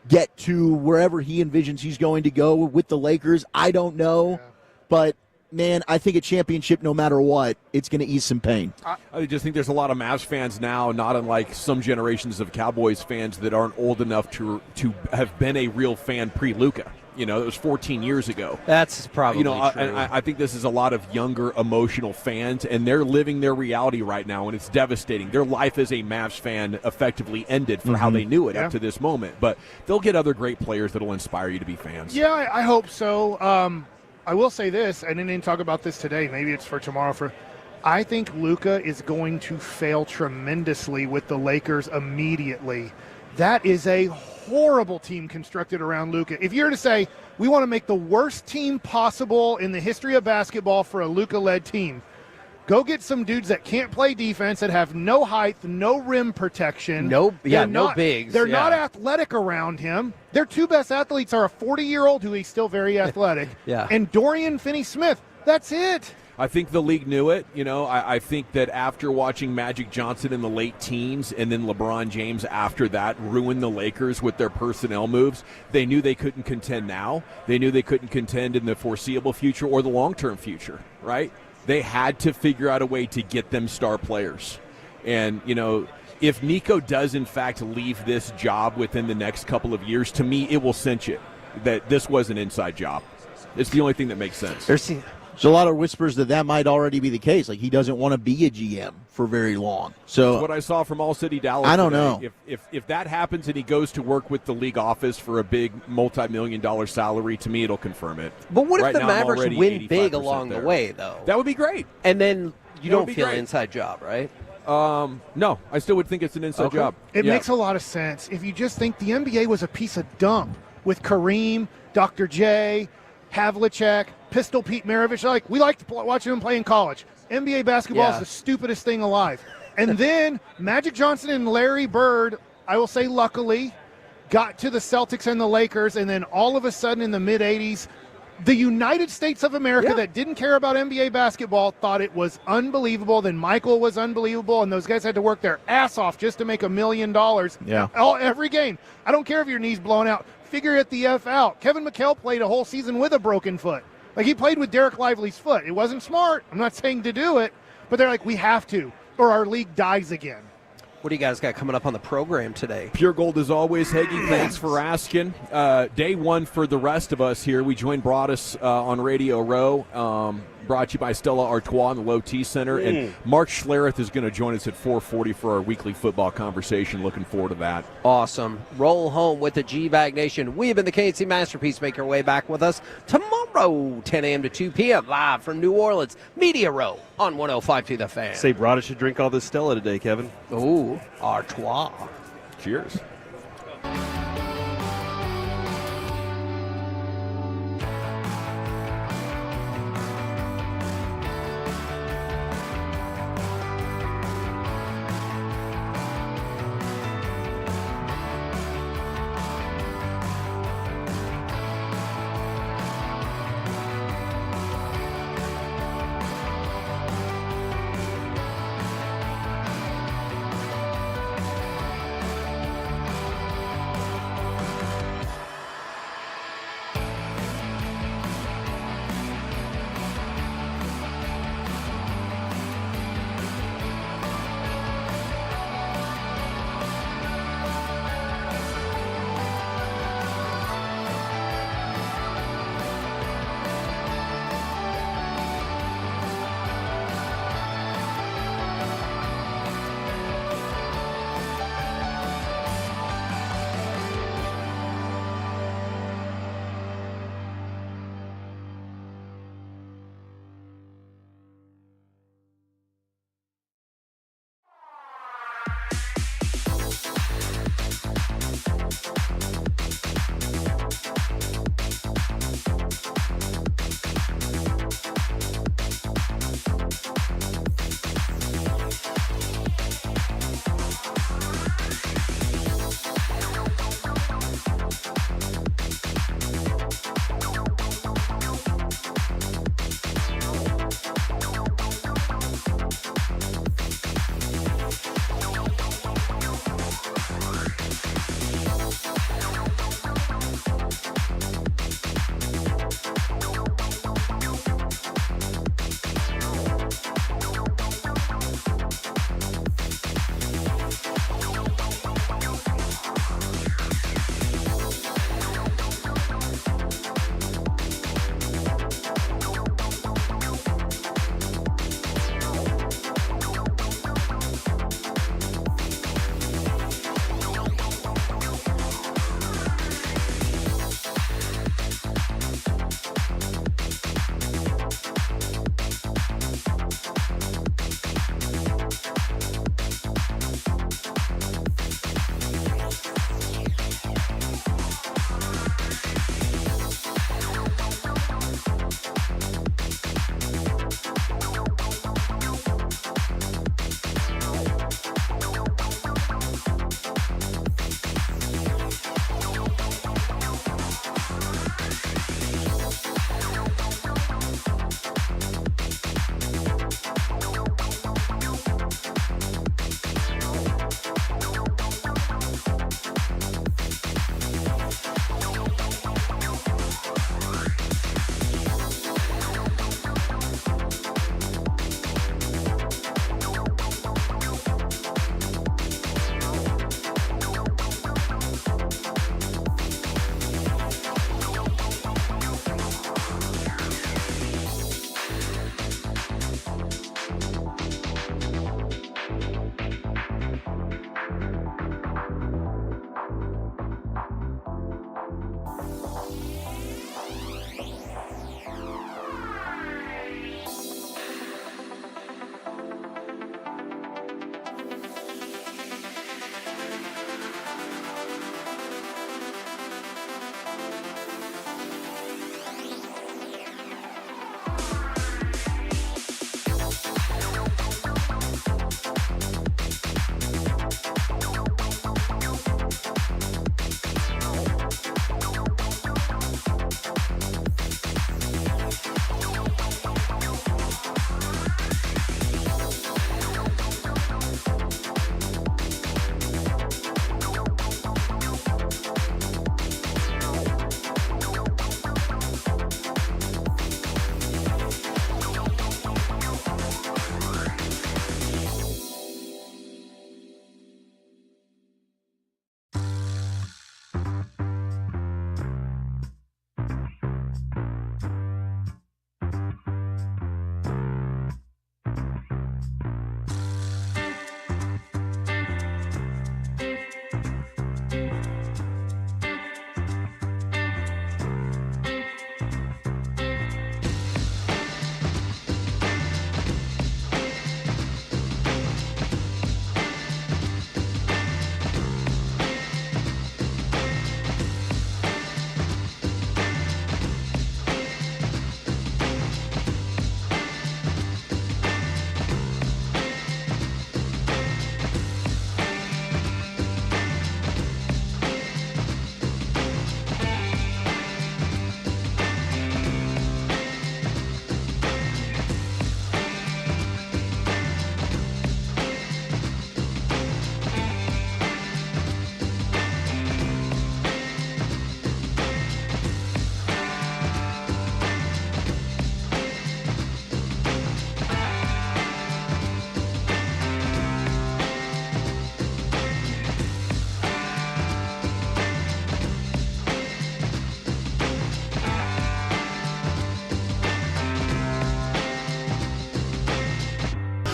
get to wherever he envisions he's going to go with the Lakers. I don't know, but man, I think a championship, no matter what, it's going to ease some pain. I just think there's a lot of Mavs fans now, not unlike some generations of Cowboys fans that aren't old enough to have been a real fan pre-Luka. It was 14 years ago. That's probably true. I think this is a lot of younger, emotional fans, and they're living their reality right now, and it's devastating. Their life as a Mavs fan effectively ended for how they knew it up to this moment. But they'll get other great players that will inspire you to be fans. Yeah, I hope so. I will say this, and I didn't talk about this today. Maybe it's for tomorrow. I think Luka is going to fail tremendously with the Lakers immediately. That is a horrible team constructed around Luka. If you're to say, we want to make the worst team possible in the history of basketball for a Luka-led team, go get some dudes that can't play defense, that have no height, no rim protection. No bigs. They're not athletic around him. Their two best athletes are a 40-year-old who is still very athletic, and Dorian Finney-Smith. That's it. I think the league knew it. I think that after watching Magic Johnson in the late teens and then LeBron James after that ruin the Lakers with their personnel moves, they knew they couldn't contend now. They knew they couldn't contend in the foreseeable future or the long-term future, right? They had to figure out a way to get them star players. And, if Nico does, in fact, leave this job within the next couple of years, to me, it will cinch it that this was an inside job. It's the only thing that makes sense. There's a lot of whispers that might already be the case. Like, he doesn't want to be a GM for very long. So that's what I saw from All City Dallas. I don't today. know. If that happens and he goes to work with the league office for a big multi-million-dollar salary, to me it'll confirm it. But what right if the now, I'm Mavericks already win big 85% along there. the way, though? That would be great. And then you That would don't be feel great. an inside job, right? No, I still would think it's an inside Okay. job. It Yeah. makes a lot of sense. If you just think the NBA was a piece of dump with Kareem, Dr. J, Havlicek, Pistol Pete Maravich. We liked watching them play in college. NBA basketball is the stupidest thing alive. And then Magic Johnson and Larry Bird, I will say luckily, got to the Celtics and the Lakers, and then all of a sudden in the mid-'80s, the United States of America that didn't care about NBA basketball thought it was unbelievable. Then Michael was unbelievable, and those guys had to work their ass off just to make $1 million every game. I don't care if your knee's blown out. Figure it the F out. Kevin McHale played a whole season with a broken foot. He played with Derek Lively's foot. It wasn't smart. I'm not saying to do it, but they're like, we have to, or our league dies again. What do you guys got coming up on the program today? Pure Gold as always. Heggie, thanks for asking. Day one for the rest of us here. We joined Broadus on Radio Row. Brought to you by Stella Artois in the Low T Center. And Mark Schlereth is going to join us at 4:40 for our weekly football conversation. Looking forward to that. Awesome. Roll home with the G-Bag Nation. We have been the KC Masterpiece. Make your way back with us tomorrow, 10 a.m. to 2 p.m. live from New Orleans. Media Row on 105.2 The Fan. Say Brada should drink all this Stella today, Kevin. Ooh, Artois. Cheers.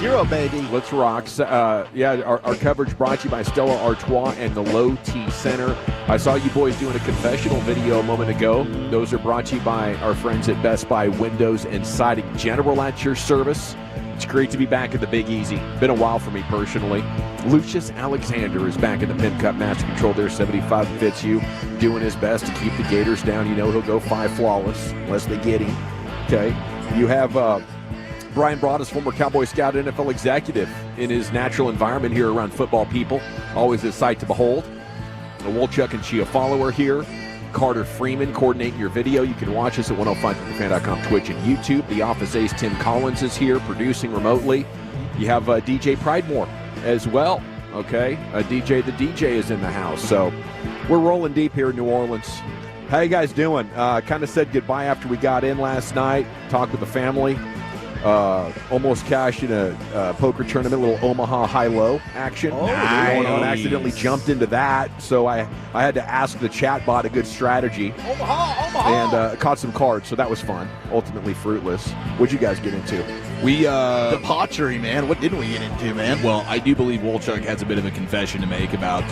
0, baby. Let's rock. Our coverage brought to you by Stella Artois and the Low T Center. I saw you boys doing a confessional video a moment ago. Those are brought to you by our friends at Best Buy Windows and Siding General at your service. It's great to be back at the Big Easy. Been a while for me personally. Lucius Alexander is back in the Pin Cup Master Control there, 75 fits you, doing his best to keep the Gators down. You know he'll go 5 flawless unless they get him. Okay. You have Brian Broaddus, former Cowboy scout, NFL executive in his natural environment here around football people. Always a sight to behold. The Wolchuk and Chia follower here. Carter Freeman coordinating your video. You can watch us at 105.3thefan.com, Twitch, and YouTube. The Office Ace Tim Collins is here producing remotely. You have DJ Pridemore as well. Okay, DJ the DJ is in the house. So we're rolling deep here in New Orleans. How you guys doing? Kind of said goodbye after we got in last night. Talked with the family. Almost cashed in a poker tournament, a little Omaha high-low action. Nice. Going on, accidentally jumped into that, so I had to ask the chat bot a good strategy. Omaha! And caught some cards, so that was fun. Ultimately fruitless. What'd you guys get into? We debauchery, man. What didn't we get into, man? Well, I do believe Wolchuk has a bit of a confession to make about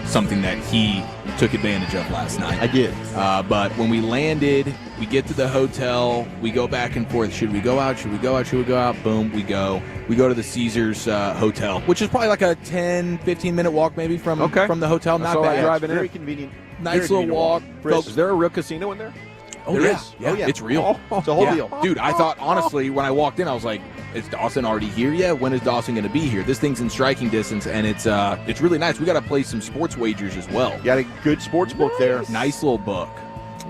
something that he took advantage of last night. I did. But when we landed, we get to the hotel, we go back and forth. Should we go out? Should we go out? Should we go out? Boom, we go. We go to the Caesars hotel, which is probably like a 10, 15-minute walk maybe from the hotel. Not bad. Driving very in. convenient. Nice little walk. Is there a real casino in there? Oh, There yeah. is. Yeah, Oh, yeah. it's real. It's a whole deal. Dude, I thought, honestly, when I walked in, I was like, is Dawson already here yet? When is Dawson going to be here? This thing's in striking distance, and it's really nice. We got to play some sports wagers as well. You got a good sports book there. Nice little book.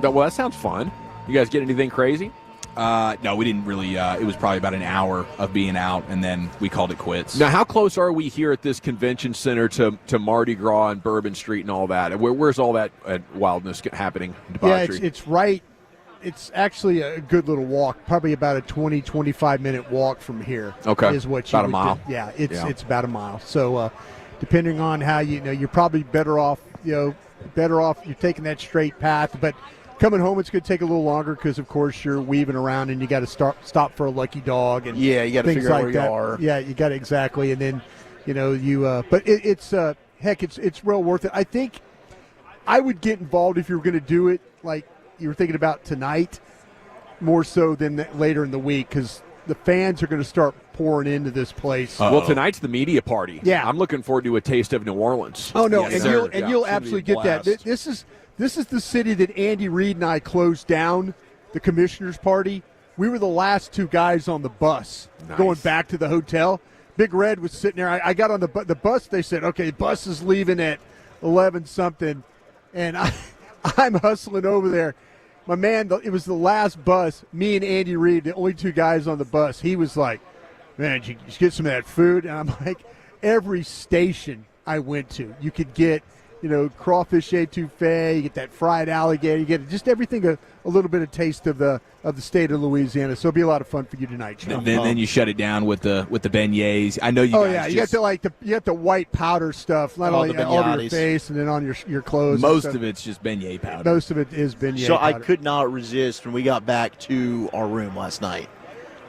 Well, that sounds fun. You guys get anything crazy? No, we didn't really. It was probably about an hour of being out, and then we called it quits. Now, how close are we here at this convention center to Mardi Gras and Bourbon Street and all that? Where's all that wildness happening? Debauchery? Yeah, it's right. It's actually a good little walk, probably about a 20, 25-minute walk from here. Okay. Is what you About a would mile. do. Yeah, it's about a mile. So depending on how you're probably better off, you're taking that straight path. But coming home, it's going to take a little longer because, of course, you're weaving around and you got to stop for a lucky dog and Yeah, you got to things figure out like where that. you are. Yeah, you got to exactly. And then, but it's real worth it. I think I would get involved if you were going to do it like you were thinking about tonight, more so than later in the week, because the fans are going to start pouring into this place. Well, tonight's the media party. Yeah. I'm looking forward to a taste of New Orleans. Oh no, Yes, and sir. you'll absolutely get that. This is the city that Andy Reid and I closed down the commissioners' party. We were the last two guys on the bus going back to the hotel. Big Red was sitting there. I got on the bus. They said, "Okay, bus is leaving at 11 something," and I'm hustling over there. My man, it was the last bus. Me and Andy Reid, the only two guys on the bus. He was like, "Man, did you get some of that food?" And I'm like, every station I went to, you could get, crawfish etouffee, you get that fried alligator, you get just everything a little bit of taste of the state of Louisiana. So it'll be a lot of fun for you tonight, Sean. Then you shut it down with the beignets. I know you. Oh guys yeah, just, you got the white powder stuff, not only all over your face and then on your clothes. most of it's just beignet powder. Most of it is beignet So powder. I could not resist when we got back to our room last night.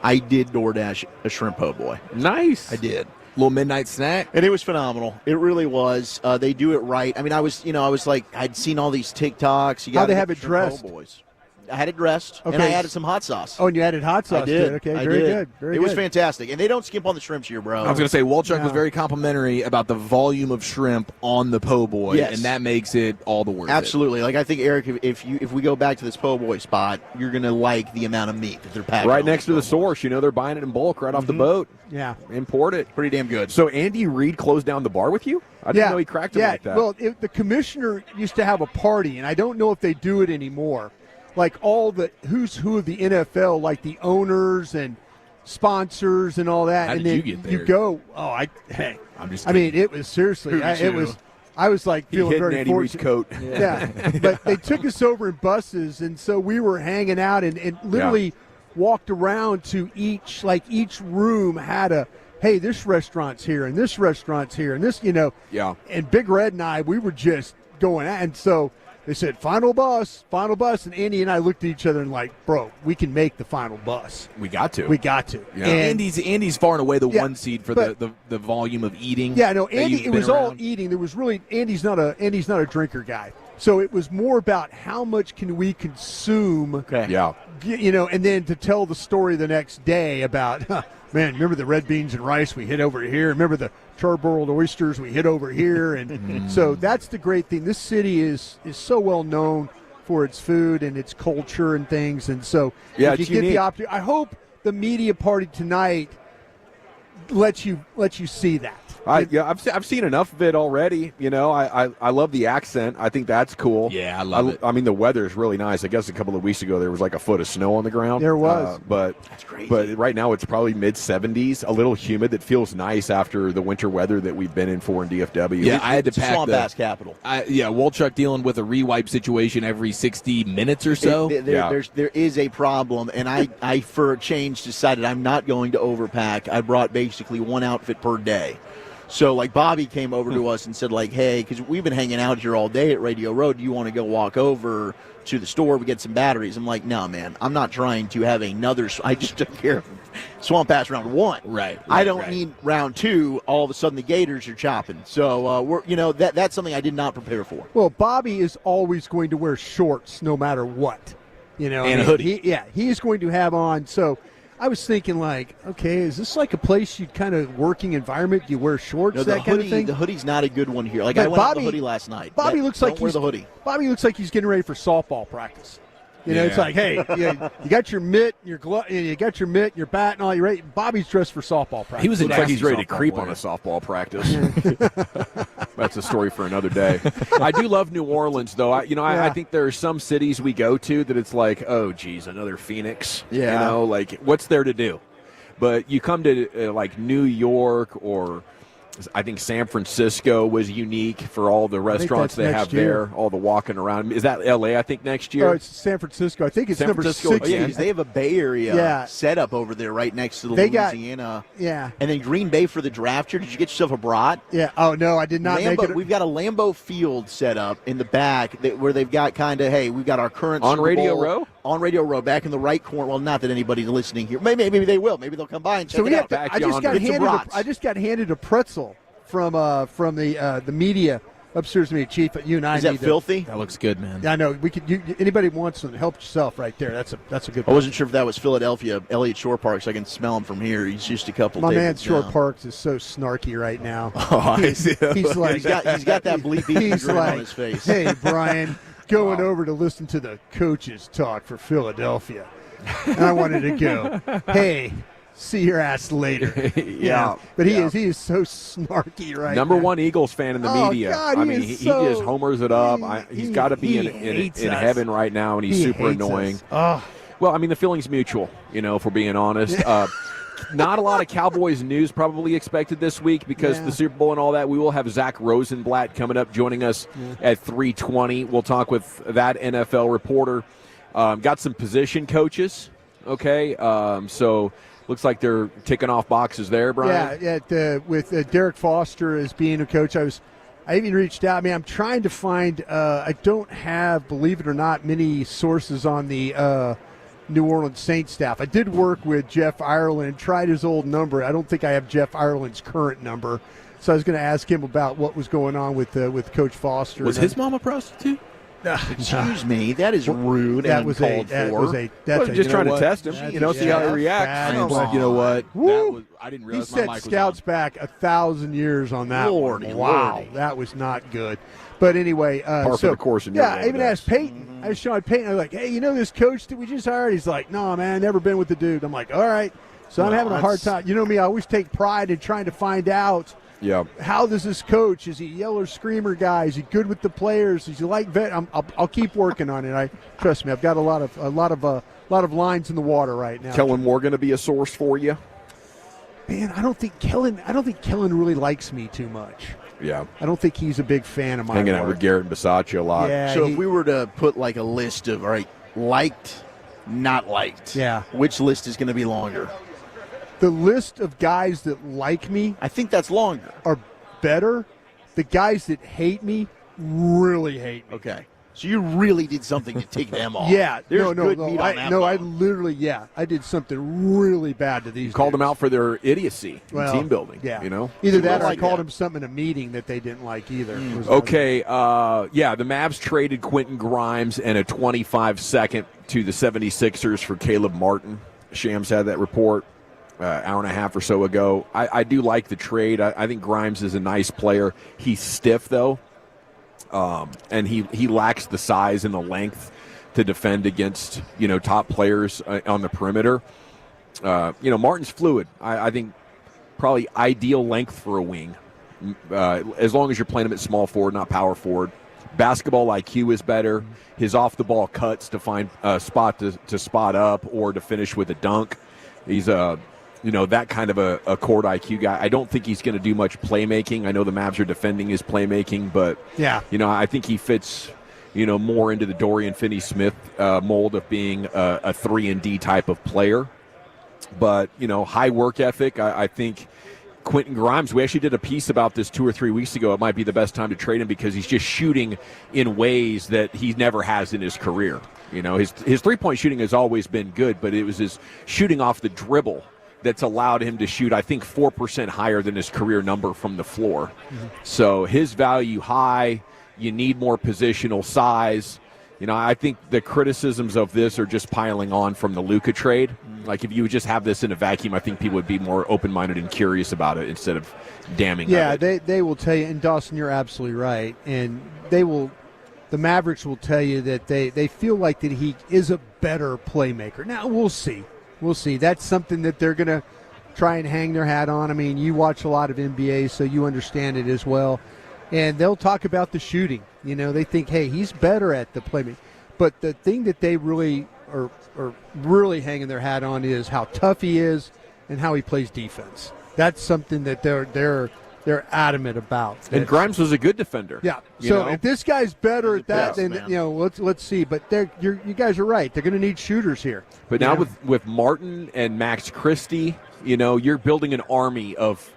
I did DoorDash a shrimp po' boy. Nice. I did. Little midnight snack. And it was phenomenal. It really was. They do it right. I mean, I was like, I'd seen all these TikToks. How'd they have it dressed? Boys. I had it dressed, and I added some hot sauce. Oh, and you added hot sauce. I did. To it. Okay, I very did. good. Very it was good. fantastic, and they don't skimp on the shrimps here, bro. I was going to say, Wolchuk was No. very complimentary about the volume of shrimp on the po' boy, Yes. and that makes it all the worth Absolutely. Like I think, Eric, if we go back to this po' boy spot, you're going to like the amount of meat that they're packing. Right on next to the source. They're buying it in bulk right off the boat. Yeah. Import it. Pretty damn good. So Andy Reid closed down the bar with you? I didn't know he cracked it like that. Well, the commissioner used to have a party, and I don't know if they do it anymore. Like all the who's who of the NFL, like the owners and sponsors and all that. How and did then you get there? you go, I'm just I mean, it was seriously, I was like He feeling hid very Andy Reid's fortunate. coat. Yeah, but they took us over in buses, and so we were hanging out and literally walked around to each room had a, hey, this restaurant's here and this restaurant's here and this, Yeah. And Big Red and I, we were just going out, and so They said, final bus. And Andy and I looked at each other and like, bro, we can make the final bus. We got to. Yeah. And Andy's far and away the one seed for the volume of eating. Yeah, no, Andy, it was all eating. There was really, Andy's not a drinker guy. So it was more about how much can we consume. Okay. Yeah. And then to tell the story the next day about, man, remember the red beans and rice we hit over here? Remember the charbroiled oysters we hit over here? And so that's the great thing. This city is so well known for its food and its culture and things. And so if you get the opportunity, I hope the media party tonight lets you see that. I've seen enough of it already. I love the accent. I think that's cool. Yeah, I love it. I mean, the weather is really nice. I guess a couple of weeks ago there was like a foot of snow on the ground. There was, but that's crazy. But right now it's probably mid-70s, a little humid. That feels nice after the winter weather that we've been in for in DFW. Yeah, I had to pack Swamp Ass capital. Wolchuk dealing with a rewipe situation every 60 minutes or so. There is a problem, and I for a change decided I'm not going to overpack. I brought basically one outfit per day. So, like, Bobby came over to us and said, like, hey, because we've been hanging out here all day at Radio Road. Do you want to go walk over to the store? We get some batteries. I'm like, no, man, I'm not trying to have another. I just took care of Swamp Pass round 1. Right. I don't need round 2. All of a sudden, the Gators are chopping. So, that's something I did not prepare for. Well, Bobby is always going to wear shorts no matter what. And a hoodie. He's going to have on. So, I was thinking, like, okay, is this like a place you kind of working environment? You wear shorts, that kind of thing? The hoodie's not a good one here. Like, but I went out in the hoodie last night. Bobby looks like wear the hoodie. Bobby looks like he's getting ready for softball practice. It's like, hey, you got your mitt, your glove, you got your mitt, your bat, and all. You're ready. Bobby's dressed for softball practice. He was like he's ready to creep on a softball practice. That's a story for another day. I do love New Orleans, though. I think there are some cities we go to that it's like, oh, geez, another Phoenix. Yeah. Like, what's there to do? But you come to like New York, or I think San Francisco was unique for all the restaurants they have there, all the walking around. Is that L.A., I think, next year? Oh, it's San Francisco. I think it's San number Francisco, 6. Yeah, they have a Bay Area setup over there right next to the Louisiana. And then Green Bay for the draft here. Did you get yourself a brat? Yeah. Oh, no, I did not make it. We've got a Lambeau Field set up in the back where they've got kind of, hey, we've got our current on Super Radio Bowl Row? On Radio Row, back in the right corner. Well, not that anybody's listening here. Maybe they will. Maybe they'll come by and check it out. I just got handed a pretzel from the media upstairs to me, Chief. You and I. Is that filthy? That looks good, man. I know. We could. Anybody wants some, help yourself right there. That's a good. I wasn't sure if that was Philadelphia, Elliott Shore Parks. I can smell him from here. He's just a couple. My man, tables Shore down. Parks is so snarky right now. Oh, I see. He's like, he's got that bleep grin on his face. Hey, Brian, going over to listen to the coaches talk for Philadelphia. And I wanted to go, hey, see your ass later. Yeah. But he is so snarky right Number now. one Eagles fan in the media. God, he just homers it up. He's got to be in heaven right now, and he's super annoying. Well, I mean, the feeling's mutual, if we're being honest. Not a lot of Cowboys news probably expected this week because the Super Bowl and all that. We will have Zach Rosenblatt coming up, joining us at 3:20. We'll talk with that NFL reporter. Got some position coaches, okay? So looks like they're ticking off boxes there, Brian. Yeah, with Derek Foster as being a coach, I even reached out. I mean, I'm trying to find I don't have, believe it or not, many sources on the New Orleans Saints staff. I did work with Jeff Ireland, tried his old number. I don't think I have Jeff Ireland's current number. So I was going to ask him about what was going on with Coach Foster. Was his mom a prostitute? Excuse me, that is rude and uncalled for. Just trying to test him, see how he reacts. You know what? I didn't realize he set scouts back 1,000 years on that. Wow, that was not good. But anyway, par for the course. I even asked Peyton. I asked Sean Peyton. I was like, "Hey, this coach that we just hired?" He's like, "No, man, never been with the dude." I'm like, "All right." So I'm having a hard time. You know me, I always take pride in trying to find out. Yeah. How does this coach? Is he a yeller screamer guy? Is he good with the players? Is he like vet? I'll keep working on it. Trust me. I've got a lot of lines in the water right now. Kellen Moore going to be a source for you? Man, I don't think Kellen really likes me too much. Yeah. I don't think he's a big fan of my hanging work. out with Garrett and Bisaccia a lot. Yeah, so if we were to put like a list of liked, not liked. Yeah. Which list is going to be longer? The list of guys that like me, I think that's longer, are better. The guys that hate me really hate me. Okay. So you really did something to take them off. Yeah, There's no, good meat on that bone. I literally, I did something really bad to these. You called them out for their idiocy Well, in team building. Yeah, Either that or I called them something in a meeting that they didn't like either. Okay, the Mavs traded Quentin Grimes and a 25-second to the 76ers for Caleb Martin. Shams had that report hour and a half or so ago. I do like the trade. I think Grimes is a nice player. He's stiff, though. And he lacks the size and the length to defend against top players on the perimeter. Martin's fluid. I think probably ideal length for a wing, as long as you're playing him at small forward, not power forward. Basketball IQ is better. His off the ball cuts to find a spot to spot up or to finish with a dunk. He's that kind of a court IQ guy. I don't think he's going to do much playmaking. I know the Mavs are defending his playmaking, but I think he fits, more into the Dorian Finney-Smith mold of being a 3-and-D type of player. But, high work ethic. I think Quentin Grimes, we actually did a piece about this 2 or 3 weeks ago. It might be the best time to trade him because he's just shooting in ways that he never has in his career. His three-point shooting has always been good, but it was his shooting off the dribble that's allowed him to shoot, I think, 4% higher than his career number from the floor. Mm-hmm. So his value high. You need more positional size. I think the criticisms of this are just piling on from the Luca trade. Mm-hmm. Like, if you would just have this in a vacuum, I think people would be more open-minded and curious about it instead of damning of it. They will tell you, and Dawson, you're absolutely right, and the Mavericks will tell you that they feel like that he is a better playmaker. Now, we'll see. We'll see. That's something that they're going to try and hang their hat on. I mean, you watch a lot of NBA, so you understand it as well. And they'll talk about the shooting. They think, hey, he's better at the playmaking. But the thing that they really are really hanging their hat on is how tough he is and how he plays defense. That's something that they're adamant about. And Grimes was a good defender. Yeah. So if this guy's better at that, then let's see. But you guys are right. They're going to need shooters here. But now with Martin and Max Christie, you're building an army of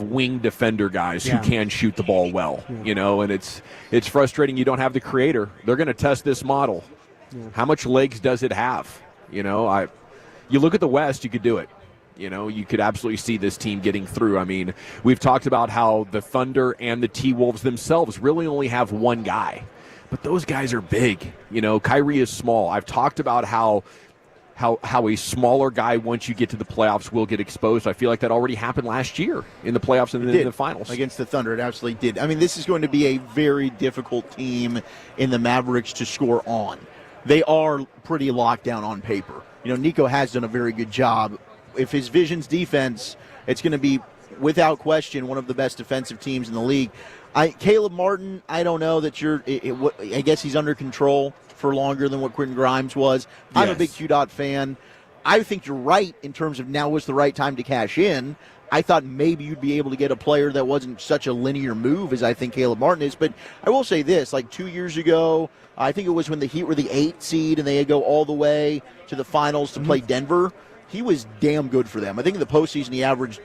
wing defender guys who can shoot the ball well. And it's frustrating you don't have the creator. They're going to test this model. Yeah. How much legs does it have? You look at the West, you could do it. You could absolutely see this team getting through. I mean, we've talked about how the Thunder and the T-Wolves themselves really only have one guy. But those guys are big. Kyrie is small. I've talked about how a smaller guy, once you get to the playoffs, will get exposed. I feel like that already happened last year in the playoffs and in the finals. Against the Thunder, it absolutely did. I mean, this is going to be a very difficult team in the Mavericks to score on. They are pretty locked down on paper. Nico has done a very good job. If his Vision's defense, it's going to be, without question, one of the best defensive teams in the league. Caleb Martin, I don't know that I guess he's under control for longer than what Quentin Grimes was. Yes. I'm a big Q-Dot fan. I think you're right in terms of now was the right time to cash in. I thought maybe you'd be able to get a player that wasn't such a linear move as I think Caleb Martin is. But I will say this, like 2 years ago, I think it was when the Heat were the 8th seed and they had go all the way to the finals to play Denver. He was damn good for them. I think in the postseason he averaged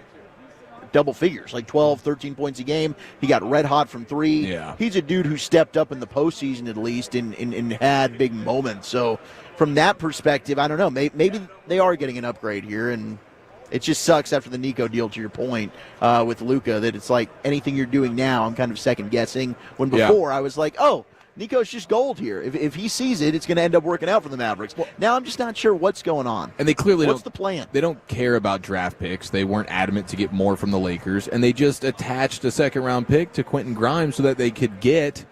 double figures, like 12, 13 points a game. He got red hot from three. Yeah. He's a dude who stepped up in the postseason at least and had big moments. So from that perspective, I don't know. Maybe they are getting an upgrade here, and it just sucks after the Nico deal, to your point, with Luca, that it's like anything you're doing now, I'm kind of second-guessing. When before I was like, oh, Nico's just gold here. If he sees it, it's going to end up working out for the Mavericks. Now I'm just not sure what's going on. And they clearly What's the plan? They don't care about draft picks. They weren't adamant to get more from the Lakers, and they just attached a second-round pick to Quentin Grimes so that they could get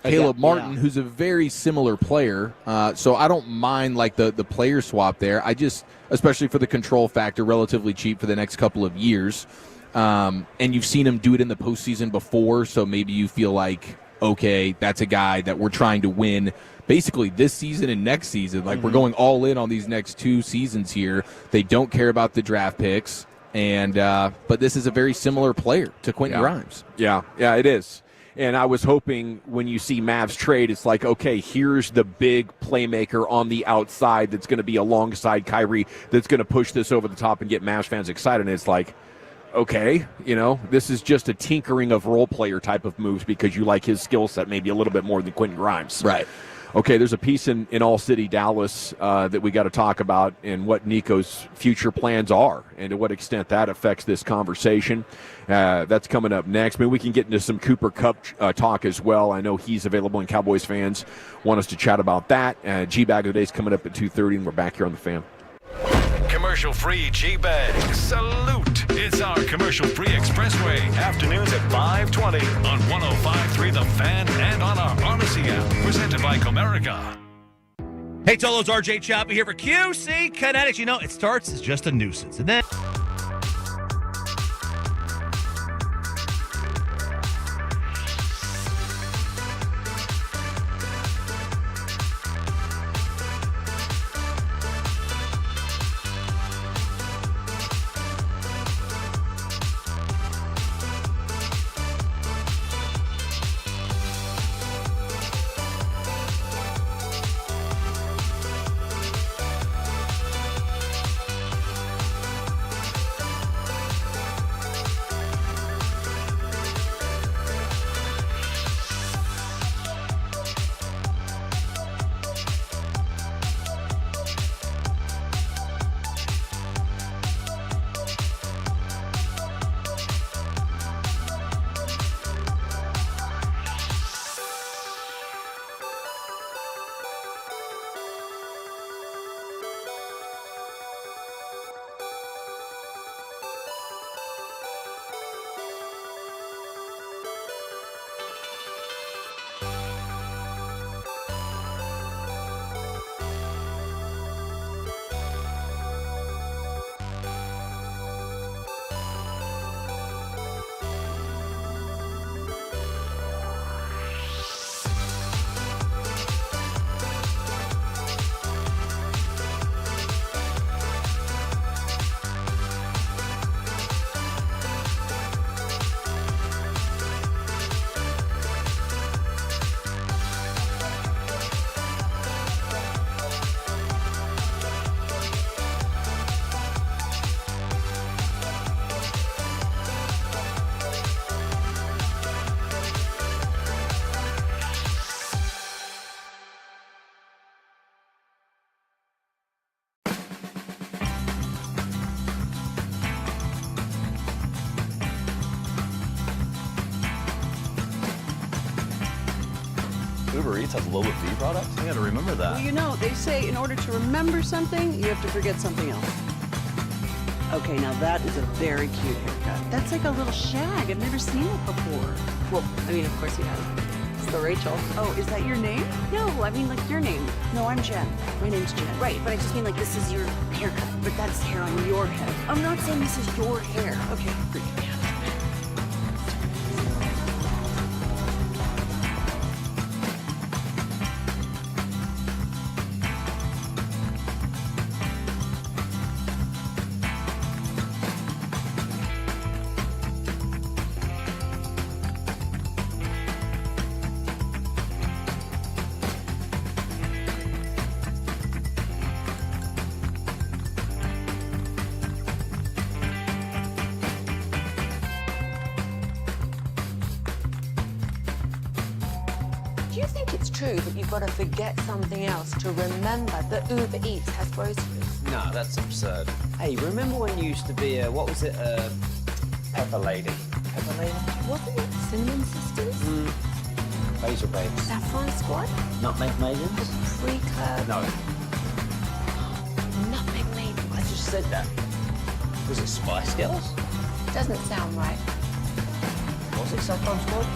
Caleb Martin, who's a very similar player. So I don't mind like the player swap there. I just, especially for the control factor, relatively cheap for the next couple of years. And you've seen him do it in the postseason before, so maybe you feel like, okay, that's a guy that we're trying to win basically this season and next season. Like, we're going all in on these next 2 seasons here. They don't care about the draft picks, and but this is a very similar player to Quentin Grimes. Yeah, it is. And I was hoping when you see Mavs trade, it's like, okay, here's the big playmaker on the outside that's going to be alongside Kyrie that's going to push this over the top and get Mavs fans excited. And it's like, okay, this is just a tinkering of role player type of moves because you like his skill set maybe a little bit more than Quentin Grimes. Right. Okay, there's a piece in All City Dallas that we got to talk about and what Nico's future plans are and to what extent that affects this conversation. That's coming up next. Maybe we can get into some Cooper Kupp talk as well. I know he's available and Cowboys fans want us to chat about that. G-Bag of the Day is coming up at 2:30, and we're back here on The Fan. Commercial-free G-Bag. Salute. It's our commercial-free expressway. Afternoons at 5:20 on 105.3 The Fan and on our Odyssey app. Presented by Comerica. Hey, Tolo's RJ Chopper here for QC Kinetics. It starts as just a nuisance. And then... Uber Eats has lower fee products? I gotta remember that. Well, they say in order to remember something, you have to forget something else. Okay, now that is a very cute haircut. That's like a little shag. I've never seen it before. Well, of course you have. It's the Rachel. Oh, is that your name? No, like your name. No, I'm Jen. My name's Jen. Right, but I just mean like this is your haircut, but that's hair on your head. I'm not saying this is your hair. Okay, freak me out. Do you think it's true that you've got to forget something else to remember that Uber Eats has groceries? No, that's absurd. Hey, remember when you used to be Pepper Lady? Pepper Lady? Wasn't it Cinnamon Sisters? Razor Babes. Saffron Squad? Nutmeg Maidens? Pre-curd? No. Nutmeg Maidens. I just said that. Was it Spice Girls? Doesn't sound right. Was it Saffron Squad?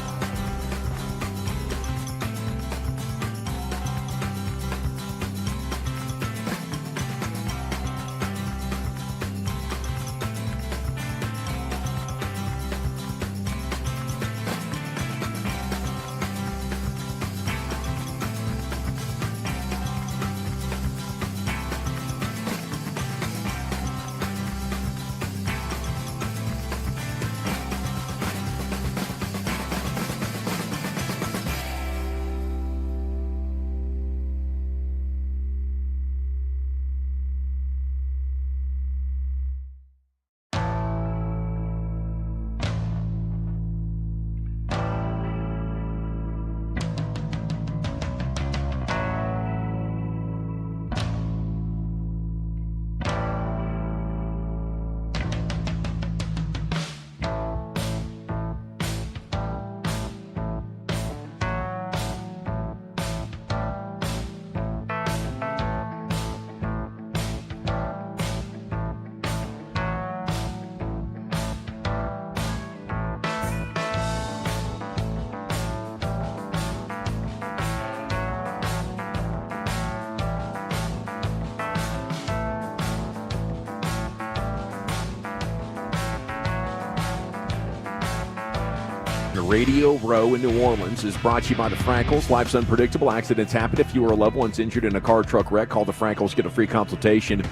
Radio Row in New Orleans is brought to you by the Frankels. Life's unpredictable. Accidents happen. If you or a loved one's injured in a car or truck wreck, call the Frankels. Get a free consultation,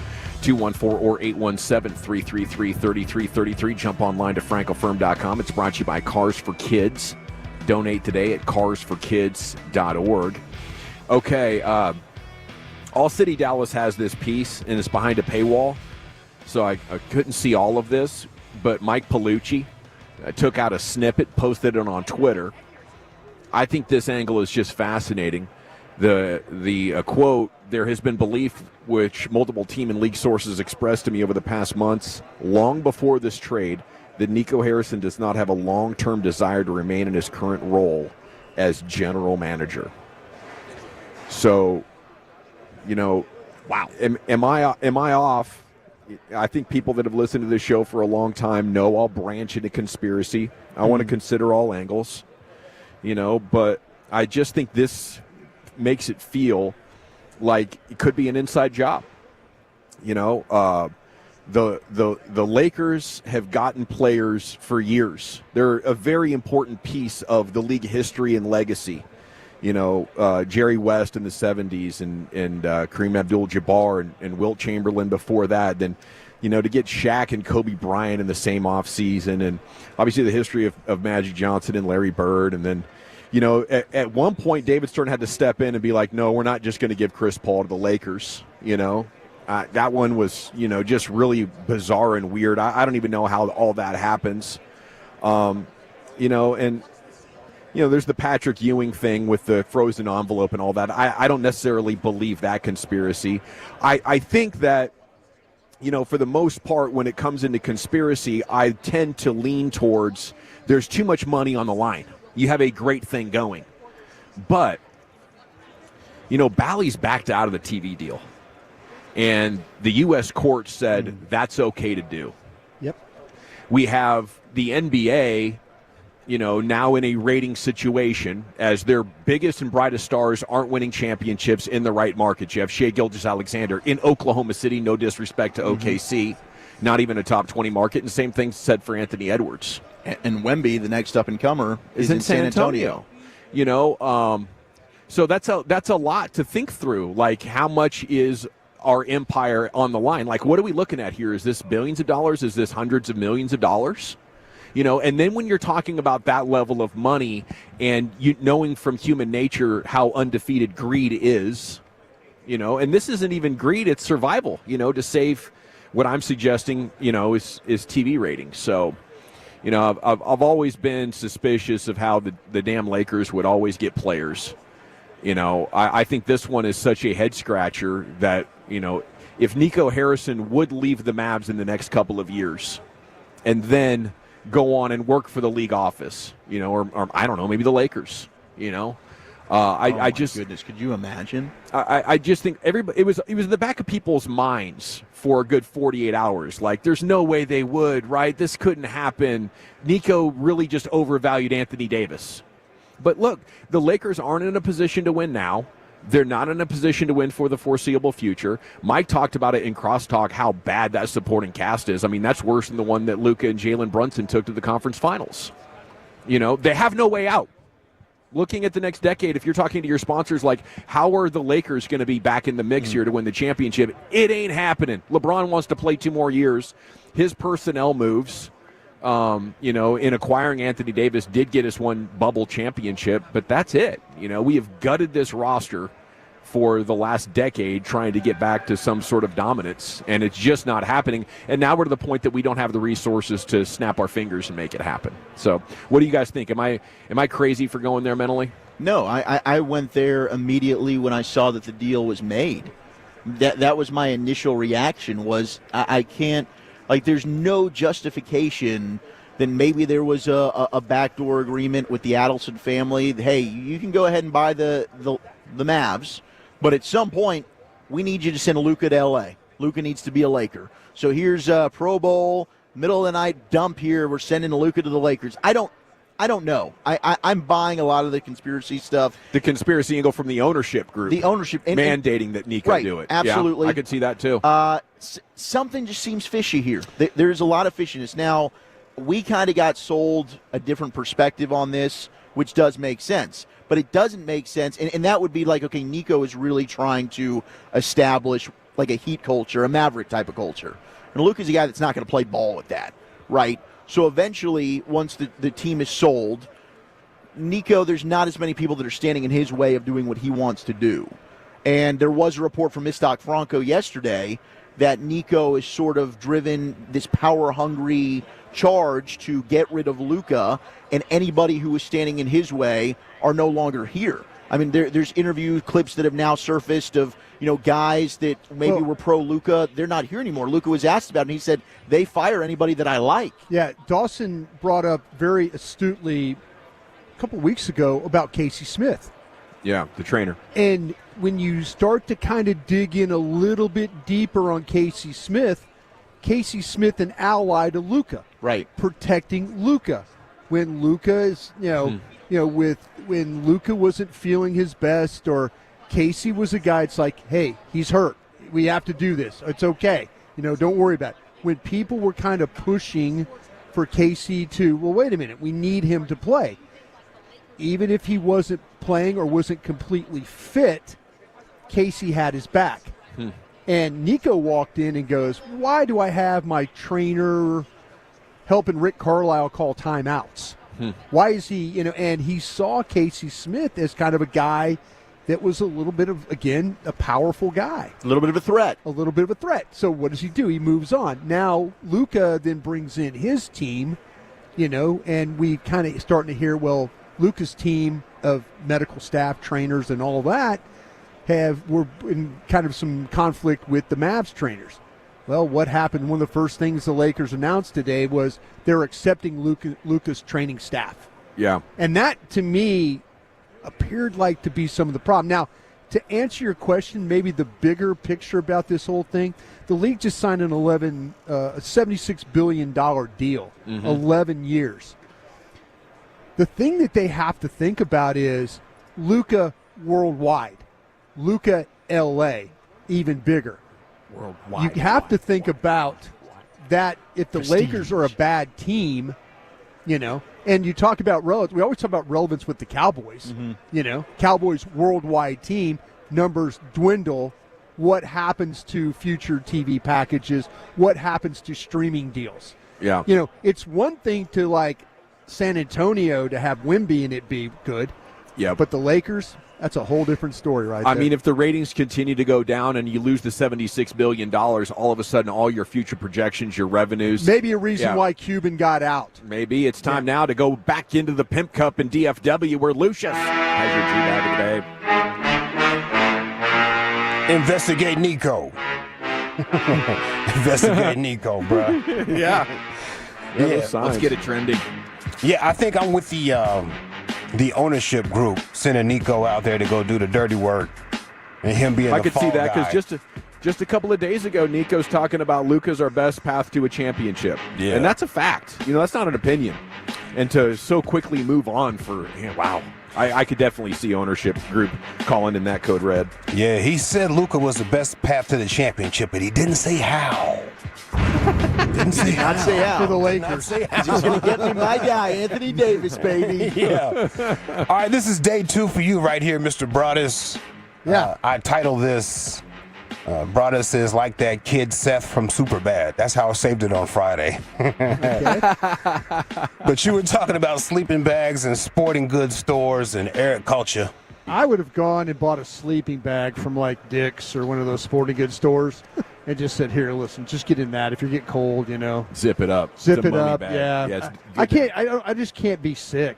214 or 817-333-3333. Jump online to frankelfirm.com. It's brought to you by Cars for Kids. Donate today at carsforkids.org. Okay, All City Dallas has this piece, and it's behind a paywall, so I couldn't see all of this, but Mike Palucci took out a snippet, posted it on Twitter. I think this angle is just fascinating. The quote, "There has been belief which multiple team and league sources expressed to me over the past months, long before this trade, that Nico Harrison does not have a long-term desire to remain in his current role as general manager." So, wow. Am I off? I think people that have listened to this show for a long time know I'll branch into conspiracy. I want to consider all angles, but I just think this makes it feel like it could be an inside job. The Lakers have gotten players for years. They're a very important piece of the league history and legacy. Jerry West in the 70s and Kareem Abdul-Jabbar and Wilt Chamberlain before that. Then, to get Shaq and Kobe Bryant in the same offseason, and obviously the history of Magic Johnson and Larry Bird. And then, at one point, David Stern had to step in and be like, no, we're not just going to give Chris Paul to the Lakers. That one was, just really bizarre and weird. I don't even know how all that happens. There's the Patrick Ewing thing with the frozen envelope and all that. I don't necessarily believe that conspiracy. I think that, for the most part, when it comes into conspiracy, I tend to lean towards there's too much money on the line. You have a great thing going. But, Bally's backed out of the TV deal. And the U.S. court said that's okay to do. Yep. We have the NBA, now in a rating situation as their biggest and brightest stars aren't winning championships in the right market. You have Shai Gilgeous-Alexander in Oklahoma City, no disrespect to OKC, not even a top 20 market. And the same thing said for Anthony Edwards. And Wemby, the next up-and-comer, is in San Antonio. So that's a lot to think through. Like, how much is our empire on the line? Like, what are we looking at here? Is this billions of dollars? Is this hundreds of millions of dollars? And then when you're talking about that level of money and knowing from human nature how undefeated greed is, and this isn't even greed, it's survival, to save what I'm suggesting, is TV ratings. So, I've always been suspicious of how the damn Lakers would always get players. I think this one is such a head scratcher that, if Nico Harrison would leave the Mavs in the next couple of years and then go on and work for the league office, or I don't know, maybe the Lakers, my goodness, could you imagine? I just think it was in the back of people's minds for a good 48 hours. Like, there's no way they would, right? This couldn't happen. Nico really just overvalued Anthony Davis. But look, the Lakers aren't in a position to win now. They're not in a position to win for the foreseeable future. Mike talked about it in Crosstalk, how bad that supporting cast is. I mean, that's worse than the one that Luca and Jalen Brunson took to the conference finals. They have no way out. Looking at the next decade, if you're talking to your sponsors, like, how are the Lakers going to be back in the mix here to win the championship? It ain't happening. LeBron wants to play 2 more years. His personnel moves, in acquiring Anthony Davis did get us one bubble championship, but that's it. We have gutted this roster for the last decade trying to get back to some sort of dominance, and it's just not happening. And now we're to the point that we don't have the resources to snap our fingers and make it happen. So what do you guys think? Am I crazy for going there mentally? No, I went there immediately when I saw that the deal was made. That was my initial reaction, was I can't, like, there's no justification that maybe there was a backdoor agreement with the Adelson family. Hey, you can go ahead and buy the Mavs, but at some point, we need you to send Luca to L.A. Luca needs to be a Laker. So here's a Pro Bowl, middle of the night dump here. We're sending Luca to the Lakers. I don't know. I'm buying a lot of the conspiracy stuff. The conspiracy angle from the ownership group. The ownership. Mandating that Nico do it. Absolutely. Yeah, I could see that too. Something just seems fishy here. There's a lot of fishiness. Now, we kind of got sold a different perspective on this, which does make sense. But it doesn't make sense, and that would be like, okay, Nico is really trying to establish like a Heat culture, a Maverick type of culture. And Luka's a guy that's not going to play ball with that, right? So eventually, once the team is sold, Nico, there's not as many people that are standing in his way of doing what he wants to do. And there was a report from Mistock Franco yesterday that Nico is sort of driven this power-hungry charge to get rid of Luka, and anybody who was standing in his way are no longer here. I mean, there's interview clips that have now surfaced of, guys that maybe were pro-Luka. They're not here anymore. Luka was asked about it, and he said, they fire anybody that I like. Yeah, Dawson brought up very astutely a couple weeks ago about Casey Smith. Yeah, the trainer. And when you start to kind of dig in a little bit deeper on Casey Smith an ally to Luka. Right. Protecting Luka. When Luka is, when Luka wasn't feeling his best, or Casey was a guy, it's like, hey, he's hurt. We have to do this. It's okay. Don't worry about it. When people were kind of pushing for Casey to, well, wait a minute, we need him to play. Even if he wasn't playing or wasn't completely fit, Casey had his back. And Nico walked in and goes, why do I have my trainer helping Rick Carlisle call timeouts? Why is he, and he saw Casey Smith as kind of a guy that was a little bit of, again, a powerful guy. A little bit of a threat. A little bit of a threat. So what does he do? He moves on. Now, Luka then brings in his team, and we kind of starting to hear, well, Luka's team of medical staff, trainers, and all that were in kind of some conflict with the Mavs trainers. Well, what happened? One of the first things the Lakers announced today was they're accepting Luka's training staff. Yeah. And that, to me, appeared like to be some of the problem. Now, to answer your question, maybe the bigger picture about this whole thing, the league just signed a $76 billion deal, 11 years. The thing that they have to think about is Luka worldwide, Luka LA, even bigger. Worldwide. You have to think about that if the Lakers are a bad team, and you talk about relevance. We always talk about relevance with the Cowboys. Cowboys worldwide team, numbers dwindle. What happens to future TV packages? What happens to streaming deals? Yeah. It's one thing to like San Antonio to have Wemby and it be good. Yeah. But the Lakers, that's a whole different story right there. I mean, if the ratings continue to go down and you lose the $76 billion, all of a sudden all your future projections, your revenues. Maybe a reason why Cuban got out. Maybe it's time now to go back into the Pimp Cup in DFW where Lucius has your G-Bag of the day. Investigate Nico. Investigate Nico, bro. Yeah. Let's get it trending. Yeah, I think I'm with the ownership group sending Nico out there to go do the dirty work, and him being. I the could see fall that guy. because just a couple of days ago, Nico's talking about Luka's our best path to a championship, and that's a fact. That's not an opinion. And to so quickly move on wow. I could definitely see ownership group calling in that code red. Yeah, he said Luka was the best path to the championship, but he didn't say how. Didn't say how. Not say how. For the Lakers. He's just going to get me my guy, Anthony Davis, baby. Yeah. All right, this is day 2 for you right here, Mr. Broadus. Yeah. I title this, Broadus is like that kid Seth from Superbad. That's how I saved it on Friday. But you were talking about sleeping bags and sporting goods stores and Eric culture. I would have gone and bought a sleeping bag from like Dick's or one of those sporting goods stores and just said, here, listen, just get in that. If you get cold, Zip it up. Zip It's a it mummy up. bag. Yeah. I can't. I just can't be sick.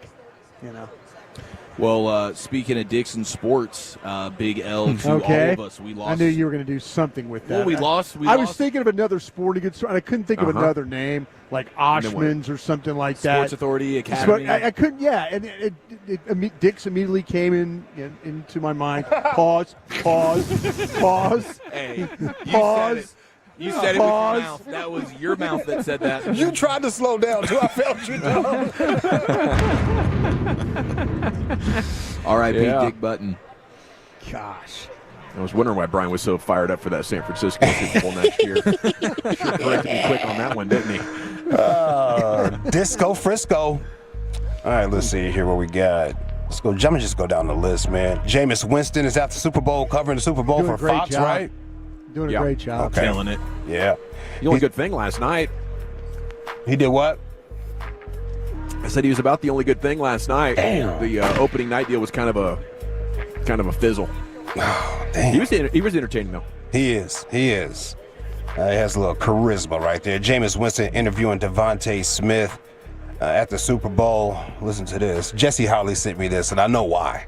Well, speaking of Dixon Sports, big L to Okay. all of us. We lost. I knew you were going to do something with that. Well, we lost. I was thinking of another sporting goods store, and I couldn't think of Uh-huh. another name, like And then what? Oshman's or something like that. Sports Authority Academy. I couldn't. Yeah, and Dick's immediately came into my mind. Pause. Hey, Pause. said it. You said it with your mouth. That was your mouth that said that. You tried to slow down, too. I felt you down. R.I.P. Yeah. Dick Button. Gosh. I was wondering why Brian was so fired up for that San Francisco Super Bowl next year. Sure corrected me quick on that one, didn't he? Disco Frisco. All right, let's see here what we got. Let's go. I'm gonna just go down the list, man. Jameis Winston is at the Super Bowl, covering the Super Bowl for Fox, job. right? Doing a great job. Okay. Killing it. Yeah. The only good thing last night. He did what? I said he was about the only good thing last night. Damn. The opening night deal was kind of a fizzle. Oh, damn. He was entertaining though. He is. He has a little charisma right there. Jameis Winston interviewing Devontae Smith at the Super Bowl. Listen to this. Jesse Holly sent me this, and I know why.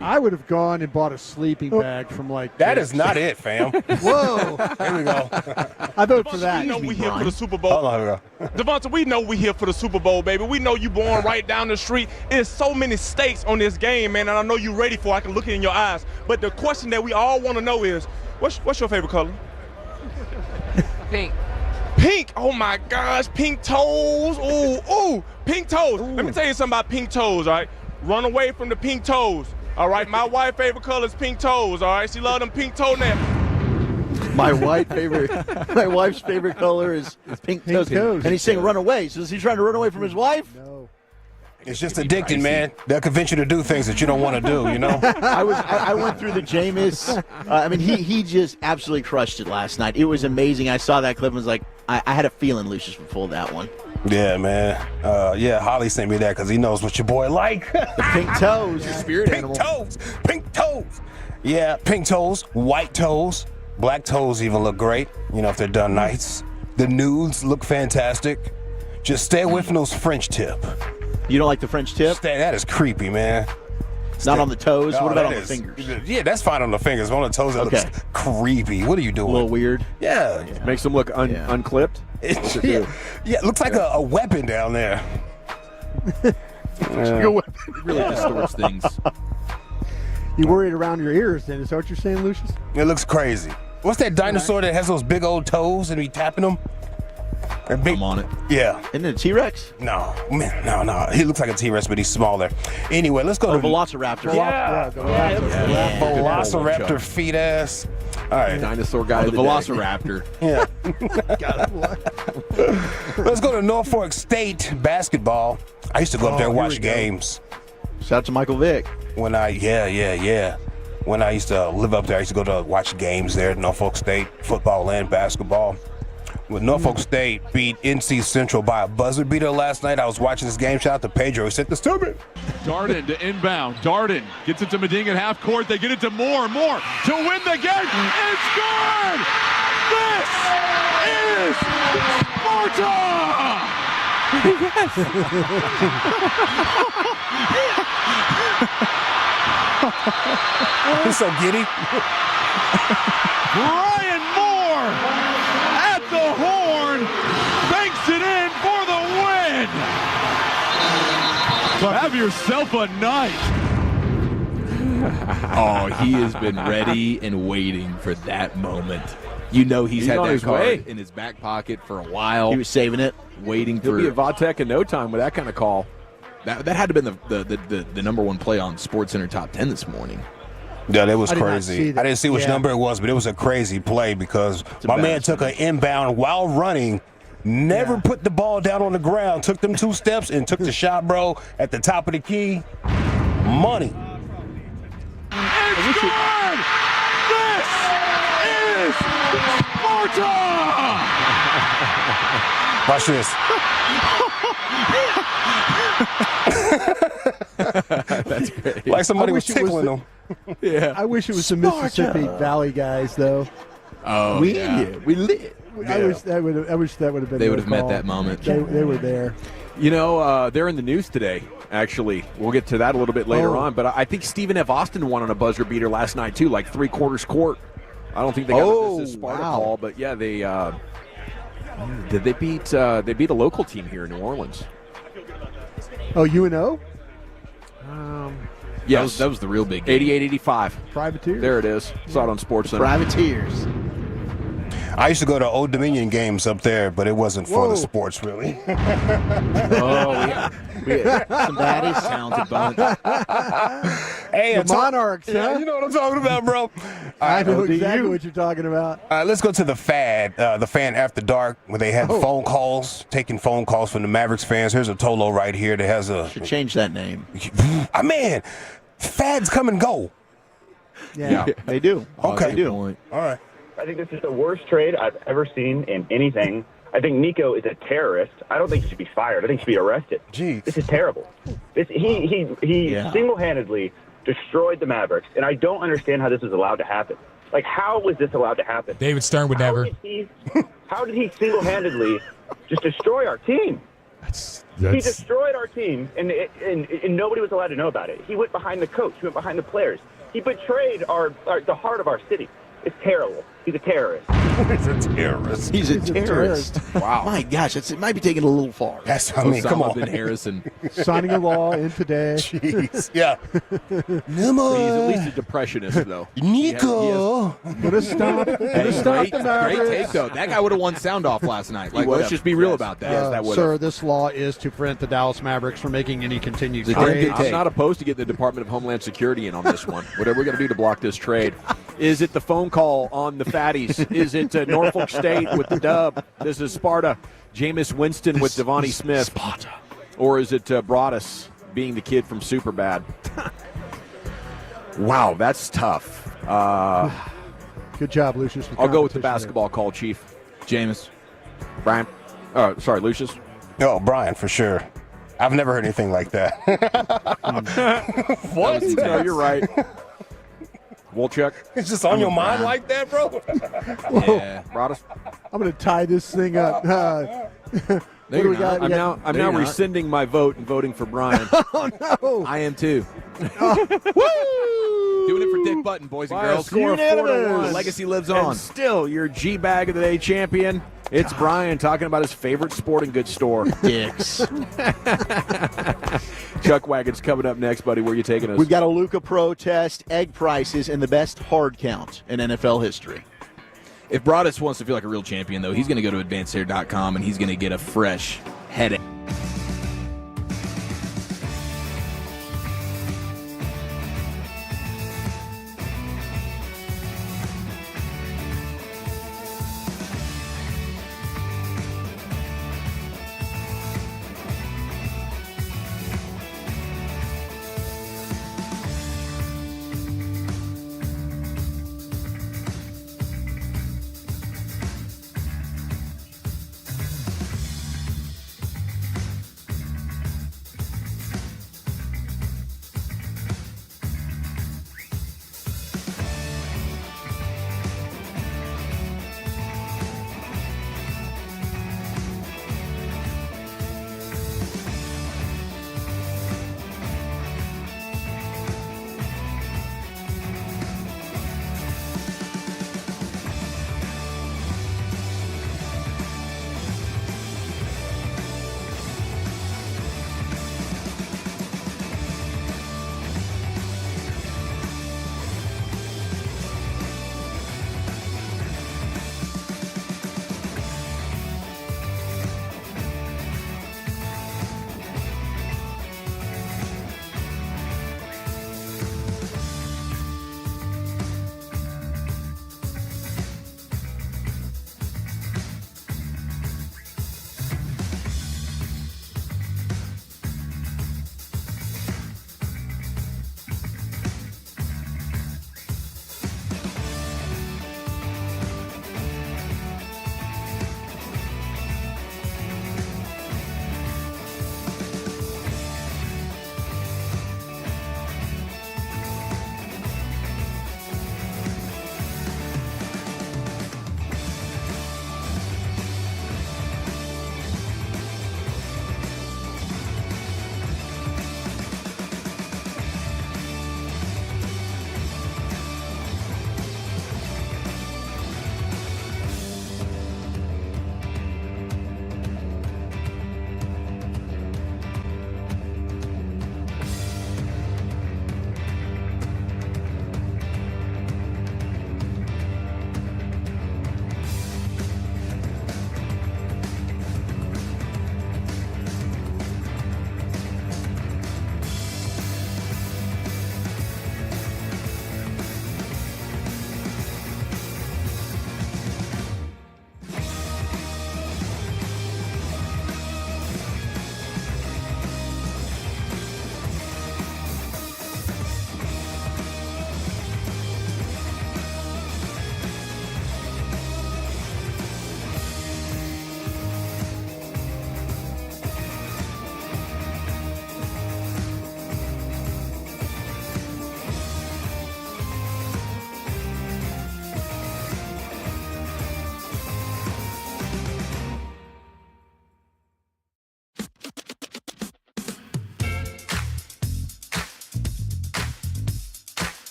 I would have gone and bought a sleeping bag from That is not it, fam. Whoa. Here we go. I vote for that. We know we here for the Super Bowl. Hold on, here we go. Devonta, we know we here for the Super Bowl, baby. We know you born right down the street. There's so many stakes on this game, man, and I know you ready for it. I can look it in your eyes. But the question that we all want to know is, what's your favorite color? Pink. Pink. Oh my gosh, pink toes. Ooh, pink toes. Let me tell you something about pink toes, all right? Run away from the pink toes. All right, my wife's favorite color is pink toes. All right, she love them pink toenails. My wife's favorite color is pink toes. And he's saying run away. So is he trying to run away from his wife? No. It's just addicting, man. They'll convince you to do things that you don't want to do, you know? I went through the Jameis. I mean, he just absolutely crushed it last night. It was amazing. I saw that clip and was like, I had a feeling Lucius would pull that one. Yeah, man. Holly sent me that because he knows what your boy like. The pink toes. Your spirit animal. Pink toes. Yeah, pink toes, white toes, black toes even look great, you know, if they're done nice. The nudes look fantastic. Just stay away from those French tip. You don't like the French tip? That is creepy, man. Not on the toes? No, what about on that the fingers? Yeah, that's fine on the fingers. But on the toes, it looks creepy. What are you doing? A little weird. Yeah. Makes them look unclipped. It looks like a weapon down there. It really distorts things. You worried around your ears then? Is that what you're saying, Lucius? It looks crazy. What's that dinosaur that has those big old toes and be tapping them? I'm on it. Yeah. Isn't it a T-Rex? No. Man, no. He looks like a T-Rex, but he's smaller. Anyway, let's go to the Velociraptor. Velociraptor feet ass. All right. Dinosaur guy. The Velociraptor. Yeah. Let's go to Norfolk State basketball. I used to go up there and watch games. Shout out to Michael Vick. When I used to live up there, I used to go to watch games there at Norfolk State, football and basketball. When Norfolk State beat NC Central by a buzzer beater last night, I was watching this game. Shout out to Pedro. He sent this to me. Darden to inbound. Darden gets it to Meding at half court. They get it to Moore. Moore to win the game. It's good! This is Sparta! He's so giddy. Brian Moore at the horn, banks it in for the win. Have yourself a night. Oh, he has been ready and waiting for that moment. You know he's had on that his card way. in his back pocket for a while. He was saving it, waiting He'll for. be a Vodtech in no time with that kind of call. That had to have been the number one play on SportsCenter Top 10 this morning. Yeah, that was I did not crazy. see that. I didn't see which Yeah. number it was, but it was a crazy play because a my bad man took an inbound while running, never put the ball down on the ground, took them 2 steps and took the shot, bro, at the top of the key. Money. It's good! This is Sparta! Watch this. That's great. Like somebody I was wish it was tickling the- them. Yeah. I wish it was the Mississippi Valley guys, though. Oh, we yeah. lit. I wish that would have been. They would their have met call. that moment. They were there. You know, they're in the news today, actually. We'll get to that a little bit later on. But I think Stephen F. Austin won on a buzzer beater last night, too, like 3/4 court. I don't think they got this Sparta call, but yeah, they beat a local team here in New Orleans. Oh, UNO? Yes. That was the real big game. 88-85. Privateers? There it is. Saw it on SportsCenter. Privateers. I used to go to Old Dominion games up there, but it wasn't for the sports, really. Oh, yeah. Some baddies. Talented bunch. Hey, the Monarchs, yeah, huh? you know what I'm talking about, bro. All I right, know exactly what you're talking about. All right, let's go to the fan after dark, where they had phone calls, taking phone calls from the Mavericks fans. Here's a Tolo right here that has a. Should change that name. Man, fads come and go. Yeah, they do. Okay. They do. All right. I think this is the worst trade I've ever seen in anything. I think Nico is a terrorist. I don't think he should be fired. I think he should be arrested. Gee. This is terrible. He single-handedly destroyed the Mavericks, and I don't understand how this was allowed to happen. Like, how was this allowed to happen? David Stern would never. How did he single-handedly just destroy our team? He destroyed our team, and nobody was allowed to know about it. He went behind the coach. He went behind the players. He betrayed the heart of our city. It's terrible. He's a terrorist. He's a terrorist. He's a terrorist. Wow. My gosh, it might be taking it a little far. Come on. Ben Harrison. Signing a law in today. Jeez. Yeah. He's at least a depressionist, though. Nico. Gonna stop the Mavericks. Great take, though. That guy would have won sound off last night. Like, let's just be real about that. Sir, this law is to prevent the Dallas Mavericks from making any continued I'm trade. not opposed to getting the Department of Homeland Security in on this one. Whatever we're going to do to block this trade. Is it the phone call on the Fatties? Is it Norfolk State with the dub? This is Sparta. Jameis Winston with Devontae Smith. Sparta. Or is it Broadus being the kid from Superbad? Wow, that's tough. Good job, Lucius. I'll go with the basketball call, Chief. Jameis. Brian. Sorry, Lucius. No, Brian, for sure. I've never heard anything like that. What? No, you're right. Wolchuk. It's just on your mind like that, bro? Yeah. Broadus. I'm going to tie this thing up. What do we got? I'm now rescinding my vote and voting for Brian. Oh, no. I am too. Doing it for Dick Button, boys and By a girls. score of 4-1. Legacy lives And on. still, your G-Bag of the Day champion. It's Brian talking about his favorite sporting goods store. Dicks. Chuck Wagon's coming up next, buddy. Where are you taking us? We've got a Luca protest, egg prices, and the best hard count in NFL history. If Broadus wants to feel like a real champion, though, he's going to go to advancedhair.com and he's going to get a fresh headache.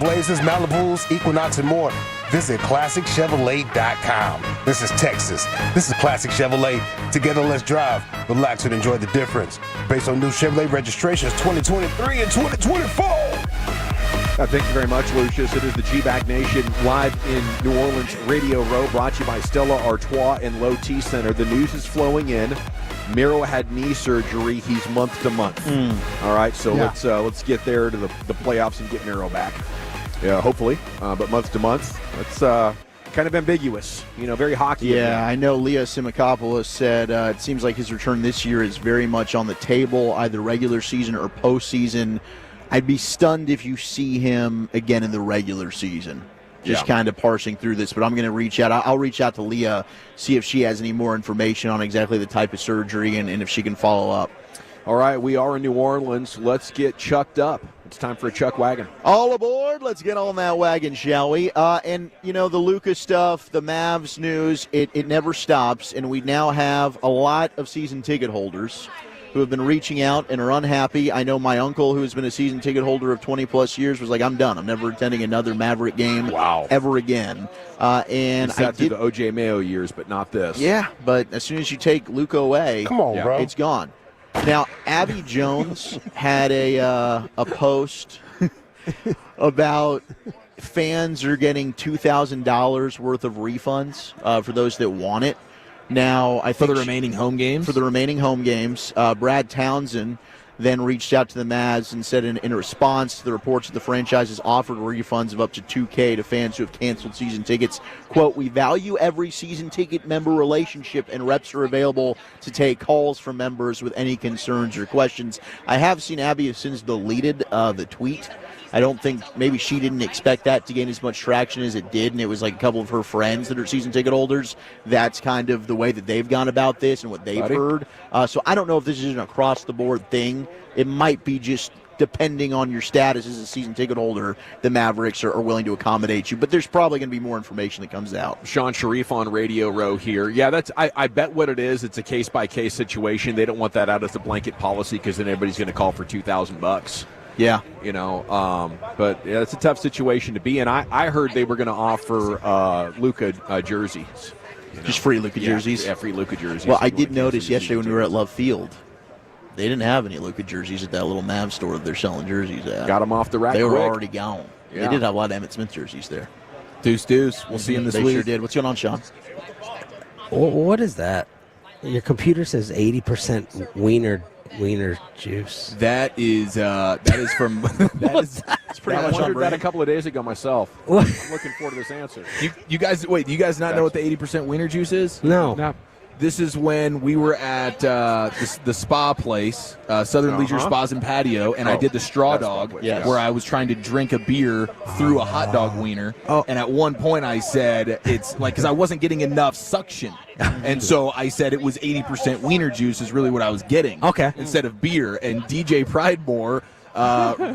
Trailblazers, Malibus, Equinox, and more. Visit ClassicChevrolet.com. This is Texas. This is Classic Chevrolet. Together, let's drive, relax, and enjoy the difference. Based on new Chevrolet registrations 2023 and 2024. Thank you very much, Lucius. It is the G-Bag Nation live in New Orleans Radio Row, brought to you by Stella Artois and Low T Center. The news is flowing in. Miro had knee surgery. He's month to month. All right, so let's get there to the playoffs and get Miro back. Yeah, hopefully. But month to month, it's kind of ambiguous. Very hockey. Yeah, I know Leah Simakopoulos said it seems like his return this year is very much on the table, either regular season or postseason. I'd be stunned if you see him again in the regular season. Just kind of parsing through this, but I'm going to reach out. I'll reach out to Leah, see if she has any more information on exactly the type of surgery and if she can follow up. All right, we are in New Orleans. Let's get chucked up. It's time for a chuck wagon. All aboard. Let's get on that wagon, shall we? And, the Luca stuff, the Mavs news, it never stops, and we now have a lot of season ticket holders who have been reaching out and are unhappy. I know my uncle, who has been a season ticket holder of 20-plus years, was like, I'm done. I'm never attending another Maverick game ever again. And I did the O.J. Mayo years, but not this. Yeah, but as soon as you take Luca away, bro. It's gone. Now, Abby Jones had a post about fans are getting $2,000 worth of refunds for those that want it. Now, I think for the remaining home games? For the remaining home games. Brad Townsend then reached out to the Mavs and said in response to the reports that the franchise has offered refunds of up to $2,000 to fans who have canceled season tickets. Quote, we value every season ticket member relationship, and reps are available to take calls from members with any concerns or questions. I have seen Abby has since deleted the tweet. I don't think maybe she didn't expect that to gain as much traction as it did, and it was like a couple of her friends that are season ticket holders. That's kind of the way that they've gone about this and what they've heard. So I don't know if this is an across-the-board thing. It might be just depending on your status as a season ticket holder, the Mavericks are willing to accommodate you. But there's probably going to be more information that comes out. Sean Sharif on Radio Row here. Yeah, that's. I bet what it is, it's a case-by-case situation. They don't want that out as a blanket policy because then everybody's going to call for $2,000. Yeah. But yeah, it's a tough situation to be in. I heard they were going to offer Luca jerseys. Just free Luca jerseys? Yeah, free Luca jerseys. Well, I did notice yesterday when we were at Love Field, they didn't have any Luca jerseys at that little Mavs store that they're selling jerseys at. Got them off the rack They were quick. already gone. Yeah. They did have a lot of Emmett Smith jerseys there. Deuce. We'll see him this they week. Sure did. What's going on, Sean? What is that? Your computer says 80% wiener juice. That is from. That's pretty much. I wondered that a couple of days ago myself. I'm looking forward to this answer. You guys, wait. Do you guys not know what the 80% wiener juice is? No. This is when we were at the spa place, Southern Leisure Spas and Patio, and I did the straw dog, where I was trying to drink a beer through a hot dog wiener. And at one point I said it's like, because I wasn't getting enough suction. And so I said it was 80% wiener juice is really what I was getting. Okay. Instead of beer. And DJ Pridemore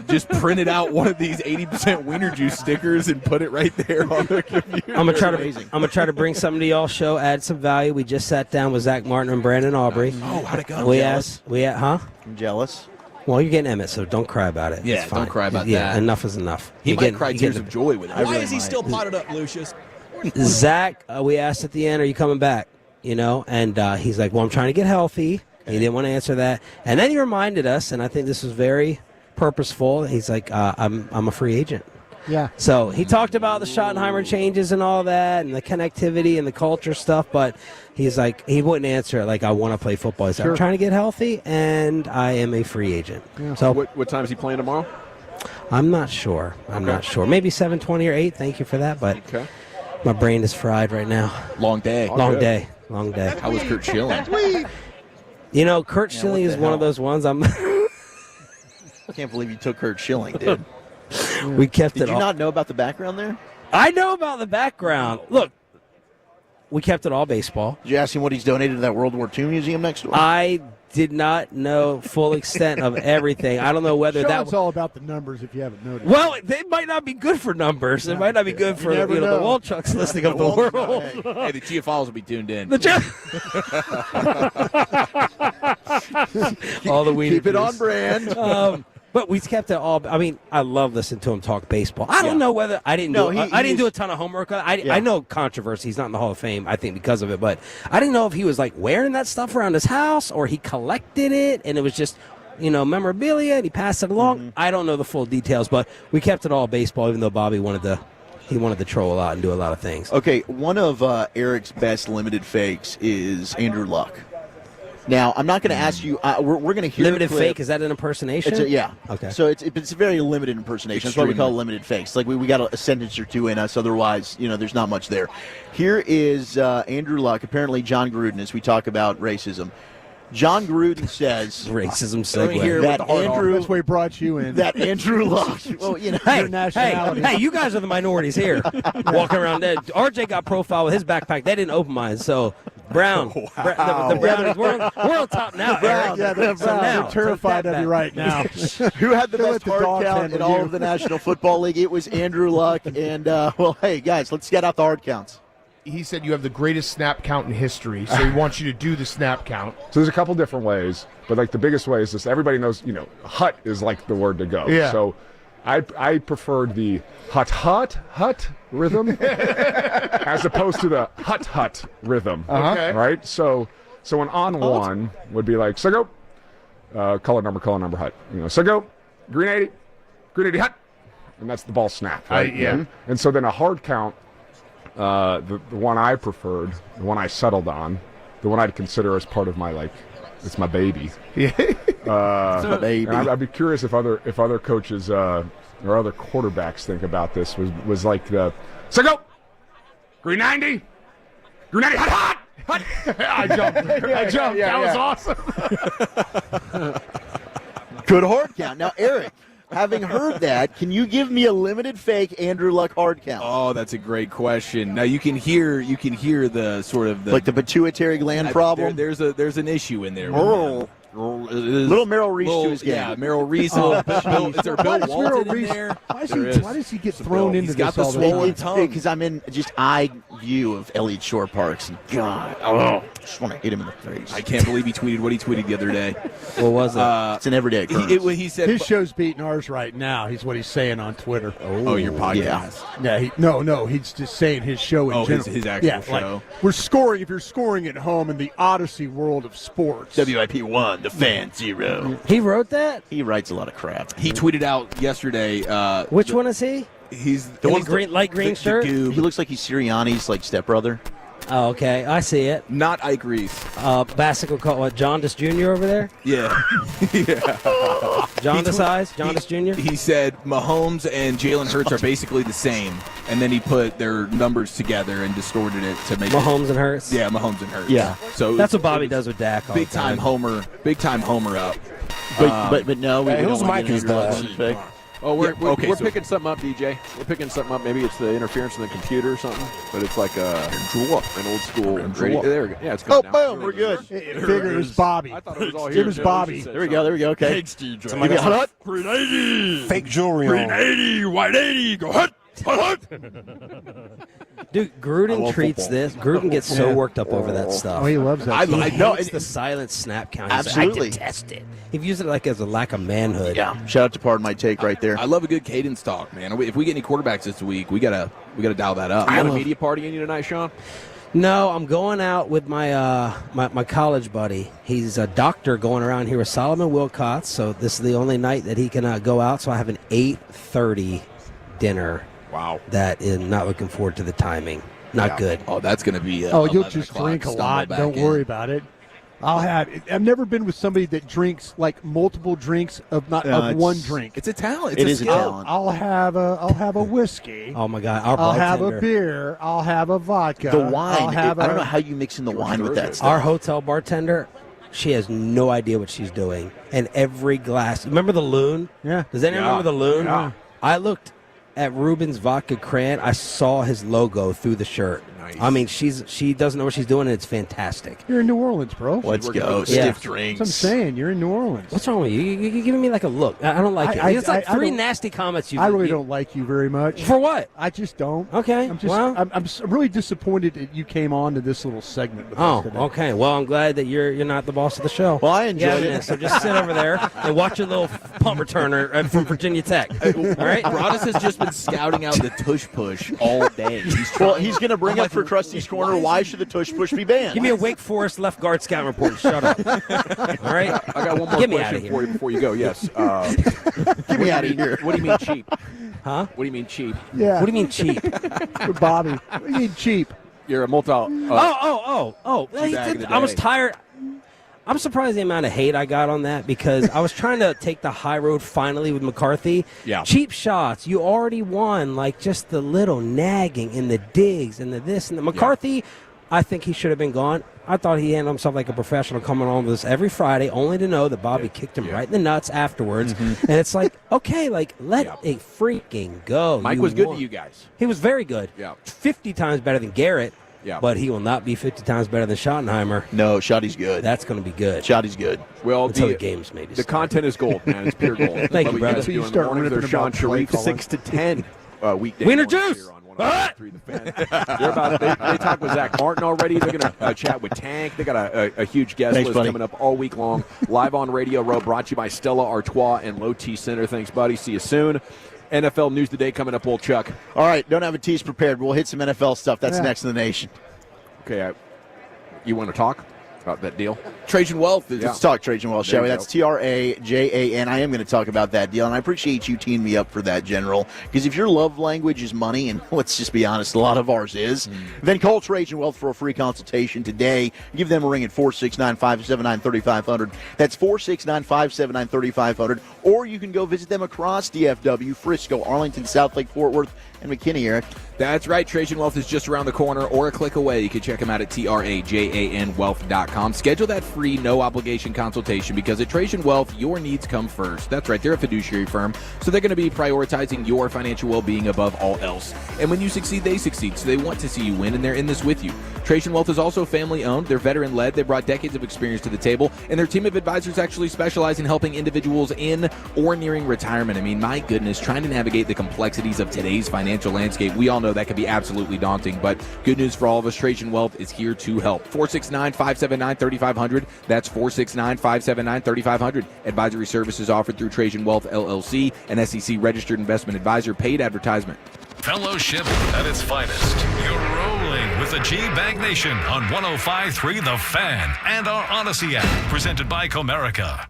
just printed out one of these 80% wiener juice stickers and put it right there on the computer. I'm gonna try to bring something to y'all show, add some value. We just sat down with Zach Martin and Brandon Aubrey. Oh, how'd it go? I'm jealous. Well, you're getting Emmett, so don't cry about it. Yeah, it's fine. don't cry about Yeah, that. enough is enough. He You're might cry tears of joy with it. Why is he still potted up, Lucius? Zach, we asked at the end, "Are you coming back?" And he's like, "Well, I'm trying to get healthy." He didn't want to answer that, and then he reminded us, and I think this was very purposeful. He's like, I'm a free agent. Yeah. So he talked about the Schottenheimer changes and all that and the connectivity and the culture stuff, but he's like, he wouldn't answer it like, I want to play football. He's like, I'm trying to get healthy, and I am a free agent. Yeah. So what time is he playing tomorrow? I'm not sure. Maybe 7:20 or 8. Thank you for that, but my brain is fried right now. Long day. Long day. How was Kurt Schilling? Kurt Schilling is one of those ones I can't believe you took Kurt Schilling, dude. We kept it Did you all. not know about the background there? I know about the background. Look, we kept it all baseball. Did you ask him what he's donated to that World War II museum next door? I did not know full extent of everything. I don't know whether Sean's all about the numbers if you haven't noticed. Well, they might not be good for numbers. It might not be good for the Walchucks listing of the world. Hey, the GFLs will be tuned in. All the weed. Keep it on brand. But we kept it all. I mean, I love listening to him talk baseball. I don't know whether I didn't do a ton of homework. I know controversy. He's not in the Hall of Fame, I think, because of it. But I didn't know if he was like wearing that stuff around his house or he collected it and it was just, memorabilia and he passed it along. I don't know the full details, but we kept it all baseball, even though Bobby wanted to troll a lot and do a lot of things. Okay, one of Eric's best limited fakes is Andrew Luck. Now, I'm not going to ask you. We're going to hear limited a clip. fake. Is that an impersonation? Yeah. Okay. So it's a very limited impersonation. That's why we call it limited fakes. Like we got a sentence or two in us. Otherwise, there's not much there. Here is Andrew Luck. Apparently, John Gruden, as we talk about racism. John Gruden says racism segue. That's why he brought you in. That Andrew Luck. Well, Hey, you guys are the minorities here. Walking around there. RJ got profiled with his backpack. They didn't open mine, so Brown. The Brownies. We're on top now, Eric. Yeah, they're terrified of you right now. Who had the best hard count in all of the National Football League? It was Andrew Luck. And, hey, guys, let's get out the hard counts. He said you have the greatest snap count in history, so he wants you to do the snap count. So there's a couple different ways, but like the biggest way is this: everybody knows, hut is like the word to go. Yeah. So I preferred the hut rhythm as opposed to the hut rhythm. Okay. Right. So an on one would be like so go, color number hut. So go, green 80 hut, and that's the ball snap. Right. Yeah. And so then a hard count. The one I preferred, the one I settled on, the one I'd consider as part of my it's my baby. Yeah, it's my baby. And I'd be curious if other coaches or other quarterbacks think about this. Was like the so go, green 90, hot. I jumped. That was awesome. Good hard count. Now, Eric. Having heard that, can you give me a limited fake Andrew Luck hard count? Oh, that's a great question. Now you can hear the sort of the pituitary gland problem. There's an issue in there. Little Merrill Reese to his game. Yeah, Merrill Reese. Is there Bill Walton in there? Why does he get thrown into this? He's got the all swollen tongue. Because I'm in just eye view of Elliott Shore Parks, and God, I just want to hit him in the face. I can't believe he tweeted what he tweeted the other day. What was it? It's an everyday occurrence. He said his show's beating ours right now. He's what he's saying on Twitter. Oh, your podcast? Yeah. No. He's just saying his show in general. His actual show. Like, we're scoring. If you're scoring at home in the Odyssey world of sports, WIP 1, the fan 0. He wrote that? He writes a lot of crap. He tweeted out yesterday. Which one is he? He's the one light green shirt. He looks like he's Sirianni's stepbrother. Oh, okay. I see it. Not Ike Reese. Bassicle called what? Jaundice Jr. over there? Yeah. Jaundice eyes? Jaundice Jr.? He said Mahomes and Jalen Hurts are basically the same. And then he put their numbers together and distorted it to make Mahomes and Hurts? Yeah, Mahomes and Hurts. Yeah. So that's what Bobby does with Dak all big the time. Time homer up. But no, we whose don't mic is that? Oh, we're so picking something up, DJ. We're picking something up. Maybe it's the interference in the computer or something. But it's like an old school radio. There we go. Yeah, it's good now. Boom, we're good. Figured it was Bobby. I thought it was all It here. was Bobby. There we go. Okay. Thanks, DJ. Somebody got hut? Green 80. Fake jewelry Green on. 80. White 80. Go hut. Dude, Gruden treats this. Gruden gets so worked up over that stuff. Oh, he loves that. I know it's the silent snap count. Absolutely. I detest it. He's used it as a lack of manhood. Yeah. Shout out to Pardon My Take right there. I love a good cadence talk, man. If we get any quarterbacks this week, we gotta dial that up. You got a media party in you tonight, Sean? No, I'm going out with my my college buddy. He's a doctor going around here with Solomon Wilcots, so this is the only night that he can go out. So I have an 8:30 dinner. Wow. That is not looking forward to the timing. Not good. Oh, that's going to be you'll just drink a lot. Don't worry about it. I've never been with somebody that drinks multiple drinks of one drink. It's a talent. It is a talent. I'll have a whiskey. Oh my God! I'll have a beer. I'll have a vodka. The wine. I don't know how you mix in the wine with that stuff. Our hotel bartender, she has no idea what she's doing. And every glass. Remember the Loon? Yeah. Does anyone remember the Loon? Yeah. I looked at Ruben's vodka cran. I saw his logo through the shirt. Nice. I mean, she doesn't know what she's doing, and it's fantastic. You're in New Orleans, bro. Let's go. Yeah. Stiff drinks. That's what I'm saying. You're in New Orleans. What's wrong with you? You're giving me like a look. I don't like it. It's like three nasty comments. I really don't like you very much. For what? I just don't. Okay. I'm really disappointed that you came on to this little segment with us today. Okay. Well, I'm glad that you're not the boss of the show. Well, I enjoyed it. So just sit over there and watch your little punt returner from Virginia Tech. All right. Broadus has just been scouting out the tush push all day. He's going to bring up for Krusty's Corner, why should the tush push be banned? Give me a Wake Forest left guard scout report. Shut up. All right. I got one more Get me question outta here. for you before you go. Yes. Get me out of here. What do you mean cheap? Huh? What do you mean cheap? Yeah. What do you mean cheap? Bobby, what do you mean cheap? You're a multi. I was tired. I'm surprised the amount of hate I got on that because I was trying to take the high road finally with McCarthy. Yeah. Cheap shots. You already won. Like just the little nagging and the digs and the this and the McCarthy. I think he should have been gone. I thought he handled himself like a professional coming on with us every Friday, only to know that Bobby kicked him right in the nuts afterwards. And it's like, okay, like let it freaking go. Mike You was good won. to you guys. He was very good. Yeah. 50 times better than Garrett. Yeah. But he will not be 50 times better than Schottenheimer. No, Shotty's good. That's going to be good. Shotty's good. Well, Until the the games maybe. The content is gold, man. It's pure gold. Thank you, What brother. guys So do you in the start mornings, ripping they're Sean about play Sharif, calling. 6 to 10 weekday. Wiener mornings juice! here on 105.3 The Fan. They talked with Zach Martin already. They're going to chat with Tank. They got a huge guest Thanks, list buddy. coming up all week long. Live on Radio Row, brought to you by Stella Artois and Low T Center. Thanks, buddy. See you soon. NFL News Today coming up, old Chuck. All right, don't have a tease prepared. We'll hit some NFL stuff. That's next in the nation. Okay, you want to talk about that deal? Trajan Wealth. Let's talk Trajan Wealth, shall we? you That's TRAJAN. I am going to talk about that deal, and I appreciate you teeing me up for that, General, because if your love language is money, and let's just be honest, a lot of ours is, then call Trajan Wealth for a free consultation today. Give them a ring at 469-579-3500. That's 469-579-3500. Or you can go visit them across DFW, Frisco, Arlington, Southlake, Fort Worth, and McKinney, Eric. That's right. Trajan Wealth is just around the corner or a click away. You can check them out at TRAJANwealth.com. Schedule that free, no-obligation consultation because at Trajan Wealth, your needs come first. That's right. They're a fiduciary firm, so they're going to be prioritizing your financial well-being above all else. And when you succeed, they succeed, so they want to see you win, and they're in this with you. Trajan Wealth is also family-owned. They're veteran-led. They brought decades of experience to the table, and their team of advisors actually specialize in helping individuals in or nearing retirement. I mean, my goodness, trying to navigate the complexities of today's financial landscape, we all know that can be absolutely daunting, but good news for all of us, Trajan Wealth is here to help. 469-579-3500. That's 469-579-3500. Advisory services offered through Trajan Wealth, LLC, an SEC-registered investment advisor. Paid advertisement. Fellowship at its finest. You're rolling with the G-Bag Nation on 105.3 The Fan and our Odyssey app, presented by Comerica.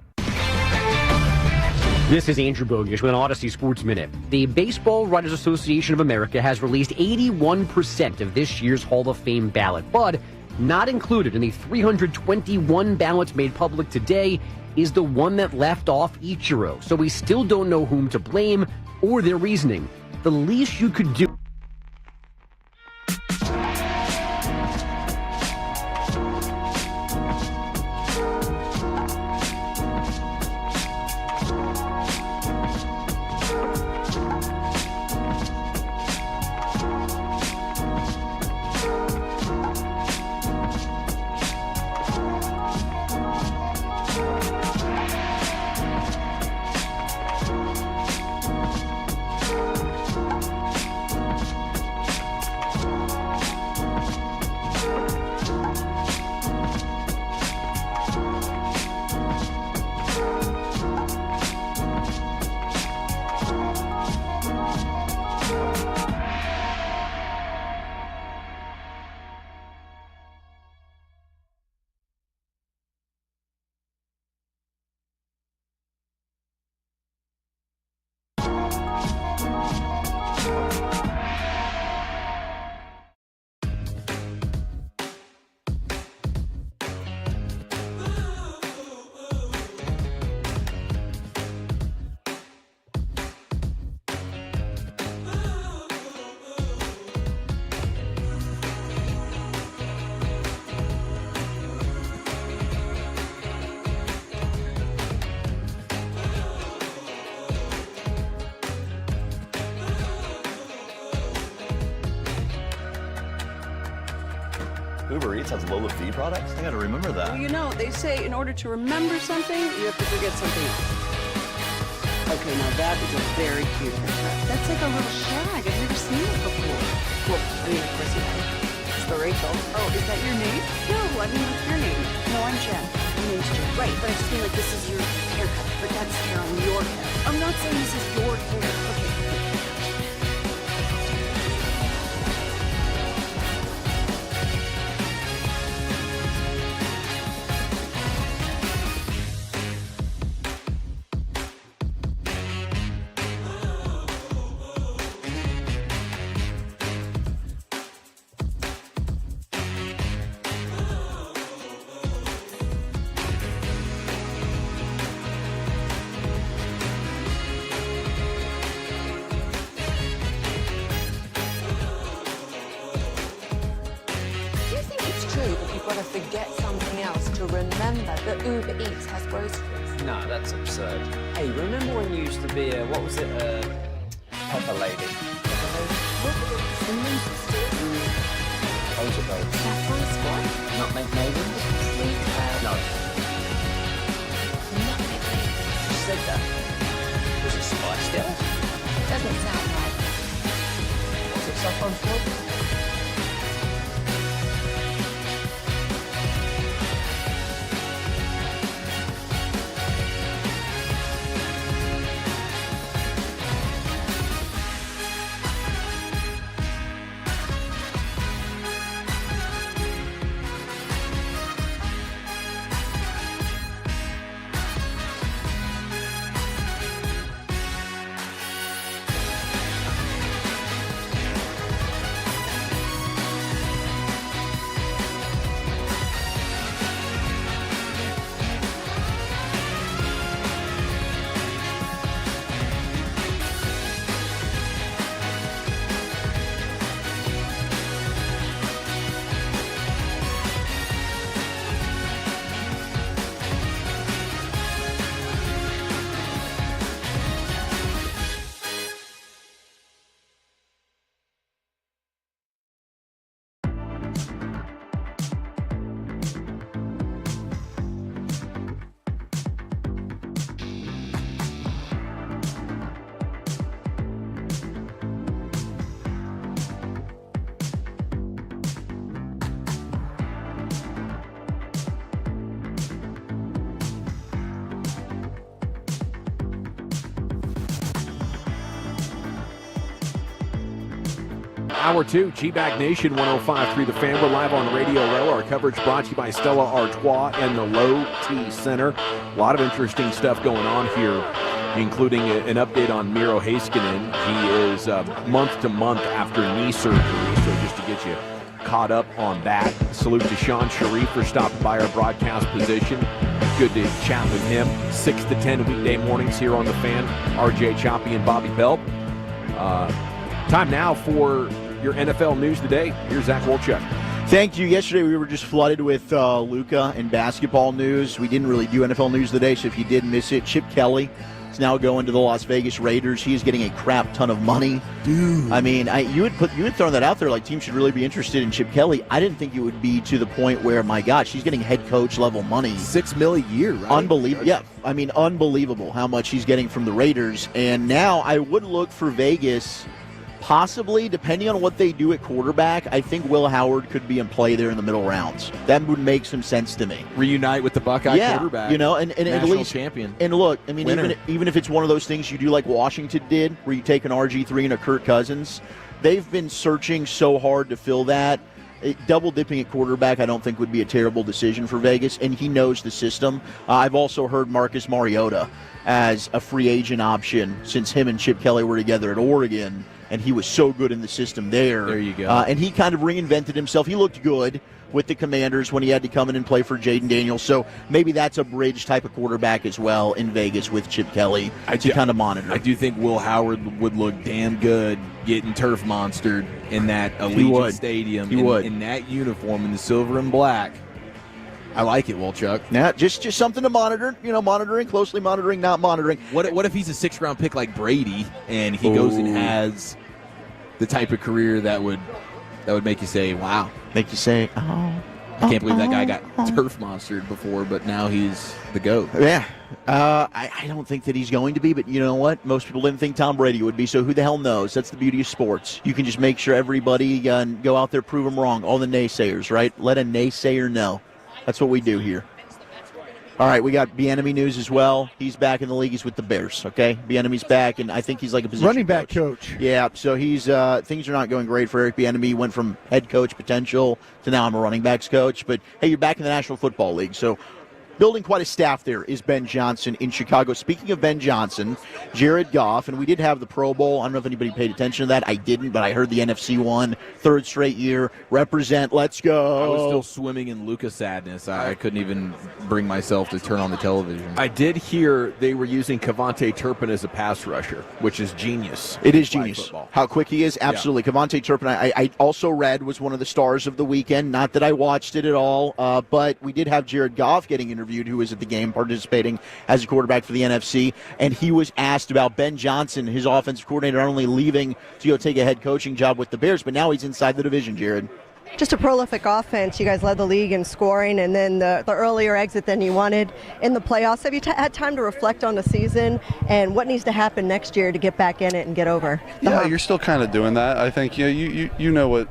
This is Andrew Bogish with an Odyssey Sports Minute. The Baseball Writers Association of America has released 81% of this year's Hall of Fame ballot, but not included in the 321 ballots made public today is the one that left off Ichiro, so we still don't know whom to blame or their reasoning. The least you could do Uber Eats has Lola feed products? I gotta remember that. Well, you know, they say in order to remember something, you have to forget something else. Okay, now that is a very cute haircut. That's like a little shag. I've never seen it before. Well, I mean, of course you have. It's the Rachel. Oh, is that your name? No, I mean, what's your name? No, I'm Jen. My name's Jen. Right, but I just feel like this is your haircut. But that's hair on your head. I'm not saying this is your hair. Okay. Forget something else to remember that Uber Eats has groceries. No, that's absurd. Hey, remember when you used to be a, what was it, pepper lady? Cinnamon sisters? Those are those. Saffron squad? Nutmeg maidens? Sweet No. Nutmeg maidens. You said that. Was it Spice Girls? Doesn't sound right. Was it Saffron squad? Hour 2, G-Bag Nation, 105.3 The Fan. We're live on Radio Row. Our coverage brought to you by Stella Artois and the Low T Center. A lot of interesting stuff going on here, including an update on Miro Heiskanen. He is month to month after knee surgery, so just to get you caught up on that. Salute to Sean Sharif for stopping by our broadcast position. Good to chat with him. 6 to 10 weekday mornings here on The Fan. RJ Choppy and Bobby Belt. Time now for your NFL news today. Here's Zach Wolchuk. Thank you. Yesterday we were just flooded with Luca and basketball news. We didn't really do NFL news today, so if you did miss it, Chip Kelly is now going to the Las Vegas Raiders. He is getting a crap ton of money. Dude. I mean, you had thrown that out there like teams should really be interested in Chip Kelly. I didn't think it would be to the point where, my gosh, he's getting head coach level money. $6 million a year, right? Unbelievable. Yeah, I mean, unbelievable how much he's getting from the Raiders. And now I would look for Vegas. Possibly, depending on what they do at quarterback, I think Will Howard could be in play there in the middle rounds. That would make some sense to me. Reunite with the Buckeye quarterback. You know, and at least champion. And look, I mean, even if it's one of those things you do like Washington did, where you take an RG3 and a Kirk Cousins, they've been searching so hard to fill that. Double dipping at quarterback, I don't think would be a terrible decision for Vegas, and he knows the system. I've also heard Marcus Mariota as a free agent option since him and Chip Kelly were together at Oregon. And he was so good in the system there. There you go. And he kind of reinvented himself. He looked good with the Commanders when he had to come in and play for Jaden Daniels. So maybe that's a bridge type of quarterback as well in Vegas with Chip Kelly to kind of monitor. I do think Will Howard would look damn good getting turf monstered in that Allegiant Stadium. He would. In that uniform, in the silver and black. I like it, Wolchuk. Yeah, just something to monitor. You know, monitoring, closely monitoring, not monitoring. What if he's a 6th-round pick like Brady, and he goes and has the type of career that would that would make you say, wow. Make you say, oh. I can't believe that guy got turf monstered before, but now he's the GOAT. Yeah. I don't think that he's going to be, but you know what? Most people didn't think Tom Brady would be, so who the hell knows? That's the beauty of sports. You can just make sure everybody go out there, prove them wrong. All the naysayers, right? Let a naysayer know. That's what we do here. All right, we got Bieniemy news as well. He's back in the league. He's with the Bears, okay? Bieniemy's back, and I think he's like a position running back coach. Yeah, so he's things are not going great for Eric Bieniemy. Went from head coach potential to now I'm a running backs coach. But, hey, you're back in the National Football League, so building quite a staff there is Ben Johnson in Chicago. Speaking of Ben Johnson, Jared Goff, and we did have the Pro Bowl. I don't know if anybody paid attention to that. I didn't, but I heard the NFC won. Third straight year. Represent. Let's go. I was still swimming in Luca sadness. I couldn't even bring myself to turn on the television. I did hear they were using Kevontae Turpin as a pass rusher, which is genius. It is genius. Football. How quick he is. Absolutely. Yeah. Kevontae Turpin, I also read, was one of the stars of the weekend. Not that I watched it at all, but we did have Jared Goff getting interviewed, who was at the game participating as a quarterback for the NFC, and he was asked about Ben Johnson, his offensive coordinator, not only leaving to go take a head coaching job with the Bears, but now he's inside the division, Jared. Just a prolific offense. You guys led the league in scoring, and then the earlier exit than you wanted in the playoffs. Have you had time to reflect on the season and what needs to happen next year to get back in it and get over? Yeah, you're still kind of doing that. I think you know what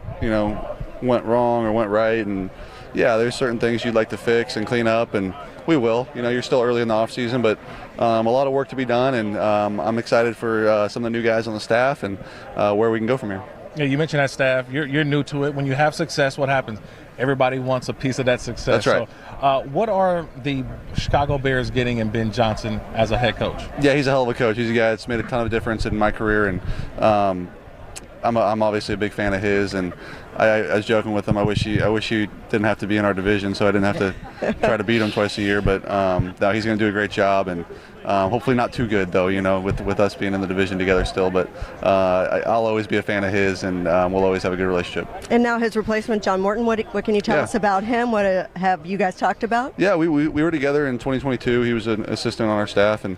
went wrong or went right, and yeah, there's certain things you'd like to fix and clean up, and we will. You're still early in the off season, but a lot of work to be done, and I'm excited for some of the new guys on the staff and where we can go from here. Yeah, you mentioned that staff. You're new to it. When you have success, what happens? Everybody wants a piece of that success. That's right. So, what are the Chicago Bears getting in Ben Johnson as a head coach? Yeah, he's a hell of a coach. He's a guy that's made a ton of difference in my career, and I'm obviously a big fan of his, and I was joking with him. I wish he didn't have to be in our division, so I didn't have to try to beat him twice a year. But no, he's going to do a great job, and hopefully not too good though. With us being in the division together still. But I'll always be a fan of his, and we'll always have a good relationship. And now his replacement, John Morton. What can you tell us about him? What have you guys talked about? Yeah, we were together in 2022. He was an assistant on our staff, and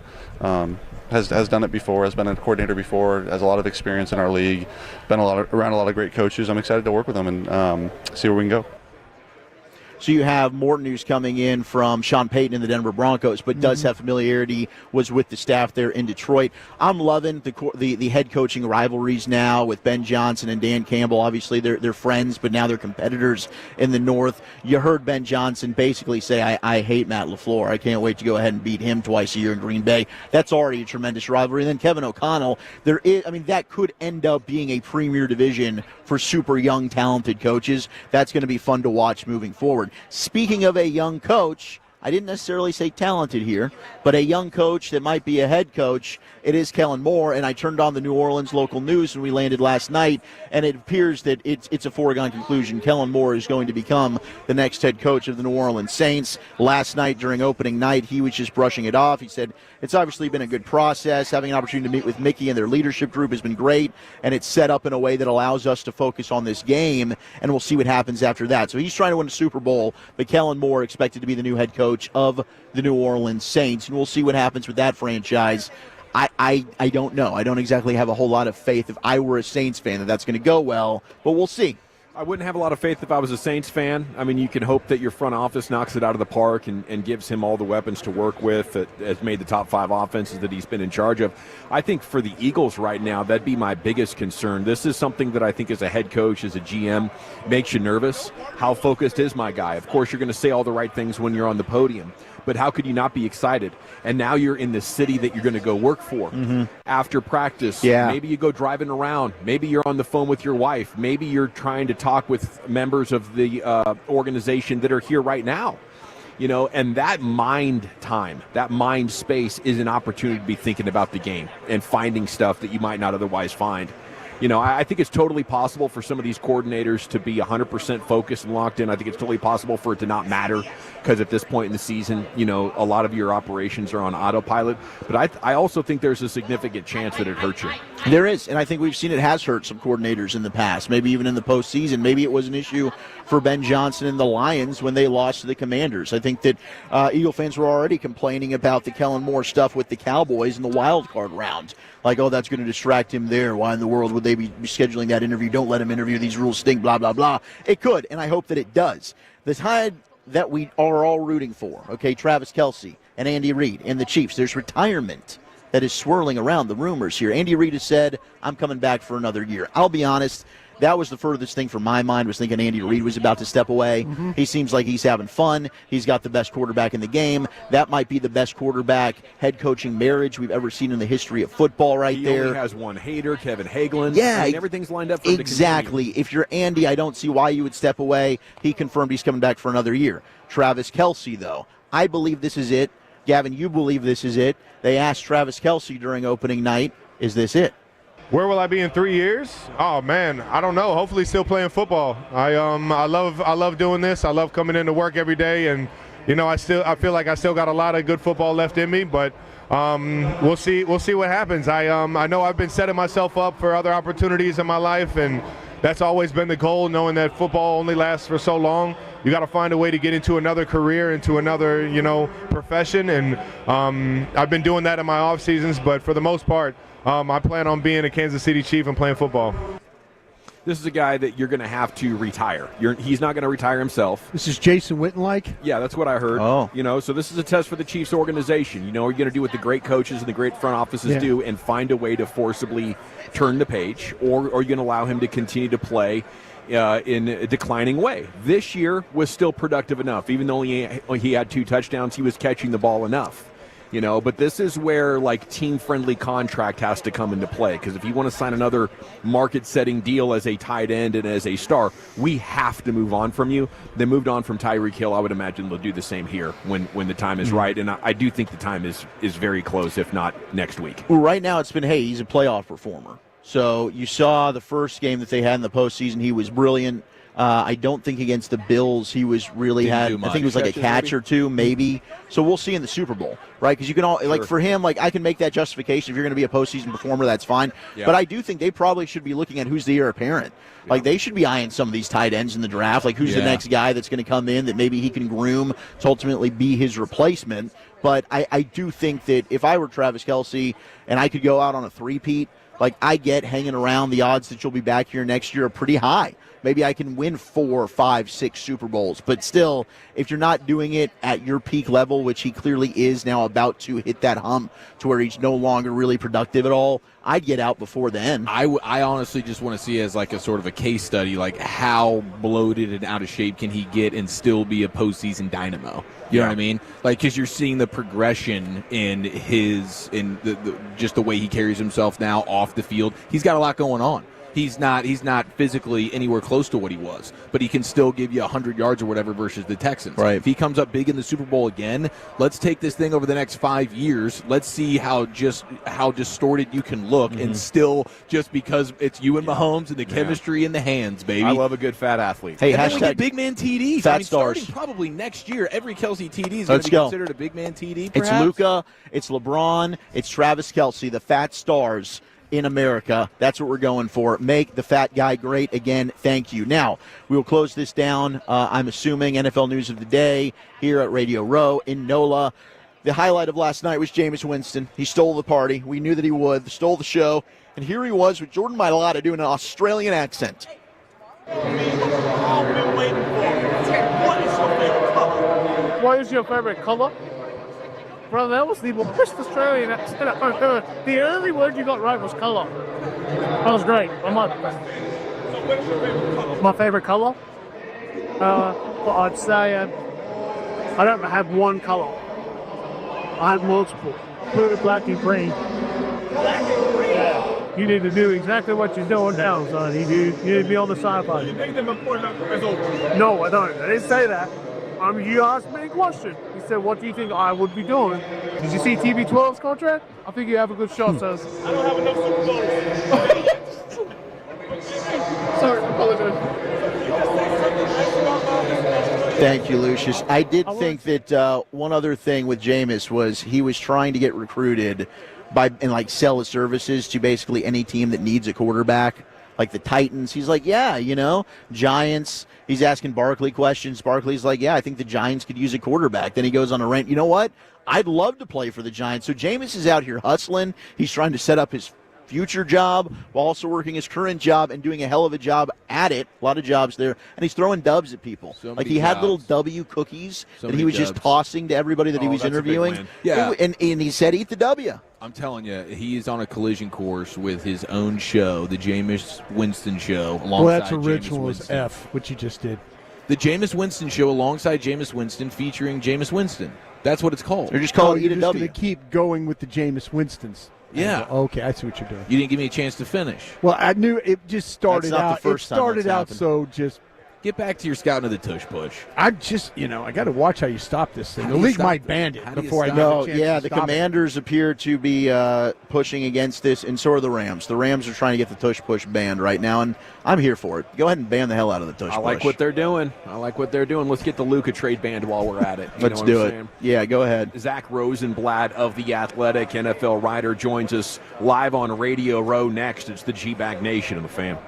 has done it before, has been a coordinator before, has a lot of experience in our league, been around a lot of great coaches. I'm excited to work with him and see where we can go. So you have Morton, who's coming in from Sean Payton in the Denver Broncos, but does have familiarity, was with the staff there in Detroit. I'm loving the head coaching rivalries now with Ben Johnson and Dan Campbell. Obviously, they're friends, but now they're competitors in the North. You heard Ben Johnson basically say, I hate Matt LaFleur. I can't wait to go ahead and beat him twice a year in Green Bay. That's already a tremendous rivalry. And then Kevin O'Connell, that could end up being a premier division for super young, talented coaches. That's going to be fun to watch moving forward. Speaking of a young coach, I didn't necessarily say talented here, but a young coach that might be a head coach, it is Kellen Moore, and I turned on the New Orleans local news when we landed last night, and it appears that it's a foregone conclusion. Kellen Moore is going to become the next head coach of the New Orleans Saints. Last night during opening night, he was just brushing it off. He said, it's obviously been a good process. Having an opportunity to meet with Mickey and their leadership group has been great, and it's set up in a way that allows us to focus on this game, and we'll see what happens after that. So he's trying to win a Super Bowl, but Kellen Moore expected to be the new head coach of the New Orleans Saints, and we'll see what happens with that franchise. I don't know. I don't exactly have a whole lot of faith if I were a Saints fan that that's going to go well, but we'll see. I wouldn't have a lot of faith if I was a Saints fan. I mean, you can hope that your front office knocks it out of the park and gives him all the weapons to work with that has made the top 5 offenses that he's been in charge of. I think for the Eagles right now, that'd be my biggest concern. This is something that I think as a head coach, as a GM, makes you nervous. How focused is my guy? Of course, you're going to say all the right things when you're on the podium, but how could you not be excited? And now you're in the city that you're going to go work for after practice. Yeah. Maybe you go driving around. Maybe you're on the phone with your wife. Maybe you're trying to talk with members of the organization that are here right now. And that mind time, that mind space is an opportunity to be thinking about the game and finding stuff that you might not otherwise find. I think it's totally possible for some of these coordinators to be 100% focused and locked in. I think it's totally possible for it to not matter because at this point in the season, a lot of your operations are on autopilot. But I also think there's a significant chance that it hurts you. There is, and I think we've seen it has hurt some coordinators in the past, maybe even in the postseason. Maybe it was an issue for Ben Johnson and the Lions when they lost to the Commanders. I think that Eagle fans were already complaining about the Kellen Moore stuff with the Cowboys in the wild card round. Like, oh, that's going to distract him there. Why in the world would they be scheduling that interview? Don't let him interview. These rules stink, blah, blah, blah. It could, and I hope that it does. The Tide that we are all rooting for, okay, Travis Kelce and Andy Reid and the Chiefs, there's retirement that is swirling around the rumors here. Andy Reid has said, I'm coming back for another year. I'll be honest, that was the furthest thing from my mind, was thinking Andy Reid was about to step away. Mm-hmm. He seems like he's having fun. He's got the best quarterback in the game. That might be the best quarterback head coaching marriage we've ever seen in the history of football there. He only has one hater, Kevin Hagelin. Yeah. I mean, everything's lined up for him to exactly. If you're Andy, I don't see why you would step away. He confirmed he's coming back for another year. Travis Kelce, though, I believe this is it. Gavin, you believe this is it. They asked Travis Kelce during opening night, is this it? Where will I be in 3 years? Oh man, I don't know. Hopefully, still playing football. I love doing this. I love coming into work every day, and I feel like I still got a lot of good football left in me. But we'll see what happens. I know I've been setting myself up for other opportunities in my life, and that's always been the goal. Knowing that football only lasts for so long, you got to find a way to get into another career, into another profession, and I've been doing that in my off seasons. But for the most part, I plan on being a Kansas City Chief and playing football. This is a guy that you're going to have to retire. He's not going to retire himself. This is Jason Witten-like? Yeah, that's what I heard. Oh. So this is a test for the Chiefs organization. You're going to do what the great coaches and the great front offices do and find a way to forcibly turn the page, or are you going to allow him to continue to play in a declining way? This year was still productive enough. Even though he had 2 touchdowns, he was catching the ball enough. But this is where team-friendly contract has to come into play, because if you want to sign another market-setting deal as a tight end and as a star, we have to move on from you. They moved on from Tyreek Hill. I would imagine they'll do the same here when the time is right, and I do think the time is very close, if not next week. Well, right now it's been, hey, he's a playoff performer. So you saw the first game that they had in the postseason. He was brilliant. I don't think against the Bills he was really I think it was like a catch or two, maybe. So we'll see in the Super Bowl, right? Because you can all for him, I can make that justification. If you're going to be a postseason performer, that's fine. Yeah. But I do think they probably should be looking at who's the heir apparent. Yeah. They should be eyeing some of these tight ends in the draft. Who's the next guy that's going to come in that maybe he can groom to ultimately be his replacement. But I do think that if I were Travis Kelce and I could go out on a three-peat, I get hanging around, the odds that you'll be back here next year are pretty high. Maybe I can win 4, 5, 6 Super Bowls. But still, if you're not doing it at your peak level, which he clearly is now about to hit that hump to where he's no longer really productive at all, I'd get out before then. I honestly just want to see as a sort of a case study, how bloated and out of shape can he get and still be a postseason dynamo. You know what I mean? Because you're seeing the progression in just the way he carries himself now off the field. He's got a lot going on. He's not physically anywhere close to what he was, but he can still give you 100 yards or whatever versus the Texans. Right. If he comes up big in the Super Bowl again, let's take this thing over the next 5 years. Let's see how distorted you can look, and still just because it's you and Mahomes and the chemistry in the hands, baby. I love a good fat athlete. Hey, and then we get big man TDs. Fat stars. Starting probably next year, every Kelce TD is going to be considered a big man TD. Perhaps? It's Luca, it's LeBron, it's Travis Kelce, the fat stars in America. That's what we're going for. Make the fat guy great again. Thank you. Now, we will close this down. I'm assuming NFL News of the Day here at Radio Row in NOLA. The highlight of last night was Jameis Winston. He stole the party. We knew that he would. Stole the show. And here he was with Jordan Mailata doing an Australian accent. What is your favorite color? Brother, that was the most Australian accent I've heard. The only word you got right was colour. That was great. My favourite colour? Well, I'd say I don't have one colour. I have multiple. Blue, black, and green. Black and green? Yeah. You need to do exactly what you're doing now, son. You need to be on the sideline. You think them important as over? No, I don't. I didn't say that. You asked me a question. He said, what do you think I would be doing? Did you see TB12's contract? I think you have a good shot, Sus. I don't have enough Super Bowls. Sorry, I apologize. Thank you, Lucius. I did think that one other thing with Jameis was he was trying to get recruited and sell his services to basically any team that needs a quarterback. like the Titans. He's like, yeah, Giants. He's asking Barkley questions. Barkley's like, yeah, I think the Giants could use a quarterback. Then he goes on a rant. You know what? I'd love to play for the Giants. So Jameis is out here hustling. He's trying to set up his future job while also working his current job and doing a hell of a job at it. A lot of jobs there. And he's throwing dubs at people. Like he had little W cookies that he was just tossing to everybody that he was interviewing. Yeah. And he said, eat the W. I'm telling you, he is on a collision course with his own show, the Jameis Winston Show. Well, that's original as F, what you just did. The Jameis Winston Show alongside Jameis Winston featuring Jameis Winston. That's what it's called. They're just called Eat a W. You're just going to keep going with the Jameis Winstons. Yeah. Okay, I see what you're doing. You didn't give me a chance to finish. Well, I knew it just started That's not out. the first it time started that's out happened. so just. Get back to your scouting of the tush push. I just, I got to watch how you stop this thing. How The do you league stop might it? ban it How do you before I stop know. No, yeah, the Commanders appear to be pushing against this, and so are the Rams. The Rams are trying to get the tush push banned right now, and I'm here for it. Go ahead and ban the hell out of the tush push. I like what they're doing. Let's get the Luca trade banned while we're at it. Let's do it. Yeah, go ahead. Zach Rosenblatt of The Athletic, NFL writer, joins us live on Radio Row next. It's the G-Bag Nation of the Fan.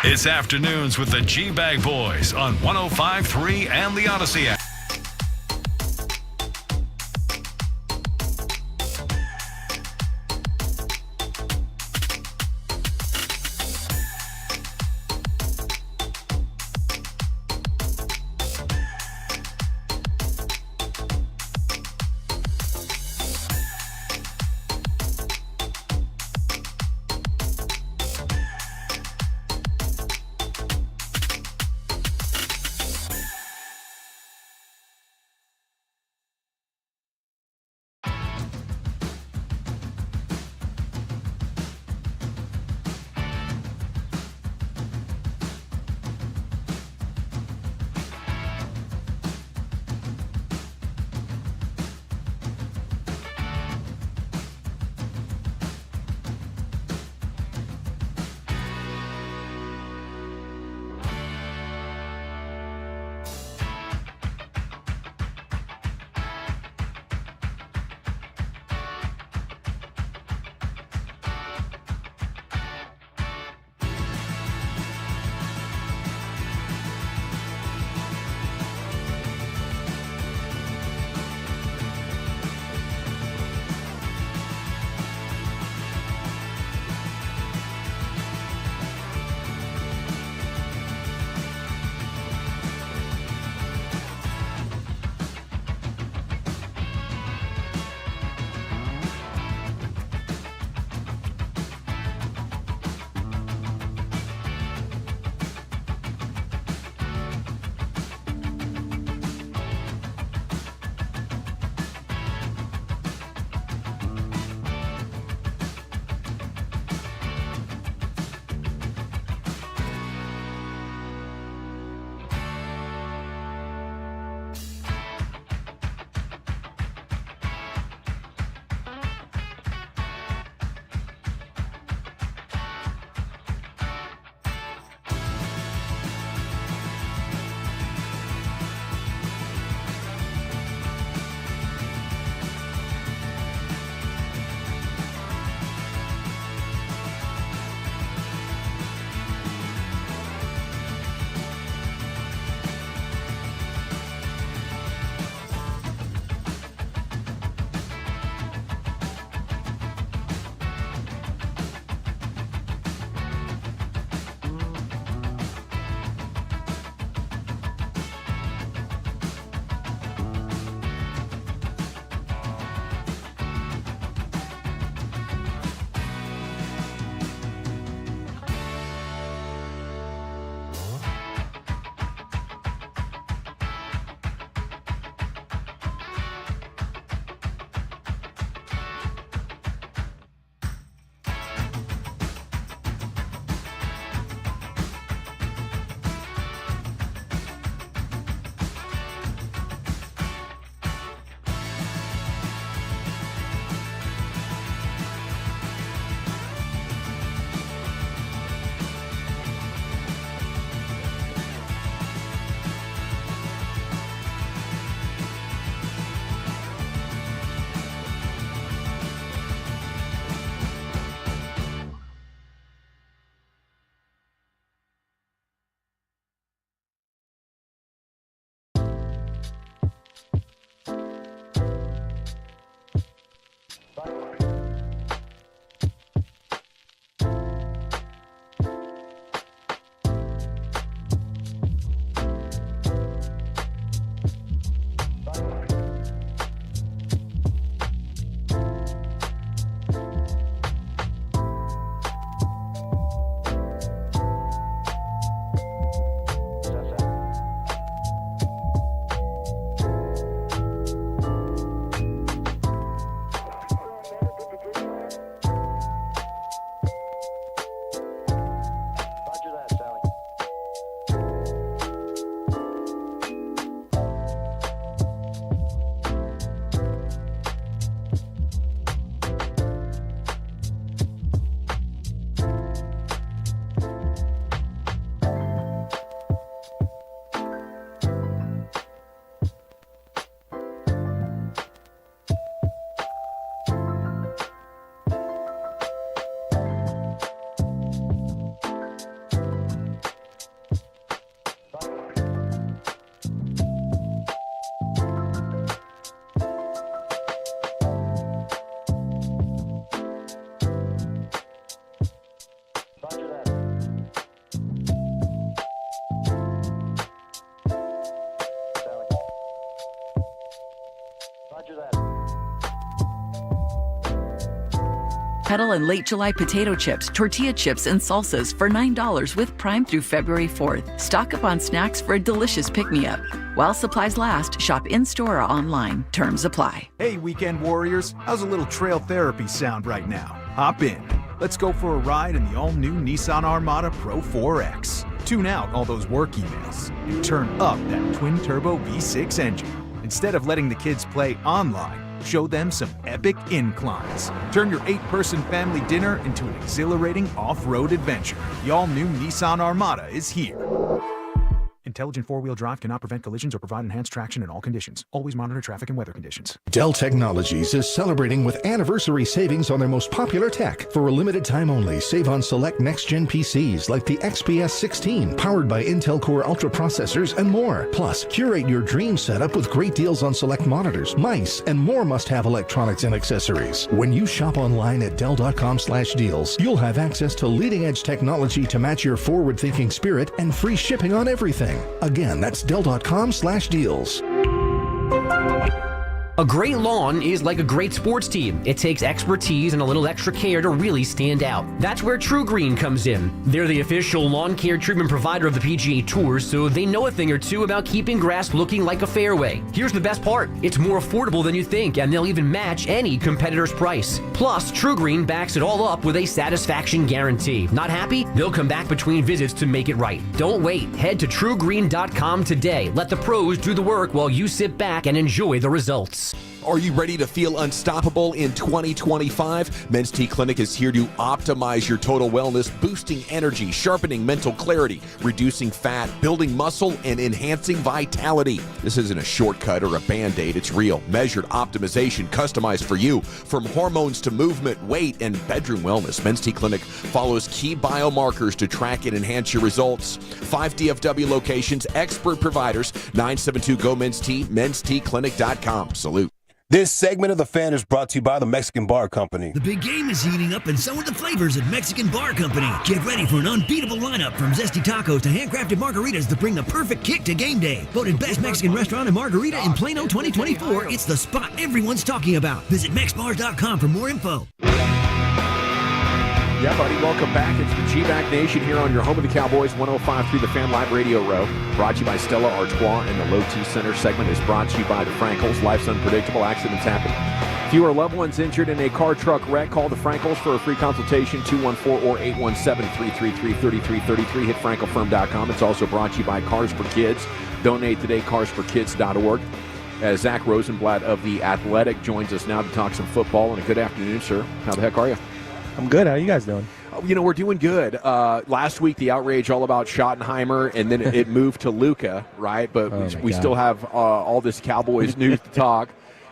It's afternoons with the G-Bag Boys on 105.3 and the Odyssey app. Kettle and late July potato chips, tortilla chips, and salsas for $9 with Prime through February 4th. Stock up on snacks for a delicious pick-me-up. While supplies last, shop in-store or online. Terms apply. Hey, weekend warriors. How's a little trail therapy sound right now? Hop in. Let's go for a ride in the all-new Nissan Armada Pro 4X. Tune out all those work emails and turn up that twin-turbo V6 engine. Instead of letting the kids play online, show them some epic inclines. Turn your 8-person family dinner into an exhilarating off-road adventure. The all-new Nissan Armada is here. Intelligent four-wheel drive cannot prevent collisions or provide enhanced traction in all conditions. Always monitor traffic and weather conditions. Dell Technologies is celebrating with anniversary savings on their most popular tech. For a limited time only, save on select next-gen PCs like the XPS 16, powered by Intel Core Ultra processors and more. Plus, curate your dream setup with great deals on select monitors, mice, and more must-have electronics and accessories. When you shop online at Dell.com/deals, you'll have access to leading-edge technology to match your forward-thinking spirit and free shipping on everything. Again, that's Dell.com/deals. A great lawn is like a great sports team. It takes expertise and a little extra care to really stand out. That's where True Green comes in. They're the official lawn care treatment provider of the PGA Tour, so they know a thing or two about keeping grass looking like a fairway. Here's the best part. It's more affordable than you think, and they'll even match any competitor's price. Plus, True Green backs it all up with a satisfaction guarantee. Not happy? They'll come back between visits to make it right. Don't wait. Head to truegreen.com today. Let the pros do the work while you sit back and enjoy the results. Are you ready to feel unstoppable in 2025? Men's T Clinic is here to optimize your total wellness, boosting energy, sharpening mental clarity, reducing fat, building muscle, and enhancing vitality. This isn't a shortcut or a Band-Aid. It's real, measured optimization customized for you. From hormones to movement, weight, and bedroom wellness, Men's T Clinic follows key biomarkers to track and enhance your results. 5 DFW locations, expert providers, 972-GO-MEN'S T, mensteclinic.com. Salute. This segment of The Fan is brought to you by the Mexican Bar Company. The big game is heating up, and so are the flavors at Mexican Bar Company. Get ready for an unbeatable lineup from zesty tacos to handcrafted margaritas to bring the perfect kick to game day. Voted Best Mexican Restaurant and Margarita in Plano 2024, it's the spot everyone's talking about. Visit MexBars.com for more info. Yeah, buddy, welcome back. It's the G-Back Nation here on your home of the Cowboys, 105.3 The Fan Live Radio Row. Brought to you by Stella Artois, and the Low T Center segment is brought to you by the Frankels. Life's unpredictable, accidents happen. If you or loved ones injured in a car truck wreck, call the Frankels for a free consultation, 214 or 817-333-3333. Hit frankelfirm.com. It's also brought to you by Cars for Kids. Donate today, carsforkids.org. Zach Rosenblatt of The Athletic joins us now to talk some football. And a good afternoon, sir. How the heck are you? I'm good. How are you guys doing? You know, we're doing good. Last week, the outrage all about Schottenheimer, and then it moved to Luca, right? But we still have all this Cowboys news to talk.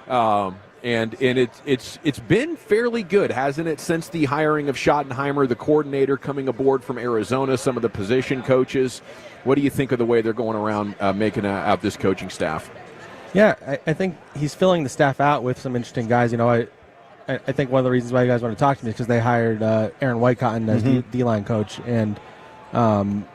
And it's been fairly good, hasn't it, since the hiring of Schottenheimer, the coordinator coming aboard from Arizona, some of the position coaches. What do you think of the way they're going around making out this coaching staff? Yeah, I think he's filling the staff out with some interesting guys. You know, I think one of the reasons why you guys want to talk to me is because they hired Aaron Whitecotton as D-line coach, and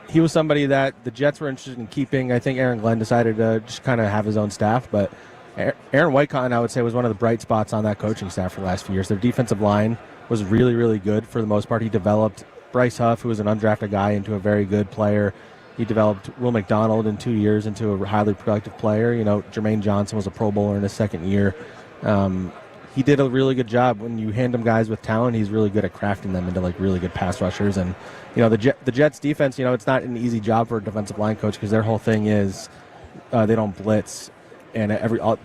he was somebody that the Jets were interested in keeping. I think Aaron Glenn decided to just kind of have his own staff, but Aaron Whitecotton, I would say, was one of the bright spots on that coaching staff for the last few years. Their defensive line was really, really good for the most part. He developed Bryce Huff, who was an undrafted guy, into a very good player. He developed Will McDonald in 2 years into a highly productive player. You know, Jermaine Johnson was a Pro Bowler in his second year. He did a really good job. When you hand him guys with talent, he's really good at crafting them into like really good pass rushers. And you know, the Jets defense, you know, it's not an easy job for a defensive line coach because their whole thing is they don't blitz, and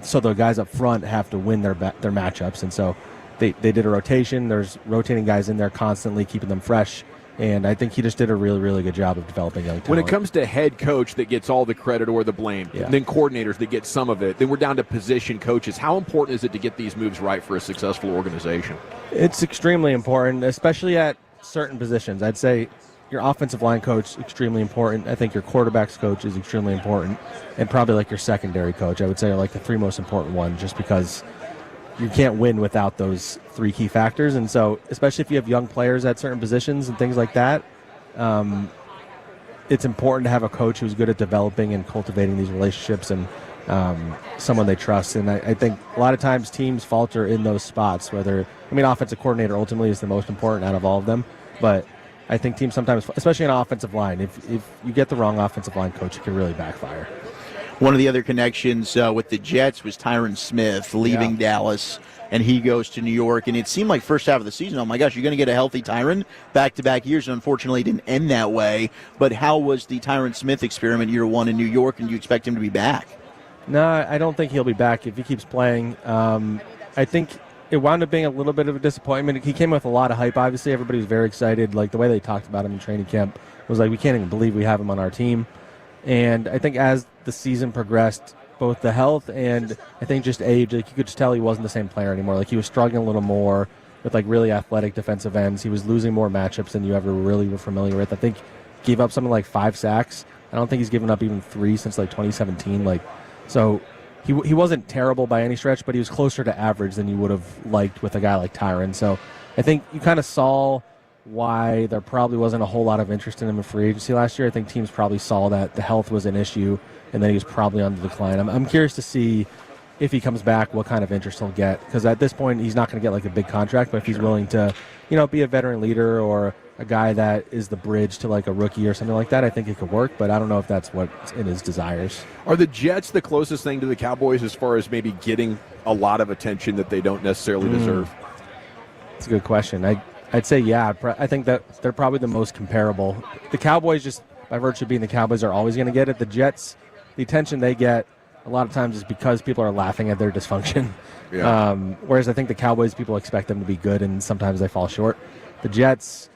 so the guys up front have to win their matchups. And so they did a rotation. There's rotating guys in there constantly, keeping them fresh. And I think he just did a really, really good job of developing young talent. When it comes to head coach that gets all the credit or the blame, then coordinators that get some of it, then we're down to position coaches. How important is it to get these moves right for a successful organization? It's extremely important, especially at certain positions. I'd say your offensive line coach is extremely important. I think your quarterback's coach is extremely important. And probably like your secondary coach, I would say, are like the three most important ones, just because you can't win without those three key factors. And so, especially if you have young players at certain positions and things like that, it's important to have a coach who's good at developing and cultivating these relationships and someone they trust. And I think a lot of times teams falter in those spots, offensive coordinator ultimately is the most important out of all of them. But I think teams sometimes, especially in an offensive line, if you get the wrong offensive line coach, it can really backfire. One of the other connections with the Jets was Tyron Smith leaving Dallas, and he goes to New York. And it seemed like first half of the season, oh my gosh, you're going to get a healthy Tyron back-to-back years. And unfortunately, it didn't end that way. But how was the Tyron Smith experiment year one in New York, and do you expect him to be back? No, I don't think he'll be back if he keeps playing. I think it wound up being a little bit of a disappointment. He came with a lot of hype, obviously. Everybody was very excited. Like, the way they talked about him in training camp was like, we can't even believe we have him on our team. And I think as the season progressed, both the health and I think just age, like you could just tell he wasn't the same player anymore. Like he was struggling a little more with like really athletic defensive ends. He was losing more matchups than you ever really were familiar with. I think he gave up something like 5 sacks. I don't think he's given up even 3 since like 2017. So he wasn't terrible by any stretch, but he was closer to average than you would have liked with a guy like Tyron. So I think you kind of saw why there probably wasn't a whole lot of interest in him in free agency last year. I think teams probably saw that the health was an issue and then he was probably on the decline. I'm curious to see if he comes back, what kind of interest he'll get, because at this point he's not going to get like a big contract, but if he's willing to, be a veteran leader or a guy that is the bridge to like a rookie or something like that, I think it could work, but I don't know if that's what's in his desires. Are the Jets the closest thing to the Cowboys as far as maybe getting a lot of attention that they don't necessarily deserve? That's a good question. I'd say, yeah. I think that they're probably the most comparable. The Cowboys, just by virtue of being the Cowboys, are always going to get it. The Jets, the attention they get a lot of times is because people are laughing at their dysfunction. Yeah. Whereas I think the Cowboys, people expect them to be good, and sometimes they fall short. The Jets,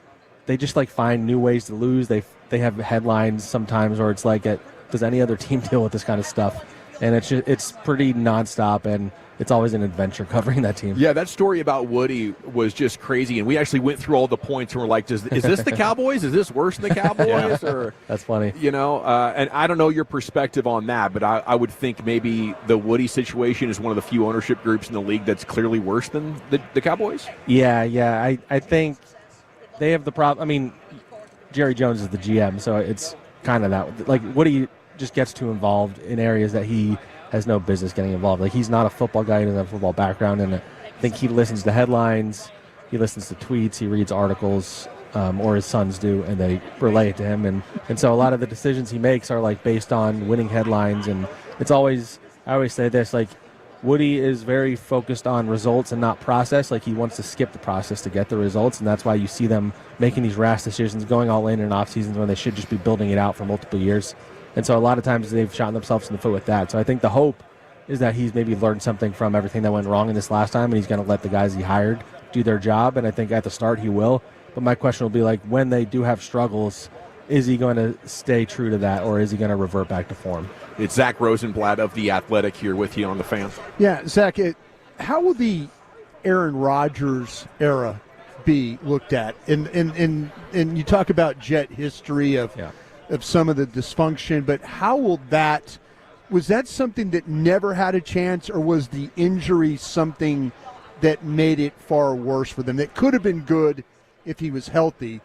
they just like find new ways to lose. They have headlines sometimes where it's like, does any other team deal with this kind of stuff? And it's pretty nonstop, and it's always an adventure covering that team. Yeah, that story about Woody was just crazy, and we actually went through all the points and we're like, is this the Cowboys? Is this worse than the Cowboys? Yeah, or that's funny. And I don't know your perspective on that, but I would think maybe the Woody situation is one of the few ownership groups in the league that's clearly worse than the Cowboys. Yeah. I think they have the problem. I mean, Jerry Jones is the GM, so it's kind of that. Like, Woody just gets too involved in areas that he has no business getting involved. Like, he's not a football guy, he doesn't have a football background, and I think he listens to headlines, he listens to tweets, he reads articles, or his sons do, and they relay it to him, and so a lot of the decisions he makes are like based on winning headlines, and it's always, I always say this, like, Woody is very focused on results and not process. Like, he wants to skip the process to get the results, and that's why you see them making these rash decisions, going all in off seasons when they should just be building it out for multiple years. And so a lot of times they've shot themselves in the foot with that. So I think the hope is that he's maybe learned something from everything that went wrong in this last time, and he's going to let the guys he hired do their job. And I think at the start he will. But my question will be, like, when they do have struggles, is he going to stay true to that, or is he going to revert back to form? It's Zach Rosenblatt of The Athletic here with you on The Fan. Yeah, Zach, how will the Aaron Rodgers era be looked at? And you talk about Jet history of some of the dysfunction, but how will was that something that never had a chance, or was the injury something that made it far worse for them? That could have been good if he was healthy,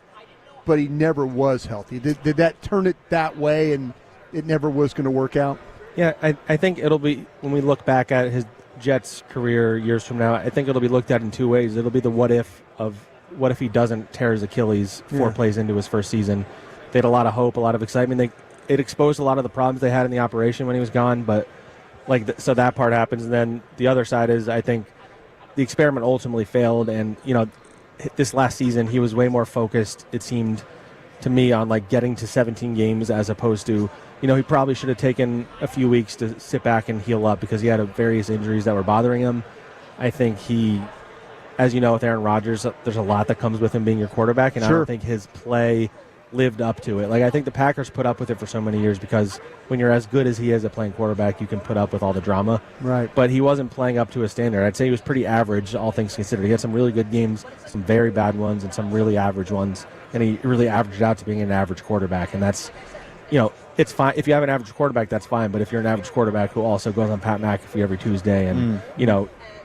but he never was healthy. Did that turn it that way, and it never was going to work out? Yeah, I think it'll be, when we look back at his Jets career years from now, I think it'll be looked at in two ways. It'll be the what if he doesn't tear his Achilles 4 plays into his first season. They had a lot of hope, a lot of excitement. It exposed a lot of the problems they had in the operation when he was gone, but so that part happens. And then the other side is, I think the experiment ultimately failed, and this last season he was way more focused, it seemed to me, on getting to 17 games as opposed to, he probably should have taken a few weeks to sit back and heal up because he had various injuries that were bothering him. I think as you know, with Aaron Rodgers, there's a lot that comes with him being your quarterback, and I don't think his play lived up to it. I think the Packers put up with it for so many years because when you're as good as he is at playing quarterback, you can put up with all the drama. Right. But he wasn't playing up to his standard. I'd say he was pretty average, all things considered. He had some really good games, some very bad ones, and some really average ones, and he really averaged out to being an average quarterback, and that's, it's fine. If you have an average quarterback, that's fine, but if you're an average quarterback who also goes on Pat McAfee every Tuesday and,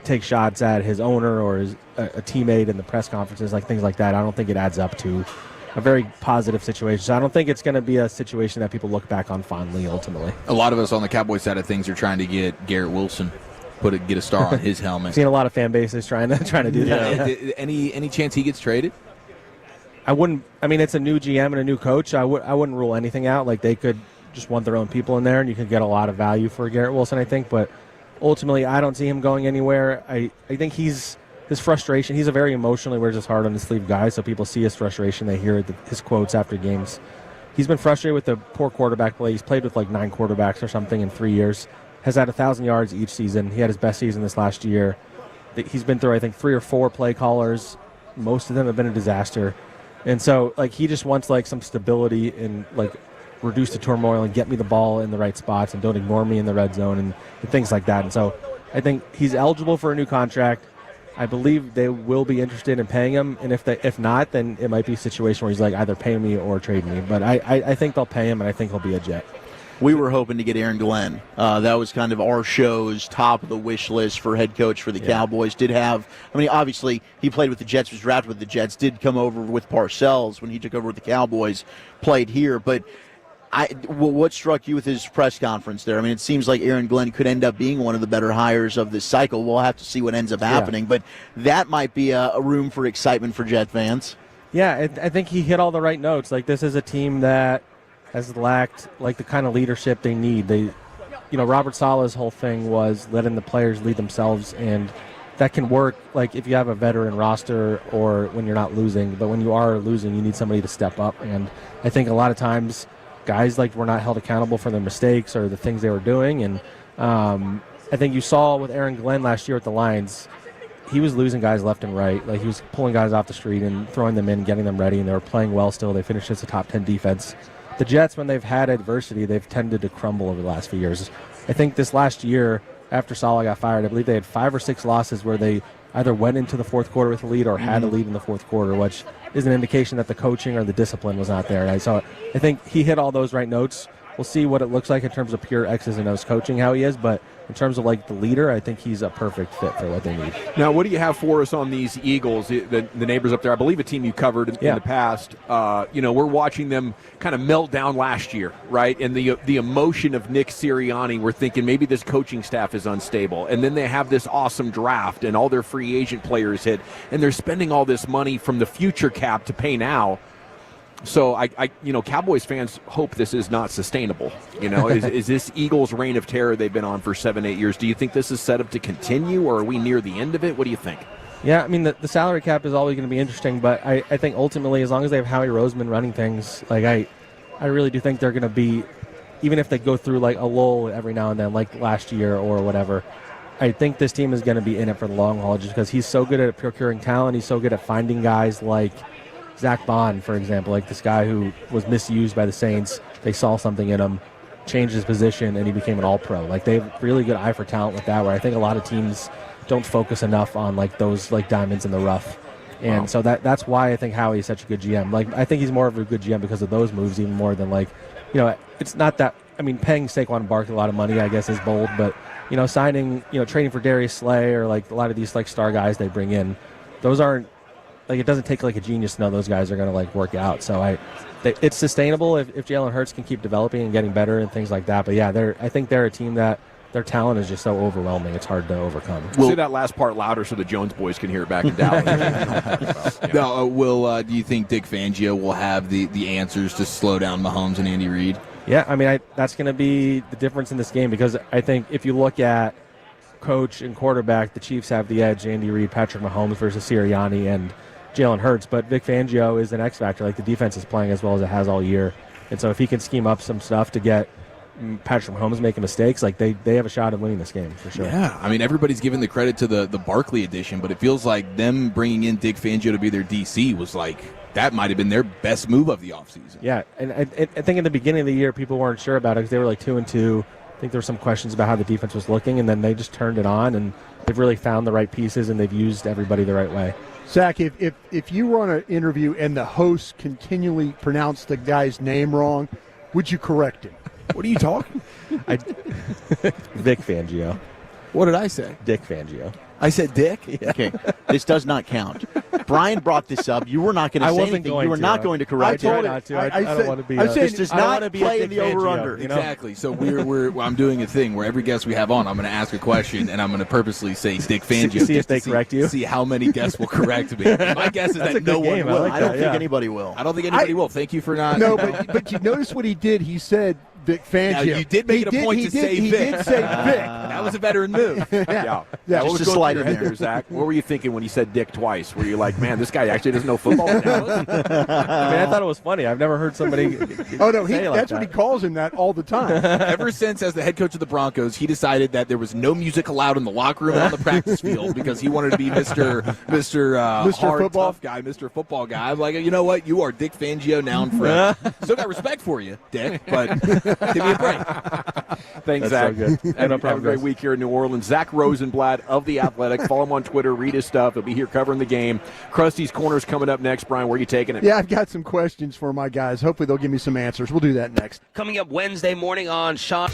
takes shots at his owner or a teammate in the press conferences, things like that, I don't think it adds up to a very positive situation. So I don't think it's going to be a situation that people look back on fondly ultimately. A lot of us on the Cowboys side of things are trying to get Garrett Wilson, get a star on his helmet. I've seen a lot of fan bases trying to do that. Yeah. Any chance he gets traded? I wouldn't. I mean, it's a new GM and a new coach. I wouldn't rule anything out. They could just want their own people in there, and you could get a lot of value for Garrett Wilson, I think. But ultimately, I don't see him going anywhere. I think his frustration, he's a very emotionally wears his heart on his sleeve guy, so people see his frustration. They hear his quotes after games. He's been frustrated with the poor quarterback play. He's played with 9 quarterbacks or something in 3 years, has had 1,000 yards each season. He had his best season this last year. He's been through, I think, 3 or 4 play callers. Most of them have been a disaster. And so, he just wants, some stability and, reduce the turmoil and get me the ball in the right spots and don't ignore me in the red zone and things like that. And so I think he's eligible for a new contract. I believe they will be interested in paying him. And if not, then it might be a situation where he's either pay me or trade me. But I think they'll pay him, and I think he'll be a Jet. We were hoping to get Aaron Glenn. That was kind of our show's top of the wish list for head coach for the Cowboys. Obviously, he played with the Jets, was drafted with the Jets, did come over with Parcells when he took over with the Cowboys, played here. But what struck you with his press conference there? It seems like Aaron Glenn could end up being one of the better hires of this cycle. We'll have to see what ends up happening. But that might be a room for excitement for Jet fans. Yeah, I think he hit all the right notes. This is a team that has lacked the kind of leadership they need. Robert Saleh's whole thing was letting the players lead themselves, and that can work if you have a veteran roster or when you're not losing. But when you are losing, you need somebody to step up. And I think a lot of times guys were not held accountable for their mistakes or the things they were doing. And I think you saw with Aaron Glenn last year at the Lions, he was losing guys left and right. He was pulling guys off the street and throwing them in, getting them ready, and they were playing well still. They finished as a top 10 defense. The Jets, when they've had adversity, they've tended to crumble over the last few years. I think this last year, after Saleh got fired, I believe they had 5 or 6 losses where they either went into the fourth quarter with a lead or had a lead in the fourth quarter, which is an indication that the coaching or the discipline was not there. And so I think he hit all those right notes. We'll see what it looks like in terms of pure X's and O's coaching, how he is, but in terms of the leader, I think he's a perfect fit for what they need. Now, what do you have for us on these Eagles, the neighbors up there? I believe a team you covered in the past. We're watching them kind of melt down last year, right? And the emotion of Nick Sirianni, we're thinking maybe this coaching staff is unstable. And then they have this awesome draft and all their free agent players hit, and they're spending all this money from the future cap to pay now. So Cowboys fans hope this is not sustainable. Is this Eagles' reign of terror they've been on for 7-8 years? Do you think this is set up to continue, or are we near the end of it? What do you think? Yeah, the salary cap is always going to be interesting, but I think ultimately, as long as they have Howie Roseman running things, I really do think they're going to be, even if they go through a lull every now and then, like last year or whatever. I think this team is going to be in it for the long haul, just because he's so good at procuring talent. He's so good at finding guys like Zach Bond, for example, this guy who was misused by the Saints. They saw something in him, changed his position, and he became an all-pro. They have really good eye for talent with that, where I think a lot of teams don't focus enough on those diamonds in the rough. And so that's why I think Howie is such a good GM. I think he's more of a good GM because of those moves, even more than it's not that. I mean, paying Saquon Barkley a lot of money, I guess, is bold, but signing, trading for Darius Slay or like a lot of these like star guys they bring in, those aren't like, it doesn't take like a genius to know those guys are going to like work out. So it's sustainable if Jalen Hurts can keep developing and getting better and things like that. But yeah, I think they're a team that their talent is just so overwhelming. It's hard to overcome. We'll say that last part louder so the Jones boys can hear it back in Dallas. Do you think Dick Fangio will have the answers to slow down Mahomes and Andy Reid? Yeah, I mean, that's going to be the difference in this game, because I think if you look at coach and quarterback, the Chiefs have the edge. Andy Reid, Patrick Mahomes versus Sirianni and Jalen Hurts. But Vic Fangio is an X factor. Like, the defense is playing as well as it has all year. And so if he can scheme up some stuff to get Patrick Mahomes making mistakes, like they have a shot of winning this game for sure. Yeah, I mean, everybody's giving the credit to the Barkley edition, but it feels like them bringing in Dick Fangio to be their DC was like, that might have been their best move of the offseason. Yeah, and I think in the beginning of the year, people weren't sure about it because they were like 2-2. I think there were some questions about how the defense was looking, and then they just turned it on, and they've really found the right pieces, and they've used everybody the right way. Zach, if you were on an interview and the host continually pronounced the guy's name wrong, would you correct him? What are you talking? Vic Fangio. What did I say? Dick Fangio. I said Dick? Yeah. Okay, this does not count. Brian brought this up. You were not going to say anything. You were not going to correct it. I don't want to be. This does not play in the over-under. Exactly. So I'm doing a thing where every guest we have on, I'm going to ask a question, and I'm going to purposely say Dick Fangio. See if they correct you. See how many guests will correct me. My guess is that no one will. I don't think anybody will. I don't think anybody will. Thank you for not. No, but you notice what he did. He said Vic Fangio. Now, you did make it a point to say Vic. He did say Vic. That was a veteran move. Yeah. What just was a going slide through in your head there, Zach? What were you thinking when you said Dick twice? Were you like, man, this guy actually doesn't know football? I mean, I thought it was funny. I've never heard somebody. Oh no, say that's that. what he calls him that all the time. Ever since, as the head coach of the Broncos, he decided that there was no music allowed in the locker room and on the practice field because he wanted to be Mr. Hard, Football tough guy, Mr. Football guy. I'm like, you know what? You are Dick Fangio now and forever. Still got respect for you, Dick, but give me a break. Thanks, That's Zach. so good. And No have a problem, great guys. week here in New Orleans. Zach Rosenblatt of The Athletic. Follow him on Twitter. Read his stuff. He'll be here covering the game. Krusty's Corner's coming up next. Brian, where are you taking it? Yeah, I've got some questions for my guys. Hopefully they'll give me some answers. We'll do that next. Coming up Wednesday morning on Sean.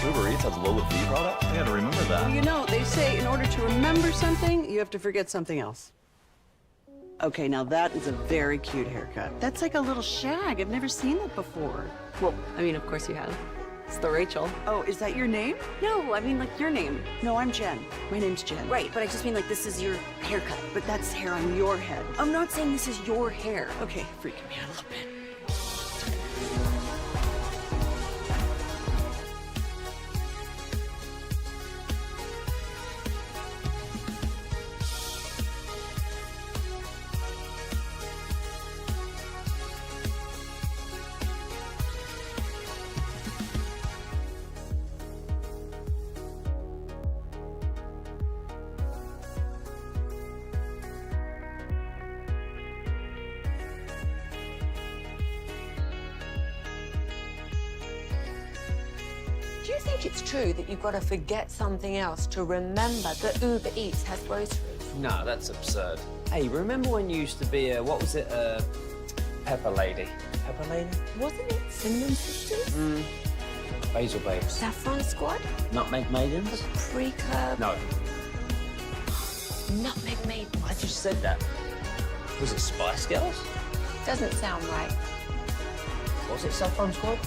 Uber Eats has lower fee product? I gotta remember that. Well, you know, they say in order to remember something, you have to forget something else. Okay, now that is a very cute haircut. That's like a little shag. I've never seen that before. Well, I mean, of course you have. It's the Rachel. Oh, is that your name? No, I mean, like, your name. No, I'm Jen. My name's Jen. Right, but I just mean, like, this is your haircut. But that's hair on your head. I'm not saying this is your hair. Okay, freaking me out a little bit. Do you think it's true that you've got to forget something else to remember that Uber Eats has groceries? No, that's absurd. Hey, remember when you used to be a, what was it, Pepper Lady? Pepper Lady? Wasn't it Cinnamon Sisters? Basil Babes. Saffron Squad? Nutmeg Maidens? Pre-Curb? No. Nutmeg Maidens? I just said that. Was it Spice Girls? Doesn't sound right. Was it Saffron Squad?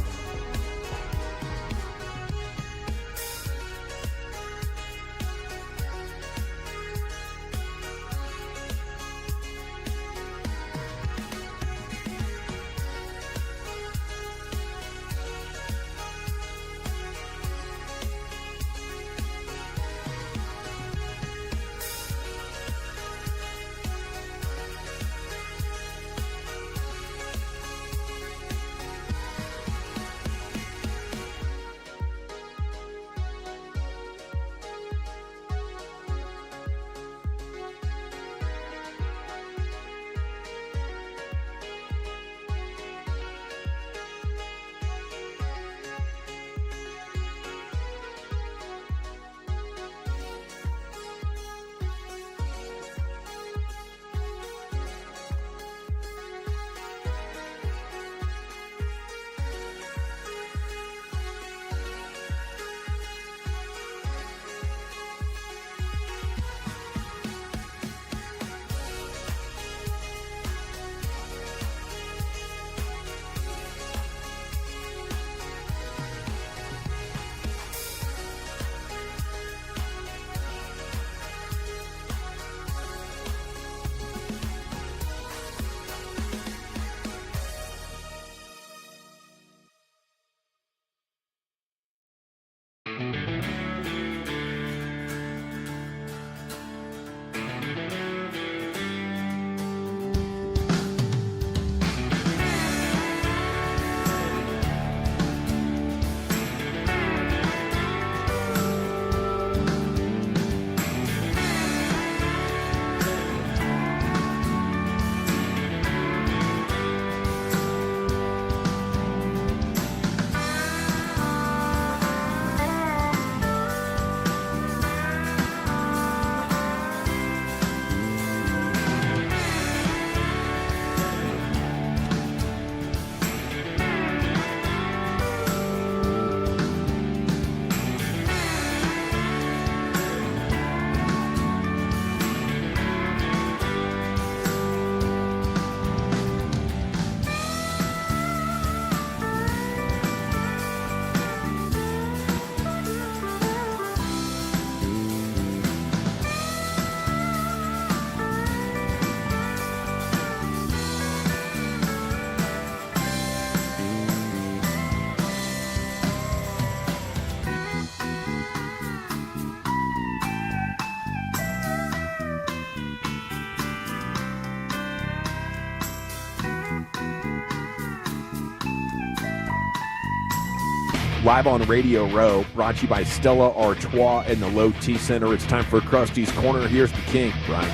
Live on Radio Row, brought to you by Stella Artois and the Low T Center. It's time for Krusty's Corner. Here's the king, Brian.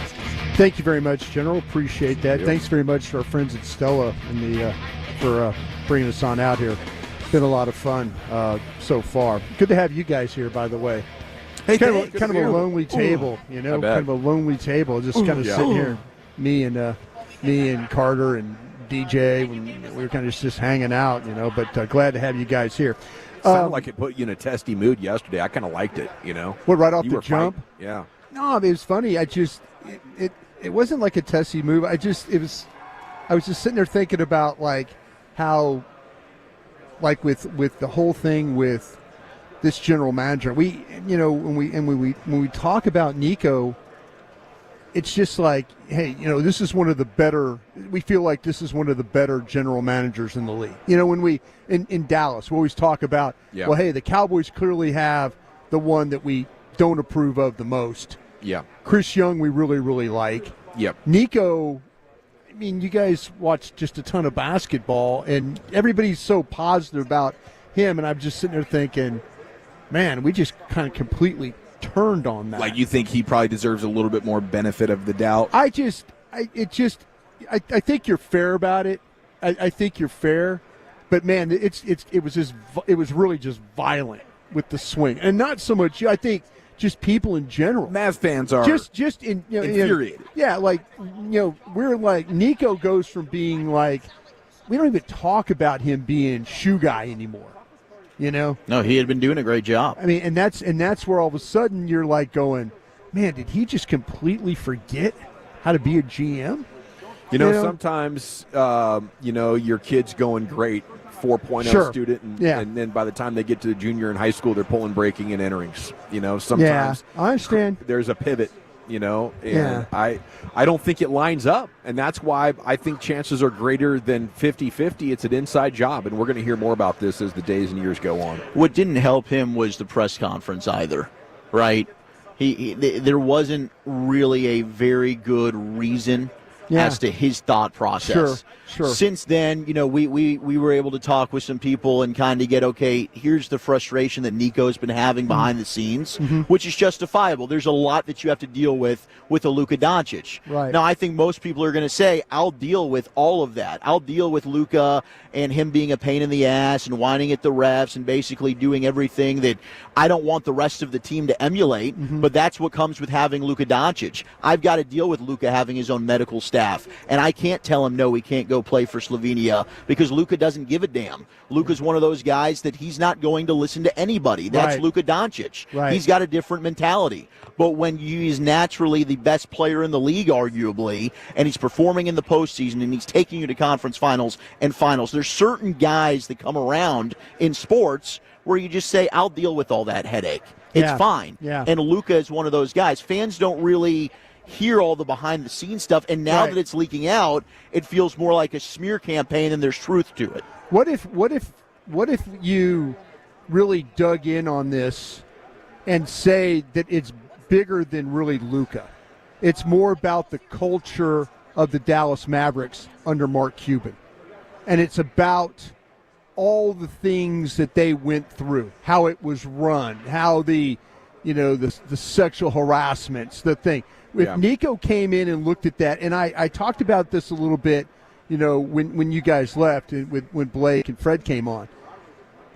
Thank you very much, General. Appreciate that. Thanks very much to our friends at Stella and for bringing us on out here. Been a lot of fun so far. Good to have you guys here, by the way. Hey, kind of a lonely table, Ooh, you know, kind of a lonely table. Just kind of sitting here, me and Carter and DJ. We were kind of just hanging out, you know. But glad to have you guys here. Sounded like it put you in a testy mood yesterday. I kind of liked it, you know. What, right off You the were jump? fighting. Yeah. No, it was funny. It wasn't like a testy move. I was just sitting there thinking about like how, like with the whole thing with this general manager, when we talk about Nico, it's just like, hey, this is one of the better. We feel like this is one of the better general managers in the league. When we in Dallas, we always talk about, well, hey, the Cowboys clearly have the one that we don't approve of the most. Yeah. Chris Young, we really, really like. Yep. Nico, I mean, you guys watch just a ton of basketball, and everybody's so positive about him, and I'm just sitting there thinking, man, we just kind of completely turned on that. Like, you think he probably deserves a little bit more benefit of the doubt? I think you're fair about it. I think you're fair, but man, it was really just violent with the swing, and not so much. I think just people in general. Mavs fans are just infuriated. Yeah, like we're like Nico goes from being like we don't even talk about him being shoe guy anymore. No, he had been doing a great job. I mean, and that's where all of a sudden you're like going, man, did he just completely forget how to be a GM? Sometimes, your kid's going great, 4.0 student, and then by the time they get to the junior in high school, they're pulling breaking and enterings. Sometimes I understand. There's a pivot, and I don't think it lines up, and that's why I think chances are greater than 50-50. It's an inside job, and we're going to hear more about this as the days and years go on. What didn't help him was the press conference either, right? There wasn't really a very good reason as to his thought process. Sure. Since then, we were able to talk with some people and kind of get, okay, here's the frustration that Nico's been having behind the scenes, which is justifiable. There's a lot that you have to deal with a Luka Doncic. Right. Now, I think most people are going to say, I'll deal with all of that. I'll deal with Luka and him being a pain in the ass and whining at the refs and basically doing everything that I don't want the rest of the team to emulate, but that's what comes with having Luka Doncic. I've got to deal with Luka having his own medical staff, and I can't tell him, no, he can't go play for Slovenia because Luka doesn't give a damn. Luka's one of those guys that he's not going to listen to anybody. That's Luka Doncic. Right. He's got a different mentality. But when he's naturally the best player in the league, arguably, and he's performing in the postseason and he's taking you to conference finals and finals, there's certain guys that come around in sports where you just say, I'll deal with all that headache. It's fine. Yeah. And Luka is one of those guys. Fans don't really hear all the behind-the-scenes stuff, and now that it's leaking out, it feels more like a smear campaign than there's truth to it. What if you really dug in on this and say that it's bigger than really Luka? It's more about the culture of the Dallas Mavericks under Mark Cuban, and it's about all the things that they went through, how it was run, how the sexual harassments, the thing. If Nico came in and looked at that, and I talked about this a little bit, when you guys left, when Blake and Fred came on,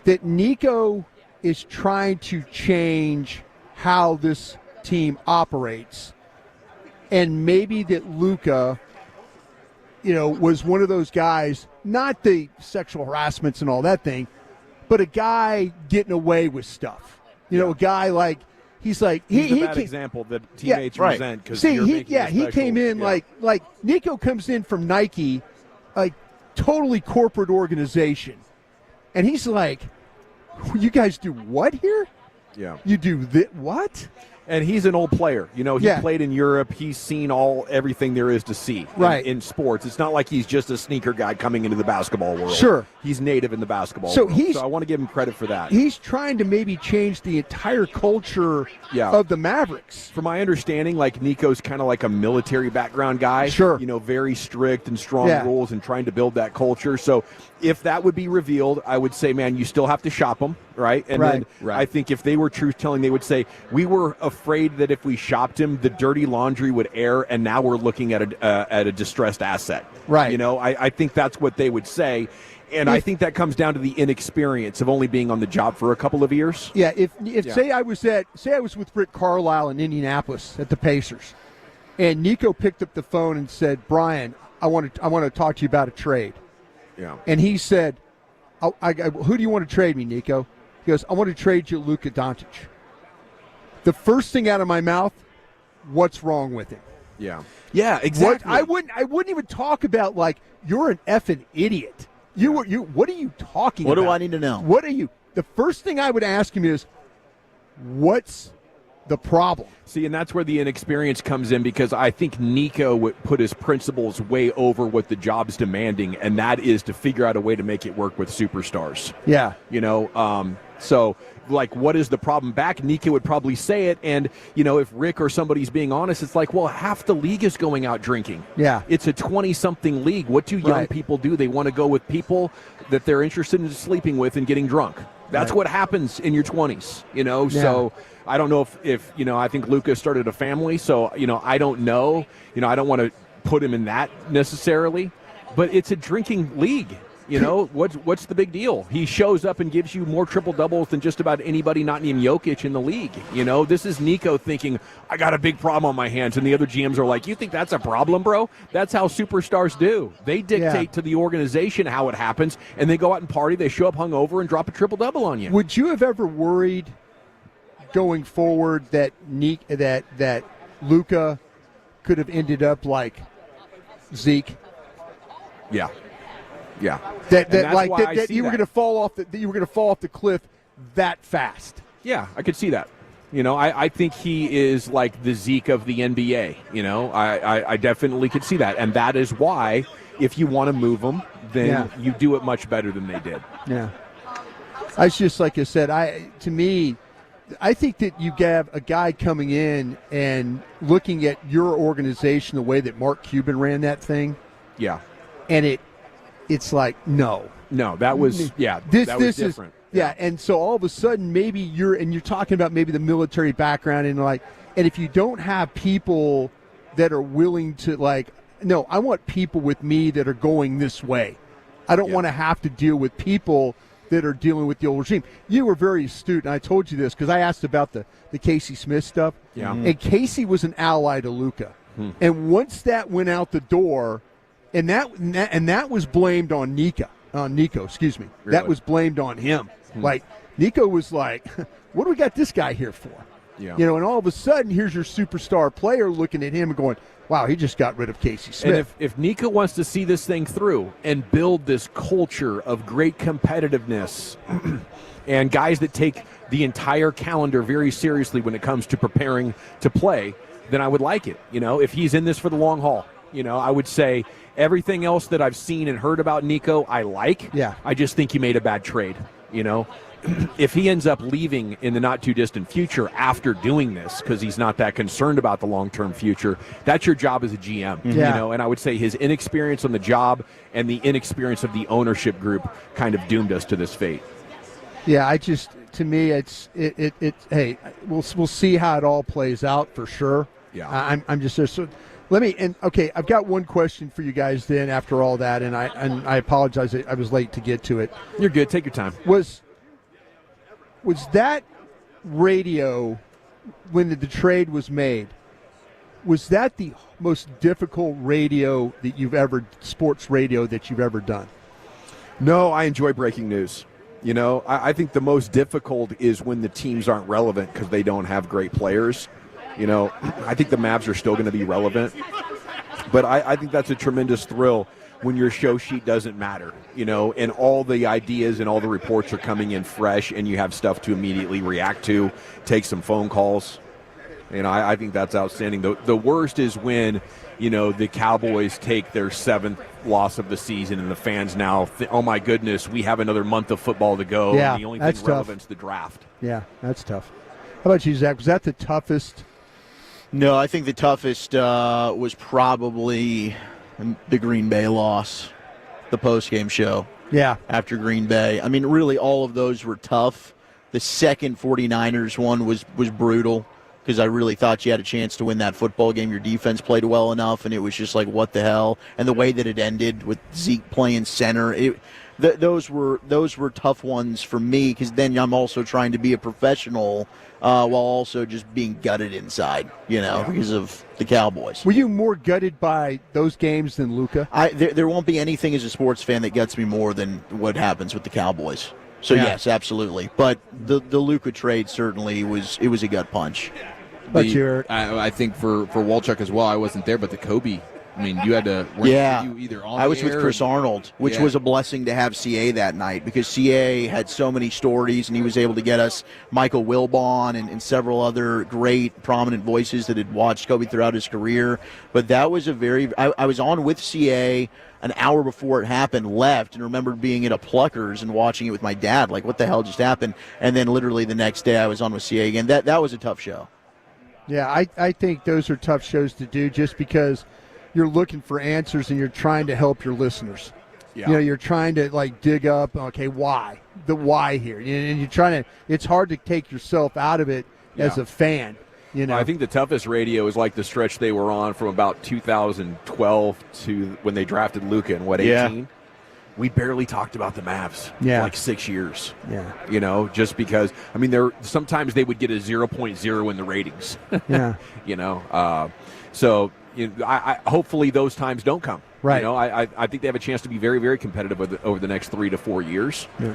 that Nico is trying to change how this team operates, and maybe that Luka, was one of those guys, not the sexual harassments and all that thing, but a guy getting away with stuff. A guy like, he's like he's a bad example that teammates resent because he came in like Nico comes in from Nike, like totally corporate organization, and he's like, you guys do what here? Yeah, you do what? And he's an old player. He played in Europe. He's seen everything there is to see in sports. It's not like he's just a sneaker guy coming into the basketball world. Sure. He's native in the basketball world. So I want to give him credit for that. He's trying to maybe change the entire culture of the Mavericks. From my understanding, Nico's kind of like a military background guy. Sure. Very strict and strong rules and trying to build that culture. So if that would be revealed, I would say, man, you still have to shop them, right? And then I think if they were truth-telling, they would say, we were afraid that if we shopped him, the dirty laundry would air, and now we're looking at a distressed asset. Right. I think that's what they would say. And I think that comes down to the inexperience of only being on the job for a couple of years. Yeah, if say I was with Rick Carlisle in Indianapolis at the Pacers, and Nico picked up the phone and said, Brian, I want to talk to you about a trade. Yeah. And he said, who do you want to trade me, Nico? He goes, I want to trade you Luka Doncic. The first thing out of my mouth, what's wrong with him? Yeah. Yeah, exactly. I wouldn't even talk about like you're an effing idiot. What are you talking What about? do I need to know? What are you? The first thing I would ask him is, what's the problem? See, and that's where the inexperience comes in, because I think Nico would put his principles way over what the job's demanding, and that is to figure out a way to make it work with superstars. Yeah. So, like, what is the problem back? Nico would probably say it, and, if Rick or somebody's being honest, it's like, well, half the league is going out drinking. Yeah. It's a 20-something league. What do young people do? They want to go with people that they're interested in sleeping with and getting drunk. That's what happens in your 20s, So I don't know if I think Luca started a family, so, I don't know. I don't want to put him in that necessarily, but it's a drinking league. What's the big deal? He shows up and gives you more triple-doubles than just about anybody not named Jokic in the league. This is Nico thinking, I got a big problem on my hands, and the other GMs are like, you think that's a problem, bro? That's how superstars do. They dictate to the organization how it happens, and they go out and party, they show up hungover, and drop a triple-double on you. Would you have ever worried going forward that Luka could have ended up like Zeke? Yeah. Yeah, that you were going to fall off the cliff that fast. Yeah, I could see that. I think he is like the Zeke of the NBA. I definitely could see that, and that is why if you want to move him, then you do it much better than they did. Yeah, it's just like I said. I think that you have a guy coming in and looking at your organization the way that Mark Cuban ran that thing. Yeah, and it's like, no, that was that was different. And so all of a sudden, maybe you're talking about maybe the military background and if you don't have people that are willing to no, I want people with me that are going this way. I don't want to have to deal with people that are dealing with the old regime. You were very astute, and I told you this because I asked about the Casey Smith stuff. Yeah. And Casey was an ally to Luka. And once that went out the door, and that was blamed on Nico. Excuse me. Really? That was blamed on him. Like Nico was like, "What do we got this guy here for?" Yeah. And all of a sudden, here's your superstar player looking at him and going, "Wow, he just got rid of Casey Smith." And if Nico wants to see this thing through and build this culture of great competitiveness and guys that take the entire calendar very seriously when it comes to preparing to play, then I would like it. If he's in this for the long haul, I would say everything else that I've seen and heard about Nico, I like. Yeah. I just think he made a bad trade. If he ends up leaving in the not too distant future after doing this because he's not that concerned about the long-term future, that's your job as a GM. And I would say his inexperience on the job and the inexperience of the ownership group kind of doomed us to this fate. Yeah, to me, hey, we'll see how it all plays out for sure. Yeah. I'm just so. I've got one question for you guys then after all that, and I apologize, I was late to get to it. You're good, take your time. Was that radio, when the trade was made, was that the most difficult sports radio that you've ever done? No, I enjoy breaking news. I think the most difficult is when the teams aren't relevant because they don't have great players. I think the Mavs are still going to be relevant, but I think that's a tremendous thrill when your show sheet doesn't matter, and all the ideas and all the reports are coming in fresh and you have stuff to immediately react to, take some phone calls. I think that's outstanding. The worst is when, the Cowboys take their 7th loss of the season and the fans now, oh my goodness, we have another month of football to go. Yeah, and the only thing relevant is the draft. Yeah, that's tough. How about you, Zach? Was that the toughest? No, I think the toughest was probably the Green Bay loss, the postgame show. Yeah. After Green Bay. I mean, really all of those were tough. The second 49ers one was brutal because I really thought you had a chance to win that football game. Your defense played well enough, and it was just like, what the hell? And the way that it ended with Zeke playing center, those were tough ones for me because then I'm also trying to be a professional while also just being gutted inside, because of the Cowboys. Were you more gutted by those games than Luka? There won't be anything as a sports fan that guts me more than what happens with the Cowboys. So yes, absolutely. But the Luka trade certainly was a gut punch. I think for Walchuk as well, I wasn't there, but the Kobe. I mean, you had to. Were you either on I was the with air Chris Arnold, which was a blessing to have CA that night because CA had so many stories, and he was able to get us Michael Wilbon and several other great prominent voices that had watched Kobe throughout his career. But that was I was on with CA an hour before it happened, left, and remembered being at a Pluckers and watching it with my dad. Like, what the hell just happened? And then literally the next day I was on with CA again. That was a tough show. Yeah, I think those are tough shows to do just because you're looking for answers and you're trying to help your listeners. Yeah. You know, you're trying to dig up, okay, why? The why here. And you're trying to, it's hard to take yourself out of it as a fan. You know, I think the toughest radio is like the stretch they were on from about 2012 to when they drafted Luca in 18? Yeah. We barely talked about the Mavs for like 6 years. Yeah. You know, just because, I mean, sometimes they would get a 0.0 in the ratings. Yeah. You know, so I hopefully those times don't come. Right. You know, I think they have a chance to be very, very competitive over the next 3 to 4 years. Yeah.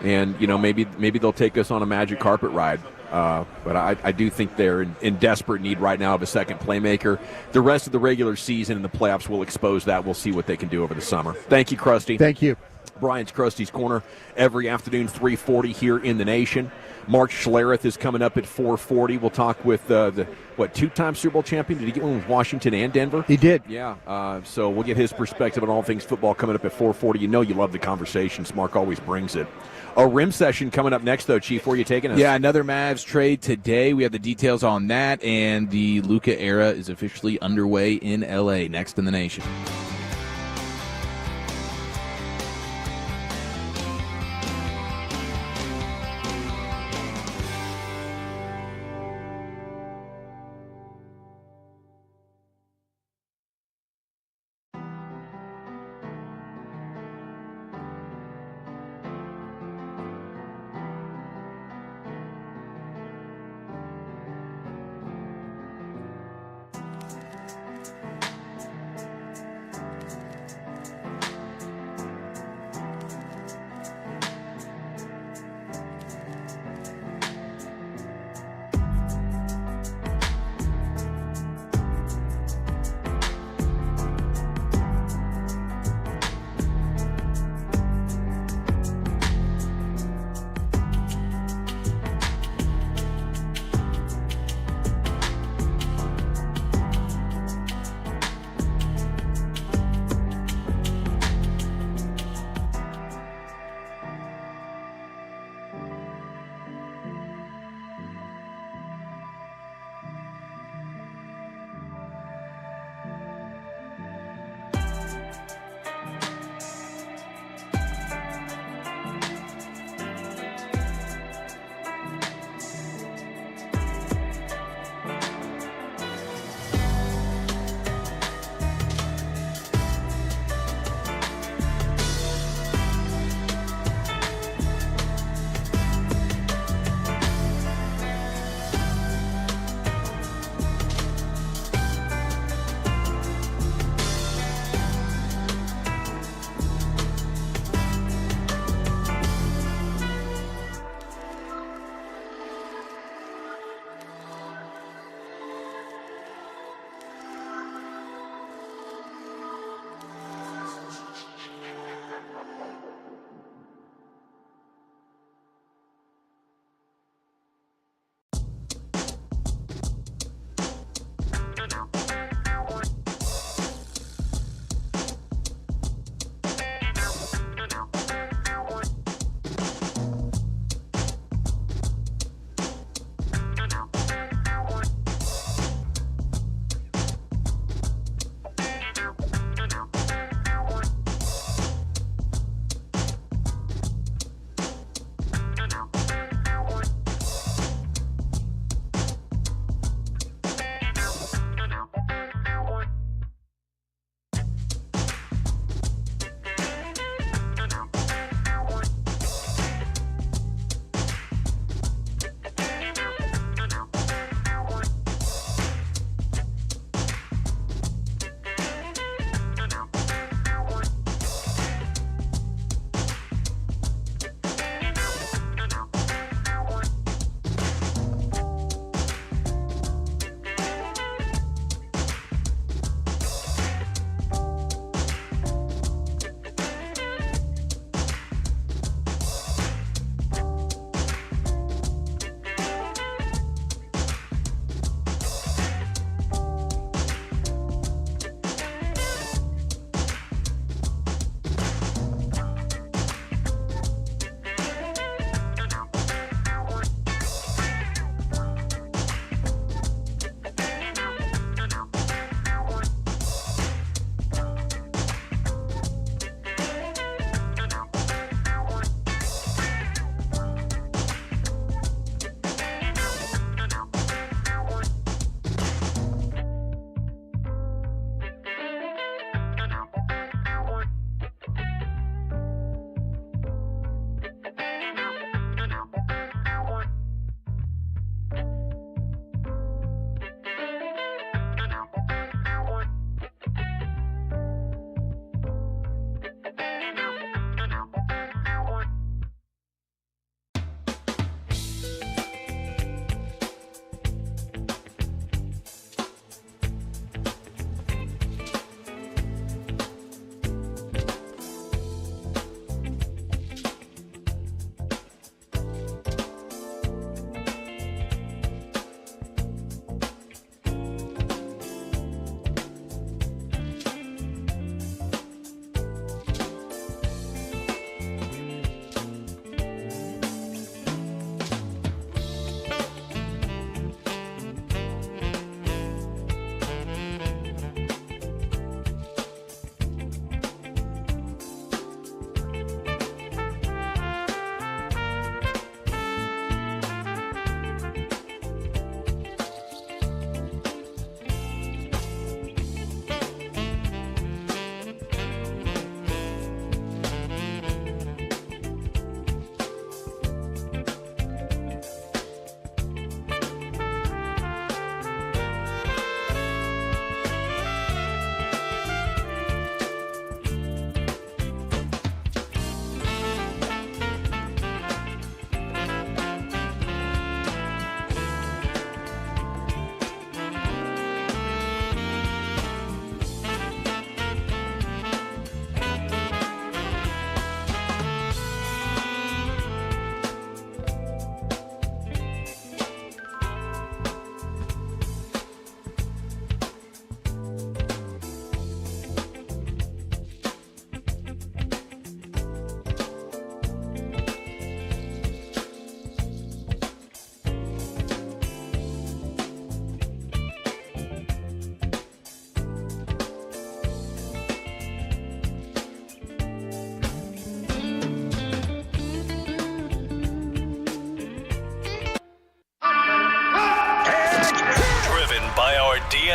And, you know, maybe they'll take us on a magic carpet ride. But I do think they're in desperate need right now of a second playmaker. The rest of the regular season and the playoffs will expose that. We'll see what they can do over the summer. Thank you, Krusty. Thank you. Brian's Krusty's Corner every afternoon, 3:40 here in the nation. Mark Schlereth is coming up at 4:40. We'll talk with the two-time Super Bowl champion. Did he get one with Washington and Denver? He did. Yeah. So we'll get his perspective on all things football coming up at 4:40. You know you love the conversations. Mark always brings it. A rim session coming up next, though, Chief. Where are you taking us? Yeah, another Mavs trade today. We have the details on that, and the Luca era is officially underway in L.A. Next in the nation.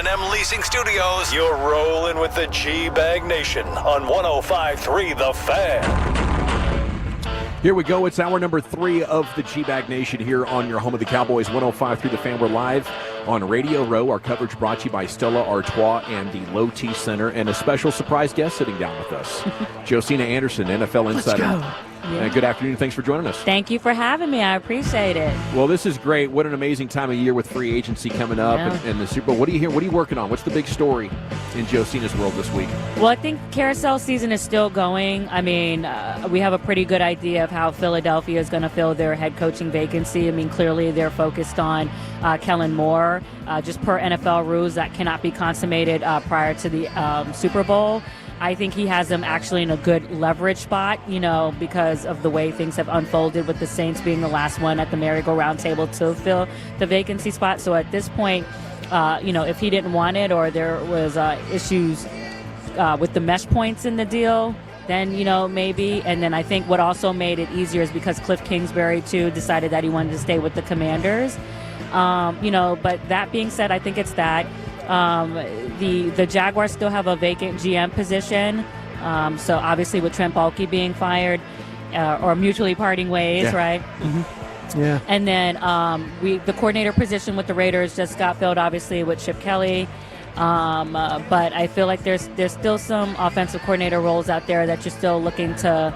G&M Leasing Studios, you're rolling with the G-Bag Nation on 105.3 The Fan. Here we go. It's hour number 3 of the G-Bag Nation here on your home of the Cowboys, 105.3 The Fan. We're live on Radio Row. Our coverage brought to you by Stella Artois and the Low T Center, and a special surprise guest sitting down with us, Josina Anderson, NFL Insider. Let's go. Yeah. Good afternoon. Thanks for joining us. Thank you for having me. I appreciate it. Well, this is great. What an amazing time of year with free agency coming up and the Super Bowl. What are you here? What are you working on? What's the big story in Josina's world this week? Well, I think carousel season is still going. I mean, we have a pretty good idea of how Philadelphia is going to fill their head coaching vacancy. I mean, clearly they're focused on Kellen Moore. Just per NFL rules, that cannot be consummated prior to the Super Bowl. I think he has them actually in a good leverage spot, because of the way things have unfolded with the Saints being the last one at the merry-go-round table to fill the vacancy spot. So at this point, if he didn't want it or there was issues with the mesh points in the deal, then, maybe. And then I think what also made it easier is because Cliff Kingsbury, too, decided that he wanted to stay with the Commanders. But that being said, I think it's that. The Jaguars still have a vacant GM position. So obviously with Trent Baalke being fired or mutually parting ways, right? Mm-hmm. Yeah. And then the coordinator position with the Raiders just got filled, obviously, with Chip Kelly. But I feel like there's still some offensive coordinator roles out there that you're still looking to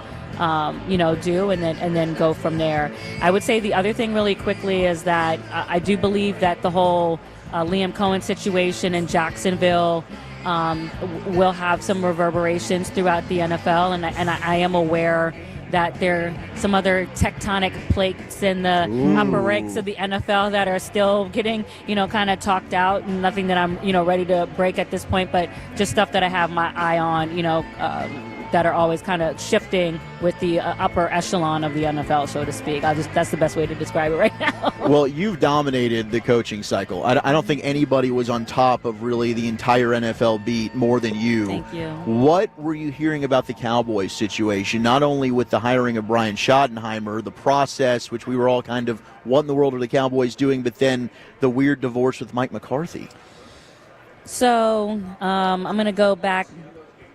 do and then go from there. I would say the other thing really quickly is that I do believe that the whole Liam Cohen situation in Jacksonville will have some reverberations throughout the NFL, and I am aware that there are some other tectonic plates in the upper ranks of the NFL that are still getting, kind of talked out. Nothing that I'm, ready to break at this point, but just stuff that I have my eye on, that are always kind of shifting with the upper echelon of the NFL, so to speak. That's the best way to describe it right now. Well, you've dominated the coaching cycle. I don't think anybody was on top of really the entire NFL beat more than you. Thank you. What were you hearing about the Cowboys situation, not only with the hiring of Brian Schottenheimer, the process, which we were all kind of, what in the world are the Cowboys doing, but then the weird divorce with Mike McCarthy? So I'm going to go back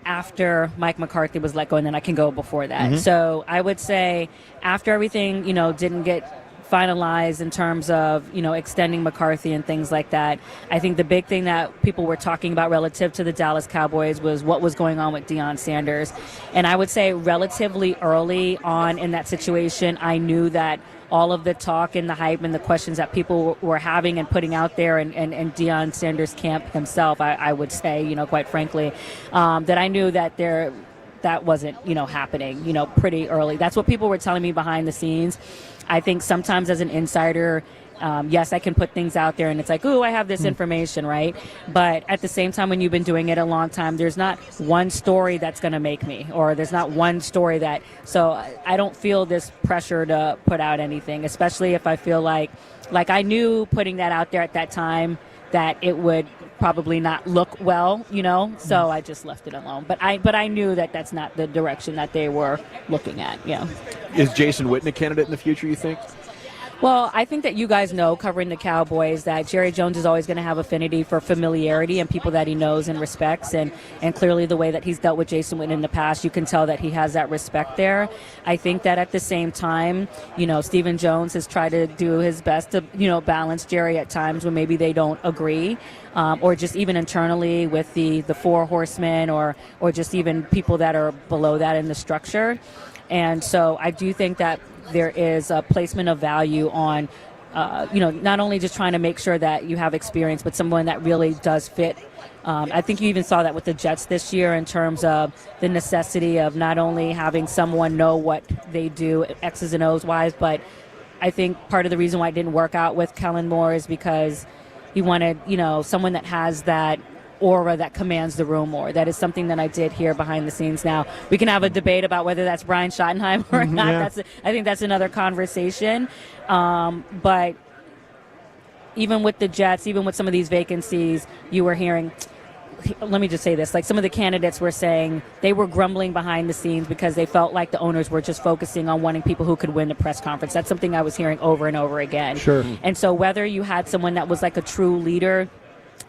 after Mike McCarthy was let go, and then I can go before that. Mm-hmm. So I would say after everything, didn't get finalized in terms of, extending McCarthy and things like that, I think the big thing that people were talking about relative to the Dallas Cowboys was what was going on with Deion Sanders. And I would say relatively early on in that situation, I knew that all of the talk and the hype and the questions that people were having and putting out there and Deion Sanders' camp himself, I would say, quite frankly, that I knew that that wasn't, happening, pretty early. That's what people were telling me behind the scenes. I think sometimes as an insider, yes, I can put things out there and it's like, ooh, I have this information, right? But at the same time, when you've been doing it a long time, there's not one story that's going to make me, or there's not one story that, so I don't feel this pressure to put out anything, especially if I feel like I knew putting that out there at that time that it would probably not look well, so I just left it alone. But I knew that that's not the direction that they were looking at, Is Jason Witten a candidate in the future, you think? Well, I think that you guys know, covering the Cowboys, that Jerry Jones is always going to have affinity for familiarity and people that he knows and respects. And clearly the way that he's dealt with Jason Witten in the past, you can tell that he has that respect there. I think that at the same time, Stephen Jones has tried to do his best to, balance Jerry at times when maybe they don't agree. Or just even internally with the four horsemen or just even people that are below that in the structure. And so I do think that there is a placement of value on, not only just trying to make sure that you have experience, but someone that really does fit. I think you even saw that with the Jets this year in terms of the necessity of not only having someone know what they do, X's and O's wise, but I think part of the reason why it didn't work out with Kellen Moore is because he wanted, someone that has that aura that commands the room more. That is something that I did hear behind the scenes. Now, we can have a debate about whether that's Brian Schottenheimer or not. Yeah. I think that's another conversation. But even with the Jets, even with some of these vacancies, you were hearing, let me just say this, like some of the candidates were saying they were grumbling behind the scenes because they felt like the owners were just focusing on wanting people who could win the press conference. That's something I was hearing over and over again. Sure. And so whether you had someone that was like a true leader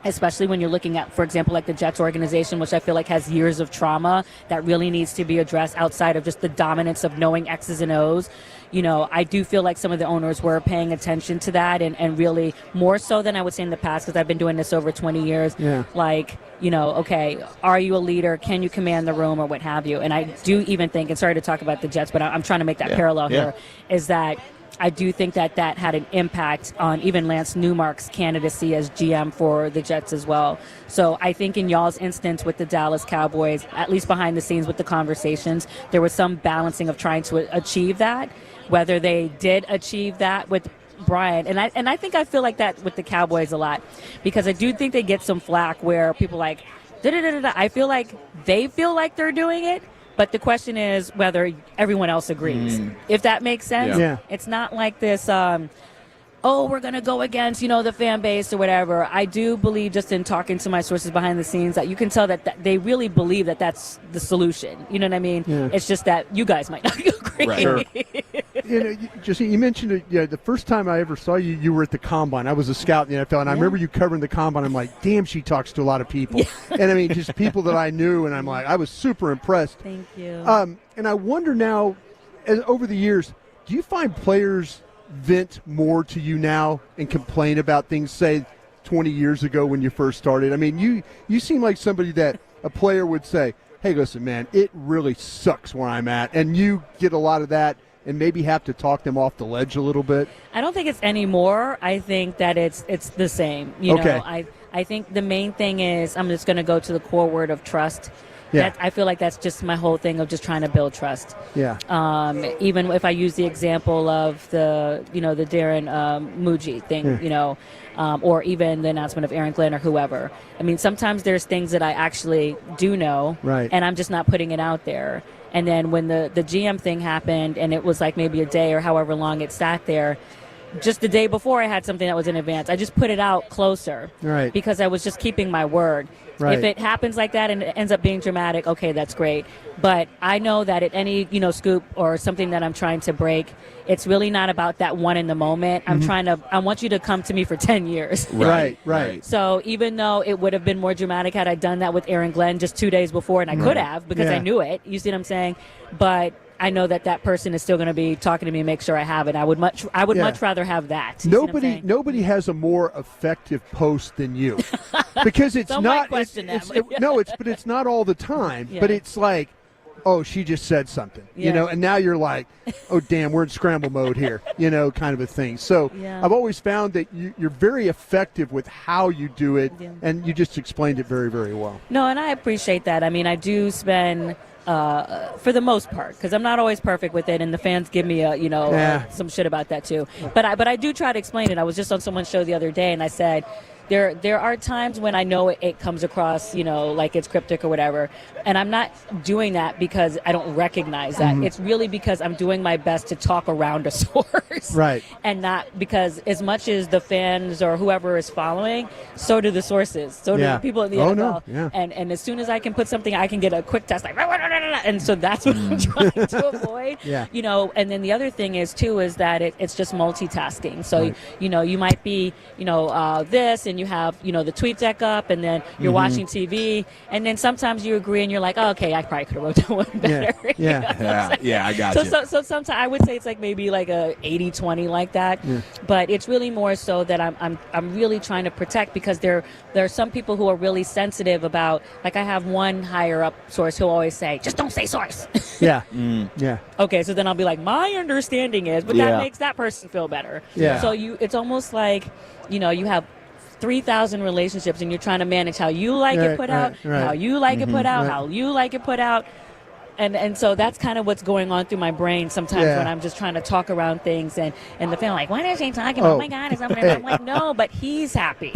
especially when you're looking at, for example, like the Jets organization, which I feel like has years of trauma that really needs to be addressed outside of just the dominance of knowing X's and O's. You know, I do feel like some of the owners were paying attention to that and really more so than I would say in the past, because I've been doing this over 20 years. Yeah. Like, you know, okay, are you a leader? Can you command the room or what have you? And I do even think, and sorry to talk about the Jets, but I'm trying to make that parallel here, is that I do think that that had an impact on even Lance Newmark's candidacy as GM for the Jets as well. So I think in y'all's instance with the Dallas Cowboys, at least behind the scenes with the conversations, there was some balancing of trying to achieve that. Whether they did achieve that with Brian, and I think I feel like that with the Cowboys a lot, because I do think they get some flack where people like, da-da-da-da-da. I feel like they feel like they're doing it. But the question is whether everyone else agrees, if that makes sense. Yeah. It's not like this, we're going to go against, you know, the fan base or whatever. I do believe, just in talking to my sources behind the scenes, that you can tell that they really believe that that's the solution. You know what I mean? Yeah. It's just that you guys might not agree. Right. Sure. You know, Justine, you mentioned it, the first time I ever saw you, you were at the Combine. I was a scout in the NFL, and I remember you covering the Combine. I'm like, damn, she talks to a lot of people. And I mean, just people that I knew, and I'm like, I was super impressed. Thank you. And I wonder now, over the years, do you find players vent more to you now and complain about things, say, 20 years ago when you first started? I mean, you seem like somebody that a player would say, hey, listen, man, it really sucks where I'm at. And you get a lot of that and maybe have to talk them off the ledge a little bit. I don't think it's any more. I think that it's the same. You know, I think the main thing is, I'm just going to go to the core word of trust. Yeah. I feel like that's just my whole thing of just trying to build trust. Yeah. Even if I use the example of the Darren Muji thing, or even the announcement of Aaron Glenn or whoever. I mean, sometimes there's things that I actually do know, right, and I'm just not putting it out there. And then when the GM thing happened, and it was like maybe a day or however long it sat there, just the day before I had something that was in advance, I just put it out closer, right, because I was just keeping my word. Right. If it happens like that and it ends up being dramatic, okay, that's great. But I know that at any, scoop or something that I'm trying to break, it's really not about that one in the moment. I want you to come to me for 10 years. Right. So even though it would have been more dramatic had I done that with Aaron Glenn just 2 days before, and I could have, because I knew it. You see what I'm saying? But I know that person is still going to be talking to me and make sure I have it. I would much rather have that. Nobody has a more effective post than you, because it's not. It's not all the time. Yeah. But it's like, oh, she just said something, and now you're like, oh, damn, we're in scramble mode here, kind of a thing. So I've always found that you're very effective with how you do it, and you just explained it very, very well. No, and I appreciate that. I mean, I do spend. For the most part, because I'm not always perfect with it, and the fans give me some shit about that too. But I do try to explain it. I was just on someone's show the other day, and I said, there are times when I know it comes across, like it's cryptic or whatever, and I'm not doing that because I don't recognize that. Mm-hmm. It's really because I'm doing my best to talk around a source, right? And not because as much as the fans or whoever is following, so do the sources, so do the people in the NFL. Yeah. And as soon as I can put something, I can get a quick test, like, and so that's what I'm trying to avoid. And then the other thing is that it's just multitasking. So you might be this, and you have the tweet deck up, and then you're watching TV, and then sometimes you agree and you're like, oh, okay, I probably could have wrote that one better. I got you. So sometimes I would say it's like maybe like a 80-20 like that, but it's really more so that I'm really trying to protect, because there are some people who are really sensitive about, like, I have one higher up source who'll always say, just don't say source. Yeah. Okay, so then I'll be like, my understanding is, but that makes that person feel better. Yeah. So it's almost like, you have 3,000 relationships, and you're trying to manage how you like it put out, how you like it put out, how you like it put out. And so that's kind of what's going on through my brain sometimes when I'm just trying to talk around things, and the family like, why is he talking? Oh my God, is somebody? I'm like, no, but he's happy.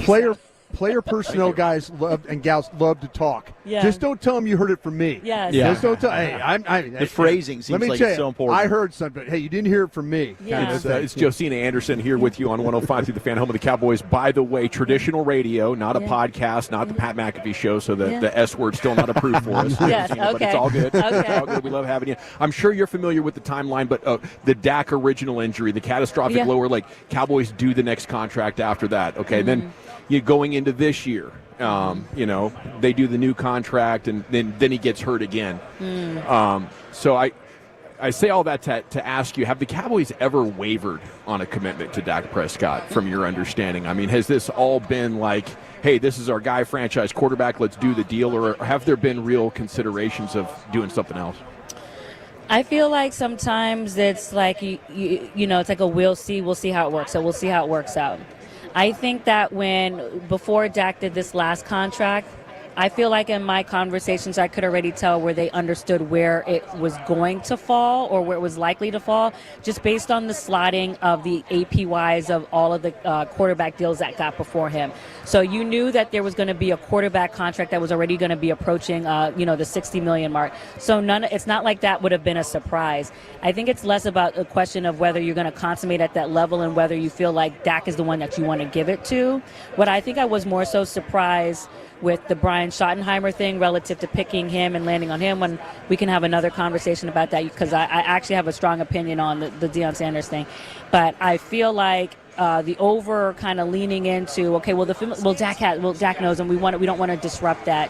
Player personnel guys and gals love to talk. Yeah. Just don't tell them you heard it from me. Yes. Yeah. Just don't tell. Hey, the phrasing seems let me like tell it's you, so important. I heard something. Hey, you didn't hear it from me. Yeah. It's Josina Anderson here with you on 105 through the Fan, home of the Cowboys. By the way, traditional radio, not a podcast, not the Pat McAfee show, so the S word's still not approved for us. Yes, Josina, okay. But it's all good. Okay. It's all good. We love having you. I'm sure you're familiar with the timeline, but the Dak original injury, the catastrophic lower, like Cowboys do the next contract after that. Okay, then you going into this year. They do the new contract, and then he gets hurt again. So I say all that to ask you, have the Cowboys ever wavered on a commitment to Dak Prescott from your understanding? I mean, has this all been like, hey, this is our guy, franchise quarterback, let's do the deal, or have there been real considerations of doing something else? I feel like sometimes it's like, it's like we'll see how it works. So we'll see how it works out. I think that before Dak did this last contract, I feel like in my conversations I could already tell where they understood where it was going to fall or where it was likely to fall, just based on the slotting of the APYs of all of the quarterback deals that got before him. So you knew that there was going to be a quarterback contract that was already going to be approaching, the $60 million mark. So it's not like that would have been a surprise. I think it's less about a question of whether you're going to consummate at that level and whether you feel like Dak is the one that you want to give it to. What I think I was more so surprised with the Brian Schottenheimer thing relative to picking him and landing on him, when we can have another conversation about that, because I actually have a strong opinion on the Deion Sanders thing. But I feel like the over kind of leaning into, okay, Dak knows, and we don't want to disrupt that.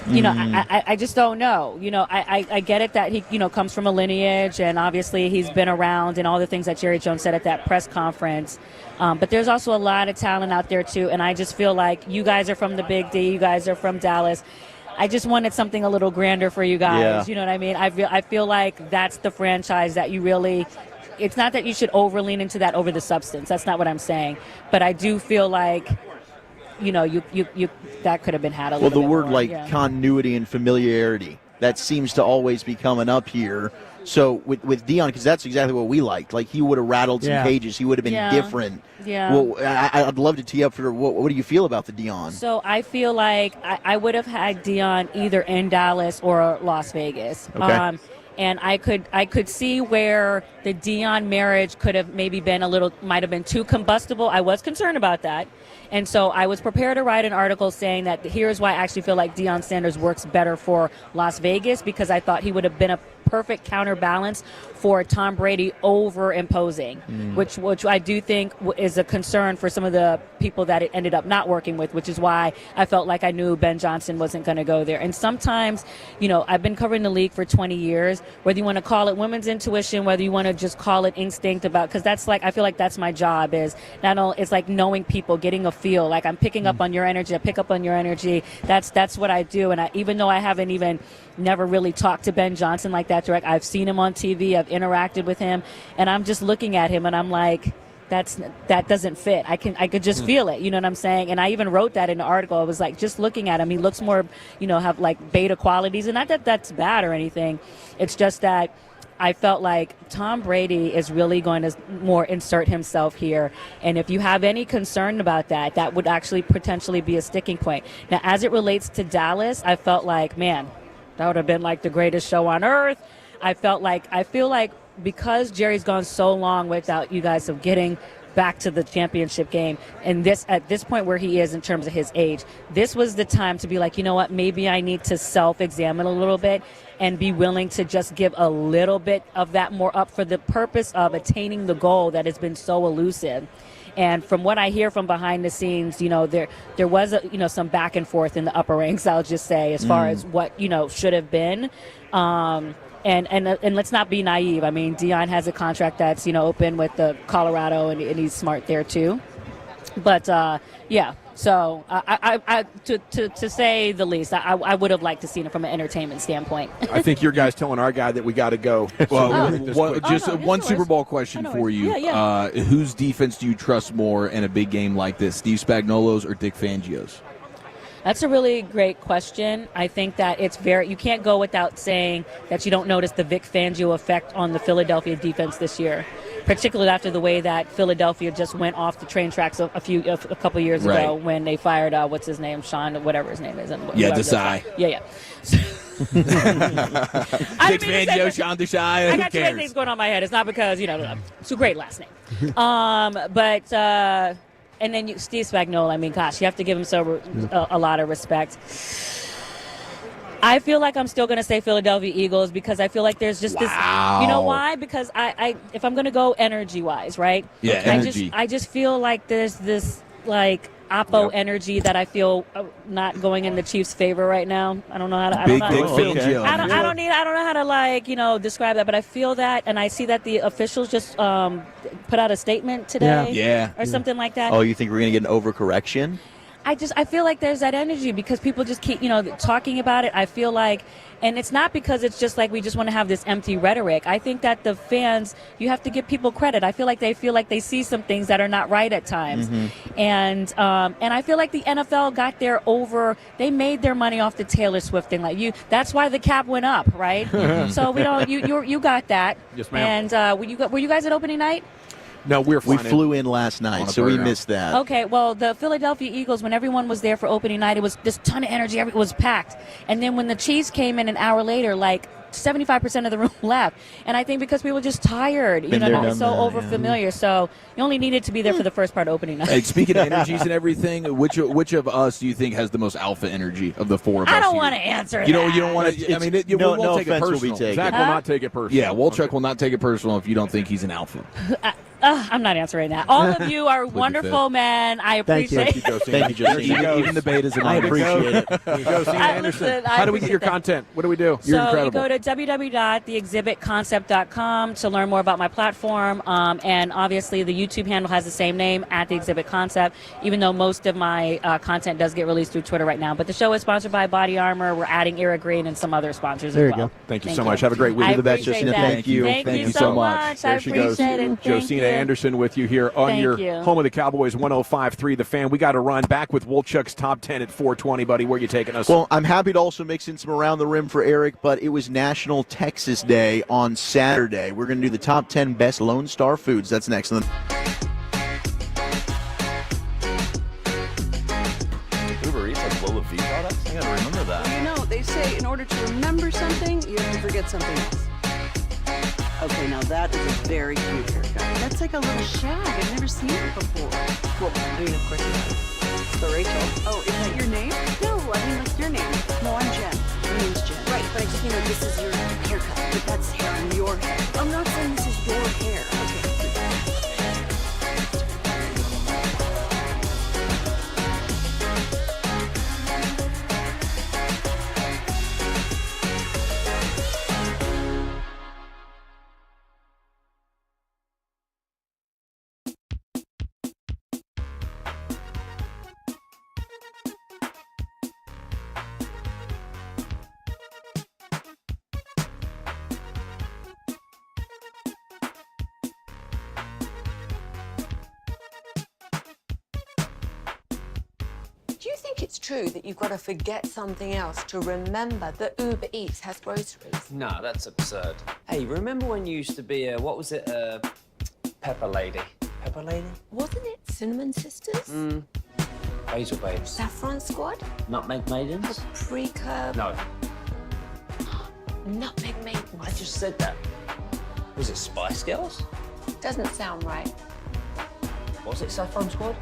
I just don't know. I get it that he, comes from a lineage, and obviously he's been around and all the things that Jerry Jones said at that press conference. But there's also a lot of talent out there, too, and I just feel like you guys are from the Big D, you guys are from Dallas. I just wanted something a little grander for you guys. Yeah. You know what I mean? I feel like that's the franchise that you really – it's not that you should overlean into that over the substance. That's not what I'm saying. But I do feel like – you that could have been had a little bit the word more, continuity and familiarity, that seems to always be coming up here. So with Deion, because that's exactly what we liked. Like, he would have rattled some cages. He would have been different. Yeah. Well, I'd love to tee up for what do you feel about the Deion? So I feel like I would have had Deion either in Dallas or Las Vegas. Okay. And I could see where the Deion marriage could have maybe might have been too combustible. I was concerned about that. And so I was prepared to write an article saying that here's why I actually feel like Deion Sanders works better for Las Vegas, because I thought he would have been a perfect counterbalance for Tom Brady over imposing, which I do think is a concern for some of the people that it ended up not working with, which is why I felt like I knew Ben Johnson wasn't going to go there. And sometimes, I've been covering the league for 20 years, whether you want to call it women's intuition, whether you want to just call it instinct because that's I feel like that's my job, is not only, it's like knowing people, getting a feel, like I'm picking up on your energy, I pick up on your energy. That's what I do. And even though I haven't even never really talked to Ben Johnson like that direct, I've seen him on TV, I've interacted with him, and I'm just looking at him and I'm like, that doesn't fit. I could just feel it, you know what I'm saying? And I even wrote that in the article. I was like, just looking at him, he looks more, have like beta qualities, and not that that's bad or anything. It's just that I felt like Tom Brady is really going to more insert himself here. And if you have any concern about that, that would actually potentially be a sticking point. Now, as it relates to Dallas, I felt like, man, that would have been like the greatest show on earth. I feel like because Jerry's gone so long without you guys of getting back to the championship game, and at this point where he is in terms of his age, this was the time to be like, you know what, maybe I need to self-examine a little bit and be willing to just give a little bit of that more up for the purpose of attaining the goal that has been so elusive. And from what I hear from behind the scenes, there was some back and forth in the upper ranks, I'll just say, as far as what should have been. And let's not be naive. I mean, Deion has a contract that's open with the Colorado, and he's smart there too. But yeah. So to say the least, I would have liked to see it from an entertainment standpoint. I think your guy's telling our guy that we got to go. Well, one Super Bowl question for you. Yeah. Whose defense do you trust more in a big game like this, Steve Spagnuolo's or Dick Fangio's? That's a really great question. I think that you can't go without saying that you don't notice the Vic Fangio effect on the Philadelphia defense this year. particularly after the way that Philadelphia just went off the train tracks a couple years ago when they fired what's his name, Sean, whatever his name is, and Desai. Yeah. 6-man Joe, Sean Desai. I got too many things going on in my head. It's not because it's a great last name, but and then Steve Spagnuolo. I mean, gosh, you have to give him a lot of respect. I feel like I'm still going to say Philadelphia Eagles because I feel like there's just this. You know why? Because I if I'm going to go energy wise, right? Yeah, energy. I just feel like there's this like Oppo energy that I feel not going in the Chiefs' favor right now. I don't know how to. I don't know how to describe that, but I feel that, and I see that the officials just put out a statement today, or something like that. Oh, you think we're going to get an overcorrection? I feel like there's that energy because people just keep, talking about it. I feel like, and it's not because it's just like we just want to have this empty rhetoric. I think that the fans, you have to give people credit. I feel like they see some things that are not right at times. And I feel like the NFL they made their money off the Taylor Swift thing. That's why the cap went up, right? So we don't, you got that. Yes, ma'am. And were you guys at opening night? No, we flew in last night, so we missed that. Okay, well, the Philadelphia Eagles, when everyone was there for opening night, it was this ton of energy. It was packed. And then when the Chiefs came in an hour later, 75% of the room left. And I think because people were just tired, overfamiliar. So you only needed to be there for the first part of opening night. Hey, speaking of energies and everything, which of us do you think has the most alpha energy of the four of us? I don't want to answer that. You don't want to. I mean, we won't take it personal. Zach will not take it personal. Yeah, Wolchuk will not take it personal if you don't think he's an alpha. I'm not answering that. All of you are wonderful, man. I appreciate it. Thank you, Josina. Even the betas I appreciate it. Josina Anderson, how do we get your content? What do we do? You're incredible. You go to www.theexhibitconcept.com to learn more about my platform. And obviously, the YouTube handle has the same name, at The Exhibit Concept, even though most of my content does get released through Twitter right now. But the show is sponsored by Body Armor. We're adding Era Green and some other sponsors as well. There you go. Thank you so much. Have a great week. I the best, appreciate Josina. that. Thank you. Thank you so much. There I she goes. appreciate it. Josina Anderson with you here on your home of the Cowboys, 105.3 The Fan. We got to run back with Wolchuk's top 10 at 4:20, buddy. Where are you taking us? Well, I'm happy to also mix in some Around the Rim for Eric, but it was National Texas Day on Saturday. We're going to do the top 10 best Lone Star foods. That's next. Uber Eats has low fee products? I got to remember that. Well, they say in order to remember something, you have to forget something else. Okay, now that is a very cute haircut. That's like a little shag. I've never seen it before. Well, I mean, of course you have. So Rachel. Oh, is that your name? No, I mean, what's your name? No, I'm Jen. My name's Jen. Right, but I just mean this is your haircut. But that's hair on your head. I'm not saying this is your hair. Okay. Do you think it's true that you've got to forget something else to remember that Uber Eats has groceries? No, that's absurd. Hey, remember when you used to be Pepper Lady? Pepper Lady? Wasn't it Cinnamon Sisters? Basil Babes. Saffron Squad? Nutmeg Maidens? Pre-curb? No. Nutmeg Maidens. I just said that. Was it Spice Girls? Doesn't sound right. Was it Saffron Squad?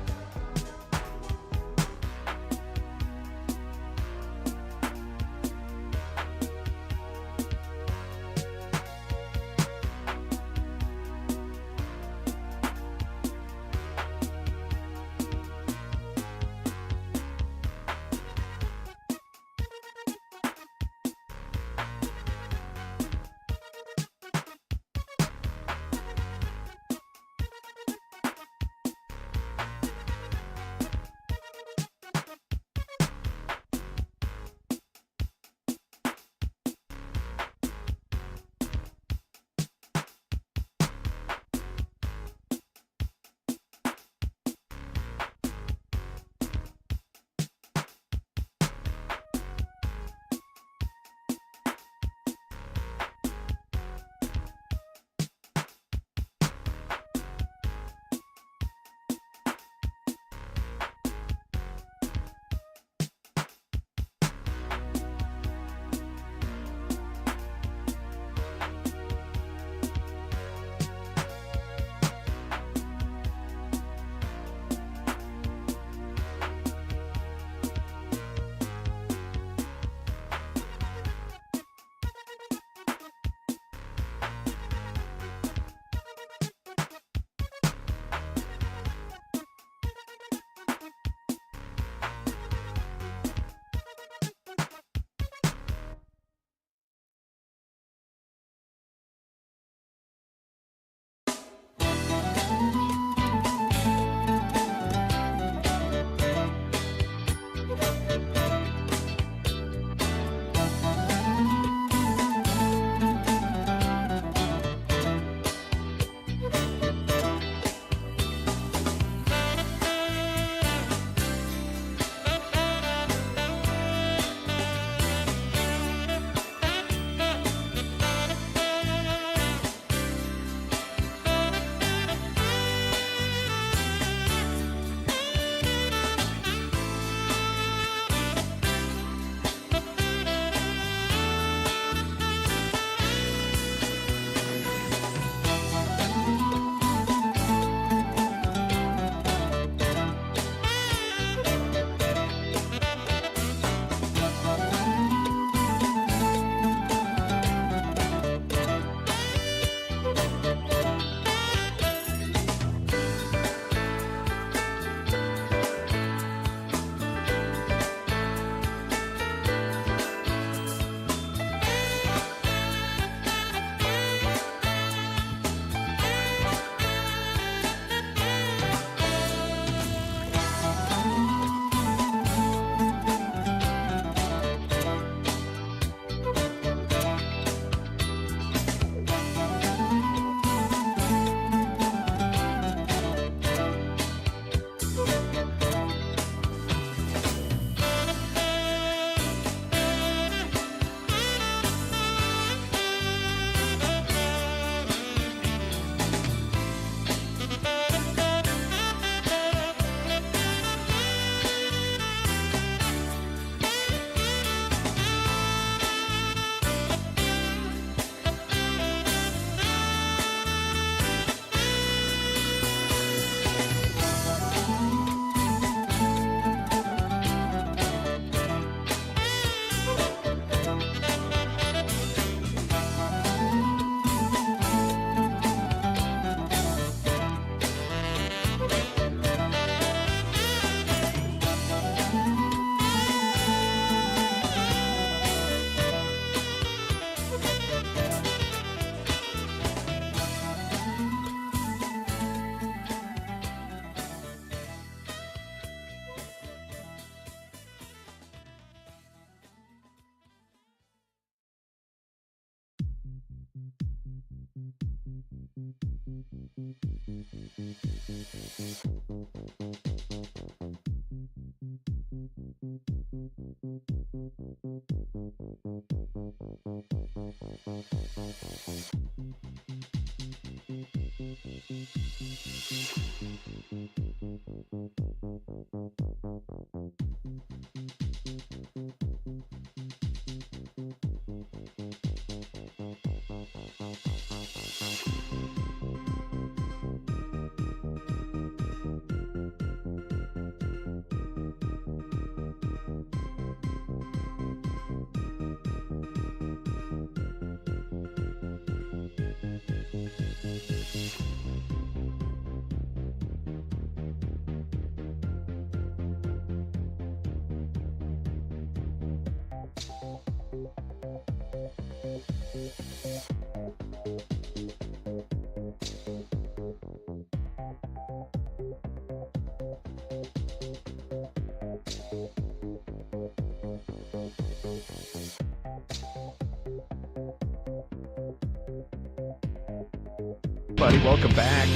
Buddy, welcome back.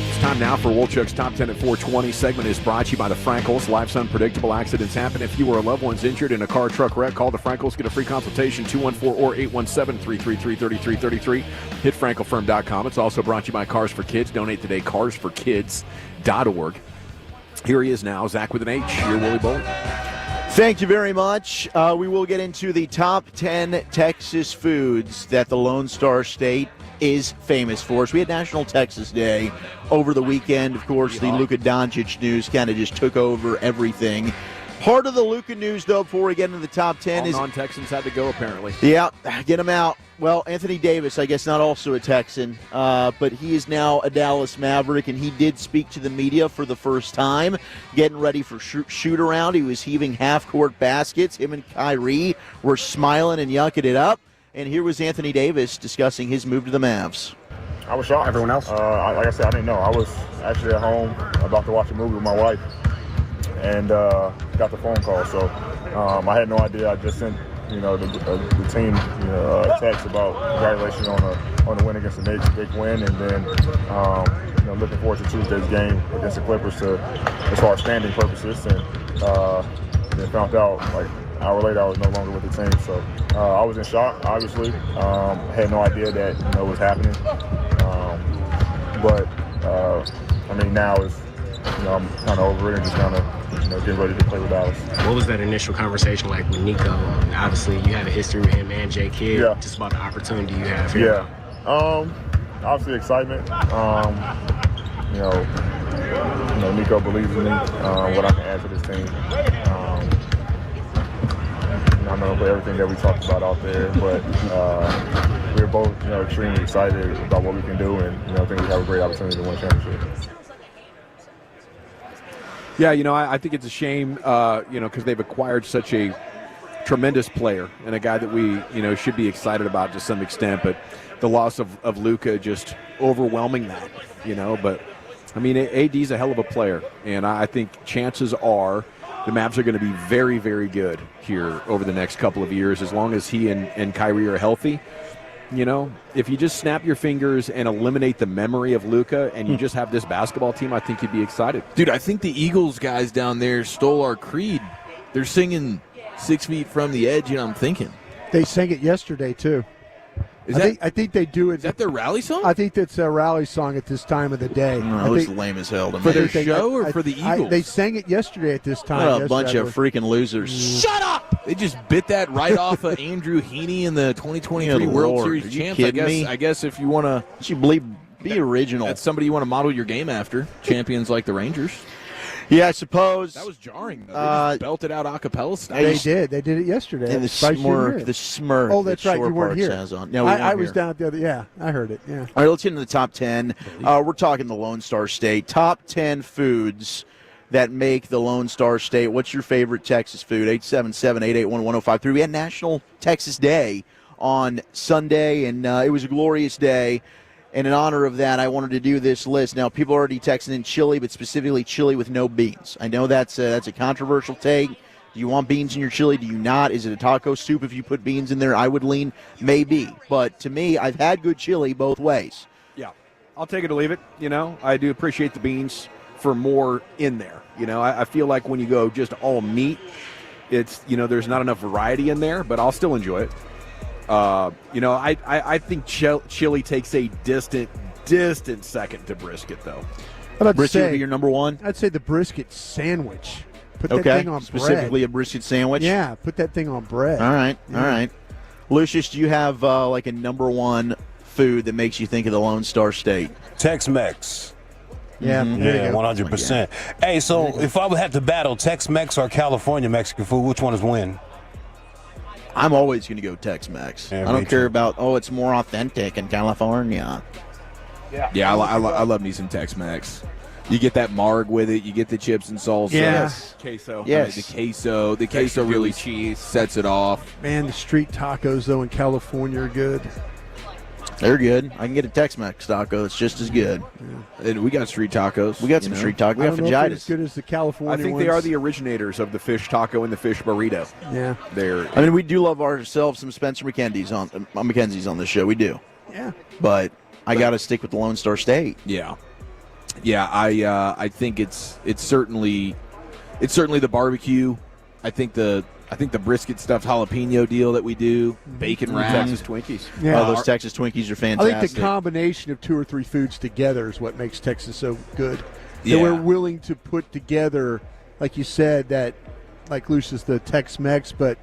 It's time now for Wolchuk's Top 10 at 420. Segment is brought to you by the Frankels. Life's unpredictable. Accidents happen. If you or a loved one's injured in a car, truck wreck, call the Frankels. Get a free consultation, 214 or 817-333-3333. Hit frankelfirm.com. It's also brought to you by Cars for Kids. Donate today, carsforkids.org. Here he is now, Zach with an H. You're Willie Bolt. Thank you very much. We will get into the top 10 Texas foods that the Lone Star State is famous for. So we had National Texas Day over the weekend. Of course, the Luka Doncic news kind of just took over everything. Part of the Luka news, though, before we get into the top 10 All is... non-Texans had to go, apparently. Yeah, get him out. Well, Anthony Davis, I guess not also a Texan, but he is now a Dallas Maverick, and he did speak to the media for the first time, getting ready for shoot-around. He was heaving half-court baskets. Him and Kyrie were smiling and yucking it up. And here was Anthony Davis discussing his move to the Mavs. I was shocked. Everyone else? Like I said, I didn't know. I was actually at home about to watch a movie with my wife and got the phone call. So I had no idea. I just sent the team text about congratulations on the win against the Knicks, big win, and then looking forward to Tuesday's game against the Clippers as far as standing purposes, and then found out like an hour later I was no longer with the team. So I was in shock, obviously. Had no idea that it was happening. But now is I'm kind of over it and just kind of getting ready to play with Dallas. What was that initial conversation like with Nico? Obviously, you have a history with him and J. Kidd. Yeah. Just about the opportunity you have here. Yeah. Obviously excitement. Nico believes in me, what I can add to this team. I'm not going to play everything that we talked about out there, but we're both extremely excited about what we can do, and I think we have a great opportunity to win a championship. Yeah, I think it's a shame, because they've acquired such a tremendous player and a guy that we, should be excited about to some extent. But the loss of Luca just overwhelming that, But, AD's a hell of a player, and I think chances are the Mavs are going to be very, very good here over the next couple of years as long as he and Kyrie are healthy. If you just snap your fingers and eliminate the memory of Luka and you just have this basketball team, I think you'd be excited. Dude, I think the Eagles guys down there stole our creed. They're singing 6 feet from the edge, and I'm thinking. They sang it yesterday, too. I think they do it. Is that their rally song? I think that's a rally song at this time of the day. No, it's lame as hell to me. For their show or for the Eagles? They sang it yesterday at this time. What a bunch of freaking losers. Shut up! They just bit that right off of Andrew Heaney in the 2023 World Series champs. I guess if you want to... Be original. That's somebody you want to model your game after. Champions like the Rangers. Yeah, I suppose. That was jarring, though. They just belted out a cappella style. They did. They did it yesterday. And the smirk. Oh, that's right. You weren't here. Has on. No, I was down at the other. Yeah, I heard it. Yeah. All right, let's get into the top 10. We're talking the Lone Star State. Top 10 foods that make the Lone Star State. What's your favorite Texas food? 877-881-1053. We had National Texas Day on Sunday, and it was a glorious day. And in honor of that, I wanted to do this list. Now, people are already texting in chili, but specifically chili with no beans. I know that's a controversial take. Do you want beans in your chili? Do you not? Is it a taco soup if you put beans in there? I would lean maybe. But to me, I've had good chili both ways. Yeah. I'll take it or leave it. I do appreciate the beans for more in there. I feel like when you go just all meat, it's there's not enough variety in there, but I'll still enjoy it. I think chili takes a distant second to brisket, though. Brisket would be your number one? I'd say the brisket sandwich. Put that thing on specifically bread. A brisket sandwich? Yeah, put that thing on bread. All right, Yeah. all right. Lucius, do you have like a number one food that makes you think of the Lone Star State? Tex-Mex. Yeah, Yeah, 100%. Hey, so if I would have to battle Tex-Mex or California Mexican food, which one is win? I'm always going to go Tex-Mex. Yeah, I don't me care too. about, it's more authentic in California. Yeah, I love me some Tex-Mex. You get that marg with it. You get the chips and salsa. Yes. Queso. Yes. The queso really sets it off. Man, the street tacos, though, in California are good. They're good. I can get a Tex-Mex taco that's just as good. And we got street tacos. We got some street tacos. We got I don't know if they're as fajitas. good as the California I think ones. they are the originators of the fish taco and the fish burrito. Yeah. They're We do love ourselves some Spencer McKenzie's on this show. We do. Yeah. But I got to stick with the Lone Star State. Yeah. I think it's certainly the barbecue. I think the brisket stuffed jalapeno deal that we do, bacon wraps, Texas Twinkies. Yeah. Oh, those Texas Twinkies are I fantastic. think the combination of 2 or 3 foods together is what makes Texas so good. Yeah. That we're willing to put together, like you said, that, like Lucius, the Tex-Mex, but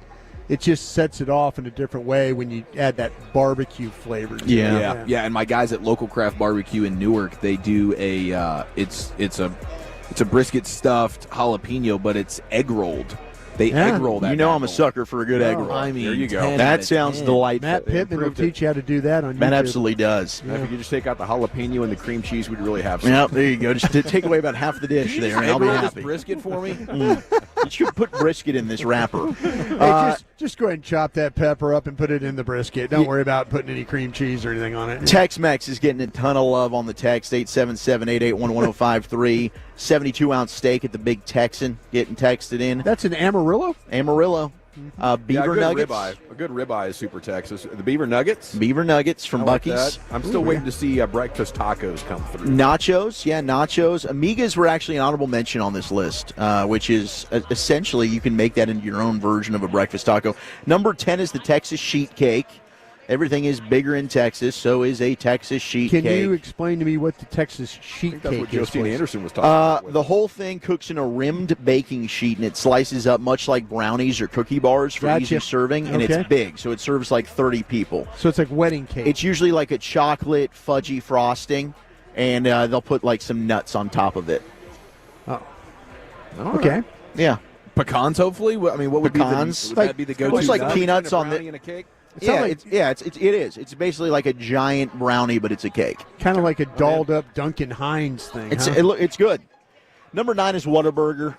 it just sets it off in a different way when you add that barbecue flavor to it. Yeah. And my guys at Local Craft Barbecue in Newark, they do it's a brisket stuffed jalapeno, but it's egg rolled. They egg roll that. I'm a sucker for a good egg roll. I mean, there you go. 10 That out of sounds 10. delightful. Matt Pittman will teach you how to do that on YouTube. That absolutely does. Now, if you could just take out the jalapeno and the cream cheese, we'd really have some. Yeah, there you go. Just to take away about half the dish there, and I'll be Egg roll this happy. brisket for me. You should put brisket in this wrapper. Hey, just go ahead and chop that pepper up and put it in the brisket. Don't worry about putting any cream cheese or anything on it. Tex-Mex is getting a ton of love on the text, 877-881-1053. 72-ounce steak at the Big Texan getting texted in. That's an Amarillo? Amarillo. Beaver nuggets. A good ribeye is super Texas. The beaver nuggets. Beaver nuggets from I like Buc-ee's. that. I'm still waiting to see breakfast tacos come through. Nachos, nachos. Amigas were actually an honorable mention on this list, which is essentially you can make that into your own version of a breakfast taco. Number 10 is the Texas sheet cake. Everything is bigger in Texas, so is a Texas sheet cake. Can you explain to me what the Texas sheet That's cake what is? Justine please? Anderson was talking about. The whole thing cooks in a rimmed baking sheet, and it slices up much like brownies or cookie bars for Gotcha. easy serving, and Okay. it's big, so it serves like 30 people. So it's like wedding cake. It's usually like a chocolate fudgy frosting, and they'll put like some nuts on top of it. Oh. All Okay. right. Yeah. Pecans, hopefully. I mean, what would Pecans. be the, would that be the go-to? Looks like nut? peanuts on brownie the. and a cake. It sounds Yeah, like- it is. It's basically like a giant brownie, but it's a cake. Kind of like a dolled up Duncan Hines thing. It's huh? it's good. Number 9 is Whataburger.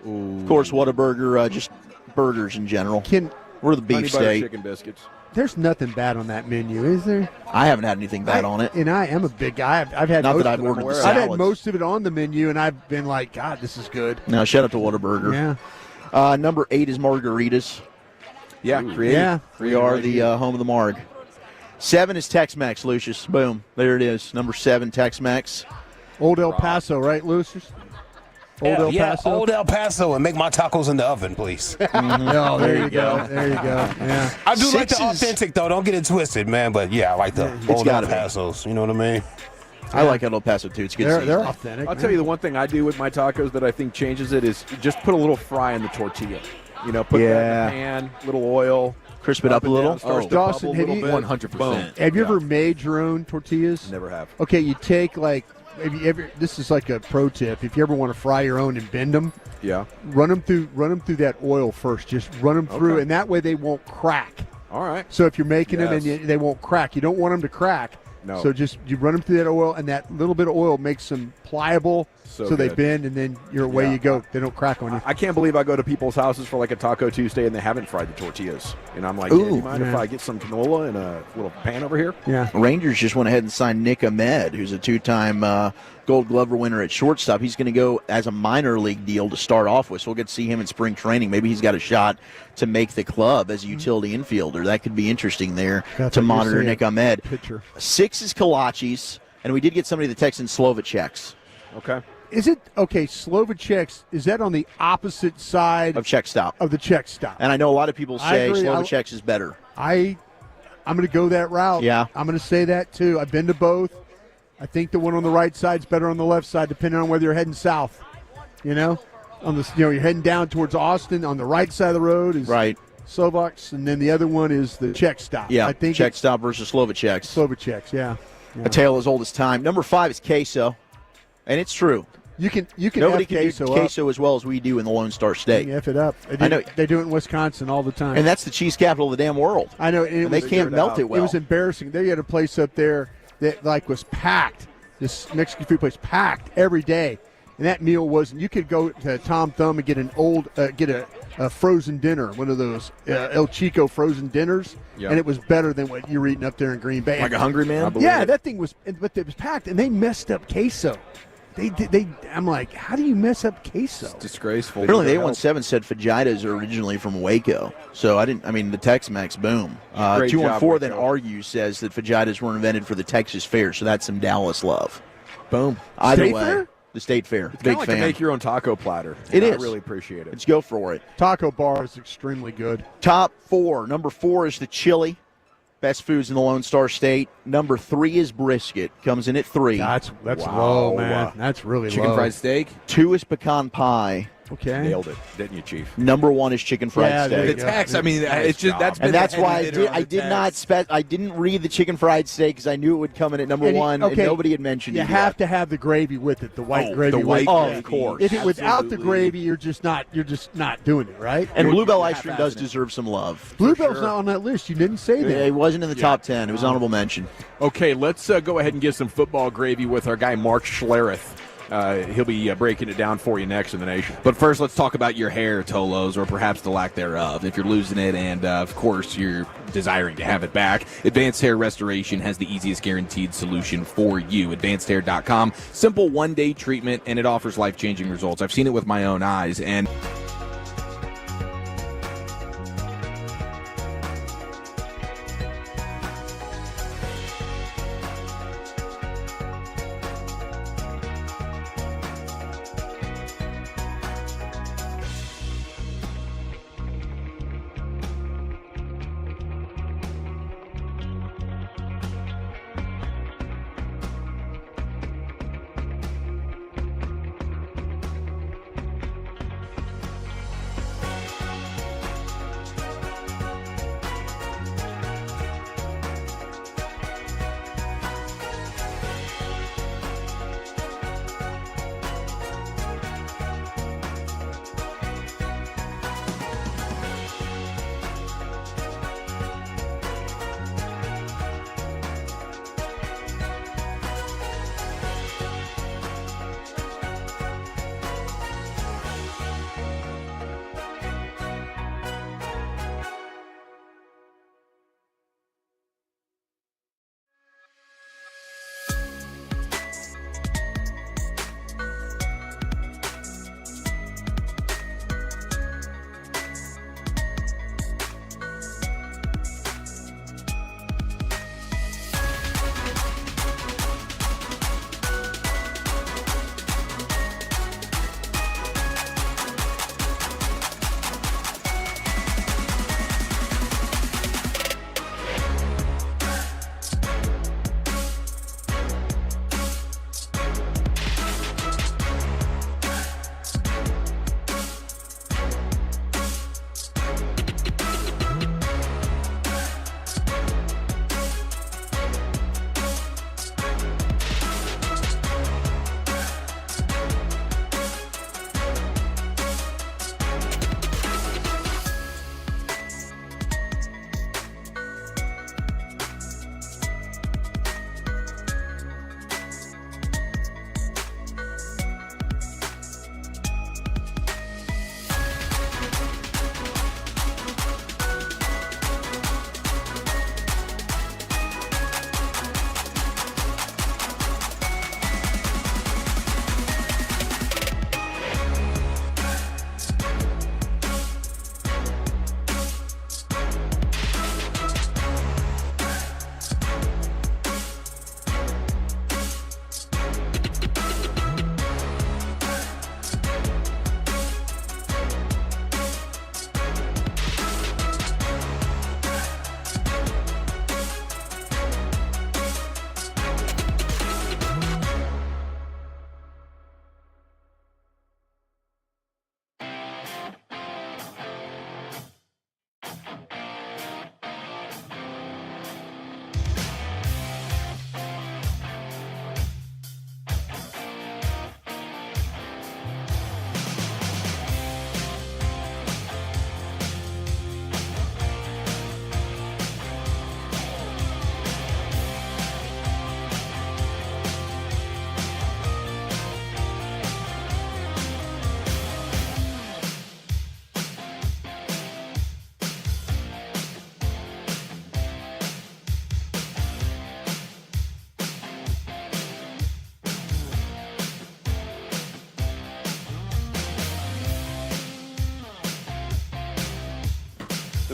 Of course, Whataburger, just burgers in general. We're the beef Honey butter state. chicken biscuits. There's nothing bad on that menu, is there? I haven't had anything bad on it. And I am a big guy. I've had Not most that I've of it. ordered the I've had salads. most of it on the menu, and I've been like, God, this is good. No, shout out to Whataburger. Yeah. Number 8 is Margaritas. Yeah, creative. Yeah. We are the home of the Marg. 7 is Tex-Mex, Lucius. Boom. There it is. Number 7, Tex-Mex. Old El Paso, right, Lucius? Old El Paso. Old El Paso, and make my tacos in the oven, please. Oh, there you go. There you go. Yeah. I do like the 6 is- authentic, though. Don't get it twisted, man. But, yeah, I like the It's Old El gotta be. Pasos. You know what I mean? I like El Paso, too. It's good They're seasoning. authentic. I'll man. tell you the one thing I do with my tacos that I think changes it is just put a little fry in the tortilla. Put that in the pan, little oil. Crisp it up a and little. down, starts to Dawson, bubble a have little you- bit. 100%. Boom. Have you Yeah. ever made your own tortillas? Never have. Okay, you take like, have you ever? This is like a pro tip. If you ever want to fry your own and bend them, Yeah. run them through that oil first. Just run them through, Okay. and that way they won't crack. All right. So if you're making them Yes. and they won't crack, you don't want them to crack. No. So just you run them through that oil, and that little bit of oil makes them pliable, So they good. bend, and then away Yeah. you go. They don't crack on you. I can't believe I go to people's houses for like a Taco Tuesday and they haven't fried the tortillas. And I'm like, yeah, do you mind if yeah. I get some canola in a little pan over here? Yeah. Rangers just went ahead and signed Nick Ahmed, who's a 2-time Gold Glover winner at shortstop. He's going to go as a minor league deal to start off with, so we'll get to see him in spring training. Maybe he's got a shot to make the club as a utility infielder. That could be interesting there That's to what you're monitor saying. Nick Ahmed. Pitcher. 6 is Kolaches. And we did get somebody that texted in Slovaceks. Okay. Is it okay? Slovaceks, is that on the opposite side of Czech Stop? Of the Czech Stop. And I know a lot of people say Slovaceks is better. I'm going to go that route. Yeah. I'm going to say that too. I've been to both. I think the one on the right side is better on the left side, depending on whether you're heading south. You're heading down towards Austin. On the right side of the road is Slovaks, and then the other one is the Czech Stop. Yeah, I think Czech Stop versus Slovaceks. Slovaceks, yeah. A tale as old as time. Number 5 is queso, and it's true. You can Nobody F can queso do queso as well as we do in the Lone Star State. You can F it up. I know. They do it in Wisconsin all the time. And that's the cheese capital of the damn world. I know. And they can't melt it well. It was embarrassing. They had a place up there that was packed. This Mexican food place packed every day. And that meal wasn't. You could go to Tom Thumb and get a frozen dinner, one of those El Chico frozen dinners, and it was better than what you're eating up there in Green Bay. Like a Hungry Man? Yeah, that thing was, but it was packed, and they messed up queso. I'm like, how do you mess up queso? It's disgraceful. Apparently, the 817 said fajitas are originally from Waco. So the Tex-Mex boom. 214 then argues, says that fajitas were invented for the Texas Fair. So that's some Dallas love. Boom. Either State way, Fair? the State Fair. It's Big kind of like fan. to make your own taco platter. It is. I really appreciate it. Let's go for it. Taco bar is extremely good. Top 4. Number 4 is the chili. Best foods in the Lone Star State. Number 3 is brisket. Comes in at 3. That's low, man. That's really Chicken low. fried steak. 2 is pecan pie. Okay. Nailed it, didn't you, Chief? Number 1 is chicken fried there you steak. go. The text, I mean, it's just that's been And that's the why heavy I hitter on the text. I didn't read the chicken fried steak because I knew it would come in at number 1, and nobody had mentioned you it. You have to have the gravy with it, the white gravy. The white with it. gravy. Of course. If it without the Absolutely. gravy, you're just not doing it, right? And Bluebell Ice half-assing Cream does it. deserve some love. Bluebell's not on that list. You didn't say that. It wasn't in the top 10. It was honorable mention. Okay, let's go ahead and get some football gravy with our guy Mark Schlereth. He'll be breaking it down for you next in the nation. But first, let's talk about your hair, Tolos, or perhaps the lack thereof. If you're losing it and, of course, you're desiring to have it back, Advanced Hair Restoration has the easiest guaranteed solution for you. AdvancedHair.com. Simple one-day treatment, and it offers life-changing results. I've seen it with my own eyes, and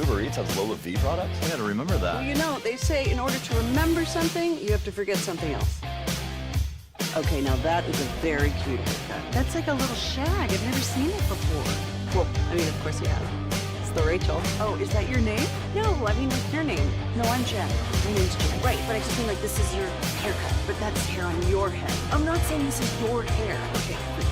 Uber Eats has Lola V products? I gotta remember that. Well, you know, they say in order to remember something, you have to forget something else. Okay, now that is a very cute haircut. That's like a little shag. I've never seen it before. Well, I mean, of course you have. It's the Rachel. Oh, is that your name? No, I mean like your name. No, I'm Jen. My name's Jen. Right, but I just mean like this is your haircut, but that's hair on your head. I'm not saying this is your hair. Okay, good.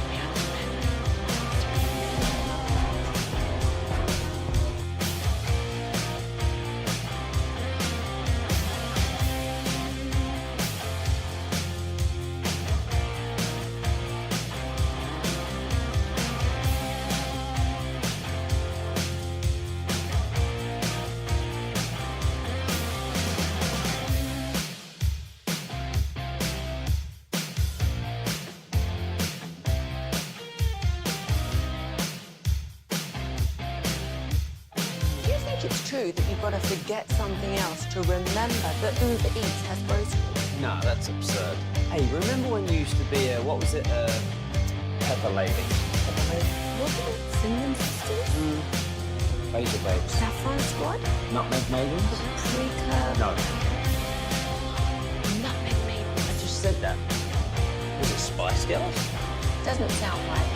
It's true that you've got to forget something else to remember that Uber Eats has groceries. No, that's absurd. Hey, remember when you used to be a, what was it, Pepper Lady? Pepper Lady? Wasn't it Cinnamon Sisters? Razor Babes. Saffron Squad? Nutmeg Maidens? Paprika? No. Nutmeg Maidens. I just said that. Was it Spice Girls? Doesn't sound right.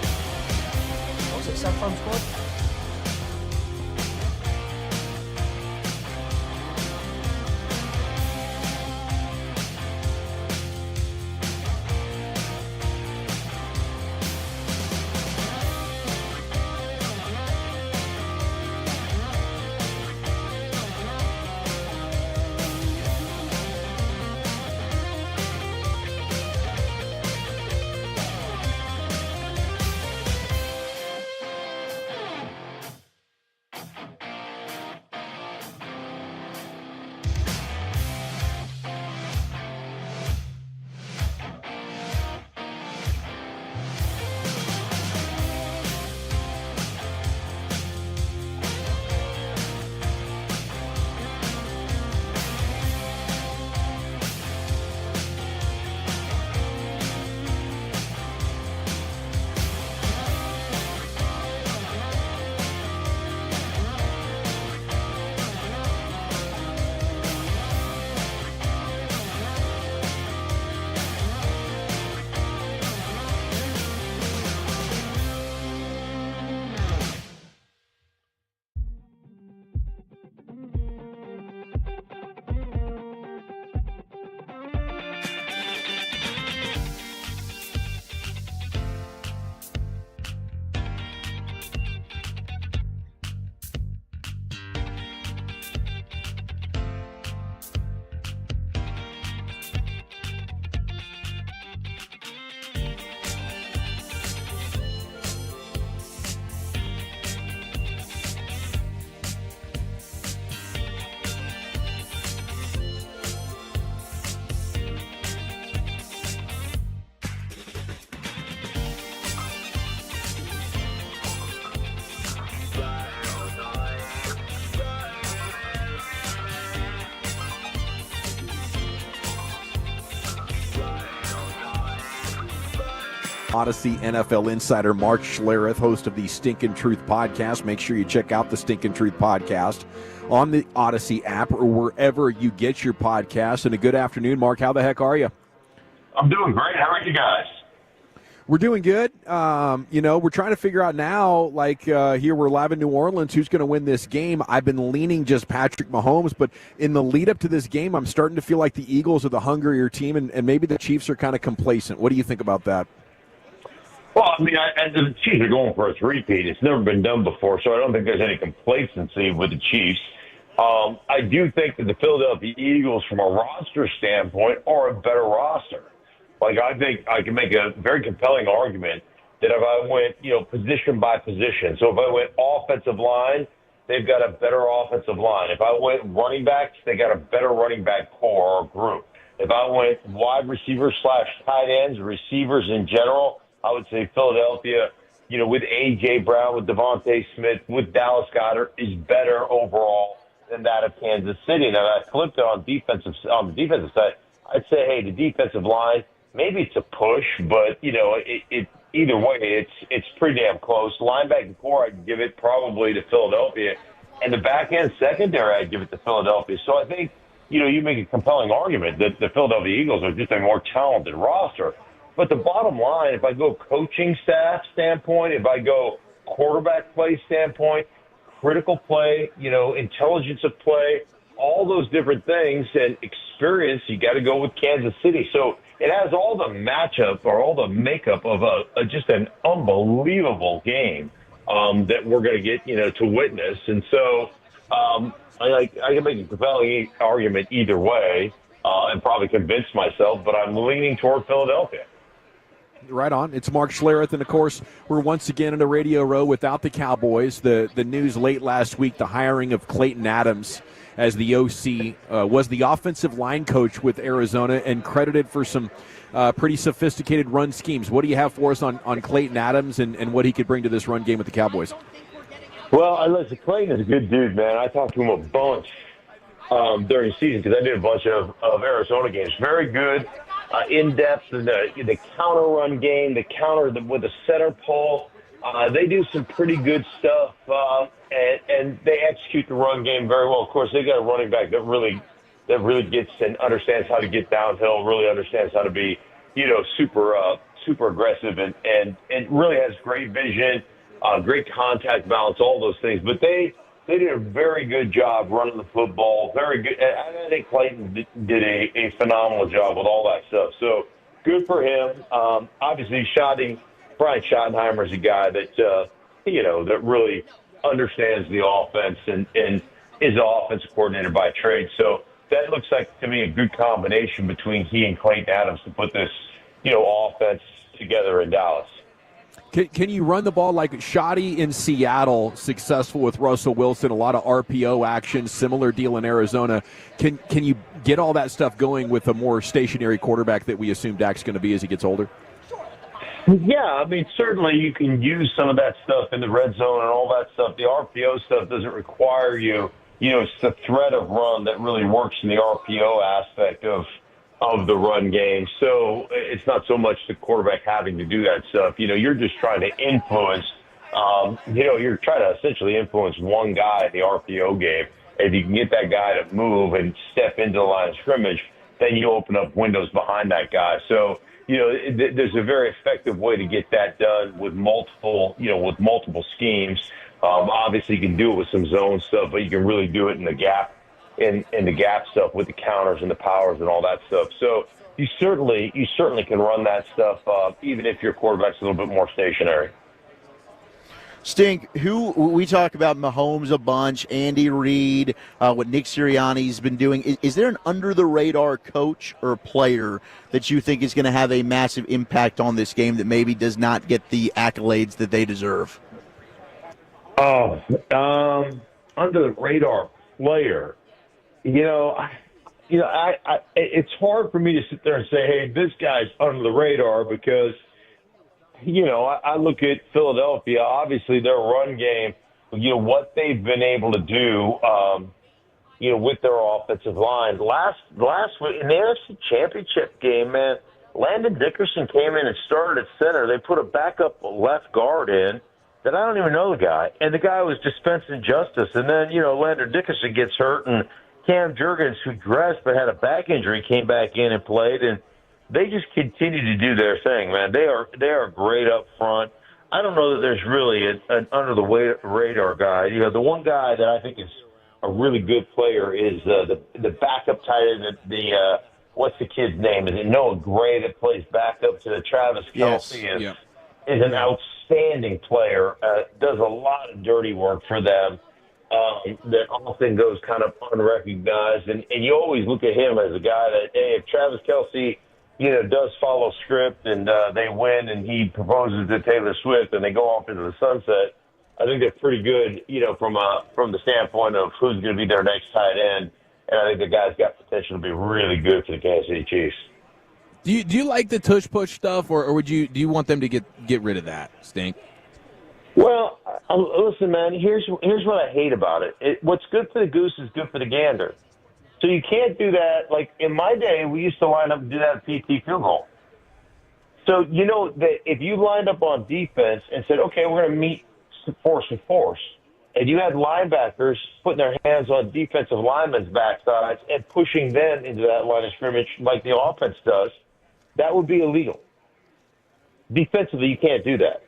Was it Saffron Squad? Odyssey NFL insider Mark Schlereth, host of the Stinkin' Truth podcast. Make sure you check out the Stinkin' Truth podcast on the Odyssey app or wherever you get your podcasts. And a good afternoon, Mark. How the heck are you? I'm doing great. How are you guys? We're doing good. We're trying to figure out now, here we're live in New Orleans, who's going to win this game. I've been leaning just Patrick Mahomes, but in the lead up to this game, I'm starting to feel like the Eagles are the hungrier team, and maybe the Chiefs are kind of complacent. What do you think about that? Well, I mean, the Chiefs are going for a three-peat. It's never been done before, so I don't think there's any complacency with the Chiefs. I do think that the Philadelphia Eagles, from a roster standpoint, are a better roster. I think I can make a very compelling argument that if I went, position by position. So if I went offensive line, they've got a better offensive line. If I went running backs, they got a better running back core or group. If I went wide receivers / tight ends, receivers in general, I would say Philadelphia, with A.J. Brown, with Devontae Smith, with Dallas Goedert, is better overall than that of Kansas City. Now, I flipped it on the defensive side. I'd say, hey, the defensive line, maybe it's a push, but, either way, it's pretty damn close. Linebacking core, I'd give it probably to Philadelphia. And the back-end secondary, I'd give it to Philadelphia. So I think, you make a compelling argument that the Philadelphia Eagles are just a more talented roster. But the bottom line, if I go coaching staff standpoint, if I go quarterback play standpoint, critical play, intelligence of play, all those different things and experience, you got to go with Kansas City. So it has all the matchup or all the makeup of just an unbelievable game that we're going to get, to witness. And so I can make a compelling argument either way and probably convince myself, but I'm leaning toward Philadelphia. Right on. It's Mark Schlereth, and of course, we're once again in a radio row without the Cowboys. The news late last week, the hiring of Clayton Adams as the OC, was the offensive line coach with Arizona and credited for some pretty sophisticated run schemes. What do you have for us on Clayton Adams and what he could bring to this run game with the Cowboys? Well, listen, Clayton is a good dude, man. I talked to him a bunch during the season because I did a bunch of Arizona games. Very good. In-depth in the counter run game, the counter with the center pull. They do some pretty good stuff, and they execute the run game very well. Of course, they got a running back that really gets and understands how to get downhill, really understands how to be, super aggressive and really has great vision, great contact balance, all those things. But they did a very good job running the football. Very good. I think Clayton did a phenomenal job with all that stuff. So good for him. Obviously, Brian Schottenheimer is a guy that, that really understands the offense and is an offensive coordinator by trade. So that looks like, to me, a good combination between he and Clayton Adams to put this, offense together in Dallas. Can you run the ball like Schotty in Seattle, successful with Russell Wilson, a lot of RPO action, similar deal in Arizona. Can you get all that stuff going with a more stationary quarterback that we assume Dak's going to be as he gets older? Yeah, I mean, certainly you can use some of that stuff in the red zone and all that stuff. The RPO stuff doesn't require you. It's the threat of run that really works in the RPO aspect of the run game. So it's not so much the quarterback having to do that stuff. You're just trying to influence, you're trying to essentially influence one guy in the RPO game. If you can get that guy to move and step into the line of scrimmage, then you open up windows behind that guy. So, there's a very effective way to get that done with multiple schemes. Obviously you can do it with some zone stuff, but you can really do it in the gap. In the gap stuff with the counters and the powers and all that stuff. So you certainly can run that stuff even if your quarterback's a little bit more stationary. Stink, we talk about Mahomes a bunch, Andy Reid, what Nick Sirianni's been doing. Is there an under-the-radar coach or player that you think is going to have a massive impact on this game that maybe does not get the accolades that they deserve? Under-the-radar player. It's hard for me to sit there and say, hey, this guy's under the radar because, I look at Philadelphia, obviously their run game, what they've been able to do, with their offensive line. Last week in the NFC Championship game, man, Landon Dickerson came in and started at center. They put a backup left guard in that I don't even know the guy. And the guy was dispensing justice. And then, Landon Dickerson gets hurt and Cam Jurgens, who dressed but had a back injury, came back in and played, and they just continue to do their thing, man. They are great up front. I don't know that there's really an under-the-radar guy. The one guy that I think is a really good player is the backup tight end, what's the kid's name? Is it Noah Gray that plays backup to Travis Kelce? Yes. Is an outstanding player, does a lot of dirty work for them. That often goes kind of unrecognized, and you always look at him as a guy that, hey, if Travis Kelce, does follow script and they win and he proposes to Taylor Swift and they go off into the sunset, I think they're pretty good, from the standpoint of who's going to be their next tight end, and I think the guy's got potential to be really good for the Kansas City Chiefs. Do you like the tush push stuff, or do you want them to get rid of that, Stink? Well, listen, man, here's what I hate about it. What's good for the goose is good for the gander. So you can't do that. Like in my day, we used to line up and do that at PT field goal. So that if you lined up on defense and said, okay, we're going to meet force with force, and you had linebackers putting their hands on defensive linemen's backsides and pushing them into that line of scrimmage like the offense does, that would be illegal. Defensively, you can't do that.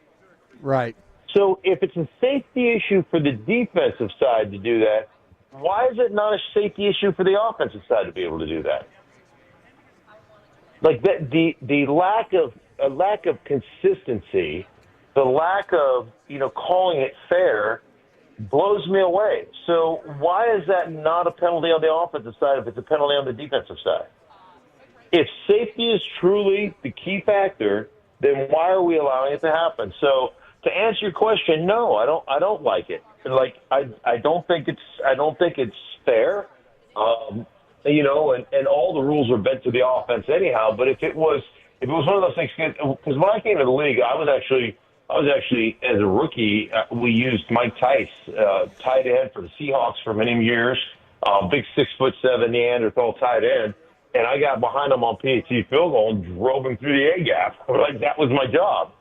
Right. So if it's a safety issue for the defensive side to do that, why is it not a safety issue for the offensive side to be able to do that? Like the lack of consistency, the lack of calling it fair, blows me away. So why is that not a penalty on the offensive side if it's a penalty on the defensive side? If safety is truly the key factor, then why are we allowing it to happen? So to answer your question, no, I don't like it. Like I don't think it's fair. And all the rules are bent to the offense anyhow. But if it was one of those things, because when I came to the league, I was actually as a rookie, we used Mike Tice, tight end for the Seahawks for many years, big 6'7" Neanderthal tight end, and I got behind him on PAT field goal and drove him through the A gap. Like that was my job.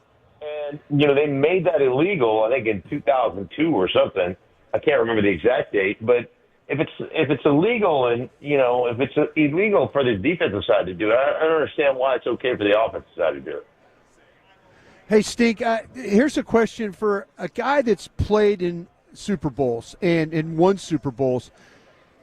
And they made that illegal, I think in 2002 or something. I can't remember the exact date, but if it's illegal and if it's illegal for the defensive side to do it, I don't understand why it's okay for the offensive side to do it. Hey, Stink, here's a question for a guy that's played in Super Bowls and won Super Bowls.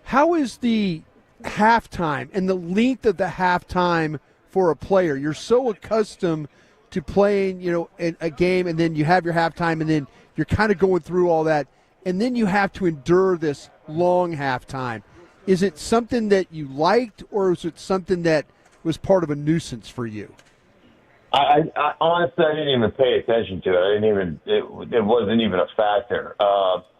How is the halftime and the length of the halftime for a player? You're so accustomed to playing, a game, and then you have your halftime, and then you're kind of going through all that, and then you have to endure this long halftime. Is it something that you liked, or is it something that was part of a nuisance for you? I honestly, I didn't even pay attention to it. It wasn't even a factor.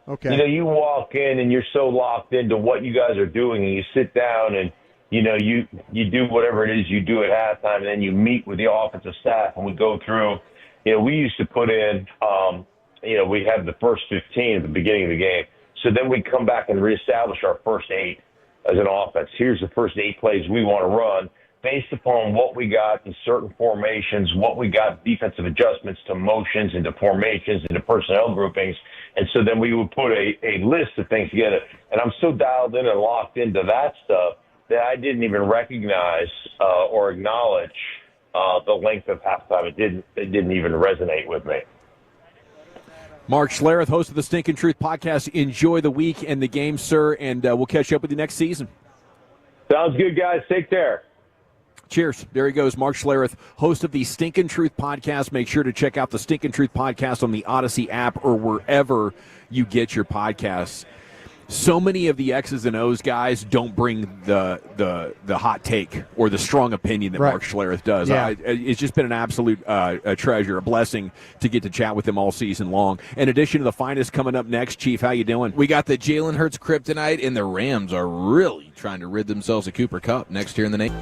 Okay. You walk in and you're so locked into what you guys are doing, and you sit down and you do whatever it is you do at halftime, and then you meet with the offensive staff, and we go through. We used to put in, we have the first 15 at the beginning of the game, so then we come back and reestablish our first 8 as an offense. Here's the first 8 plays we want to run, based upon what we got in certain formations, what we got defensive adjustments to motions, into formations, into personnel groupings. And so then we would put a list of things together. And I'm so dialed in and locked into that stuff that I didn't even recognize or acknowledge the length of halftime. It didn't even resonate with me. Mark Schlereth, host of the Stinkin' Truth podcast. Enjoy the week and the game, sir, and we'll catch up with you next season. Sounds good, guys. Take care. Cheers. There he goes, Mark Schlereth, host of the Stinkin' Truth podcast. Make sure to check out the Stinkin' Truth podcast on the Odyssey app or wherever you get your podcasts. So many of the X's and O's guys don't bring the hot take or the strong opinion that Mark Schlereth does. Yeah. It's just been an absolute a treasure, a blessing to get to chat with him all season long. In addition to the finest coming up next, Chief, how you doing? We got the Jalen Hurts kryptonite, and the Rams are really trying to rid themselves of Cooper Kupp next year in the name.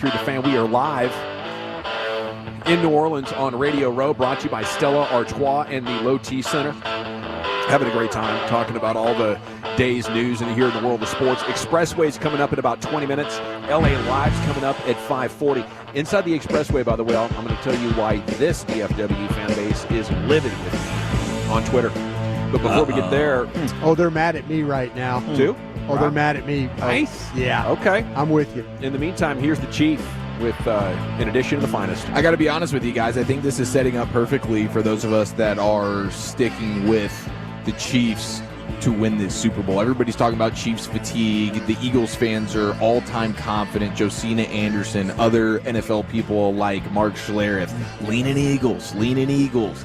105.3 The Fan. We are live in New Orleans on Radio Row, brought to you by Stella Artois and the Low T Center. Having a great time talking about all the day's news and here in the world of sports. Expressway's coming up in about 20 minutes. LA Live's coming up at 5:40. Inside the Expressway, by the way, I'm going to tell you why this DFW fan base is livid with me on Twitter. But before we get there... Oh, they're mad at me right now. Too? Oh, they're mad at me. Nice. Yeah. Okay. I'm with you. In the meantime, here's the Chief with In Addition to the Finest. I got to be honest with you guys. I think this is setting up perfectly for those of us that are sticking with the Chiefs to win this Super Bowl. Everybody's talking about Chiefs fatigue. The Eagles fans are all-time confident. Josina Anderson, other NFL people like Mark Schlereth, lean in Eagles, lean in Eagles.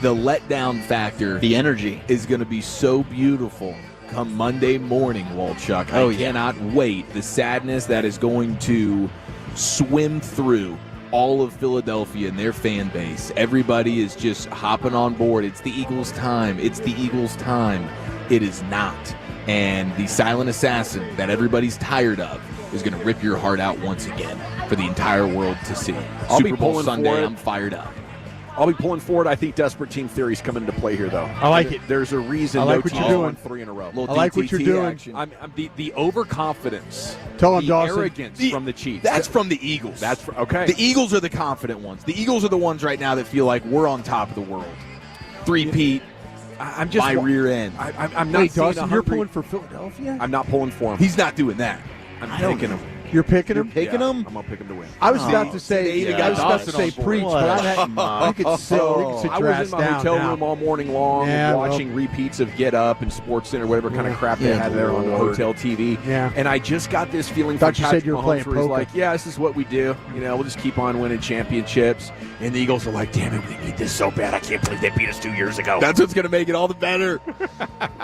The letdown factor, the energy, is going to be so beautiful come Monday morning, Walchuk. I cannot wait. The sadness that is going to swim through all of Philadelphia and their fan base. Everybody is just hopping on board. It's the Eagles' time. It's the Eagles' time. It is not. And the silent assassin that everybody's tired of is going to rip your heart out once again for the entire world to see. I'll be Super Bowl pulling Sunday, for it. I'm fired up. I'll be pulling forward. I think desperate team theories come into play here, though. I like it. There's a reason I like no what teams you're doing. won 3 in a row. I like what you're doing. Action. I'm the overconfidence, Tell 'em, the Dawson. arrogance from the Chiefs. That's from the Eagles. That's okay. The Eagles are the confident ones. The Eagles are the ones right now that feel like we're on top of the world. Three-peat. I'm just my rear end. I'm not. Wait, seeing Dawson, a you're hungry- pulling for Philadelphia? I'm not pulling for him. He's not doing that. I'm picking him. You're picking him? Picking Yeah, him? I'm gonna pick him to win. I was about to say, Yeah. I was about to say Dawson on preach, board. but I could sit I your was ass in my down hotel now. room all morning long, Yeah, watching repeats of Get Up and Sports Center, whatever kind of crap they Yeah, had there on the Lord. hotel TV. Yeah. And I just got this feeling Thought from you said Patrick you were Mahomes playing where he's poker. like, yeah, this is what we do. You know, we'll just keep on winning championships. And the Eagles are like, damn it, we need this so bad. I can't believe they beat us 2 years ago. That's what's going to make it all the better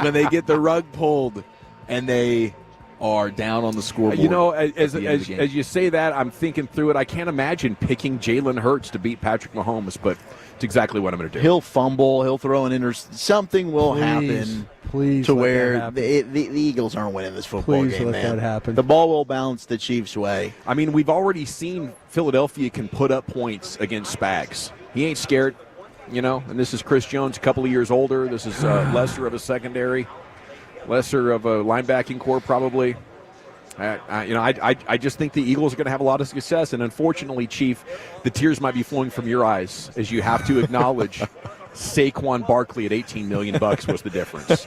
when they get the rug pulled and they are down on the scoreboard. You know, at as the end of the game. as you say that, I'm thinking through it. I can't imagine picking Jalen Hurts to beat Patrick Mahomes, but it's exactly what I'm going to do. He'll fumble. He'll throw an something will happen. Please to let that where happen. the Eagles aren't winning this football Please game, let man. that happen. The ball will bounce the Chiefs' way. I mean, we've already seen Philadelphia can put up points against Spags. He ain't scared, you know, and this is Chris Jones, a couple of years older. This is lesser of a secondary, lesser of a linebacking core probably. I just think the Eagles are going to have a lot of success, and unfortunately, Chief, the tears might be flowing from your eyes as you have to acknowledge Saquon Barkley at $18 million was the difference.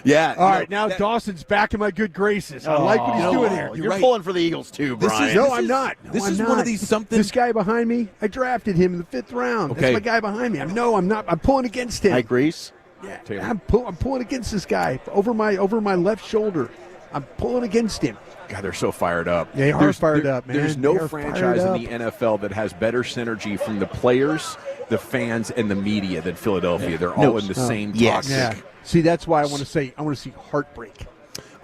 Yeah. All right, now Dawson's back in my good graces. I like what he's doing here. You're pulling for the Eagles too, Brian. No, I'm not. This is I'm one of not. these something. This guy behind me, I drafted him in the 5th round. Okay. That's my guy behind me. I'm not. I'm pulling against him. Mike Reese. Yeah, Taylor. I'm pulling against this guy over my left shoulder. I'm pulling against him. God, they're so fired up. They are fired up, man. There's They no are franchise fired in the NFL that has better synergy from the players, the fans, and the media than Philadelphia. They're all in the same toxic. Yeah. See, that's why I want to see heartbreak.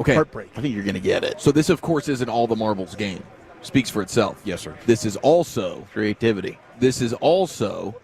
Okay. Heartbreak. I think you're going to get it. So this, of course, isn't all the marbles game. Speaks for itself. Yes, sir. This is also creativity. This is also,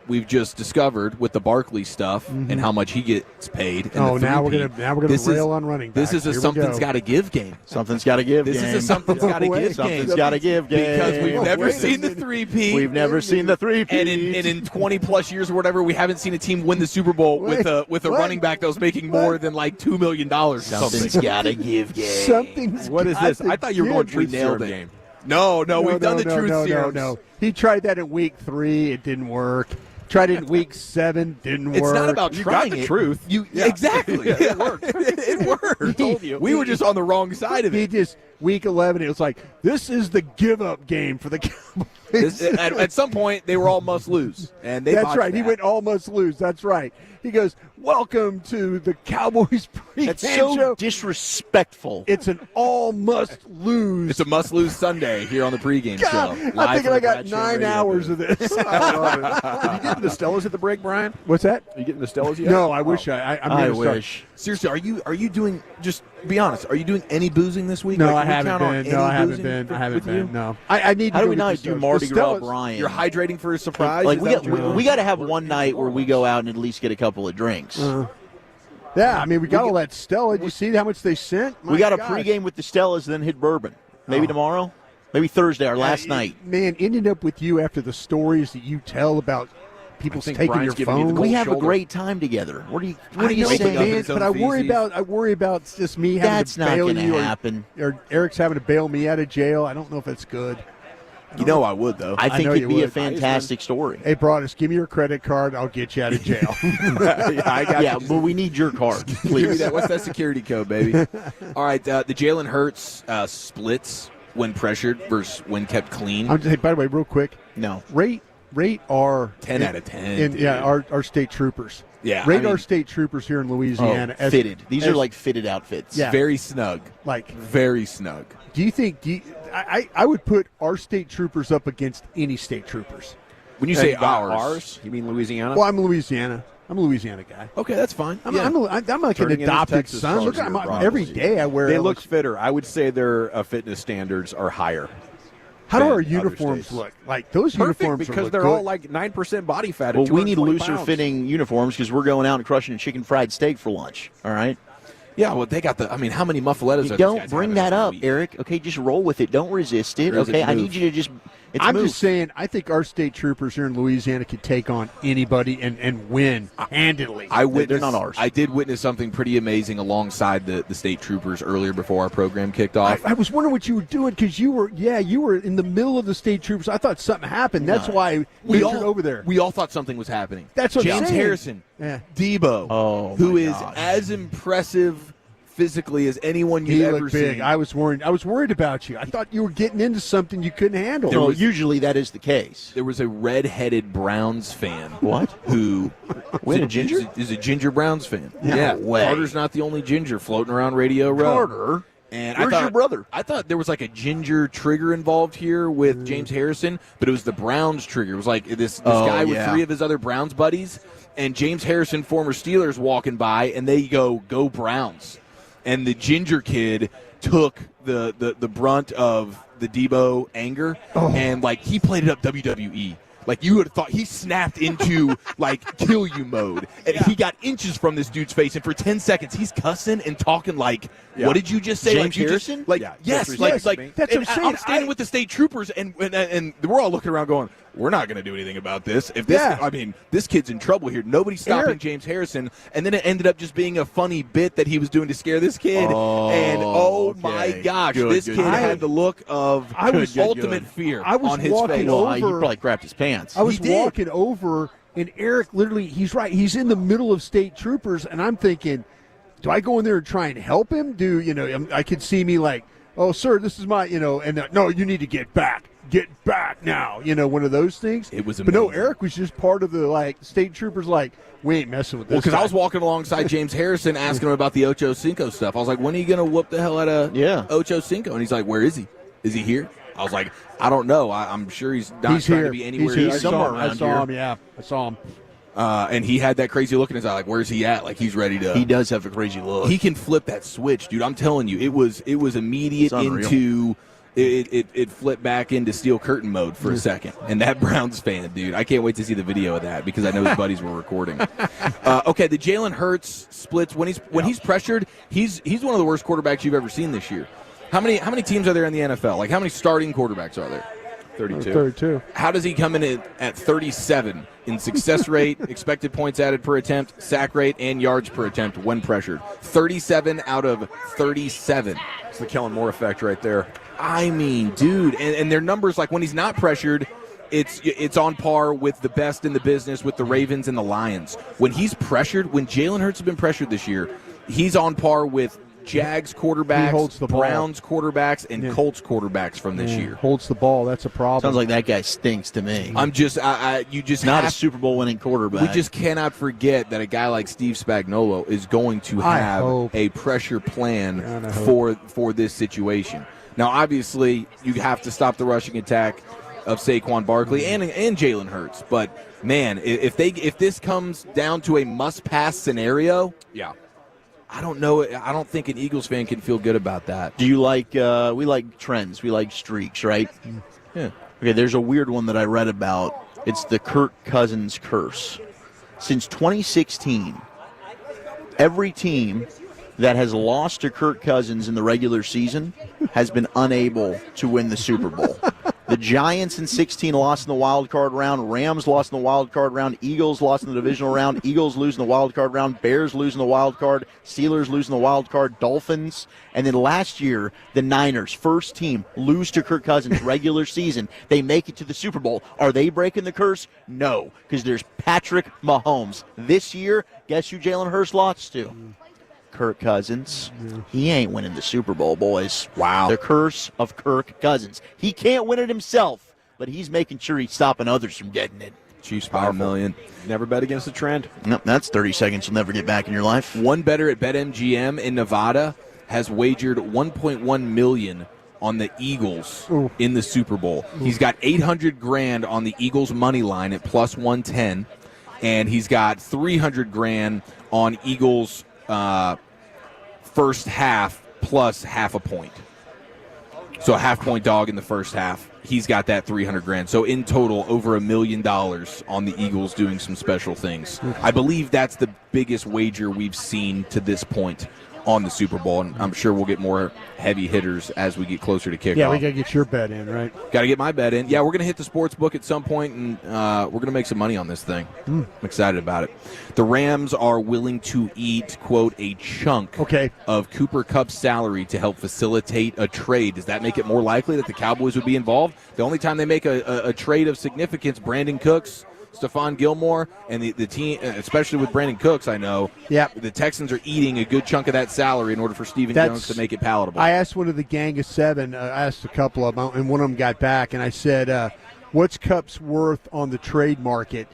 we've just discovered with the Barkley stuff and how much he gets paid. And Oh, the now we're three-peat. gonna rail on running backs. This is a Here we something's go. got to give game. Something's got to give This game. is a something's got to Wait. give game. Something's got to give game. Because we've never Wait a seen the minute. three-peat. We've never seen the three-peat. And in 20 plus years or whatever, we haven't seen a team win the Super Bowl with a Wait. running back that was making more than like $2 million. Something's got to give game. Something's What is got this? to I thought you were going give. truth nailed serum it. game. No, we've done the truth serums. No. He tried that in week 3. It didn't work. Tried it in week 7. Didn't work. It's not about You trying got the it. truth. Exactly. It worked. It worked. I told you. We were just on the wrong side of He it. just week 11. It was like, this is the give-up game for the Cowboys. At some point, they were all must lose, and they That's botched right. He that. went all must lose. That's right. He goes, welcome to the Cowboys pregame That's so show. disrespectful. It's an all must lose. It's a must-lose Sunday here on the pregame God, show. I'm live thinking from I the got Brad Show 9 radio hours booth. of this. I love it. Are you getting the Stellas at the break, Brian? What's that? Are you getting the Stellas yet? No, I wish I'm I gonna start. wish. Seriously, are you doing? Just be honest. Are you doing any boozing this week? No, Like, I can we haven't count on been. any No, I haven't boozing been. for- I haven't with you? been. No, I need to How go do we get not the do Stellas. Mardi The Gras, Stellas- Brian? You're hydrating for a surprise. Like Is we that got what you're doing? we got to have one night where we go out and at least get a couple of drinks. Yeah, I mean, we got all that Stella. Did you see how much they sent? We got a My gosh. pregame with the Stellas, then hit bourbon. Maybe tomorrow. Maybe Thursday, our last night. Man, ending up with you after the stories that you tell about people taking Brian's your giving you the phone. cold We have a shoulder. great time together. What are you I know, saying? man, but I worry about just me having That's to not bail gonna you, happen. or Eric's having to bail me out of jail. I don't know if that's good. You know I would, though. I think know it'd you be a would. fantastic story. Hey, Broadus, give me your credit card. I'll get you out of jail. I got Yeah, you. but we need your card, Give me please. that. What's that security code, baby? All right, the Jalen Hurts splits when pressured versus when kept clean. Hey, by the way, real quick. No. Rate our 10 out of 10. our state troopers. Yeah, Rate our state troopers here in Louisiana as fitted. These are like fitted outfits. Yeah. Very snug. Like very snug. Do you think? I would put our state troopers up against any state troopers. When you say ours, you mean Louisiana? Well, I'm Louisiana. I'm a Louisiana guy. Okay, that's fine. I'm like an Turning in adopted Texas son. stars Look, here, every day I wear. They look fitter. I would say their fitness standards are higher. How do than our other uniforms states. look? Like those Perfect, uniforms because look they're good. all like 9% body fat. Well, at we need 220 looser pounds. fitting uniforms because we're going out and crushing a chicken fried steak for lunch. All right. Yeah, well, they got the. I mean, how many muffalettas? You are don't these guys bring having that this up, week? Eric. Okay, just roll with it. Don't resist it. Doesn't Okay, I move. need you to just. It's I'm move. just saying, I think our state troopers here in Louisiana could take on anybody and win handedly. They're not ours. I did witness something pretty amazing alongside the state troopers earlier before our program kicked off. I was wondering what you were doing because you were in the middle of the state troopers. I thought something happened. That's why we ventured over there. We all thought something was happening. That's what I'm James saying. Harrison, Yeah. Debo, who is as impressive physically as anyone you've He ever looked big. seen. I was worried about you. I thought you were getting into something you couldn't handle. No, usually that is the case. There was a red-headed Browns fan. What? Who? Wait, a ginger? Is a ginger Browns fan. No yeah. way. Carter's not the only ginger floating around Radio Row. Carter? And Where's your brother? I thought there was like a ginger trigger involved here with James Harrison, but it was the Browns trigger. It was like this guy with 3 of his other Browns buddies, and James Harrison, former Steelers, walking by, and they go Browns. And the ginger kid took the brunt of the Debo anger, and like he played it up WWE. Like you would have thought he snapped into like kill you mode, and he got inches from this dude's face, and for 10 seconds he's cussing and talking like, "What did you just say?" James like you Harrison? just like yes, like That's what I'm saying. I'm standing with the state troopers, and we're all looking around going, "We're not going to do anything about this." If this, I mean, this kid's in trouble here. Nobody's stopping Eric. James Harrison, and then it ended up just being a funny bit that he was doing to scare this kid. And my gosh, this kid had the look of ultimate fear I was on his walking face. over. He probably crapped his pants. I was He did. walking over, and Eric literally, he's right. He's in the middle of state troopers, and I'm thinking, do I go in there and try and help him? I could see me like, oh, sir, this is my, and no, you need to get back. Get back now. One of those things. It was But no, amazing. Eric was just part of the, state troopers, we ain't messing with this. Well, because I guy. was walking alongside James Harrison asking him about the Ocho Cinco stuff. I was like, when are you going to whoop the hell out of Ocho Cinco? And he's like, where is he? Is he here? I was like, I don't know. I'm sure he's not He's trying here. to be anywhere. He's near here. somewhere I around saw here. him, yeah. I saw him. And he had that crazy look in his eye, like, where's he at? Like he's ready to. He does have a crazy look. He can flip that switch, dude. I'm telling you, it was immediate It's unreal. into. It flipped back into steel curtain mode for a second, and that Browns fan, dude, I can't wait to see the video of that because I know his buddies were recording. Okay, the Jalen Hurts splits when he's pressured. He's one of the worst quarterbacks you've ever seen this year. How many teams are there in the NFL? Like how many starting quarterbacks are there? 32. How does he come in at 37 in success rate, expected points added per attempt, sack rate, and yards per attempt when pressured? 37 out of 37. It's the Kellen Moore effect right there. I mean, dude, and their numbers, like when he's not pressured, it's on par with the best in the business with the Ravens and the Lions. When he's pressured, when Jalen Hurts has been pressured this year, he's on par with Jags quarterbacks, holds the ball. Browns quarterbacks, and Colts quarterbacks from this year. Holds the ball. That's a problem. Sounds like that guy stinks to me. I'm just, you just not have, a Super Bowl winning quarterback. We just cannot forget that a guy like Steve Spagnuolo is going to have a pressure plan for this situation. Now, obviously, you have to stop the rushing attack of Saquon Barkley and Jalen Hurts. But man, if this comes down to a must-pass scenario, I don't know. I don't think an Eagles fan can feel good about that. Do you like? We like trends. We like streaks, right? Yeah. Okay. There's a weird one that I read about. It's the Kirk Cousins curse. Since 2016, every team that has lost to Kirk Cousins in the regular season has been unable to win the Super Bowl. The Giants in 16 lost in the wild card round. Rams lost in the wild card round. Eagles lost in the divisional round. Eagles lose in the wild card round. Bears lose in the wild card. Steelers lose in the wild card. Dolphins. And then last year, the Niners, first team, lose to Kirk Cousins regular season. They make it to the Super Bowl. Are they breaking the curse? No, because there's Patrick Mahomes. This year, guess who Jalen Hurts lost to? Kirk Cousins. He ain't winning the Super Bowl, boys. Wow. The curse of Kirk Cousins. He can't win it himself, but he's making sure he's stopping others from getting it. Chiefs by $1 million. Never bet against the trend. No, that's 30 seconds you'll never get back in your life. One bettor at BetMGM in Nevada has wagered $1.1 million on the Eagles in the Super Bowl. He's got $800,000 on the Eagles money line at plus 110, and he's got $300,000 on Eagles first half plus half a point. So a half-point dog in the first half. He's got that $300,000. So in total, over $1 million on the Eagles doing some special things. I believe that's the biggest wager we've seen to this point on the Super Bowl, and I'm sure we'll get more heavy hitters as we get closer to kickoff. Yeah, we got to get your bet in, right? Got to get my bet in. Yeah, we're going to hit the sports book at some point, and we're going to make some money on this thing. I'm excited about it. The Rams are willing to eat, quote, a chunk of Cooper Kupp's salary to help facilitate a trade. Does that make it more likely that the Cowboys would be involved? The only time they make a trade of significance, Brandon Cooks, Stephon Gilmore, and the team, especially with Brandon Cooks, I know, the Texans are eating a good chunk of that salary in order for Stephen Jones to make it palatable. I asked one of the gang of seven, I asked a couple of them, and one of them got back, and I said, what's Kupp's worth on the trade market?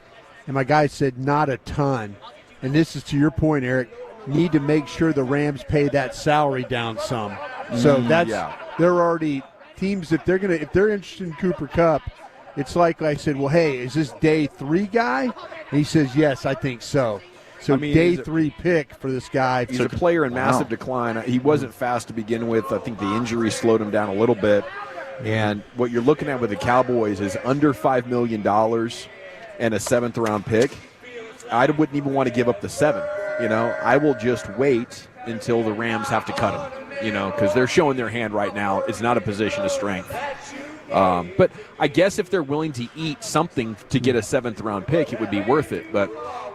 And my guy said, not a ton. And this is to your point, Eric, need to make sure the Rams pay that salary down some. So they're already teams, if they're interested in Cooper Kupp, it's like I said, well, hey, is this day 3 guy? And he says, yes, I think so. So day 3 pick for this guy. He's a player in massive decline. He wasn't fast to begin with. I think the injury slowed him down a little bit. And what you're looking at with the Cowboys is under $5 million and a 7th-round pick. I wouldn't even want to give up the 7. I will just wait until the Rams have to cut him, because they're showing their hand right now. It's not a position of strength. But I guess if they're willing to eat something to get a 7th-round pick, it would be worth it. But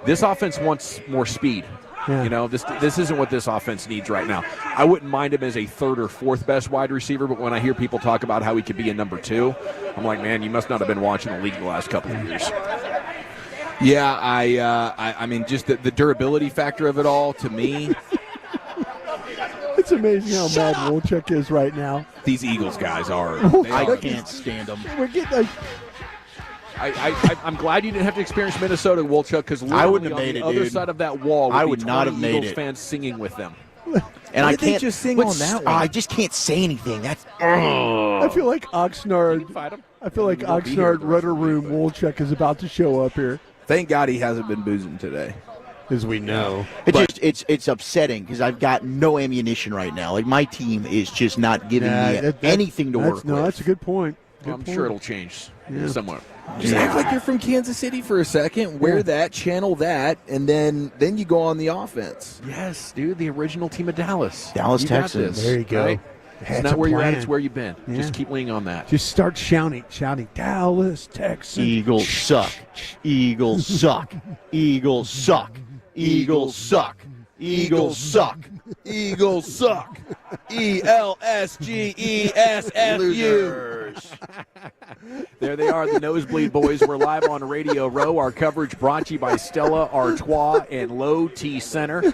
this offense wants more speed. Yeah. This isn't what this offense needs right now. I wouldn't mind him as a 3rd or 4th best wide receiver, but when I hear people talk about how he could be a number 2, I'm like, man, you must not have been watching the league the last couple of years. Yeah, I mean, just the durability factor of it all, to me. It's amazing how mad Wolchuk is right now. These Eagles guys are. I can't stand them. We're getting I'm glad you didn't have to experience Minnesota, Wolchuk, because I wouldn't have on made the it, other dude. side of that wall would I be would not have 20 made Eagles it. fans singing with them. And I they can't just sing on that one? I just can't say anything. That's. I feel like Oxnard. I feel like Oxnard Rudder Room Wolchuk is about to show up here. Thank God he hasn't been boozing today. As we know. It's upsetting because I've got no ammunition right now. Like, my team is just not giving me anything to work with. No, that's a good point. I'm sure it'll change somewhat. Just act like you're from Kansas City for a second. Wear that, channel that, and then you go on the offense. Yes, dude, the original team of Dallas. Dallas, you got Texans. this, There you go. Right? It's That's not a where you're at, plan. it's where you've been. Yeah. Just keep leaning on that. Just start shouting, Dallas, Texas. Eagles suck. Eagles suck. Eagles suck. Eagles suck. Eagles suck. Eagles suck. ELSGESFU. There they are, the Nosebleed Boys. We're live on Radio Row. Our coverage brought to you by Stella Artois and Low T Center.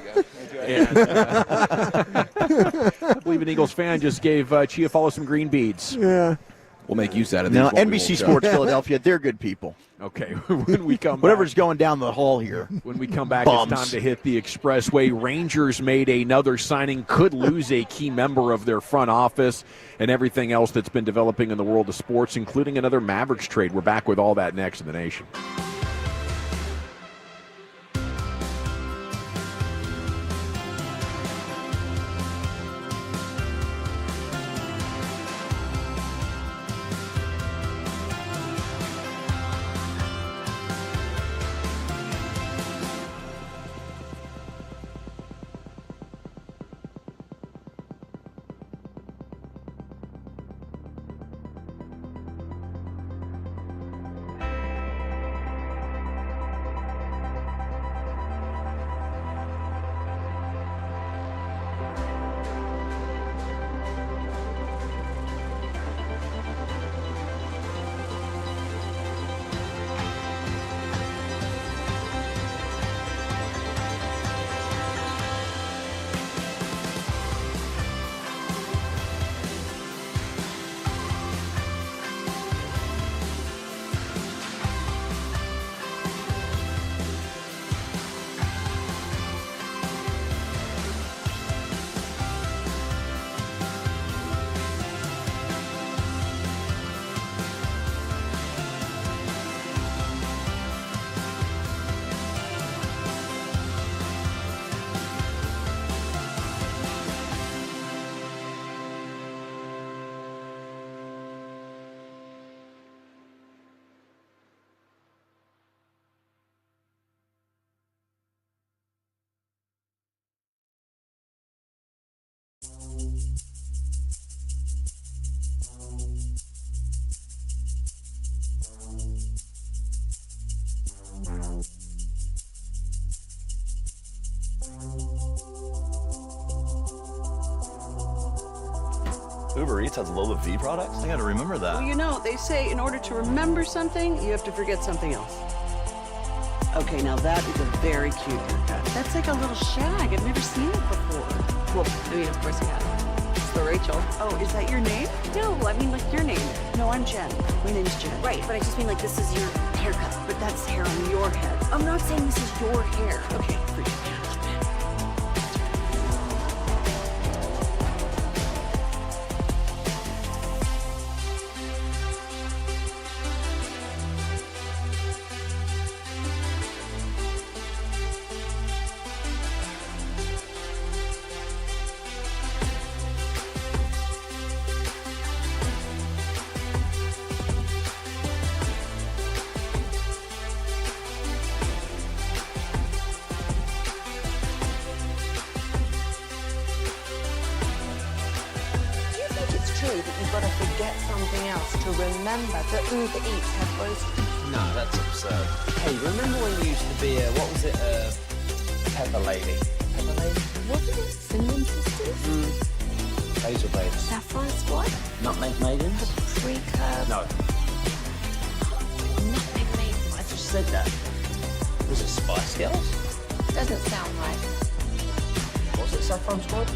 And, I believe an Eagles fan just gave Chiafalo some green beads. Yeah. We'll make use out of No, these. NBC Sports Philadelphia, they're good people. Okay, when we come Whatever's going down the hall here. When we come back, Bums. It's time to hit the expressway. Rangers made another signing, could lose a key member of their front office, and everything else that's been developing in the world of sports, including another Mavericks trade. We're back with all that next in the Nation. Uber Eats has Lola V products? I gotta remember that. Well, you know, they say in order to remember something, you have to forget something else. Okay, now that is a very cute haircut. That's like a little shag. I've never seen it before. Well, I mean, of course you have. It's for Rachel. Oh, is that your name? No, I mean like your name. No, I'm Jen. My name's Jen. Right, but I just mean like this is your haircut. But that's hair on your head. I'm not saying this is your hair. Okay, freak. Remember that Uber Eats had groceries. No, that's absurd. Hey, remember when you used to be what was it, Pepper Lady? Pepper Lady? Wasn't it Cinnamon Sisters? Hazel Babes. Saffron Squad? Nutmeg Maidens? Pre-curb? No. Nutmeg Maidens. I just said that. Was it Spice Girls? Doesn't sound right. Was it Saffron Squad?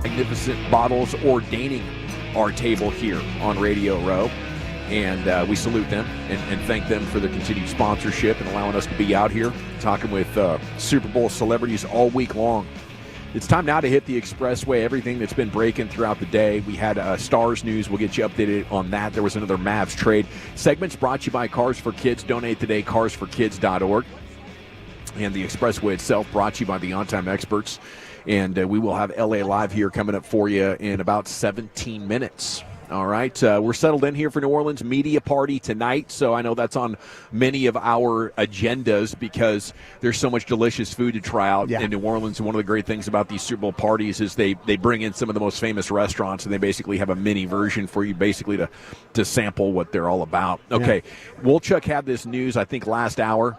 Magnificent bottles ordaining our table here on Radio Row, and we salute them and thank them for their continued sponsorship and allowing us to be out here talking with Super Bowl celebrities all week long. It's time now to hit the expressway, everything that's been breaking throughout the day. We had Stars news. We'll get you updated on that. There was another Mavs trade. Segments brought to you by Cars for Kids. Donate today, carsforkids.org. And the expressway itself brought to you by the On-Time Experts. And we will have LA Live here coming up for you in about 17 minutes. All right, we're settled in here for New Orleans Media Party tonight, so I know that's on many of our agendas because there's so much delicious food to try out in New Orleans. And one of the great things about these Super Bowl parties is they bring in some of the most famous restaurants, and they basically have a mini version for you basically to sample what they're all about. Okay, Wolchuk had this news, I think, last hour.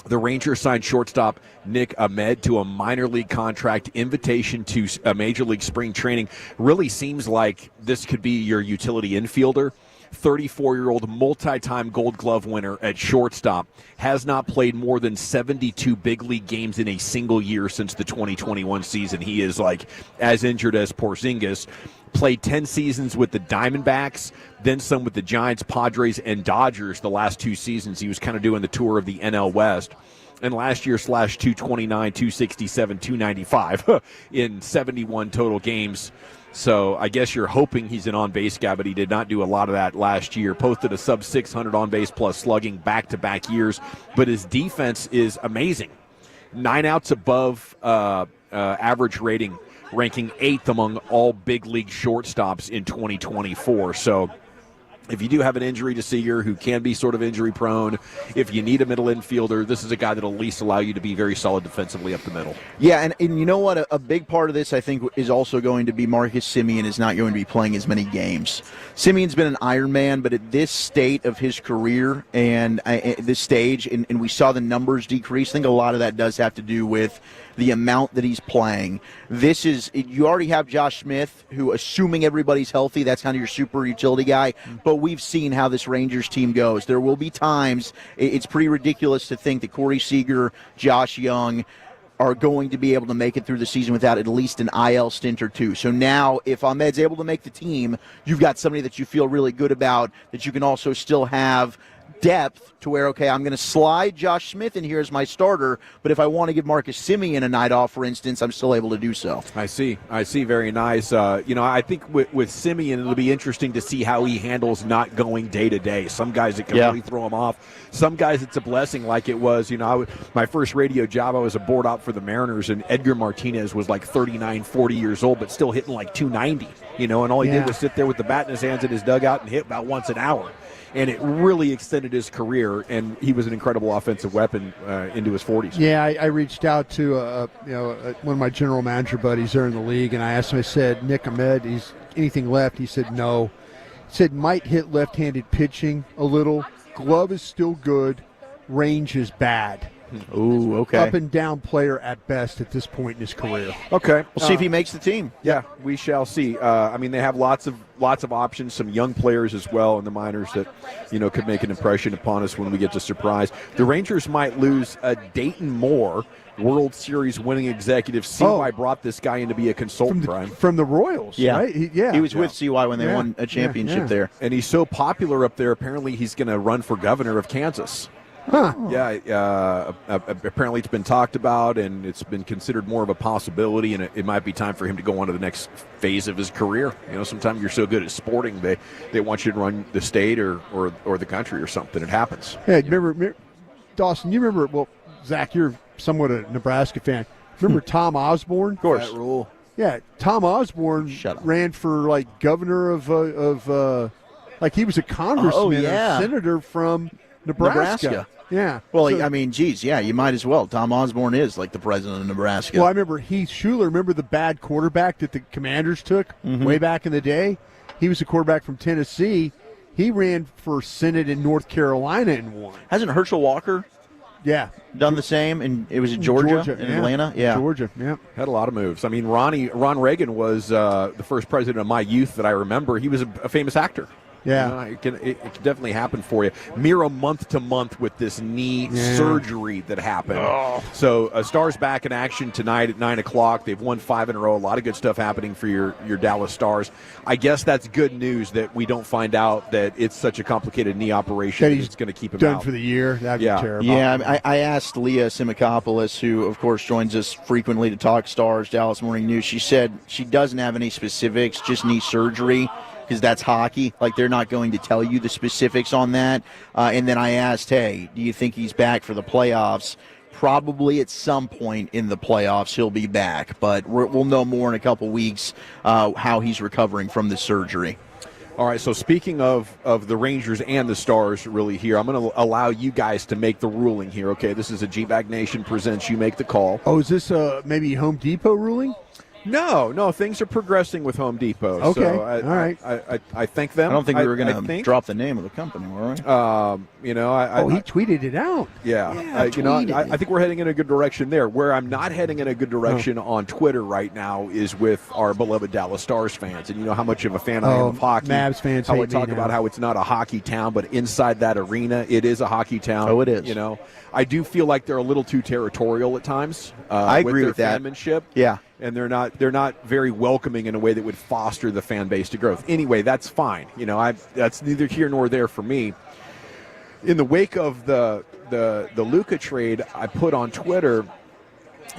The Rangers signed shortstop Nick Ahmed to a minor league contract. Invitation to a major league spring training. Really seems like this could be your utility infielder. 34-year-old multi-time Gold Glove winner at shortstop. Has not played more than 72 big league games in a single year since the 2021 season. He is like as injured as Porzingis. Played 10 seasons with the Diamondbacks, then some with the Giants, Padres, and Dodgers the last 2 seasons. He was kind of doing the tour of the NL West. And last year slashed 229, 267, 295 in 71 total games. So I guess you're hoping he's an on-base guy, but he did not do a lot of that last year. Posted a sub-600 on-base plus slugging back-to-back years. But his defense is amazing. 9 outs above average rating, ranking 8th among all big league shortstops in 2024. So if you do have an injury to Seager, who can be sort of injury prone, if you need a middle infielder, this is a guy that'll at least allow you to be very solid defensively up the middle. Yeah, and you know what? A big part of this, I think, is also going to be Marcus Semien is not going to be playing as many games. Semien's been an Iron Man, but at this state of his career and at this stage, and we saw the numbers decrease, I think a lot of that does have to do with the amount that he's playing. You already have Josh Smith, who, assuming everybody's healthy, that's kind of your super utility guy, but we've seen how this Rangers team goes. There will be times, it's pretty ridiculous to think that Corey Seager, Josh Young are going to be able to make it through the season without at least an IL stint or two. So now, if Ahmed's able to make the team, you've got somebody that you feel really good about, that you can also still have depth to where, okay, I'm going to slide Josh Smith in here as my starter, but if I want to give Marcus Semien a night off, for instance, I'm still able to do so. I see. Very nice. I think with Semien, it'll be interesting to see how he handles not going day to day. Some guys, it can really throw him off. Some guys, it's a blessing, like it was. My first radio job, I was a board op for the Mariners, and Edgar Martinez was like 39, 40 years old, but still hitting like 290, and all he did was sit there with the bat in his hands in his dugout and hit about once an hour. And it really extended his career, and he was an incredible offensive weapon into his 40s. Yeah, I reached out to one of my general manager buddies there in the league, and I asked him, I said, Nick Ahmed, he's anything left? He said no. He said might hit left-handed pitching a little. Glove is still good. Range is bad. Ooh, okay. Up and down player at best at this point in his career. Okay, we'll see if he makes the team. Yeah, we shall see. They have lots of options, some young players as well in the minors that could make an impression upon us when we get to surprise. The Rangers might lose a Dayton Moore, World Series winning executive. CY brought this guy in to be a consultant, Brian. From the Royals, right? He was with CY when they won a championship there. And he's so popular up there, apparently he's going to run for governor of Kansas. Huh. Yeah, apparently it's been talked about, and it's been considered more of a possibility, and it might be time for him to go on to the next phase of his career. Sometimes you're so good at sporting, they want you to run the state or the country or something. It happens. Yeah, remember Dawson, you remember, well, Zach, you're somewhat a Nebraska fan. Remember Tom Osborne? Of course. That rule. Yeah, Tom Osborne ran for, governor of he was a congressman or senator from Nebraska. Yeah. Well, you might as well. Tom Osborne is the president of Nebraska. Well, I remember Heath Schuler. Remember the bad quarterback that the Commanders took way back in the day? He was a quarterback from Tennessee. He ran for Senate in North Carolina and won. Hasn't Herschel Walker done the same? And it was in Georgia in Atlanta? Yeah. Georgia, yeah. Had a lot of moves. Ron Reagan was the first president of my youth that I remember. He was a famous actor. Yeah. It can definitely happen for you. Mere month to month with this knee surgery that happened. Oh. So Stars back in action tonight at 9 o'clock. They've won 5 in a row. A lot of good stuff happening for your Dallas Stars. I guess that's good news that we don't find out that it's such a complicated knee operation that it's going to keep him done out. For the year. That'd be terrible. Yeah, I asked Leah Simakopoulos, who, of course, joins us frequently to talk Stars, Dallas Morning News. She said she doesn't have any specifics, just knee surgery, because that's hockey. They're not going to tell you the specifics on that. And then I asked, hey, do you think he's back for the playoffs? Probably at some point in the playoffs he'll be back, but we'll know more in a couple weeks how he's recovering from the surgery. All right, so speaking of the Rangers and the Stars really here, I'm going to allow you guys to make the ruling here, okay? This is a G-Bag Nation Presents. You make the call. Oh, is this maybe Home Depot ruling? No, things are progressing with Home Depot. Okay, so all right. I thank them. I don't think we were going to drop the name of the company, were we? He tweeted it out. Yeah, I think we're heading in a good direction there. Where I'm not heading in a good direction on Twitter right now is with our beloved Dallas Stars fans, and you know how much of a fan I am of hockey. Mavs fans how hate I talk me about now. how it's not a hockey town, but inside that arena, it is a hockey town. Oh, it is. I do feel like they're a little too territorial at times. I agree with their that. fanmanship. Yeah. And they're not very welcoming in a way that would foster the fan base to growth. Anyway, that's fine. That's neither here nor there for me. In the wake of the Luca trade, I put on Twitter,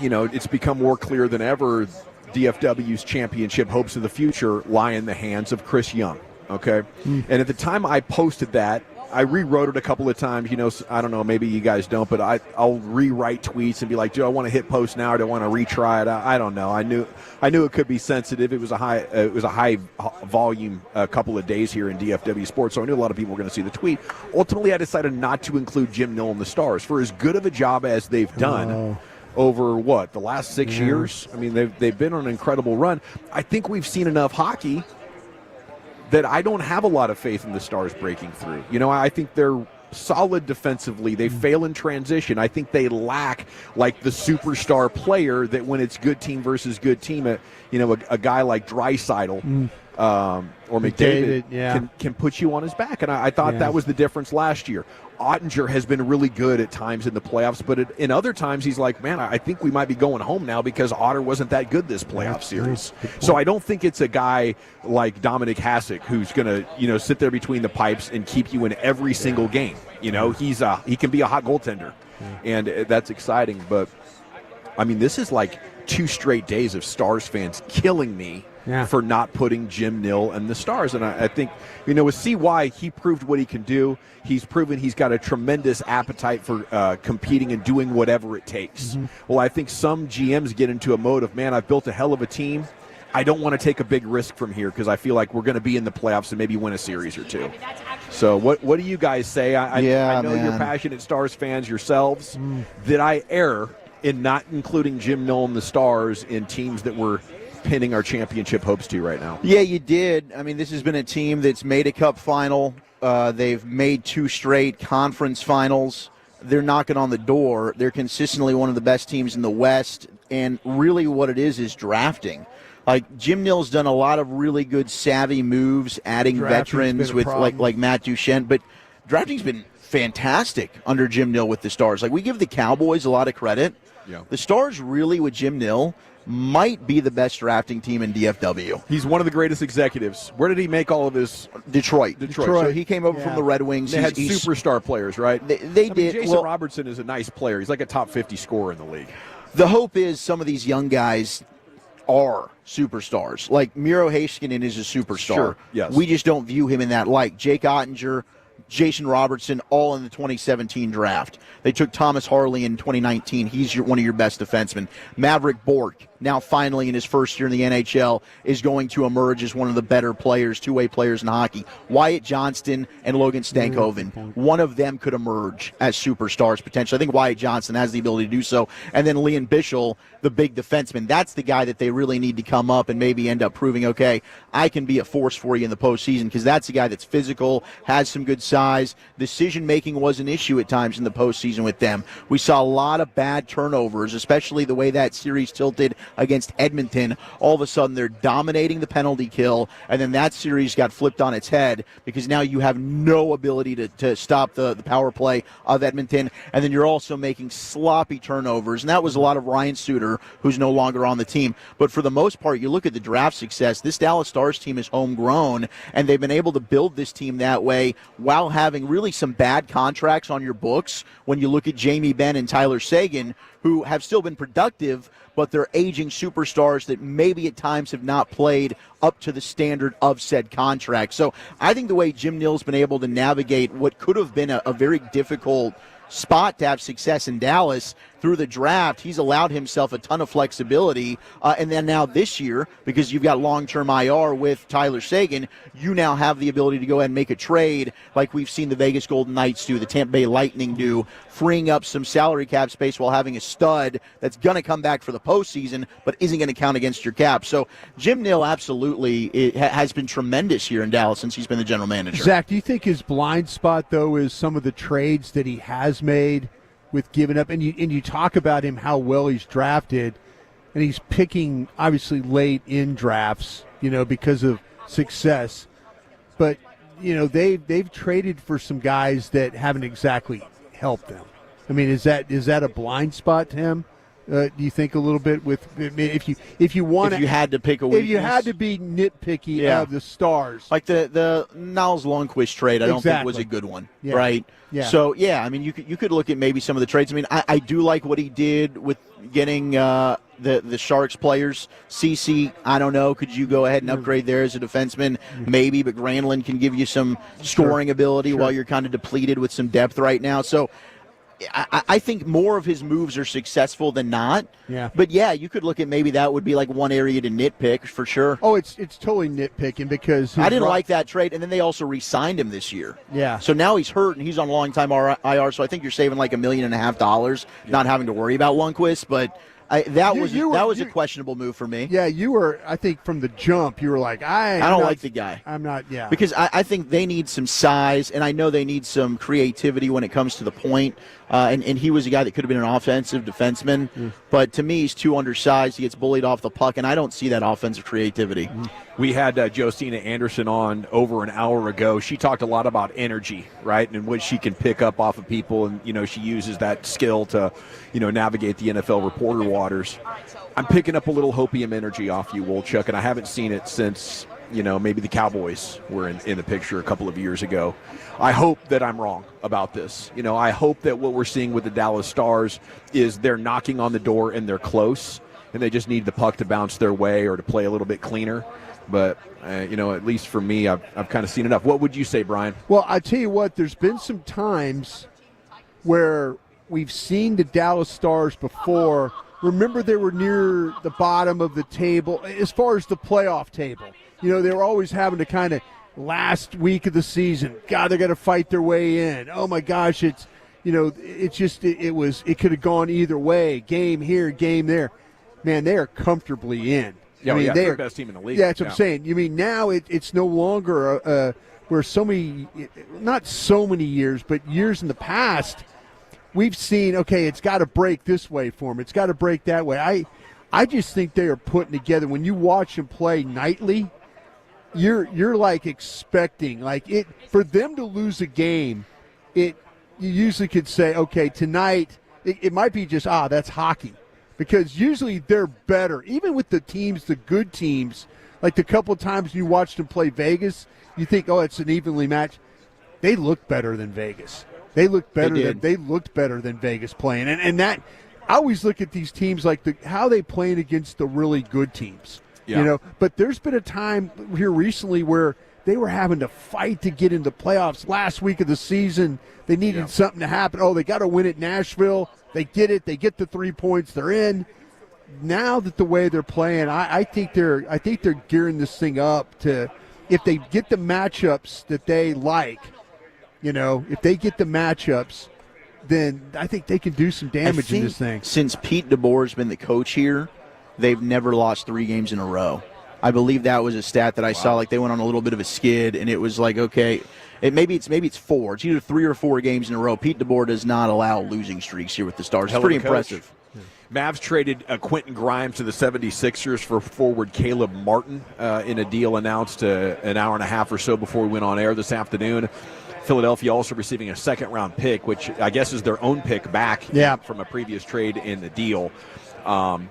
it's become more clear than ever DFW's championship hopes of the future lie in the hands of Chris Young. Okay? And at the time I posted that, I rewrote it a couple of times. I don't know, maybe you guys don't, but I'll rewrite tweets and be like, do I want to hit post now or do I want to retry it? I don't know. I knew it could be sensitive. It was a high volume couple of days here in DFW Sports, so I knew a lot of people were going to see the tweet. Ultimately, I decided not to include Jim Nill and the Stars for as good of a job as they've done. Over the last 6 years? I mean, they've been on an incredible run. I think we've seen enough hockey that I don't have a lot of faith in the Stars breaking through. I think they're solid defensively. They fail in transition. I think they lack like the superstar player that when it's good team versus good team, a guy like Draisaitl or McDavid can put you on his back. And I thought that was the difference last year. Ottinger has been really good at times in the playoffs, but in other times he's like, man, I think we might be going home now because Otter wasn't that good this playoff series. So I don't think it's a guy like Dominic Hasek who's going to, sit there between the pipes and keep you in every single game. He can be a hot goaltender, and that's exciting. But, I mean, this is like 2 straight days of Stars fans killing me for not putting Jim Nill and the Stars. And I think, with CY, he proved what he can do. He's proven he's got a tremendous appetite for competing and doing whatever it takes. Well, I think some GMs get into a mode of, man, I've built a hell of a team. I don't want to take a big risk from here because I feel like we're going to be in the playoffs and maybe win a series or 2. So what do you guys say? I know you're passionate Stars fans yourselves. Did I err in not including Jim Nill and the Stars in teams that were pinning our championship hopes to right now? Yeah, you did. I mean, this has been a team that's made a cup final. They've made 2 straight conference finals. They're knocking on the door. They're consistently one of the best teams in the West. And really what it is drafting. Like, Jim Nill's done a lot of really good savvy moves, adding veterans with like Matt Duchene. But drafting's been fantastic under Jim Nill with the Stars. Like, we give the Cowboys a lot of credit. Yeah. The Stars really, with Jim Nill, might be the best drafting team in DFW. He's one of the greatest executives. Where did he make all of his? Detroit. So he came over from the Red Wings. They had superstar players, right? They did. Jason Robertson is a nice player. He's like a top 50 scorer in the league. The hope is some of these young guys are superstars. Like Miro Heiskanen is a superstar. Sure, yes. We just don't view him in that light. Jake Ottinger, Jason Robertson, all in the 2017 draft. They took Thomas Harley in 2019. He's one of your best defensemen. Maverick Bork, now finally in his first year in the NHL, is going to emerge as one of the better players, two-way players in hockey. Wyatt Johnston and Logan Stankoven, one of them could emerge as superstars potentially. I think Wyatt Johnston has the ability to do so. And then Leon Bischel, the big defenseman, that's the guy that they really need to come up and maybe end up proving, okay, I can be a force for you in the postseason, because that's the guy that's physical, has some good size. Decision-making was an issue at times in the postseason with them. We saw a lot of bad turnovers, especially the way that series tilted against Edmonton. All of a sudden, they're dominating the penalty kill, and then that series got flipped on its head because now you have no ability to stop the power play of Edmonton, and then you're also making sloppy turnovers, and that was a lot of Ryan Suter, who's no longer on the team. But for the most part, you look at the draft success, this Dallas Stars team is homegrown, and they've been able to build this team that way while having really some bad contracts on your books. When you look at Jamie Benn and Tyler Seguin, who have still been productive, but they're aging superstars that maybe at times have not played up to the standard of said contract. So I think the way Jim Nill's been able to navigate what could have been a very difficult spot to have success in Dallas through the draft, he's allowed himself a ton of flexibility. And then now this year, because you've got long-term IR with Tyler Seguin, you now have the ability to go ahead and make a trade like we've seen the Vegas Golden Knights do, the Tampa Bay Lightning do, freeing up some salary cap space while having a stud that's going to come back for the postseason but isn't going to count against your cap. So Jim Nill absolutely has been tremendous here in Dallas since he's been the general manager. Zach, do you think his blind spot, though, is some of the trades that he has made with giving up? And you talk about him, how well he's drafted, and he's picking obviously late in drafts, because of success. But they've traded for some guys that haven't exactly helped them. I mean, is that a blind spot to him, Do you think a little bit with if you want if you had to pick a weakness? If you had to be nitpicky of the stars, like the Niles Lundqvist trade, I don't think was a good one, right? Yeah. So I mean, you could look at maybe some of the trades. I mean, I do like what he did with getting the Sharks players. CC, I don't know. Could you go ahead and upgrade there as a defenseman? Maybe, but Granlund can give you some scoring ability while you're kind of depleted with some depth right now. So I think more of his moves are successful than not. Yeah. But you could look at maybe that would be like one area to nitpick for sure. Oh, it's totally nitpicking because I didn't like that trade, and then they also re-signed him this year. Yeah. So now he's hurt and he's on long-time IR. So I think you're saving like $1.5 million, not having to worry about Lundqvist. But that was a questionable move for me. Yeah, you were. I think from the jump, you were like, I don't like the guy. I'm not. Yeah. Because I think they need some size, and I know they need some creativity when it comes to the point. And he was a guy that could have been an offensive defenseman, but to me, he's too undersized. He gets bullied off the puck, and I don't see that offensive creativity. We had Josina Anderson on over an hour ago. She talked a lot about energy, right, and what she can pick up off of people, and she uses that skill to, navigate the NFL reporter waters. I'm picking up a little hopium energy off you, Wolchuk, and I haven't seen it since maybe the Cowboys were in the picture a couple of years ago. I hope that I'm wrong about this. I hope that what we're seeing with the Dallas Stars is they're knocking on the door and they're close, and they just need the puck to bounce their way or to play a little bit cleaner. But, at least for me, I've kind of seen enough. What would you say, Brian? Well, I tell you what, there's been some times where we've seen the Dallas Stars before. Remember, they were near the bottom of the table as far as the playoff table. They were always having to kind of last week of the season. God, they're going to fight their way in. Oh my gosh, it could have gone either way. Game here, game there. Man, they are comfortably in. They're the best team in the league. Yeah, that's what I'm saying. You mean now it's no longer where not so many years, but years in the past, we've seen, okay, it's got to break this way for them. It's got to break that way. I just think they are putting together, when you watch them play nightly, you're like expecting for them to lose a game. You usually could say, okay, tonight it might be just that's hockey, because usually they're better. Even with the good teams, like the couple of times you watched them play Vegas, you think, it's an evenly matched. They look better than Vegas. They looked better than Vegas playing, and that I always look at these teams like how they playing against the really good teams. Yeah. But there's been a time here recently where they were having to fight to get into playoffs. Last week of the season, they needed something to happen. Oh, they got to win at Nashville. They get it. They get the 3 points. They're in. Now that the way they're playing, I think they're gearing this thing up to, if they get the matchups that they like, if they get the matchups, then I think they can do some damage in this thing. Since Pete DeBoer has been the coach here, they've never lost 3 games in a row. I believe that was a stat that I saw. Like, they went on a little bit of a skid, and it was like, okay, maybe it's 4. It's either 3 or 4 games in a row. Pete DeBoer does not allow losing streaks here with the Stars. It's pretty impressive. Mavs traded Quentin Grimes to the 76ers for forward Caleb Martin in a deal announced an hour and a half or so before we went on air this afternoon. Philadelphia also receiving a second-round pick, which I guess is their own pick back from a previous trade in the deal.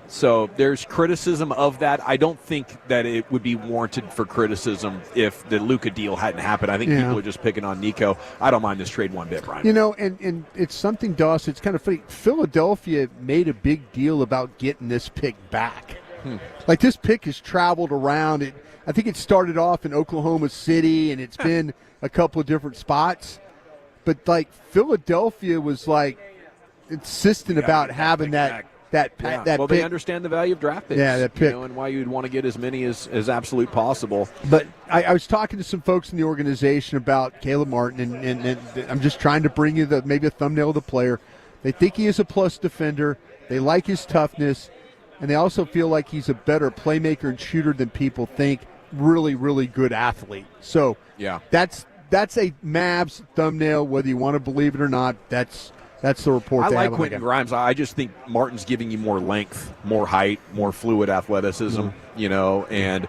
So there's criticism of that. I don't think that it would be warranted for criticism if the Luca deal hadn't happened. I think people are just picking on Nico. I don't mind this trade one bit, Brian. And it's something, Doss, it's kind of funny. Philadelphia made a big deal about getting this pick back. Like, this pick has traveled around. I think it started off in Oklahoma City, and it's been a couple of different spots. But, Philadelphia was, insistent about having that well, pick. They understand the value of draft picks. Yeah, that pick. And why you'd want to get as many as absolute possible. But I was talking to some folks in the organization about Caleb Martin, and I'm just trying to bring you maybe a thumbnail of the player. They think he is a plus defender. They like his toughness, and they also feel like he's a better playmaker and shooter than people think. Really, really good athlete. So that's a Mavs thumbnail, whether you want to believe it or not. That's the report. I like Quentin Grimes. I just think Martin's giving you more length, more height, more fluid athleticism, and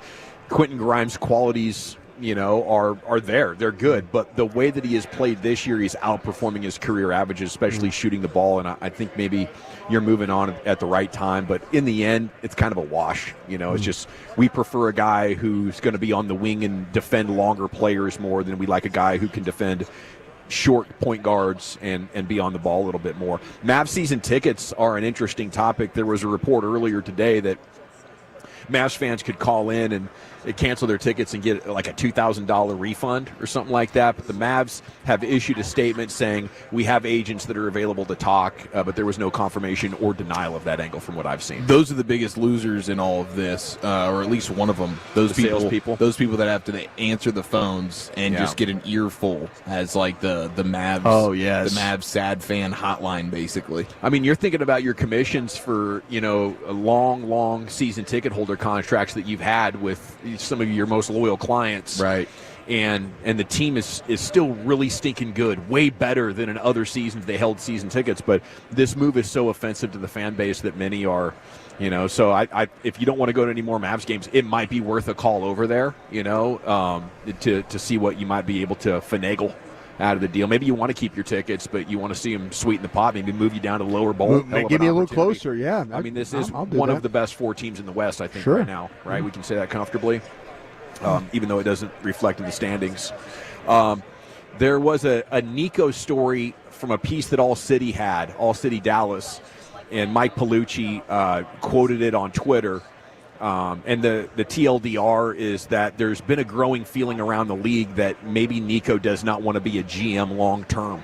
Quentin Grimes' qualities are there. They're good. But the way that he has played this year, he's outperforming his career averages, especially shooting the ball. And I think maybe you're moving on at the right time. But in the end, it's kind of a wash. It's just we prefer a guy who's going to be on the wing and defend longer players more than we like a guy who can defend short point guards and be on the ball a little bit more. Mavs season tickets are an interesting topic. There was a report earlier today that Mavs fans could call in and cancel their tickets and get like a $2,000 refund or something like that. But the Mavs have issued a statement saying we have agents that are available to talk, but there was no confirmation or denial of that angle from what I've seen. Those are the biggest losers in all of this, or at least one of them. Those people that have to answer the phones and just get an earful as like the Mavs. Oh yes, the Mavs sad fan hotline, basically. I mean, you're thinking about your commissions for a long season ticket holder contracts that you've had with some of your most loyal clients, right? And the team is still really stinking good, way better than in other seasons they held season tickets. But this move is so offensive to the fan base that many are, So I if you don't want to go to any more Mavs games, it might be worth a call over there, to see what you might be able to finagle out of the deal. Maybe you want to keep your tickets, but you want to see them sweeten the pot. Maybe move you down to the lower bowl. Give me a little closer, yeah. I mean, this is one of the best 4 teams in the West, I think, right now. Right, we can say that comfortably, even though it doesn't reflect in the standings. There was a Nico story from a piece that All City had, All City Dallas, and Mike Palucci quoted it on Twitter. And the TLDR is that there's been a growing feeling around the league that maybe Nico does not want to be a GM long term.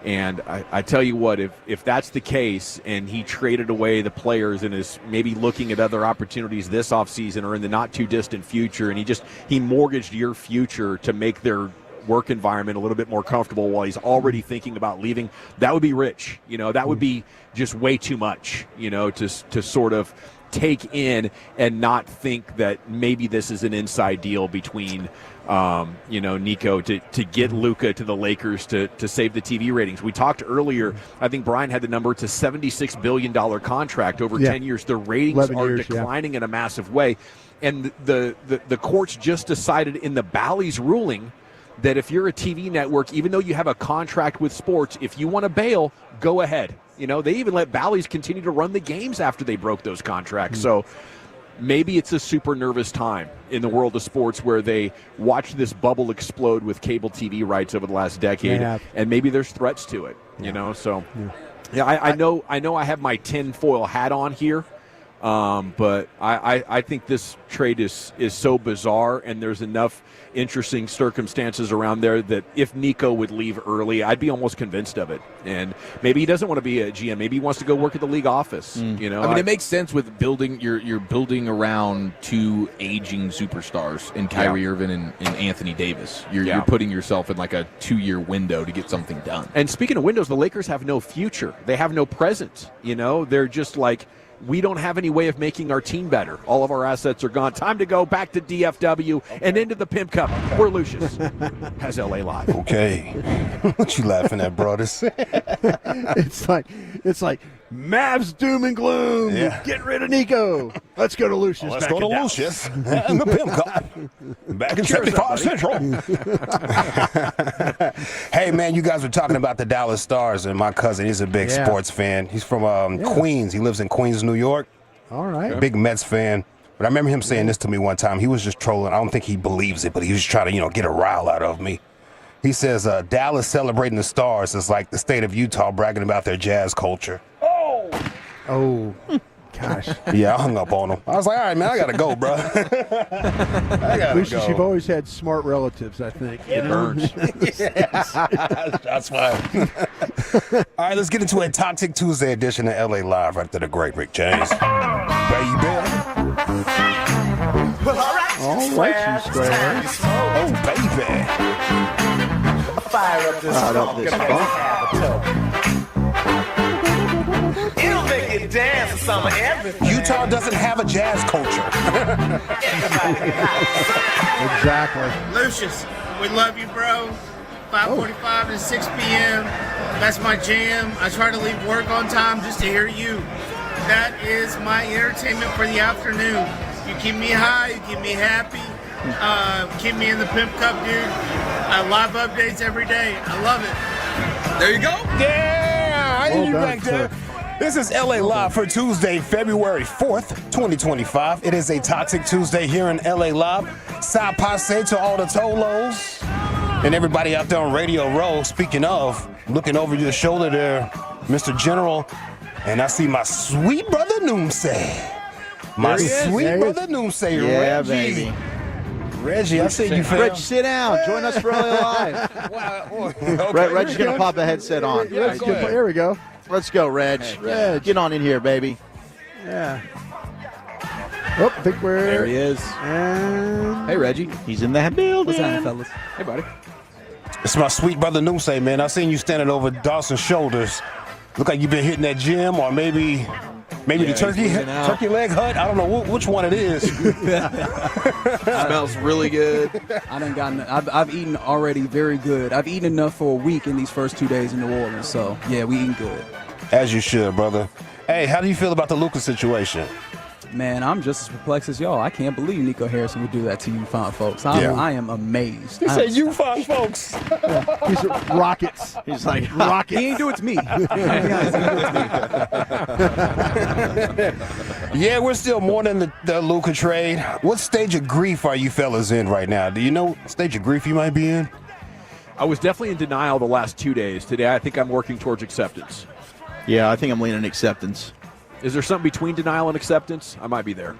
And I tell you what, if that's the case and he traded away the players and is maybe looking at other opportunities this offseason or in the not too distant future, and he mortgaged your future to make their work environment a little bit more comfortable while he's already thinking about leaving, that would be rich. That would be just way too much, to sort of take in and not think that maybe this is an inside deal between Nico to get Luca to the Lakers to save the TV ratings. We talked earlier, I think Brian had the number, to $76 billion contract over 10 years. The ratings are declining in a massive way. And the courts just decided in the Bally's ruling that if you're a TV network, even though you have a contract with sports, if you want to bail, go ahead. They even let Bally's continue to run the games after they broke those contracts. So maybe it's a super nervous time in the world of sports where they watched this bubble explode with cable TV rights over the last decade, and maybe there's threats to it. So I know I have my tinfoil hat on here. But I think this trade is so bizarre, and there's enough interesting circumstances around there that if Nico would leave early, I'd be almost convinced of it. And maybe he doesn't want to be a GM. Maybe he wants to go work at the league office. It makes sense with building. You're building around 2 aging superstars in Kyrie Irving and Anthony Davis. You're putting yourself in like a 2-year window to get something done. And speaking of windows, the Lakers have no future. They have no present. They're just like, we don't have any way of making our team better. All of our assets are gone. Time to go back to DFW and into the Pimp Cup, where Lucius has LA Live. Okay. What you laughing at, brothers? It's like Mavs doom and gloom. Yeah. Get rid of Nico. Let's go to Lucius. Let's go to Lucius and the Pimp Cup. Back in 75 Central. Hey, man, you guys were talking about the Dallas Stars, and my cousin, he's a big sports fan. He's from Queens. He lives in Queens, New York. All right. Big Mets fan. But I remember him saying this to me one time. He was just trolling. I don't think he believes it, but he was trying to, get a rile out of me. He says Dallas celebrating the Stars is like the state of Utah bragging about their jazz culture. Oh, gosh. Yeah, I hung up on him. I was like, all right, man, I got to go, bro. Lucius, you've always had smart relatives, I think. It burns. That's fine. All right, let's get into a Toxic Tuesday edition of LA Live right to the great Rick James. Baby. All right, you square. Oh, baby. Fire up this funk. It'll make you dance to some of everything. Utah doesn't have a jazz culture. Exactly. Lucius, we love you, bro. 5:45 to 6 p.m. That's my jam. I try to leave work on time just to hear you. That is my entertainment for the afternoon. You keep me high, you keep me happy. Keep me in the Pimp Cup, dude. Live updates every day. I love it. There you go. Yeah, I hear you back there. This is LA Live for Tuesday, February 4th, 2025. It is a Toxic Tuesday here in LA Live. Sa passe to all the Tolos and everybody out there on Radio Row. Speaking of, looking over your shoulder there, Mr. General, and I see my sweet brother Noomsay. My sweet brother Noomsay, Yeah, Reggie. baby. Reggie, I see you, fam. Reg, sit down. Join us for LA Live. Okay, Reg's going to pop a headset on. Here we go. Let's go, Reg. Reg. Get on in here, baby. Yeah. Oh, I think we're... There he is. And Hey, Reggie. He's in that building. What's happening, fellas? Hey, buddy. It's my sweet brother Noomsay, man. I seen you standing over Dawson's shoulders. Look like you've been hitting that gym, or maybe the turkey leg hut. I don't know which one it is. Smells really good. I done gotten. I've eaten already very good. I've eaten enough for a week in these first 2 days in New Orleans. So yeah, we eating good. As you should, brother. Hey, how do you feel about the Luca situation? Man, I'm just as perplexed as y'all. I can't believe Nico Harrison would do that to you fine folks. I am amazed. He said you fine folks. He's Rockets. He's like, Rockets. He ain't do it to me. Yeah, we're still mourning the Luca trade. What stage of grief are you fellas in right now? Do you know what stage of grief you might be in? I was definitely in denial the last 2 days. Today, I think I'm working towards acceptance. Yeah, I think I'm leaning acceptance. Is there something between denial and acceptance? I might be there.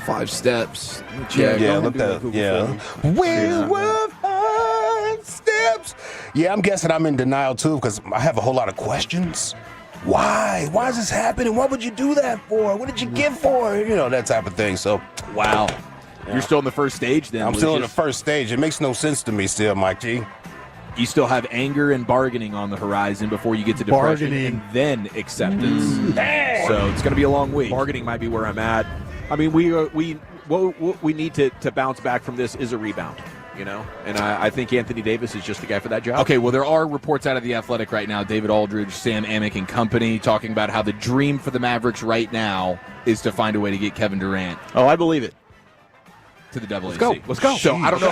5 steps. Look that. Yeah. Well, 5 steps. Yeah, I'm guessing I'm in denial too because I have a whole lot of questions. Why? Why is this happening? What would you do that for? What did you give for? You know, that type of thing. So, wow. You're still in the first stage then? I'm still in the first stage. It makes no sense to me still, Mike G. You still have anger and bargaining on the horizon before you get to depression and then acceptance. So it's going to be a long week. Bargaining might be where I'm at. I mean, what we need to bounce back from this is a rebound, you know? And I think Anthony Davis is just the guy for that job. Okay, well, there are reports out of The Athletic right now, David Aldridge, Sam Amick and company, talking about how the dream for the Mavericks right now is to find a way to get Kevin Durant. Oh, I believe it. To the AAC. Let's go. So I don't know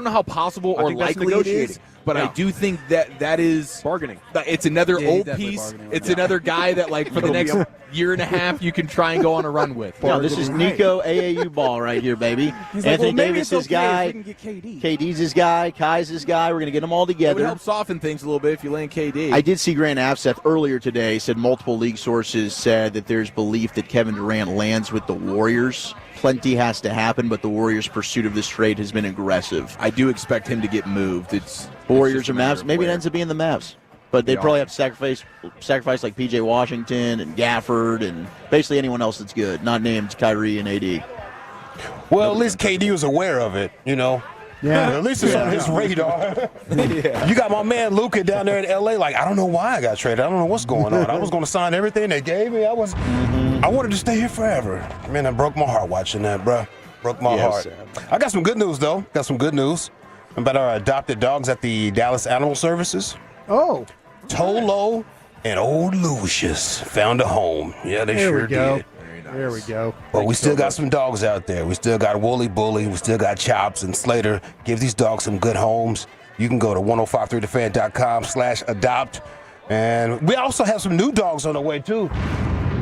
how possible or likely it is, but I do think that is bargaining. It's another old piece. It's another guy that, like, for the next year and a half, you can try and go on a run with. No, this is Nico AAU ball right here, baby. Anthony Davis is guy. KD's his guy. Kai's his guy. We're going to get them all It together. would help soften things a little bit if you land KD. I did see Grant Afseth earlier today said multiple league sources said that there's belief that Kevin Durant lands with the Warriors. Plenty has to happen, but the Warriors' pursuit of this trade has been aggressive. I do expect him to get moved. Warriors or Mavs. Maybe it ends up being the Mavs. But they'd probably have to sacrifice like P.J. Washington and Gafford and basically anyone else that's good, not named Kyrie and AD. Well, at least KD was aware of it, you know. Yeah. At least it's on his radar. You got my man Luca down there in L.A. like, I don't know why I got traded. I don't know what's going on. I was going to sign everything they gave me. I wanted to stay here forever. Man, that broke my heart watching that, bro. Broke my heart. Sam. I got some good news, though. Got some good news about our adopted dogs at the Dallas Animal Services. Oh. Tolo and old Lucius found a home. Yeah, they sure did. There we go. But we still got some dogs out there. We still got Wooly Bully. We still got Chops and Slater. Give these dogs some good homes. You can go to 1053thefan.com/adopt. And we also have some new dogs on the way, too.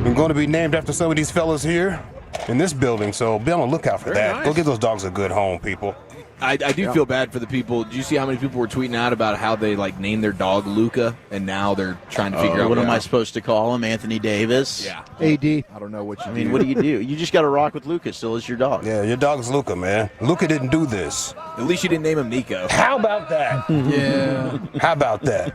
They're going to be named after some of these fellas here in this building. So be on the lookout for that. Nice. Go give those dogs a good home, people. I do feel bad for the people. Did you see how many people were tweeting out about how they named their dog Luca, and now they're trying to figure out what am I supposed to call him? Anthony Davis? Yeah. AD. I don't know what you do. What do you do? You just got to rock with Luca still as your dog. Yeah, your dog's Luca, man. Luca didn't do this. At least you didn't name him Nico. How about that? Yeah. How about that?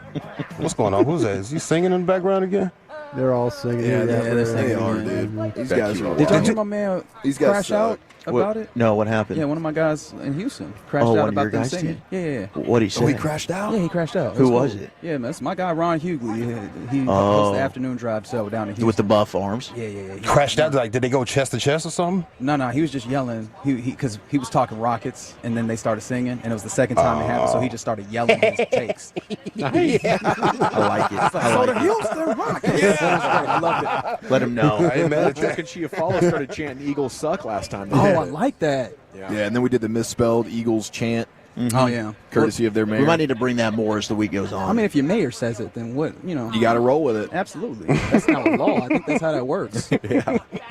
What's going on? Who's that? Is he singing in the background again? They're all singing. Yeah, they're singing. They are, dude. These guys are Did you hear my man crash out about it? No, what happened? Yeah, one of my guys in Houston crashed out about them singing. Yeah. What did he say? Oh, he crashed out? Yeah, he crashed out. Who was it? Yeah, man, it's my guy Ron Hughley. He hosts the afternoon drive show down in Houston. With the buff arms? Yeah. Crashed out? Like, did they go chest to chest or something? No, he was just yelling. Because he was talking Rockets, and then they started singing, and it was the second time it happened, so he just started yelling his takes. I like it. So the Houston Rockets. I loved it. Let him know. I ain't mad at that. Chiafalo started chanting "Eagles suck" last time. Oh, I like that. Yeah, and then we did the misspelled Eagles chant. Oh, yeah. Courtesy of their mayor. We might need to bring that more as the week goes on. I mean, if your mayor says it, then what, you know. You got to roll with it. Absolutely. That's not a law. I think that's how that works.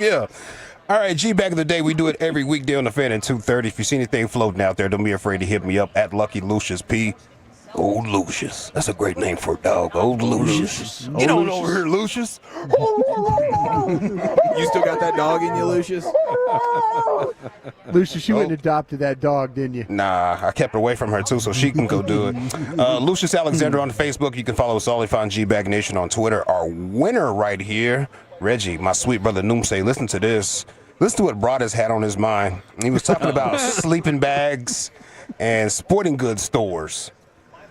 Yeah. All right, G, back in the day, we do it every weekday on the Fan at 2:30. If you see anything floating out there, don't be afraid to hit me up at Lucky Lucius P. Old Lucius. That's a great name for a dog. Old Lucius. Get on over here, Lucius. You still got that dog in you, Lucius? Lucius, you went and adopted that dog, didn't you? Nah, I kept away from her, too, so she can go do it. Lucius Alexander on Facebook. You can follow us all. Find G-Bag Nation on Twitter. Our winner right here, Reggie, my sweet brother Noomsay. Listen to this. Listen to what Broadus had on his mind. He was talking about sleeping bags and sporting goods stores.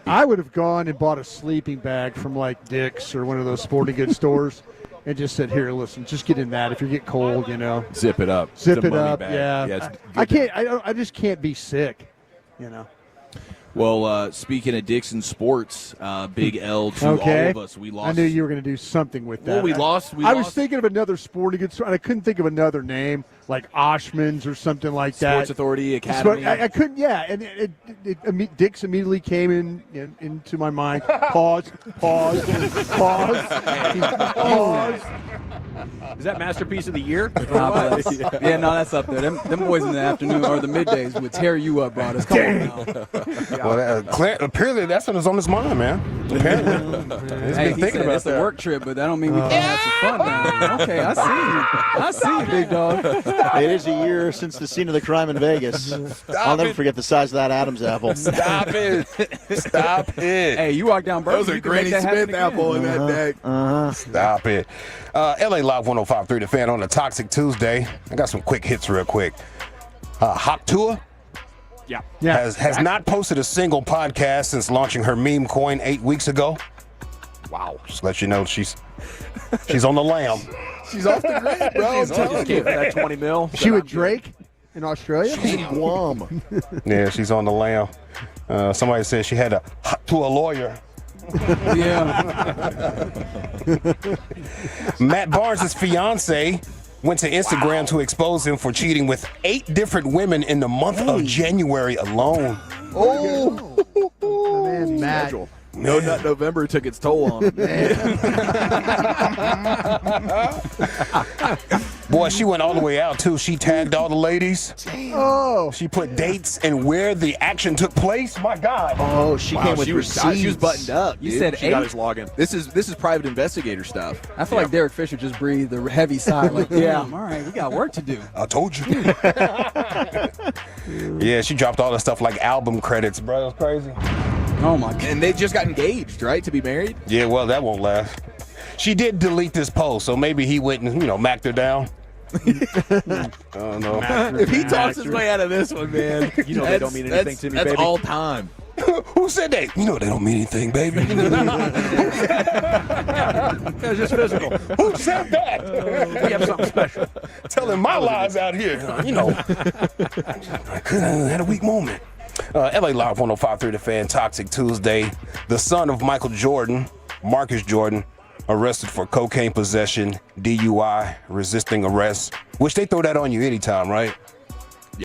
I would have gone and bought a sleeping bag from like Dick's or one of those sporting goods stores and just said, here, listen, just get in that. If you get cold, you know. Zip it up. Zip it up, bag. yeah. I can't, I just can't be sick, you know. Well, speaking of Dixon Sports, big L to all of us. We lost. I knew you were going to do something with that. Well, we lost. I was thinking of another sporting goods store, and I couldn't think of another name, like Oshman's or something like that. Sports Authority Academy. I couldn't, yeah. And Dick's immediately came into my mind. Pause. Is that masterpiece of the year? Yeah, no, that's up there. Them boys in the afternoon or the middays would tear you up, brothers. Come on now. Well, apparently that's what was on his mind, man. Apparently. He's been thinking about it's a work trip, but that don't mean we can't have some fun now. Okay, I see you, big dog. It is a year since the scene of the crime in Vegas. I'll never forget the size of that Adam's apple. Stop it. Stop it. Hey, you walk down Burger. That was a Granny Smith apple in that deck. Stop it. LA Live 105.3 The Fan on a Toxic Tuesday. I got some quick hits real quick. Hawk Tua has not posted a single podcast since launching her meme coin 8 weeks ago. Wow. Just let you know she's on the lam. She's off the grid, bro. She's just gave her that 20 mil. She with Drake in Australia? She's in Guam. Yeah, she's on the lam. Somebody said she had to a lawyer. Yeah. Matt Barnes' fiance went to Instagram to expose him for cheating with 8 different women in the month of January alone. Oh, man, Matt. No Nut November took its toll on him. Boy, she went all the way out, too. She tagged all the ladies. Oh. She put dates and where the action took place. My God. Oh, she came with receipts. She was buttoned up. You dude. said She 8? got his login. This is private investigator stuff. I feel like Derek Fisher just breathed the heavy sigh. Like, all right, we got work to do. I told you. Yeah, she dropped all the stuff like album credits, bro. It was crazy. Oh, my God. And they just got engaged, right, to be married? Yeah, well, that won't last. She did delete this post, so maybe he went and, macked her down. Oh, no. If he talks his way out of this one, man, You know they don't mean anything to me, that's baby. all time. Who said that? You know they don't mean anything, baby. It's just physical. Who said that? We have something special. Telling my lies out here. I could have had a weak moment. LA Live 105.3 The Fan, Toxic Tuesday. The son of Michael Jordan, Marcus Jordan, arrested for cocaine possession, DUI, resisting arrest, which they throw that on you anytime, right?